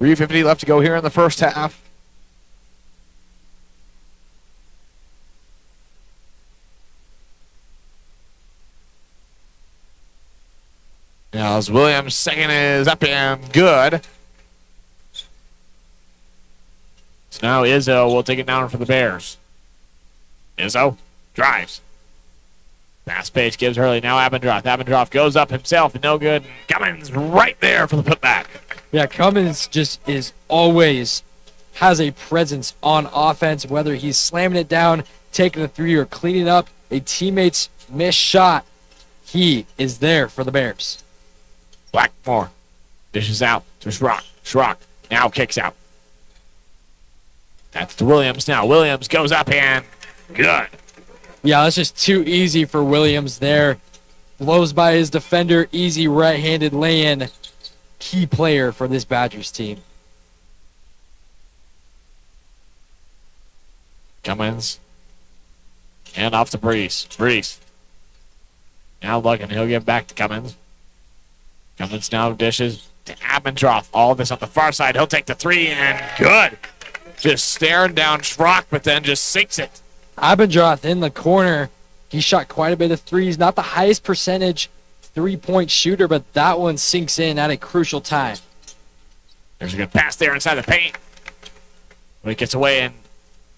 .350 left to go here in the first half. Now as Williams' second is up and good. So now Izzo will take it down for the Bears. Izzo drives. Fast pace gives Hurley. Now Abendroth. Abendroth goes up himself and no good. Cummins right there for the putback. Yeah, Cummins just is always has a presence on offense, whether he's slamming it down, taking a 3, or cleaning up a teammate's missed shot. He is there for the Bears. Blackmore dishes out to Schrock. Schrock now kicks out. That's to Williams now. Williams goes up and good. Yeah, that's just too easy for Williams there. Blows by his defender, easy right-handed lay-in. Key player for this Badgers team. Cummins. And off to Brees. Brees. Now looking. He'll give back to Cummins. Cummins now dishes to Abendroth. All this on the far side. He'll take the 3 and good. Just staring down Schrock, but then just sinks it. Abendroth in the corner. He shot quite a bit of threes. Not the highest percentage 3-point shooter, but that one sinks in at a crucial time. There's a good pass there inside the paint. But he gets away, and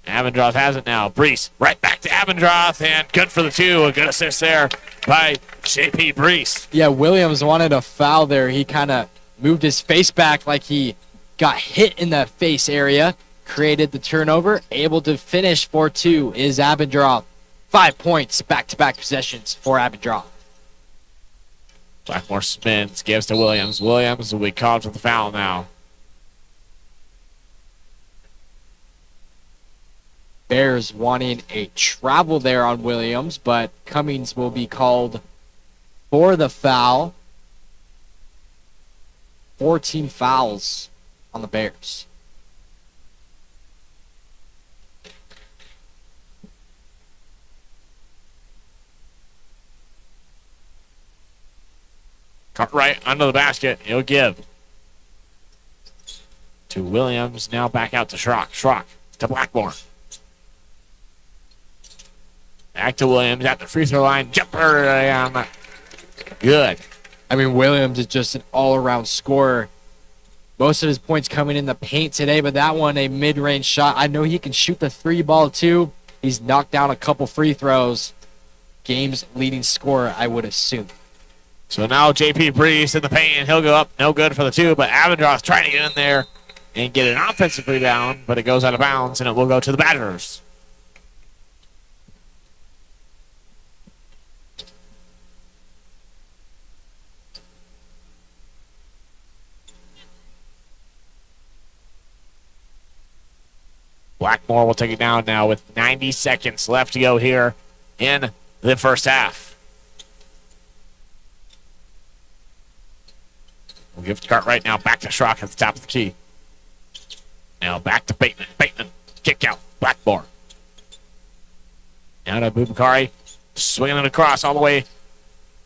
Abendroth has it now. Brees right back to Abendroth, and good for the 2. A good assist there by J.P. Brees. Yeah, Williams wanted a foul there. He kind of moved his face back like he got hit in the face area, created the turnover. Able to finish for 2 is Abendroth. 5 points, back-to-back possessions for Abendroth. Blackmore spins, gives to Williams. Williams will be called for the foul now. Bears wanting a travel there on Williams, but Cummings will be called for the foul. 14 fouls on the Bears. Cartwright under the basket. He'll give to Williams. Now back out to Schrock. Schrock to Blackmore. Back to Williams at the free throw line. Jumper. Good. I mean, Williams is just an all-around scorer. Most of his points coming in the paint today, but that one a mid-range shot. I know he can shoot the 3 ball too. He's knocked down a couple free throws. Game's leading scorer, I would assume. So now J.P. Brees in the paint. He'll go up. No good for the 2, but Abendroth trying to get in there and get an offensive rebound, but it goes out of bounds, and it will go to the Badgers. Blackmore will take it down now with 90 seconds left to go here in the first half. We'll give it to Cartwright now. Back to Schrock at the top of the key. Now back to Bateman. Bateman, kick out. Blackmore. Now to Bubakari. Swinging it across all the way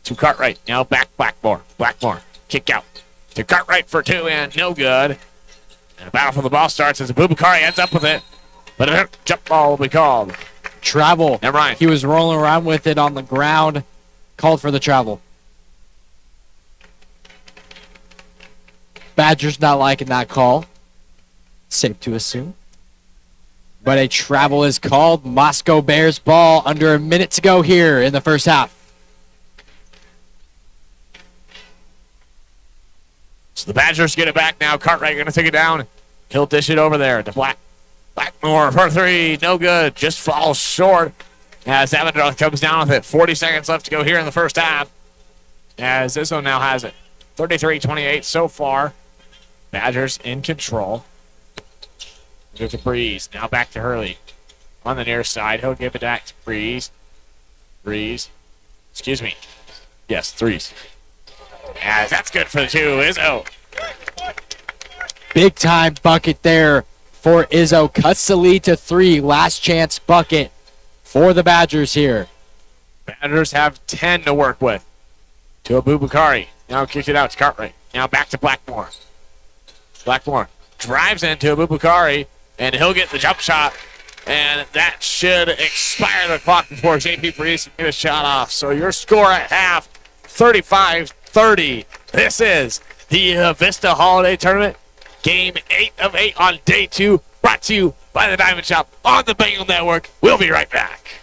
to Cartwright. Now back Blackmore. Blackmore, kick out to Cartwright for two and no good. And a battle for the ball starts as Bubakari ends up with it. But a jump ball will be called. Travel. Never mind. He was rolling around with it on the ground. Called for the travel. Badgers not liking that call. Safe to assume. But a travel is called. Moscow Bears ball under a minute to go here in the first half. So the Badgers get it back now. Cartwright going to take it down. He'll dish it over there to Blackmore for three. No good. Just falls short as Avondale comes down with it. 40 seconds left to go here in the first half. As Izzo now has it. 33-28 so far. Badgers in control. Give to Breeze. Now back to Hurley. On the near side. He'll give it back to Breeze. Breeze. Excuse me. Yes, threes. As that's good for the two. Izzo. Big time bucket there for Izzo. Cuts the lead to 3. Last chance bucket for the Badgers here. Badgers have 10 to work with. To Abubakari. Now kicks it out to Cartwright. Now back to Blackmore. Blackmore drives into Abubakari, and he'll get the jump shot. And that should expire the clock before JP Breeze can get a shot off. So your score at half, 35-30. This is the Avista Holiday Tournament. Game 8 of 8 on day 2, brought to you by the Diamond Shop on the Bengal Network. We'll be right back.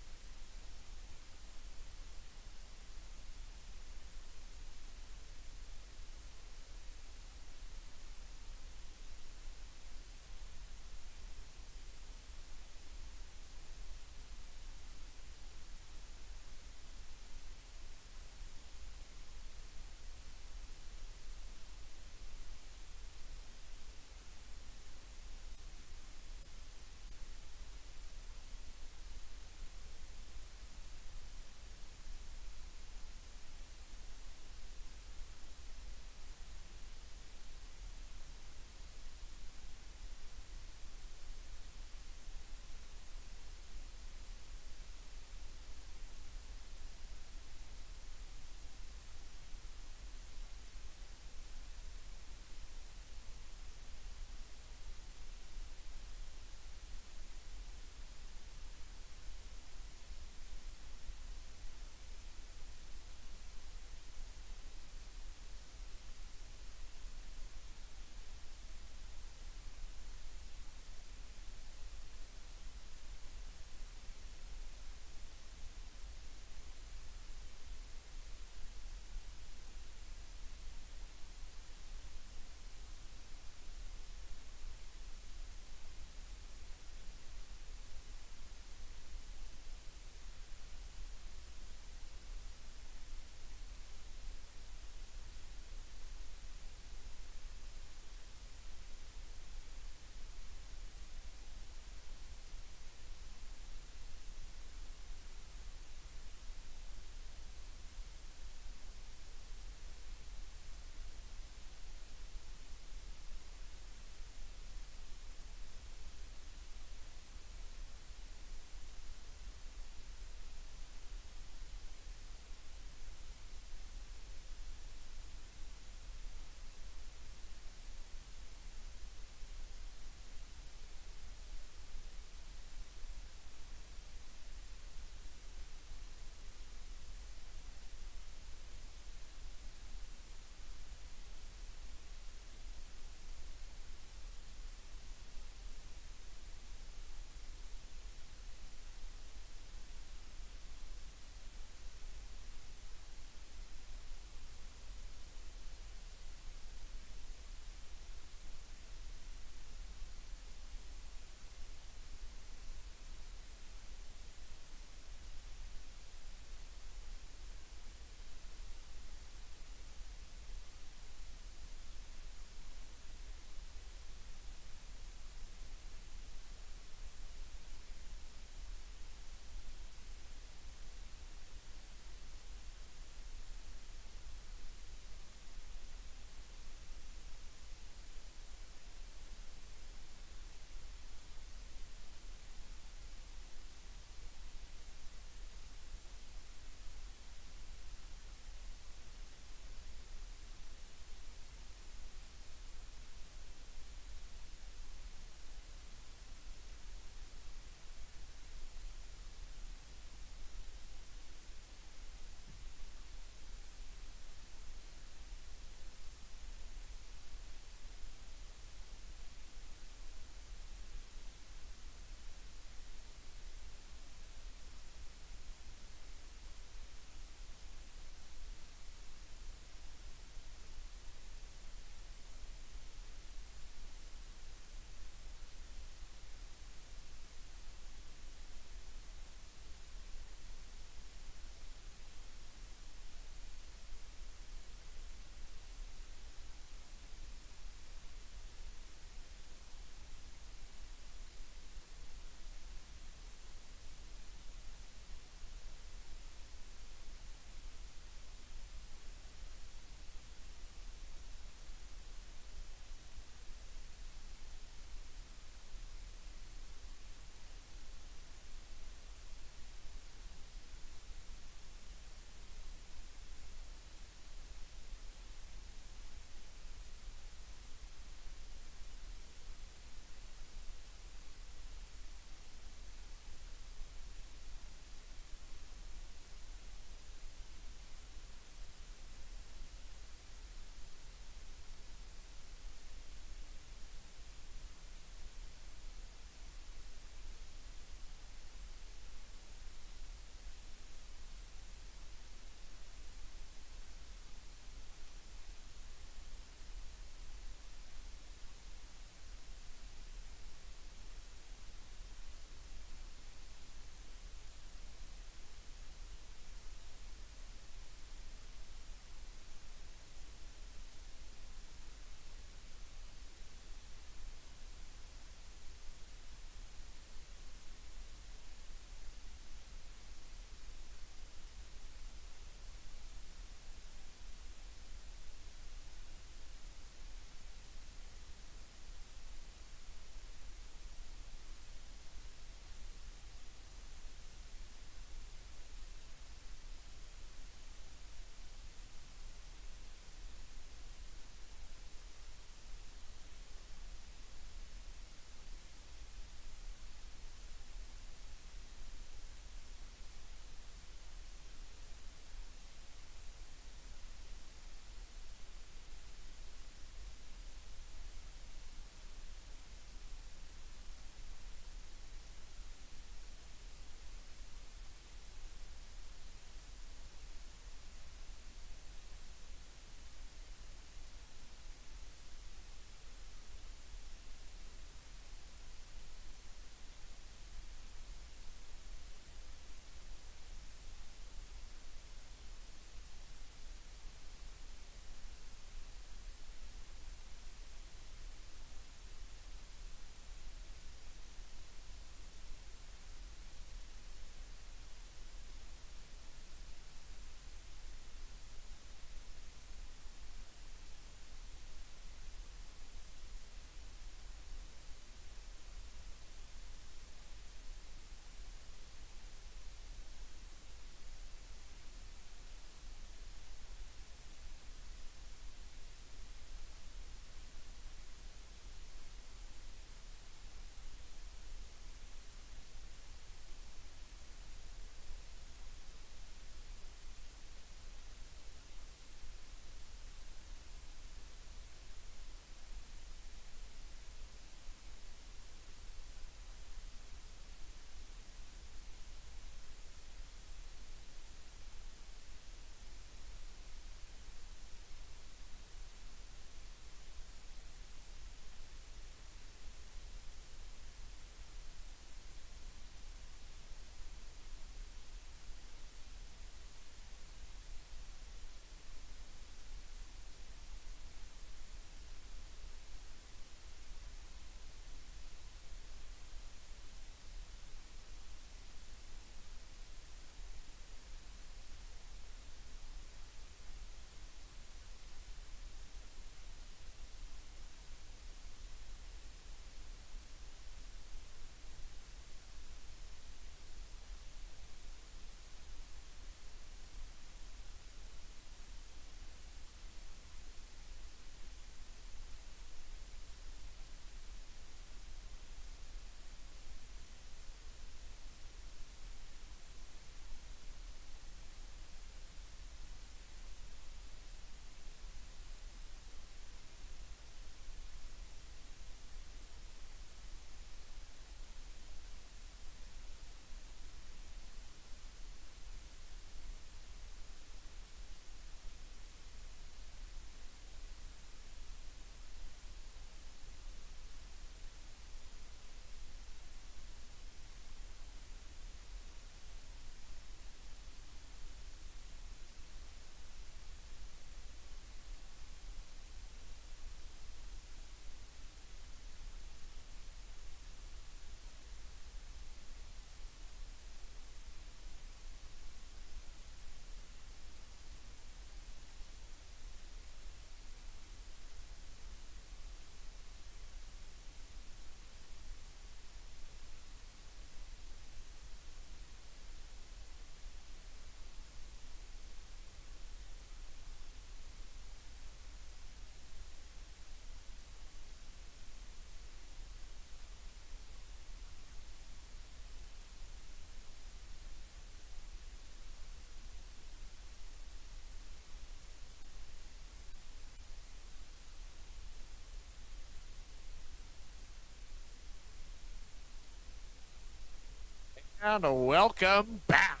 And welcome back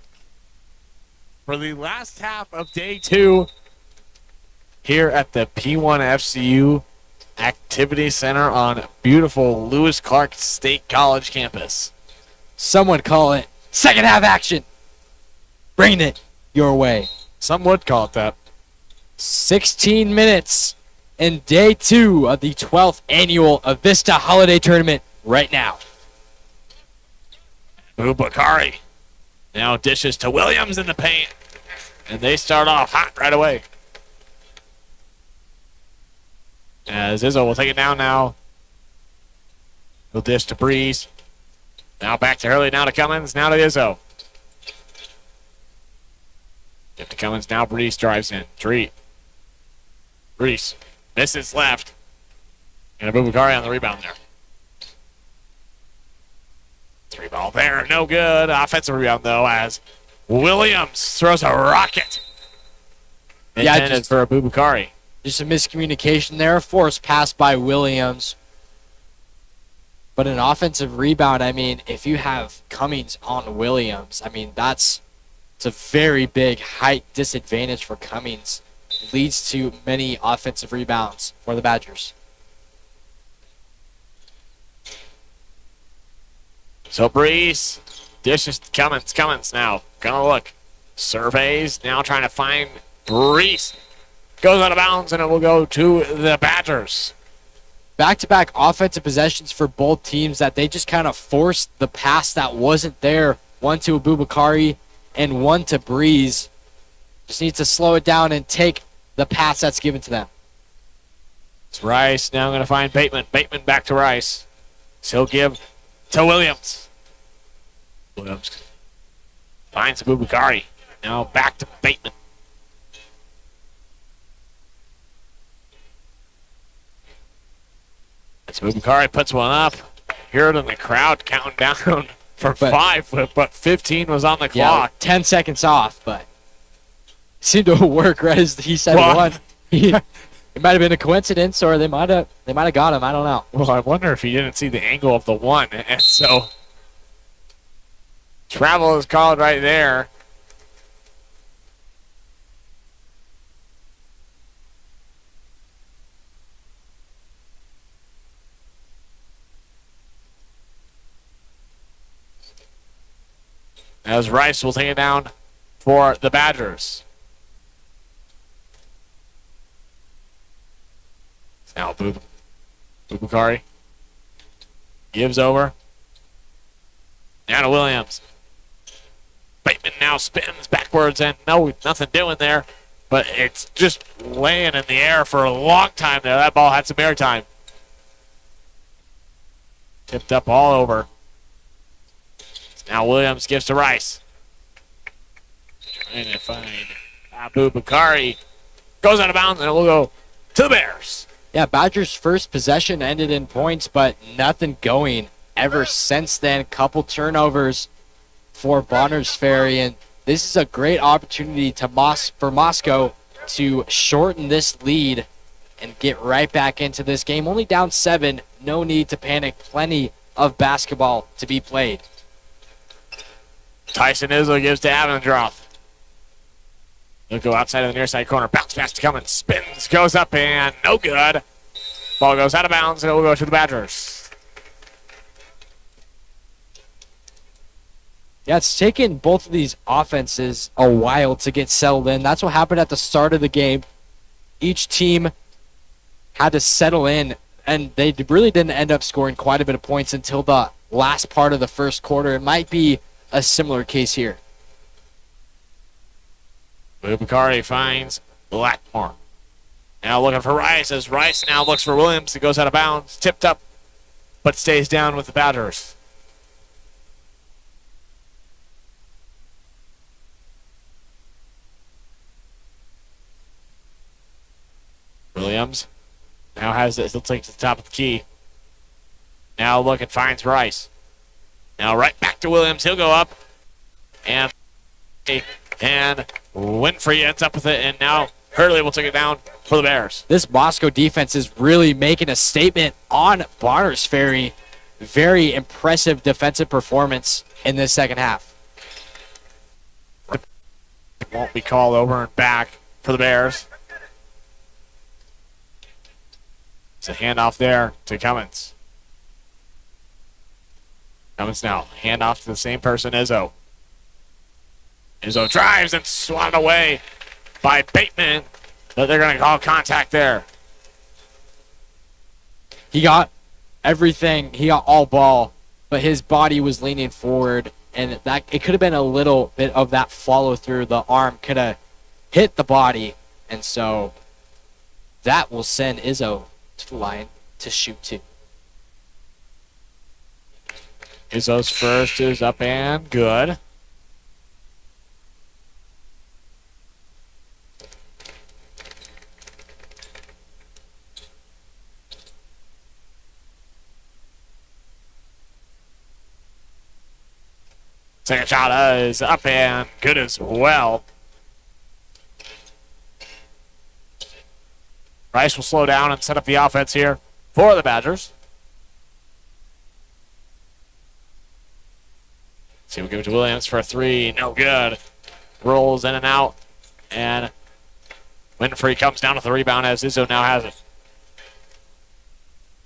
for the last half of day 2 here at the P1 FCU Activity Center on beautiful Lewis Clark State College campus. Some would call it second half action. Bringing it your way. Some would call it that. 16 minutes in day 2 of the 12th annual Avista Holiday Tournament right now. Bakari now dishes to Williams in the paint. And they start off hot right away. As Izzo will take it down now. He'll dish to Breeze. Now back to Hurley, now to Cummins, now to Izzo. Give to Cummins, now Breeze drives in. Breeze misses left. And Abubakari on the rebound there. 3 ball there, no good. Offensive rebound though, as Williams throws a rocket. Intended for Abubakari. Just a miscommunication there. Forced pass by Williams. But an offensive rebound, I mean, if you have Cummings on Williams, I mean, it's a very big height disadvantage for Cummings. It leads to many offensive rebounds for the Badgers. So Breeze dishes to Cummins. Cummins now gonna look. Surveys, now trying to find Breeze. Goes out of bounds, and it will go to the Badgers. Back-to-back offensive possessions for both teams that they just kind of forced the pass that wasn't there. One to Abubakari and one to Breeze. Just needs to slow it down and take the pass that's given to them. It's Rice now going to find Bateman. Bateman back to Rice. So he'll give to Williams. Williams finds Abubakari. Now back to Bateman. As Abubakari puts one up. Hear it in the crowd counting down for 5, but 15 was on the clock. 10 seconds off, but seemed to work right as he said one. It might have been a coincidence, or they might have got him. I don't know. Well, I wonder if he didn't see the angle of the one, and so travel is called right there. As Rice will take it down for the Badgers. Now Abubakari gives over. Now to Williams. Bateman now spins backwards and nothing doing there. But it's just laying in the air for a long time there. That ball had some air time. Tipped up all over. Now Williams gives to Rice. Trying to find Abubakari. Goes out of bounds and it will go to the Bears. Yeah, Badgers' first possession ended in points, but nothing going ever since then. Couple turnovers for Bonners Ferry, and this is a great opportunity for Moscow to shorten this lead and get right back into this game. Only down 7, no need to panic. Plenty of basketball to be played. Tyson Izzo gives to Avendroth. He'll go outside of the near side corner. Bounce pass to Cummins. Spins, goes up, and no good. Ball goes out of bounds, and it will go to the Badgers. Yeah, it's taken both of these offenses a while to get settled in. That's what happened at the start of the game. Each team had to settle in, and they really didn't end up scoring quite a bit of points until the last part of the first quarter. It might be a similar case here. Abubakari finds Blackmore. Now looking for Rice as Rice now looks for Williams. He goes out of bounds. Tipped up, but stays down with the Badgers. Williams now has this. He'll take to the top of the key. Now looking, finds Rice. Now right back to Williams. He'll go up. And Winfrey ends up with it. And now Hurley will take it down for the Bears. This Moscow defense is really making a statement on Bonners Ferry. very impressive defensive performance in this second half. Won't be called over and back for the Bears. It's a handoff there to Cummins. Cummins now, handoff to the same person, Izzo. Izzo drives and swatted away by Bateman, but they're going to call contact there. He got everything. He got all ball, but his body was leaning forward, and that it could have been a little bit of that follow through. The arm could have hit the body, and so that will send Izzo to the line to shoot 2. Izzo's first is up and good. Second shot is up and good as well. Rice will slow down and set up the offense here for the Badgers. See, we'll give it to Williams for a 3. No good. Rolls in and out. And Winfrey comes down with the rebound as Izzo now has it.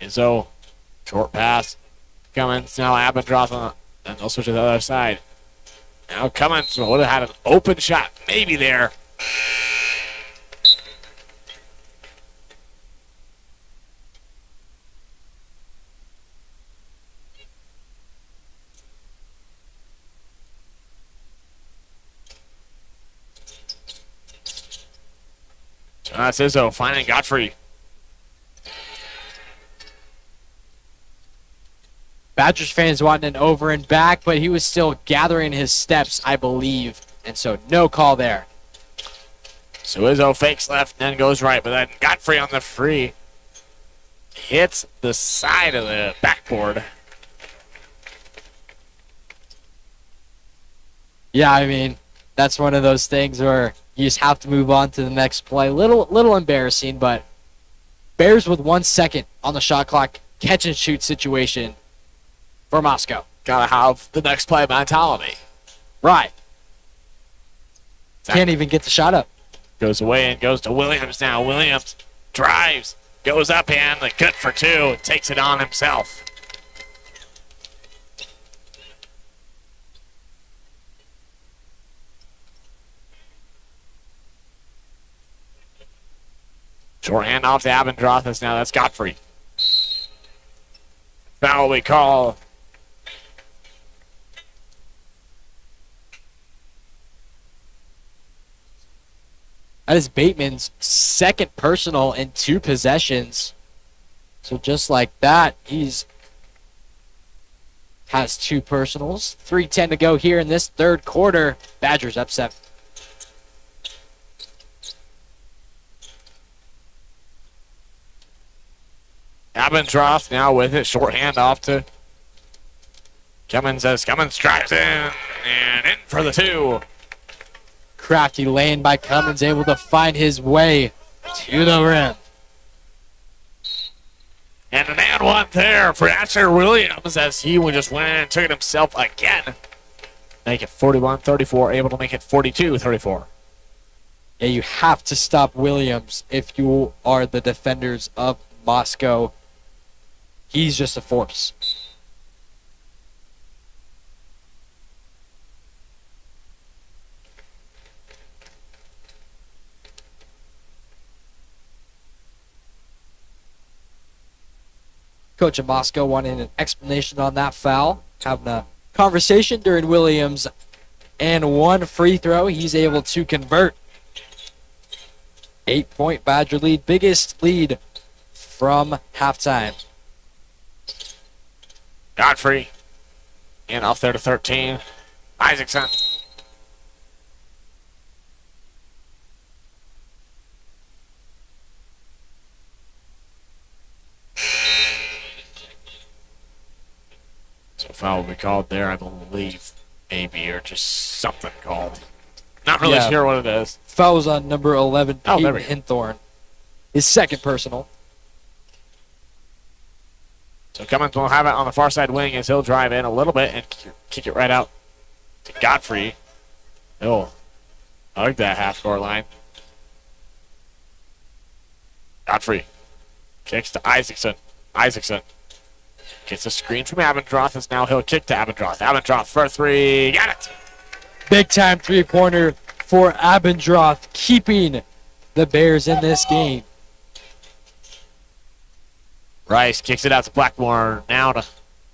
Izzo, short pass. Cummins, now Abendroth, and they'll switch to the other side. Now Cummins would have had an open shot, maybe there. So that's Izzo finding Godfrey. Badgers fans wanting an over and back, but he was still gathering his steps, I believe. And so no call there. So Izzo fakes left and then goes right, but then Godfrey on the free hits the side of the backboard. Yeah, I mean, that's one of those things where you just have to move on to the next play. Little embarrassing, but Bears with 1 second on the shot clock, catch and shoot situation for Moscow. Gotta have the next play mentality. Right. Can't even get the shot up. Goes away and goes to Williams now. Williams drives, goes up and the good for 2, takes it on himself. Short handoff to Abendroth. Now that's Godfrey. Foul we call. That is Bateman's second personal in 2 possessions. So just like that, he's has 2 personals. 3:10 to go here in this third quarter. Badgers up 7. Abendroth now with it. Short handoff to Cummins as Cummins drives in and in for the 2. Crafty lane by Cummins, able to find his way to the rim. And an and one there for Asher Williams as he just went in and took it himself again. Make it 41-34, able to make it 42-34. Yeah, you have to stop Williams if you are the defenders of Moscow. He's just a force. Coach of Moscow wanting an explanation on that foul. Having a conversation during Williams and 1 free throw. He's able to convert. 8-point Badger lead. Biggest lead from halftime. Godfrey. And off there to 13. Isaacson. So foul will be called there, I believe. Maybe, or just something called. Not really sure what it is. Fouls on number 11, Oh, there Peyton we go. Hinthorn. His second personal. So Cummins will have it on the far side wing as he'll drive in a little bit and kick it right out to Godfrey. Oh, I like that half-court line. Godfrey kicks to Isaacson. Isaacson gets a screen from Abendroth as now he'll kick to Abendroth. Abendroth for three. Got it. Big time three-pointer for Abendroth, keeping the Bears in this game. Rice kicks it out to Blackmore. Now to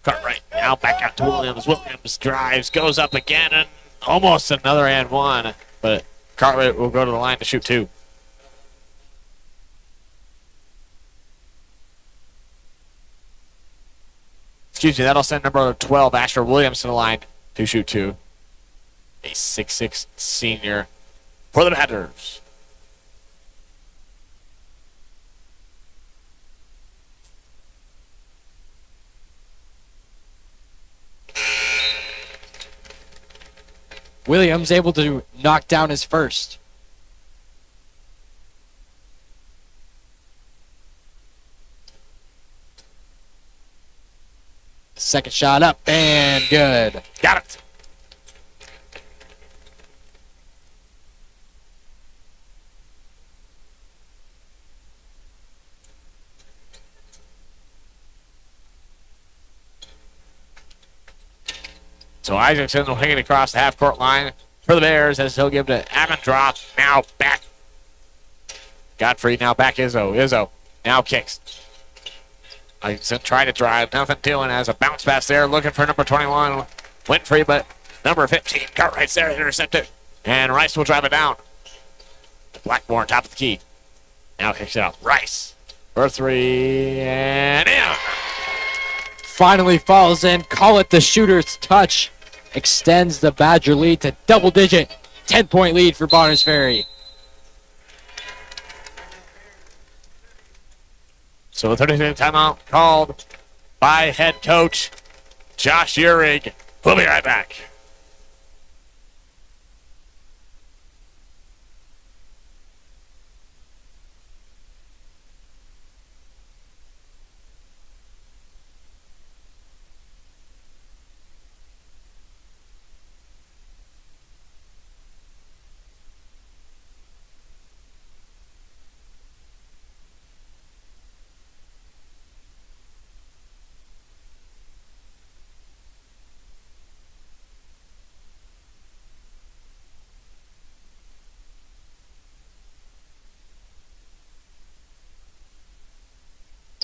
Cartwright. Now back out to Williams. Williams drives, goes up again, and almost another and one. But Cartwright will go to the line to shoot two. Excuse me, that'll send number 12, Asher Williams, to the line to shoot two. A 6'6" senior for the Badgers. Williams able to knock down his first. Second shot up and good. Got it. So Isaacson will hang it across the half-court line for the Bears as he'll give to Abendroth. Now back. Godfrey now back Izzo. Izzo now kicks. Isaacson trying to drive. Nothing doing as a bounce pass there. Looking for number 21. Winfrey, but number 15. Cartwright's there. Intercepted. And Rice will drive it down. Blackmore top of the key. Now kicks it out. Rice for three. And in. Finally falls in. Call it the shooter's touch. Extends the Badger lead to double-digit. 10-point lead for Bonners Ferry. So a 30-second timeout called by head coach Josh Uhrig. We'll be right back.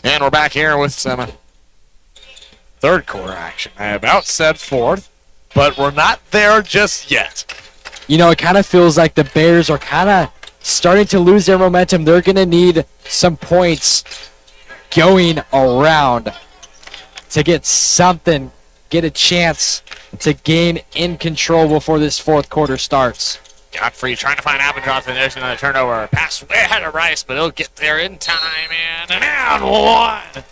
And we're back here with some third quarter action. I about said fourth, but we're not there just yet. You know, it kind of feels like the Bears are kind of starting to lose their momentum. They're going to need some points going around to get something, get a chance to gain in control before this fourth quarter starts. Godfrey trying to find Abendroth, and there's another turnover. Pass way ahead of Rice, but he'll get there in time, and one.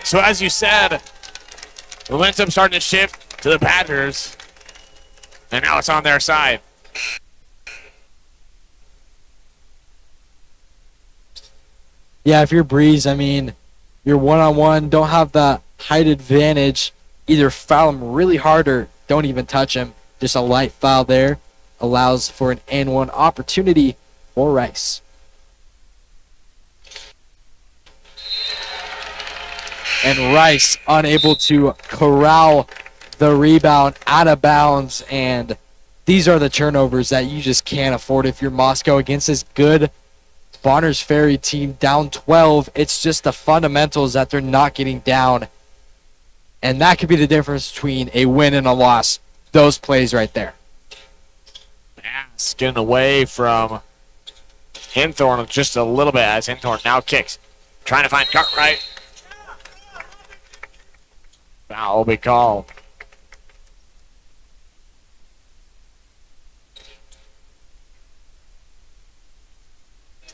So as you said, momentum starting to shift to the Badgers, and now it's on their side. Yeah, if you're Breeze, I mean, you're one-on-one, don't have the height advantage. Either foul him really hard or don't even touch him. Just a light foul there allows for an and-one opportunity for Rice. And Rice unable to corral the rebound out of bounds, and these are the turnovers that you just can't afford if you're Moscow against this good Bonners Ferry team down 12. It's just the fundamentals that they're not getting down, and that could be the difference between a win and a loss. Those plays right there. Getting away from Hinthorn just a little bit as Hinthorn now kicks. Trying to find Cartwright. Foul will be called.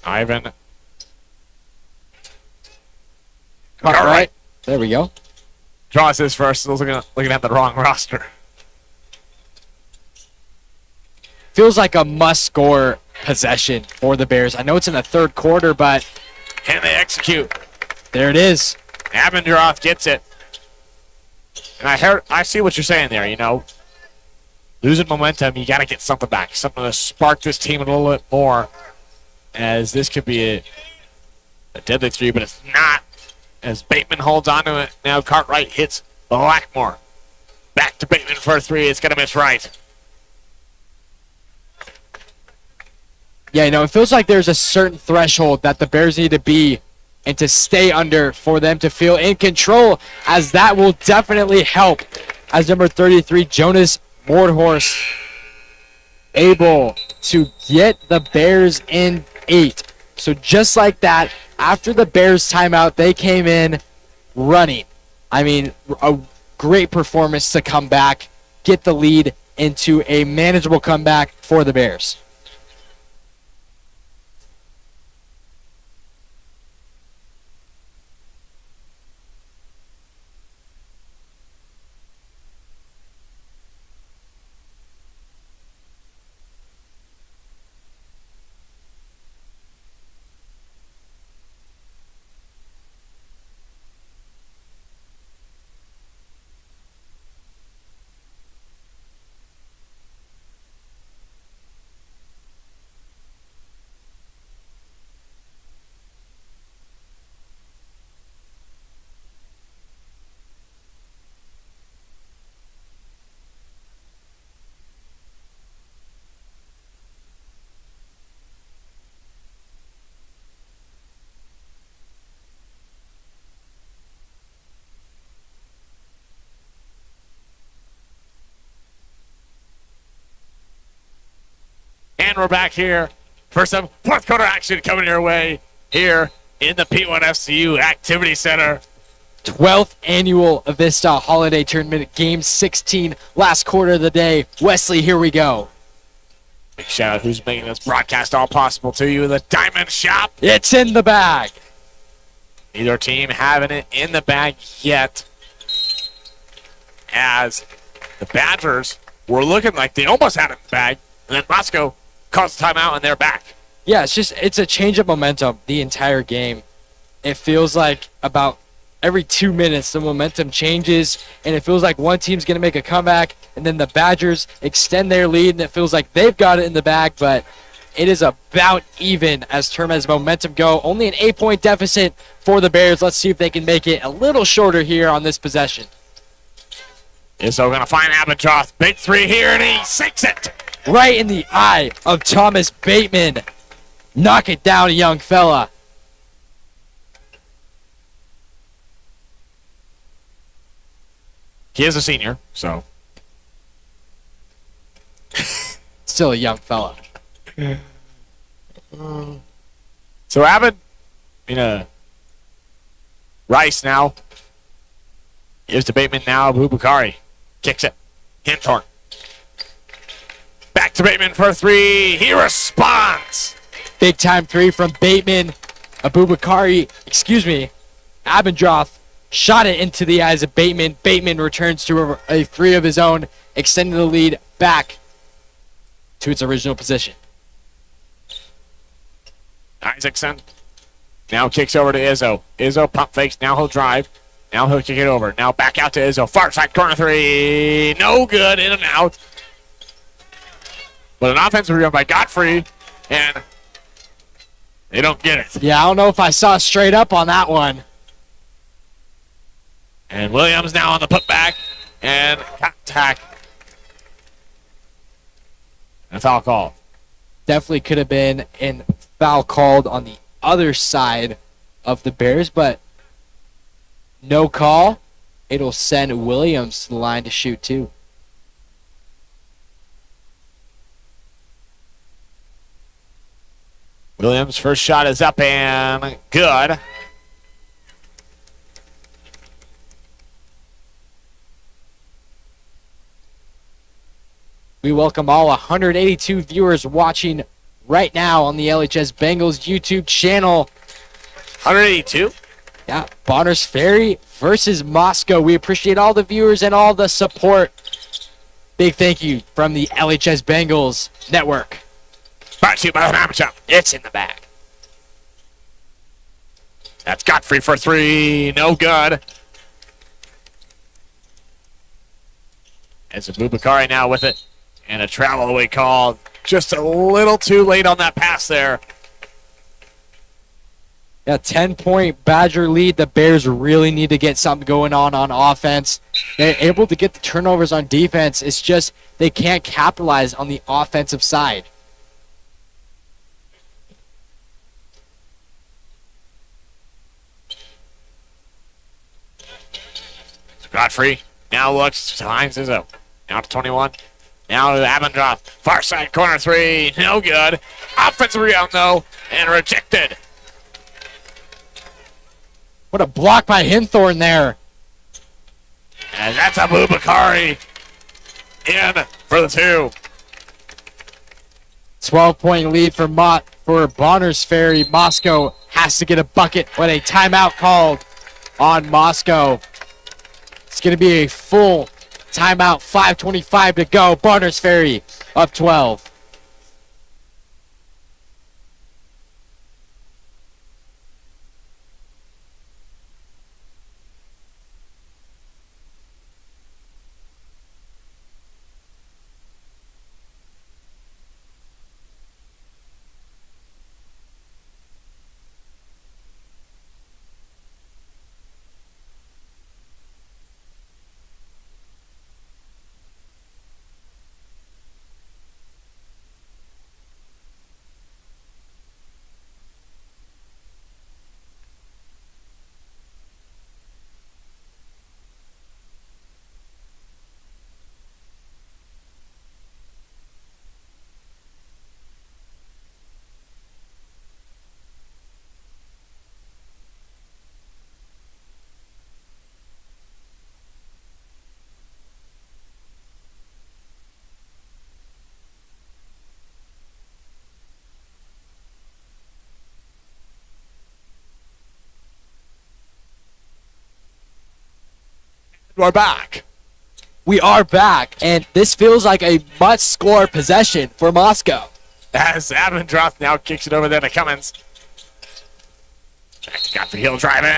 Ivan. Cartwright. There we go. Draws his first. Looking at the wrong roster. Feels like a must-score possession for the Bears. I know it's in the third quarter, but can they execute? There it is. Abendroth gets it. And I see what you're saying there, you know. Losing momentum, you got to get something back. Something to spark this team a little bit more. As this could be a deadly three, but it's not. As Bateman holds on to it. Now Cartwright hits Blackmore. Back to Bateman for a three. It's going to miss right. Yeah, you know, it feels like there's a certain threshold that the Bears need to be and to stay under for them to feel in control, as that will definitely help. As number 33, Jonas Mordhorst, able to get the Bears in 8. So just like that, after the Bears timeout, they came in running. I mean, a great performance to come back, get the lead into a manageable comeback for the Bears. And we're back here for some fourth quarter action coming your way here in the P1 FCU Activity Center. 12th annual Avista Holiday Tournament, Game 16, last quarter of the day. Wesley, here we go. Big shout out who's making this broadcast all possible to you, the Diamond Shop. It's in the bag. Neither team having it in the bag yet, as the Badgers were looking like they almost had it in the bag, and then Moscow calls the timeout and they're back. Yeah, it's a change of momentum the entire game. It feels like about every 2 minutes the momentum changes, and it feels like one team's going to make a comeback, and then the Badgers extend their lead, and it feels like they've got it in the bag, but it is about even as momentum go. Only an 8-point deficit for the Bears. Let's see if they can make it a little shorter here on this possession. Izzo going to find Abentroth. Big three here, and he sinks it. Right in the eye of Thomas Bateman. Knock it down, young fella. He is a senior, so. Still a young fella. So Abbott, Rice now. Gives to Bateman now. Bubakari kicks it. Hinthorn. Back to Bateman for a three. He responds. Big time three from Bateman. Abendroth shot it into the eyes of Bateman. Bateman returns to a three of his own, extending the lead back to its original position. Isaacson now kicks over to Izzo. Izzo pump fakes. Now he'll drive. Now he'll kick it over. Now back out to Izzo. Far side corner three. No good. In and out. But an offensive rebound by Godfrey, and they don't get it. Yeah, I don't know if I saw straight up on that one. And Williams now on the putback, and contact. And a foul call. Definitely could have been a foul called on the other side of the Bears, but no call. It'll send Williams to the line to shoot too. Williams' first shot is up and good. We welcome all 182 viewers watching right now on the LHS Bengals YouTube channel. 182? Yeah, Bonners Ferry versus Moscow. We appreciate all the viewers and all the support. Big thank you from the LHS Bengals Network. Brought to you by the Diamond Shop. It's in the bag. That's Godfrey for three. No good. As Abubakari now with it. And a travel away call. Just a little too late on that pass there. A 10-point Badger lead. The Bears really need to get something going on offense. They're able to get the turnovers on defense. It's just they can't capitalize on the offensive side. Godfrey now looks to Hines Izzo. Now to 21. Now to Abendroth. Far side corner three. No good. Offensive rebound though. And rejected. What a block by Hinthorn there. And that's Abubakari in for the 2. 12-point lead for Bonner's Ferry. Moscow has to get a bucket, but a timeout called on Moscow. It's going to be a full timeout, 5:25 to go. Bonner's Ferry up 12. We're back. We are back, and this feels like a must-score possession for Moscow. As Abendroth now kicks it over there to Cummins. Back to Godfrey Hill driving.